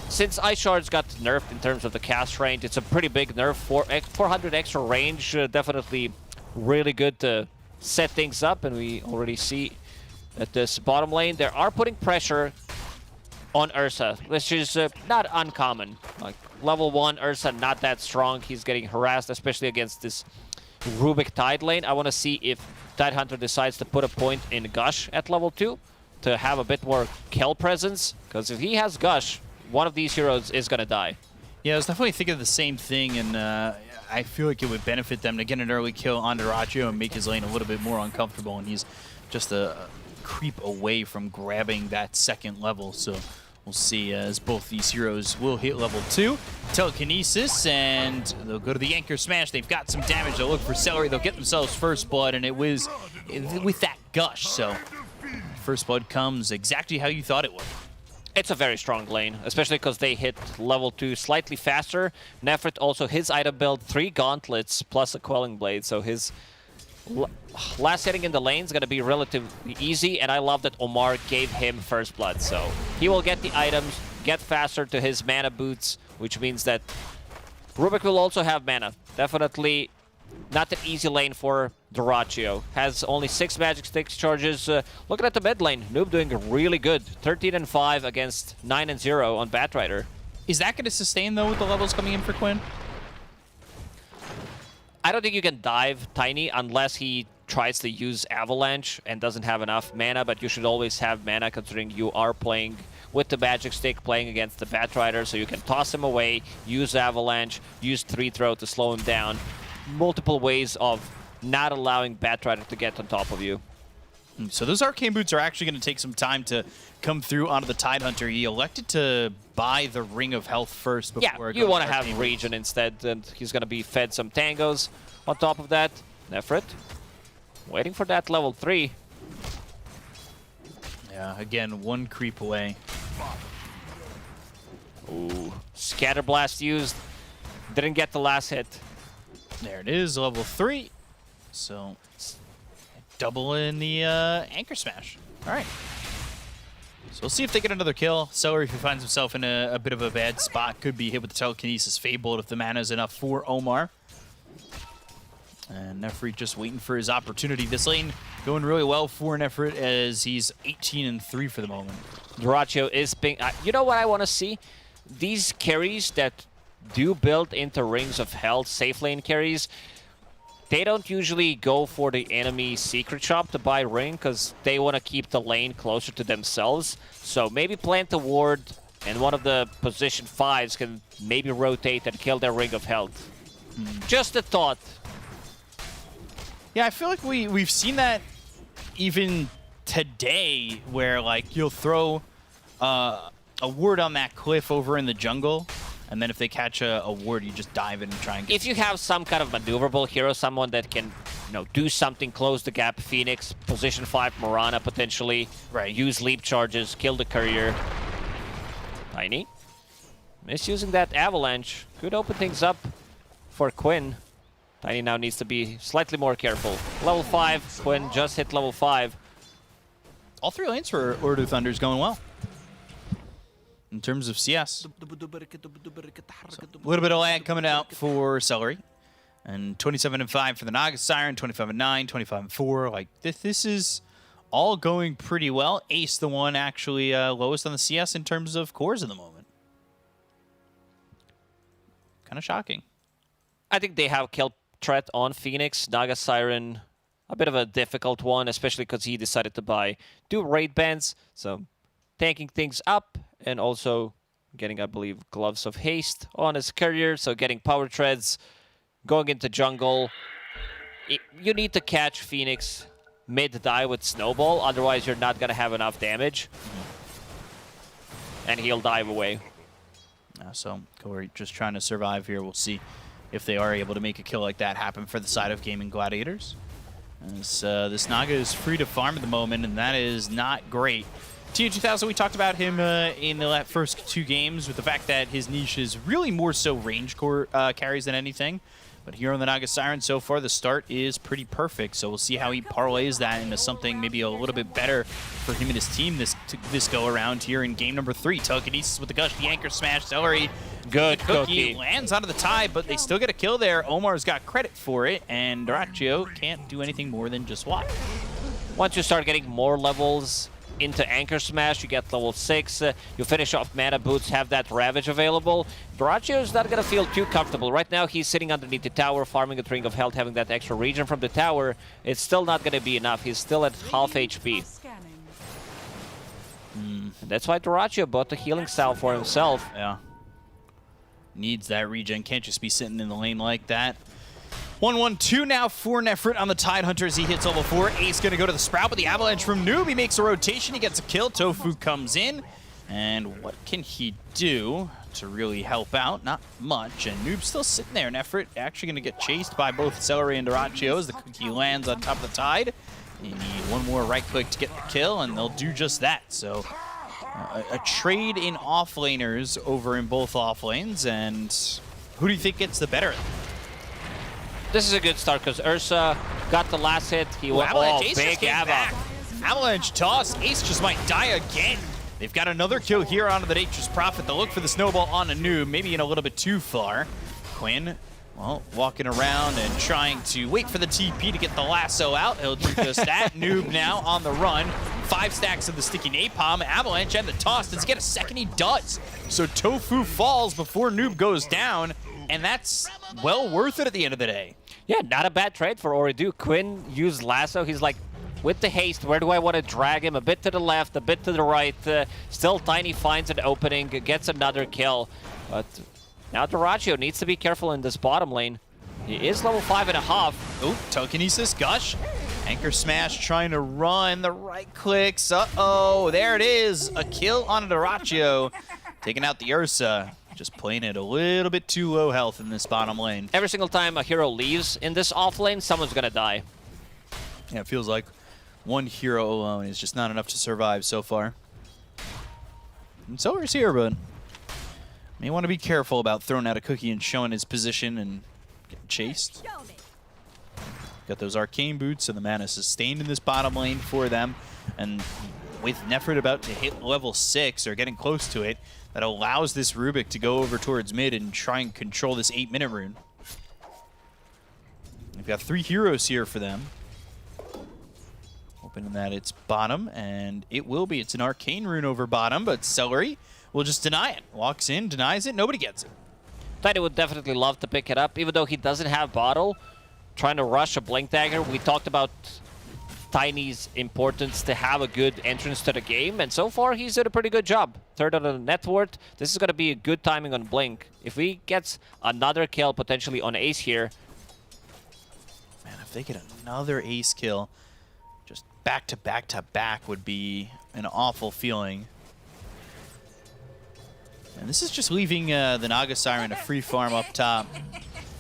Since Ice Shards got nerfed in terms of the cast range, it's a pretty big nerf. 400 extra range, definitely really good to set things up, and we already see at this bottom lane, they are putting pressure on Ursa, which is not uncommon. Like, level 1 Ursa, not that strong. He's getting harassed, especially against this Rubik Tide lane. I want to see if Tidehunter decides to put a point in Gush at level 2 to have a bit more kill presence, because if he has Gush, one of these heroes is going to die. Yeah, I was definitely thinking of the same thing, and I feel like it would benefit them to get an early kill on Dyrachyo and make his lane a little bit more uncomfortable, and he's just a creep away from grabbing that second level. So we'll see as both these heroes will hit level 2. Telekinesis, and they'll go to the Anchor Smash. They've got some damage. They'll look for Celery. They'll get themselves First Blood, and it was with that Gush. So First Blood comes exactly how you thought it would. It's a very strong lane, especially because they hit level 2 slightly faster. Nefrit also, his item build, 3 gauntlets plus a Quelling Blade, so his last hitting in the lane is going to be relatively easy, and I love that Omar gave him First Blood, so he will get the items, get faster to his mana boots, which means that Rubik will also have mana. Definitely not an easy lane for Dyrachyo. Has only 6 magic sticks charges. Looking at the mid lane, Noob doing really good. 13-5 against 9-0 on Batrider. Is that going to sustain, though, with the levels coming in for Quinn? I don't think you can dive Tiny unless he tries to use Avalanche and doesn't have enough mana, but you should always have mana considering you are playing with the Magic Stick, playing against the Batrider, so you can toss him away, use Avalanche, use 3-throw to slow him down. Multiple ways of not allowing Batrider to get on top of you. So those Arcane Boots are actually going to take some time to come through onto the Tidehunter. He elected to buy the Ring of Health first before. Yeah, you want to have Regen instead, and he's going to be fed some tangos on top of that. Nefrit, waiting for that level 3. Yeah, again, 1 creep away. Ooh, Scatter Blast used. Didn't get the last hit. There it is, level 3. So, double in the Anchor Smash. All right. So we'll see if they get another kill. Celery, if he finds himself in a bit of a bad spot, could be hit with the Telekinesis Fable if the mana is enough for Omar. And Nefrit just waiting for his opportunity. This lane going really well for Nefrit as he's 18-3 for the moment. Dyrachyo is ping. You know what I want to see? These carries that do build into Rings of Health, safe lane carries, they don't usually go for the enemy secret shop to buy ring because they want to keep the lane closer to themselves. So maybe plant a ward and one of the position 5s can maybe rotate and kill their Ring of Health. Just a thought. Yeah, I feel like we've seen that even today, where like you'll throw a ward on that cliff over in the jungle, and then if they catch a ward, you just dive in and try and get. If you have some kind of maneuverable hero, someone that can, do something, close the gap, Phoenix, position 5 Morana potentially, right? Use leap charges, kill the courier. Tiny misusing that avalanche could open things up for Quinn. Tiny now needs to be slightly more careful. Level 5, Quinn just hit level 5. All 3 lanes for Order of Thunder is going well. In terms of CS. So, a little bit of lag coming out for Celery. And 27-5 for the Naga Siren, 25-9, 25-4. Like, this is all going pretty well. Ace, the one actually lowest on the CS in terms of cores at the moment. Kind of shocking. I think they have kill threat on Phoenix. Naga Siren, a bit of a difficult one, especially because he decided to do raid bans. So tanking things up and also getting, I believe, Gloves of Haste on his courier. So getting power treads, going into jungle. You need to catch Phoenix mid-die with Snowball, otherwise you're not going to have enough damage. And he'll dive away. So we're just trying to survive here. We'll see if they are able to make a kill like that happen for the side of Gaming Gladiators. As this Naga is free to farm at the moment, and that is not great. TU2000, we talked about him in the first 2 games with the fact that his niche is really more so range core carries than anything. But here on the Naga Siren, so far, the start is pretty perfect. So we'll see how he parlays that into something maybe a little bit better for him and his team this go-around here in game number 3. Telekinesis with the Gush, the Anchor Smash, Celery. Good Cookie lands onto the tie, but they still get a kill there. Omar's got credit for it, and Doraccio can't do anything more than just watch. Once you start getting more levels into Anchor Smash, you get level 6, you finish off Mana Boots, have that Ravage available. Doraccio is not going to feel too comfortable. Right now he's sitting underneath the tower, farming a Ring of Health, having that extra regen from the tower. It's still not going to be enough. He's still at half HP. And that's why Doraccio bought the healing salve for himself. Yeah. Needs that regen, can't just be sitting in the lane like that. 1-1-2 now for Nefrit on the Tidehunter as he hits level 4. Ace going to go to the Sprout, but the Avalanche from Noob. He makes a rotation. He gets a kill. Tofu comes in. And what can he do to really help out? Not much. And Noob's still sitting there. Nefrit actually going to get chased by both Celery and Doraccio as the Cookie lands on top of the Tide. You need one more right click to get the kill, and they'll do just that. So a trade in offlaners over in both offlanes. And who do you think gets the better of them? This is a good start because Ursa got the last hit. He went big Ava. Avalanche toss. Ace just might die again. They've got another kill here onto the Nature's Prophet. They'll look for the snowball on a Noob, maybe in a little bit too far. Quinn, well, walking around and trying to wait for the TP to get the lasso out. He'll do just that. Noob now on the run. 5 stacks of the sticky napalm. Avalanche and the toss. Does he get a second? He does. So Tofu falls before Noob goes down. And that's well worth it at the end of the day. Yeah, not a bad trade for Oridu. Quinn used lasso. He's like, with the haste, where do I want to drag him? A bit to the left, a bit to the right. Still Tiny finds an opening, gets another kill. But now Doraccio needs to be careful in this bottom lane. He is level 5.5. Oh, Telekinesis, Gush. Anchor Smash trying to run the right clicks. Uh-oh, there it is. A kill on Doraccio. Taking out the Ursa. Just playing it a little bit too low health in this bottom lane. Every single time a hero leaves in this off lane, someone's gonna die. Yeah, it feels like one hero alone is just not enough to survive so far. And Celery's here, but may want to be careful about throwing out a Cookie and showing his position and getting chased. Got those arcane boots, so the mana sustained in this bottom lane for them. And with Nefrit about to hit level 6 or getting close to it, that allows this Rubik to go over towards mid and try and control this 8-minute rune. They've got 3 heroes here for them. Hoping that it's bottom, and it will be. It's an arcane rune over bottom, but Celery will just deny it. Walks in, denies it, nobody gets it. Tiny would definitely love to pick it up, even though he doesn't have bottle. Trying to rush a Blink Dagger. We talked about Tiny's importance to have a good entrance to the game, and so far he's did a pretty good job. Third on the net worth. This is going to be a good timing on Blink. If he gets another kill potentially on Ace here. Man, if they get another Ace kill, just back to back to back would be an awful feeling. And this is just leaving the Naga Siren a free farm up top.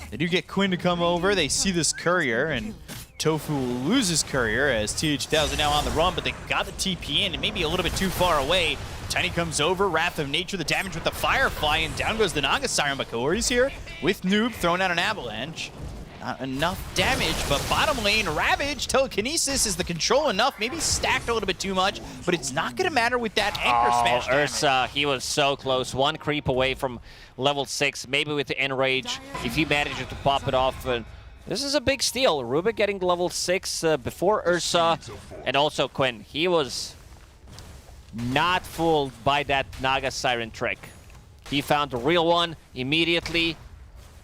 They do get Quinn to come over. They see this courier, and Tofu will lose his courier as TH2000 now on the run, but they got the TP in and maybe a little bit too far away. Tiny comes over, Wrath of Nature, the damage with the Firefly, and down goes the Naga Siren, but Kaori's here with Noob throwing out an Avalanche. Not enough damage, but bottom lane, Ravage, Telekinesis is the control enough, maybe stacked a little bit too much, but it's not going to matter with that Anchor Smash damage. Ursa, he was so close, one creep away from level 6, maybe with the Enrage, if he manages to pop it off. This is a big steal. Rubik getting level 6 before Ursa, and also Quinn. He was not fooled by that Naga Siren trick. He found the real one immediately.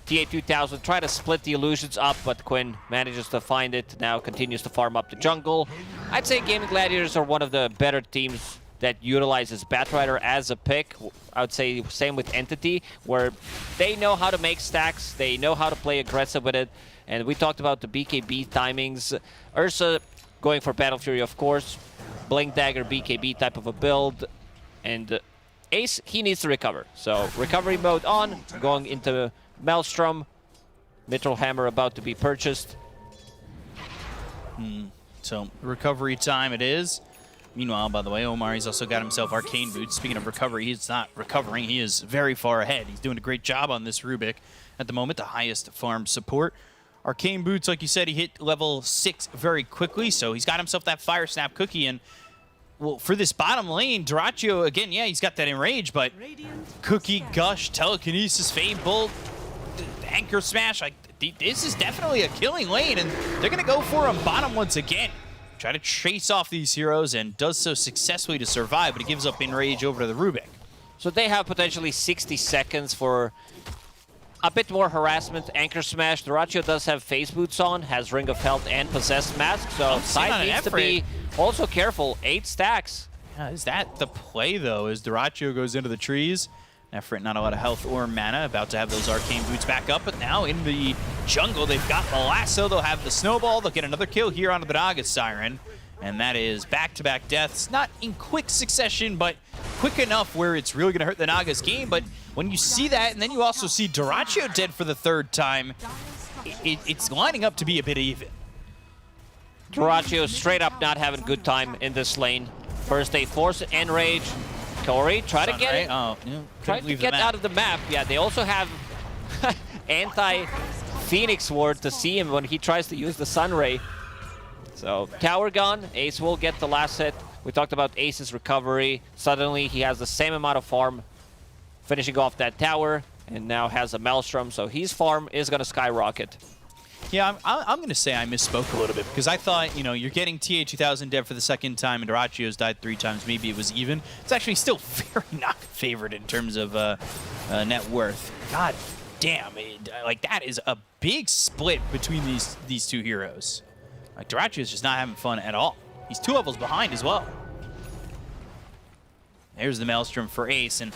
TA2000 tried to split the illusions up, but Quinn manages to find it. Now continues to farm up the jungle. I'd say Gaming Gladiators are one of the better teams that utilizes Batrider as a pick. I would say same with Entity, where they know how to make stacks, they know how to play aggressive with it. And we talked about the BKB timings. Ursa going for Battle Fury, of course. Blink Dagger, BKB type of a build. And Ace, he needs to recover. So recovery mode on, going into Maelstrom. Mithril Hammer about to be purchased. So recovery time it is. Meanwhile, by the way, Omar, he's also got himself Arcane Boots. Speaking of recovery, he's not recovering. He is very far ahead. He's doing a great job on this Rubik at the moment, the highest farm support. Arcane Boots, like you said, he hit level 6 very quickly, so he's got himself that Fire Snap cookie. And, well, for this bottom lane, Dyrachyo, again, yeah, he's got that Enrage, but Cookie, Gush, Telekinesis, Fade Bolt, Anchor Smash, like, this is definitely a killing lane, and they're going to go for him bottom once again. Try to chase off these heroes, and does so successfully to survive, but he gives up Enrage over to the Rubik. So they have potentially 60 seconds for a bit more harassment. Anchor Smash. Dyrachyo does have Phase Boots on, has Ring of Health and Possessed Mask, so side needs to be also careful. 8 stacks. Yeah, is that the play, though, as Dyrachyo goes into the trees? Efrit, not a lot of health or mana, about to have those Arcane Boots back up, but now in the jungle, they've got the lasso, they'll have the snowball, they'll get another kill here onto the Naga Siren, and that is back-to-back deaths. Not in quick succession, but quick enough where it's really going to hurt the Naga's game, but when you see that, and then you also see Dyrachyo dead for the 3rd time, it's lining up to be a bit even. Dyrachyo straight up not having a good time in this lane. First they force Enrage. Corey, try to get it. Oh, yeah, try to get out of the map. Yeah, they also have anti-Phoenix Ward to see him when he tries to use the Sunray. So, tower gone. Ace will get the last hit. We talked about Ace's recovery. Suddenly, he has the same amount of farm finishing off that tower, and now has a Maelstrom, so his farm is going to skyrocket. Yeah, I'm going to say I misspoke a little bit, because I thought, you know, you're getting TA2000 dead for the 2nd time, and Dyrachyo's died 3 times. Maybe it was even. It's actually still very not favored in terms of net worth. God damn, like, that is a big split between these two heroes. Like, Dyrachyo's just not having fun at all. He's 2 levels behind as well. There's the Maelstrom for Ace, and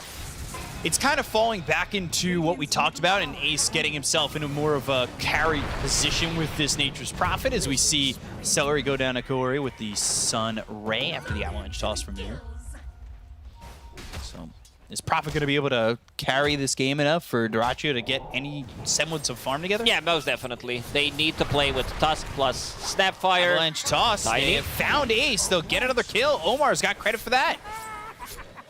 it's kind of falling back into what we talked about, and Ace getting himself into more of a carry position with this Nature's Prophet, as we see Celery go down to Kaori with the Sun Ray after the Avalanche toss from here. So, is Prophet going to be able to carry this game enough for Dyrachyo to get any semblance of farm together? Yeah, most definitely. They need to play with Tusk plus Snapfire. Avalanche toss. Tiny. They have found Ace. They'll get another kill. Omar's got credit for that.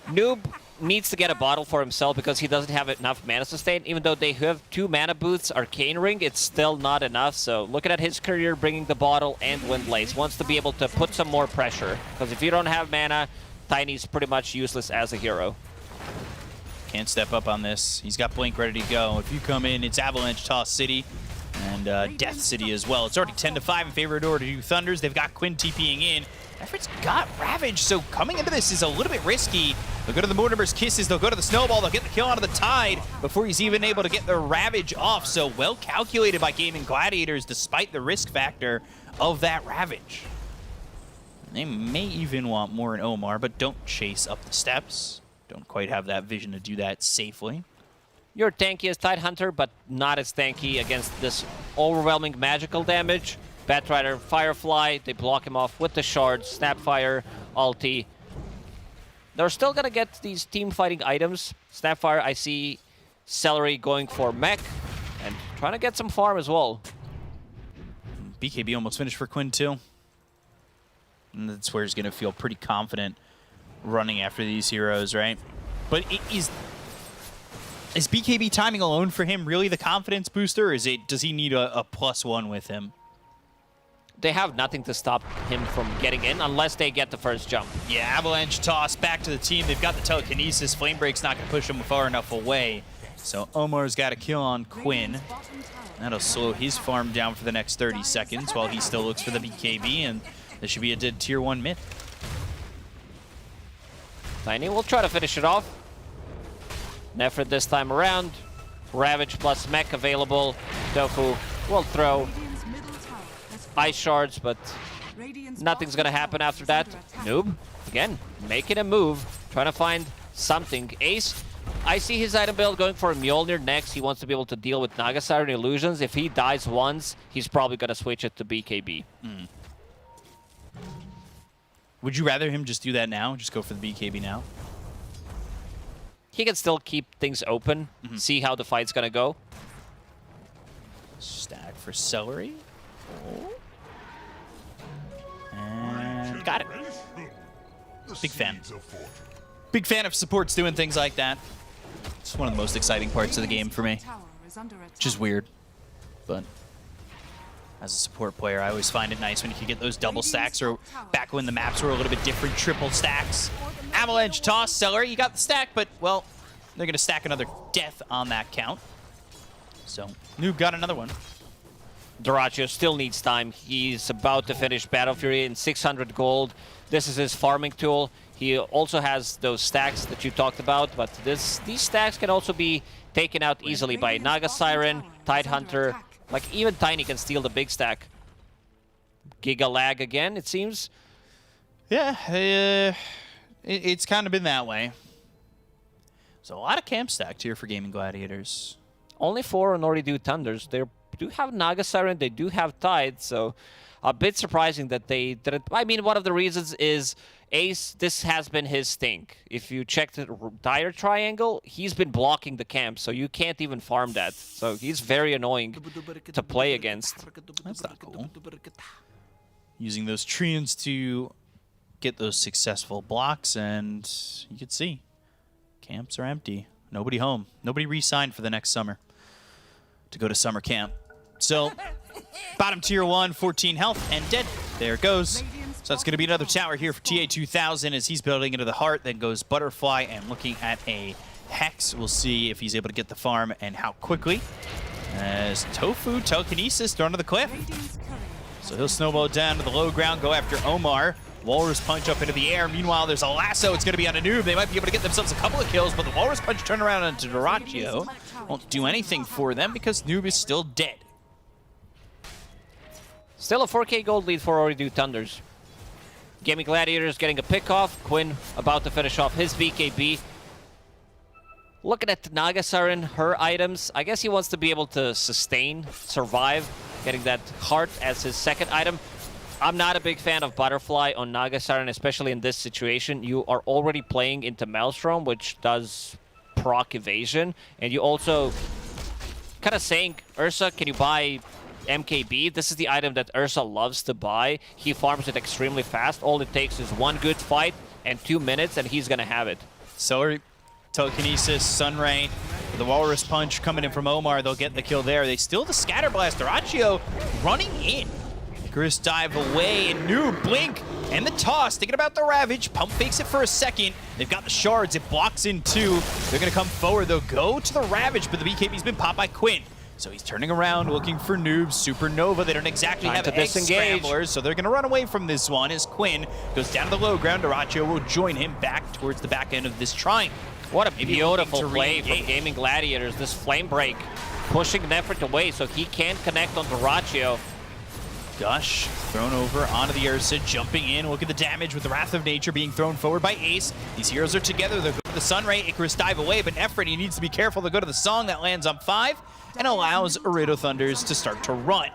Noob needs to get a bottle for himself because he doesn't have enough mana sustain. Even though they have 2 mana boots, Arcane Ring, it's still not enough. So looking at his career, bringing the bottle and Windlace, wants to be able to put some more pressure. Because if you don't have mana, Tiny's pretty much useless as a hero. Can't step up on this. He's got Blink ready to go. If you come in, it's Avalanche Toss City and Death City as well. It's already 10-5 in favor of Order Thunders. They've got Quinn TPing in. Effort's got Ravage, so coming into this is a little bit risky. They'll go to the Mortimer's Kisses, they'll go to the Snowball, they'll get the kill out of the Tide before he's even able to get the Ravage off. So well calculated by Gaming Gladiators despite the risk factor of that Ravage. They may even want more in Omar, but don't chase up the steps. Don't quite have that vision to do that safely. You're tanky as Tidehunter, but not as tanky against this overwhelming magical damage. Batrider, Firefly, they block him off with the shards, Snapfire, ulti. They're still gonna get these team fighting items. Snapfire, I see Celery going for mech and trying to get some farm as well. BKB almost finished for Quinn too. And that's where he's gonna feel pretty confident running after these heroes, right? But is BKB timing alone for him really the confidence booster, or does he need a +1 with him? They have nothing to stop him from getting in unless they get the first jump. Yeah, Avalanche toss back to the team. They've got the telekinesis. Flame Break's not going to push him far enough away. So Omar's got a kill on Quinn. That'll slow his farm down for the next 30 seconds while he still looks for the BKB, and this should be a dead tier 1 mid. Tiny will try to finish it off. Nefrit this time around. Ravage plus mech available. Tofu will throw ice shards, but nothing's gonna happen after that. Noob, again, making a move, trying to find something. Ace, I see his item build going for a Mjolnir next. He wants to be able to deal with Naga Siren illusions. If he dies once, he's probably gonna switch it to BKB. Would you rather him just do that now? Just go for the BKB now? He can still keep things open, see how the fight's gonna go. Stack for Celery. And got it. Big fan. Big fan of supports doing things like that. It's one of the most exciting parts of the game for me. Which is weird. But as a support player, I always find it nice when you can get those double stacks, or back when the maps were a little bit different, triple stacks. Avalanche toss, Celery, you got the stack, but, well, they're going to stack another death on that count. So, Noob got another one. Doraccio still needs time. He's about to finish Battle Fury in 600 gold. This is his farming tool. He also has those stacks that you talked about, but these stacks can also be taken out easily by Naga Siren, Tidehunter. Like, even Tiny can steal the big stack. Giga lag again, it seems. Yeah, it's kind of been that way. There's a lot of camp stacked here for Gaming Gladiators. Only 4 on already do Thunders. They do have Naga Siren, they do have Tide, so a bit surprising that they didn't. I mean, one of the reasons is Ace, this has been his thing. If you check the dire triangle, he's been blocking the camp, so you can't even farm that. So he's very annoying to play against. That's not cool. Using those treants to get those successful blocks, and you can see camps are empty. Nobody home. Nobody re-signed for the next summer to go to summer camp. So, bottom tier 1, 14 health, and dead. There it goes. So that's going to be another tower here for TA2000 as he's building into the heart. Then goes Butterfly and looking at a Hex. We'll see if he's able to get the farm and how quickly. As Tofu, telekinesis, thrown to the cliff. So he'll snowball down to the low ground, go after Omar. Walrus Punch up into the air. Meanwhile, there's a lasso. It's going to be on a Noob. They might be able to get themselves a couple of kills, but the Walrus Punch turn around onto Doraccio. Won't do anything for them because Noob is still dead. Still a 4K gold lead for Oridu Thunders. Gaming Gladiators getting a pick off. Quinn about to finish off his BKB. Looking at Naga Siren, her items. I guess he wants to be able to sustain, survive, getting that heart as his second item. I'm not a big fan of Butterfly on Naga Siren, especially in this situation. You are already playing into Maelstrom, which does proc evasion. And you also kind of saying, Ursa, can you buy MKB? This is the item that Ursa loves to buy. He farms it extremely fast. All it takes is one good fight and 2 minutes, and he's going to have it. So, telekinesis, Sunray, the Walrus Punch coming in from Omar. They'll get the kill there. They still the Scatter Blast. Doraccio running in. Icarus dive away, and Noob blink, and the toss. Thinking about the Ravage. Pump fakes it for a second. They've got the shards. It blocks in 2. They're going to come forward. They'll go to the Ravage, but the BKB's been popped by Quinn. So he's turning around, looking for Noob. Supernova, they don't exactly have egg scramblers, so they're going to run away from this one as Quinn goes down to the low ground. Doraccio will join him back towards the back end of this triangle. What a beautiful play from Gaming Gladiators. This Flame Break pushing Nefrit away so he can't connect on Doraccio. Gush thrown over onto the Ursa, jumping in. Look at the damage with the Wrath of Nature being thrown forward by Ace. These heroes are together. They'll go to the Sunray. Icarus dive away, but Nefrit, he needs to be careful to go to the Song. That lands on 5 and allows Arido Thunders to start to run.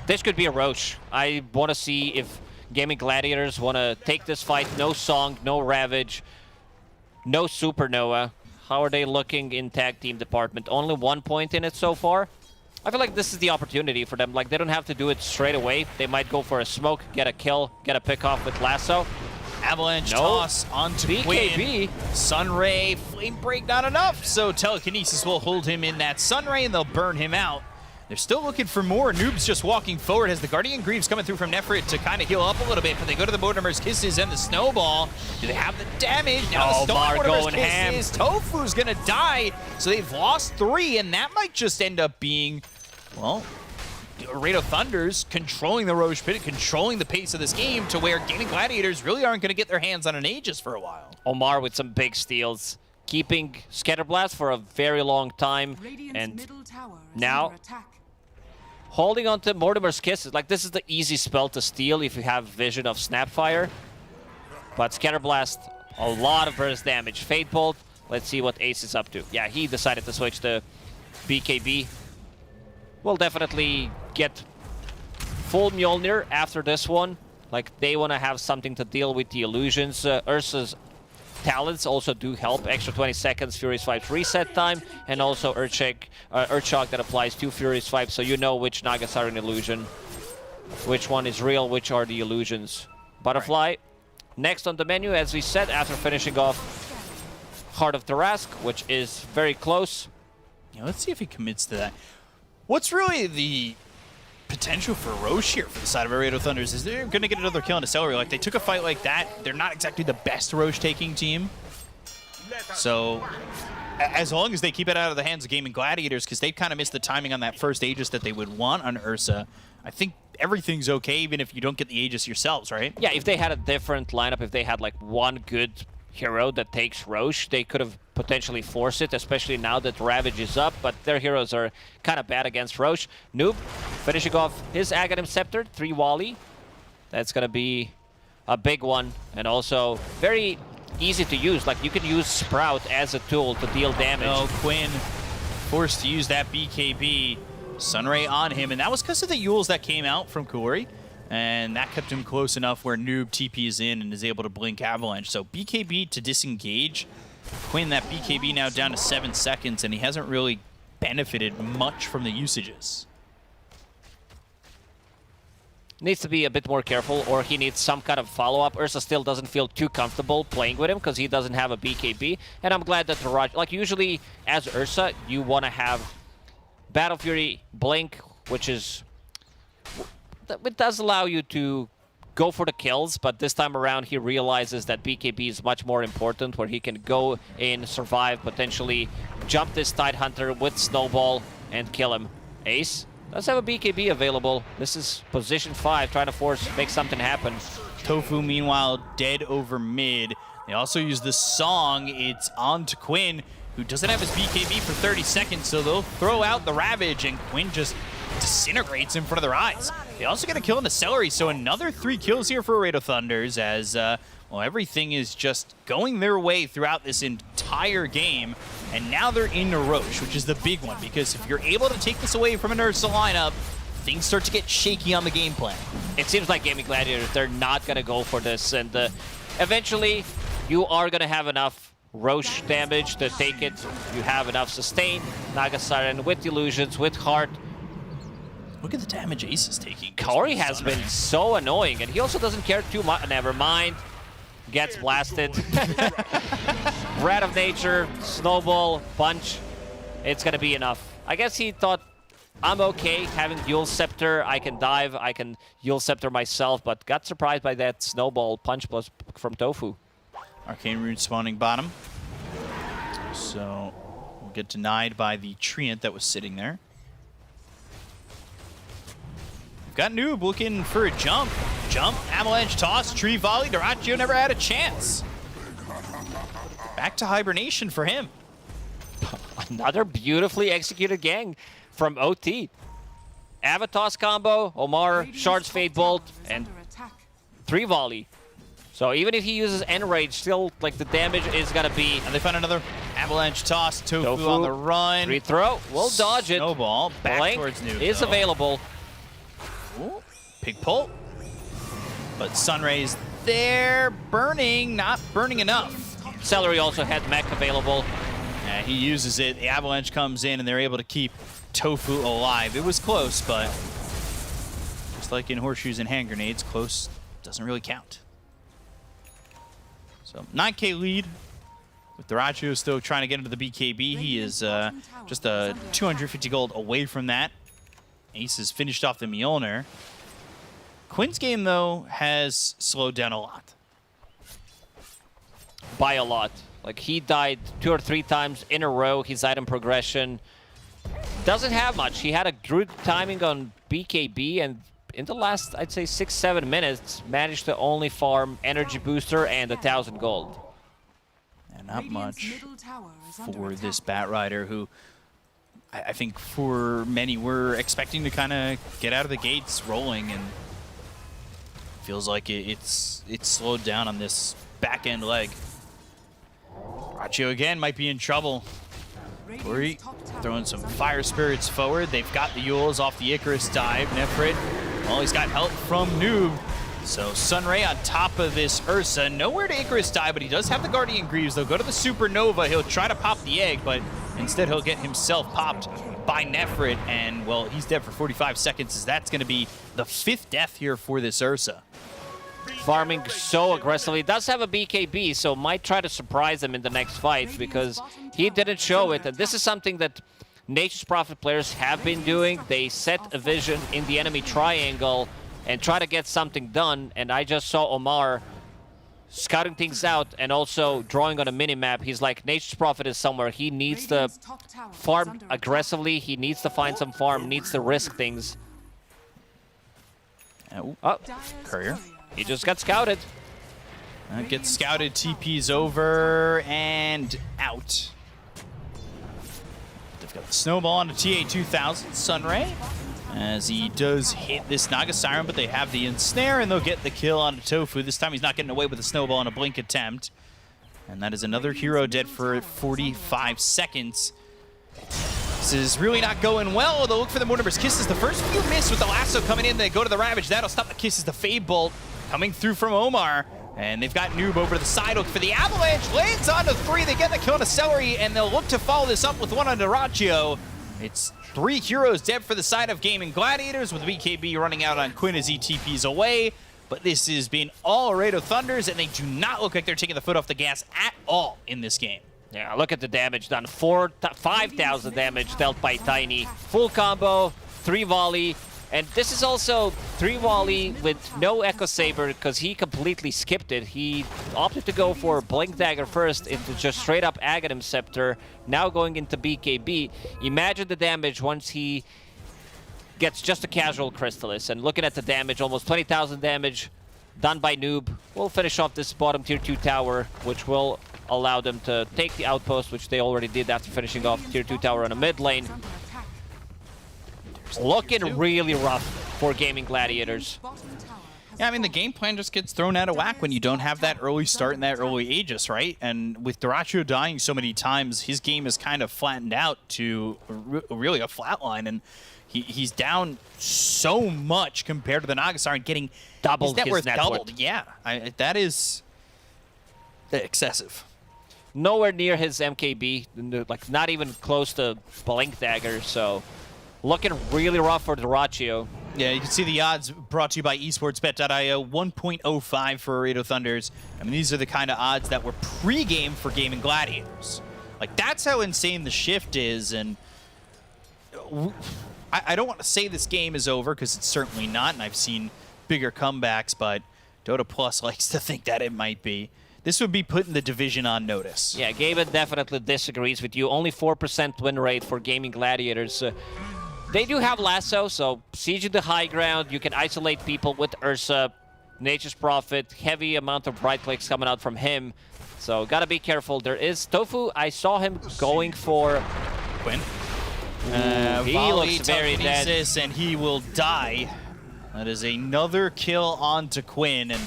This could be a Roche. I want to see if Gaming Gladiators want to take this fight. No Song, no Ravage, no Supernova. How are they looking in tag team department? Only 1 point in it so far. I feel like this is the opportunity for them. Like, they don't have to do it straight away. They might go for a smoke, get a kill, get a pick off with Lasso. Avalanche toss onto BKB. Quinn. Sunray, Flame Break, not enough. So Telekinesis will hold him in that Sunray, and they'll burn him out. They're still looking for more. Noob's just walking forward as the Guardian Greaves coming through from Nefrit to kind of heal up a little bit, but they go to the Mortimer's Kisses and the Snowball. Do they have the damage? Now the Mortimer's Kisses. Tofu's gonna die, so they've lost 3, and that might just end up being, well, Arido Thunders controlling the Roche Pit, controlling the pace of this game to where Gaming Gladiators really aren't gonna get their hands on an Aegis for a while. Omar with some big steals, keeping Scatterblast for a very long time, and now holding on to Mortimer's Kisses. Like, this is the easy spell to steal if you have Vision of Snapfire. But Scatterblast, a lot of burst damage. Fate Bolt, let's see what Ace is up to. Yeah, he decided to switch to BKB. We'll definitely get full Mjolnir after this one. Like, they want to have something to deal with the illusions. Ursa's talents also do help. Extra 20 seconds, Furious 5 reset time, and also Earthshock that applies to Furious 5, so you know which Nagas are an illusion, which one is real, which are the illusions. Butterfly, next on the menu, as we said, after finishing off Heart of Tarask, which is very close. Yeah, let's see if he commits to that. What's really the potential for Roche here for the side of Arido Thunders? Is they're going to get another kill on Accelerate? Like, they took a fight like that. They're not exactly the best Roche-taking team. So, as long as they keep it out of the hands of Gaming Gladiators, because they've kind of missed the timing on that first Aegis that they would want on Ursa, I think everything's okay, even if you don't get the Aegis yourselves, right? Yeah, if they had a different lineup, if they had, like, one good hero that takes Roche, they could have potentially forced it, especially now that Ravage is up, but their heroes are kind of bad against Roche. Noob finishing off his Aghanim Scepter, 3 Wally. That's going to be a big one, and also very easy to use. Like, you can use Sprout as a tool to deal damage. Oh, Quinn forced to use that BKB. Sunray on him, and that was because of the Yules that came out from Kori. And that kept him close enough where Noob TPs in and is able to blink Avalanche. So BKB to disengage. Quinn, that BKB now down to 7 seconds, and he hasn't really benefited much from the usages. Needs to be a bit more careful, or he needs some kind of follow-up. Ursa still doesn't feel too comfortable playing with him because he doesn't have a BKB. And I'm glad that the Raj, like, usually as Ursa, you want to have Battle Fury, Blink, which is... it does allow you to go for the kills, but this time around he realizes that BKB is much more important, where he can go in, survive, potentially jump this Tidehunter with Snowball and kill him. Ace does have a BKB available. This is position 5, trying to make something happen. Tofu, meanwhile, dead over mid. They also use the Song. It's on to Quinn, who doesn't have his BKB for 30 seconds, so they'll throw out the Ravage, and Quinn just disintegrates in front of their eyes. They also get a kill in the Celery, so another 3 kills here for Arido Thunders as, well, everything is just going their way throughout this entire game. And now they're in Roche, which is the big one, because if you're able to take this away from an Ursa lineup, things start to get shaky on the game plan. It seems like Gaming Gladiators, they're not going to go for this, and eventually you are going to have enough Roche damage to take it. You have enough sustain. Naga Siren with Illusions, with Heart. Look at the damage Ace is taking. Kori has been so annoying, and he also doesn't care too much. Never mind. Gets blasted. Wrath of Nature, Snowball, Punch. It's going to be enough. I guess he thought, I'm okay having Yule Scepter. I can dive. I can Yule Scepter myself, but got surprised by that Snowball Punch plus from Tofu. Arcane Rune spawning bottom. So we'll get denied by the Treant that was sitting there. We've got Noob looking for a jump. Jump, Avalanche toss, Tree Volley. Duraccio never had a chance. Back to hibernation for him. Another beautifully executed gang from OT. Avatos combo, Omar, Shards Fate Bolt, and 3 volley. So even if he uses Enrage, still like the damage is gonna be. And they found another avalanche toss. Tofu on the run. Free throw. We'll dodge it. Snowball back Blank towards Noob. is available. Ooh, pig pull. But Sunray's there, burning, not burning enough. Celery also had mech available. Yeah, he uses it. The avalanche comes in, and they're able to keep Tofu alive. It was close, but just like in horseshoes and hand grenades, close doesn't really count. So 9K lead. With Dyrachyo still trying to get into the BKB, he is just a 250 gold away from that. Ace has finished off the Mjolnir. Quinn's game, though, has slowed down a lot. By a lot. Like, he died 2 or 3 times in a row. His item progression doesn't have much. He had a good timing on BKB, and in the last, I'd say, 6-7 minutes, managed to only farm energy booster and 1,000 gold. And not much for this Batrider, who I think for many were expecting to kind of get out of the gates rolling, and feels like it's slowed down on this back end leg. Dyrachyo again might be in trouble. Tori throwing some fire spirits forward. They've got the Yules off the Icarus dive. Nefrit, well, he's got help from Noob. So Sunray on top of this Ursa. Nowhere to Icarus dive, but he does have the Guardian Greaves. They'll go to the Supernova. He'll try to pop the egg, but instead he'll get himself popped by Nefrit. And, well, he's dead for 45 seconds, as that's going to be the 5th death here for this Ursa. Farming so aggressively. Does have a BKB, so might try to surprise him in the next fight because he didn't show it. And this is something that Nature's Prophet players have been doing. They set a vision in the enemy triangle and try to get something done. And I just saw Omar scouting things out and also drawing on a mini-map. He's like, Nature's Prophet is somewhere. He needs to farm aggressively. He needs to find some farm, needs to risk things. Oh, Courier. He just got scouted. Gets scouted, TP's over, and out. They've got the snowball on the TA-2000, Sunray, as he does hit this Naga Siren, but they have the ensnare, and they'll get the kill on Tofu. This time he's not getting away with a snowball on a blink attempt. And that is another hero dead for 45 seconds. This is really not going well. They'll look for the Mortimer's Kisses. The first few miss with the lasso coming in. They go to the Ravage. That'll stop the Kisses. The Fade Bolt coming through from Omar. And they've got Noob over to the side. Look for the Avalanche. Lands onto 3. They get the kill on a Celery, and they'll look to follow this up with one on Dyrachyo. It's 3 heroes dead for the side of Gaming Gladiators, with BKB running out on Quinn as he TPs away. But this has been all Rado Thunders, and they do not look like they're taking the foot off the gas at all in this game. Yeah, look at the damage done. 5,000 damage dealt by Tiny. Full combo, 3 volley. And this is also 3 volley with no Echo Saber because he completely skipped it. He opted to go for Blink Dagger first into just straight up Aghanim Scepter. Now going into BKB. Imagine the damage once he gets just a casual Crystallis. And looking at the damage, almost 20,000 damage done by Noob. We'll finish off this bottom tier 2 tower, which will allow them to take the outpost, which they already did after finishing off tier 2 tower on a mid lane. Looking really rough for Gaming Gladiators. Yeah, I mean, the game plan just gets thrown out of whack when you don't have that early start and that early Aegis, right? And with Dyrachyo dying so many times, his game is kind of flattened out to really a flat line, and he's down so much compared to the Nagasar and getting doubled his net worth. Doubled. Yeah, that is excessive. Nowhere near his MKB, like not even close to Blink Dagger, so looking really rough for Dyrachyo. Yeah, you can see the odds brought to you by esportsbet.io, 1.05 for Rado Thunders. I mean, these are the kind of odds that were pre-game for Gaming Gladiators. Like, that's how insane the shift is, and I don't want to say this game is over, because it's certainly not, and I've seen bigger comebacks, but Dota Plus likes to think that it might be. This would be putting the division on notice. Yeah, Gaben definitely disagrees with you. Only 4% win rate for Gaming Gladiators. They do have Lasso, so siege the high ground. You can isolate people with Ursa. Nature's Prophet, heavy amount of right clicks coming out from him. So gotta be careful. There is Tofu. I saw him going for Quinn. He looks very dead. And he will die. That is another kill onto Quinn, and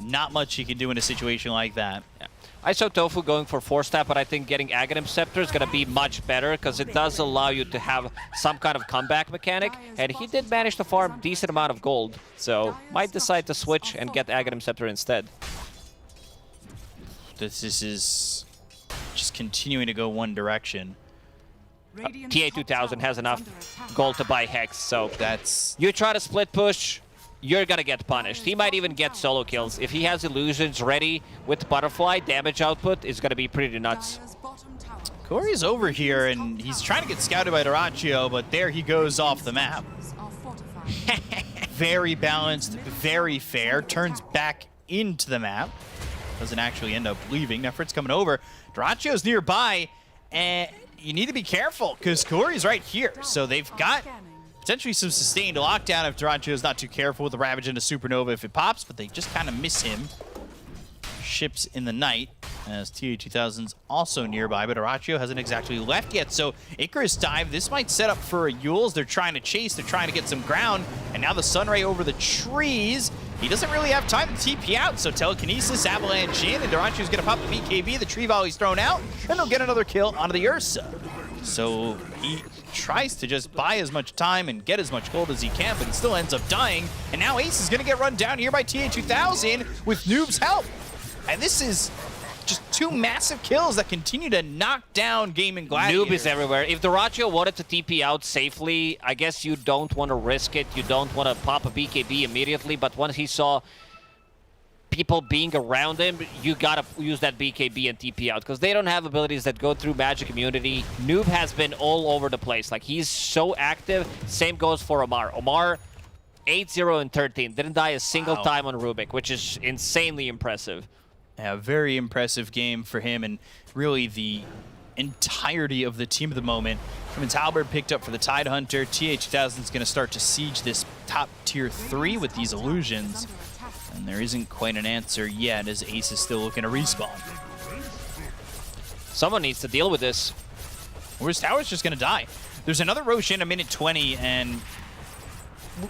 not much he can do in a situation like that. Yeah. I saw Tofu going for 4-step, but I think getting Aghanim Scepter is going to be much better because it does allow you to have some kind of comeback mechanic, and he did manage to farm a decent amount of gold, so might decide to switch and get Aghanim Scepter instead. This is just continuing to go one direction. TA2000 has enough gold to buy Hex, so you try to split push, you're gonna get punished. He might even get solo kills. If he has illusions ready with Butterfly, damage output is gonna be pretty nuts. Corey's over here, and he's trying to get scouted by Dyrachyo, but there he goes off the map. Very balanced, very fair. Turns back into the map. Doesn't actually end up leaving. Nefrit's coming over. Dyrachyo's nearby, and you need to be careful because Corey's right here. So they've got potentially some sustained lockdown if Dyrachyo's not too careful with the Ravage and a Supernova if it pops, but they just kind of miss him. Ships in the night as TA2000's also nearby, but Dyrachyo hasn't exactly left yet. So Icarus dive, this might set up for a Yules. They're trying to chase, they're trying to get some ground, and now the Sunray over the trees. He doesn't really have time to TP out, so Telekinesis, Avalanche in, and Dyrachyo's gonna pop the BKB, the tree volley's thrown out, and they'll get another kill onto the Ursa. So he tries to just buy as much time and get as much gold as he can, but he still ends up dying. And now Ace is gonna get run down here by TA2000 with Noob's help. And this is just two massive kills that continue to knock down Gaming Gladiators. Noob is everywhere. If Dyrachyo wanted to TP out safely, I guess you don't want to risk it. You don't want to pop a BKB immediately, but once he saw people being around him, you gotta use that BKB and TP out, because they don't have abilities that go through magic immunity. Noob has been all over the place. Like, he's so active. Same goes for Omar. Omar, 8-0 and 13. Didn't die a single time on Rubik, which is insanely impressive. Yeah, very impressive game for him, and really the entirety of the team at the moment. Cummins Halberd picked up for the Tidehunter. TA2000 is going to start to siege this top tier 3 with these illusions. And there isn't quite an answer yet, as Ace is still looking to respawn. Someone needs to deal with this. Or his tower's just going to die. There's another Rosh in a minute 20, and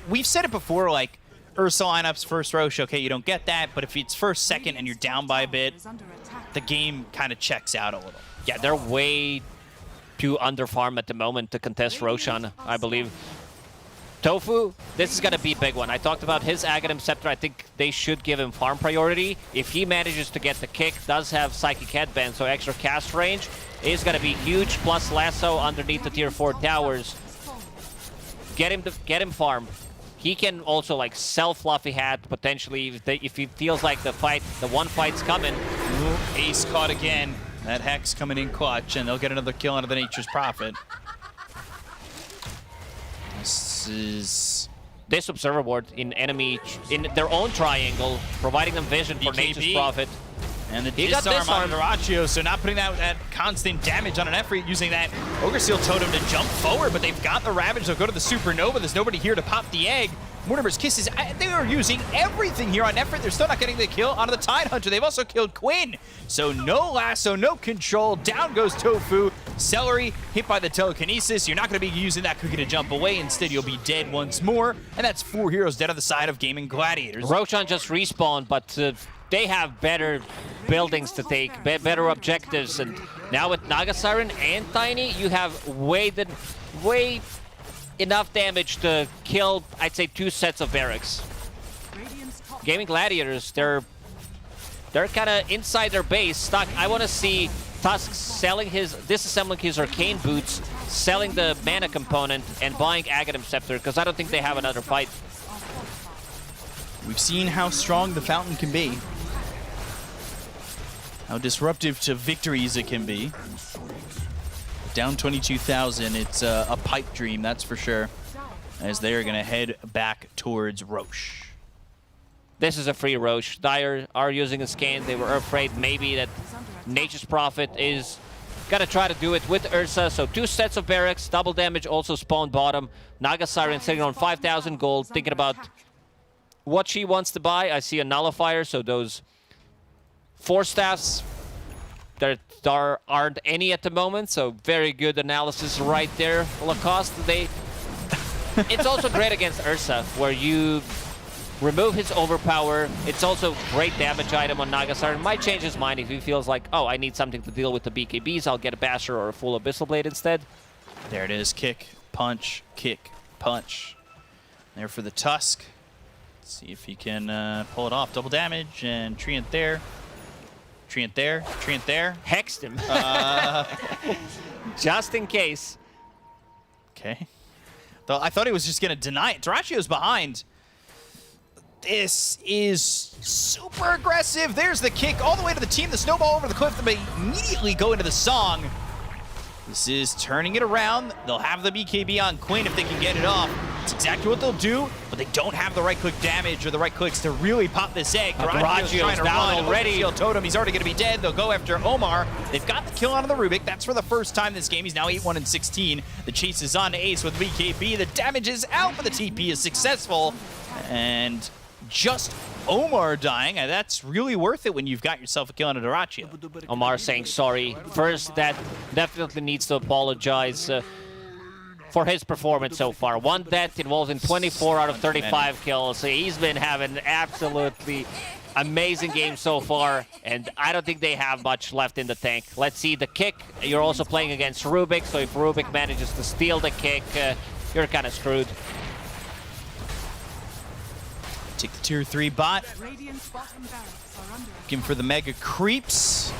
we've said it before, like, Ursa lineup's first Rosh, okay, you don't get that, but if it's first, second, and you're down by a bit, the game kind of checks out a little. Yeah, they're way too underfarmed at the moment to contest Roshan, I believe. Tofu, this is going to be a big one. I talked about his Aghanim Scepter. I think they should give him farm priority. If he manages to get the kick, does have Psychic Headband, so extra cast range is going to be huge, plus Lasso underneath the tier 4 towers. Get him farm. He can also like sell Fluffy Hat potentially if he feels like the one fight's coming. Ooh, Ace caught again. That Hex coming in clutch, and they'll get another kill onto the Nature's Prophet. This Observer Ward in their own triangle, providing them vision for Nature's Prophet. And the disarm on Dyrachyo, so not putting that constant damage on an Efreet, using that Ogre Seal Totem to jump forward, but they've got the Ravage. They'll go to the Supernova. There's nobody here to pop the egg. Mortimer's Kisses, they are using everything here on Efreet. They're still not getting the kill onto the Tidehunter. They've also killed Quinn. So no Lasso, no control. Down goes Tofu. Celery hit by the Telekinesis. You're not going to be using that cookie to jump away. Instead, you'll be dead once more. And that's 4 heroes dead on the side of Gaming Gladiators. Roshan just respawned, but they have better buildings to take, better objectives, and now with Naga Siren and Tiny, you have way enough damage to kill, I'd say, 2 sets of barracks. Gaming Gladiators, they're kind of inside their base, stuck. I want to see Tusk disassembling his Arcane Boots, selling the mana component, and buying Aghanim Scepter, because I don't think they have another fight. We've seen how strong the Fountain can be. How disruptive to victories it can be. Down 22,000, it's a pipe dream, that's for sure, as they are going to head back towards Rosh. This is a free Rosh. Dire are using a scan. They were afraid maybe that Nature's Prophet is going to try to do it with Ursa. So 2 sets of barracks, double damage, also spawn bottom. Naga Siren sitting on 5,000 gold, thinking about what she wants to buy. I see a Nullifier, so those 4 staffs there aren't any at the moment, so very good analysis right there. Lacoste, it's also great against Ursa, where you remove his overpower. It's also great damage item on Nagasar. Might change his mind if he feels like, oh, I need something to deal with the BKBs. I'll get a Basher or a full Abyssal Blade instead. There it is. Kick, punch, punch. There for the Tusk. Let's see if he can pull it off. Double damage and Treant there. Treant there. Treant there. Hexed him. Just in case. Okay. Though I thought he was just going to deny it. Duracio's behind. This is super aggressive. There's the kick all the way to the team. The snowball over the cliff. They immediately go into the song. This is turning it around. They'll have the BKB on Quinn if they can get it off. It's exactly what they'll do, but they don't have the right click damage or the right clicks to really pop this egg. Duracio's trying to down run already. Shield Totem. He's already going to be dead. They'll go after Omar. They've got the kill onto the Rubik. That's for the first time this game. He's now 8-1 and 16. The chase is on to Ace with BKB. The damage is out, but the TP is successful. And just Omar dying, and that's really worth it when you've got yourself a kill on a Duraccio. Omar saying sorry. First, that definitely needs to apologize for his performance so far. One death involved in 24 out of 35 kills. So he's been having absolutely amazing game so far, and I don't think they have much left in the tank. Let's see the kick. You're also playing against Rubik, so if Rubik manages to steal the kick, you're kind of screwed. Take the tier 3 bot. Looking for the mega creeps.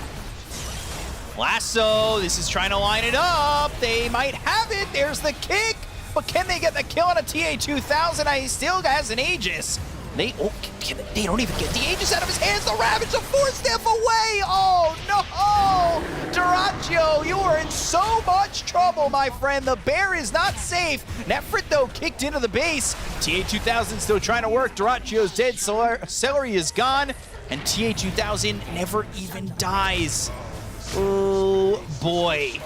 Lasso, this is trying to line it up. They might have it. There's the kick. But can they get the kill on a TA-2000? He still has an Aegis. They don't even get the Aegis out of his hands. The Ravage are 4-step away. Oh, no. Duraccio, you are in so much trouble, my friend. The bear is not safe. Nefrit, though, kicked into the base. TA-2000 still trying to work. Duraccio's dead. Celery is gone. And TA-2000 never even dies. Oh, boy.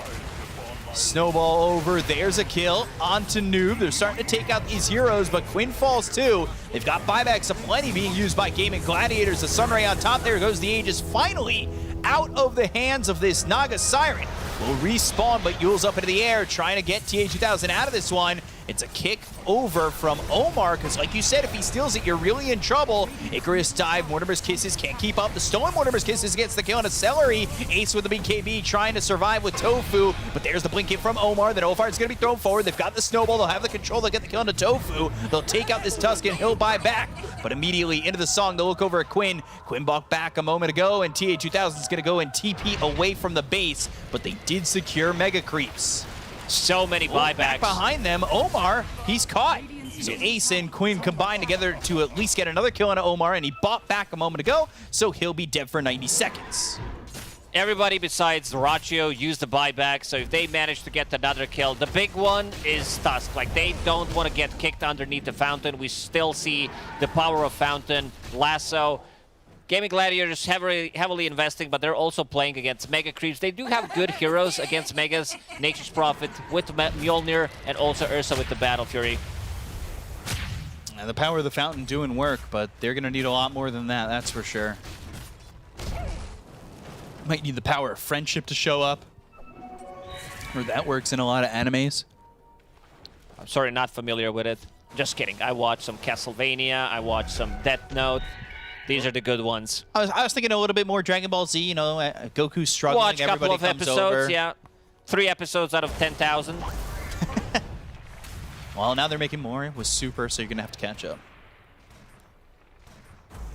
Snowball over. There's a kill. On to Noob. They're starting to take out these heroes, but Quinn falls too. They've got buybacks aplenty being used by Gaming Gladiators. The Sunray on top. There goes the Aegis finally out of the hands of this Naga Siren. Will respawn, but Yule's up into the air trying to get TA-2000 out of this one. It's a kick over from Omar, because like you said, if he steals it, you're really in trouble. Icarus dive, Mortimer's Kisses can't keep up. The stolen Mortimer's Kisses gets the kill on a Celery. Ace with the BKB trying to survive with Tofu, but there's the blink hit from Omar. The Ophar is going to be thrown forward. They've got the Snowball. They'll have the control. They'll get the kill on the Tofu. They'll take out this Tuscan. He'll buy back, but immediately into the song, they'll look over at Quinn. Quinn balked back a moment ago, and TA-2000 is going to go and TP away from the base, but they did secure Mega Creeps. So many buybacks. Back behind them, Omar, he's caught. So Ace and Quinn combined together to at least get another kill on Omar, and he bought back a moment ago, so he'll be dead for 90 seconds. Everybody besides Duraccio used the buyback, so if they manage to get another kill, the big one is Tusk. Like, they don't want to get kicked underneath the Fountain. We still see the power of Fountain, Lasso. Gaming Gladiators heavily investing, but they're also playing against Mega Creeps. They do have good heroes against Megas. Nature's Prophet with Mjolnir, and also Ursa with the Battle Fury. And the power of the Fountain doing work, but they're going to need a lot more than that, that's for sure. Might need the power of friendship to show up. Or that works in a lot of animes. I'm sorry, not familiar with it. Just kidding. I watched some Castlevania. I watched some Death Note. These are the good ones. I was thinking a little bit more Dragon Ball Z, you know, Goku struggling, watch a couple of comes episodes, over. yeah. 3 episodes out of 10,000. Well, now they're making more with Super, so you're going to have to catch up.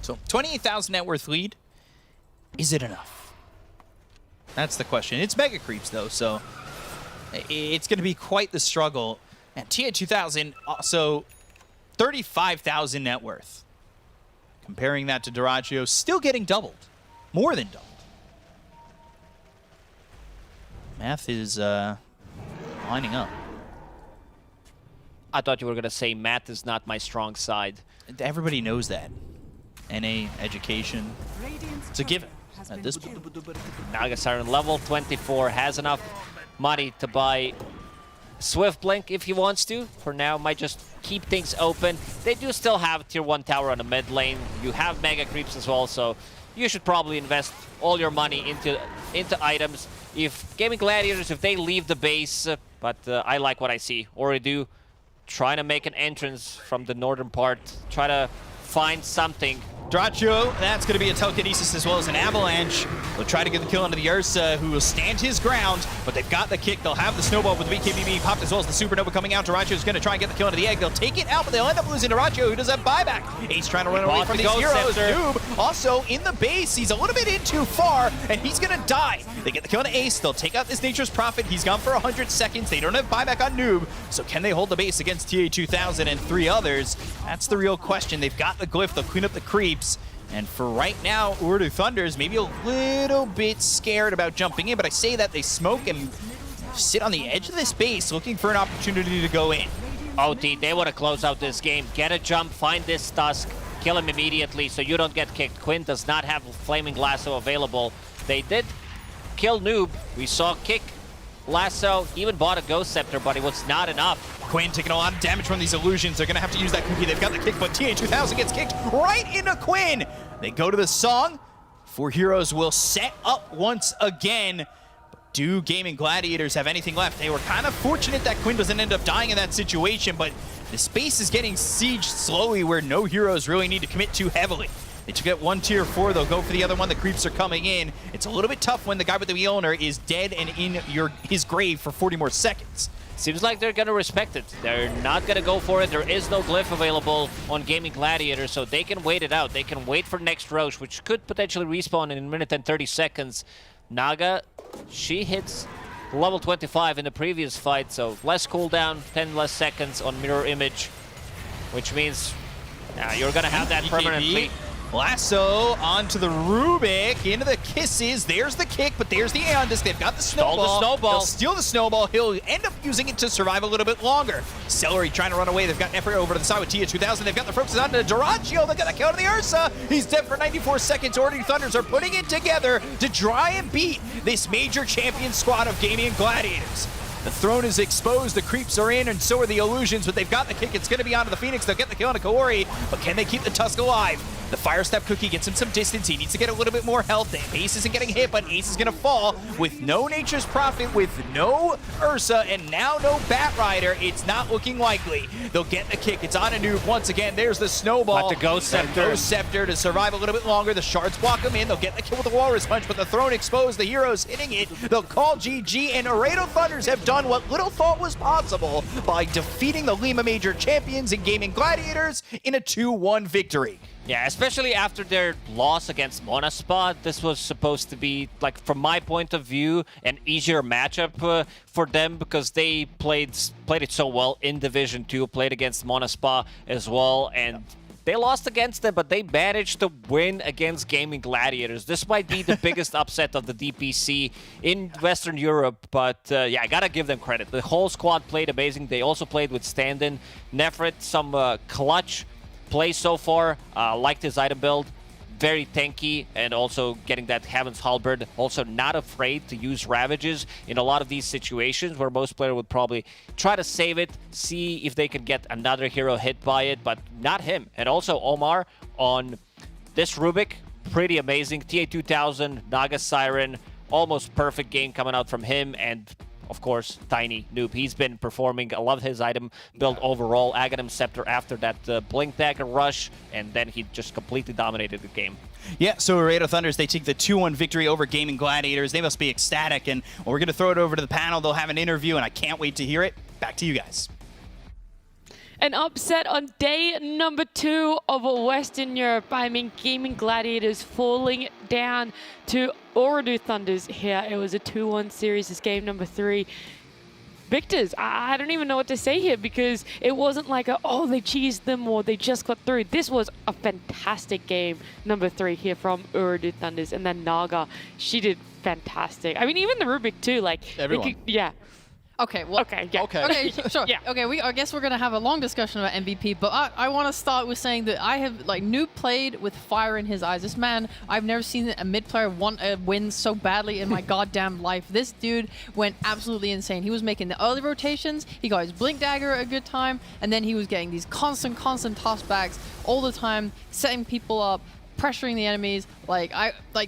So, 28,000 net worth lead. Is it enough? That's the question. It's Mega Creeps, though, so it's going to be quite the struggle. And TA-2000, also 35,000 net worth. Comparing that to Duraccio, still getting doubled. More than doubled. Math is lining up. I thought you were going to say math is not my strong side. Everybody knows that. NA, education, it's a given at this point. Naga Siren level 24 has enough money to buy Swift Blink if he wants to. For now, might just keep things open. They do still have tier 1 tower on the mid lane. You have Mega Creeps as well, so you should probably invest all your money into items. If Gaming Gladiators, if they leave the base, but I like what I see. Oridu trying to make an entrance from the northern part, try to find something. Dracho, that's going to be a telekinesis as well as an avalanche. They'll try to get the kill onto the Ursa, who will stand his ground, but they've got the kick. They'll have the snowball with the BKB being popped as well as the supernova coming out. Dracho's going to try and get the kill onto the egg. They'll take it out, but they'll end up losing Dracho, who does have buyback. Ace trying to run away from these heroes. Noob also in the base. He's a little bit in too far, and he's going to die. They get the kill on Ace. They'll take out this Nature's Prophet. He's gone for 100 seconds. They don't have buyback on Noob, so can they hold the base against TA2000 and 3 others? That's the real question. They've got the glyph. They'll clean up the creeps. And for right now, Urdu Thunder's maybe a little bit scared about jumping in, but I say that they smoke and sit on the edge of this base looking for an opportunity to go in. OT, they want to close out this game. Get a jump, find this Tusk, kill him immediately so you don't get kicked. Quinn does not have Flaming Lasso available. They did kill Noob. We saw kick Lasso, even bought a Ghost Scepter, but it was not enough. Quinn taking a lot of damage from these illusions. They're going to have to use that cookie. They've got the kick, but TA2000 gets kicked right into Quinn. They go to the song. 4 heroes will set up once again. But do Gaming Gladiators have anything left? They were kind of fortunate that Quinn doesn't end up dying in that situation, but the space is getting sieged slowly where no heroes really need to commit too heavily. They took out one tier 4, they'll go for the other one. The creeps are coming in. It's a little bit tough when the guy with the Mjolnir is dead and in his grave for 40 more seconds. Seems like they're going to respect it. They're not going to go for it. There is no glyph available on Gaming Gladiator, so they can wait it out. They can wait for next Roche, which could potentially respawn in a minute and 30 seconds. Naga, she hits level 25 in the previous fight, so less cooldown, 10 less seconds on mirror image, which means you're going to have that permanently. Lasso onto the Rubik, into the kisses. There's the kick, but there's the Aeon Disc. They've got the snowball. They'll steal the snowball. He'll end up using it to survive a little bit longer. Celery trying to run away. They've got Nefri over to the side with TA2000. They've got the Froxes onto Duraccio. They've got the kill to the Ursa. He's dead for 94 seconds. Order Thunders are putting it together to try and beat this major champion squad of Gaming Gladiators. The throne is exposed, the creeps are in, and so are the illusions, but they've got the kick. It's going to be onto the Phoenix. They'll get the kill on Kaori, but can they keep the Tusk alive? The Fire Step cookie gets him some distance. He needs to get a little bit more health. Ace isn't getting hit, but Ace is going to fall with no Nature's Prophet, with no Ursa, and now no Bat Rider. It's not looking likely. They'll get the kick. It's on a Noob once again. There's the snowball. Got the Ghost Scepter. Ghost Scepter to survive a little bit longer. The shards block him in. They'll get the kill with the Walrus Punch, but the throne exposed. The heroes hitting it. They'll call GG, and Laredo Thunders have done what little thought was possible by defeating the Lima Major champions and Gaming Gladiators in a 2-1 victory. Yeah, especially after their loss against Monaspa, this was supposed to be, like, from my point of view, an easier matchup for them because they played it so well in Division 2, played against Monaspa as well, and they lost against them, but they managed to win against Gaming Gladiators. This might be the biggest upset of the DPC in Western Europe, but yeah, I gotta give them credit. The whole squad played amazing. They also played with stand-in. Nefrit, some clutch play so far. Liked his item build. Very tanky, and also getting that Heaven's Halberd. Also not afraid to use Ravages in a lot of these situations where most players would probably try to save it, see if they could get another hero hit by it, but not him. And also Omar on this Rubik, pretty amazing. TA2000, Naga Siren, almost perfect game coming out from him, and of course, Tiny Noob. He's been performing. I love his item build overall. Aghanim Scepter after that Blink Dagger rush, and then he just completely dominated the game. Yeah, so Laredo Thunders, they take the 2-1 victory over Gaming Gladiators. They must be ecstatic, and we're going to throw it over to the panel. They'll have an interview, and I can't wait to hear it. Back to you guys. An upset on day number 2 of Western Europe. I mean, Gaming Gladiators falling down to Ooredoo Thunders here. It was a 2-1 series. This game number 3. Victors, I don't even know what to say here because it wasn't like oh, they cheesed them or they just got through. This was a fantastic game number 3 here from Ooredoo Thunders. And then Naga, she did fantastic. I mean, even the Rubik too. Like, everyone. Yeah. Okay, well, okay, yeah. Okay, sure. Yeah. Okay, I guess we're gonna have a long discussion about MVP, but I want to start with saying that I have Noob played with fire in his eyes. This man, I've never seen a mid player want a win so badly in my goddamn life. This dude went absolutely insane. He was making the early rotations. He got his Blink Dagger at a good time, and then he was getting these constant toss backs all the time, setting people up, pressuring the enemies. Like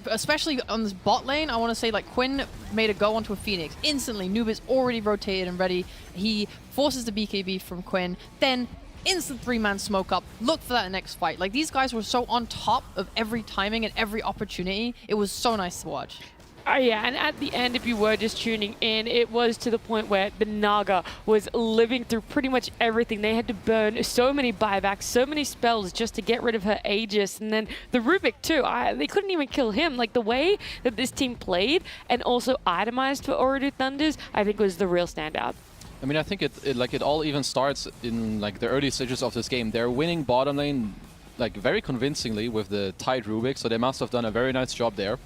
especially on this bot lane, I want to say like Quinn made a go onto a Phoenix. Instantly, Noob is already rotated and ready. He forces the BKB from Quinn, then instant 3-man smoke up. Look for that next fight. Like these guys were so on top of every timing and every opportunity. It was so nice to watch. Yeah, and at the end, if you were just tuning in, it was to the point where the Naga was living through pretty much everything. They had to burn so many buybacks, so many spells just to get rid of her Aegis. And then the Rubik too, they couldn't even kill him. Like the way that this team played and also itemized for Ooredoo Thunders, I think was the real standout. I mean, I think it all even starts in like the early stages of this game. They're winning bottom lane like very convincingly with the tight Rubik, so they must have done a very nice job there.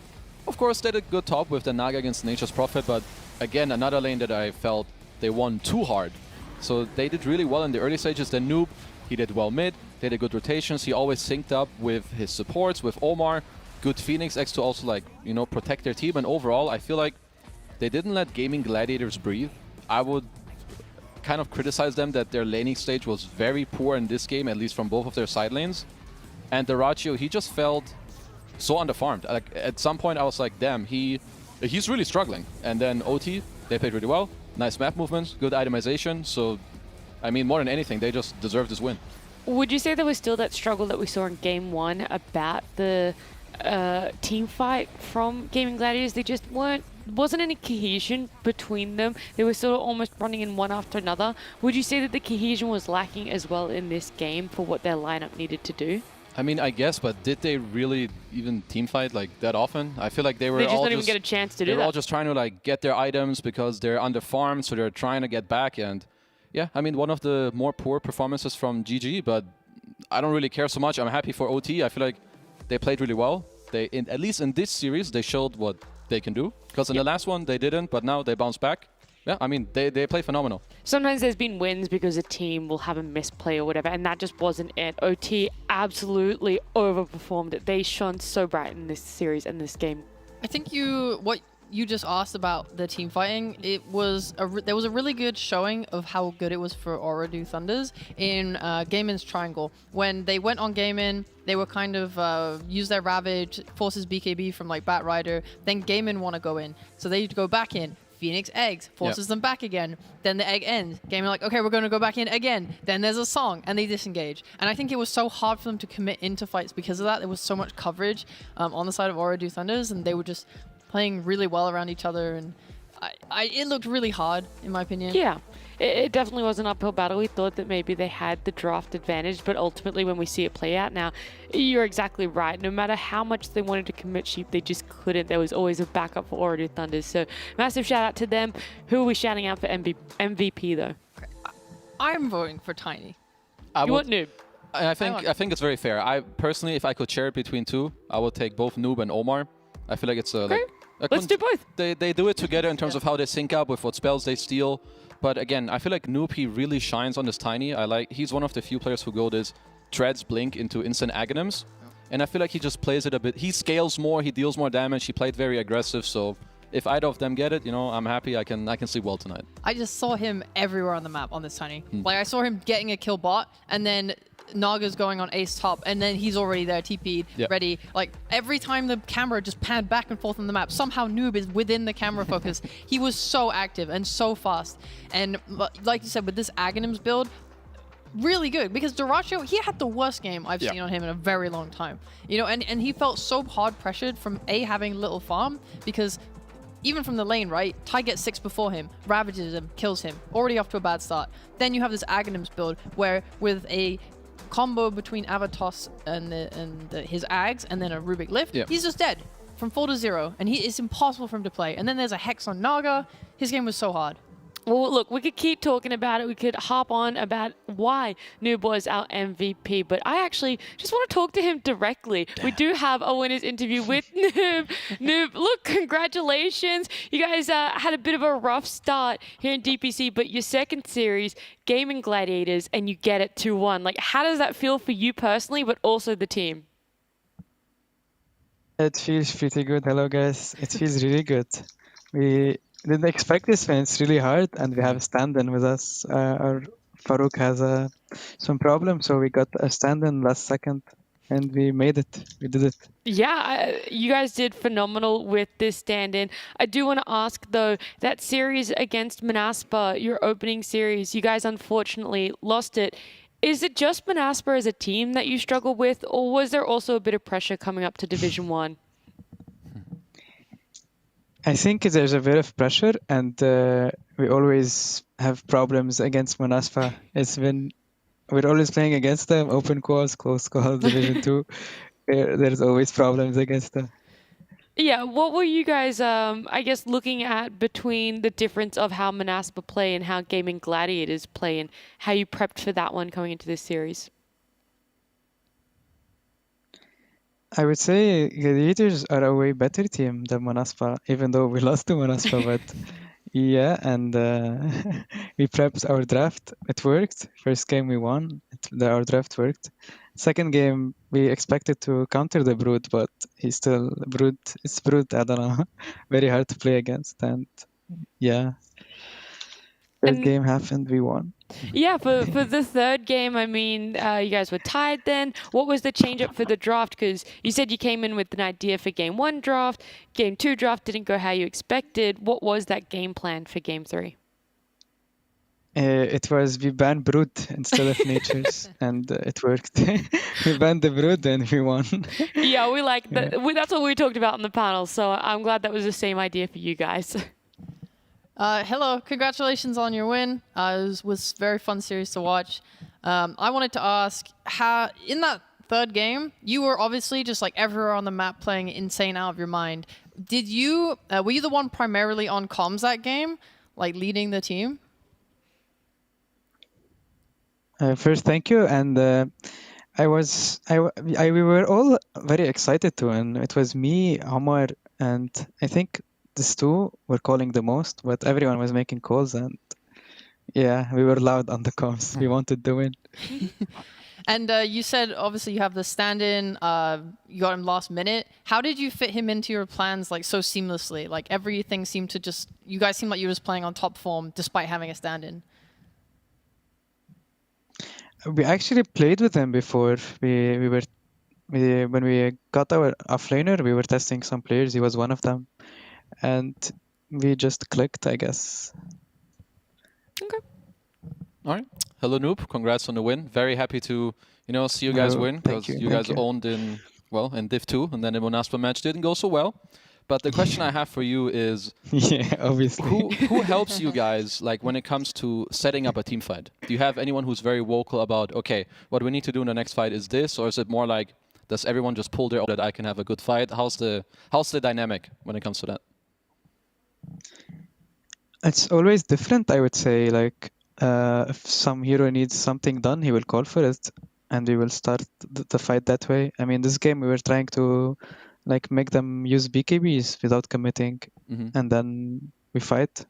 Of course, they did good top with the Naga against Nature's Prophet, but again, another lane that I felt they won too hard. So they did really well in the early stages. Then Noob, he did well mid, they did good rotations. He always synced up with his supports, with Omar, good Phoenix X to also like, you know, protect their team. And overall, I feel like they didn't let Gaming Gladiators breathe. I would kind of criticize them that their laning stage was very poor in this game, at least from both of their side lanes. And the Ratio, he just felt so underfarmed. Like at some point I was like, damn, he's really struggling. And then OT, they played really well. Nice map movements, good itemization. So, I mean, more than anything, they just deserved this win. Would you say there was still that struggle that we saw in Game 1 about the team fight from Gaming Gladiators? They just wasn't any cohesion between them. They were sort of almost running in one after another. Would you say that the cohesion was lacking as well in this game for what their lineup needed to do? I mean, I guess, but did they really even team fight like that often? I feel like they just all didn't even get a chance to do that. They were all just trying to like get their items because they're under farmed, so they're trying to get back. And yeah, I mean, one of the more poor performances from GG, but I don't really care so much. I'm happy for OT. I feel like they played really well. At least in this series, they showed what they can do. Because in the last one, they didn't, but now they bounced back. Yeah, I mean, they play phenomenal. Sometimes there's been wins because a team will have a misplay or whatever, and that just wasn't it. OT absolutely overperformed. They shone so bright in this series and this game. I think what you just asked about the team fighting, there was a really good showing of how good it was for Ooredoo Thunders in Gaimin's Triangle. When they went on Gaimin, they were kind of use their Ravage, forces BKB from like Bat Rider, then Gaimin want to go in. So they go back in. Phoenix eggs, forces them back again. Then the egg ends. Game like, okay, we're going to go back in again. Then there's a song, and they disengage. And I think it was so hard for them to commit into fights because of that. There was so much coverage on the side of Ooredoo Thunders, and they were just playing really well around each other. And it looked really hard, in my opinion. Yeah, it definitely was an uphill battle. We thought that maybe they had the draft advantage, but ultimately when we see it play out now, you're exactly right. No matter how much they wanted to commit sheep, they just couldn't. There was always a backup for Ooredoo Thunders. So massive shout out to them. Who are we shouting out for MVP though? I'm voting for Tiny. You want Noob? I think it's very fair. I personally, if I could share it between two, I would take both Noob and Omar. I feel like it's let's do both. They do it together in terms of how they sync up with what spells they steal. But again, I feel like Noob, he really shines on this Tiny. He's one of the few players who go this Treads Blink into instant Aghanims. And I feel like he just plays it a bit. He scales more, he deals more damage, he played very aggressive. So if either of them get it, you know, I'm happy. I can sleep well tonight. I just saw him everywhere on the map on this Tiny. Like I saw him getting a kill bot, and then Naga's going on ace top, and then he's already there, TP'd, ready. Like every time the camera just panned back and forth on the map, somehow Noob is within the camera focus. He was so active and so fast. And like you said, with this Aghanims build, really good, because Dyrachyo, he had the worst game I've seen on him in a very long time. You know, and he felt so hard pressured from having little farm, because even from the lane, right? Ty gets 6 before him, ravages him, kills him, already off to a bad start. Then you have this Aghanims build where with a combo between Avatos and his Ags and then a Rubik Lift, he's just dead from 4 to 0, and it's impossible for him to play. And then there's a Hex on Naga. His game was so hard. Well, look, we could keep talking about it. We could hop on about why Noob was our MVP, but I actually just want to talk to him directly. We do have a winner's interview with Noob. Noob, look, congratulations. You guys had a bit of a rough start here in DPC, but your second series, Gaming Gladiators, and you get it 2-1. Like, how does that feel for you personally, but also the team? It feels pretty good. Hello, guys. It feels really good. We didn't expect this one. It's really hard, and we have a stand-in with us. Our Farouk has some problem, so we got a stand-in last second. and we made it. We did it. Yeah, you guys did phenomenal with this stand-in. I do want to ask, though, that series against Manaspa, your opening series, you guys unfortunately lost it. Is it just Manaspa as a team that you struggle with, or was there also a bit of pressure coming up to Division 1? I think there's a bit of pressure, and we always have problems against Manaspa. We're always playing against them, open calls, close calls, Division 2. There's always problems against them. Yeah, what were you guys, I guess, looking at between the difference of how Manaspa play and how Gaming Gladiators play, and how you prepped for that one coming into this series? I would say Gladiators are a way better team than Manaspa, even though we lost to Manaspa. But yeah, and we prepped our draft. It worked. First game we won. Our draft worked. Second game we expected to counter the Brood, but he's still Brood. It's Brood. I don't know. Very hard to play against. And yeah, third game happened. We won. Yeah, for the third game, I mean, you guys were tied then. What was the change up for the draft? Because you said you came in with an idea for game 1 draft. Game 2 draft didn't go how you expected. What was that game plan for game 3? It was we banned Brood instead of Natures, and it worked. We banned the Brood and we won. Yeah, we like that. That's what we talked about in the panel, so I'm glad that was the same idea for you guys. Hello, congratulations on your win. It was a very fun series to watch. I wanted to ask, how in that third game, you were obviously just like everywhere on the map playing insane out of your mind. Were you the one primarily on comms that game, like leading the team? First, thank you, and we were all very excited to win. It was me, Omar, and I think these two were calling the most, but everyone was making calls, and yeah, we were loud on the comms. We wanted to win. And you said obviously you have the stand-in. You got him last minute. How did you fit him into your plans like so seamlessly? Like everything seemed to you guys seemed like you were just playing on top form despite having a stand-in. We actually played with him before. When we got our offlaner, we were testing some players. He was one of them, and we just clicked, I guess. Okay. All right. Hello, Noob. Congrats on the win. Very happy to see you guys win, because you guys owned in Div 2, and then the Monaspa match didn't go so well. But the question I have for you is, yeah, obviously, who helps you guys like when it comes to setting up a team fight? Do you have anyone who's very vocal about, okay, what we need to do in the next fight is this, or is it more like, does everyone just pull their own that I can have a good fight? How's the dynamic when it comes to that? It's always different, I would say. Like if some hero needs something done, he will call for it, and we will start the fight that way. I mean, this game we were trying to like make them use BKBs without committing, and then we fight.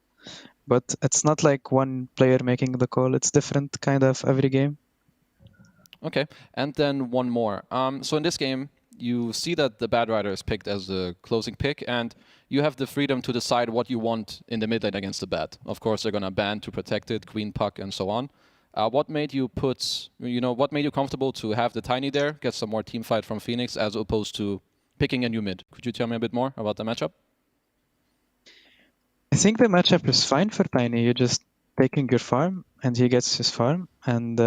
But it's not like one player making the call. It's different kind of every game. Okay, and then one more. So in this game, you see that the Bad Rider is picked as the closing pick, and you have the freedom to decide what you want in the mid lane against the Bad. Of course, they're gonna ban to protect it, Queen Puck, and so on. What made you what made you comfortable to have the Tiny there, get some more team fight from Phoenix, as opposed to picking a new mid? Could you tell me a bit more about the matchup? I think the matchup is fine for Tiny. You're just taking your farm, and he gets his farm, and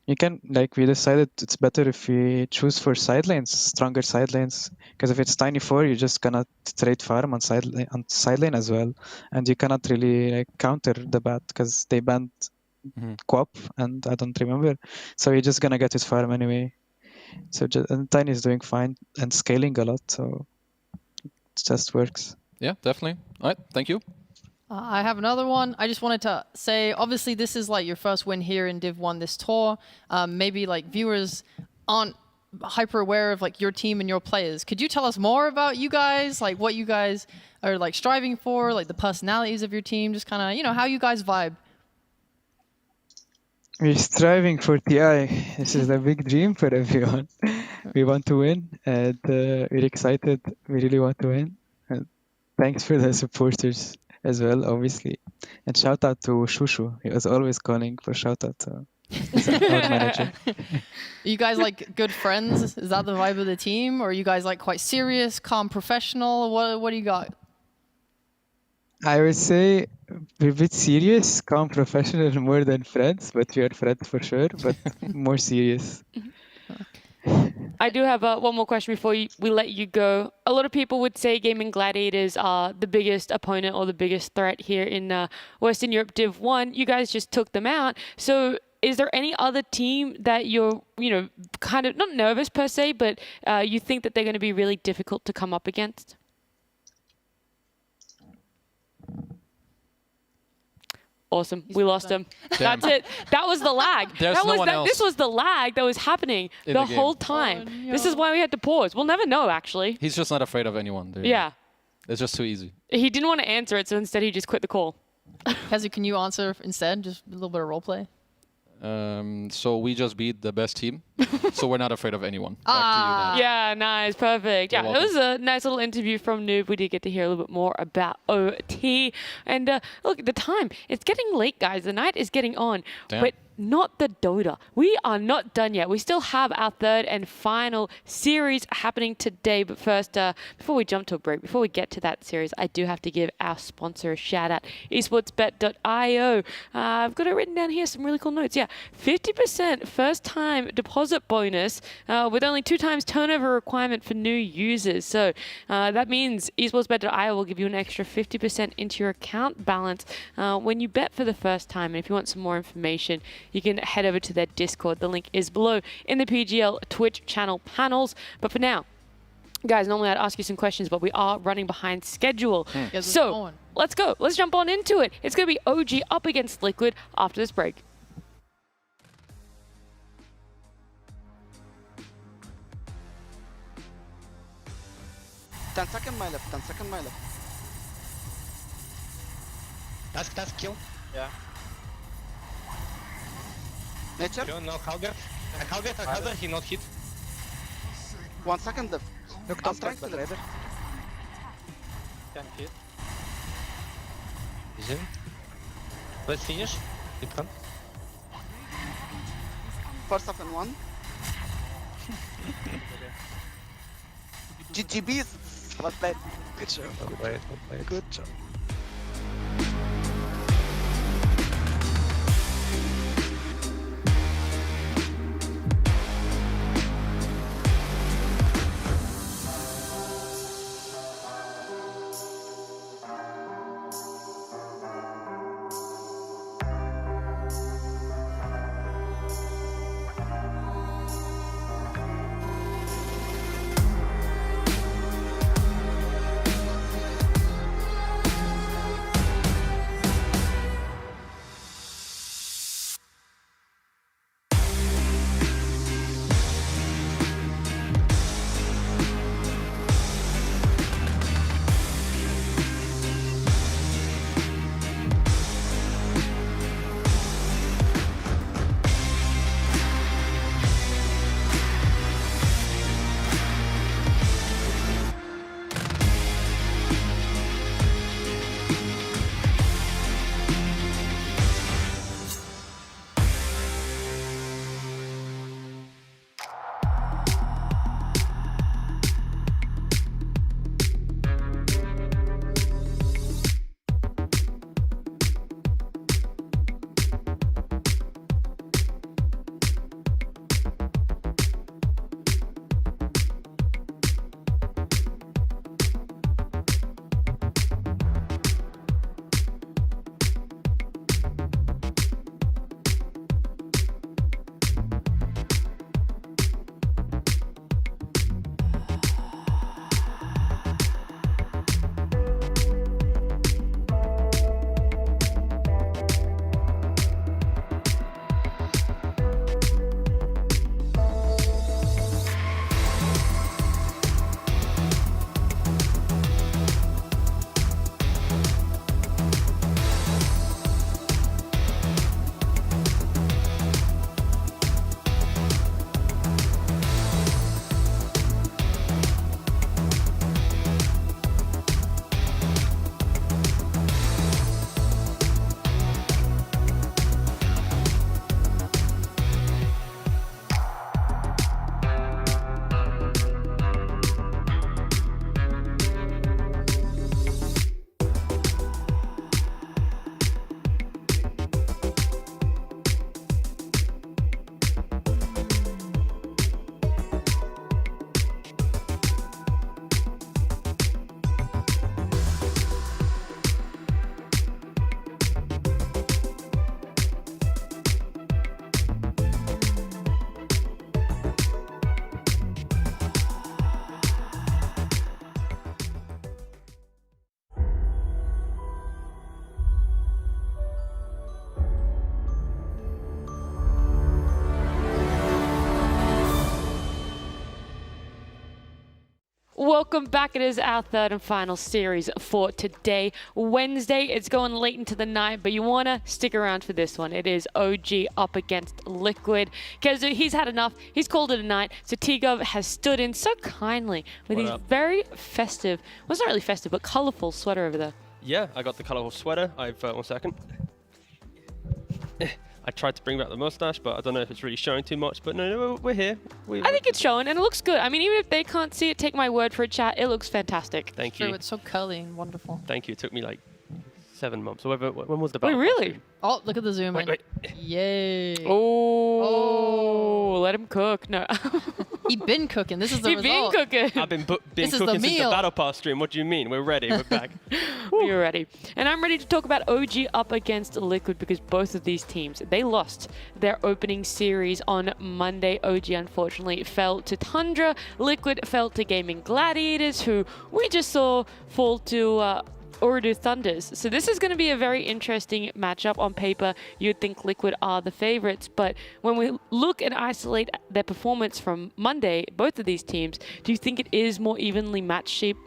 you can, like, we decided it's better if we choose for side lanes, stronger side lanes, because if it's Tiny 4, you're just gonna trade farm on side lane as well, and you cannot really like counter the Bat because they banned Quap, and I don't remember, so you're just gonna get his farm anyway. So and Tiny is doing fine and scaling a lot, so it just works. Yeah, definitely. All right, thank you. I have another one. I just wanted to say, obviously, this is like your first win here in Div 1 this tour. Maybe like viewers aren't hyper aware of like your team and your players. Could you tell us more about you guys, like what you guys are like striving for, like the personalities of your team, just kind of, how you guys vibe? We're striving for TI. This is a big dream for everyone. We want to win, and we're excited. We really want to win. And thanks for the supporters as well, obviously. And shout out to Shushu. He was always calling for shout out. So He's an account manager. You guys like good friends? Is that the vibe of the team? Or are you guys like quite serious, calm, professional? What do you got? I would say we're a bit serious, calm, professional more than friends, but we are friends for sure, but more serious. I do have one more question before we let you go. A lot of people would say Gaming Gladiators are the biggest opponent or the biggest threat here in Western Europe Div 1. You guys just took them out. So is there any other team that you're, kind of not nervous per se, but you think that they're going to be really difficult to come up against? Awesome. We lost him. That's it. That was the lag. This was the lag that was happening the whole time. Oh, no. This is why we had to pause. We'll never know, actually. He's just not afraid of anyone. Yeah. It's just too easy. He didn't want to answer it, so instead he just quit the call. Kazu, can you answer instead? Just a little bit of roleplay. So we just beat the best team, so we're not afraid of anyone. Back to you now. Yeah, nice, perfect. You're Yeah, it was a nice little interview from Noob. We did get to hear a little bit more about OT. And look, the time, it's getting late, guys. The night is getting on. Damn. But not the Dota. We are not done yet. We still have our third and final series happening today. But first, before we jump to a break, before we get to that series, I do have to give our sponsor a shout out, esportsbet.io. I've got it written down here, some really cool notes. Yeah, 50% first time deposit bonus with only 2 times turnover requirement for new users. So that means esportsbet.io will give you an extra 50% into your account balance when you bet for the first time. And if you want some more information, you can head over to their Discord. The link is below in the PGL Twitch channel panels. But for now, guys, normally I'd ask you some questions, but we are running behind schedule. So let's go. Let's jump on into it. It's going to be OG up against Liquid after this break. Second my left, 10 second my left. Task, kill. Yeah. Nature? No, Halbert, he not hit. 1 second left. Look, I'm trying to live. Can hit. Vision. Let's finish. Keep on. First up in 1. GGBs. Well played. Good job. Well played. Good job. welcome back. It is our third and final series for today, Wednesday. It's going late into the night, but you want to stick around for this one. It is OG up against Liquid. Because he's had enough. He's called it a night. So T-Gov has stood in so kindly with his very festive, well, it's not really festive, but colorful sweater over there. Yeah, I got the colorful sweater. I've, 1 second. I tried to bring back the mustache, but I don't know if it's really showing too much. But no, we're here. I think it's showing, and it looks good. I mean, even if they can't see it, take my word for it, chat. It looks fantastic. Thank you. It's so curly and wonderful. Thank you. It took me like 7 months. When was the battle? Wait, really? Oh, look at the zoom in. Wait. Yay. Oh, let him cook. No. He'd been cooking. This is the result. He'd been cooking. I've been cooking since the Battle Pass stream. What do you mean? We're ready. We're back. You're ready. And I'm ready to talk about OG up against Liquid because both of these teams, they lost their opening series on Monday. OG, unfortunately, fell to Tundra. Liquid fell to Gaming Gladiators, who we just saw fall to Ooredoo Thunders. So this is going to be a very interesting matchup. On paper, you'd think Liquid are the favorites, but when we look and isolate their performance from Monday, both of these teams, do you think it is more evenly matched shape?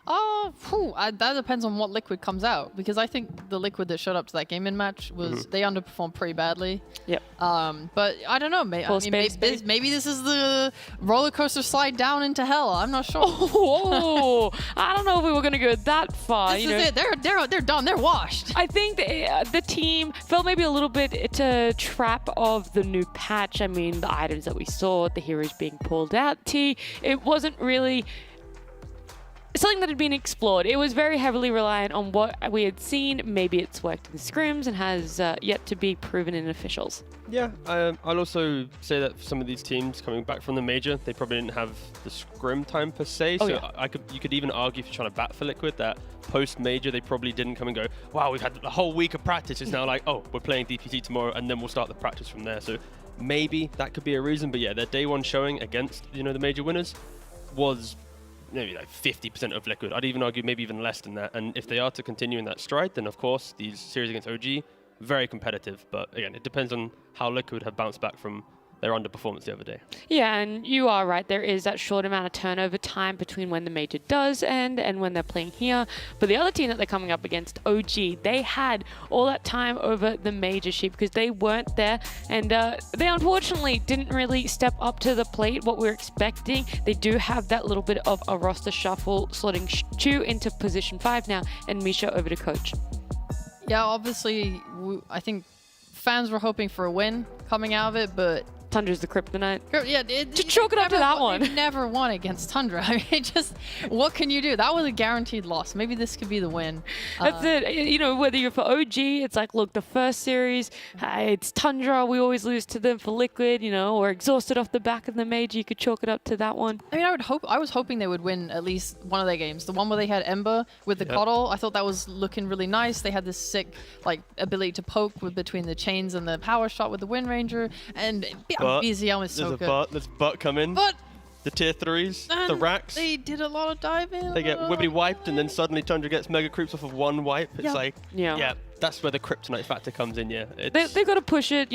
That depends on what Liquid comes out, because I think the Liquid that showed up to that gaming match was they underperformed pretty badly. Yep. But I don't know. Maybe this is the roller coaster slide down into hell. I'm not sure. Oh, I don't know if we were going to go that far. This is it. They're done. They're washed. I think the team felt maybe a little bit a trap of the new patch. I mean, the items that we saw, the heroes being pulled out. It wasn't really something that had been explored. It was very heavily reliant on what we had seen. Maybe it's worked in scrims and has yet to be proven in officials. Yeah, I'll also say that for some of these teams coming back from the major, they probably didn't have the scrim time per se. So you could even argue, if you're trying to bat for Liquid, that post-major they probably didn't come and go, wow, we've had a whole week of practice. It's now like, oh, we're playing DPC tomorrow, and then we'll start the practice from there. So maybe that could be a reason. But yeah, their day one showing against the major winners was maybe like 50% of Liquid. I'd even argue maybe even less than that. And if they are to continue in that stride, then of course these series against OG, very competitive. But again, it depends on how Liquid have bounced back from their underperformance the other day. Yeah, and you are right. There is that short amount of turnover time between when the major does end and when they're playing here. But the other team that they're coming up against, OG, they had all that time over the major sheet because they weren't there. And they unfortunately didn't really step up to the plate what we were expecting. They do have that little bit of a roster shuffle, slotting Chu into position 5 now and Misha over to coach. Yeah, obviously, I think fans were hoping for a win coming out of it, but Tundra's the kryptonite. Yeah, just chalk it up to that one. They've never won against Tundra. I mean, just what can you do? That was a guaranteed loss. Maybe this could be the win. That's it. Whether you're for OG, it's like, look, the first series, it's Tundra. We always lose to them. For Liquid, we're exhausted off the back of the major. You could chalk it up to that one. I mean, I was hoping they would win at least one of their games. The one where they had Ember with the Coddle, I thought that was looking really nice. They had this sick ability to poke between the chains and the power shot with the Wind Ranger, and BZL was there's butt coming. But the tier 3s, the racks. They did a lot of diving. They get wibbly wiped, and then suddenly Tundra gets mega creeps off of one wipe. It's yeah, that's where the kryptonite factor comes in. Yeah, they got to push it,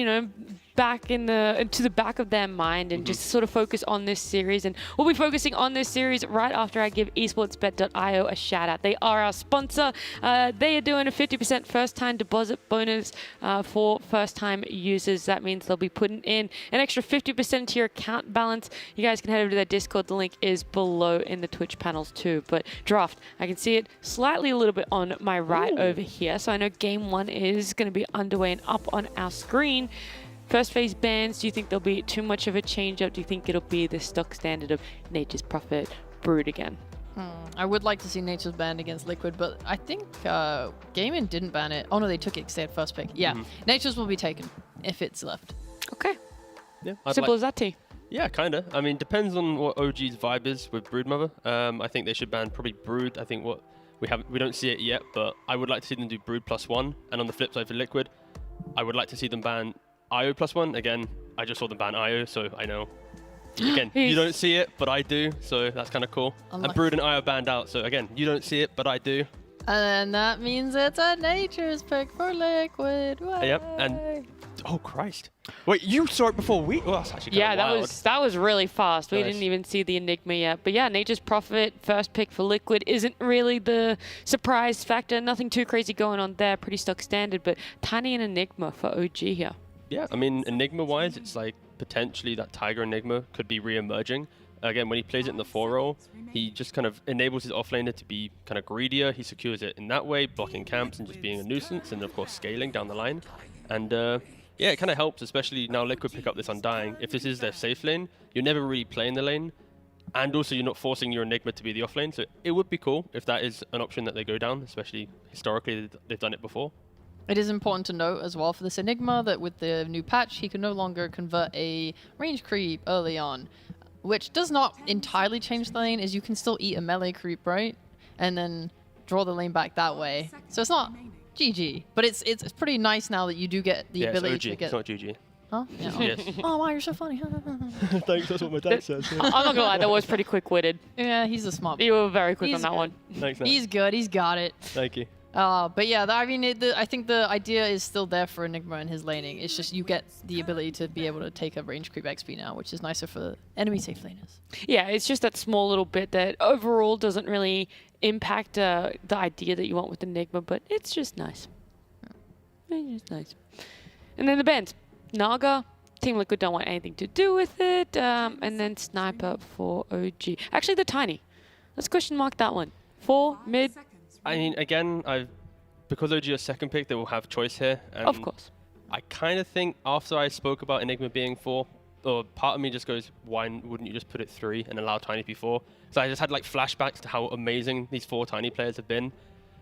back into the back of their mind and just sort of focus on this series. And we'll be focusing on this series right after I give esportsbet.io a shout out. They are our sponsor. They are doing a 50% first time deposit bonus for first time users. That means they'll be putting in an extra 50% to your account balance. You guys can head over to their Discord. The link is below in the Twitch panels too. But Draft, I can see it slightly a little bit on my right over here. So I know game 1 is going to be underway and up on our screen. First phase bans, do you think there'll be too much of a change up? Do you think it'll be the stock standard of Nature's Prophet Brood again? I would like to see Nature's banned against Liquid, but I think Gaming didn't ban it. Oh no, they took it because they had first pick. Yeah, Nature's will be taken if it's left. Okay. Yeah, simple as that, T. Yeah, kind of. I mean, depends on what OG's vibe is with Broodmother. I think they should ban probably Brood. I think we don't see it yet, but I would like to see them do Brood +1. And on the flip side for Liquid, I would like to see them ban IO +1. Again, I just saw them ban IO, so I know. Again, you don't see it, but I do, so that's kind of cool. And Brood and IO banned out, so again, you don't see it, but I do. And that means it's a Nature's pick for Liquid. Way. Yep, and Oh Christ! Wait, you saw it before we? Oh, that's actually yeah, wild. that was really fast. We Nice. didn't even see the Enigma yet. But yeah, Nature's Prophet, first pick for Liquid, isn't really the surprise factor. Nothing too crazy going on there. Pretty stock standard. But Tiny and Enigma for OG here. Yeah, I mean, Enigma-wise, it's like potentially that Tiger Enigma could be re-emerging. Again, when he plays it in the 4 role, he just kind of enables his offlaner to be kind of greedier. He secures it in that way, blocking camps and just being a nuisance, and of course scaling down the line. And yeah, it kind of helps, especially now Liquid pick up this Undying. If this is their safe lane, you're never really playing the lane, and also you're not forcing your Enigma to be the offlane. So it would be cool if that is an option that they go down, especially historically they've done it before. It is important to note as well for this Enigma that with the new patch, he can no longer convert a range creep early on, which does not entirely change the lane, as you can still eat a melee creep, right? And then draw the lane back that way. So it's not GG, but it's pretty nice now that you do get the ability to get... It's not GG. Huh? Yeah. Yes. Oh, wow, you're so funny. Thanks, that's what my dad says. I'm not gonna lie, that was pretty quick-witted. Yeah, he's a smart boy. You were very quick He's on that good. one. Thanks, man. He's good, he's got it. Thank you. But yeah, I mean, I think the idea is still there for Enigma and his laning. It's just you get the ability to be able to take a range creep XP now, which is nicer for enemy safe laners. Yeah, it's just that small little bit that overall doesn't really impact the idea that you want with Enigma, but it's just nice. It's just nice. And then the bans. Naga, Team Liquid don't want anything to do with it, and then Sniper for OG. Actually, the Tiny. Let's question mark that one. 4, mid. I mean, again, because OG is second pick, they will have choice here. And Of course. I kind of think after I spoke about Enigma being 4, or part of me just goes, why wouldn't you just put it 3 and allow Tiny to be 4? So I just had like flashbacks to how amazing these 4 Tiny players have been.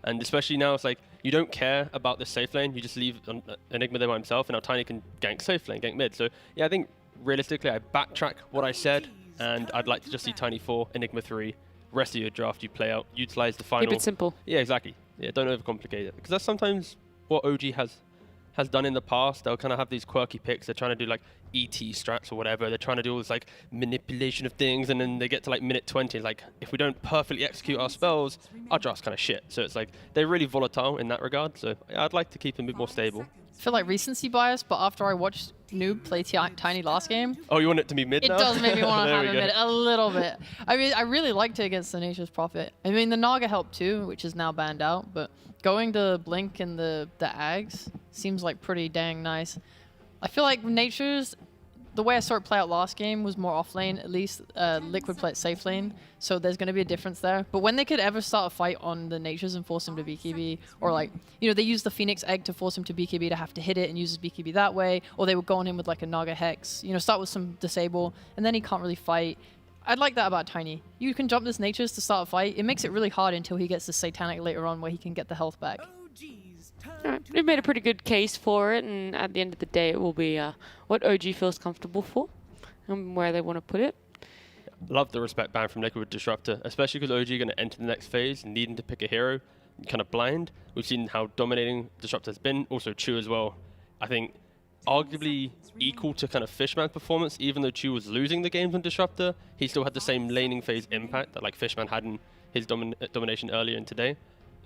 And especially now, it's like, you don't care about the safe lane, you just leave Enigma there by himself, and now Tiny can gank safe lane, gank mid. So yeah, I think realistically, I backtrack what I said, and I'd like to just see Tiny 4, Enigma 3, rest of your draft you play out, utilize the final. Keep it simple. Yeah, exactly. Yeah, don't overcomplicate it. Because that's sometimes what OG has done in the past. They'll kind of have these quirky picks. They're trying to do like ET strats or whatever. They're trying to do all this like manipulation of things, and then they get to like minute 20. Like, if we don't perfectly execute our spells, our draft's kind of shit. So it's like they're really volatile in that regard. So yeah, I'd like to keep them a bit more stable. I feel like recency bias, but after I watched Noob play Tiny last game... Oh, you want it to be mid now? It does make me want to There have we a go. mid a little bit. I mean, I really liked it against the Nature's Prophet. I mean, the Naga helped too, which is now banned out, but going to Blink and the Ags seems like pretty dang nice. I feel like Nature's... The way I saw it play out last game was more off lane, at least. Liquid play it safe lane, so there's going to be a difference there. But when they could ever start a fight on the Natures and force him to BKB, or like, you know, they use the Phoenix Egg to force him to BKB to have to hit it and use his BKB that way, or they would go on him with like a Naga Hex, you know, start with some disable, and then he can't really fight. I'd like that about Tiny. You can jump this Natures to start a fight. It makes it really hard until he gets the Satanic later on where he can get the health back. They've made a pretty good case for it, and at the end of the day, it will be what OG feels comfortable for and where they want to put it. Love the respect ban from Liquid Disruptor, especially because OG are going to enter the next phase needing to pick a hero, kind of blind. We've seen how dominating Disruptor has been, also Chu as well. I think arguably equal to kind of Fishman's performance, even though Chu was losing the games on Disruptor, he still had the same laning phase impact that like Fishman had in his domination earlier in today.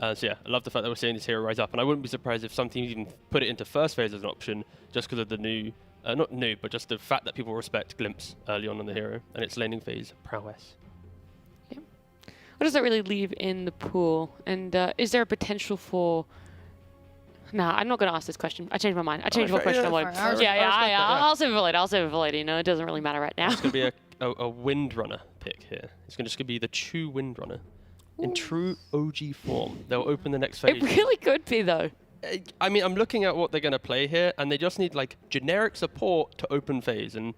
So yeah, I love the fact that we're seeing this hero rise up, and I wouldn't be surprised if some teams even put it into first phase as an option, just because of the new, not new, but just the fact that people respect Glimpse early on the hero, and its laning phase prowess. Yeah. What does that really leave in the pool? And is there a potential for... Nah, I'm not going to ask this question. I changed my mind. I changed what question I wanted. I'll save it for later. I'll save it for later. You know, it doesn't really matter right now. It's going to be a Windrunner pick here. It's just going to be the Chu Windrunner. In true OG form. They'll open the next phase. It really could be, though. I mean, I'm looking at what they're going to play here, and they just need, like, generic support to open phase. And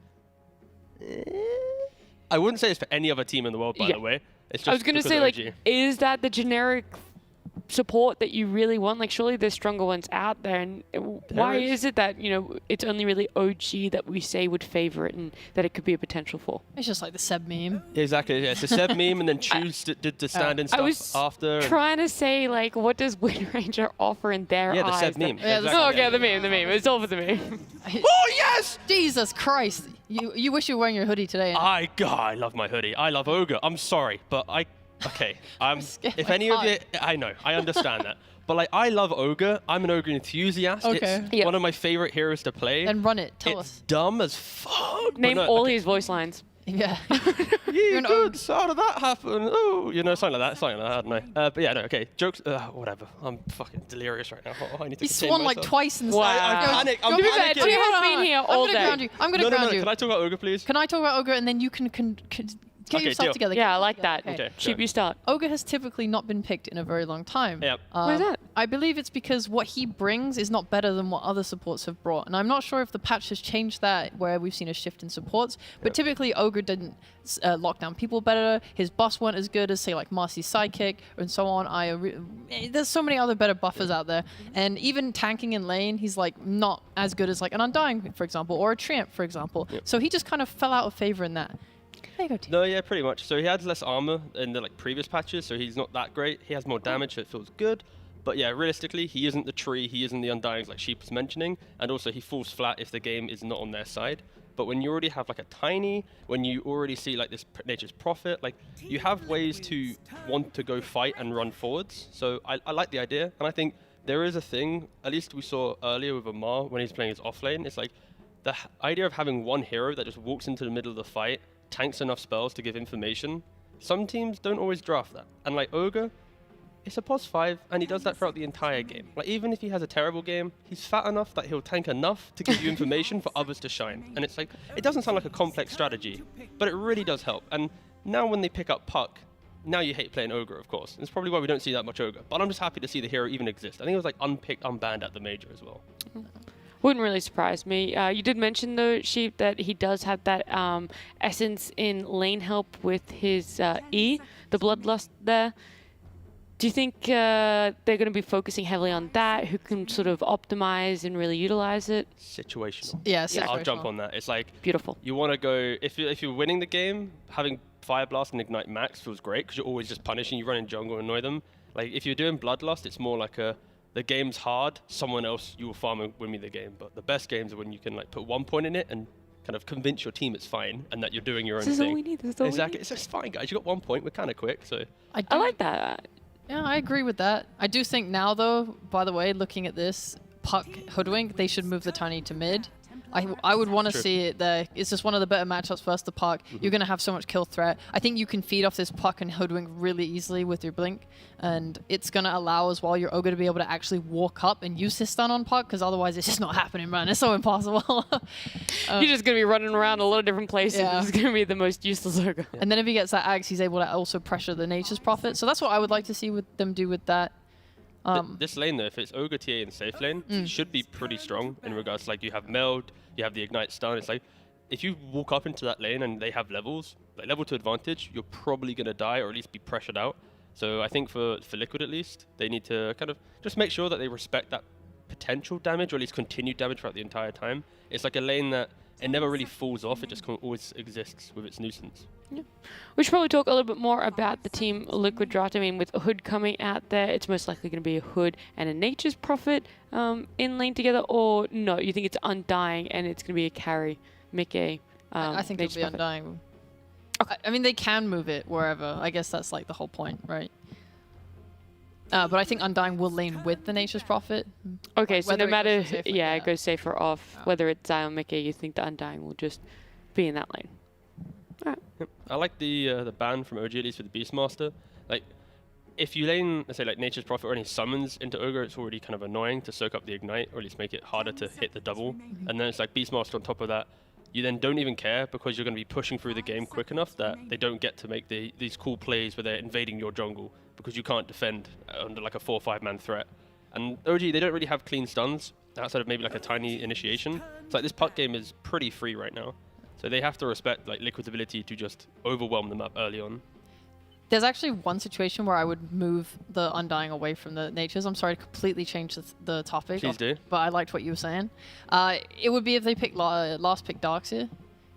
I wouldn't say it's for any other team in the world, by the way. It's just I was going to say, like, is that the generic support that you really want? Like, surely there's stronger ones out there. And why is it that, you know, it's only really OG that we say would favor it and that it could be a potential for? It's just like the Seb meme. Exactly, yeah. It's a Seb meme, and then choose did the stand-in stuff I was after. Trying to say, like, what does Wind Ranger offer in their eyes? Yeah, the Seb meme. Yeah, Exactly. okay, the meme. It's all for the meme. Oh, yes! Jesus Christ. You wish you were wearing your hoodie today. God, I love my hoodie. I love Ogre. I'm sorry, but Okay, if any of you, I know, I understand that. But like, I love Ogre. I'm an Ogre enthusiast. Okay. It's one of my favorite heroes to play. And run it. Tell it's us. dumb as fuck. Name all his voice lines. Yeah. You good? How did that happen? Oh, something like that. I don't know. But yeah, no, okay. Jokes, whatever. I'm fucking delirious right now. I need to He swung like twice in the Wow. I panic. I'm panicking. He has been here all day. I'm gonna ground you. Can I talk about Ogre, please? Can I talk about Ogre and then you can get yourself deal. together? Yeah, I like that. Okay, Cheap you start. Ogre has typically not been picked in a very long time. Yep. Why is that? I believe it's because what he brings is not better than what other supports have brought. And I'm not sure if the patch has changed that, where we've seen a shift in supports. But typically, Ogre didn't lock down people better. His boss weren't as good as, say, like Marcy's sidekick and so on. There's so many other better buffers out there. And even tanking in lane, he's like not as good as like an Undying, for example, or a Triumph, for example. So he just kind of fell out of favor in that. No, yeah, pretty much. So he has less armor in the previous patches, so he's not that great. He has more damage, so it feels good. But yeah, realistically, he isn't the tree, he isn't the Undyings like Sheep was mentioning, and also he falls flat if the game is not on their side. But when you already have like a tiny, when you already see like this Nature's Prophet, like you have ways to want to go fight and run forwards. So I like the idea, and I think there is a thing, at least we saw earlier with Amar when he's playing his offlane, it's like the idea of having one hero that just walks into the middle of the fight, tanks enough spells to give information. Some teams don't always draft that. And like Ogre, it's a pos 5, and he does that throughout the entire game. Like even if he has a terrible game, he's fat enough that he'll tank enough to give you information for others to shine. And it's like, it doesn't sound like a complex strategy, but it really does help. And now when they pick up Puck, now you hate playing Ogre, of course. That's probably why we don't see that much Ogre. But I'm just happy to see the hero even exist. I think it was like unpicked, unbanned at the major as well. Wouldn't really surprise me. You did mention, though, Sheep, that he does have that essence in lane help with his E, the Bloodlust there. Do you think they're going to be focusing heavily on that? Who can sort of optimize and really utilize it? Situational. Yeah, situational. I'll jump on that. It's like beautiful. You want to go if you're winning the game, having Fire Blast and Ignite Max feels great because you're always just punishing. You run in jungle and annoy them. Like if you're doing Bloodlust, it's more like the game's hard. Someone else you will farm and win me the game. But the best games are when you can like put 1 point in it and kind of convince your team it's fine and that you're doing your own thing. This is all we need. This is all exactly. we need. It's just fine, guys. You got 1 point. We're kind of quick, so I like that. Yeah, I agree with that. I do think now, though, by the way, looking at this, Puck Hoodwink, they should move the Tiny to mid. I would want to see it there. It's just one of the better matchups versus the Puck. You're going to have so much kill threat. I think you can feed off this Puck and Hoodwink really easily with your Blink. And it's going to allow as well your Ogre to be able to actually walk up and use his stun on Puck, because otherwise it's just not happening, man. It's so impossible. You're just going to be running around a lot of different places. Yeah. It's going to be the most useless Ogre. And then if he gets that Axe, he's able to also pressure the Nature's Prophet. So that's what I would like to see them do with that. This lane though, if it's Ogre TA in safe lane, it should be pretty strong in regards to like you have Meld, you have the Ignite stun. It's like if you walk up into that lane and they have levels, like level 2 advantage, you're probably gonna die or at least be pressured out. So I think for Liquid at least, they need to kind of just make sure that they respect that potential damage or at least continued damage throughout the entire time. It's like a lane that it never really falls off, it just always exists with its nuisance. Yeah. We should probably talk a little bit more about the Team Liquid draft. I mean, with Hood coming out there, it's most likely going to be a Hood and a Nature's Prophet in lane together, or no, you think it's Undying and it's going to be a carry, Mickey? I think it'll be Undying. Okay. I mean, they can move it wherever. I guess that's like the whole point, right? But I think Undying will lane with the Nature's Prophet. Okay, so no matter, it goes safe or off, Yeah. whether it's Zion Mickey, you think the Undying will just be in that lane. All right. Yep. I like the ban from OG at least with the Beastmaster. Like, if you lane, let's say like Nature's Prophet or any summons into Ogre, it's already kind of annoying to soak up the Ignite, or at least make it harder to hit the double. And then it's like Beastmaster on top of that. You then don't even care because you're going to be pushing through the game quick enough that they don't get to make these cool plays where they're invading your jungle because you can't defend under like a 4 or 5 man threat. And OG, they don't really have clean stuns outside of maybe like a tiny initiation. It's like this Puck game is pretty free right now. So they have to respect like Liquid's ability to just overwhelm them up early on. There's actually one situation where I would move the Undying away from the Natures. I'm sorry to completely change the topic. Please do. But I liked what you were saying. It would be if they pick last pick Darkseer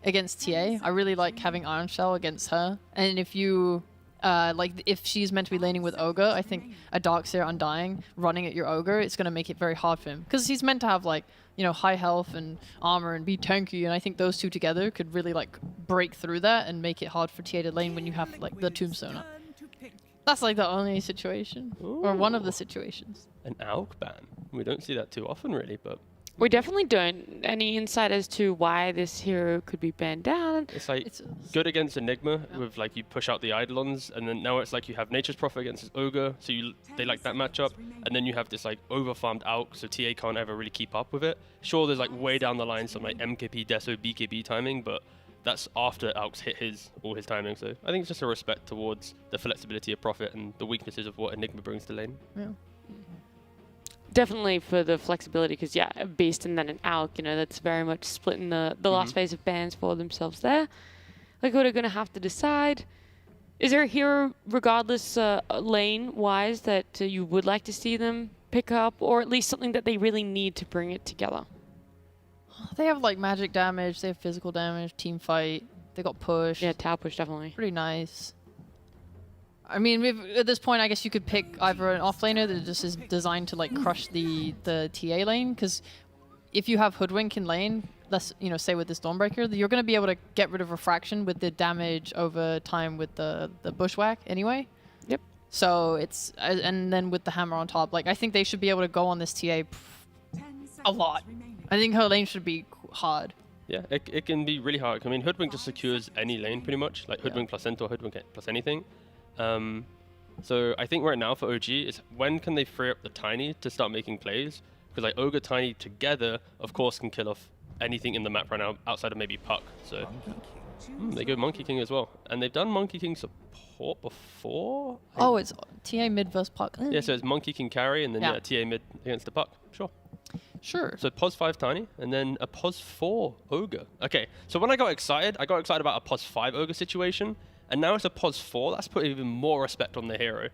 against TA. I really like having Iron Shell against her. And if you... if she's meant to be laning with Ogre, I think a Darkseer Undying running at your Ogre, it's going to make it very hard for him. Because he's meant to have, like, high health and armor and be tanky, and I think those two together could really, like, break through that and make it hard for TA to lane when you have, like, the Tombstone up. That's like the only situation, or one of the situations. An AUG ban. We don't see that too often, really, but We definitely don't. Any insight as to why this hero could be banned down? it's like good against Enigma with like you push out the Eidolons, and then now it's like you have Nature's Prophet against his Ogre, so they like that matchup, and then you have this like overfarmed AUG, so TA can't ever really keep up with it. Sure, there's like way down the line some like MKP, Deso, BKB timing, but that's after AUG's hit all his timing, so I think it's just a respect towards the flexibility of Prophet and the weaknesses of what Enigma brings to lane. Yeah. Definitely for the flexibility, because yeah, a Beast and then an AUG, you know, that's very much splitting the last phase of bans for themselves there. Liquid are going to have to decide. Is there a hero, regardless lane-wise, that you would like to see them pick up, or at least something that they really need to bring it together? They have like magic damage, they have physical damage, team fight, they got push. Yeah, tower push, definitely. Pretty nice. I mean, at this point, I guess you could pick either an offlaner that just is designed to like crush the TA lane, because if you have Hoodwink in lane, let's say with this Dawnbreaker, you're going to be able to get rid of refraction with the damage over time with the Bushwhack anyway. Yep. So it's and then with the hammer on top, like I think they should be able to go on this TA a lot. I think her lane should be hard. Yeah, it can be really hard. I mean, Hoodwink just secures any lane pretty much, like Hoodwink plus Centaur, Hoodwink plus anything. So I think right now for OG is when can they free up the Tiny to start making plays? Because like Ogre Tiny together, of course, can kill off anything in the map right now outside of maybe Puck. So they go Monkey King as well, and they've done Monkey King support before. Oh, it's TA mid versus Puck. Yeah, so it's Monkey King carry, and then yeah, TA mid against the Puck. Sure. Sure. So pos 5 Tiny, and then a pos 4 Ogre. Okay, so when I got excited about a pos 5 Ogre situation, and now it's a pos 4. That's put even more respect on the hero.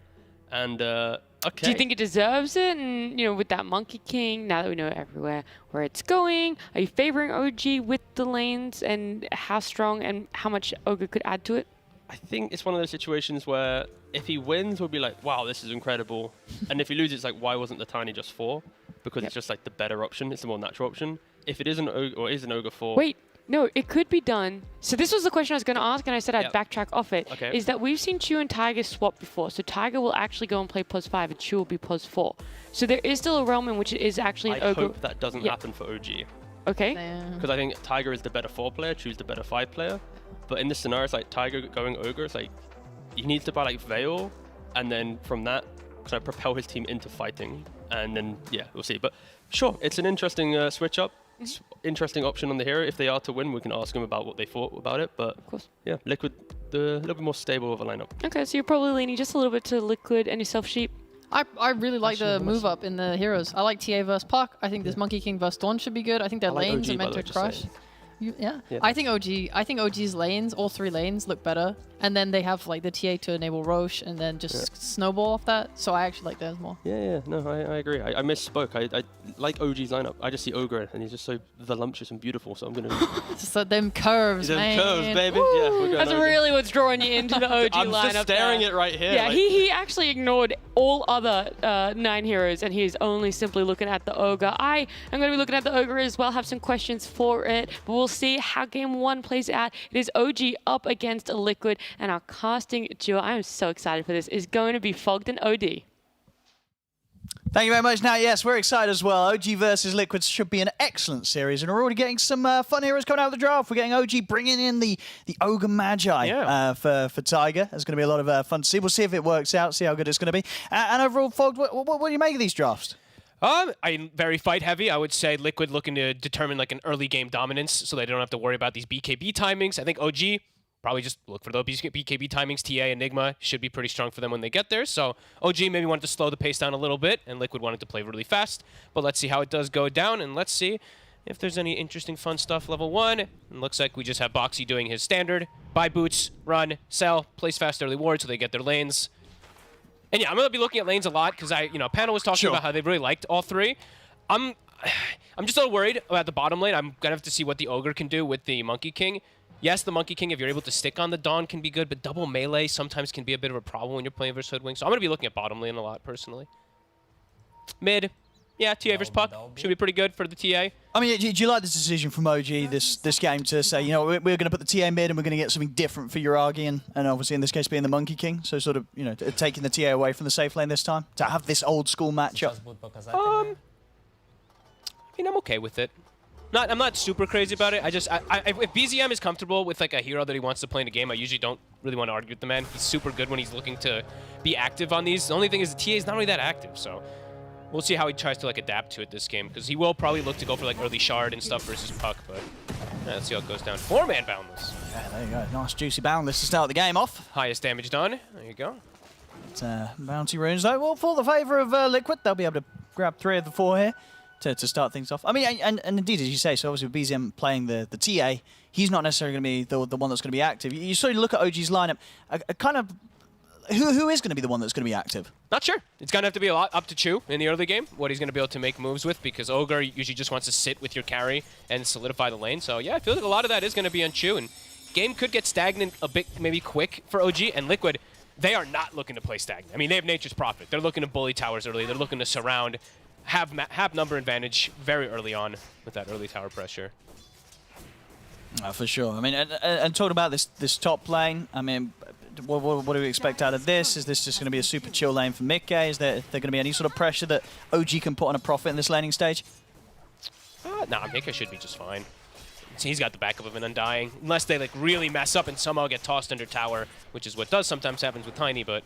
And okay. Do you think it deserves it? And with that Monkey King, now that we know everywhere where it's going, are you favoring OG with the lanes and how strong and how much Ogre could add to it? I think it's one of those situations where if he wins, we'll be like, wow, this is incredible. And if he loses, it's like, why wasn't the Tiny just 4? Because it's just like the better option. It's the more natural option. If it is an Ogre, or is an Ogre 4... Wait, no, it could be done. So this was the question I was going to ask, and I said I'd backtrack off it. Okay. Is that we've seen Chu and Tiger swap before. So Tiger will actually go and play pos 5, and Chu will be pos 4. So there is still a realm in which it is actually an Ogre. I hope that doesn't happen for OG. Okay. Because I think Tiger is the better 4 player, Chu's the better 5 player. But in this scenario, it's like Tiger going Ogre, it's like he needs to buy like Veil, and then from that, kind of propel his team into fighting. And then, yeah, we'll see. But sure, it's an interesting switch up. It's interesting option on the hero. If they are to win, we can ask them about what they thought about it. But of course, yeah, Liquid, a little bit more stable of a lineup. Okay, so you're probably leaning just a little bit to Liquid and yourself, Sheep. I really like the move up in the heroes. I like TA versus Puck. I think this Monkey King versus Dawn should be good. I think their lanes are meant to crush. Yeah. I think OG's lanes, all 3 lanes, look better. And then they have like the TA to enable Roche and then just snowball off that. So I actually like theirs more. Yeah, no, I agree. I misspoke. I like OG's lineup. I just see Ogre and he's just so voluptuous and beautiful. So I'm going to... Just like them curves, man. Them curves, baby. Yeah, we're going That's really what's drawing you into the OG lineup. I'm just staring at right here. Yeah, like... he actually ignored all other 9 heroes and he's only simply looking at the Ogre. I am going to be looking at the Ogre as well, have some questions for it. But we'll see how game 1 plays out. It is OG up against a Liquid, and our casting duo, I am so excited for this, is going to be Fogged and OD. Thank you very much. Now, yes, we're excited as well. OG versus Liquid should be an excellent series, and we're already getting some fun heroes coming out of the draft. We're getting OG bringing in the Ogre Magi for Tiger. There's going to be a lot of fun to see. We'll see if it works out, see how good it's going to be. And overall, Fogged, what do you make of these drafts? I'm very fight heavy. I would say Liquid looking to determine like an early game dominance so they don't have to worry about these BKB timings. I think OG probably just look for those BKB timings. TA, Enigma should be pretty strong for them when they get there. So OG maybe wanted to slow the pace down a little bit, and Liquid wanted to play really fast. But let's see how it does go down, and let's see if there's any interesting fun stuff level 1. It looks like we just have Boxy doing his standard. Buy boots, run, sell, place fast early ward so they get their lanes. And yeah, I'm going to be looking at lanes a lot because Panel was talking about how they really liked all 3. I'm just a little worried about the bottom lane. I'm going to have to see what the Ogre can do with the Monkey King. Yes, the Monkey King, if you're able to stick on the Dawn, can be good, but double melee sometimes can be a bit of a problem when you're playing versus Hoodwink. So I'm going to be looking at bottom lane a lot, personally. Mid, yeah, TA versus Puck should be pretty good for the TA. I mean, do you like this decision from OG this game to say, you know, we're going to put the TA mid and we're going to get something different for Yuragi and obviously in this case being the Monkey King, so sort of, you know, taking the TA away from the safe lane this time to have this old school matchup? I mean, I'm okay with it. I'm not super crazy about it. If BZM is comfortable with like a hero that he wants to play in a game, I usually don't really want to argue with the man. He's super good when he's looking to be active on these. The only thing is the TA is not really that active, so we'll see how he tries to like adapt to it this game, because he will probably look to go for like early shard and stuff versus Puck, but yeah, let's see how it goes down. 4-man Boundless. Yeah, there you go. Nice juicy Boundless to start the game off. Highest damage done. There you go. Bounty runes though will fall the favour of Liquid. They'll be able to grab 3 of the 4 here to start things off. I mean, and indeed, as you say, so obviously with BZM playing the TA, he's not necessarily going to be the one that's going to be active. You sort of look at OG's lineup, a kind of who is going to be the one that's going to be active? Not sure. It's going to have to be a lot up to Chu in the early game, what he's going to be able to make moves with, because Ogre usually just wants to sit with your carry and solidify the lane. So yeah, I feel like a lot of that is going to be on Chu, and game could get stagnant a bit, maybe quick for OG, and Liquid, they are not looking to play stagnant. I mean, they have Nature's Prophet. They're looking to bully towers early. They're looking to surround, have number advantage very early on with that early tower pressure. For sure. I mean, and talking about this top lane, I mean, what do we expect out of this? Is this just going to be a super chill lane for Mikke? Is there going to be any sort of pressure that OG can put on a Prophet in this laning stage? Nah, Mikke should be just fine. He's got the backup of an Undying, unless they like really mess up and somehow get tossed under tower, which is what does sometimes happens with Tiny, but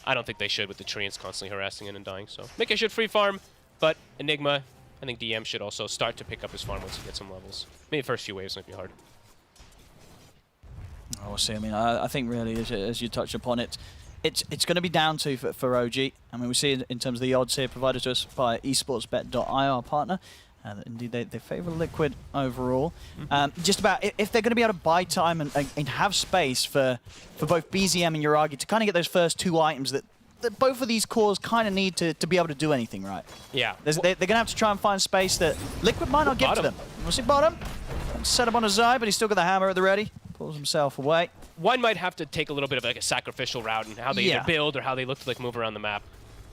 I don't think they should with the Treants constantly harassing an Undying. So Mikke should free farm, but Enigma, I think DM should also start to pick up his farm once he gets some levels. Maybe the first few waves might be hard. We'll see. I mean, I think really, as you touched upon it, it's going to be down to for OG. I mean, we see in terms of the odds here provided to us by esportsbet.io, our partner. Indeed, they favour Liquid overall. Just about if they're going to be able to buy time and have space for both BZM and Yuragi to kind of get those first 2 items that both of these cores kind of need to be able to do anything right. Yeah. They're going to have to try and find space that Liquid might not give to them. We'll see bottom. Set up on a Zai, but he's still got the hammer at the ready. Pulls himself away. One might have to take a little bit of like a sacrificial route in how they either build or how they look to like move around the map.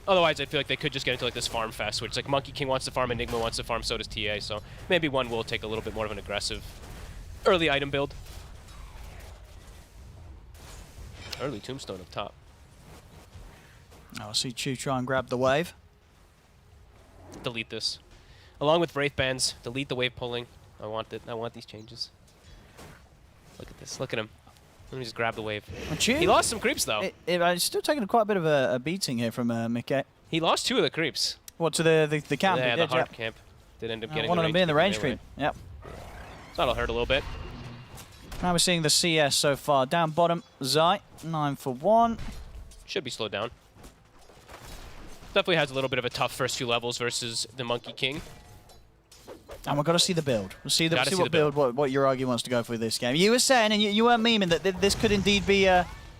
Otherwise, I feel like they could just get into like this farm fest, where it's like Monkey King wants to farm, Enigma wants to farm, so does TA. So maybe one will take a little bit more of an aggressive early item build. Early Tombstone up top. I'll see Chu try and grab the wave. Delete this. Along with Wraith Bands, delete the wave pulling. I want it. I want these changes. Look at this. Look at him. Let me just grab the wave. He lost some creeps, though. He's still taking quite a bit of a beating here from Mikke. He lost 2 of the creeps. What, to the camp? Yeah, the hard camp. Did end up getting one of them being the range creep. Yep. So that'll hurt a little bit. Now we're seeing the CS so far. Down bottom, Zai, 9 for 1. Should be slowed down. Definitely has a little bit of a tough first few levels versus the Monkey King. And we've got to see the build. We'll see what build what Yuragi wants to go for this game. You were saying, and you weren't memeing, that this could indeed be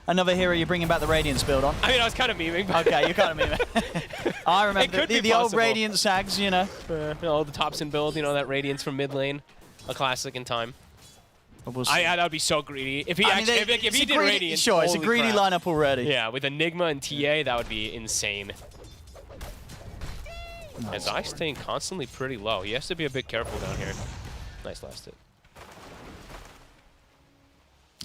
another hero you're bringing back the Radiance build on. I mean, I was kind of memeing. But okay, you're kind of memeing. I remember the old Radiance sags, you know. The Thompson build, you know, that Radiance from mid lane. A classic in time. We'll that would be so greedy. If he if he did Radiance, sure, it's a greedy lineup already. Yeah, with Enigma and TA, that would be insane. And Zai staying constantly pretty low. He has to be a bit careful down here. Nice last hit.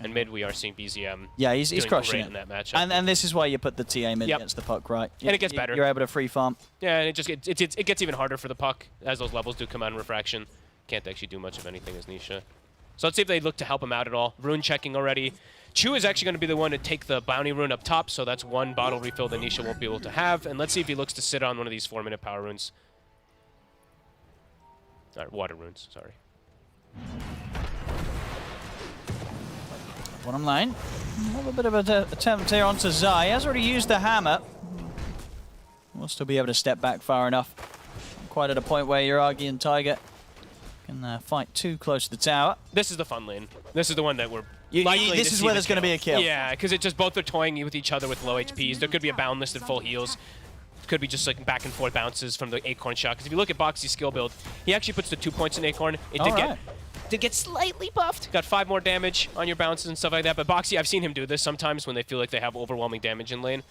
And mid, we are seeing BZM. Yeah, he's crushing it in that matchup. And this is why you put the TA mid against the Puck, right? And it gets better. You're able to free farm. Yeah, and it gets even harder for the Puck as those levels do come out in Refraction. Can't actually do much of anything as Nisha. So let's see if they look to help him out at all. Rune checking already. Chu is actually going to be the one to take the bounty rune up top, so that's 1 bottle refill that Nisha won't be able to have. And let's see if he looks to sit on one of these 4-minute power runes. Alright, water runes, sorry. Bottom lane. A little bit of an attempt here onto Zai. He has already used the hammer. We'll still be able to step back far enough. Quite at a point where Yuragi and Tiger can fight too close to the tower. This is the fun lane. This is the one that we're this is where there's going to be a kill. Yeah, because it just both are toying with each other with low HPs. There could be a boundless at full heals. Could be just like back and forth bounces from the Acorn shot. Because if you look at Boxy's skill build, he actually puts the 2 points in Acorn. It did get slightly buffed. Got 5 more damage on your bounces and stuff like that. But Boxy, I've seen him do this sometimes when they feel like they have overwhelming damage in lane.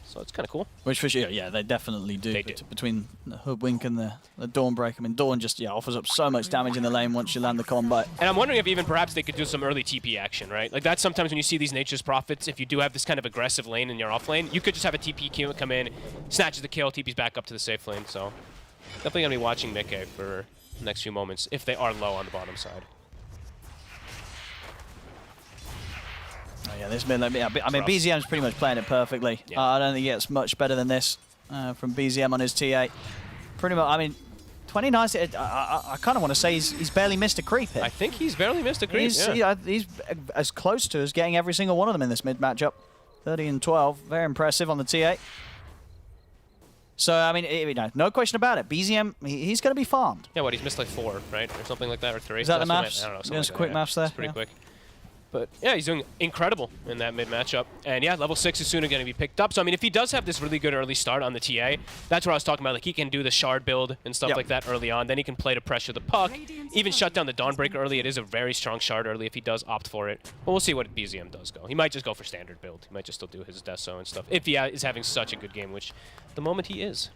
So it's kind of cool. Which for sure, yeah, they definitely do. They do. Between the Hoodwink and the Dawnbreak, I mean, Dawn just offers up so much damage in the lane once you land the combo. And I'm wondering if even perhaps they could do some early TP action, right? Like that's sometimes when you see these Nature's Prophets, if you do have this kind of aggressive lane in your off lane, you could just have a TP queue come in, snatches the kill, TP's back up to the safe lane. So definitely going to be watching Mickey for the next few moments if they are low on the bottom side. Oh yeah, this mid lane, I mean, BZM's pretty much playing it perfectly. Yeah. I don't think he gets much better than this from BZM on his T8. Pretty much, I mean, 29, I kind of want to say he's barely missed a creep here. I think he's barely missed a creep, he's as close to us getting every single one of them in this mid matchup. 30 and 12, very impressive on the T8. So, I mean, no question about it. BZM, he's going to be farmed. Yeah, what, he's missed like 4, right? Or something like that, or 3. Is that the maths? maths? I don't know, something Just like quick that, maths there. It's pretty quick. But yeah, he's doing incredible in that mid matchup. And yeah, level 6 is soon going to be picked up. So I mean, if he does have this really good early start on the TA, that's what I was talking about. Like he can do the shard build and stuff like that early on. Then he can play to pressure the puck, even shut down the Dawnbreaker early. It is a very strong shard early if he does opt for it. But we'll see what BZM does go. He might just go for standard build. He might just still do his Deso and stuff if he is having such a good game, which at the moment he is.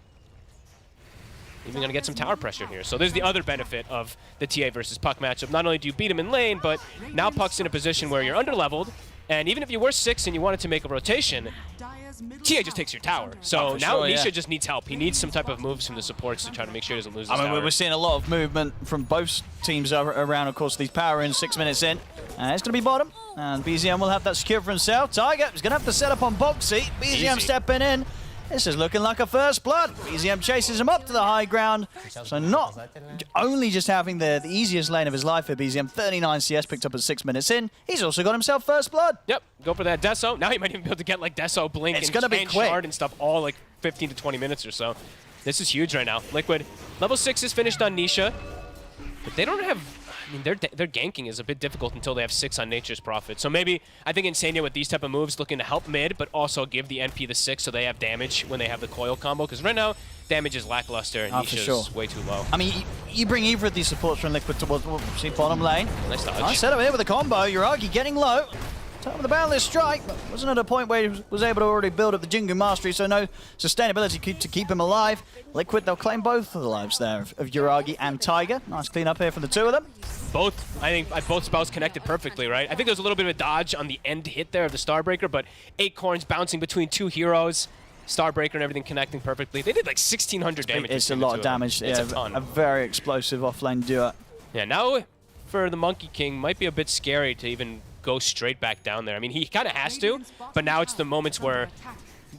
Even going to get some tower pressure here. So there's the other benefit of the TA versus Puck matchup. Not only do you beat him in lane, but now Puck's in a position where you're under-leveled, and even if you were 6 and you wanted to make a rotation, TA just takes your tower. So now Nisha just needs help. He needs some type of moves from the supports to try to make sure he doesn't lose his tower. We're seeing a lot of movement from both teams around, of course, these power in 6 minutes in. It's going to be bottom, and BZM will have that secure for himself. Tiger is going to have to set up on Boxy. BZM stepping in. This is looking like a first blood. BZM chases him up to the high ground. So not only just having the easiest lane of his life for BZM, 39 CS picked up at 6 minutes in, he's also got himself first blood. Yep, go for that Deso. Now he might even be able to get like Deso, Blink, and Shard and stuff all like 15 to 20 minutes or so. This is huge right now. Liquid, level 6 is finished on Nisha, but they don't have... I mean, their ganking is a bit difficult until they have 6 on Nature's Prophet. So maybe, I think Insania with these type of moves looking to help mid, but also give the NP the 6 so they have damage when they have the coil combo. Because right now, damage is lackluster and Nisha's way too low. I mean, you bring either of these supports from Liquid towards bottom lane. Nice dodge. Nice setup here with a combo. Yuragi getting low. Top of the boundless strike, but wasn't at a point where he was able to already build up the Jingu mastery, so no sustainability to keep him alive. Liquid, they'll claim both of the lives there of Yuragi and Tiger. Nice clean up here from the two of them. Both, I think, both spells connected perfectly, right? I think there's a little bit of a dodge on the end hit there of the Starbreaker, but Acorns bouncing between 2 heroes, Starbreaker and everything connecting perfectly. They did like 1,600 damage. It's a lot of damage. It's a ton. A very explosive offlane duo. Yeah, now for the Monkey King, might be a bit scary to even go straight back down there. I mean, he kind of has to, but now it's the moments where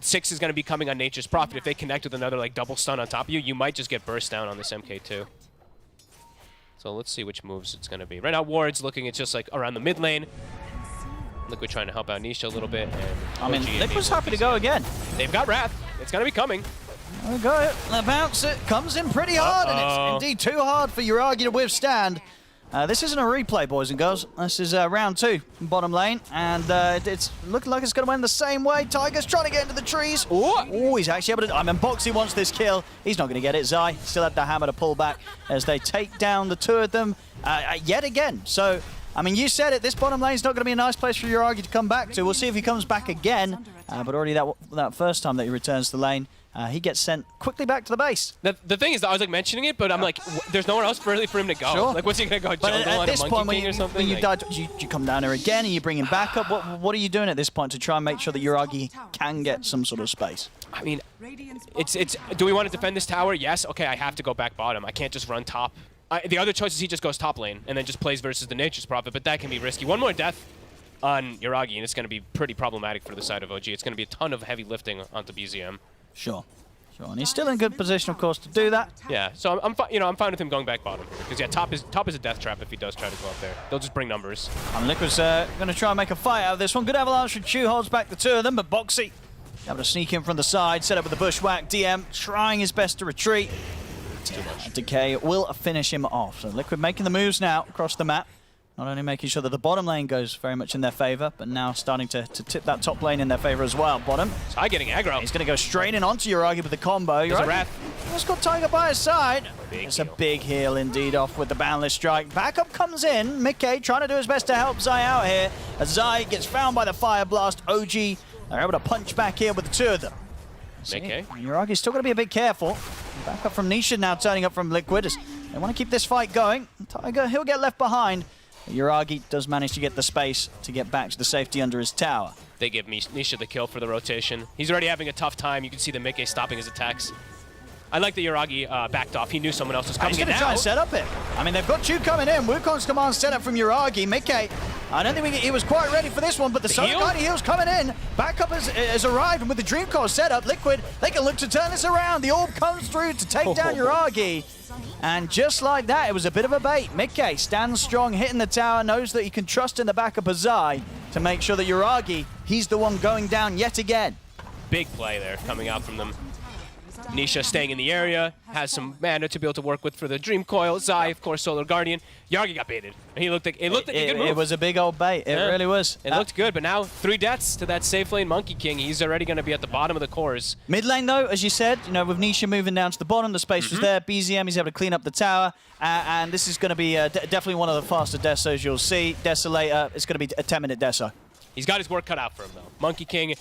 6 is going to be coming on Nature's Prophet. If they connect with another like double stun on top of you, you might just get burst down on this MK2. So let's see which moves it's going to be. Right now, Ward's looking at just like around the mid lane. Liquid trying to help out Nisha a little bit. And I mean, Liquid's happy to go again. They've got Wrath. It's going to be coming. There we go. The bounce it comes in pretty hard, and it's indeed too hard for Yuragi to withstand. This isn't a replay, boys and girls. This is round 2, bottom lane, and it's looking like it's going to win the same way. Tiger's trying to get into the trees. Oh, he's actually able to... I mean, Boxy wants this kill. He's not going to get it. Zai still had the hammer to pull back as they take down the 2 of them yet again. So, I mean, you said it. This bottom lane is not going to be a nice place for Yuragi to come back to. We'll see if he comes back again. But already that first time that he returns to the lane, he gets sent quickly back to the base. The thing is, I was like mentioning it, but I'm like, there's nowhere else really for him to go. Sure. Like, what's he gonna go But jungle at this on a point, Monkey King or something? when you like, die, do you come down here again? Are you bringing back up? What are you doing at this point to try and make sure that Yuragi can get some sort of space? I mean, it's. Do we want to defend this tower? Yes. Okay, I have to go back bottom. I can't just run top. The other choice is he just goes top lane and then just plays versus the Nature's Prophet, but that can be risky. One more death on Yuragi, and it's going to be pretty problematic for the side of OG. It's going to be a ton of heavy lifting onto BZM. Sure, and he's still in good position, of course, to do that. Yeah, so I'm fine with him going back bottom because yeah, top is a death trap if he does try to go up there. They'll just bring numbers. And Liquid's going to try and make a fight out of this one. Good avalanche from Chu, holds back the 2 of them, but Boxy able to sneak in from the side, set up with the bushwhack. DM trying his best to retreat. It's too much. Decay will finish him off. So Liquid making the moves now across the map. Not only making sure that the bottom lane goes very much in their favor, but now starting to tip that top lane in their favor as well. Bottom. Sai getting aggro. He's going to go straight in onto Yuragi with the combo. There's a Wrath. He's got Tiger by his side. Big it's heal. a big heal indeed off with the boundless strike. Backup comes in. Mickey trying to do his best to help Zai out here. As Zai gets found by the fire blast. OG are able to punch back here with the 2 of them. Okay. Yuragi's still got to be a bit careful. Back up from Nisha now, turning up from Liquid. They want to keep this fight going. Tiger, he'll get left behind. Yuragi does manage to get the space to get back to the safety under his tower. They give Nisha the kill for the rotation. He's already having a tough time. You can see the Mickey stopping his attacks. I like that Yuragi backed off. He knew someone else was coming in. He's going to try and set up it. I mean, they've got Chu coming in. Wukong's command set up from Yuragi. Mickey, I don't think he was quite ready for this one, but the Solarguard heal's coming in. Backup has arrived, and with the Dream Core set up, Liquid, they can look to turn this around. The orb comes through to take down Yuragi. And just like that, it was a bit of a bait. Mickey stands strong, hitting the tower, knows that he can trust in the backup of Zai to make sure that Yuragi, he's the one going down yet again. Big play there coming out from them. Nisha staying in the area, has some mana to be able to work with for the Dream Coil. Zai, of course, Solar Guardian. Yuragi got baited. He looked like a good move. It was a big old bait. It really was. It looked good, but now 3 deaths to that safe lane Monkey King. He's already going to be at the bottom of the cores. Mid lane, though, as you said, with Nisha moving down to the bottom, the space was there. BZM is able to clean up the tower, and this is going to be definitely one of the faster desos you'll see. Desolator, it's going to be a 10-minute deso. He's got his work cut out for him, though. Monkey King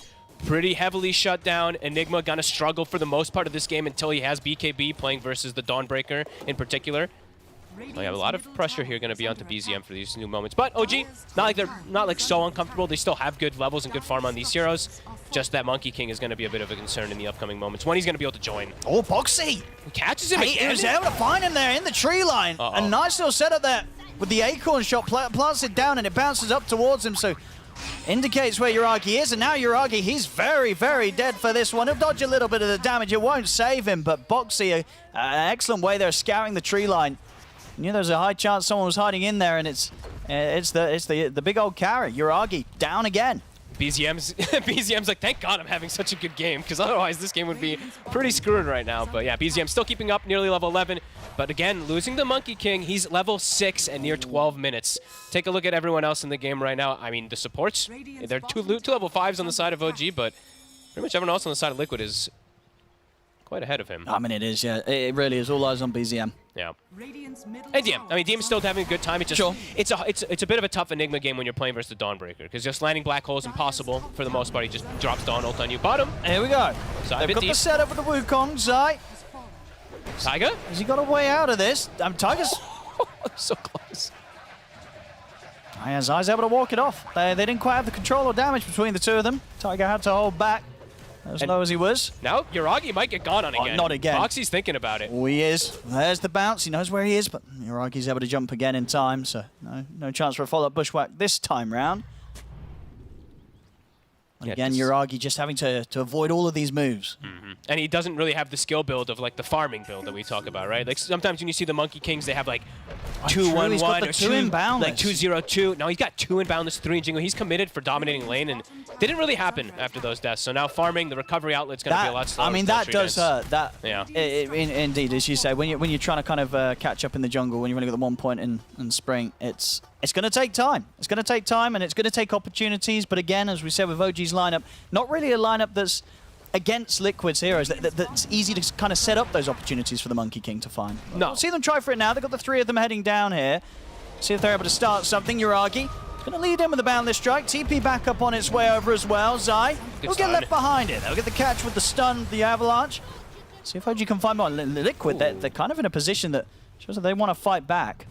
pretty heavily shut down. Enigma gonna struggle for the most part of this game until he has BKB playing versus the Dawnbreaker in particular. We have a lot of pressure here gonna be onto BZM for these new moments. But OG, not like they're so uncomfortable. They still have good levels and good farm on these heroes. Just that Monkey King is gonna be a bit of a concern in the upcoming moments when he's gonna be able to join. Oh, Boxy! He catches him He was able to find him there in the tree line. A nice little setup there with the acorn shot, plants it down and it bounces up towards him. So indicates where Yuragi is, and now Yuragi, he's very, very dead for this one. He'll dodge a little bit of the damage. It won't save him, but Boxy, an excellent way there, scouring the tree line. Knew there was a high chance someone was hiding in there, and it's the big old carry. Yuragi down again. BZM's like, thank God I'm having such a good game, because otherwise this game would be pretty screwed right now. But yeah, BZM still keeping up, nearly level 11. But again, losing the Monkey King, he's level 6 and near 12 minutes. Take a look at everyone else in the game right now. I mean, the supports, they're two level 5s on the side of OG, but pretty much everyone else on the side of Liquid is quite ahead of him. I mean, it is, yeah. It really is. All eyes on BZM. Yeah. And DM. I mean, DM is still having a good time. It's just, it's a bit of a tough Enigma game when you're playing versus the Dawnbreaker, because just landing Black Hole is impossible for the most part. He just drops Dawn ult on you. Bottom. Here we go. They've got the setup with the Wukong. Zai. Tiger? Has he got a way out of this? Tiger's so close. Yeah, Zai's able to walk it off. They didn't quite have the control or damage between the two of them. Tiger had to hold back as low as he was. Now Yuragi might get gone on again. Not again. Foxy's thinking about it. Oh, he is. There's the bounce. He knows where he is, but Yuragi's able to jump again in time, so no chance for a follow-up bushwhack this time round. And again, Yuragi just having to avoid all of these moves. And he doesn't really have the skill build of like the farming build that we talk about, right? Like sometimes when you see the Monkey Kings, they have like 2-1-1 or 2 in boundless. Like 2-0-2. No, he's got 2 in boundless, 3 in jingle. He's committed for dominating lane, and they didn't really happen after those deaths. So now farming, the recovery outlet's going to be a lot slower. I mean, that does hurt. Yeah. Indeed, as you say, when you're trying to kind of catch up in the jungle, when you've only got the 1 point in spring, it's going to take time. It's going to take time, and it's going to take opportunities. But again, as we said with OG's lineup, not really a lineup that's against Liquid's heroes. That's easy to kind of set up those opportunities for the Monkey King to find. No. We'll see them try for it now. They've got the 3 of them heading down here. See if they're able to start something. Yuragi going to lead in with the boundless strike. TP back up on its way over as well. Zai will get left behind it. They'll get the catch with the stun, the avalanche. See if OG can find more. Liquid, they're kind of in a position that shows that they want to fight back.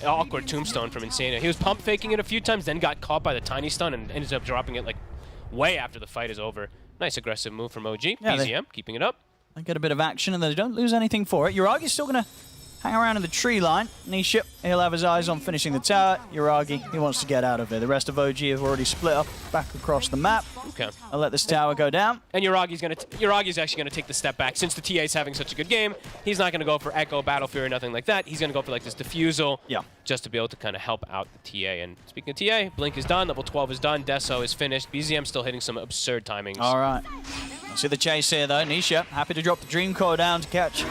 Awkward tombstone from Insana. He was pump faking it a few times, then got caught by the tiny stun and ended up dropping it like way after the fight is over. Nice aggressive move from OG. Yeah, BZM keeping it up. They get a bit of action and they don't lose anything for it. Yuragi's still going to hang around in the tree line. Nisha, he'll have his eyes on finishing the tower. Yuragi, he wants to get out of here. The rest of OG have already split up back across the map. Okay. I'll let this tower go down. And Yuragi's actually going to take the step back. Since the TA is having such a good game, he's not going to go for Echo, Battle Fury, nothing like that. He's going to go for like this Diffusal. Yeah. Just to be able to kind of help out the TA. And speaking of TA, Blink is done, level 12 is done, Deso is finished. BZM still hitting some absurd timings. All right. See the chase here though. Nisha, happy to drop the Dream Core down to catch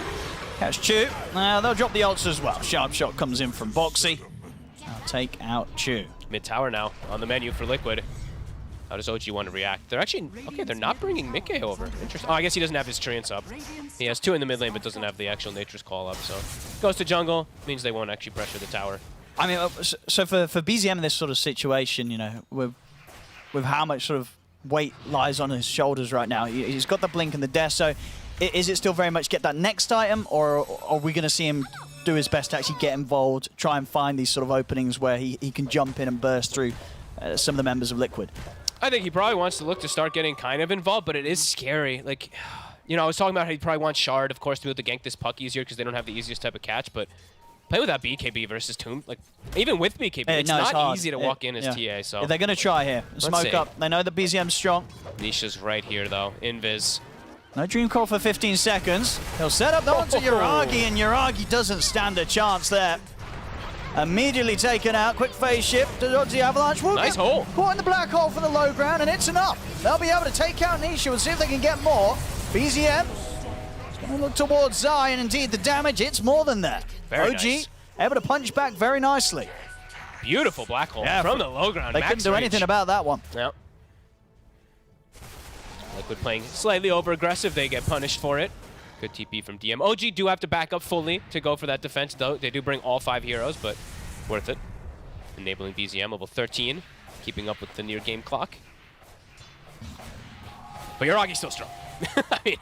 Chu. They'll drop the ults as well. Sharp shot comes in from Boxy. I'll take out Chu. Mid tower now on the menu for Liquid. How does OG want to react? They're actually, okay, they're not bringing Mickey over. Interesting. Oh, I guess he doesn't have his treants up. He has 2 in the mid lane, but doesn't have the actual Nature's Call up. So goes to jungle, means they won't actually pressure the tower. I mean, so for BZM in this sort of situation, with how much sort of weight lies on his shoulders right now. He's got the blink and the death, so is it still very much get that next item, or are we going to see him do his best to actually get involved, try and find these sort of openings where he can jump in and burst through some of the members of Liquid? I think he probably wants to look to start getting kind of involved, but it is scary. Like, you know, I was talking about how he probably wants Shard, of course, to be able to gank this puck easier because they don't have the easiest type of catch, but play without BKB versus Tomb, like, even with BKB, it's not easy to walk in as TA, so. They're going to try here. Smoke up. They know that BZM's strong. Nisha's right here, though. Invis. No Dream Call for 15 seconds. He'll set up onto Yuragi, and Yuragi doesn't stand a chance there. Immediately taken out. Quick phase shift to dodge the avalanche. Nice hole. Caught in the black hole for the low ground, and it's enough. They'll be able to take out Nisha and see if they can get more. BZM is going to look towards Zai, and indeed the damage, it's more than that. Very OG nice. able to punch back very nicely. Beautiful black hole from the low ground. They couldn't do anything about that one. Yep. Liquid playing slightly over-aggressive. They get punished for it. Good TP from DM. OG do have to back up fully to go for that defense, though. They do bring all 5 heroes, but worth it. Enabling BZM level 13, keeping up with the near game clock. But Yuragi's still strong. I mean,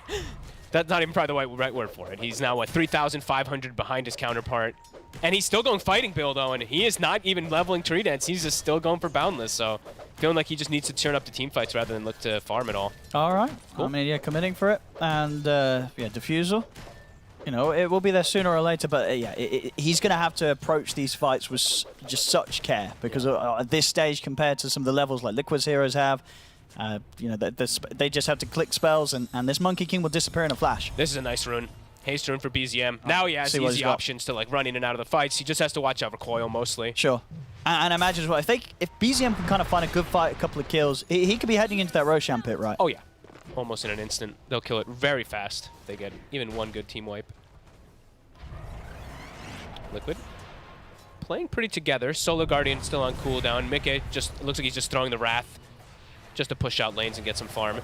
that's not even probably the right word for it. He's now, what, 3,500 behind his counterpart. And he's still going fighting build, though, and he is not even leveling tree dance. He's just still going for boundless, so feeling like he just needs to turn up the team fights rather than look to farm it all. All right. Cool. I mean, yeah, committing for it. And, yeah, Diffusal. You know, it will be there sooner or later, but, yeah, he's going to have to approach these fights with just such care because at this stage, compared to some of the levels like Liquid's heroes have, you know, they just have to click spells, and this Monkey King will disappear in a flash. This is a nice rune. Haste rune for BZM. Now he has easy options to like run in and out of the fights. He just has to watch out for Coil mostly. Sure. And I imagine as well, if BZM can kind of find a good fight, a couple of kills, he could be heading into that Roshan pit, right? Oh yeah. Almost in an instant. They'll kill it very fast. They get even one good team wipe. Liquid. Playing pretty together. Solar Guardian still on cooldown. Mickey just looks like he's just throwing the Wrath just to push out lanes and get some farm.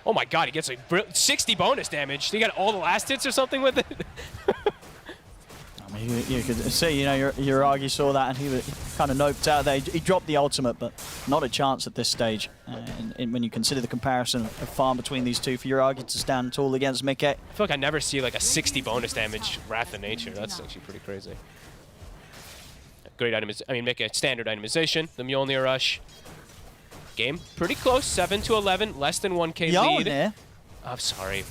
Oh my god, he gets like 60 bonus damage. He got all the last hits or something with it. I mean, you could see, you know, Yuragi saw that and he kind of noped out there. He dropped the ultimate, but not a chance at this stage. And when you consider the comparison of farm between these two, for Yuragi to stand tall against Mickey. I feel like I never see like a 60 bonus damage Wrath of Nature. That's actually pretty crazy. Great itemization. I mean, Mickey, standard itemization. The Mjolnir Rush. Game pretty close, 7-11, less than 1k lead. Mjolnir? I'm sorry.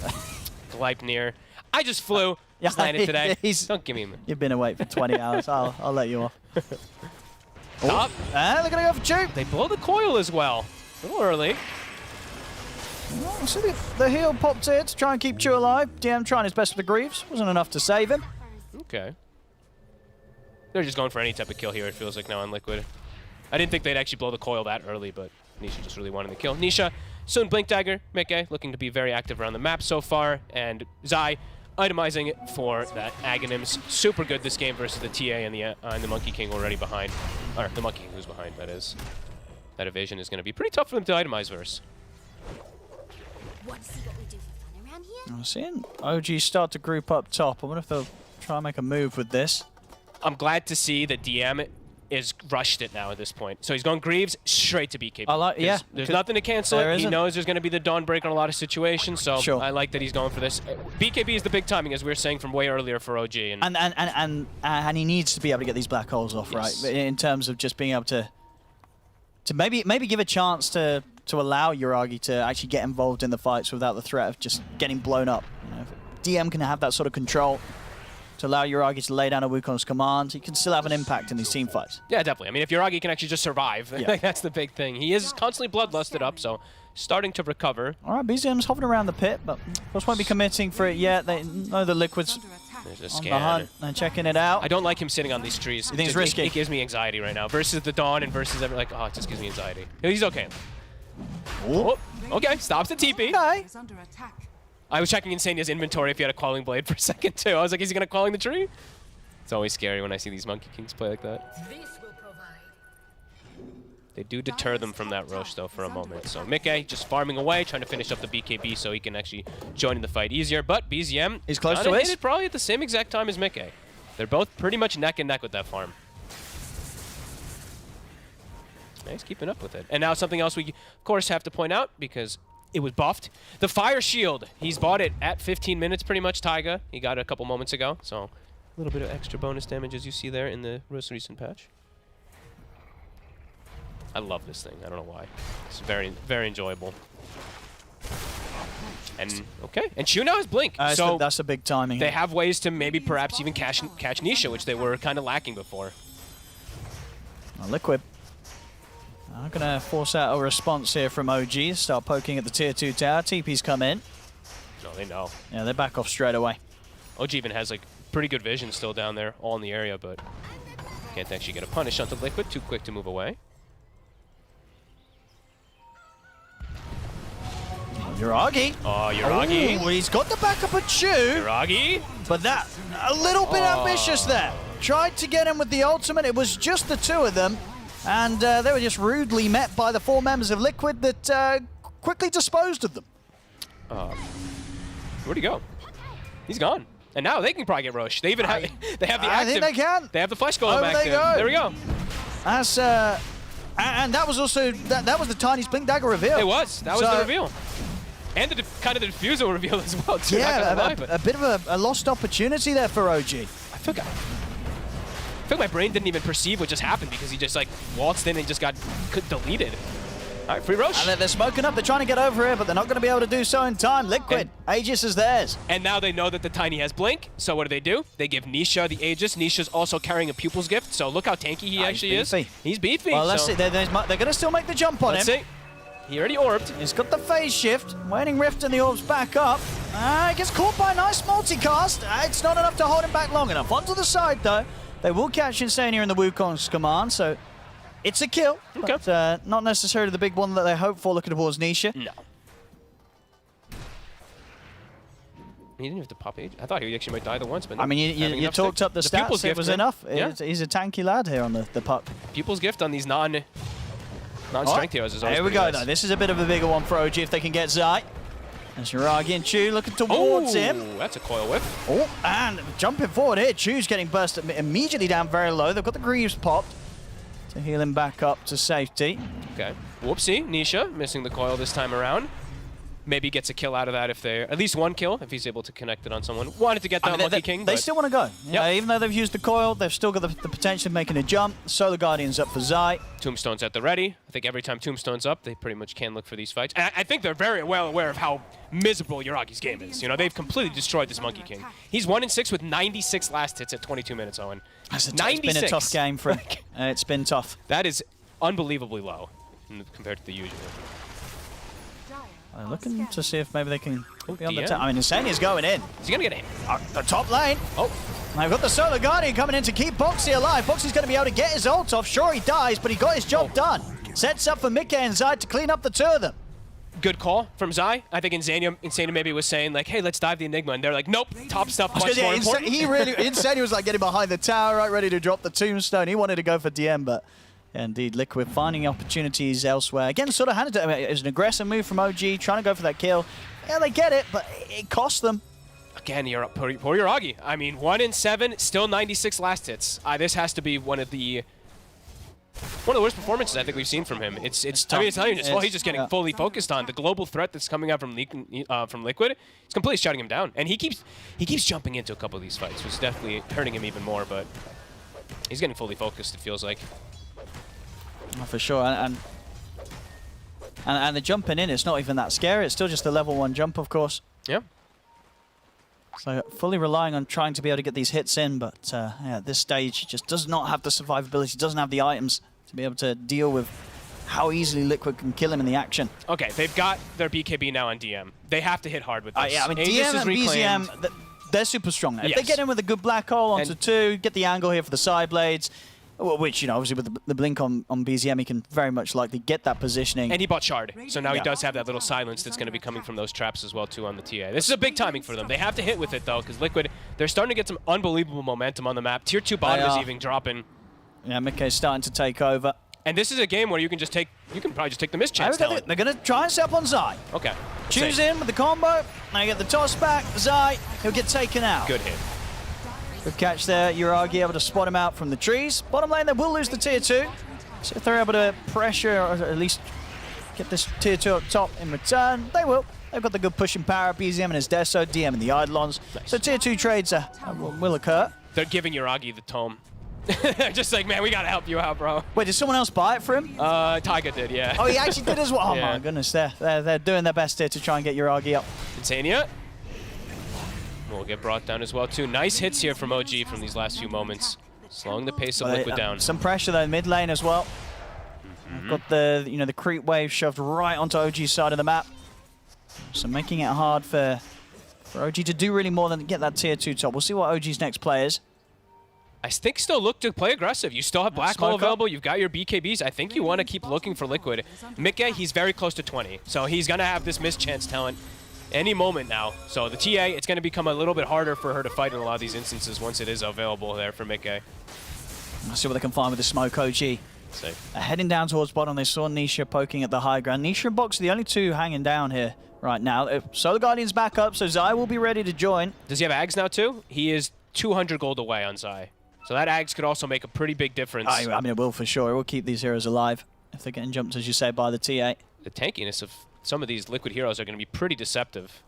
Gleipnir. I just flew. Just landed today. Don't give me a minute. You've been awake for 20 hours. I'll let you off. Top. They're going to go for two. They blow the coil as well. A little early. Well, so the heal popped here to try and keep Chu alive. DM trying his best with the Greaves. Wasn't enough to save him. Okay. They're just going for any type of kill here, it feels like now on Liquid. I didn't think they'd actually blow the coil that early, but Nisha just really wanted the kill. Nisha, soon Blink Dagger, Mickey looking to be very active around the map so far, and Zai itemizing it for that Aghanims. Super good this game versus the TA and the Monkey King already behind. Or the Monkey King who's behind, that is. That evasion is going to be pretty tough for them to itemize verse. I'm seeing OG start to group up top. I wonder if they'll try and make a move with this. I'm glad to see that DM is rushed it now at this point. So he's going Greaves straight to BKB. Yeah. There's nothing to cancel it. He knows there's going to be the Dawnbreaker in a lot of situations, so I like that he's going for this. BKB is the big timing, as we were saying from way earlier for OG. And he needs to be able to get these black holes off, right? In terms of just being able to maybe give a chance to allow Yuragi to actually get involved in the fights without the threat of just getting blown up. You know, if DM can have that sort of control to allow Yuragi to lay down a Wukong's command, he can still have an impact in these team fights. Yeah, definitely. I mean, if Yuragi can actually just survive, that's the big thing. He is constantly bloodlusted up, so starting to recover. All right, BZM's hovering around the pit, but of course won't be committing for it yet. They know the Liquid's There's a on scan. the hunt and checking it out. I don't like him sitting on these trees. You think it's risky? It gives me anxiety right now. Versus the Dawn and versus like, oh, it just gives me anxiety. He's okay. Oh, okay, stops the TP. Okay. I was checking Insania's inventory if he had a Quelling Blade for a second too. I was like, is he gonna Quelling the tree? It's always scary when I see these Monkey Kings play like that. They do deter them from that Roche though for a moment. So Mickey just farming away, trying to finish up the BKB so he can actually join in the fight easier. But BZM is close to it. Probably at the same exact time as Mickey. They're both pretty much neck and neck with that farm. He's keeping up with it. And now something else we, of course, have to point out because it was buffed. The Fire Shield. He's bought it at 15 minutes pretty much, Taiga. He got it a couple moments ago. So a little bit of extra bonus damage as you see there in the most recent patch. I love this thing. I don't know why. It's very, very enjoyable. And okay, and Chu now has Blink, so that's a big timing. They have ways to maybe perhaps even catch Nisha, which they were kind of lacking before. Well, Liquid are going to force out a response here from OG. Start poking at the tier 2 tower. TP's come in. No, they know. Yeah, they back off straight away. OG even has like pretty good vision still down there, all in the area, but can't actually get a punish onto Liquid. Too quick to move away. Yuragi. Oh, Yuragi. Oh, he's got the backup of Chu. Yuragi. But that, a little bit ambitious there. Tried to get him with the ultimate. It was just the two of them. And they were just rudely met by the 4 members of Liquid that quickly disposed of them. Where'd he go? He's gone. And now they can probably get rushed. They even have they have the active. I think they can. They have the flash golem active. There we go. That's and that was also that was the Tiny's Blink Dagger reveal. It was. That was the reveal. And the kind of the diffusal reveal as well, too. Yeah, a bit of a lost opportunity there for OG. I feel like my brain didn't even perceive what just happened because he just like waltzed in and just got deleted. All right, free Roche. And they're smoking up. They're trying to get over here, but they're not going to be able to do so in time. Liquid, Aegis is theirs. And now they know that the Tiny has Blink, so what do? They give Nisha the Aegis. Nisha's also carrying a Pupil's Gift, so look how tanky he actually is. He's beefy. Well, let's see. They're going to still make the jump on him. Let's see. He already orbed. He's got the phase shift. Waning Rift and the orbs back up. He gets caught by a nice multicast. It's not enough to hold him back long enough. Onto the side, though. They will catch Insania in the Wukong's command, so it's a kill. Okay. But not necessarily the big one that they hope for looking towards Nisha. No. He didn't have to pop Age. I thought he actually might die the once, but no. I mean, you talked up the stats. It was enough. Yeah. He's a tanky lad here on the puck. Pupil's Gift on these non-strength heroes is always Here we go, nice. though. This is a bit of a bigger one for OG if they can get Zai. There's Yuragi and Chu looking towards him. That's a coil whip. Oh, and jumping forward here. Chu's getting burst immediately down very low. They've got the Greaves popped to heal him back up to safety. Okay. Whoopsie. Nisha missing the coil this time around. Maybe gets a kill out of that if they're at least one kill if he's able to connect it on someone. Wanted to get that Monkey King. They still want to go. Yeah, even though they've used the coil, they've still got the potential of making a jump. Solar Guardian's up for Zai. Tombstone's at the ready. I think every time Tombstone's up, they pretty much can look for these fights. And I think they're very well aware of how miserable Yuragi's game is. You know, they've completely destroyed this Monkey King. He's 1-6 with 96 last hits at 22 minutes, Owen. It's been a tough game for him. It's been tough. That is unbelievably low compared to the usual. Looking to see if maybe they can be on the top. I mean, Insania's going in. Is he going to get in? The top lane. Oh. They've got the Solar Guardian coming in to keep Boxy alive. Boxy's going to be able to get his ult off. Sure, he dies, but he got his job done. Sets up for Mikke and Zai to clean up the two of them. Good call from Zai. I think Insania maybe was saying, like, hey, let's dive the Enigma. And they're like, nope, top stuff much more important. Insania was like getting behind the tower, right, ready to drop the tombstone. He wanted to go for DM, but indeed, Liquid finding opportunities elsewhere. Again, sort of handed it. I mean, it was an aggressive move from OG, trying to go for that kill. Yeah, they get it, but it cost them. Again, poor Yuragi. I mean, 1-7, still 96 last hits. This has to be one of the worst performances I think we've seen from him. It's tough. I mean, it's not even just, well, he's just getting fully focused on the global threat that's coming out from Liquid. It's completely shutting him down, and he keeps jumping into a couple of these fights, which is definitely hurting him even more. But he's getting fully focused. It feels like. Oh, for sure, and the jumping in, it's not even that scary. It's still just a level 1 jump, of course. Yeah. So fully relying on trying to be able to get these hits in, but yeah, at this stage, he just does not have the survivability, doesn't have the items to be able to deal with how easily Liquid can kill him in the action. Okay, they've got their BKB now on DM. They have to hit hard with this. Yeah, I mean, Aegis DM and reclaimed. BZM, they're super strong. If Yes. they get in with a good black hole onto 2, get the angle here for the side blades, which, you know, obviously with the blink on BZM, he can very much likely get that positioning. And he bought Shard, so now he does have that little silence that's going to be coming from those traps as well, too, on the TA. This is a big timing for them. They have to hit with it, though, because Liquid, they're starting to get some unbelievable momentum on the map. Tier 2 bottom is even dropping. Yeah, Mikke's starting to take over. And this is a game where you can probably just take the mischance. They're going to try and set up on Zai. Okay. Choose in with the combo. Now you get the toss back. Zai, he'll get taken out. Good hit. Good catch there. Yuragi able to spot him out from the trees. Bottom lane, they will lose the tier 2. So if they're able to pressure, or at least get this tier 2 up top in return, they will. They've got the good pushing power, BZM and his Deso, DM and the Eidolons. Nice. So tier 2 trades will occur. They're giving Yuragi the tome. Just like, man, we gotta help you out, bro. Wait, did someone else buy it for him? Taiga did, yeah. Oh, he actually did as well. Oh yeah. my goodness, they're doing their best here to try and get Yuragi up. Insania will get brought down as well too. Nice hits here from OG from these last few moments, slowing the pace of Liquid down. Some pressure though mid lane as well. Got the the creep wave shoved right onto OG's side of the map, so making it hard for OG to do really more than get that tier 2 top. We'll see what OG's next play is. I think still look to play aggressive. You still have Black Hole available. You've got your BKBs. I think you want to keep looking for Liquid. Mikke, he's very close to 20, so he's going to have this mischance talent any moment now. So the TA, it's going to become a little bit harder for her to fight in a lot of these instances once it is available there for Mikke. Let's see what they can find with the smoke, OG. Heading down towards bottom, they saw Nisha poking at the high ground. Nisha and Box are the only two hanging down here right now. Solar Guardian's back up, so Zai will be ready to join. Does he have Ags now too? He is 200 gold away on Zai. So that Ags could also make a pretty big difference. I mean, it will for sure. It will keep these heroes alive if they're getting jumped, as you say, by the TA. The tankiness of some of these Liquid heroes are going to be pretty deceptive.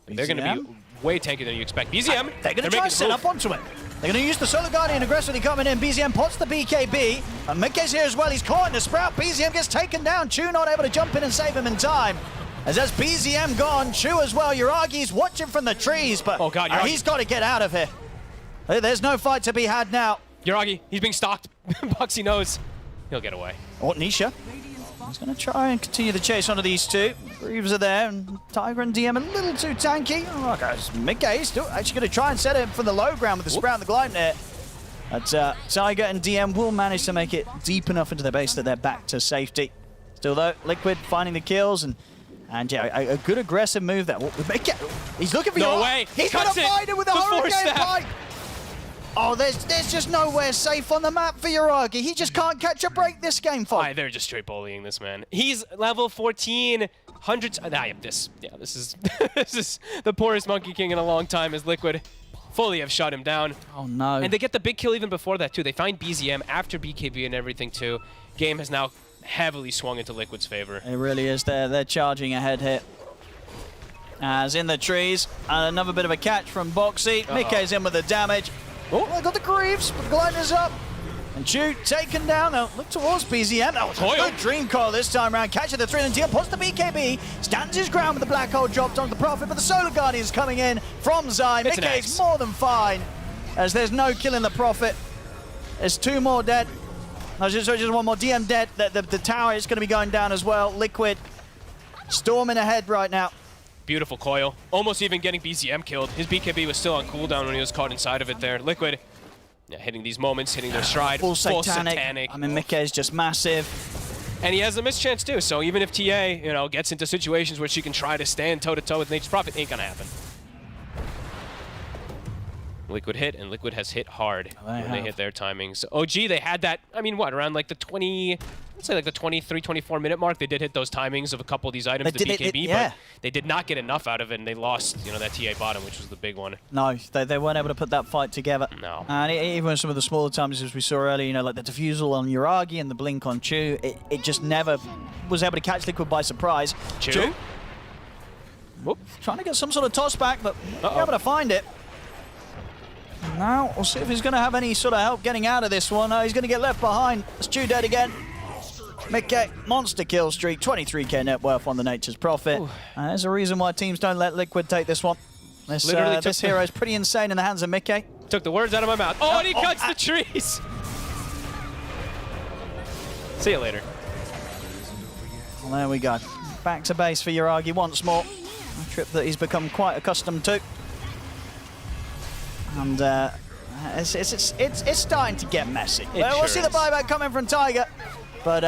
They're going to be way tankier than you expect. BZM, they're going to try and set up onto it. They're going to use the Solar Guardian aggressively coming in. BZM pots the BKB. And Mikke's here as well. He's caught in the Sprout. BZM gets taken down. Chu not able to jump in and save him in time. As that's BZM gone. Chu as well. Yuragi's watching from the trees, but oh God, he's got to get out of here. There's no fight to be had now. Yuragi, he's being stalked. Boxy knows. He'll get away. Oh, Nisha. He's going to try and continue the chase onto these two. Reeves are there, and Tiger and DM a little too tanky. Oh, guys, Mikke still actually going to try and set him from the low ground with the Sprout and the Glide Net. But Tiger and DM will manage to make it deep enough into the base that they're back to safety. Still though, Liquid finding the kills, and yeah, a good aggressive move there. Mikke, he's looking for no way. He's going to find it with a Hurricane Pipe. Oh, there's just nowhere safe on the map for Yuragi. He just can't catch a break this game, folks. They're just straight bullying this man. He's level 14, hundreds. This is this is the poorest Monkey King in a long time. As Liquid fully have shut him down. Oh no! And they get the big kill even before that too. They find BZM after BKB and everything too. Game has now heavily swung into Liquid's favor. It really is. They're charging ahead here. As in the trees, and another bit of a catch from Boxy. Mikke's in with the damage. Oh, they got the Greaves, but the Glider's up. And Chu taken down. Now look towards BZM. Oh, it's a good Dream Coil this time around. Catching the 3 and DM, puts the BKB, stands his ground with the Black Hole dropped onto the Prophet, but the Solar Guardian's coming in from Zai. Mikke's more than fine, as there's no killing the Prophet. There's 2 more dead. No, just one more. DM dead. The tower is going to be going down as well. Liquid storming ahead right now. Beautiful coil. Almost even getting BZM killed. His BKB was still on cooldown when he was caught inside of it there. Liquid, hitting these moments, hitting their stride. Full satanic. I mean, Mikke is just massive. And he has a mischance too, so even if TA, gets into situations where she can try to stand toe-to-toe with Nature's Prophet, ain't gonna happen. Liquid hit, and Liquid has hit hard when they hit their timings. OG, they had that, around like the 23, 24 minute mark. They did hit those timings of a couple of these items, the BKB, but they did not get enough out of it, and they lost, that TA bottom, which was the big one. No, they weren't able to put that fight together. No. And even some of the smaller times, as we saw earlier, like the defusal on Yuragi and the blink on Chu, it just never was able to catch Liquid by surprise. Chu? Whoop. Trying to get some sort of toss back, but not able to find it. Now, we'll see if he's going to have any sort of help getting out of this one. He's going to get left behind. Stu dead again. Mikke, monster kill streak, 23k net worth on the Nature's Prophet. There's a reason why teams don't let Liquid take this one. This hero is pretty insane in the hands of Mikke. Took the words out of my mouth. Oh, and he cuts the trees! See you later. Well, there we go. Back to base for Yuragi once more. A trip that he's become quite accustomed to. And it's starting to get messy. We'll see the buyback coming from Tiger, but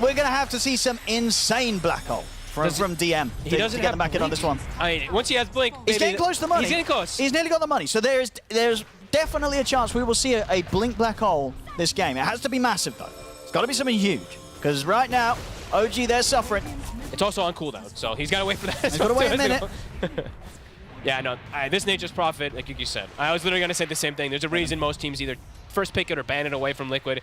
we're going to have to see some insane Black Hole from DM to get him back in on this one. I mean, once he has Blink, he's getting close to the money. He's getting close. He's nearly got the money. So there's definitely a chance we will see a Blink Black Hole this game. It has to be massive though. It's got to be something huge, because right now OG, they're suffering. It's also on cooldown, so he's got to wait for that. He's got to wait a minute. Yeah, no, this Nature's Prophet, like you said, I was literally going to say the same thing. There's a reason most teams either first pick it or ban it away from Liquid.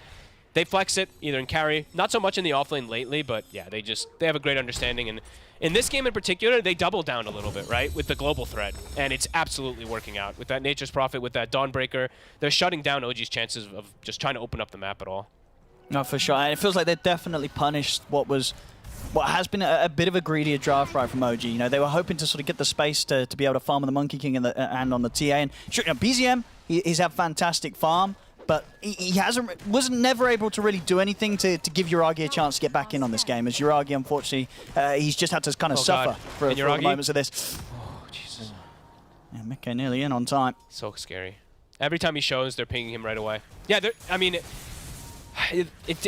they flex it either in carry, not so much in the offlane lately, but yeah, they have a great understanding. And in this game in particular, they double down a little bit, right, with the global threat, and it's absolutely working out. With that Nature's Prophet, with that Dawnbreaker, they're shutting down OG's chances of just trying to open up the map at all. No, for sure. And it feels like they definitely punished what has been a bit of a greedier draft right from OG. You know, they were hoping to sort of get the space to be able to farm on the Monkey King and on the TA. And sure, you know, BZM, he's had fantastic farm, but he wasn't never able to really do anything to give Yuragi a chance to get back in on this game. As Yuragi, unfortunately, he's just had to kind of suffer for the moments of this. Oh, Jesus. Yeah, Mikke nearly in on time. So scary. Every time he shows, they're pinging him right away. Yeah, I mean, it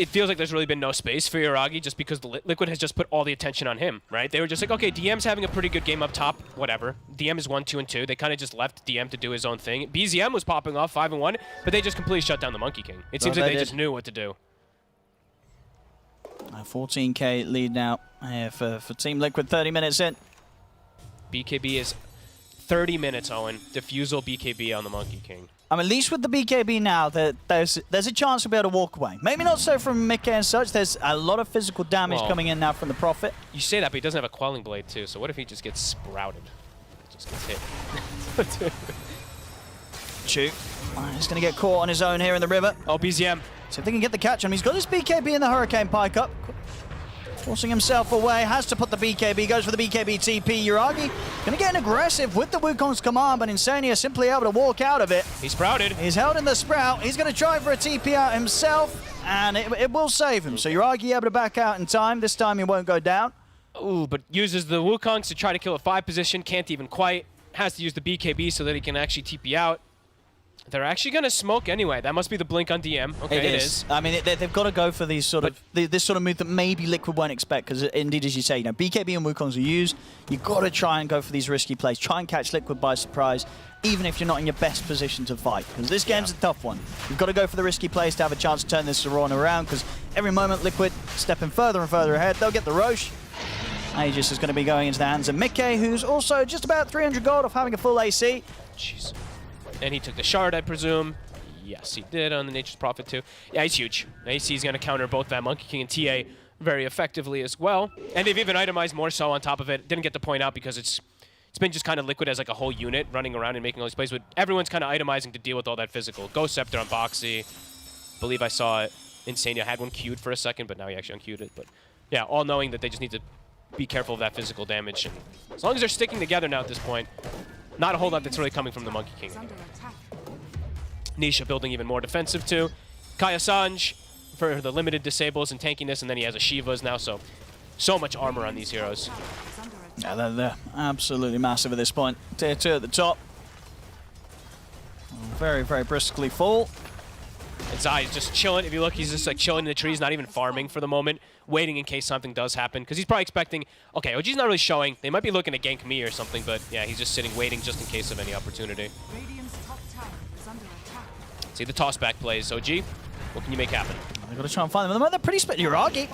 feels like there's really been no space for Yuragi just because the Liquid has just put all the attention on him, right? They were just like, okay, DM's having a pretty good game up top, whatever. DM is 1, 2, and 2. They kind of just left DM to do his own thing. BZM was popping off 5 and 1, but they just completely shut down the Monkey King. It seems like they just knew what to do. 14k lead now for Team Liquid, 30 minutes in. BKB is 30 minutes, Owen. Diffusal BKB on the Monkey King. At least with the BKB now, there's a chance to be able to walk away. Maybe not so from Mikke and such. There's a lot of physical damage coming in now from the Prophet. You say that, but he doesn't have a Quelling Blade too, so what if he just gets sprouted? Just gets hit. Chu. He's going to get caught on his own here in the river. Oh, BZM. So if they can get the catch on him, he's got his BKB in the Hurricane Pike up. Forcing himself away, has to put the BKB, goes for the BKB TP. Yuragi gonna get aggressive with the Wukong's command, but Insania simply able to walk out of it. He's sprouted. He's held in the sprout. He's gonna try for a TP out himself, and it will save him. So Yuragi able to back out in time. This time he won't go down. Ooh, but uses the Wukongs to try to kill a 5 position. Can't even quite. Has to use the BKB so that he can actually TP out. They're actually going to smoke anyway. That must be the blink on DM. Okay, it is. I mean, they've got to go for these sort of this sort of move that maybe Liquid won't expect, because indeed, as you say, you know, BKB and Wukongs are used. You've got to try and go for these risky plays. Try and catch Liquid by surprise, even if you're not in your best position to fight, because this game's a tough one. You've got to go for the risky plays to have a chance to turn this Serana around, because every moment Liquid stepping further and further ahead, they'll get the Roche. Aegis is going to be going into the hands of Mikke, who's also just about 300 gold off having a full AC. Jeez. And he took the shard, I presume. Yes, he did on the Nature's Prophet too. Yeah, he's huge. AC is going to counter both that Monkey King and TA very effectively as well. And they've even itemized more so on top of it. Didn't get to point out because it's been just kind of Liquid as like a whole unit running around and making all these plays. But everyone's kind of itemizing to deal with all that physical. Ghost Scepter on Boxy. Believe I saw it. Insania had one queued for a second, but now he actually unqueued it. But yeah, all knowing that they just need to be careful of that physical damage. And as long as they're sticking together now at this point, not a whole lot that's really coming from the Monkey King. Nisha building even more defensive too. Kaya Sanj for the limited disables and tankiness, and then he has a Shiva's now, so much armor on these heroes. Yeah, they're absolutely massive at this point. Tier 2 at the top. Very, very briskly full. And Zai is just chilling. If you look, he's just like chilling in the trees, not even farming for the moment, waiting in case something does happen. Because he's probably expecting, okay, OG's not really showing. They might be looking to gank me or something, but yeah, he's just sitting, waiting just in case of any opportunity. See the tossback plays. OG, what can you make happen? They've got to try and find them. They're pretty split. Yuragi.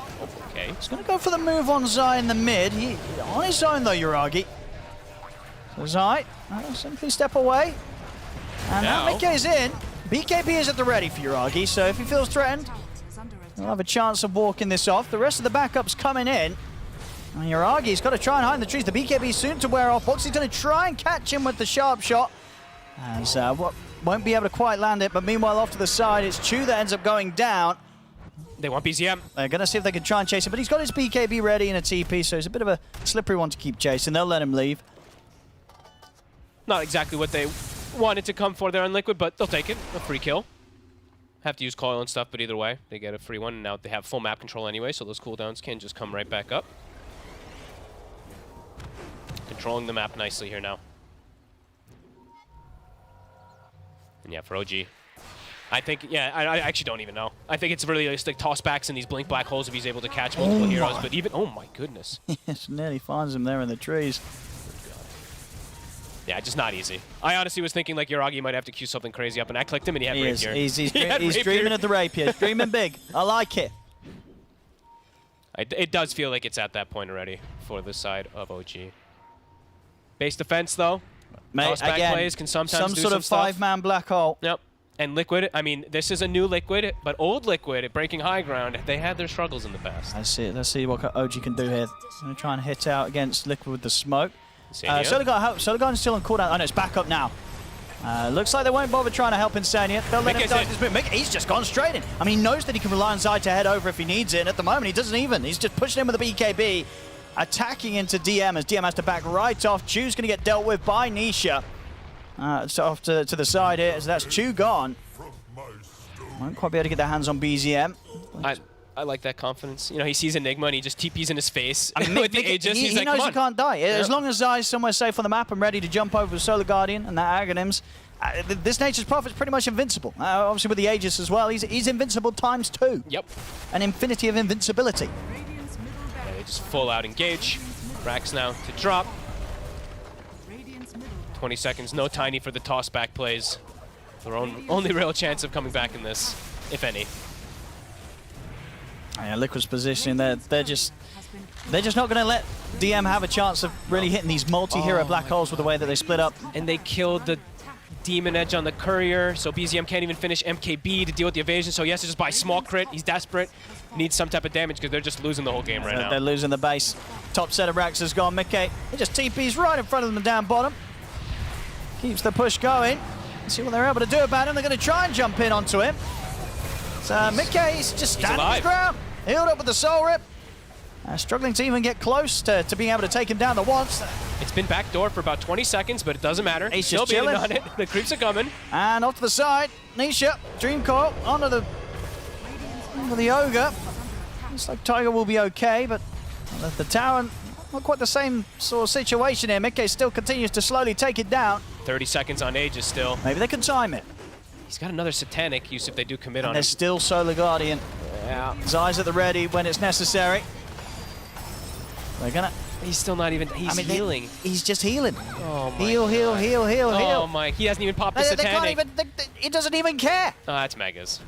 Okay. He's going to go for the move on Zai in the mid. He on his own, though, Yuragi. So Zai, simply step away. And now Mikke's in. BKB is at the ready for Yuragi, so if he feels threatened, he'll have a chance of walking this off. The rest of the backups coming in. And Yuragi's got to try and hide in the trees. The BKB soon to wear off. Boxy's going to try and catch him with the sharp shot. As won't be able to quite land it, but meanwhile off to the side, it's Chu that ends up going down. They want BZM. They're going to see if they can try and chase him, but he's got his BKB ready in a TP, so it's a bit of a slippery one to keep chasing. They'll let him leave. Not exactly what they wanted to come for there on Liquid, but they'll take it. A free kill. Have to use coil and stuff, but either way, they get a free one. And now they have full map control anyway, so those cooldowns can just come right back up. Controlling the map nicely here now. And yeah, for OG, I think, yeah, I actually don't even know. I think it's really just like tossbacks in these blink black holes if he's able to catch multiple heroes, but even, oh my goodness. Yes, nearly finds him there in the trees. Yeah, just not easy. I honestly was thinking like Yuragi might have to queue something crazy up, and I clicked him and he had Rapier. He's dreaming of the Rapier. He's dreaming big. I like it. It does feel like it's at that point already for the side of OG. Base defense though. Mate, again, plays can sometimes some sort of 5-man black hole. Yep. And Liquid, I mean, this is a new Liquid, but old Liquid breaking high ground, they had their struggles in the past. Let's see what OG can do here. I'm going to try and hit out against Liquid with the smoke. Solarguard's still on cooldown. Oh no, it's back up now. Looks like they won't bother trying to help Insania. They'll let him die this move. He's just gone straight in. I mean, he knows that he can rely on Zai to head over if he needs it, and at the moment he doesn't even. He's just pushing in with the BKB, attacking into DM as DM has to back right off. Chu's going to get dealt with by Nisha. So off to the side here, so that's Chu gone. Won't quite be able to get their hands on BZM. I like that confidence. You know, he sees Enigma and he just TPs in his face. I mean, with the Aegis, he like, knows he can't die. As long as Zai's somewhere safe on the map and ready to jump over with Solar Guardian and that Aghanims, this Nature's Prophet's pretty much invincible. Obviously with the Aegis as well, he's invincible ×2. Yep. An infinity of invincibility. Yeah, they just full out engage. Rax now to drop. 20 seconds, no Tiny for the toss back plays. Their only real chance of coming back in this, if any. Yeah, Liquid's positioning, they're just not going to let DM have a chance of really hitting these multi-hero black holes with the way that they split up. And they killed the Demon Edge on the Courier, so BZM can't even finish MKB to deal with the evasion, so he has to just buy small crit. He's desperate, needs some type of damage because they're just losing the whole game right now. They're losing the base. Top set of Rax has gone. Mickey, he just TPs right in front of them down bottom. Keeps the push going. Let's see what they're able to do about him. They're going to try and jump in onto him. So Mickey's just standing his ground. Healed up with the Soul Rip. Struggling to even get close to being able to take him down the once. It's been backdoor for about 20 seconds, but it doesn't matter. He's still just beating chilling on it. The creeps are coming. And off to the side. Nisha, Dream Coil onto the Ogre. Looks like Tiger will be okay, but the tower, not quite the same sort of situation here. Mickey still continues to slowly take it down. 30 seconds on Aegis still. Maybe they can time it. He's got another Satanic use if they do commit on him. There's still Solar Guardian. Yeah. Zai's at the ready when it's necessary. They're gonna. He's still not even. He's healing. He's just healing. Oh my heal, heal. Oh my! He hasn't even popped the Satanic. He doesn't even care. Oh, that's Megas.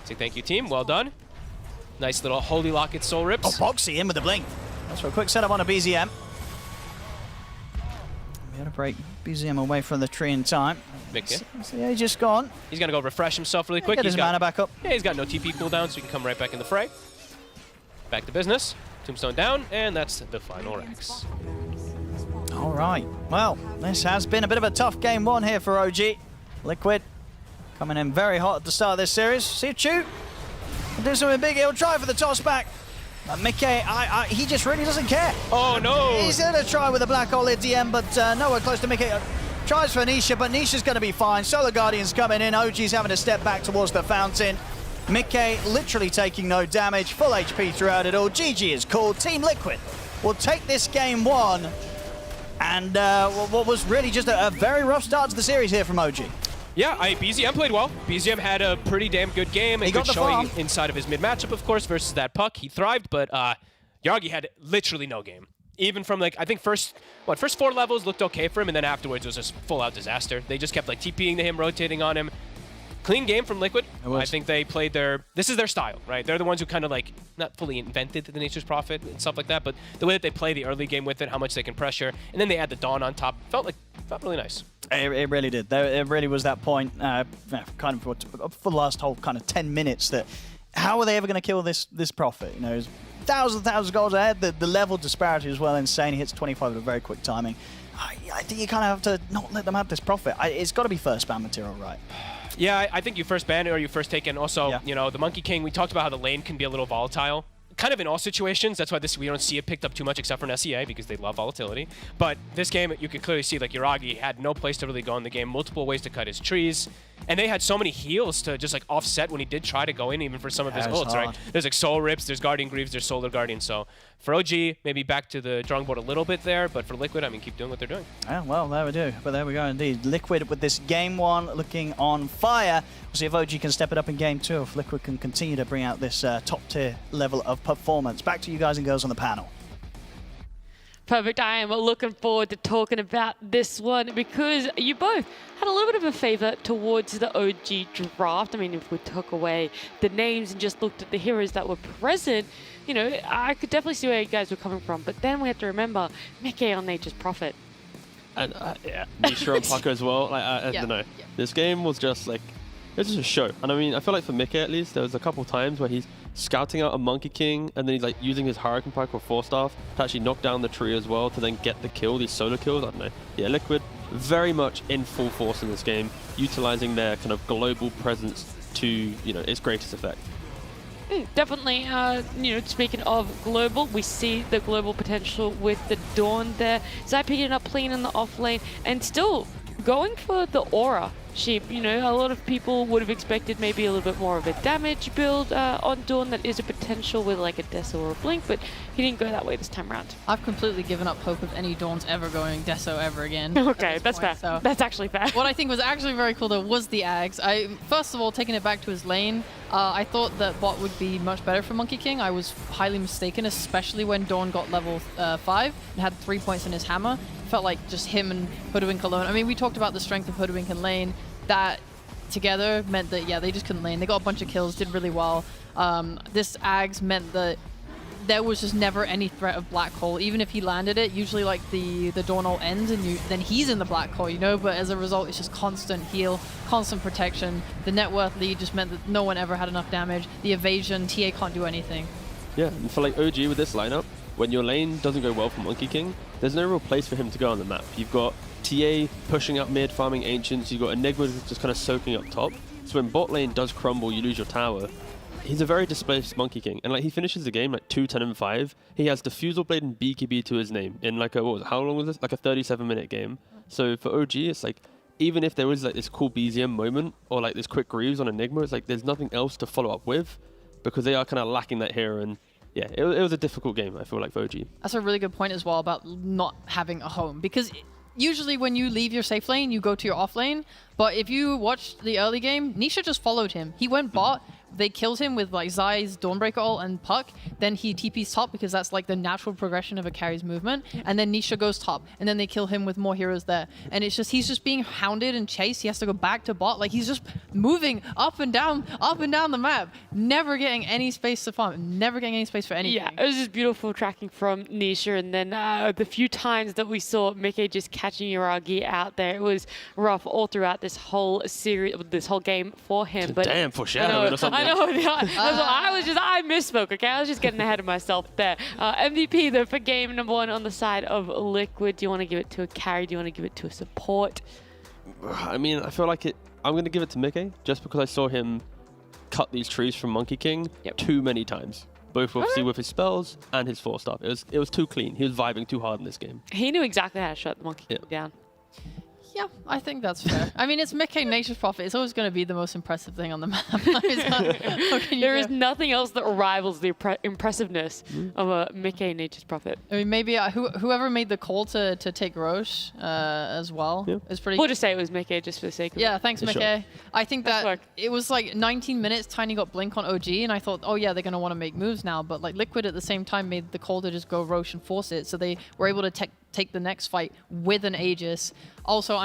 So thank you, team. Well done. Nice little Holy Locket Soul Rips. Oh, Boxy in with the blink. That's for a quick setup on a BZM. We got to break BZM away from the tree in time. Yeah, he's just gone. He's gonna go refresh himself really quick. Get his mana back up. Yeah, he's got no TP cooldown, so he can come right back in the fray. Back to business. Tombstone down, and that's the final Rex. All right. Well, this has been a bit of a tough game one here for OG. Liquid coming in very hot at the start of this series. See if Chu can do something big. He'll try for the toss back. Mickey, he just really doesn't care. Oh no! He's going to try with a black hole at DM, but nowhere close to Mickey. Tries for Nisha, but Nisha's going to be fine. Solar Guardian's coming in. OG's having to step back towards the fountain. Mickey literally taking no damage. Full HP throughout it all. GG is called. Team Liquid will take this game one. And what was really just a very rough start to the series here from OG. Yeah, BZM played well. BZM had a pretty damn good game. He got the showing farm inside of his mid matchup, of course, versus that puck. He thrived, but Yagi had literally no game. Even from like, I think first 4 levels looked okay for him, and then afterwards it was just full out disaster. They just kept like TPing to him, rotating on him. Clean game from Liquid. I think they played this is their style, right? They're the ones who kind of like, not fully invented the Nature's Prophet and stuff like that, but the way that they play the early game with it, how much they can pressure, and then they add the Dawn on top, felt really nice. It really did. It really was that point, kind of for the last whole kind of 10 minutes that, how are they ever going to kill this Prophet? You know, thousands of goals ahead. The level disparity as well insane. He hits 25 with a very quick timing. I think you kind of have to not let them have this Prophet. It's got to be first ban material, right? Yeah, I think you first ban it or you first take it. And also, you know, the Monkey King, we talked about how the lane can be a little volatile. Kind of in all situations. That's why we don't see it picked up too much except for an SEA because they love volatility. But this game, you could clearly see like Yuragi had no place to really go in the game, multiple ways to cut his trees. And they had so many heals to just like offset when he did try to go in, even for some of his ults, right? There's like Soul Rips, there's Guardian Greaves, there's Solar Guardian. So for OG, maybe back to the drawing board a little bit there, but for Liquid, I mean, keep doing what they're doing. Yeah, well, there we do. But there we go indeed. Liquid with this game one looking on fire. We'll see if OG can step it up in game two, if Liquid can continue to bring out this top tier level of performance. Back to you guys and girls on the panel. Perfect. I am looking forward to talking about this one because you both had a little bit of a favor towards the OG draft. I mean, if we took away the names and just looked at the heroes that were present, you know, I could definitely see where you guys were coming from. But then we have to remember Mickey on Nature's Prophet. And yeah, Nisha and Pucker as well. Like I don't know. Yeah. This game was just like, it was just a show. And I mean, I feel like for Mickey at least, there was a couple times where he's scouting out a Monkey King, and then he's like using his Hurricane Pike or Force Staff to actually knock down the tree as well to then get the kill, these solo kills. I don't know. Yeah, Liquid very much in full force in this game, utilizing their kind of global presence to, you know, its greatest effect. Definitely, you know, speaking of global, we see the global potential with the Dawn there. Zai picking up clean in the off lane and still going for the aura sheep. You know, a lot of people would have expected maybe a little bit more of a damage build on Dawn that is a potential with like a Deso or a Blink, but he didn't go that way this time around. I've completely given up hope of any Dawns ever going Deso ever again. Okay, that's point, fair. So. That's actually fair. What I think was actually very cool though was the Ags. First of all, taking it back to his lane, I thought that bot would be much better for Monkey King. I was highly mistaken, especially when Dawn got level 5 and had 3 points in his hammer. Felt like just him and Hoodwink alone. I mean, we talked about the strength of Hoodwink and lane. That together meant that, yeah, they just couldn't lane. They got a bunch of kills, did really well. This Ags meant that there was just never any threat of black hole. Even if he landed it, usually like the Dawn ult ends and then he's in the black hole, you know, but as a result, it's just constant heal, constant protection. The net worth lead just meant that no one ever had enough damage. The evasion, TA can't do anything. Yeah, and for like OG with this lineup, when your lane doesn't go well for Monkey King, there's no real place for him to go on the map. You've got TA pushing up mid, farming Ancients, you've got Enigma just kind of soaking up top. So when bot lane does crumble, you lose your tower. He's a very displaced Monkey King, and like he finishes the game like 2-10-5. He has Diffusal Blade and BKB to his name in like a, what was it, how long was this? Like a 37-minute game. So for OG, it's like, even if there was like this cool BZM moment or like this quick Greaves on Enigma, it's like there's nothing else to follow up with because they are kind of lacking that here. And yeah, it was a difficult game, I feel like, for OG. That's a really good point as well about not having a home, because usually when you leave your safe lane, you go to your off lane. But if you watched the early game, Nisha just followed him. He went bot. They killed him with like Zai's Dawnbreaker ult and Puck. Then he TP's top because that's like the natural progression of a carry's movement. And then Nisha goes top. And then they kill him with more heroes there. And it's just, he's just being hounded and chased. He has to go back to bot. Like he's just moving up and down the map. Never getting any space to farm. Never getting any space for anything. Yeah, it was just beautiful tracking from Nisha. And then the few times that we saw Mickey just catching Yuragi out there, it was rough all throughout this whole series, this whole game for him. But damn foreshadowing or something. I know. I misspoke, okay? I was just getting ahead of myself there. MVP, though, for game number 1 on the side of Liquid. Do you want to give it to a carry? Do you want to give it to a support? I mean, I feel like I'm going to give it to Mickey just because I saw him cut these trees from Monkey King too many times. Both obviously with his spells and his Force Staff. It was too clean. He was vibing too hard in this game. He knew exactly how to shut the Monkey King down. Yeah, I think that's fair. I mean, it's Mickey Nature's Prophet. It's always going to be the most impressive thing on the map. There is nothing else that rivals the impressiveness of a Mickey Nature's Prophet. I mean, maybe whoever made the call to take Roche as well is pretty. We'll just say it was Mickey just for the sake of it. Yeah, thanks, Mickey. Sure. I think that it was like 19 minutes. Tiny got Blink on OG, and I thought, oh yeah, they're going to want to make moves now. But like Liquid at the same time made the call to just go Roche and force it, so they were able to take the next fight with an Aegis. Also,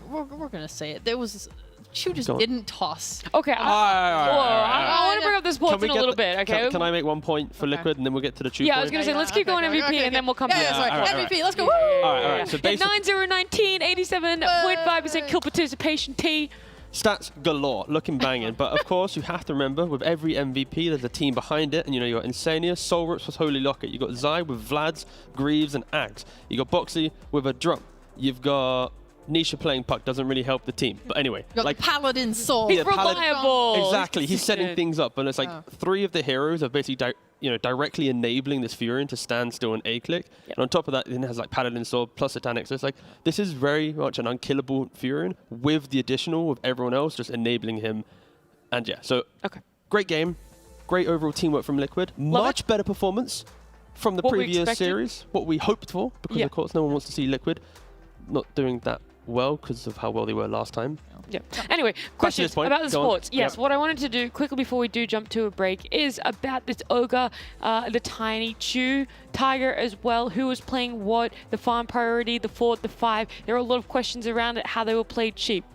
we're gonna say it. There was Chu just didn't toss. Okay. I want to bring up this point in a little bit. Okay. Can I make 1 point for Liquid and then we'll get to the Chu point? I was gonna say let's keep going MVP and then we'll come back. Sorry. MVP. Let's go. All right. So 9-0-19, 87.5% kill participation. T. Stats galore, looking banging. But of course, you have to remember, with every MVP, there's a team behind it. And you know, you got Insania, Soul Rips with Holy Locket. You got Zai with Vlad's, Greaves, and Axe. You got Boxy with a drum. You've got Nisha playing Puck, doesn't really help the team. But anyway, like Paladin Soul. He's reliable. Exactly, he's setting things up. And it's like 3 of the heroes are basically directly enabling this Furion to stand still and A-click. And on top of that, it has like Paladin Sword plus Satanic. So it's like, this is very much an unkillable Furion with the additional, with everyone else just enabling him. And yeah, so great game. Great overall teamwork from Liquid. Much better performance from the previous series. What we hoped for, because of course no one wants to see Liquid not doing that well because of how well they were last time. Yeah. Anyway, questions about the sports. Yes, what I wanted to do quickly before we do jump to a break is about this Ogre, the Tiny Chu, Tiger as well, who was playing what, the farm priority, the 4, the 5. There are a lot of questions around it, how they were played cheap.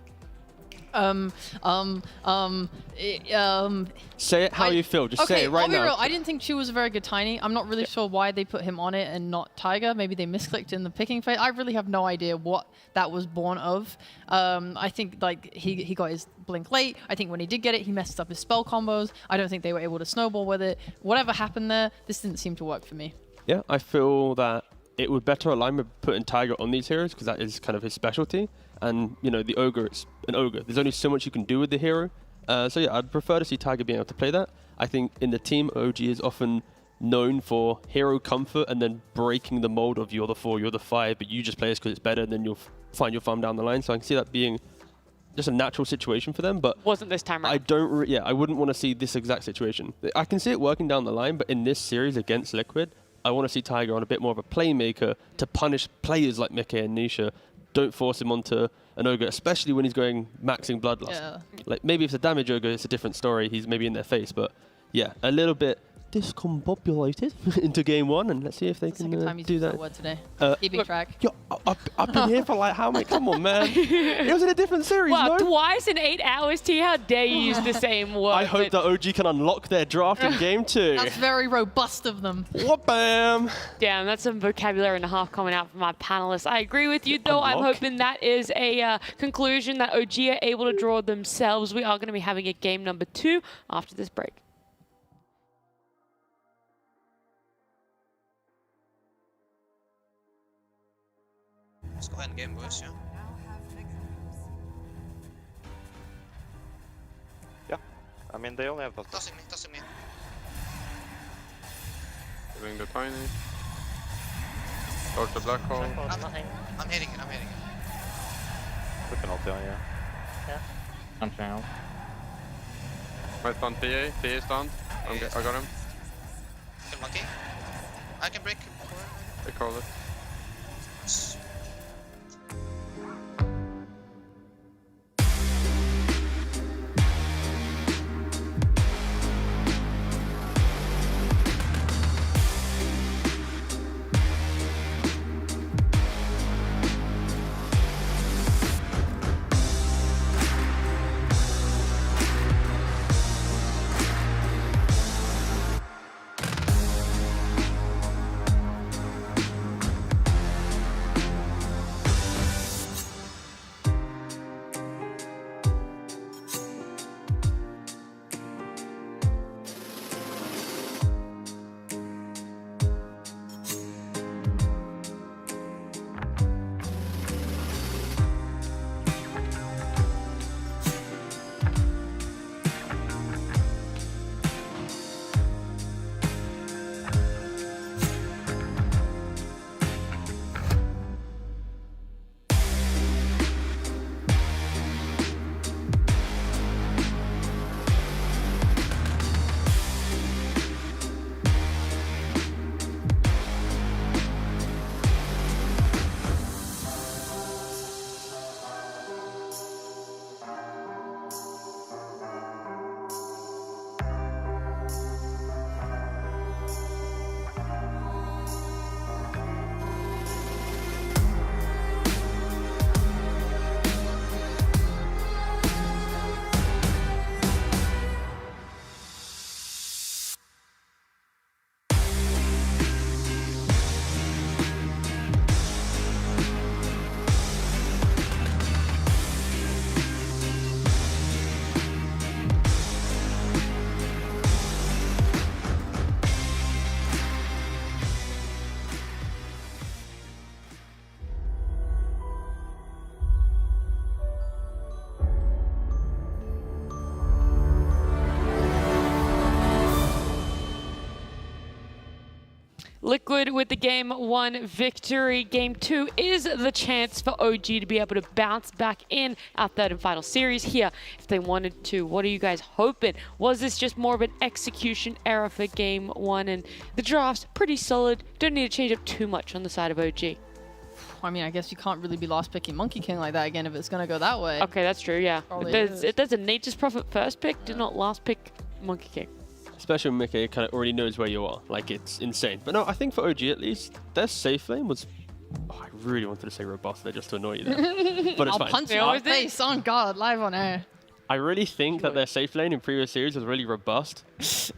Say it how you feel. Just say it right I'll be now. real. I didn't think Chu was a very good Tiny. I'm not really sure why they put him on it and not Tiger. Maybe they misclicked in the picking phase. I really have no idea what that was born of. I think like he got his blink late. I think when he did get it, he messed up his spell combos. I don't think they were able to snowball with it. Whatever happened there, this didn't seem to work for me. Yeah, I feel that it would better align with putting Tiger on these heroes because that is kind of his specialty. And, you know, the Ogre is an Ogre. There's only so much you can do with the hero. So yeah, I'd prefer to see Tiger being able to play that. I think in the team, OG is often known for hero comfort and then breaking the mold of you're the 4, you're the 5, but you just play this because it's better, and then you'll find your farm down the line. So I can see that being just a natural situation for them, but wasn't this time around. I wouldn't want to see this exact situation. I can see it working down the line, but in this series against Liquid, I want to see Tiger on a bit more of a playmaker to punish players like Mickey and Nisha. Don't force him onto an Ogre, especially when he's going maxing Bloodlust. Yeah. Like maybe if it's a damage Ogre, it's a different story. He's maybe in their face, but yeah, a little bit discombobulated into game 1, and let's see if they can do that. Word today. Keeping track. I've been here for like how many? Come on, man. It was in a different series, Wow, no? twice in 8 hours, T. How dare you use the same word? I hope that OG can unlock their draft in game 2. That's very robust of them. What bam? Damn, that's some vocabulary and a half coming out from my panelists. I agree with you, though. I'm hoping that is a conclusion that OG are able to draw themselves. We are going to be having a game number 2 after this break. Let's go ahead and game, boys, yeah? Yeah. I mean, they only have... Tossing me. Doing the Tiny. Torch the black hole. I'm hitting it. We can ulti on you. Yeah. I'm trying. My stun PA. PA is stunned. I got him. Kill monkey. I can break. I call it. Liquid with the Game 1 victory. Game 2 is the chance for OG to be able to bounce back in our third and final series here if they wanted to. What are you guys hoping? Was this just more of an execution error for Game 1? And the draft's pretty solid. Don't need to change up too much on the side of OG. I mean, I guess you can't really be last picking Monkey King like that again if it's going to go that way. Okay, that's true, yeah. If there's a Nature's Prophet first pick, do not last pick Monkey King. Especially when Mickey kind of already knows where you are. Like, it's insane. But no, I think for OG at least, their safe lane was Oh, I really wanted to say robust there just to annoy you there. But it's I'll fine. punch you in the face on God, live on air. I really think that their safe lane in previous series was really robust.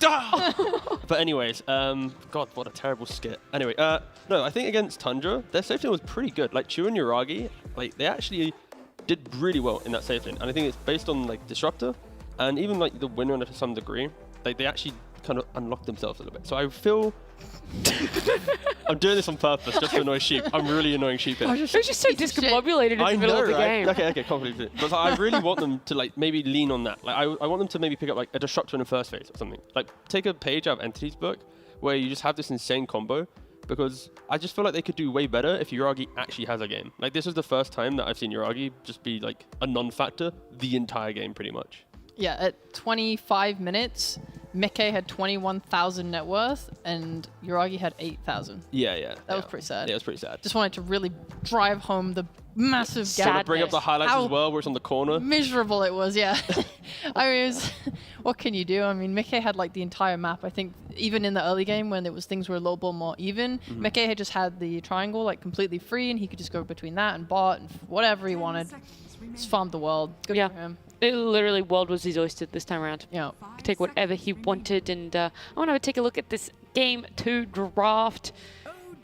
But anyways, God, what a terrible skit. Anyway, no, I think against Tundra, their safe lane was pretty good. Like Chu and Yuragi, like they actually did really well in that safe lane. And I think it's based on like Disruptor and even like the winner to some degree. Like they actually kind of unlocked themselves a little bit. So I feel I'm doing this on purpose just to annoy Sheep. I'm really annoying Sheep here. I was just so discombobulated in the middle of the game. Okay, completely. Because I really want them to like maybe lean on that. Like I want them to maybe pick up like a Disruptor in the first phase or something. Like take a page out of Entity's book where you just have this insane combo. Because I just feel like they could do way better if Yuragi actually has a game. Like this is the first time that I've seen Yuragi just be like a non-factor the entire game pretty much. Yeah, at 25 minutes, Mickey had 21,000 net worth and Yuragi had 8,000. Yeah. That was pretty sad. Yeah, it was pretty sad. Just wanted to really drive home the massive gap. Want to bring up the highlights as well, where it's on the corner. Miserable it was, yeah. I mean, what can you do? I mean, Mickey had like the entire map. I think even in the early game when things were a little bit more even, Mickey had just had the triangle like completely free and he could just go between that and bot and whatever he wanted. Just farmed the world. Good for him. It literally, world was his oyster this time around. Yeah. Could take whatever he wanted, and I want to take a look at this Game 2 draft.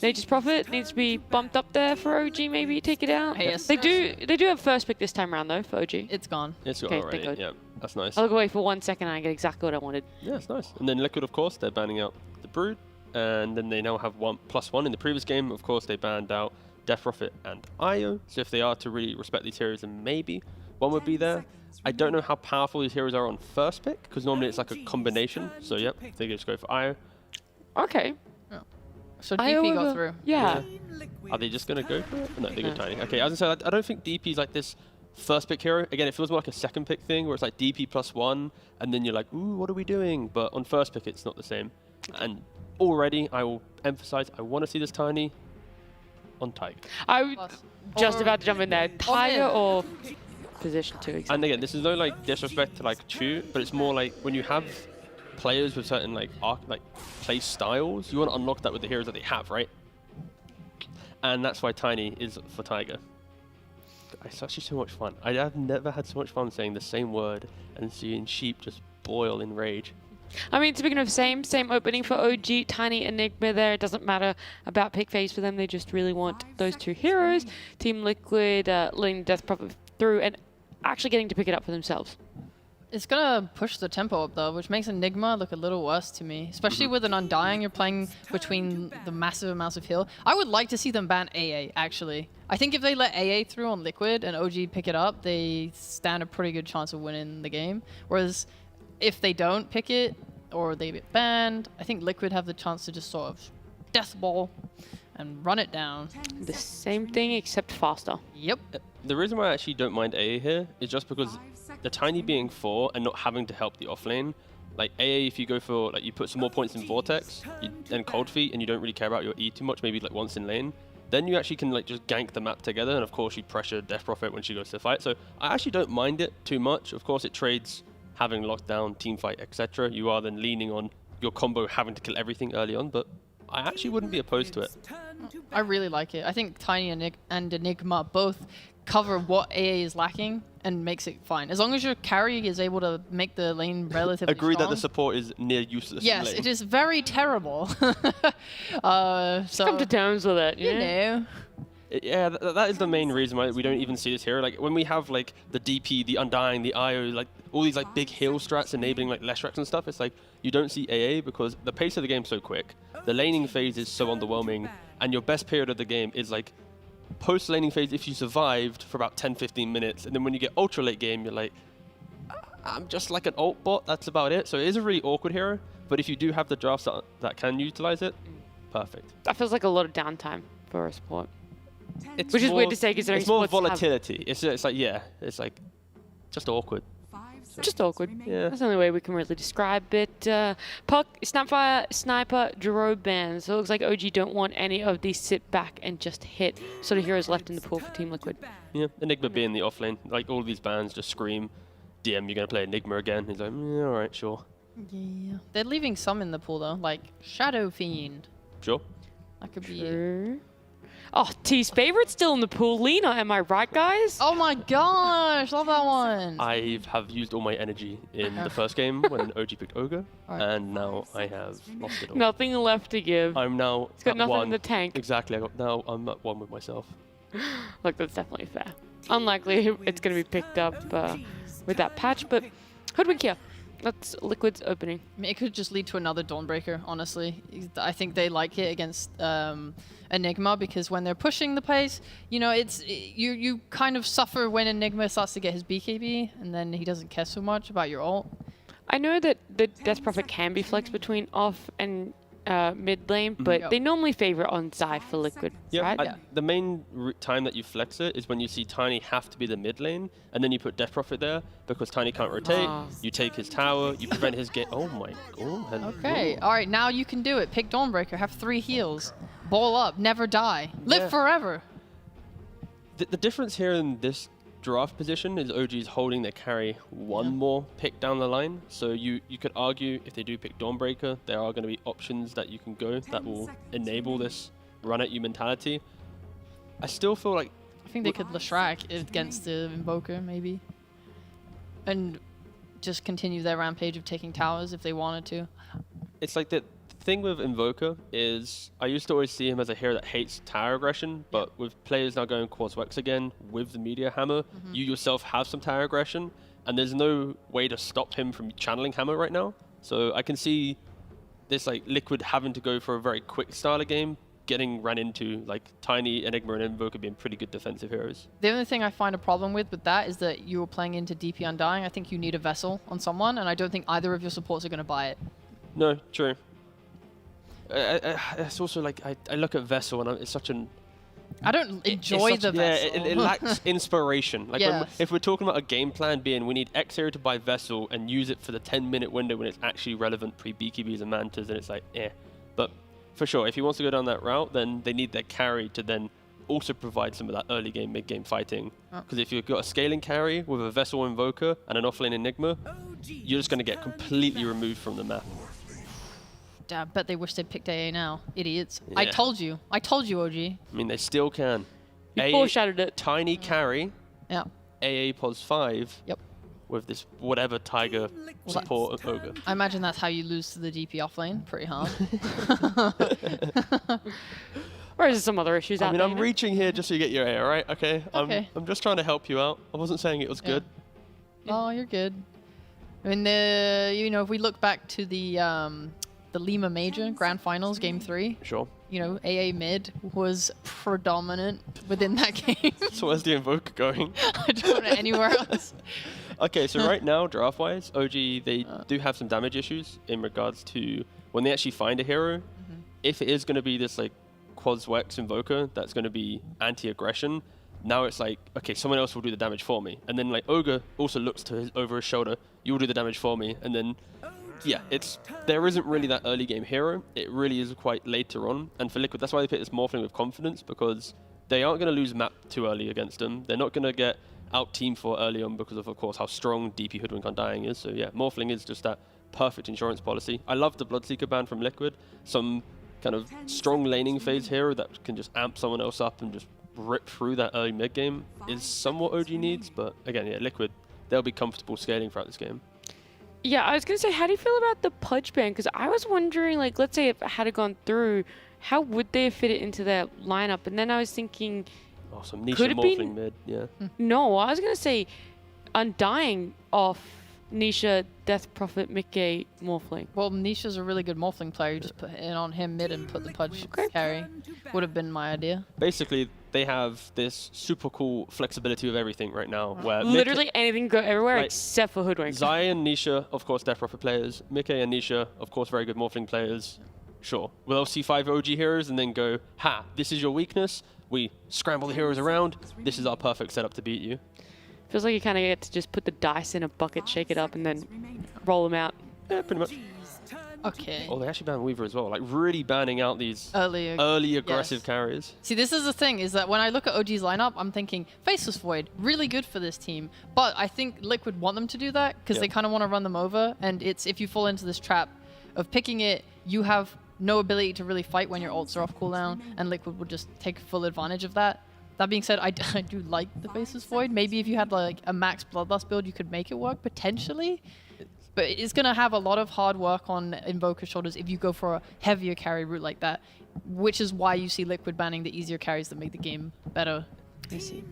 Nature's Prophet needs to be bumped up there for OG, maybe take it out. Yes. They do have first pick this time around though for OG. It's gone. It's gone already. Yeah, that's nice. I'll look away for 1 second and I get exactly what I wanted. Yeah, it's nice. And then Liquid, of course, they're banning out the Brood, and then they now have +1 in the previous game. Of course, they banned out Death Prophet and Io. So if they are to really respect these heroes, then maybe one would be there. I don't know how powerful these heroes are on first pick, because normally it's like a combination. So yep, they just go for Io. Okay. So DP got through. Yeah. Are they just going to go for it? No, they go Tiny. Okay, as I said, I don't think DP is like this first pick hero. Again, it feels more like a second pick thing, where it's like DP +1, and then you're like, ooh, what are we doing? But on first pick, it's not the same. And already, I will emphasize, I want to see this Tiny on Tiger. I was just about to jump in there. Tiger or position 2, exactly. And again, this is no like disrespect to like Chu, but it's more like when you have players with certain like play styles, you want to unlock that with the heroes that they have, right? And that's why Tiny is for Tiger. It's actually so much fun. I have never had so much fun saying the same word and seeing Sheep just boil in rage. I mean, speaking of same opening for OG, Tiny Enigma there. It doesn't matter about pick phase for them. They just really want those two heroes. Team Liquid letting Death Prophet through and actually getting to pick it up for themselves. It's going to push the tempo up, though, which makes Enigma look a little worse to me. Especially with an Undying, you're playing between the massive amounts of heal. I would like to see them ban AA, actually. I think if they let AA through on Liquid and OG pick it up, they stand a pretty good chance of winning the game. Whereas if they don't pick it, or they get banned, I think Liquid have the chance to just sort of death ball and run it down. The same thing, except faster. Yep. The reason why I actually don't mind AA here is just because the Tiny being 4 and not having to help the offlane. Like AA, if you go for, like, you put some more points in Vortex and Cold Feet and you don't really care about your E too much, maybe like once in lane, then you actually can like just gank the map together, and of course you pressure Death Prophet when she goes to fight. So I actually don't mind it too much. Of course it trades having lockdown, team fight, etc. You are then leaning on your combo having to kill everything early on, but I actually wouldn't be opposed to it. I really like it. I think Tiny and Enigma both cover what AA is lacking and makes it fine. As long as your carry is able to make the lane relatively Agree strong. that the support is near useless. Yes, in lane. it is very terrible. So come to terms with it. You know. Yeah, that is the main reason why we don't even see this hero. Like when we have like the DP, the Undying, the IO, like all these like big heal strats enabling like Leshrac and stuff, it's like you don't see AA because the pace of the game's so quick, the laning phase is so underwhelming, and your best period of the game is like post laning phase if you survived for about 10-15 minutes, and then when you get ultra late game, you're like, I'm just like an ult bot, that's about it. So it is a really awkward hero, but if you do have the drafts that can utilize it, perfect. That feels like a lot of downtime for a support. Which is weird to say considering it's more volatility. It's like, yeah, it's like just awkward. Just awkward. Yeah. That's the only way we can really describe it. Puck, Snapfire, Sniper, Drove bans. So it looks like OG don't want any of these sit back and just hit sort of heroes left in the pool for Team Liquid. Yeah, Enigma being the offlane. Like all these bans just scream, DM, you're going to play Enigma again. He's like, yeah, alright, sure. Yeah. They're leaving some in the pool though, like Shadow Fiend. Sure. That could be... True. Oh, T's favorite's still in the pool. Lena, am I right, guys? Oh my gosh, love that one. I have used all my energy in the first game when OG picked Ogre, and now I have lost it all. Nothing left to give. I'm now It's got at nothing one. in the tank. Exactly. Now I'm at one with myself. Look, that's definitely fair. Unlikely it's going to be picked up with that patch, but Hoodwink here. That's Liquid's opening. I mean, it could just lead to another Dawnbreaker, honestly. I think they like it against Enigma because when they're pushing the pace, you know, you kind of suffer when Enigma starts to get his BKB, and then he doesn't care so much about your ult. I know that the Death Prophet can be flexed between off and mid lane, but they normally favor on Zai for Liquid, right? The main time that you flex it is when you see Tiny have to be the mid lane, and then you put Death Prophet there because Tiny can't rotate. You take his tower, you prevent his get. Oh my god. Okay, all right, now you can do it. Pick Dawnbreaker, have 3 heals, ball up, never die, live forever. The difference here in this draft position is OG's holding their carry one more pick down the line. So you could argue if they do pick Dawnbreaker, there are going to be options that you can go that will enable this run at you mentality. I still feel like... I think they could Leshrac against the Invoker, maybe. And just continue their rampage of taking towers if they wanted to. It's like the thing with Invoker is I used to always see him as a hero that hates tower aggression, but with players now going Quartz Wex again with the Meteor Hammer, you yourself have some tower aggression, and there's no way to stop him from channeling Hammer right now. So I can see this like Liquid having to go for a very quick style of game, getting ran into like Tiny, Enigma, and Invoker being pretty good defensive heroes. The only thing I find a problem with that is that you're playing into DP Undying. I think you need a Vessel on someone, and I don't think either of your supports are going to buy it. No, true. It's also like I look at Vessel and it's such an... I don't enjoy the Vessel. Yeah, it lacks inspiration. Like if we're talking about a game plan being we need X hero to buy Vessel and use it for the 10-minute window when it's actually relevant pre-BKBs and Mantas, and it's like, But for sure, if he wants to go down that route, then they need their carry to then also provide some of that early game, mid game fighting. Because if you've got a scaling carry with a Vessel Invoker and an offlane Enigma, you're just going to get completely removed from the map. I bet they wish they'd picked AA now. Idiots. Yeah. I told you, OG. I mean, they still can. You foreshadowed it. Tiny carry. Yeah. AA pos 5. Yep. With this whatever Tiger support of Ogre. I imagine that's how you lose to the DP offlane. Pretty hard. Or is there some other issues out there? I mean, I'm reaching here just so you get your AA, right? Okay. I'm just trying to help you out. I wasn't saying it was good. Oh, you're good. I mean, if we look back to the Lima Major Grand Finals, Game 3. Sure. You know, AA mid was predominant within that game. So where's the Invoker going? I don't know anywhere else. Okay, so right now, draft-wise, OG, they do have some damage issues in regards to when they actually find a hero. If it is going to be this, like, Quads Wex Invoker that's going to be anti-aggression, now it's like, okay, someone else will do the damage for me. And then, like, Ogre also looks to over his shoulder, you will do the damage for me, and then... Yeah, there isn't really that early game hero. It really is quite later on. And for Liquid, that's why they pick this Morphling with confidence, because they aren't going to lose map too early against them. They're not going to get out-teamed for early on because of course, how strong DP Hoodwink Undying is. So yeah, Morphling is just that perfect insurance policy. I love the Bloodseeker ban from Liquid. Some kind of strong laning phase hero that can just amp someone else up and just rip through that early mid game is somewhat OG needs. But again, yeah, Liquid, they'll be comfortable scaling throughout this game. Yeah, I was going to say, how do you feel about the Pudge ban? Because I was wondering, like, let's say if it had gone through, how would they have fit it into their lineup? And then I was thinking... Oh, some Nisha Morphling mid, yeah. No, I was going to say Undying off Nisha, Death Prophet, Mickey, Morphling. Well, Nisha's a really good Morphling player. You just put it on him mid and put the Pudge carry. Would have been my idea. Basically, they have this super cool flexibility with everything right now. Where literally anything go everywhere except for Hoodwink. Zai and Nisha, of course, Death Prophet players. Mickey and Nisha, of course, very good Morphling players. Sure. We'll see 5 OG heroes and then go, ha, this is your weakness. We scramble the heroes around. This is our perfect setup to beat you. Feels like you kind of get to just put the dice in a bucket, shake it up, and then roll them out. Yeah, pretty much. Okay. Oh, they actually banned Weaver as well. Like, really banning out these early aggressive carriers. See, this is the thing, is that when I look at OG's lineup, I'm thinking, Faceless Void, really good for this team. But I think Liquid want them to do that, because they kind of want to run them over. And it's if you fall into this trap of picking it, you have no ability to really fight when your ults are off cooldown, and Liquid would just take full advantage of that. That being said, I do like the Faceless Void. Maybe if you had like a max Bloodlust build, you could make it work, potentially. But it's going to have a lot of hard work on Invoker's shoulders if you go for a heavier carry route like that, which is why you see Liquid banning the easier carries that make the game better. Let me see.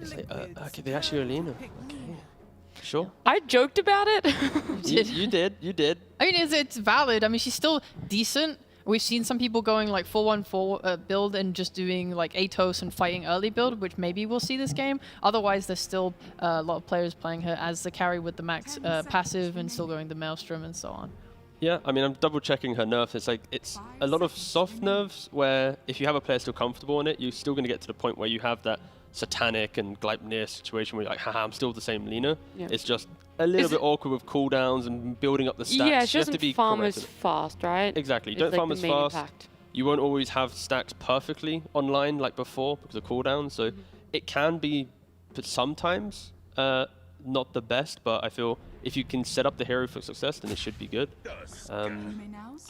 Okay, they actually Alina. Okay. Sure. I joked about it. You did. I mean, it's valid. I mean, she's still decent. We've seen some people going like 4-1-4 build and just doing like Atos and fighting early build, which maybe we'll see this game. Otherwise, there's still a lot of players playing her as the carry with the max passive and still going the Maelstrom and so on. Yeah, I mean, I'm double checking her nerfs. It's like, it's a lot of soft nerfs where if you have a player still comfortable in it, you're still going to get to the point where you have that Satanic and Gleipnir situation where you're like, haha, I'm still the same Lina. Yeah. It's just a little bit awkward with cooldowns and building up the stacks. Yeah, she doesn't farm as fast, right? Exactly. You don't farm as fast. Impact. You won't always have stacks perfectly online like before because of cooldowns. So it can be, but sometimes, not the best, but I feel if you can set up the hero for success, then it should be good.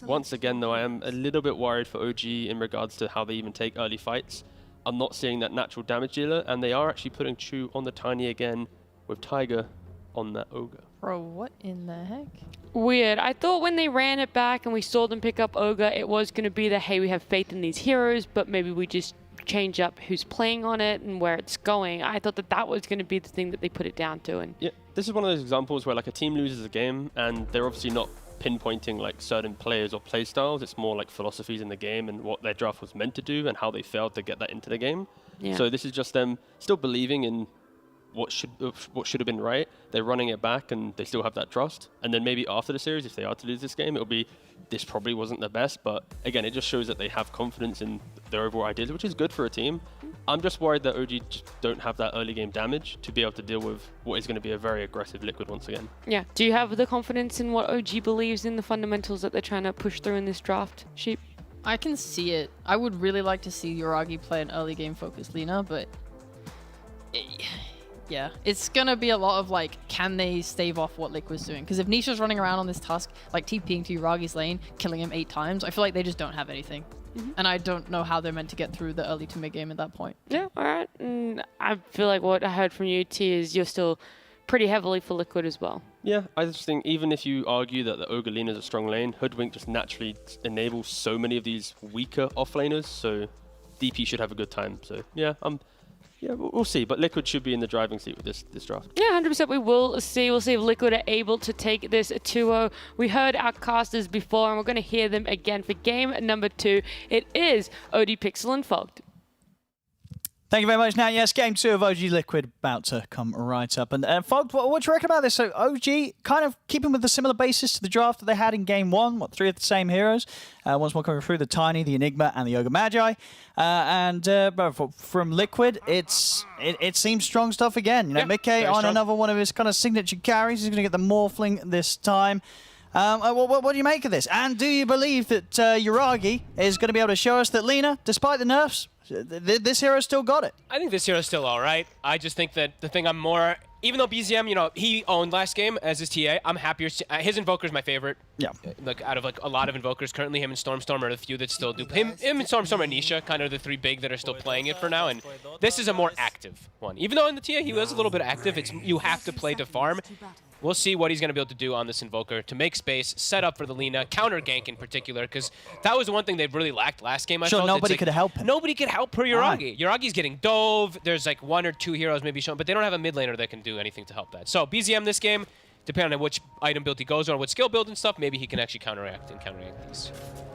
Once again, though, I am a little bit worried for OG in regards to how they even take early fights. I'm not seeing that natural damage dealer, and they are actually putting Chu on the Tiny again with Tiger on that Ogre. Bro, what in the heck? Weird. I thought when they ran it back and we saw them pick up Ogre, it was going to be the, hey, we have faith in these heroes, but maybe we just change up who's playing on it and where it's going. I thought that that was going to be the thing that they put it down to. And yeah, this is one of those examples where like a team loses a game and they're obviously not pinpointing like certain players or play styles. It's more like philosophies in the game and what their draft was meant to do and how they failed to get that into the game. Yeah. So this is just them still believing in what should have been right. They're running it back and they still have that trust. And then maybe after the series, if they are to lose this game, it'll be this probably wasn't the best. But again, it just shows that they have confidence in their overall ideas, which is good for a team. I'm just worried that OG just don't have that early game damage to be able to deal with what is going to be a very aggressive Liquid once again. Yeah. Do you have the confidence in what OG believes in the fundamentals that they're trying to push through in this draft, Sheep? I can see it. I would really like to see Yuragi play an early game focused Lina, but yeah, it's gonna be a lot of like, can they stave off what Liquid's doing? Because if Nisha's running around on this Tusk, like TPing to Yuragi's lane, killing him 8 times, I feel like they just don't have anything. And I don't know how they're meant to get through the early to mid game at that point. Yeah, all right. And I feel like what I heard from you, T, is you're still pretty heavily for Liquid as well. Yeah, I just think even if you argue that the Ogre Lina is a strong lane, Hoodwink just naturally enables so many of these weaker offlaners, so DP should have a good time. So yeah, yeah, we'll see. But Liquid should be in the driving seat with this draft. Yeah, 100% we will see. We'll see if Liquid are able to take this 2-0. We heard our casters before, and we're going to hear them again for game number 2. It is OD Pixel and Fogged. Thank you very much. Now, yes, game 2 of OG Liquid about to come right up. And Fogged, what do you reckon about this? So OG kind of keeping with the similar basis to the draft that they had in game 1. 3 of the same heroes. Once more coming through, the Tiny, the Enigma, and the Ogre Magi. From Liquid, it seems strong stuff again. You know, Mickey on another one of his kind of signature carries. He's going to get the Morphling this time. What do you make of this? And do you believe that Yuragi is going to be able to show us that Lina, despite the nerfs, this hero still got it? I think this hero's still all right. I just think that the thing I'm more... Even though BZM, you know, he owned last game as his TA, I'm happier. His Invoker's my favorite. Yeah. Like, out of like a lot of Invokers, currently him and Stormstorm are the few that still do. Him and Stormstorm and Nisha, kind of the 3 big that are still playing it for now. And this is a more active one. Even though in the TA he was a little bit active, you have to play to farm. We'll see what he's going to be able to do on this Invoker to make space, set up for the Lina, counter gank in particular, because that was the one thing they really lacked last game. I felt. Nobody could help him. Nobody could help per Yuragi. Yuragi's getting dove. There's like 1 or 2 heroes maybe shown, but they don't have a mid laner that can do anything to help that. So BZM this game, depending on which item build he goes on, or what skill build and stuff, maybe he can actually counteract these.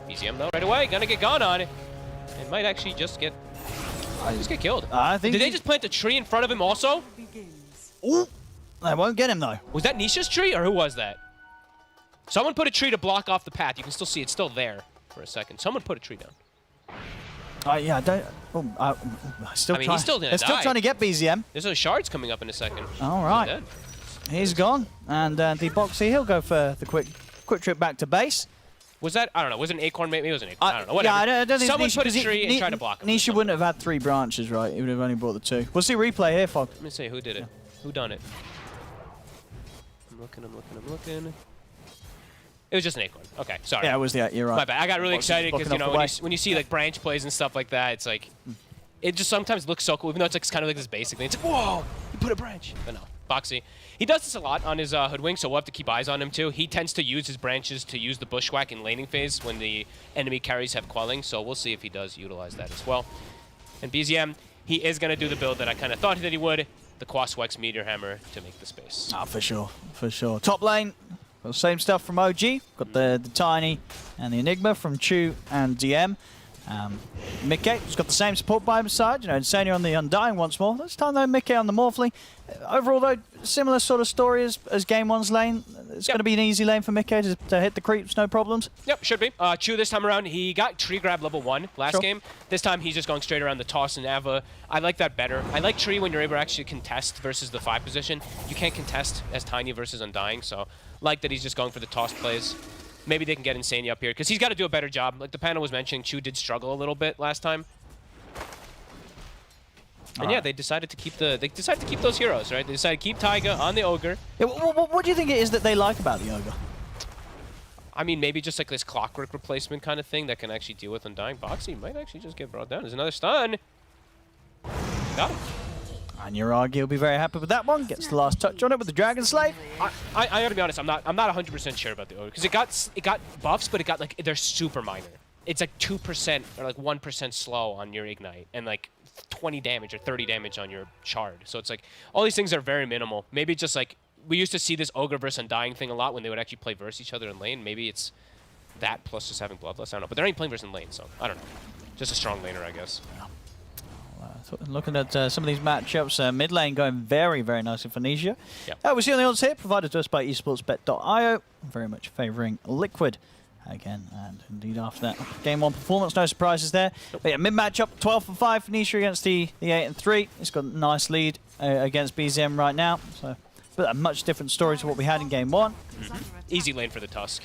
BZM though, right away, gonna get gone on it. It might actually just get killed. Did they just plant a tree in front of him also? Ooh. They won't get him, though. Was that Nisha's tree, or who was that? Someone put a tree to block off the path. You can still see it's still there for a second. Someone put a tree down. Yeah, I don't... he's still trying to get BZM. There's those shards coming up in a second. All right. He's gone. And Deboxy, he'll go for the quick trip back to base. Was that... I don't know. Was it an acorn? Maybe it was an acorn. I don't know. Whatever. Yeah, I don't think someone Nisha, put a tree and tried to block him. Nisha wouldn't have had 3 branches, right? He would have only brought the 2. We'll see replay here, Fog. Let me see. Who did it? Who done it? I'm looking. It was just an acorn. Okay, sorry. Yeah, it was the you're right. My bad. I got really Box is excited because blocking you off know the when you see like branch plays and stuff like that, it's like it just sometimes looks so cool, even though it's like kind of like this basic thing. It's like whoa, you put a branch. But no, Boxy. He does this a lot on his Hoodwink, so we'll have to keep eyes on him too. He tends to use his branches to use the Bushwhack in laning phase when the enemy carries have quelling, so we'll see if he does utilize that as well. And BZM, he is going to do the build that I kind of thought that he would, the Quaswex Meteor Hammer to make the space. Ah, for sure, for sure. Top lane, got the same stuff from OG. Got the Tiny and the Enigma from Chu and DM. Mickey's got the same support by his side. You know, Insania on the Undying once more. This time though, Mickey on the Morphling. Overall though, similar sort of story as Game 1's lane. It's going to be an easy lane for Mickey to hit the creeps, no problems. Yep, should be. Chu this time around, he got Tree Grab level 1 last game. This time he's just going straight around the toss and Ava. I like that better. I like Tree when you're able to actually contest versus the 5 position. You can't contest as Tiny versus Undying, so like that he's just going for the toss plays. Maybe they can get Insania up here, because he's got to do a better job. Like the panel was mentioning, Chu did struggle a little bit last time. And yeah, they decided to keep those heroes, right? They decided to keep Taiga on the Ogre. Yeah, what do you think it is that they like about the Ogre? I mean, maybe just like this clockwork replacement kind of thing that can actually deal with Undying. Boxy might actually just get brought down. There's another stun. Got him. And Yuragi will be very happy with that one. Gets the last touch on it with the Dragon Slave. I gotta be honest, I'm not 100% sure about the Ogre because it got buffs, but it got like they're super minor. It's like 2% or like 1% slow on your Ignite and like 20 damage or 30 damage on your Shard. So it's like all these things are very minimal. Maybe just like we used to see this Ogre versus Undying thing a lot when they would actually play versus each other in lane. Maybe it's that plus just having Bloodlust. I don't know, but they're ain't playing versus in lane, so I don't know. Just a strong laner, I guess. Yeah. Looking at some of these matchups, mid lane going very, very nicely for Nisha. Yep. We see on the odds here, provided to us by esportsbet.io, very much favouring Liquid again. And indeed, after that Game 1 performance, no surprises there. But yeah, mid matchup, 12 for 5 for Nisha against the 8 and 3. It's got a nice lead against BZM right now. So, but a much different story to what we had in Game 1. Easy lane for the Tusk.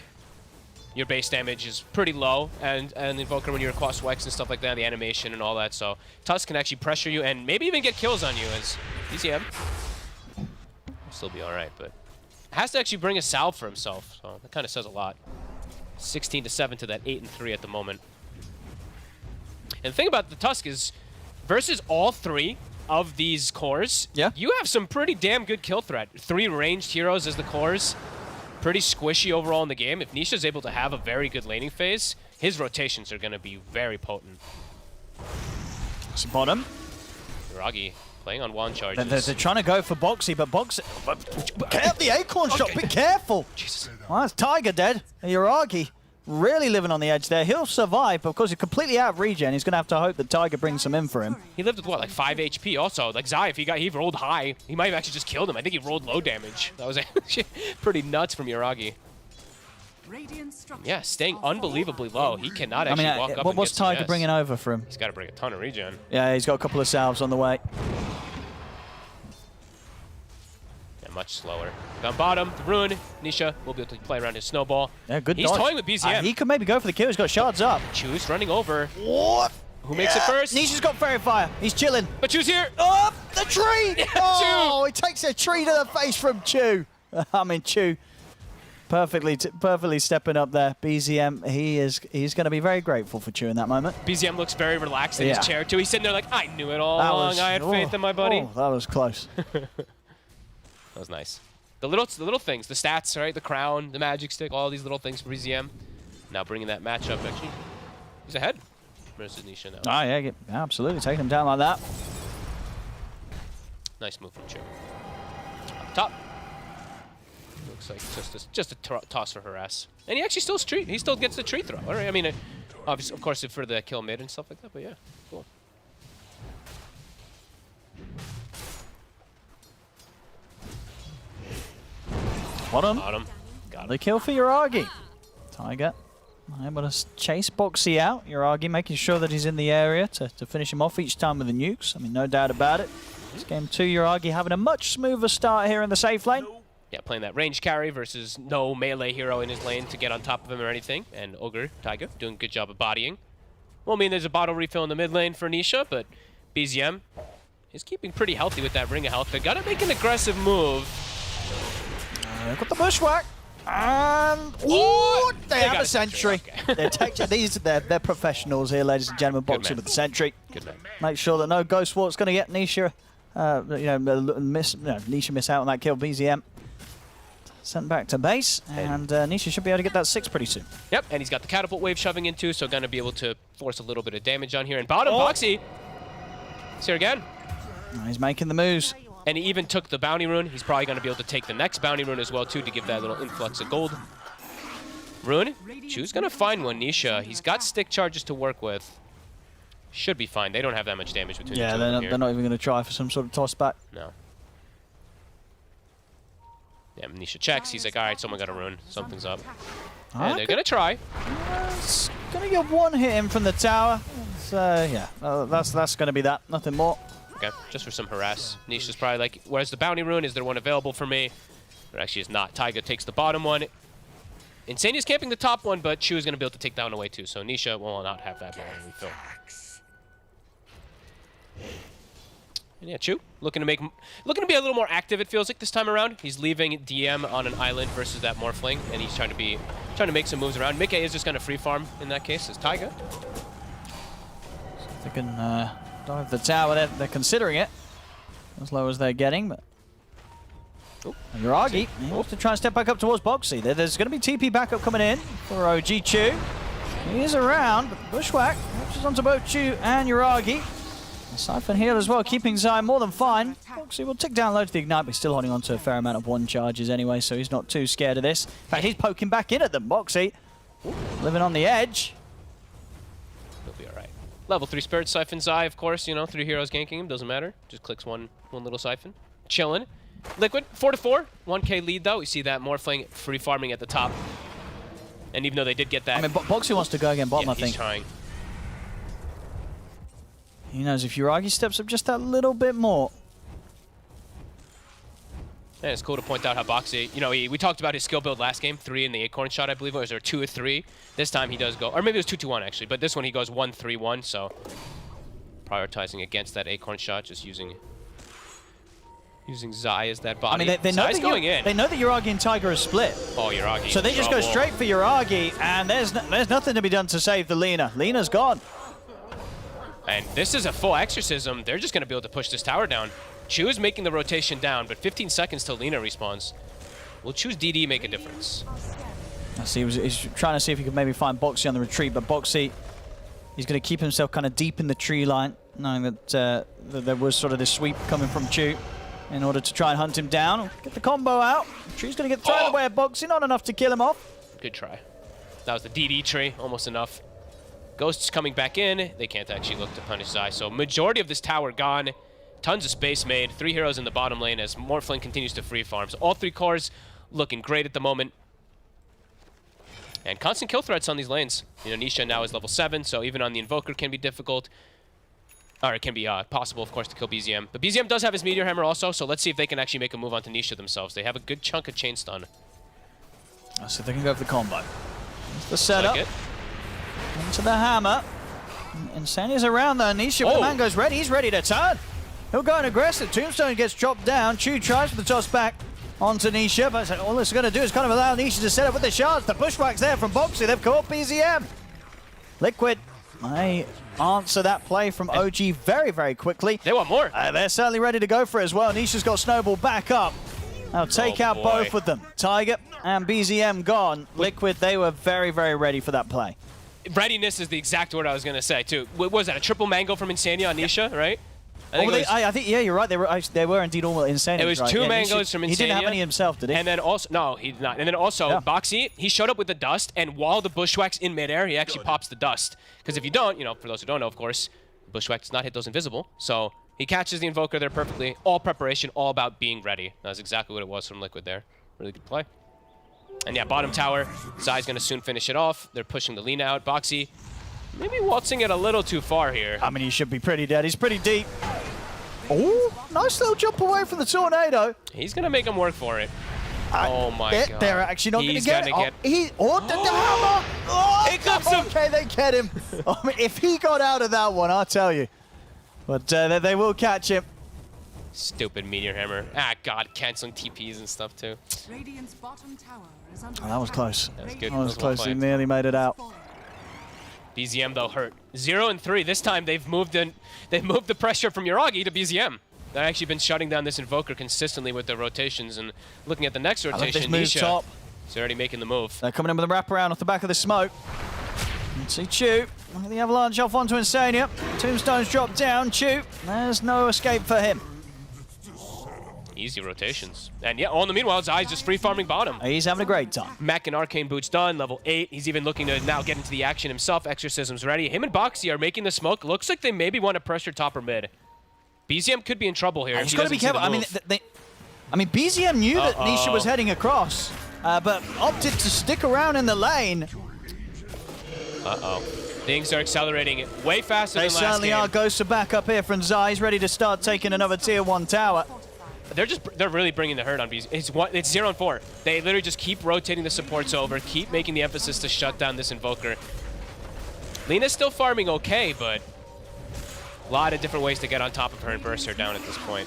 Your base damage is pretty low, and Invoker when you're across Wex and stuff like that, the animation and all that, so Tusk can actually pressure you and maybe even get kills on you as BZM. Will still be alright, but has to actually bring a salve for himself, so that kind of says a lot. 16-7 to that 8 and 3 at the moment. And the thing about the Tusk is, versus all 3 of these cores, you have some pretty damn good kill threat. 3 ranged heroes as the cores. Pretty squishy overall in the game. If Nisha's able to have a very good laning phase, his rotations are going to be very potent. It's bottom. Yuragi playing on wand charges. They're trying to go for Boxy, but Boxy... Get out the Acorn shot, be careful! Jesus. Well, that's Tiger dead. Yuragi really living on the edge there. He'll survive, but of course he's completely out of regen. He's going to have to hope that Tiger brings some in for him. He lived with what, like 5 HP also. Like Zai, if he rolled high, he might have actually just killed him. I think he rolled low damage. That was pretty nuts from Yuragi. Yeah, staying unbelievably low. He cannot actually walk up and what's get Tiger some bringing over for him? He's got to bring a ton of regen. Yeah, he's got a couple of salves on the way. Yeah, much slower. Down bottom, the Ruin. Nisha will be able to play around his snowball. Yeah, good He's dodge. toying with BZM. He could maybe go for the kill. He's got shards up. Chu's running over. What? Who makes it first? Nisha's got Fairy Fire. He's chilling. But Chu's here. Oh, the tree! Yeah, oh, he takes a tree to the face from Chu. I mean, Chu perfectly stepping up there. BZM, he's going to be very grateful for Chu in that moment. BZM looks very relaxed in his chair too. He's sitting there like, I knew it all along. I had faith in my buddy. Oh, that was close. That was nice. The little things, the stats, right? The crown, the magic stick, all these little things for BZM. Now bringing that matchup, actually, he's ahead versus Nisha now. Oh yeah, absolutely taking him down like that. Nice move from Chu. Up top. Looks like just a toss for harass, and he actually he still gets the tree throw. All right, I mean, obviously, of course, for the kill mid and stuff like that, but yeah, cool. Bottom. Got him. The kill for Yuragi. Tiger able to chase Boxy out. Yuragi making sure that he's in the area to finish him off each time with the nukes. I mean, no doubt about it. It's game 2, Yuragi having a much smoother start here in the safe lane. Yeah, playing that range carry versus no melee hero in his lane to get on top of him or anything. And Ogre, Tiger, doing a good job of bodying. Well, I mean, there's a bottle refill in the mid lane for Nisha, but BZM is keeping pretty healthy with that ring of health. They got to make an aggressive move. Got the Bushwhack. They have a sentry. They're professionals here, ladies and gentlemen. Boxing with the sentry. Good man. Make sure that no Ghost Walk's going to get Nisha. Nisha miss out on that kill. BZM sent back to base, and Nisha should be able to get that 6 pretty soon. Yep, and he's got the catapult wave shoving in too, so going to be able to force a little bit of damage on here. And bottom, Boxy. It's here again. He's making the moves. And he even took the bounty rune. He's probably going to be able to take the next bounty rune as well too to give that little influx of gold. Rune, Chu's going to find one. Nisha, he's got stick charges to work with. Should be fine. They don't have that much damage between the two of them here. They're not even going to try for some sort of toss back. No. Yeah, Nisha checks. He's like, all right, someone got a rune. Something's up. And they're going to try. It's going to get one hit in from the tower. So, yeah, that's going to be that. Nothing more. Okay, just for some harass. Nisha's probably like, where's the bounty rune? Is there one available for me? There actually is not. Taiga takes the bottom one. Insania's camping the top one, but Chu is going to be able to take that one away too. So Nisha will not have that bounty refill. And yeah, Chu looking to be a little more active. It feels like this time around. He's leaving DM on an island versus that Morphling, and he's trying to make some moves around. Mickey is just going to free farm in that case. As Taiga. They can dive the tower. They're considering it as low as they're getting, but. Yuragi, he wants to try and step back up towards Boxy. There's going to be TP backup coming in for OG Chu. He is around, but Bushwhack catches onto both Chu and Yuragi. Siphon heal as well, keeping Zai more than fine. Boxy will tick down low to the Ignite, but he's still holding on to a fair amount of 1 charges anyway, so he's not too scared of this. In fact, he's poking back in at them. Boxy living on the edge. He'll be all right. Level 3 Spirit Siphon Zai, of course, you know, 3 heroes ganking him, doesn't matter. Just clicks one little Siphon. Chillin'. Liquid, 4-4, 1k lead though. We see that Morphling free farming at the top. And even though they did get that... I mean, Boxy wants to go again bottom, I think. He's trying. He knows if Yuragi steps up just that little bit more. And it's cool to point out how Boxy, you know, we talked about his skill build last game, 3 in the acorn shot, I believe, or was there 2 or 3? This time he does go, or maybe it was 2-2-1 actually, but this one he goes 1-3-1, so prioritizing against that acorn shot, just using Zai as that body. I mean, they know Zai's going in. They know that Yuragi and Tiger are split. Oh, Yuragi. So they just go straight for Yuragi, and there's nothing to be done to save the Lina. Lina's gone. And this is a full exorcism. They're just going to be able to push this tower down. Chu is making the rotation down, but 15 seconds till Lina respawns. Will Chu's DD make a difference? I see. He's trying to see if he could maybe find Boxy on the retreat, but Boxy, he's going to keep himself kind of deep in the tree line, knowing that there was sort of this sweep coming from Chu in order to try and hunt him down. Get the combo out. Chu's going to get thrown away at Boxy, not enough to kill him off. Good try. That was the DD tree, almost enough. Ghosts coming back in. They can't actually look to punish Zai. So majority of this tower gone. Tons of space made. 3 heroes in the bottom lane as Morphling continues to free farm. So all 3 cores looking great at the moment. And constant kill threats on these lanes. You know, Nisha now is level 7, so even on the Invoker can be difficult. Or it can be possible, of course, to kill BZM. But BZM does have his Meteor Hammer also, so let's see if they can actually make a move onto Nisha themselves. They have a good chunk of chain stun. Let's see if they can go for the combo. That's the setup. Like into the hammer. Insania's around though. Nisha with the man goes ready. He's ready to turn. He'll go and aggressive. Tombstone gets chopped down. Chu tries for the toss back onto Nisha, but all it's going to do is kind of allow Nisha to set up with the shards. The bushwhack's there from Boxy. They've caught BZM. Liquid, they answer that play from OG very, very quickly. They want more. They're certainly ready to go for it as well. Nisha's got Snowball back up. Now take out both of them. Tiger and BZM gone. Liquid, they were very, very ready for that play. Readiness is the exact word I was going to say, too. What was that, a triple mango from Insania on Nisha, right? I think, yeah, you're right. They were indeed all Insania. It was 2 mangoes from Insania. He didn't have any himself, did he? And then also, no, he did not. And then also, Boxy, he showed up with the dust, and while the Bushwhack's in midair, he actually pops the dust. Because if you don't, you know, for those who don't know, of course, Bushwhack does not hit those invisible. So he catches the Invoker there perfectly. All preparation, all about being ready. That's exactly what it was from Liquid there. Really good play. And yeah, bottom tower, Zai's going to soon finish it off. They're pushing the Lina out. Boxy, maybe waltzing it a little too far here. I mean, he should be pretty dead. He's pretty deep. Oh, nice little jump away from the tornado. He's going to make him work for it. Oh my god. They're actually not going to get it. The hammer. Oh, he clips him. Okay, they get him. I mean, if he got out of that one, I'll tell you. But they will catch him. Stupid Meteor Hammer. Ah, God, canceling TPs and stuff too. Radiant's bottom tower is under Oh, that was close. That was good. That was close. He nearly made it out. BZM though hurt. 0 and 3. This time they've moved the pressure from Yuragi to BZM. They've actually been shutting down this Invoker consistently with their rotations. And looking at the next rotation, Nisha is already making the move. They're coming in with a wraparound off the back of the smoke. Let's see Chu. The avalanche off onto Insania. Tombstone's dropped down. Chu. There's no escape for him. Easy rotations. And yeah, in the meanwhile, Zai's just free farming bottom. He's having a great time. Mech and Arcane Boots done, level 8. He's even looking to now get into the action himself. Exorcism's ready. Him and Boxy are making the smoke. Looks like they maybe want to pressure top or mid. BZM could be in trouble here. He's got to be careful. I mean, BZM knew that Nisha was heading across, but opted to stick around in the lane. Things are accelerating way faster than last game. They certainly are. Ghosts are back up here from Zai. He's ready to start taking another tier 1 tower. They're really bringing the hurt on BZM. It's 0 and 4. They literally just keep rotating the supports over, keep making the emphasis to shut down this Invoker. Lena's still farming okay, but a lot of different ways to get on top of her and burst her down at this point.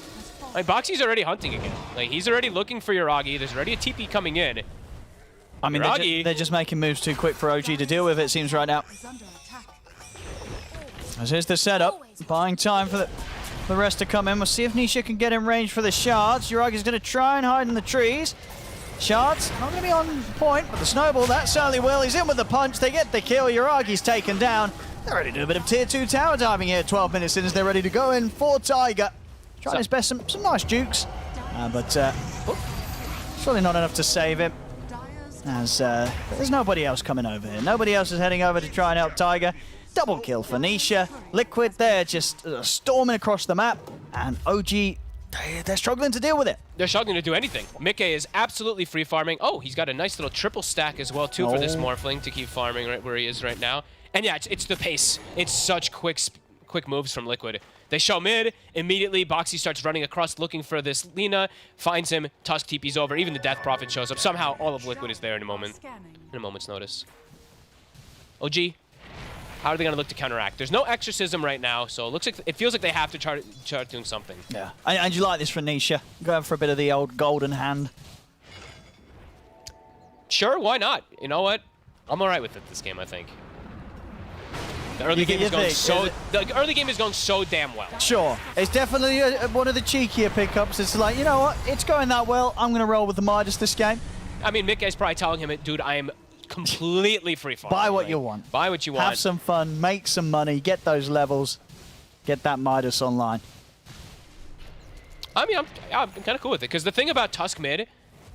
I mean, Boxy's already hunting again. Like, he's already looking for Yuragi. There's already a TP coming in. I mean, they're just making moves too quick for OG to deal with, it seems, right now. As here's the setup, buying time for the rest to come in. We'll see if Nisha can get in range for the shards. Yuragi's going to try and hide in the trees. Shards not going to be on point, but the snowball, that certainly will. He's in with the punch. They get the kill. Yuragi's taken down. They're ready to do a bit of tier 2 tower diving here. 12 minutes in as they're ready to go in for Tiger. Trying his best, some nice jukes, but surely not enough to save him. As there's nobody else coming over here. Nobody else is heading over to try and help Tiger. Double kill for Nisha. Liquid there just storming across the map. And OG, they're struggling to deal with it. They're struggling to do anything. Mickey is absolutely free farming. Oh, he's got a nice little triple stack as well, too, for this Morphling to keep farming right where he is right now. And yeah, it's the pace. It's such quick moves from Liquid. They show mid. Immediately, Boxy starts running across looking for this Lina. Finds him. Tusk TP's over. Even the Death Prophet shows up. Somehow, all of Liquid is there in a moment's notice. OG, how are they going to look to counteract? There's no Exorcism right now, so it feels like they have to start doing something. Yeah. And you like this for Nisha? Going for a bit of the old golden hand. Sure, why not? You know what? I'm all right with it this game, I think. The early game is going so damn well. Sure. It's definitely one of the cheekier pickups. It's like, you know what? It's going that well. I'm going to roll with the Midas this game. I mean, Mickey's probably telling him, dude, I am completely free farming. Buy what you want. Buy what you want. Have some fun. Make some money. Get those levels. Get that Midas online. I mean, I'm kind of cool with it. Because the thing about Tusk mid,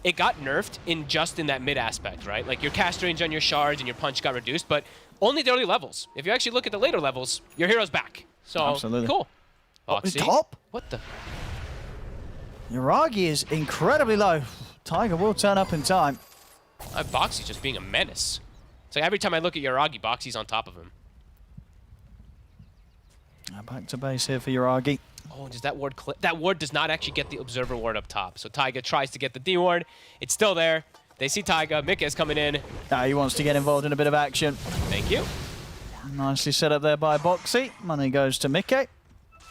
it got nerfed in that mid aspect, right? Like, your cast range on your shards and your punch got reduced, but only the early levels. If you actually look at the later levels, your hero's back. So, absolutely. Cool. Boxy. Top? What the? Yuragi is incredibly low. Tiger will turn up in time. Boxy's just being a menace. It's like every time I look at Yuragi, Boxy's on top of him. Back to base here for Yuragi. Oh, does that ward clip? That ward does not actually get the Observer ward up top. So Taiga tries to get the D ward. It's still there. They see Taiga. Mika is coming in. He wants to get involved in a bit of action. Thank you. Nicely set up there by Boxy. Money goes to Mickey.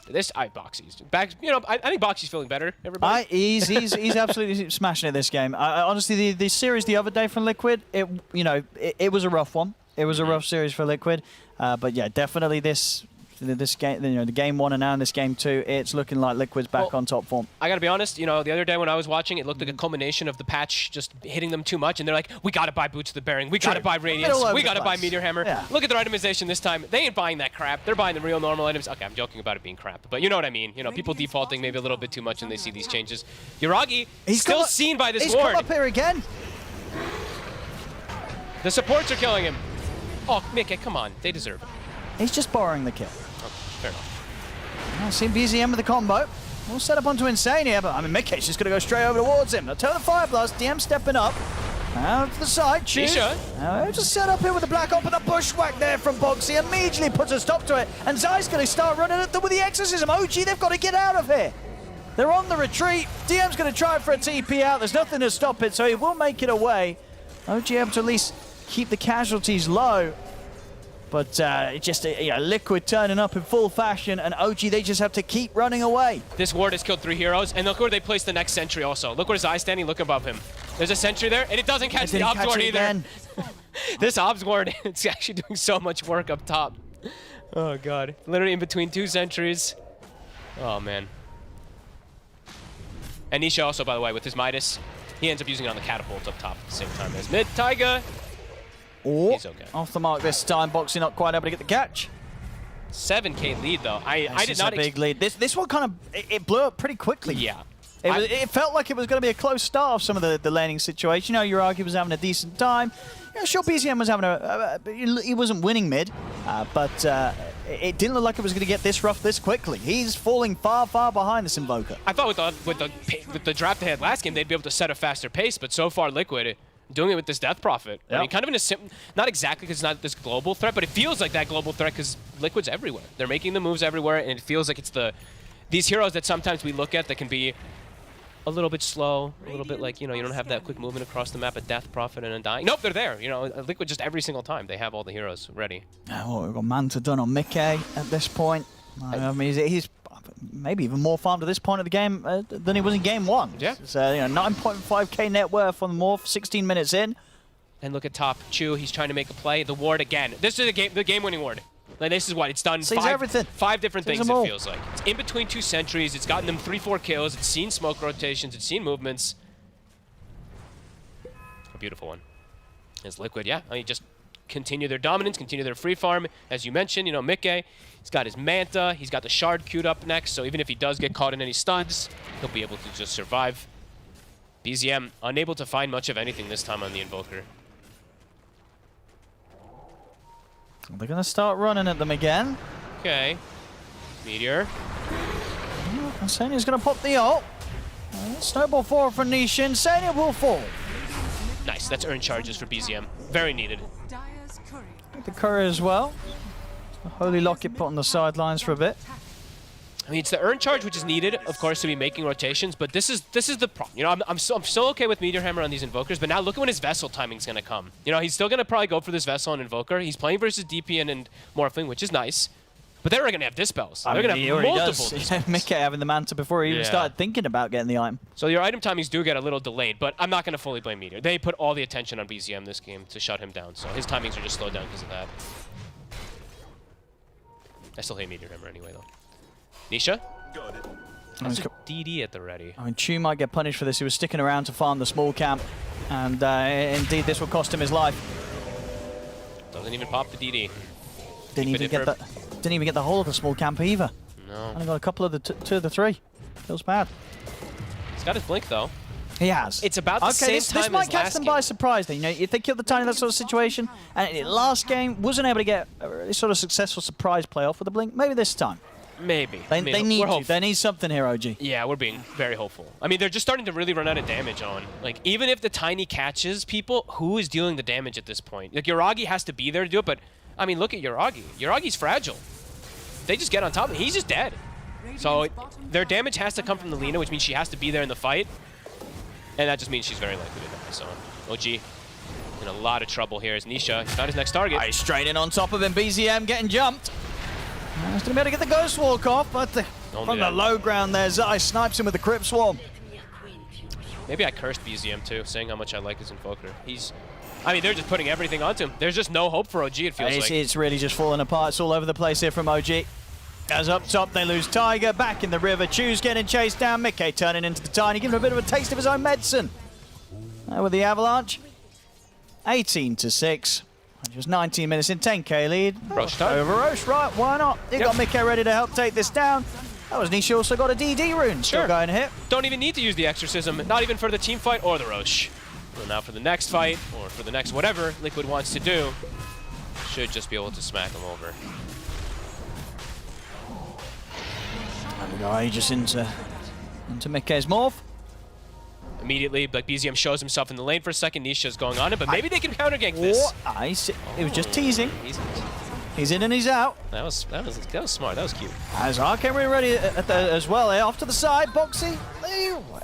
Boxy's back. You know, I think Boxy's feeling better. Everybody. He's absolutely smashing it this game. Honestly, the series the other day from Liquid, it was a rough one. It was a rough series for Liquid, but yeah, definitely this game, the game 1 and now in this game 2, it's looking like Liquid's back on top form. I gotta be honest, the other day when I was watching, it looked like a culmination of the patch just hitting them too much, and they're like, we gotta buy Boots of the Bearing, we gotta buy Radiance, we gotta buy Meteor Hammer. Yeah. Look at their itemization this time. They ain't buying that crap. They're buying the real normal items. Okay, I'm joking about it being crap, but you know what I mean. People defaulting maybe a little bit too much when they see these changes. Yuragi, still seen by this ward. He's come up here again. The supports are killing him. Oh, Mickey, come on. They deserve it. He's just borrowing the kill. Fair enough. I see BZM with the combo. We'll set up onto Insane here, but I mean, Mickey's just going to go straight over towards him. Now turn the Fire Blast, DM stepping up. Out to the side, Nisha. Now just set up here with the Black Op and the Bushwhack there from Boxy. Immediately puts a stop to it. And Zai's going to start running at them with the Exorcism. OG, they've got to get out of here. They're on the retreat. DM's going to try for a TP out. There's nothing to stop it, so he will make it away. OG able to at least keep the casualties low. But just Liquid turning up in full fashion, and OG, they just have to keep running away. This ward has killed 3 heroes, and look where they placed the next sentry also. Look where his eye standing, look above him. There's a sentry there, and it doesn't catch the Obs ward either. This Obs ward, it's actually doing so much work up top. Oh god. Literally in between 2 sentries. Oh man. And Nisha also, by the way, with his Midas, he ends up using it on the catapult up top at the same time as mid. Taiga. Oh, he's okay. Off the mark this time. Boxy not quite able to get the catch. 7k lead though. I did not. A big lead. This one kind of it blew up pretty quickly. Yeah. It felt like it was going to be a close start of some of the laning situation. Uragi was having a decent time. Sure, BZM was having he wasn't winning mid, but it didn't look like it was going to get this rough this quickly. He's falling far, far behind this Invoker. I thought with the draft they had last game, they'd be able to set a faster pace, but so far Liquid doing it with this Death Prophet. Yep. I mean, kind of in a not exactly because it's not this global threat, but it feels like that global threat because Liquid's everywhere. They're making the moves everywhere, and it feels like it's these heroes that sometimes we look at that can be a little bit slow, a little bit like, you don't have that quick movement across the map, a Death Prophet and a Dying. Nope, they're there. Liquid just every single time. They have all the heroes ready. Well, we've got Manta done on Mickey at this point. I mean, he's maybe even more farmed at this point of the game than he was in game 1. Yeah. So, 9.5k net worth on the Morph, 16 minutes in. And look at top. Chu, he's trying to make a play. The ward again. This is the game-winning ward. Like, this is what it's done. Five different things, it feels like. It's in between 2 sentries. It's gotten them 3-4 kills. It's seen smoke rotations. It's seen movements. A beautiful one. It's Liquid, yeah. I mean, just continue their dominance, continue their free farm. As you mentioned, Mickey, he's got his Manta. He's got the Shard queued up next. So even if he does get caught in any stuns, he'll be able to just survive. BZM unable to find much of anything this time on the Invoker. They're going to start running at them again. Okay. Meteor. Senia's going to pop the ult. Snowball 4 for Nishin. Senia will fall. Nice. That's earned charges for BZM. Very needed. The Curry as well. Holy Locket put on the sidelines for a bit. I mean, it's the earn charge which is needed, of course, to be making rotations, but this is the problem. I'm so okay with Meteor Hammer on these Invokers, but now look at when his Vessel timing's going to come. He's still going to probably go for this Vessel on Invoker. He's playing versus DPN and Morphling, which is nice, but they're going to have Dispels. They're going to have multiple Dispels. Mickey having the Manta before he even started thinking about getting the item. So your item timings do get a little delayed, but I'm not going to fully blame Meteor. They put all the attention on BZM this game to shut him down, so his timings are just slowed down because of that. I still hate Meteor Hammer anyway, though. Nisha? That's a DD at the ready. I mean, Chu might get punished for this. He was sticking around to farm the small camp, and indeed this will cost him his life. Doesn't even pop the DD. Didn't even get the whole of the small camp either. No. Only got a couple of the 2 of the 3. Feels bad. He's got his blink though. He has. It's about the same time this might catch them by surprise. Then if they killed the Tiny in that sort of situation, and last game wasn't able to get a sort of successful surprise playoff with the blink, maybe this time. Maybe. They need something here, OG. Yeah, we're being very hopeful. I mean, they're just starting to really run out of damage on. Like, even if the Tiny catches people, who is dealing the damage at this point? Like, Uragi has to be there to do it, but, I mean, look at Uragi. Uragi's fragile. They just get on top of him. He's just dead. So, their damage has to come from the Lina, which means she has to be there in the fight. And that just means she's very likely to die. So, OG in a lot of trouble here as Nisha. He's found his next target. He's straight in on top of him. BZM getting jumped. He's going to be able to get the Ghost Walk off, but from the low ground there, Zai snipes him with the Crypt Swarm. Maybe I cursed BZM too, saying how much I like his Invoker. I mean, they're just putting everything onto him. There's just no hope for OG, it feels like. It's really just falling apart. It's all over the place here from OG. As up top, they lose Tiger, back in the river. Chu's getting chased down. Mickey turning into the Tiny, giving him a bit of a taste of his own medicine. With the Avalanche, 18-6. Just 19 minutes in, 10k lead. Roche time. Over Roche, right, why not? You got Mickey ready to help take this down. That was Nisha also got a DD rune. Still going to hit. Don't even need to use the Exorcism, not even for the team fight or the Roche. Well, now for the next fight, or for the next whatever Liquid wants to do, should just be able to smack him over. There we go, just into Mickey's morph. Immediately, like BZM shows himself in the lane for a second. Nisha's going on it, but maybe they can counter gank this. It was just teasing. He's in and he's out. That was smart. That was cute. As Arkham ready as well. Off to the side, Boxy.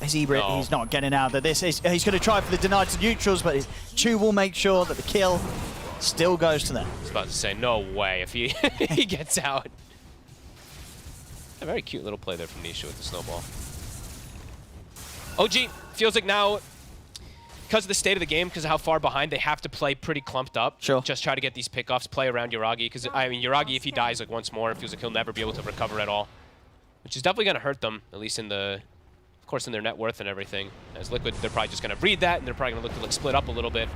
He's not getting out of this. He's going to try for the deny to neutrals, but Chu will make sure that the kill still goes to them. I was about to say, no way if he, he gets out. A very cute little play there from Nisha with the snowball. OG feels like now, because of the state of the game, because of how far behind, they have to play pretty clumped up. Sure. Just try to get these pickoffs, play around Yuragi. Because, I mean, Yuragi, if he dies like once more, it feels like he'll never be able to recover at all. Which is definitely going to hurt them, at least in the, of course, in their net worth and everything. As Liquid, they're probably just going to read that, and they're probably going to look to like split up a little bit.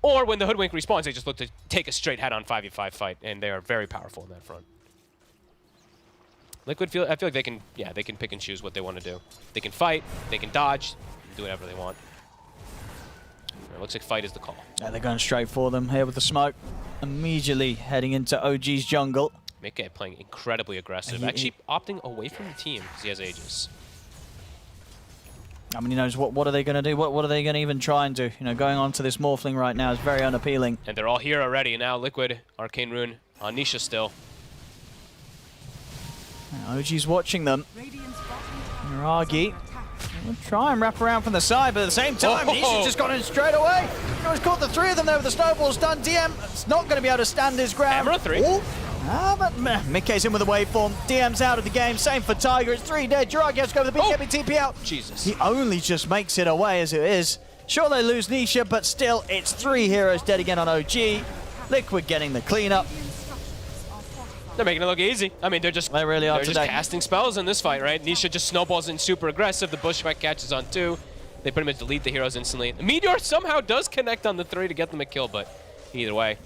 Or when the Hoodwink respawns, they just look to take a straight head-on 5v5 fight, and they are very powerful in that front. Liquid, I feel like they can, yeah, they can pick and choose what they want to do. They can fight, they can dodge, do whatever they want. It looks like fight is the call. Yeah, they're going straight for them here with the smoke. Immediately heading into OG's jungle. Mikke playing incredibly aggressive, actually opting away from the team because he has Aegis. I mean, he knows what are they going to do? What are they going to even try and do? You know, going on to this Morphling right now is very unappealing. And they're all here already. And now Liquid, Arcane Rune on Nisha still. And OG's watching them. Yuragi will try and wrap around from the side, but at the same time, Nisha's just gone in straight away. He's caught the three of them there with the snowballs done. DM is not going to be able to stand his ground. Camera 3. But Mikke's in with a waveform. DM's out of the game. Same for Tiger. It's 3 dead. Yuragi has to go with the BKB TP out. Jesus. He only just makes it away as it is. Sure, they lose Nisha, but still, it's 3 heroes dead again on OG. Liquid getting the cleanup. They're making it look easy. I mean, they really are. They're just casting spells in this fight, right? Nisha just snowballs in super aggressive. The Bushwhack catches on 2. They pretty much delete the heroes instantly. The Meteor somehow does connect on the 3 to get them a kill, but either way,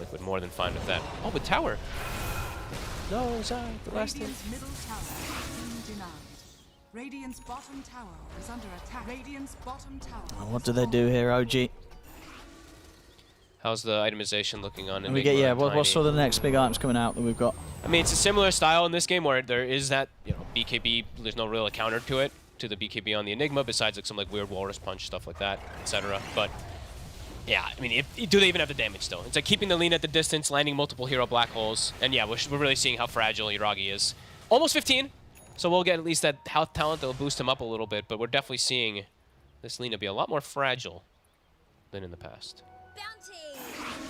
Liquid more than fine with that. Oh, but tower. No, sorry, the last thing. Radiant's middle tower has been denied. Radiant's bottom tower is under attack. Radiant's bottom tower. What do they do here, OG? How's the itemization looking on Enigma? We get, yeah, what's sort of the next big items coming out that we've got? I mean, it's a similar style in this game where there is that, you know, BKB, there's no real counter to it, to the BKB on the Enigma, besides like some like weird Walrus Punch, stuff like that, etc. But yeah, I mean, do they even have the damage still? It's like keeping the lean at the distance, landing multiple hero black holes, and yeah, we're really seeing how fragile Yuragi is. Almost 15, so we'll get at least that health talent that'll boost him up a little bit, but we're definitely seeing this Lina be a lot more fragile than in the past.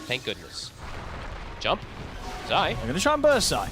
Thank goodness. Jump. Zai. They're going to try and burst Zai.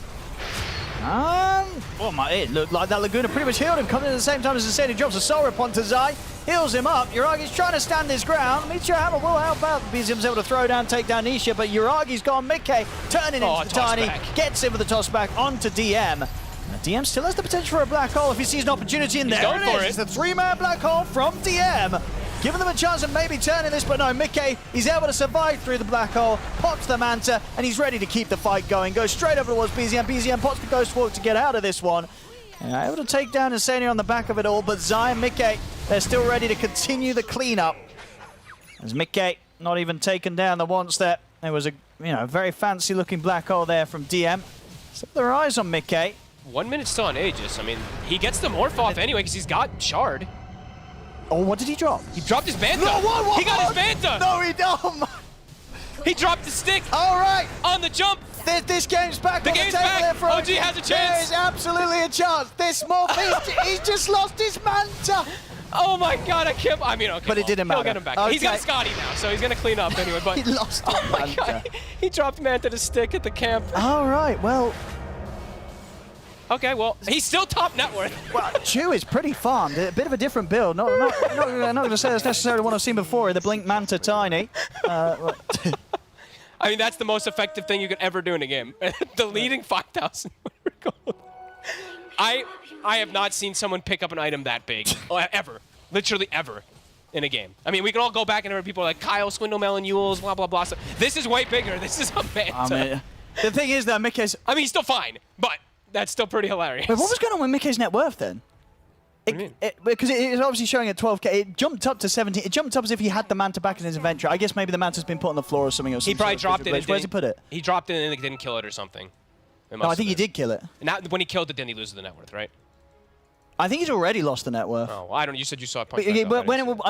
It looked like that Laguna pretty much healed him, coming in at the same time as Zai. He drops a soul rip onto Zai, heals him up. Yuragi's trying to stand his ground. Meteor Hammer will help out. BZM's able to throw down, take down Nisha, but Yuragi's gone. Mikke turning into the Tiny, gets in with the toss back onto DM. And DM still has the potential for a black hole if he sees an opportunity in there. Going for it. It's the 3-man black hole from DM. Giving them a chance of maybe turning this, but no, Mikke, he's able to survive through the black hole, pops the Manta, and he's ready to keep the fight going. Goes straight over towards BZM. BZM pops the Ghost Walk to get out of this one. And able to take down Insania on the back of it all, but Zai and Mikke, they're still ready to continue the cleanup. As Mikke not even taken down the once there. There was a very fancy looking black hole there from DM. So their eyes on Mikke. 1 minute still on Aegis. I mean, he gets the Morph off anyway because he's got Shard. Oh, what did he drop? He dropped his Banta. No, what? He got his Banta. No, he don't. He dropped the stick. All right. On the jump. This game's back on the table there for OG has a chance. There is absolutely a chance. This Morph, he's just lost his Manta. Oh my God, I can't. I mean, okay. But it didn't matter. He'll get him back. Okay. He's got Scotty now, so he's gonna clean up anyway. But he lost his oh my God. He dropped Manta to stick at the camp. All right, well. Okay, well, he's still top net worth. Well, Chu is pretty farmed. A bit of a different build. Not going to say that's necessarily one I've seen before. The Blink Manta Tiny. I mean, that's the most effective thing you could ever do in a game. The leading 5,000 gold. I have not seen someone pick up an item that big ever, literally ever, in a game. I mean, we can all go back and remember people like Kyle, Swindlemelon, Yules, blah blah blah. So this is way bigger. This is a Manta. I mean, the thing is that Mikke's. I mean, he's still fine, but that's still pretty hilarious. Wait, what was going on with Mikke's net worth then? Because it is obviously showing at 12k. It jumped up to 17. It jumped up as if he had the Manta back in his inventory. I guess maybe the Manta's been put on the floor or something. He probably dropped it. Where's he put it? He dropped it and he didn't kill it or something. No, I think he did kill it. Not when he killed it, then he loses the net worth, right? I think he's already lost the net worth. Oh, well, I don't know. You said you saw it punch I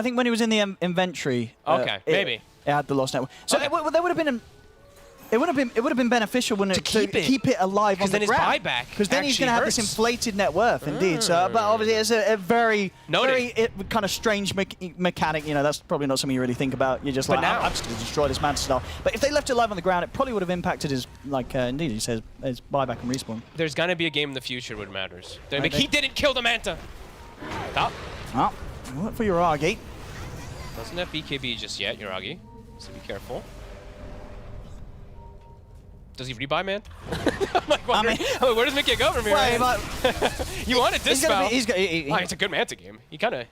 think when he was in the inventory. Okay, maybe. It had the lost net worth. So there would have been It would have been beneficial, wouldn't it, to keep it alive on the ground? Because then his buyback Because then he's going to have this inflated net worth, indeed. So, but obviously, it's a very kind of strange mechanic. You know, that's probably not something you really think about. You're just like, I'm just going to destroy this Manta Star. But if they left it alive on the ground, it probably would have impacted his, indeed, he says, his buyback and respawn. There's going to be a game in the future where it matters. He didn't kill the Manta. Stop. Oh, look for Yuragi. Doesn't have BKB just yet, Yuragi. So be careful. Does he rebuy, man? I'm like wondering, where does Mickey go from here? You want a dispel. It's a good Manta game. He kind of...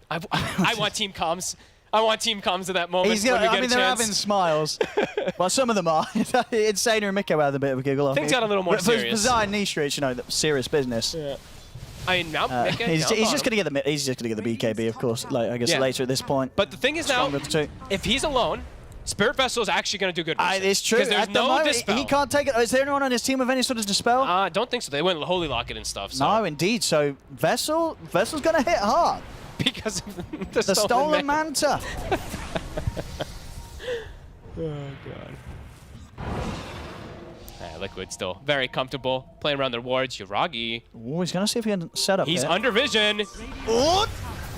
I want Team Comms. I want Team Comms at that moment when we get a chance. They're having smiles. Well, some of them are. Insane and Mickey had a bit of a giggle off. Things got a little more serious. For Bizarre niche, you know, serious business. Yeah. I mean, now Mickey, he's just gonna get the BKB, of course. Like I guess later at this point. But the thing is now, if he's alone, Spirit Vessel is actually going to do good. It's true. Because there's no dispel. He can't take it. Is there anyone on his team with any sort of dispel? I don't think so. They went Holy Locket and stuff. So. No, indeed. So Vessel's going to hit hard. Because of the stolen Manta. Oh, God. Liquid still very comfortable. Playing around their wards. Yuragi. Oh, he's going to see if he can set up He's here. under vision. Oh!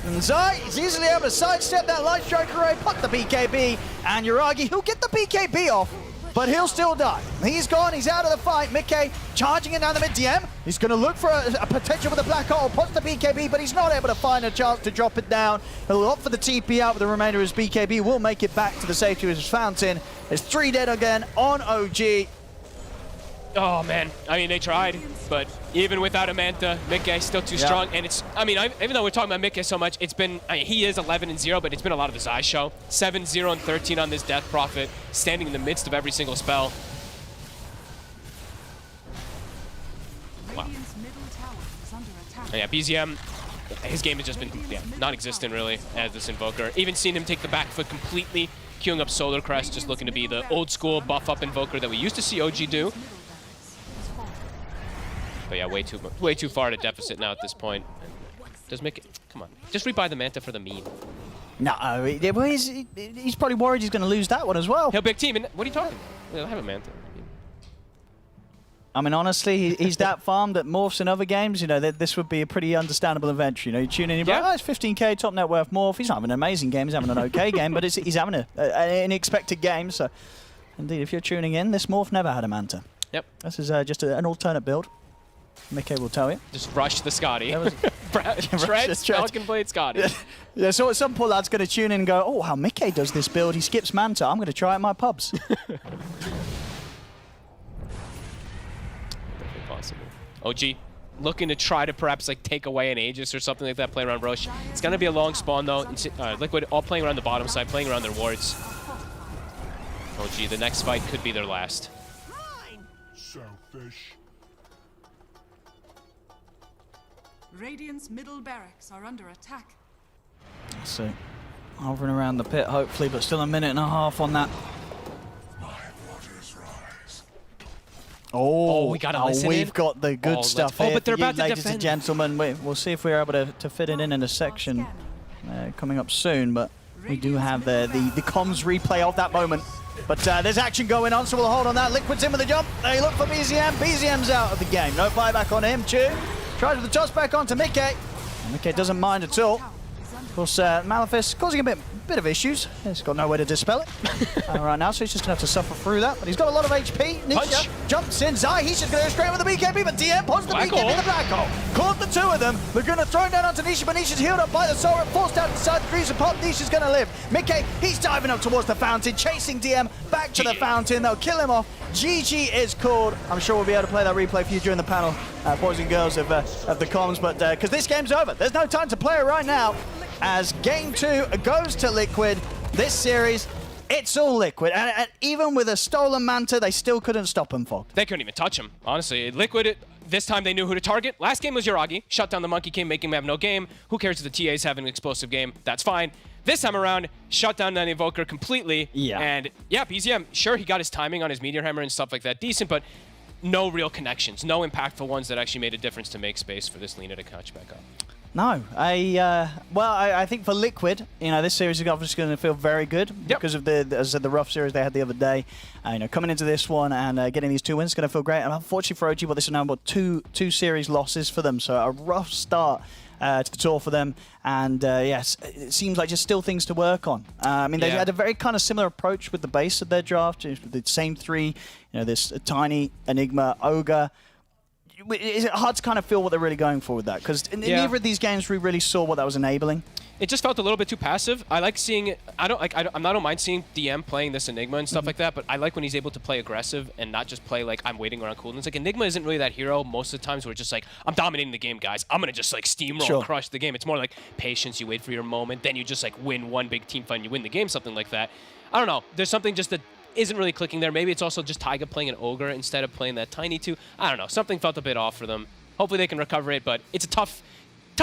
And Zai is easily able to sidestep that Light Strike Array, put the BKB, and Yuragi, he'll get the BKB off, but he'll still die. He's gone, he's out of the fight. Mickey charging it down the mid-DM. He's going to look for a potential with the Black Hole, puts the BKB, but he's not able to find a chance to drop it down. He'll opt for the TP out with the remainder of his BKB, will make it back to the safety of his fountain. There's 3 dead again on OG. Oh, man. I mean, they tried, but even without a Manta, Mickey's still too strong. And it's, I mean, even though we're talking about Mickey so much, it's been, he is 11-0, but it's been a lot of the Zai show. 7-0 and 13 on this Death Prophet, standing in the midst of every single spell. Wow. Yeah, BZM, his game has just been non-existent, really, as this Invoker. Even seen him take the back foot completely, queuing up Solar Crest, just looking to be the old-school buff-up Invoker that we used to see OG do. But yeah, way too far to deficit now at this point. Does Mickey... Come on. Just rebuy the Manta for the meme. No, he's probably worried he's going to lose that one as well. He'll big team. What are you talking? They'll have a Manta. I mean, honestly, he's that farm that morphs in other games. You know, this would be a pretty understandable event. You know, you tune in, you're like, oh, it's 15k, top net worth morph. He's not having an amazing game. He's having an okay game, but he's having an expected game. So, indeed, if you're tuning in, this morph never had a Manta. Yep. This is just an alternate build. Mickey will tell you. Just rush the Scotty. Treads, Falcon Blade Scotty. Yeah, so some poor lad's going to tune in and go, oh, how Mickey does this build. He skips Manta. I'm going to try it in my pubs. Definitely possible. OG looking to try to perhaps like take away an Aegis or something like that, play around Roche. It's going to be a long spawn though. Liquid all playing around the bottom side, playing around their wards. OG, the next fight could be their last. Selfish. Radiant's middle barracks are under attack. So, hovering around the pit, hopefully, but still a minute and a half on that. Oh, we gotta listen we've got the good stuff here. But they're about to ladies defend. and gentlemen, we'll see if we're able to fit it in a section coming up soon, but we do have the comms replay of that moment. But there's action going on, so we'll hold on that. Liquid's in with the jump. They look for BZM. BZM's out of the game. No buyback on him. Chew tries with the toss back onto Mickey. And Mickey doesn't mind at all. Of course, Malefice causing a bit of issues. He's got nowhere to dispel it right now, so he's just going to have to suffer through that. But he's got a lot of HP. Nisha jumps in. Zai, he's just going to go straight with the BKB, but DM pops the BKB in the black hole. Caught the 2 of them. They're going to throw him down onto Nisha, but Nisha's healed up by the Sora, forced out inside the Greaser Pop. Nisha's going to live. Mickey, he's diving up towards the fountain, chasing DM back to the fountain. They'll kill him off. GG is called. I'm sure we'll be able to play that replay for you during the panel, boys and girls of the comms, but because this game's over. There's no time to play it right now. As Game 2 goes to Liquid, this series, it's all Liquid. And even with a stolen Manta, they still couldn't stop him, Fog. They couldn't even touch him, honestly. Liquid, this time they knew who to target. Last game was Yuragi. Shut down the Monkey King, making him have no game. Who cares if the TAs have an explosive game? That's fine. This time around, shut down that Invoker completely. Yeah. And yeah, BZM, sure, he got his timing on his Meteor Hammer and stuff like that decent, but no real connections. No impactful ones that actually made a difference to make space for this Lina to catch back up. No, I think for Liquid, this series is obviously going to feel very good because of as I said, the rough series they had the other day. Coming into this one and getting these 2 wins is going to feel great. And unfortunately for OG, this is now about two series losses for them, so a rough start to the tour for them. And yes, it seems like just still things to work on. They had a very kind of similar approach with the base of their draft, the same 3. This Tiny, Enigma, Ogre. Is it hard to kind of feel what they're really going for with that? Because in neither of these games we really saw what that was enabling. It just felt a little bit too passive. I like seeing. I don't mind seeing DM playing this Enigma and stuff like that. But I like when he's able to play aggressive and not just play like I'm waiting around cooldowns. Like Enigma isn't really that hero most of the times. Where it's just like I'm dominating the game, guys. I'm gonna just like steamroll and crush the game. It's more like patience. You wait for your moment, then you just like win one big team fight and you win the game. Something like that. I don't know. There's something just that isn't really clicking there. Maybe it's also just Taiga playing an Ogre instead of playing that Tiny 2. I don't know. Something felt a bit off for them. Hopefully they can recover it, but it's a tough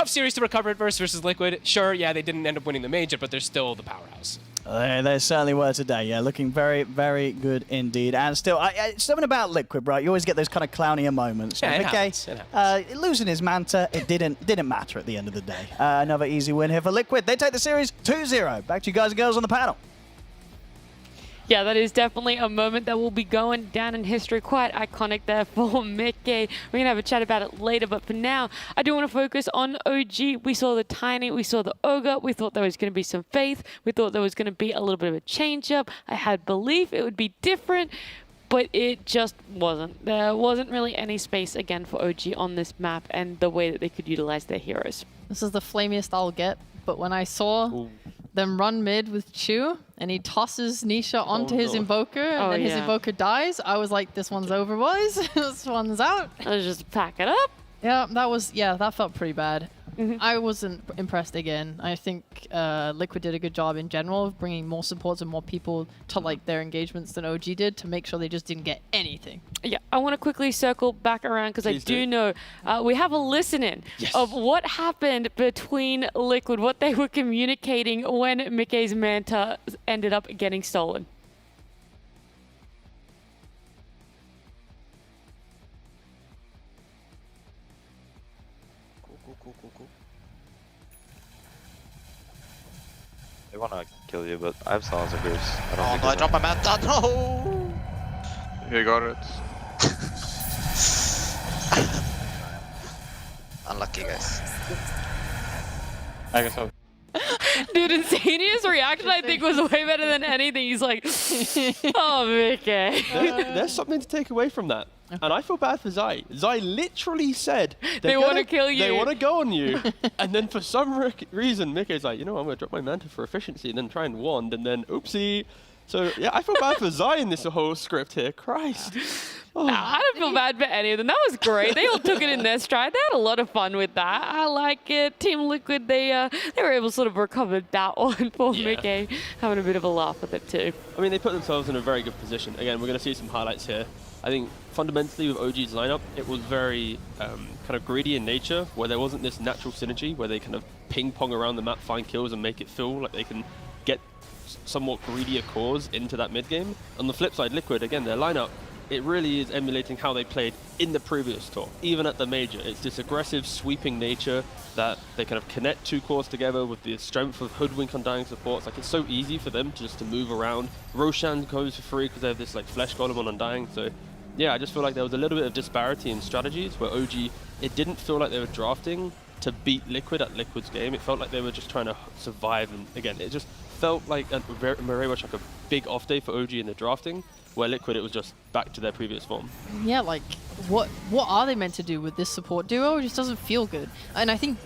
series to recover it versus Liquid. Sure, yeah, they didn't end up winning the major, but they're still the powerhouse. They certainly were today, yeah. Looking very, very good indeed. And still, it's something about Liquid, right? You always get those kind of clownier moments. Yeah, it happens. Losing his Manta, it didn't matter at the end of the day. Another easy win here for Liquid. They take the series 2-0. Back to you guys and girls on the panel. Yeah, that is definitely a moment that will be going down in history. Quite iconic there for Mickey. We're going to have a chat about it later, but for now, I do want to focus on OG. We saw the Tiny, we saw the Ogre. We thought there was going to be some faith. We thought there was going to be a little bit of a change-up. I had belief it would be different, but it just wasn't. There wasn't really any space, again, for OG on this map and the way that they could utilize their heroes. This is the flamiest I'll get, but when I saw them run mid with Chu, and he tosses Nisha onto his Invoker, and then his Invoker dies, I was like, this one's over, boys. This one's out. Let's just pack it up. Yeah, that felt pretty bad. I wasn't impressed again. I think Liquid did a good job in general of bringing more supports and more people to like their engagements than OG did to make sure they just didn't get anything. Yeah, I want to quickly circle back around because I do know we have a listen-in of what happened between Liquid, what they were communicating when Mickey's Manta ended up getting stolen. Cool. They wanna kill you, but I have silencer Goose. I dropped my Manta. No! You got it. Unlucky, guys. I guess so. Dude, Insania's reaction I think was way better than anything. He's like, oh, Mickey. There's something to take away from that. And I feel bad for Zai. Zai literally said they want to kill you. They want to go on you. And then for some reason, Mickey's like, I'm going to drop my Manta for efficiency and then try and wand and then oopsie. So yeah, I feel bad for Zai in this whole script here. Christ. Nah, I don't feel bad for any of them. That was great. They all took it in their stride. They had a lot of fun with that. I like it. Team Liquid, they were able to sort of recover that one for Mickey, having a bit of a laugh with it too. I mean, they put themselves in a very good position. Again, we're going to see some highlights here. I think fundamentally with OG's lineup, it was very kind of greedy in nature, where there wasn't this natural synergy where they kind of ping-pong around the map, find kills, and make it feel like they can get somewhat greedier cores into that mid-game. On the flip side, Liquid, again, their lineup, it really is emulating how they played in the previous tour, even at the major. It's this aggressive, sweeping nature that they kind of connect two cores together with the strength of Hoodwink Undying supports. Like, it's so easy for them just to move around. Roshan goes for free because they have this like Flesh Golem on Undying, so yeah, I just feel like there was a little bit of disparity in strategies where OG, it didn't feel like they were drafting to beat Liquid at Liquid's game. It felt like they were just trying to survive, and again, it just felt like very much like a big off day for OG in the drafting, where Liquid, it was just back to their previous form. Yeah, like, what are they meant to do with this support duo? It just doesn't feel good. And I think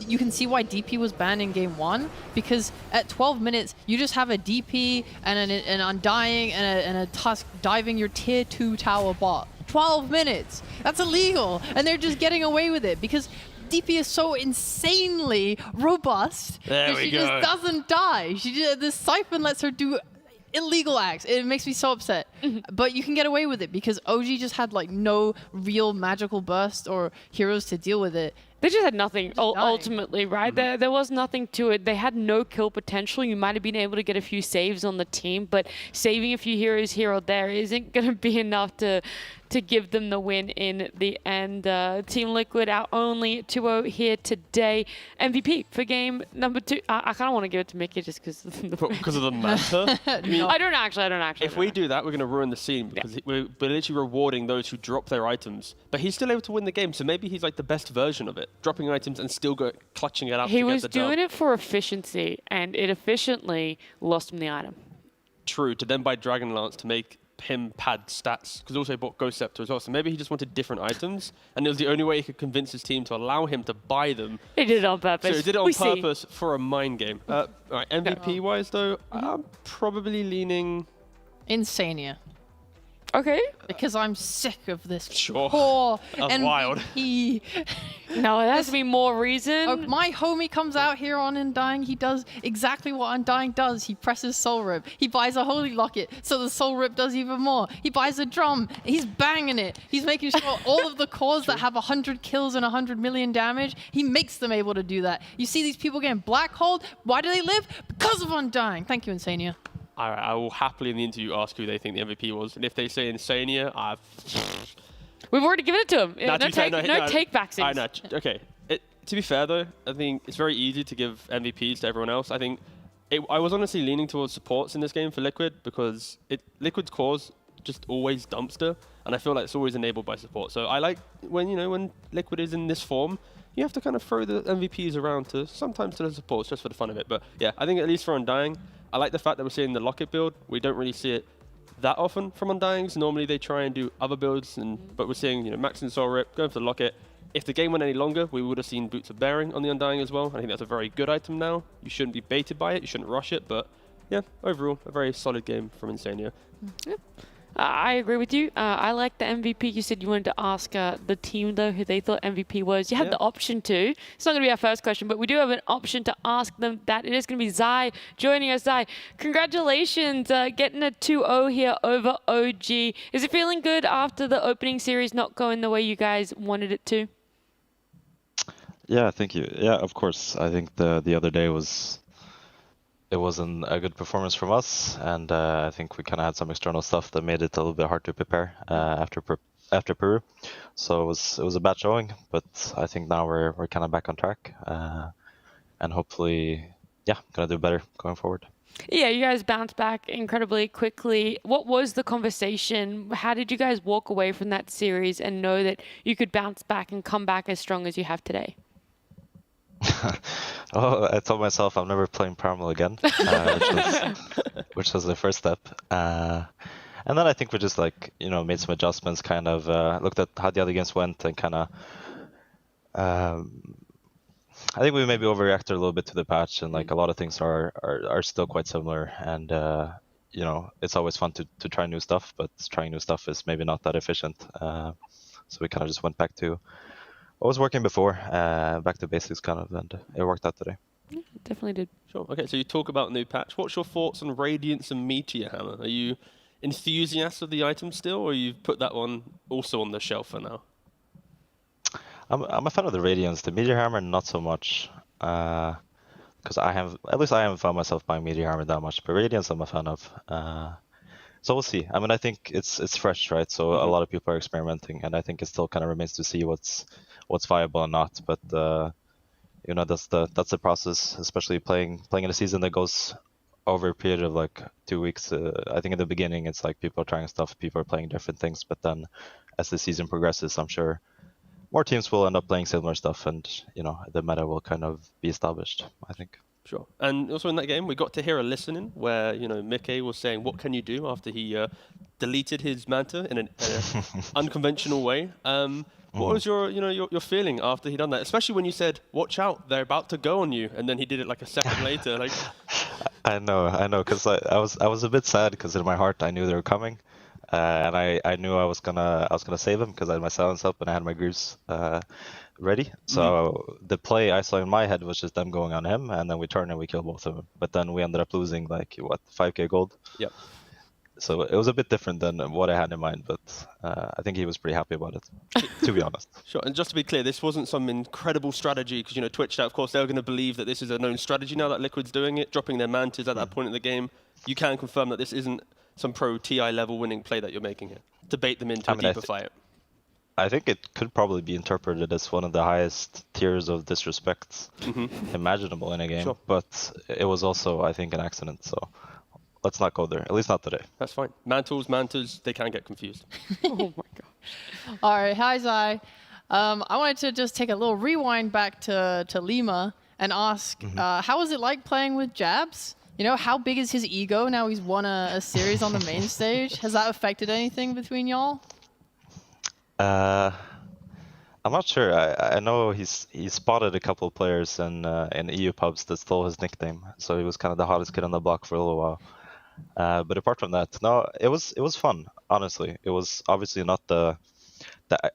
you can see why DP was banned in game 1, because at 12 minutes, you just have a DP and an Undying and a Tusk diving your tier 2 tower bot. 12 minutes! That's illegal! And they're just getting away with it, because DP is so insanely robust that she just doesn't die. This Siphon lets her do illegal acts. It makes me so upset. but you can get away with it because OG just had like no real magical burst or heroes to deal with it. They just had nothing, ultimately, right? There was nothing to it. They had no kill potential. You might have been able to get a few saves on the team, but saving a few heroes here or there isn't going to be enough to give them the win in the end. Team Liquid our only 2-0 here today. MVP for game number 2. I kind of want to give it to Mickey just because of the meta? I don't actually. If we do that, we're going to ruin the scene because we're literally rewarding those who drop their items. But he's still able to win the game, so maybe he's like the best version of it. Dropping items and still clutching it out. He was doing it for efficiency, and it efficiently lost him the item. True, to then buy Dragon Lance to make him pad stats, because also he bought Ghost Scepter as well, so maybe he just wanted different items, and it was the only way he could convince his team to allow him to buy them. He did it on purpose. So he did it on purpose for a mind game. Right, MVP-wise though, I'm probably leaning... Insania. Okay. Because I'm sick of this poor MVP. wild. No, it has to be more reason. My homie comes out here on Undying. He does exactly what Undying does. He presses Soul Rip. He buys a Holy Locket, so the Soul Rip does even more. He buys a drum. He's banging it. He's making sure all of the cores that have 100 kills and 100 million damage, he makes them able to do that. You see these people getting black holed. Why do they live? Because of Undying. Thank you, Insania. All right, I will happily in the interview ask who they think the MVP was, and if they say Insania, we've already given it to him. No take backs. Okay. To be fair though, I think it's very easy to give MVPs to everyone else. I think I was honestly leaning towards supports in this game for Liquid because Liquid's cores just always dumpster, and I feel like it's always enabled by support. So I like when Liquid is in this form, you have to kind of throw the MVPs around sometimes to the supports just for the fun of it. But yeah, I think at least for Undying, I like the fact that we're seeing the Locket build. We don't really see it that often from Undyings. Normally they try and do other builds, but we're seeing Max and Soul Rip going for the Locket. If the game went any longer, we would have seen Boots of Bearing on the Undying as well. I think that's a very good item now. You shouldn't be baited by it. You shouldn't rush it. But yeah, overall, a very solid game from Insania. Yep. I agree with you. I like the MVP. You said you wanted to ask the team, though, who they thought MVP was. You had the option to. It's not going to be our first question, but we do have an option to ask them that. It is going to be Zai joining us. Zai, congratulations getting a 2-0 here over OG. Is it feeling good after the opening series not going the way you guys wanted it to? Yeah, thank you. Yeah, of course. I think the other day it wasn't a good performance from us, and I think we kind of had some external stuff that made it a little bit hard to prepare after Peru. So it was a bad showing, but I think now we're kind of back on track, and hopefully, gonna do better going forward. Yeah, you guys bounced back incredibly quickly. What was the conversation? How did you guys walk away from that series and know that you could bounce back and come back as strong as you have today? Oh, I told myself I'm never playing Primal again, which was the first step. And then I think we just made some adjustments, kind of looked at how the other games went, and kind of I think we maybe overreacted a little bit to the patch, and a lot of things are still quite similar. And it's always fun to try new stuff, but trying new stuff is maybe not that efficient. So we kind of just went back to what was working before, back to basics kind of, and it worked out today. Yeah, definitely did. Sure. Okay, so you talk about new patch. What's your thoughts on Radiance and Meteor Hammer? Are you enthusiasts of the item still, or you've put that one also on the shelf for now? I'm a fan of the Radiance. The Meteor Hammer, not so much, because I haven't found myself buying Meteor Hammer that much. But Radiance, I'm a fan of. So we'll see. I mean, I think it's fresh, right? So a lot of people are experimenting, and I think it still kind of remains to see what's viable and not. But that's the process, especially playing in a season that goes over a period of 2 weeks. I think in the beginning it's people are trying stuff, people are playing different things, but then as the season progresses, I'm sure more teams will end up playing similar stuff, and the meta will kind of be established, I think. Sure. And also in that game, we got to hear a listening where, Mickey was saying, what can you do after he deleted his Manta in an unconventional way. What was your feeling after he done that? Especially when you said, watch out, they're about to go on you. And then he did it a second later. I know, because I was a bit sad because in my heart I knew they were coming. And I knew I was gonna save him because I had my silence up and I had my Greaves ready. So the play I saw in my head was just them going on him, and then we turned and we killed both of them. But then we ended up losing 5k gold. Yep. So it was a bit different than what I had in mind, but I think he was pretty happy about it, to be honest. Sure, and just to be clear, this wasn't some incredible strategy, because, you know, Twitch, of course, they're going to believe that this is a known strategy now that Liquid's doing it, dropping their mantas at that point in the game. You can confirm that this isn't some pro TI level winning play that you're making here to bait them into a deeper fight. I think it could probably be interpreted as one of the highest tiers of disrespect imaginable in a game, but it was also, I think, an accident, so let's not go there, at least not today. That's fine. Mantas, they can get confused. Oh my god. All right, hi Zai. I wanted to just take a little rewind back to Lima and ask, how was it like playing with Jabs? You know, how big is his ego now he's won a series on the main stage? Has that affected anything between y'all? I'm not sure. I know he spotted a couple of players in EU pubs that stole his nickname, so he was kind of the hottest kid on the block for a little while. But apart from that, no, it was fun. Honestly, it was obviously not the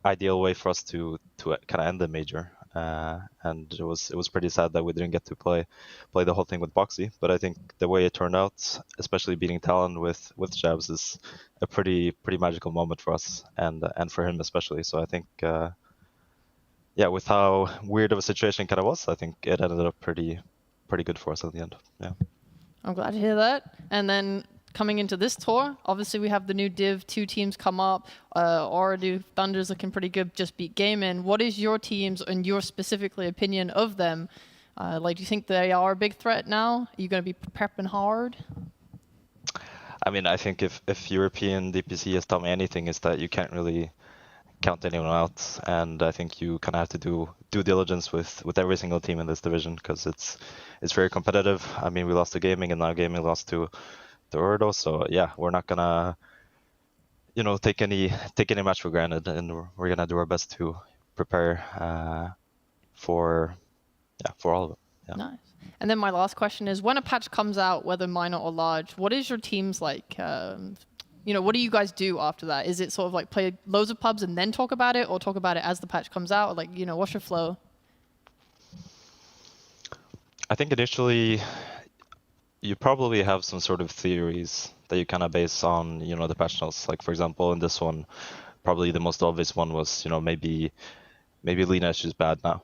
ideal way for us to kind of end the major, and it was pretty sad that we didn't get to play the whole thing with Boxy. But I think the way it turned out, especially beating Talon with Jabs, is a pretty magical moment for us and for him especially. So I think yeah, with how weird of a situation it kind of was, I think it ended up pretty good for us at the end. Yeah. I'm glad to hear that. And then coming into this tour, obviously we have the new Div 2 teams come up. Oradu Thunder's looking pretty good, just beat Gaimin. What is your team's and your specifically opinion of them? Like, do you think they are a big threat now? Are you going to be prepping hard? I mean, I think if European DPC has taught me anything, is that you can't really count anyone out, and I think you kind of have to do due diligence with every single team in this division, because it's very competitive. I mean, we lost to Gaming, and now Gaming lost to Ordo, so yeah, we're not gonna take any match for granted, and we're gonna do our best to prepare for all of it. Yeah. Nice. And then my last question is, when a patch comes out, whether minor or large, what is your team's like? What do you guys do after that? Is it sort of like play loads of pubs and then talk about it, or talk about it as the patch comes out? Or like, what's your flow? I think initially you probably have some sort of theories that you kind of base on, the patch notes. Like, for example, in this one, probably the most obvious one was, maybe Lineage is bad now.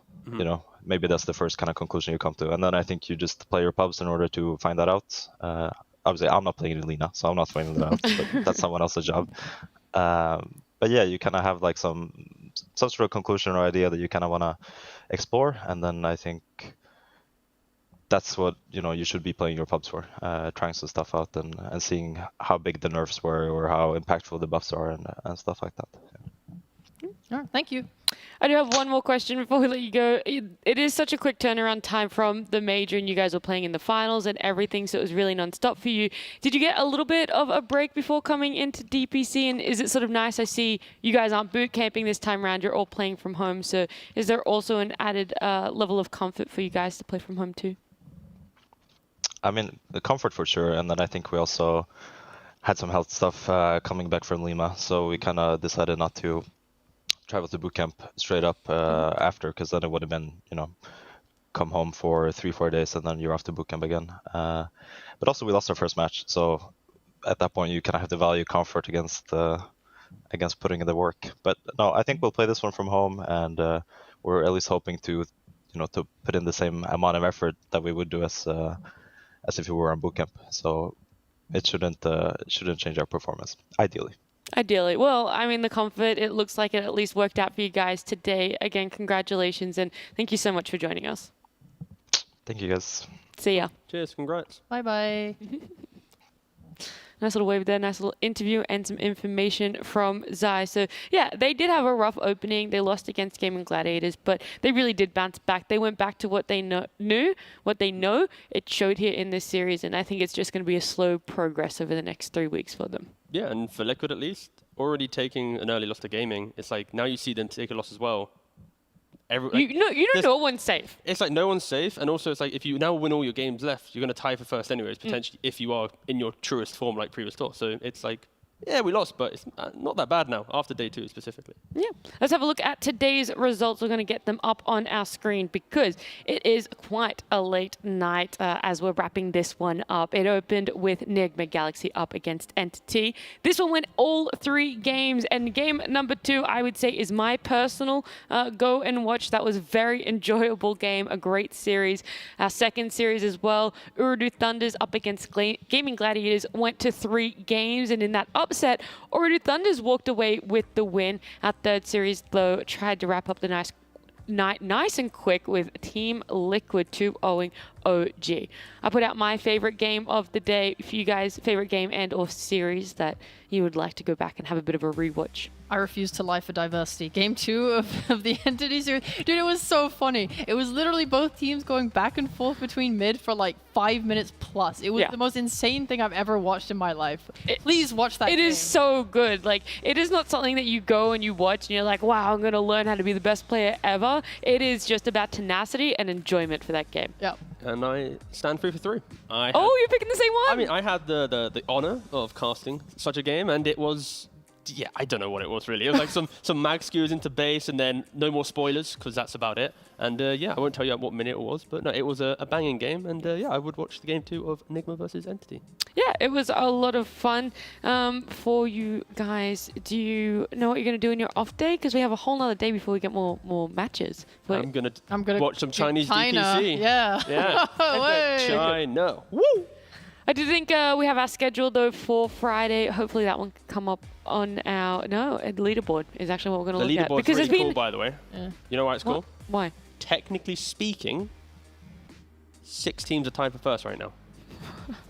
Maybe that's the first kind of conclusion you come to. And then I think you just play your pubs in order to find that out. Obviously, I'm not playing in Lina, so I'm not finding that out, but that's someone else's job. But yeah, you kind of have like some sort of conclusion or idea that you kind of want to explore, and then I think that's what you should be playing your pubs for, trying some stuff out and seeing how big the nerfs were or how impactful the buffs are and stuff like that. Yeah. All right, thank you. I do have one more question before we let you go. It is such a quick turnaround time from the major, and you guys were playing in the finals and everything, so it was really non-stop for you. Did you get a little bit of a break before coming into DPC, and is it sort of nice? I see you guys aren't boot camping this time around, you're all playing from home, so is there also an added level of comfort for you guys to play from home too? I mean, the comfort for sure, and then I think we also had some health stuff coming back from Lima, so we kind of decided not to travel to boot camp straight up after, because then it would have been, come home for 3-4 days and then you're off to boot camp again. But also we lost our first match, so at that point you kind of have to value comfort against putting in the work. But no, I think we'll play this one from home, and we're at least hoping to put in the same amount of effort that we would do as if we were on boot camp. So it shouldn't change our performance, ideally. Ideally. Well, I mean, the comfort, it looks like it at least worked out for you guys today. Again, congratulations, and thank you so much for joining us. Thank you, guys. See ya. Cheers, congrats. Bye-bye. Nice little wave there, nice little interview and some information from Zai. So yeah, they did have a rough opening. They lost against Gaming Gladiators, but they really did bounce back. They went back to what they knew, what they know. It showed here in this series, and I think it's just going to be a slow progress over the next 3 weeks for them. Yeah, and for Liquid at least, already taking an early loss to Gaming, it's like now you see them take a loss as well. No one's safe. It's like no one's safe, and also it's like if you now win all your games left, you're going to tie for first anyways, potentially, if you are in your truest form like previous tour. So it's like yeah, we lost, but it's not that bad now, after day 2 specifically. Yeah. Let's have a look at today's results. We're going to get them up on our screen because it is quite a late night as we're wrapping this one up. It opened with Enigma Galaxy up against Entity. This one went all 3 games, and game number 2, I would say, is my personal go and watch. That was a very enjoyable game, a great series. Our second series as well, Urdu Thunders up against Gaming Gladiators, went to 3 games, and in that upset, Urdu Thunders walked away with the win. Our third series, though, tried to wrap up the nice and quick with Team Liquid 2-0 OG. I put out my favorite game of the day for you guys, favorite game and or series that you would like to go back and have a bit of a rewatch. I refuse to lie for diversity. Game 2 of the Entity series. Dude, it was so funny. It was literally both teams going back and forth between mid for like 5 minutes plus. It was the most insane thing I've ever watched in my life. Please watch that game. It is so good. Like, it is not something that you go and you watch and you're like, wow, I'm going to learn how to be the best player ever. It is just about tenacity and enjoyment for that game. Yep. And I stand 3 for 3. You're picking the same one? I mean, I had the honor of casting such a game, and it was... Yeah, I don't know what it was really. It was like some mag skewers into base, and then no more spoilers because that's about it. And yeah, I won't tell you what minute it was, but no, it was a banging game. And yeah, I would watch the game 2 of Enigma versus Entity. Yeah, it was a lot of fun for you guys. Do you know what you're going to do in your off day? Because we have a whole nother day before we get more matches. I'm gonna watch some Chinese China. DPC. Yeah. Yeah. China. Woo! I do think we have our schedule, though, for Friday. Hopefully that one can come up on our... No, the leaderboard is actually what we're going to look at. The leaderboard's really cool, by the way. Yeah. You know why it's cool? Why? Technically speaking, 6 teams are tied for first right now.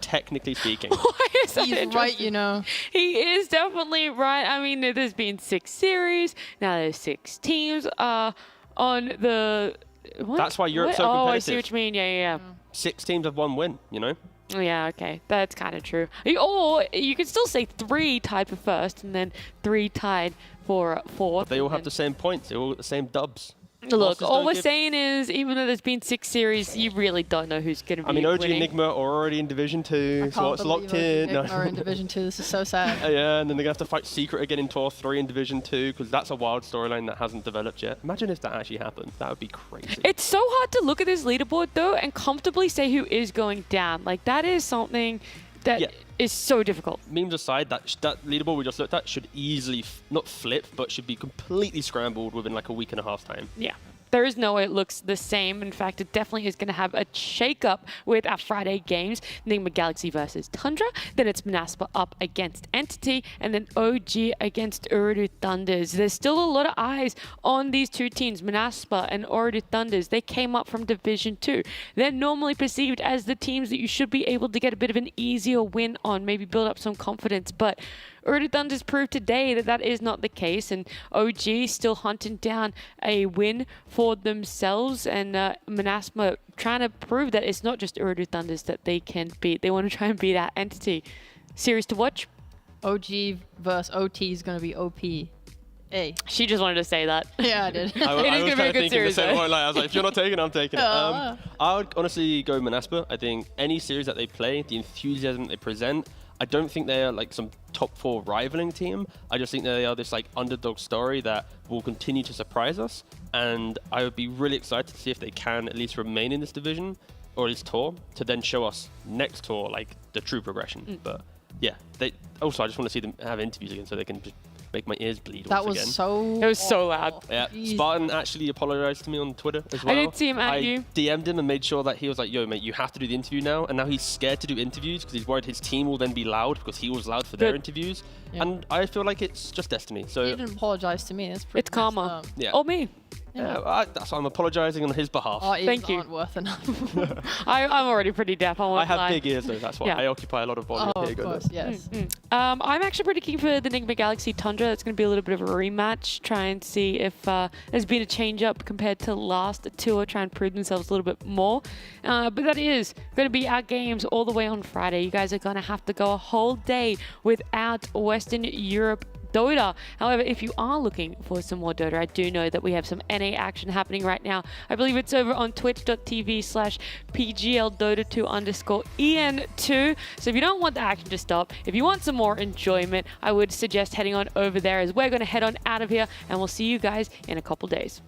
Technically speaking. Why is that He's right, you know. He is definitely right. I mean, there's been 6 series. Now there's 6 teams on the... What? That's why Europe's so competitive. Oh, I see what you mean. Yeah. 6 teams have 1 win, you know? Yeah, okay. That's kind of true. Or you could still say 3 tied for first and then 3 tied for fourth. But they all have the same points. They all get the same dubs. Look, all we're saying is, even though there's been 6 series, you really don't know who's going to be I mean, OG winning. Enigma are already in Division 2, so it's locked in. OG are in Division 2. This is so sad. Yeah, and then they're going to have to fight Secret again in Tour 3 in Division 2, because that's a wild storyline that hasn't developed yet. Imagine if that actually happened. That would be crazy. It's so hard to look at this leaderboard, though, and comfortably say who is going down. Like, that is something that is so difficult. Memes aside, that leaderboard we just looked at should easily, not flip, but should be completely scrambled within like a week and a half time. Yeah. There is no way it looks the same. In fact, it definitely is going to have a shake-up with our Friday games. Enigma Galaxy versus Tundra. Then it's Manaspa up against Entity. And then OG against Urdu Thunders. There's still a lot of eyes on these 2 teams, Manaspa and Urdu Thunders. They came up from Division 2. They're normally perceived as the teams that you should be able to get a bit of an easier win on, maybe build up some confidence. But Urdu Thunders proved today that that is not the case, and OG still hunting down a win for themselves, and Manaspa trying to prove that it's not just Urdu Thunders that they can beat. They want to try and beat our Entity. Series to watch? OG versus OT is going to be OP. She just wanted to say that. Yeah, I did. It is going to be a good series. I was like, if you're not taking it, I'm taking it. I would honestly go Manaspa. I think any series that they play, the enthusiasm they present, I don't think they are like some top 4 rivaling team. I just think they are this like underdog story that will continue to surprise us. And I would be really excited to see if they can at least remain in this division or at least tour to then show us next tour like the true progression. But yeah, I just want to see them have interviews again so they can just make my ears bleed that once again. It was so loud. Yeah, Spartan actually apologized to me on Twitter as well. I did see him at you. I DM'd him and made sure that he was like, yo, mate, you have to do the interview now. And now he's scared to do interviews because he's worried his team will then be loud because he was loud for their interviews. Yeah. And I feel like it's just destiny. So he didn't apologize to me. It's karma. Yeah. Or me. Yeah, that's why I'm apologizing on his behalf. Thank you. Aren't worth enough. I'm already pretty deaf. I have big ears though. That's why I occupy a lot of volume here. Of course, yes. I'm actually pretty keen for the Enigma Galaxy Tundra. That's going to be a little bit of a rematch. Try and see if there's been a change up compared to last tour. Try and prove themselves a little bit more. But that is going to be our games all the way on Friday. You guys are going to have to go a whole day without Western Europe Dota. However, if you are looking for some more Dota, I do know that we have some NA action happening right now. I believe it's over on twitch.tv/PGLDota2_EN2. So if you don't want the action to stop, if you want some more enjoyment, I would suggest heading on over there as we're going to head on out of here, and we'll see you guys in a couple days.